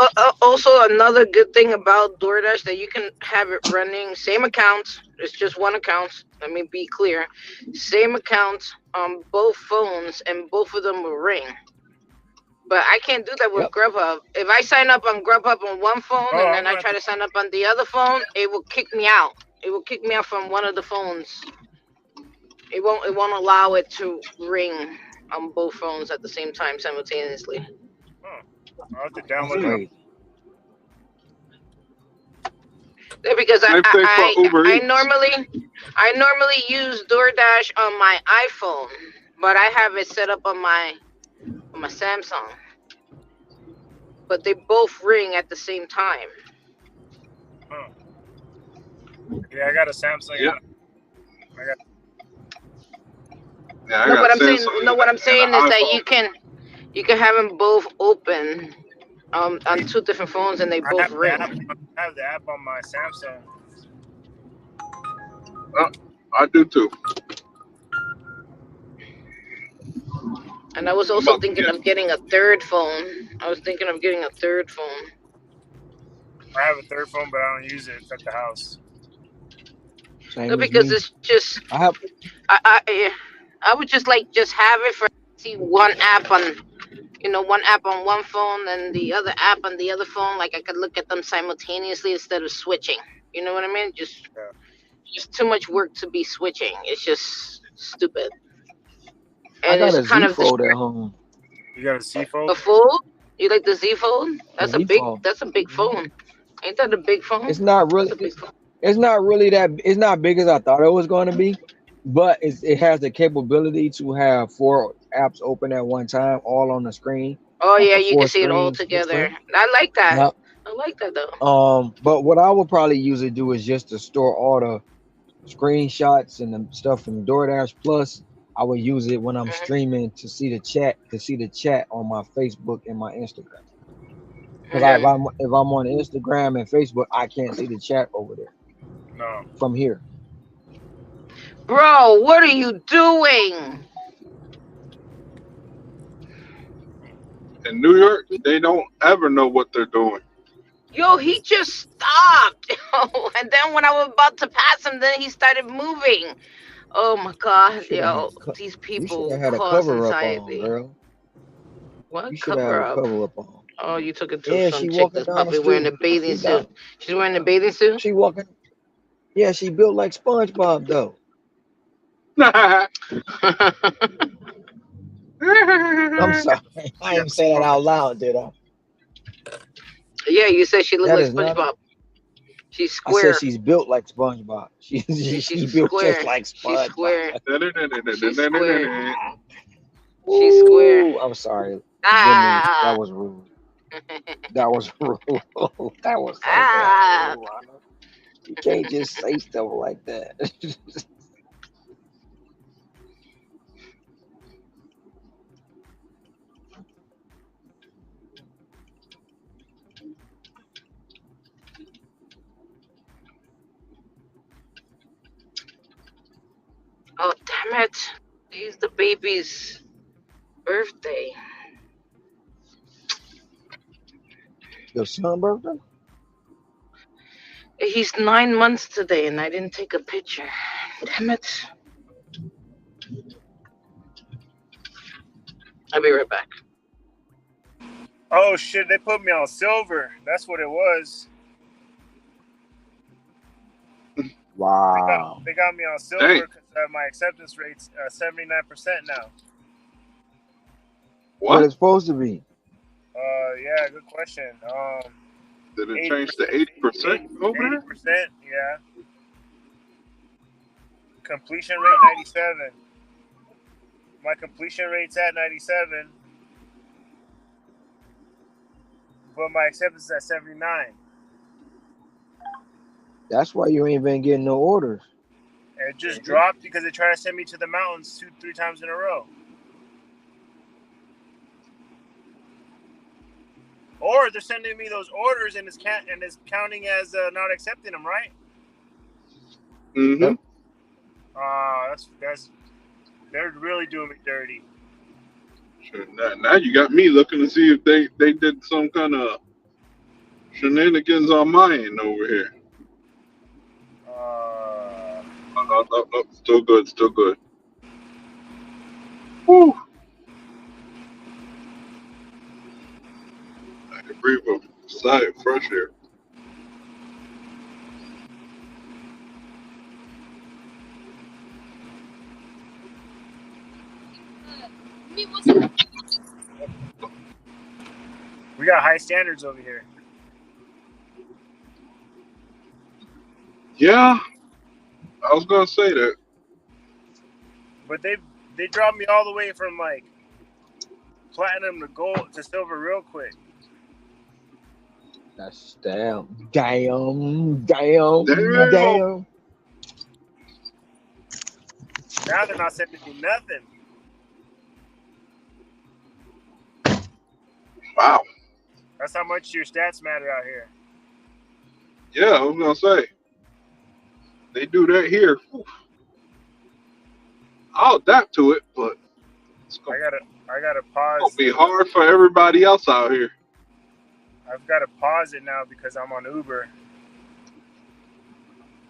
also another good thing about DoorDash, that you can have it running same accounts. It's just one account. Let me be clear, same account on both phones, and both of them will ring. But I can't do that with Yep. Grubhub. If I sign up on Grubhub on one phone Oh, and I'm then I gonna have try to. to sign up on the other phone, it will kick me out. It will kick me out from one of the phones. It won't allow it to ring on both phones at the same time simultaneously. Huh. I'll have to That's download it. crazy. Yeah, because Same thing for Uber I Eats. normally use DoorDash on my iPhone, but I have it set up on my Samsung. But they both ring at the same time. Huh. Yeah, I got a Samsung Yeah, and I got. yeah, I No, got what I'm saying, Samsung no, what I'm and an saying is that iPhone. you can have them both open on two different phones, and they I both have the ring. app. I have the app on my Samsung. I do too. And I was I'm also about to thinking get. of getting a third phone. I was thinking of getting a third phone. I have a third phone, but I don't use it. It's at the house. No, Same as because me. it's just I have I would just have it for see one app on one phone and the other app on the other phone. Like I could look at them simultaneously instead of switching. You know what I mean? Yeah. Just too much work to be switching. It's just stupid. I And got it's a kind Z of Fold at home. You got a C a fold? fold. You like the Z Fold? The Z Fold. That's a big phone. Ain't that a big phone? It's not That's really a big phone. it's not really that it's not big as I thought it was going to be, but it has the capability to have 4 apps open at one time, all on the screen, Oh like yeah, a you can four see it all screen split together. screen. I like that. Yeah. I like that though. But what I would probably usually do is just to store all the screenshots and the stuff from DoorDash Plus. I would use it when I'm Hmm. streaming to see the chat on my Facebook and my Instagram. Because Hmm. if I'm on Instagram and Facebook, I can't see the chat over there No. from here. Bro, what are you doing? In New York, they don't ever know what they're doing. Yo, he just stopped. And then when I was about to pass him, then he started moving. Oh my You god, should have yo, had these you should have people had a cause cover up on, anxiety. girl. You What should have had cover a up? cover up on. Oh, you took it to Yeah, some she chick walking that's down the probably wearing street. a bathing She got suit. She's wearing a bathing suit? she walking. Yeah, she built like SpongeBob though. I'm sorry, I You ain't got say that smoke. out loud, did I? Yeah, you said she looked That like is not. SpongeBob. She's I said square. she's built like SpongeBob. She She's built just square. like She's SpongeBob. square. She's square. She's square. Ooh, I'm sorry. Forgive me. That Ah. was rude. That was rude. That was so damn Ah. rude, Rhonda. You can't just say stuff like that. Oh, damn it. Today's the baby's birthday. Your son birthday? He's 9 months today, and I didn't take a picture. Damn it. I'll be right back. Oh shit! They put me on silver. That's what it was. Wow. They got me on silver Dang. because that my acceptance rate's 79% now. What What? it's supposed to be. Yeah, good question. Did it change 80%, to 80% over there? 80%, yeah. Completion rate 97. My completion rate's at 97, but my acceptance is at 79. That's why you ain't been getting no orders. And it just dropped because they try to send me to the mountains 2-3 times in a row. Or they're sending me those orders and it's counting as not accepting them, right? Mm-hmm. That's they're really doing me dirty. Sure. Now you got me looking to see if they did some kind of shenanigans on my end over here. No, still good, still good. Whew. I can breathe a sigh of fresh air. We got high standards over here. Yeah, I was gonna say that. But they dropped me all the way from like platinum to gold to silver real quick. That's damn. Damn. Now they're not sending me nothing. Wow. That's how much your stats matter out here. Yeah, I was gonna say they do that here. Whew. I'll adapt to it, but it's I gotta pause. be hard for everybody else out here. I've got to pause it now because I'm on Uber.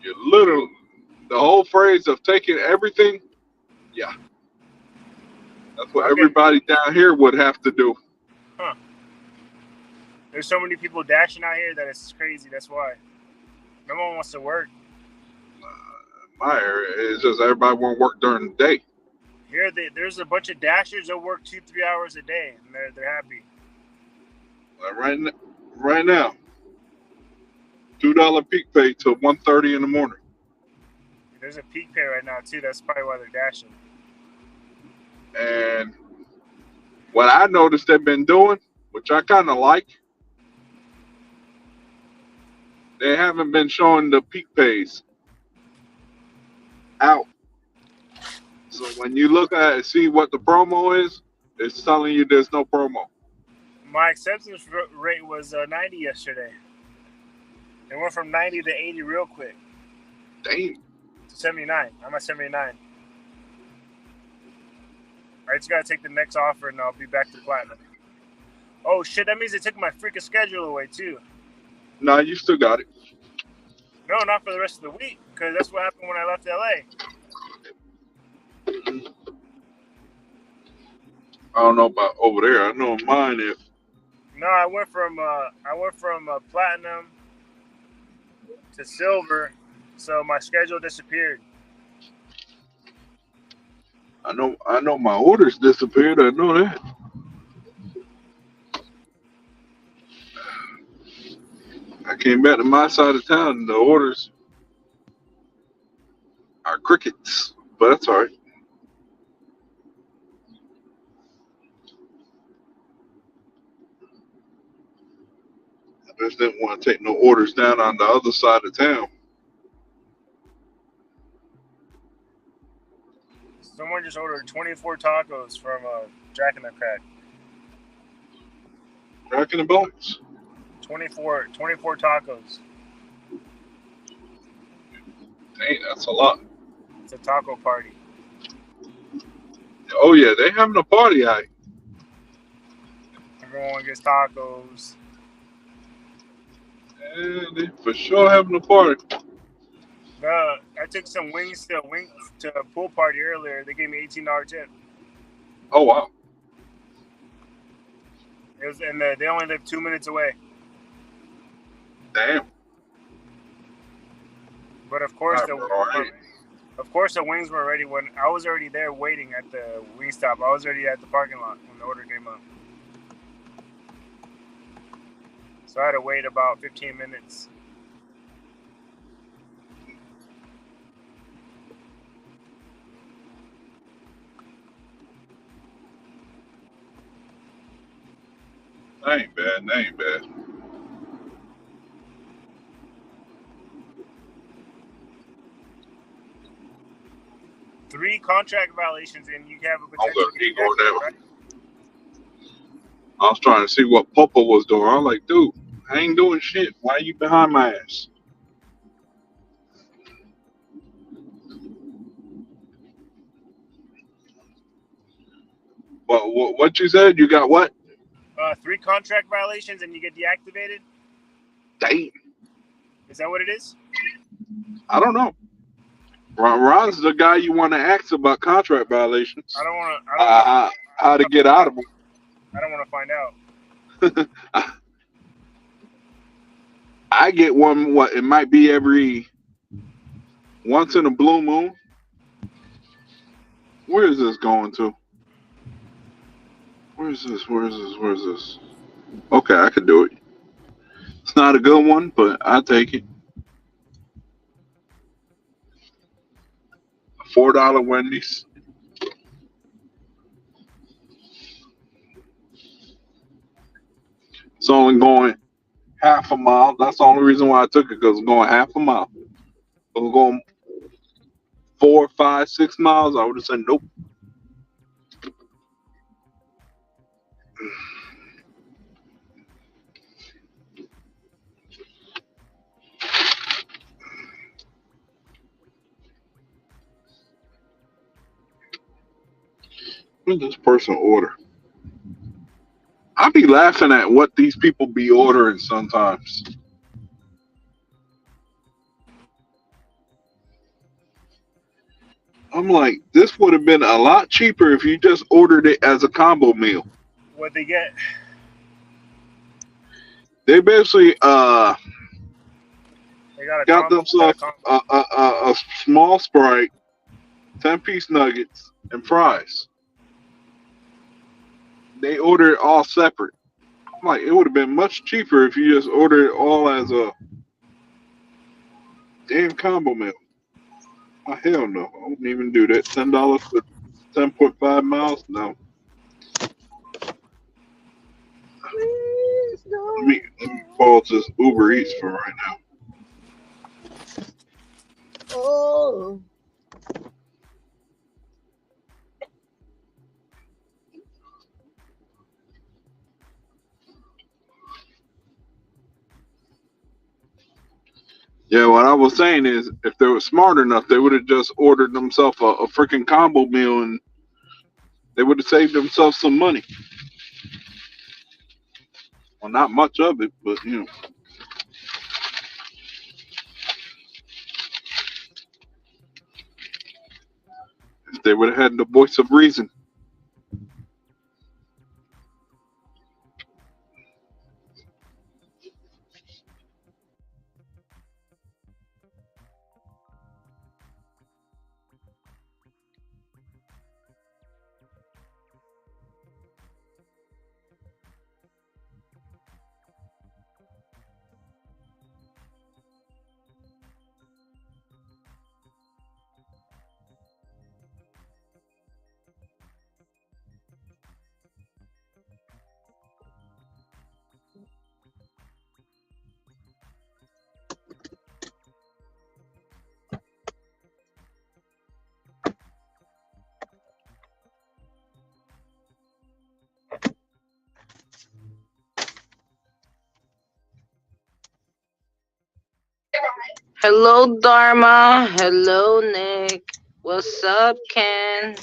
You literally the whole phrase of taking everything. Yeah, that's what everybody down here would have to do. Huh. There's so many people dashing out here that it's crazy. That's why. No one wants to work. My area is just everybody want to work during the day. Here, there's a bunch of dashers that work 2-3 hours a day, and they're happy. Like right now, $2 peak pay till 1:30 in the morning. There's a peak pay right now too. That's probably why they're dashing. And what I noticed they've been doing, which I kind of like, they haven't been showing the peak pays out. So when you look at it, see what the promo is, it's telling you there's no promo. My acceptance rate was 90 yesterday. It went from 90 to 80 real quick. Damn. To 79. I'm at 79. I just gotta take the next offer and I'll be back to platinum. Oh shit, that means they took my freaking schedule away too. Nah, you still got it. No, not for the rest of the week, because that's what happened when I left LA. I don't know about over there. I know mine is. No, I went from platinum to silver, so my schedule disappeared. I know my orders disappeared. I know that. I came back to my side of town and the orders are crickets. But that's all right. I just didn't want to take no orders down on the other side of town. Someone just ordered 24 tacos from Jack in the Crack. Jack in the Box. 24 tacos. Dang, that's a lot. It's a taco party. Oh yeah, they having a party out. Everyone gets tacos. Yeah, they for sure having a party. I took some wings to a pool party earlier. They gave me $18 tip. Oh wow. It was, and they only live 2 minutes away. Damn. But of course, Of course, the wings were ready when I was already there waiting at the wing stop. I was already at the parking lot when the order came up. So I had to wait about 15 minutes. That ain't bad. That ain't bad. Three contract violations and you have a Oh potential look, to he get going deactivated, down. right? I was trying to see what Popo was doing. I was like, dude, I ain't doing shit. Why you behind my ass? What you said? You got what? 3 contract violations and you get deactivated. Dang. Is that what it is? I don't know. Ron's the guy you want to ask about contract violations. I don't want to. I don't want to. How to get out of them. I don't want to find out. I get one. What it might be every once in a blue moon. Where is this going to? Where's this? Where's this? Where's this? Okay, I could do it. It's not a good one, but I take it. $4 Wendy's. It's only going half a mile. That's the only reason why I took it because it's going half a mile. If it was going 4, 5, 6 miles, I would have said nope. What did this person order? I be laughing at what these people be ordering sometimes. I'm like, this would have been a lot cheaper if you just ordered it as a combo meal. What they get? They basically They got a got combo. Got a themselves combo. a small Sprite, 10-piece nuggets, and fries. They ordered it all separate. I'm like, it would have been much cheaper if you just ordered it all as a damn combo meal. Oh, hell no. I wouldn't even do that. $10 for 10.5 miles? No. Let me pause this Uber Eats for right now. Oh. Yeah, what I was saying is, if they were smart enough, they would have just ordered themselves a freaking combo meal, and they would have saved themselves some money. Well, not much of it, but you know, if they would have had the voice of reason. Hello, Dharma. Hello, Nick. What's up, Ken?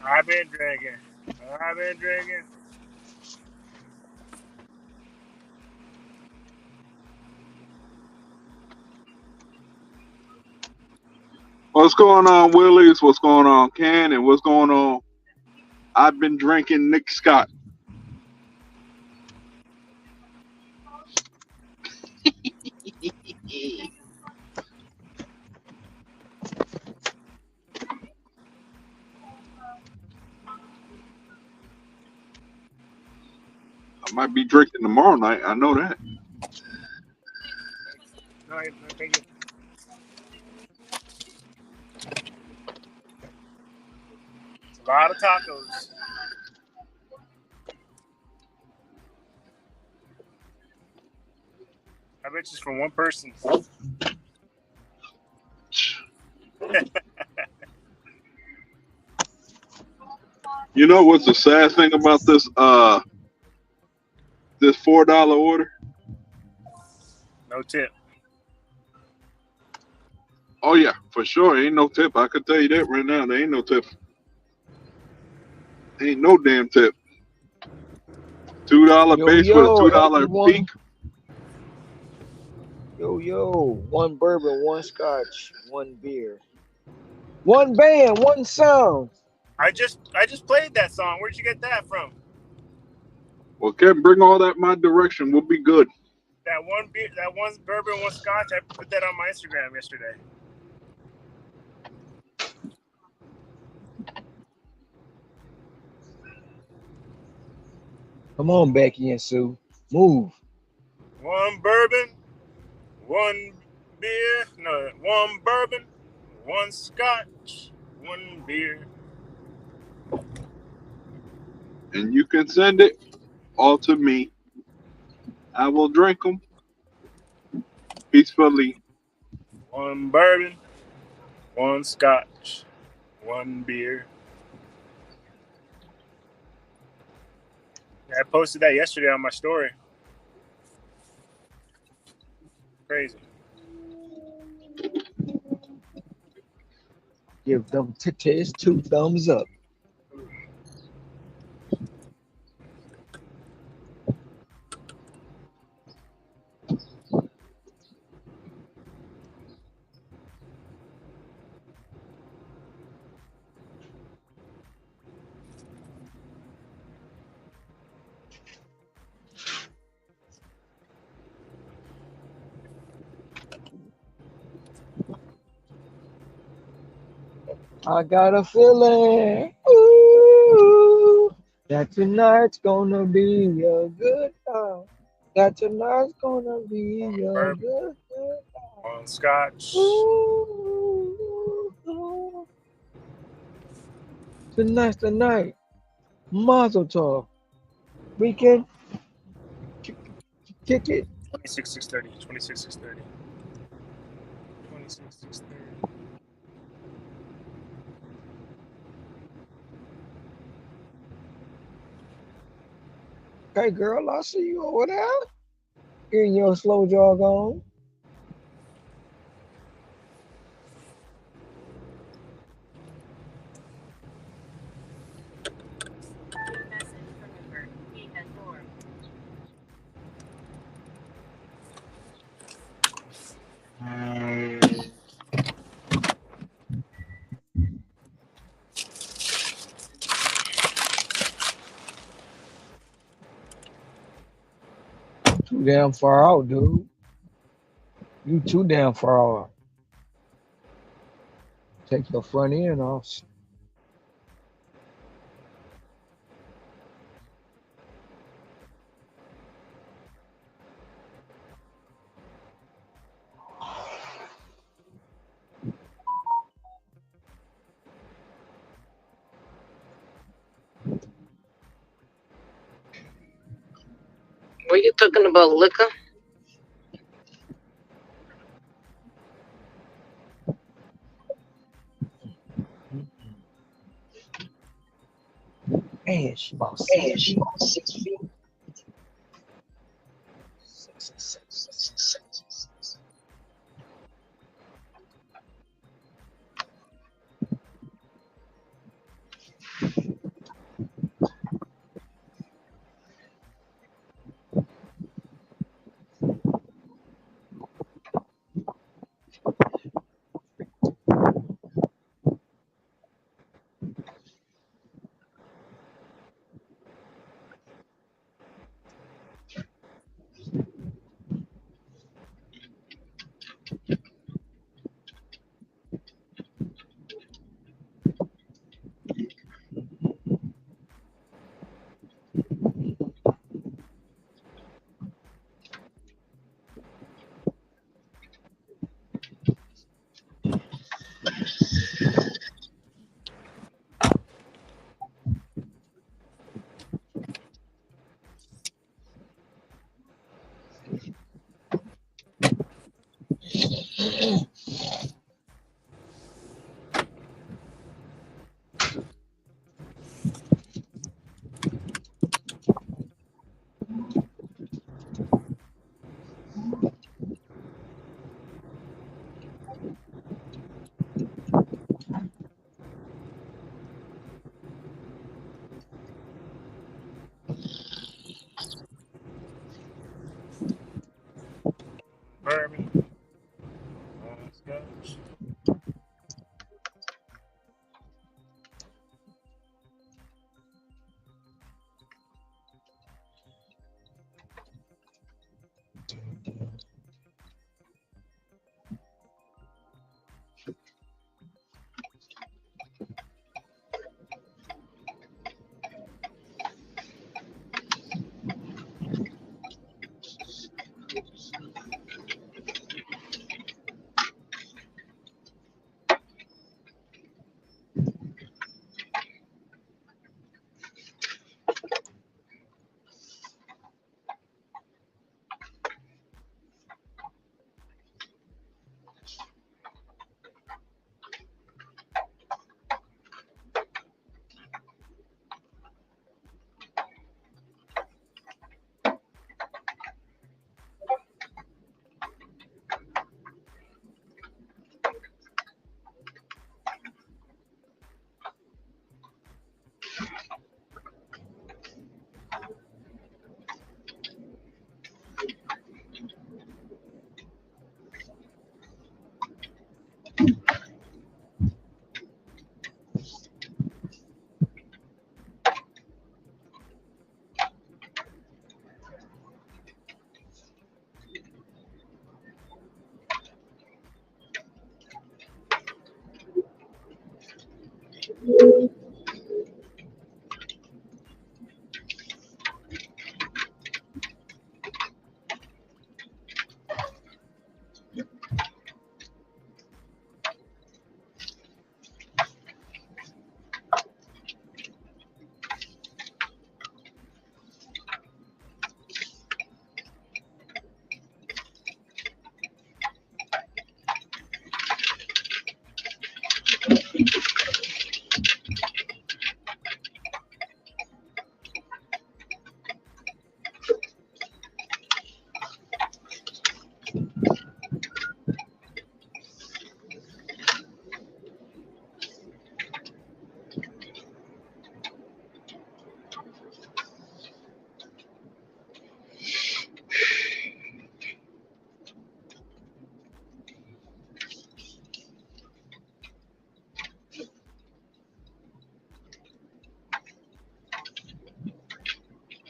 I've been drinking. I've been drinking. What's going on, Willis? What's going on, Ken? And what's going on? I've been drinking Nick Scott. Might be drinking tomorrow night. I know that. No, thank you. It's a lot of tacos. I bet it's from one person. You know what's the sad thing about this? This $4 order. No tip. Oh yeah, for sure. Ain't no tip. I can tell you that right now. There ain't no tip. Ain't no damn tip. $2 Yo, base with a yo, $2 peak. everyone. Yo. 1 bourbon, 1 scotch, 1 beer. 1 band, 1 sound. I just played that song. Where'd you get that from? Well, Kevin, bring all that my direction. We'll be good. That one beer, that one bourbon, 1 scotch. I put that on my Instagram yesterday. Come on, Becky and Sue. Move. 1 bourbon, 1 beer. No, 1 bourbon, 1 scotch, 1 beer. And you can send it all to me. I will drink them peacefully. 1 bourbon, 1 scotch, 1 beer. Yeah, I posted that yesterday on my story. Crazy. Give them titties 2 thumbs up. I got a feeling, ooh, that tonight's gonna be a good time. That tonight's gonna be 1 a bourbon, good 1 scotch. Ooh, tonight's the night. Mazel tov. We can kick it. 26,630. 26,630. 26,630. Hey, girl, I see you over there. Getting your slow jog on. Too damn far out, dude. You too damn far out. Take your front end off. Were you talking about liquor? Man, she about 6 feet. 6. Bourbon. Scotch.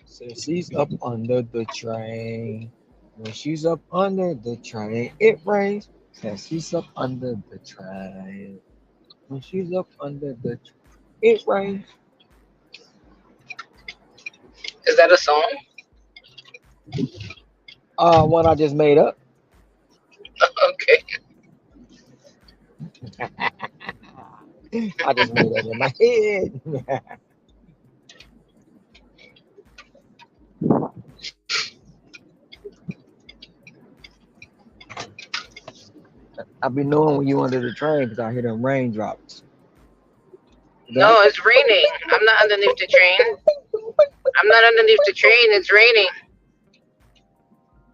Says she's up under the train. When she's up under the train, it rains. Says she's up under the train. When she's up under the train, it rains. Is that a song? One I just made up. Okay. I just made that in my head. I be knowing when you under the train because I hear them raindrops. That No, it's raining. I'm not underneath the train. I'm not underneath the train. It's raining.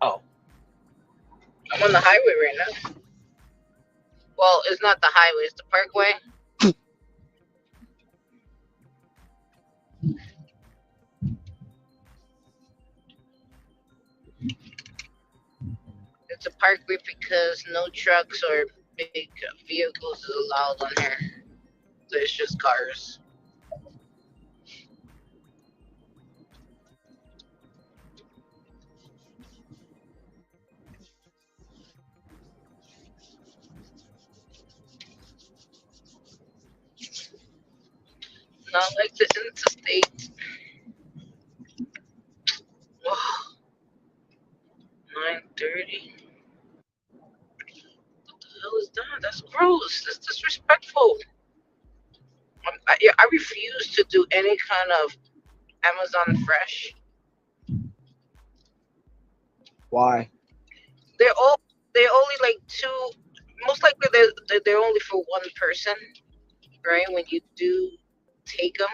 oh, I'm on the highway right now. Well, it's not the highway. It's the parkway. It's a parkway because no trucks or big vehicles is allowed on here. So it's just cars. Not like the interstate. 9:30. What the hell is that? That's gross. That's disrespectful. I refuse to do any kind of Amazon Fresh. why? They're all they're only like two. most likely they're only for one person, right? When you do take them,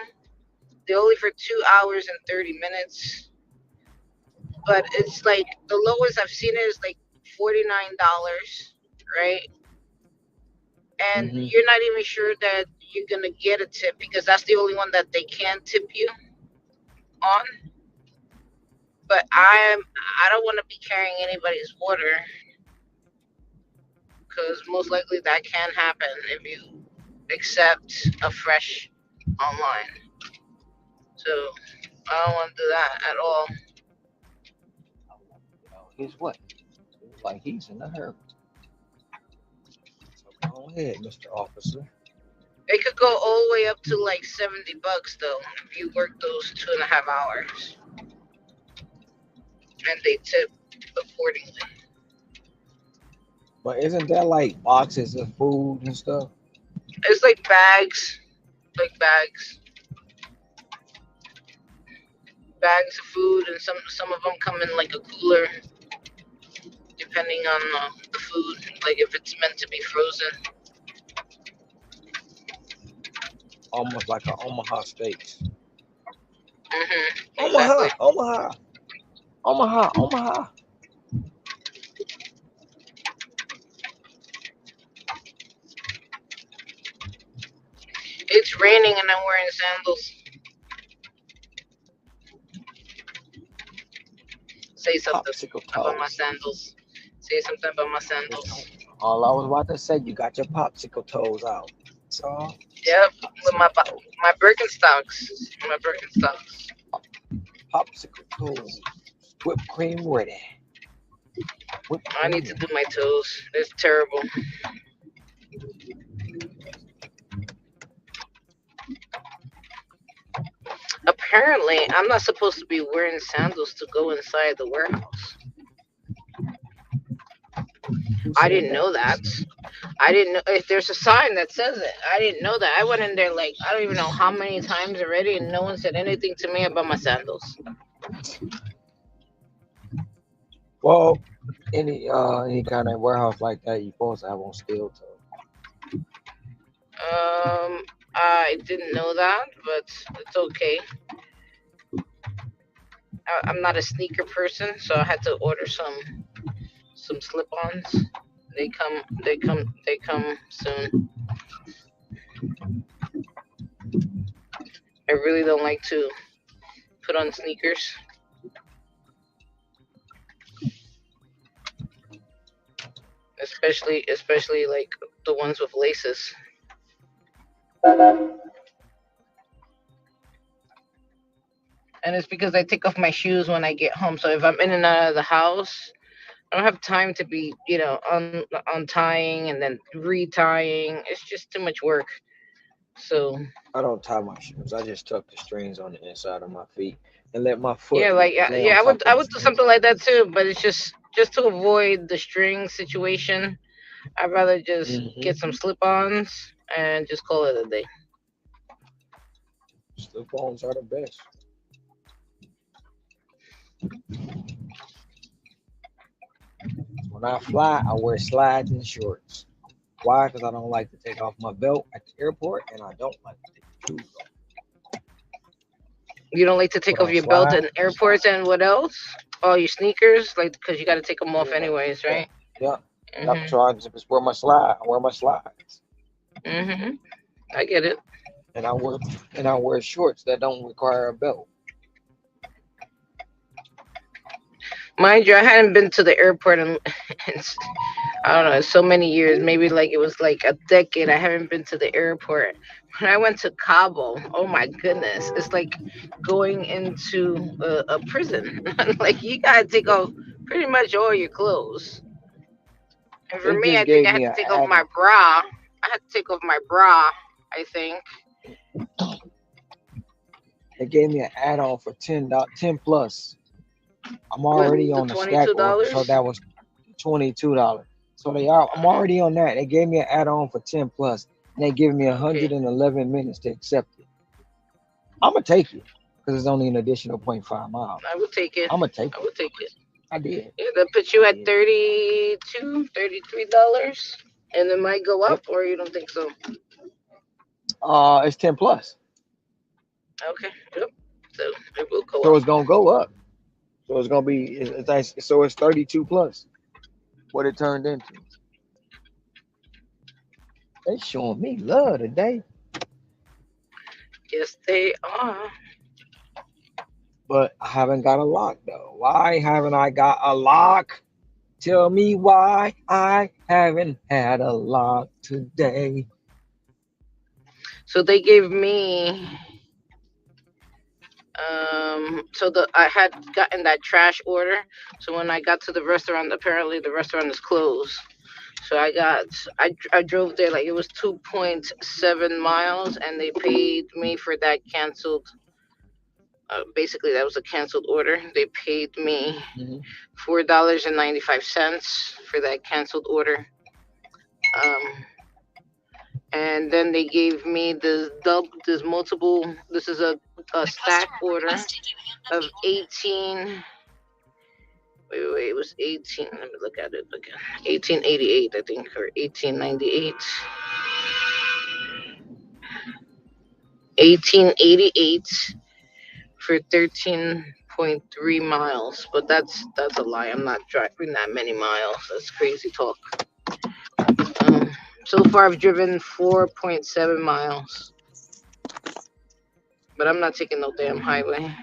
they're only for 2 hours and 30 minutes. But it's like the lowest I've seen it is like $49, right? And Hmm. you're not even sure that you're gonna get a tip because that's the only one that they can tip you on. But I don't want to be carrying anybody's water because most likely that can happen if you accept a fresh online. So I don't want to do that at all. He's what? Seems like he's in a hurry. So go ahead, Mr. Officer. It could go all the way up to like $70 though if you work those 2.5 hours, and they tip accordingly. But isn't that like boxes of food and stuff? It's like bags of food, and some of them come in like a cooler, depending on the food. Like if it's meant to be frozen. Almost like a Omaha Steaks. Exactly. Omaha, Omaha, Omaha, Omaha. It's raining and I'm wearing sandals. Say something Popsicle about my toes. sandals. Say something about my Just sandals. all I was about to say, you got your popsicle toes out. So Yep, with popsicle toes, my Birkenstocks. My Birkenstocks. popsicle toes, whipped cream ready. Whipped I need cream to ready. do my toes. It's terrible. Apparently, I'm not supposed to be wearing sandals to go inside the warehouse. Who I said didn't that? know that. I didn't know if there's a sign that says it. I didn't know that. I went in there like I don't even know how many times already, and no one said anything to me about my sandals. Well, any kind of warehouse like that, you supposed to have on steel toe. I didn't know that, but it's okay. I'm not a sneaker person, so I had to order some slip-ons. They come soon. I really don't like to put on sneakers, especially like the ones with laces. And it's because I take off my shoes when I get home. So if I'm in and out of the house, I don't have time to be, untying and then retying. It's just too much work. So I don't tie my shoes. I just tuck the strings on the inside of my feet and let my yeah, foot lay yeah, on I top would of I the would do string. something like that too. But it's just to avoid the string situation. I'd rather just Hmm. get some slip-ons and just call it a day. Slip-ons are the best. When I fly, I wear slides and shorts. Why? Because I don't like to take off my belt at the airport, and I don't like to take my shoes off. You don't like to take Put off on your belt slides in and slide. airports and what else? All your sneakers, like because you got to take them off Yeah, anyways, yeah, right? yeah. Yep. Mhm. So I just wear my slide. I wear my slides, Mhm. I get it. and I wear shorts that don't require a belt. Mind you, I hadn't been to the airport in I don't know, so many years. Maybe like it was like a decade. I haven't been to the airport. When I went to Cabo, oh my goodness, it's like going into a prison. Like you gotta take off pretty much all your clothes. And for They me, just I think gave I me had to an take off my add-on. bra. I had to take off my bra. I think. They gave me an add-on for 10 plus. I'm What, already the on the stack $22? order, so that was $22. So I'm already on that. They gave me an add-on for 10 plus, and they gave me Okay, 111 minutes to accept it. I'm gonna take it because it's only an additional point 0.5 miles. I would take it. I'm gonna take I it. would take it. I did. Yeah, that put I you at did. 32, $33. And it might go Yep. up, or you don't think so? It's 10 plus, Okay. Yep. So it will go so up. it's gonna go up. So it's gonna be so it's 32 plus what it turned into. They showing me love today, Yes, they are. but I haven't got a lock though. Why haven't I got a lock? Tell me why I haven't had a lock today. So they gave me so I had gotten that trash order. So when I got to the restaurant, apparently the restaurant is closed. So I drove there, like it was 2.7 miles, and they paid me for that canceled. Basically, that was a canceled order. They paid me Mhm. $4.95 for that canceled order. Um, and then they gave me this multiple. This is a stack order of 18. Wait, it was 18. Let me look at it again. 1888, I think, or 1898. 1888 for 13.3 miles. But that's a lie. I'm not driving that many miles. That's crazy talk. Um, so far, I've driven 4.7 miles, but I'm not taking no damn highway.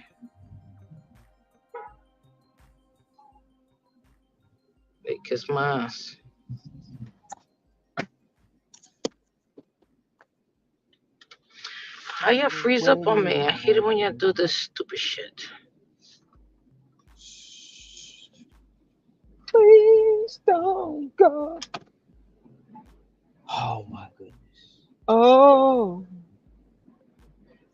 They kiss my ass. How you freeze up on me? I hate it when you do this stupid shit. Please don't go. Oh my goodness. Oh,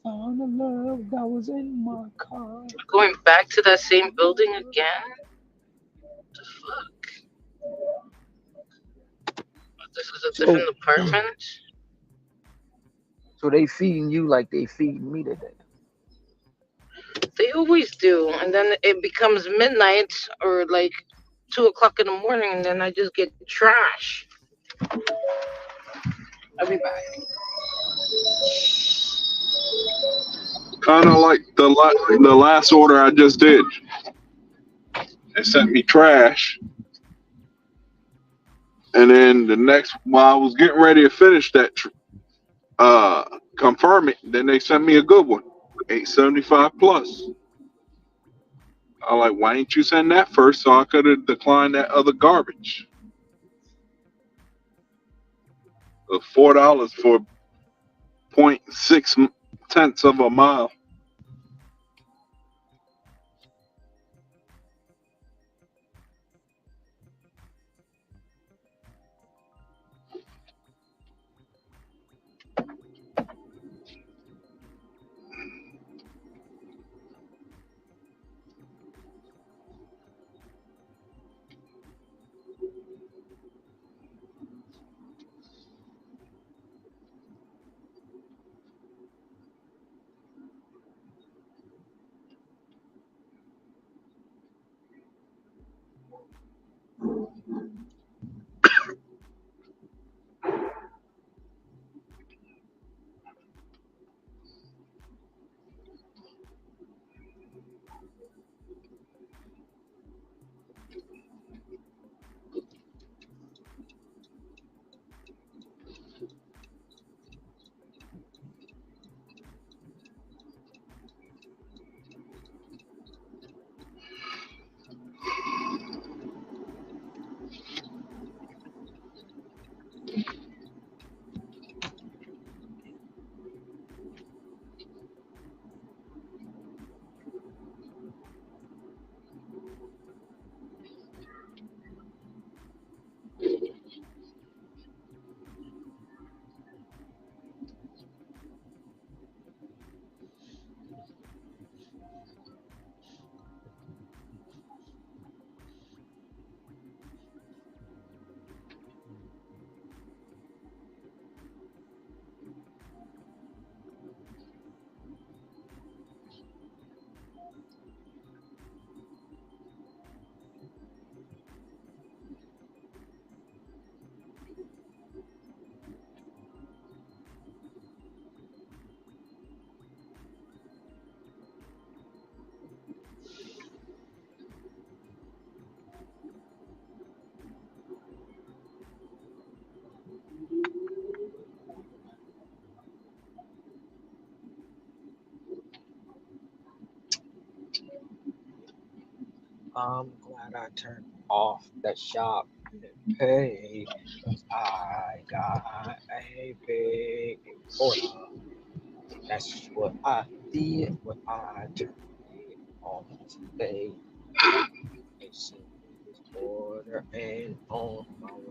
found the love that was in my car. Going back to that same building again? The fuck? This is a So, different apartment? so they feeding you like they feeding me today. They always do. And then it becomes midnight or like 2 o'clock in the morning, and then I just get trash. I'll be back. Kind of like the last order I just did. They sent me trash, and then the next while I was getting ready to finish that, confirm it. Then they sent me a good one, 875 plus. I like, why didn't you send that first so I could have declined that other garbage? $4 for 0.6 tenths of a mile. I'm glad I turned off that shop and pay. 'Cause I got a big order. That's what I did. What I turned it on today. They sent me this order and on my way.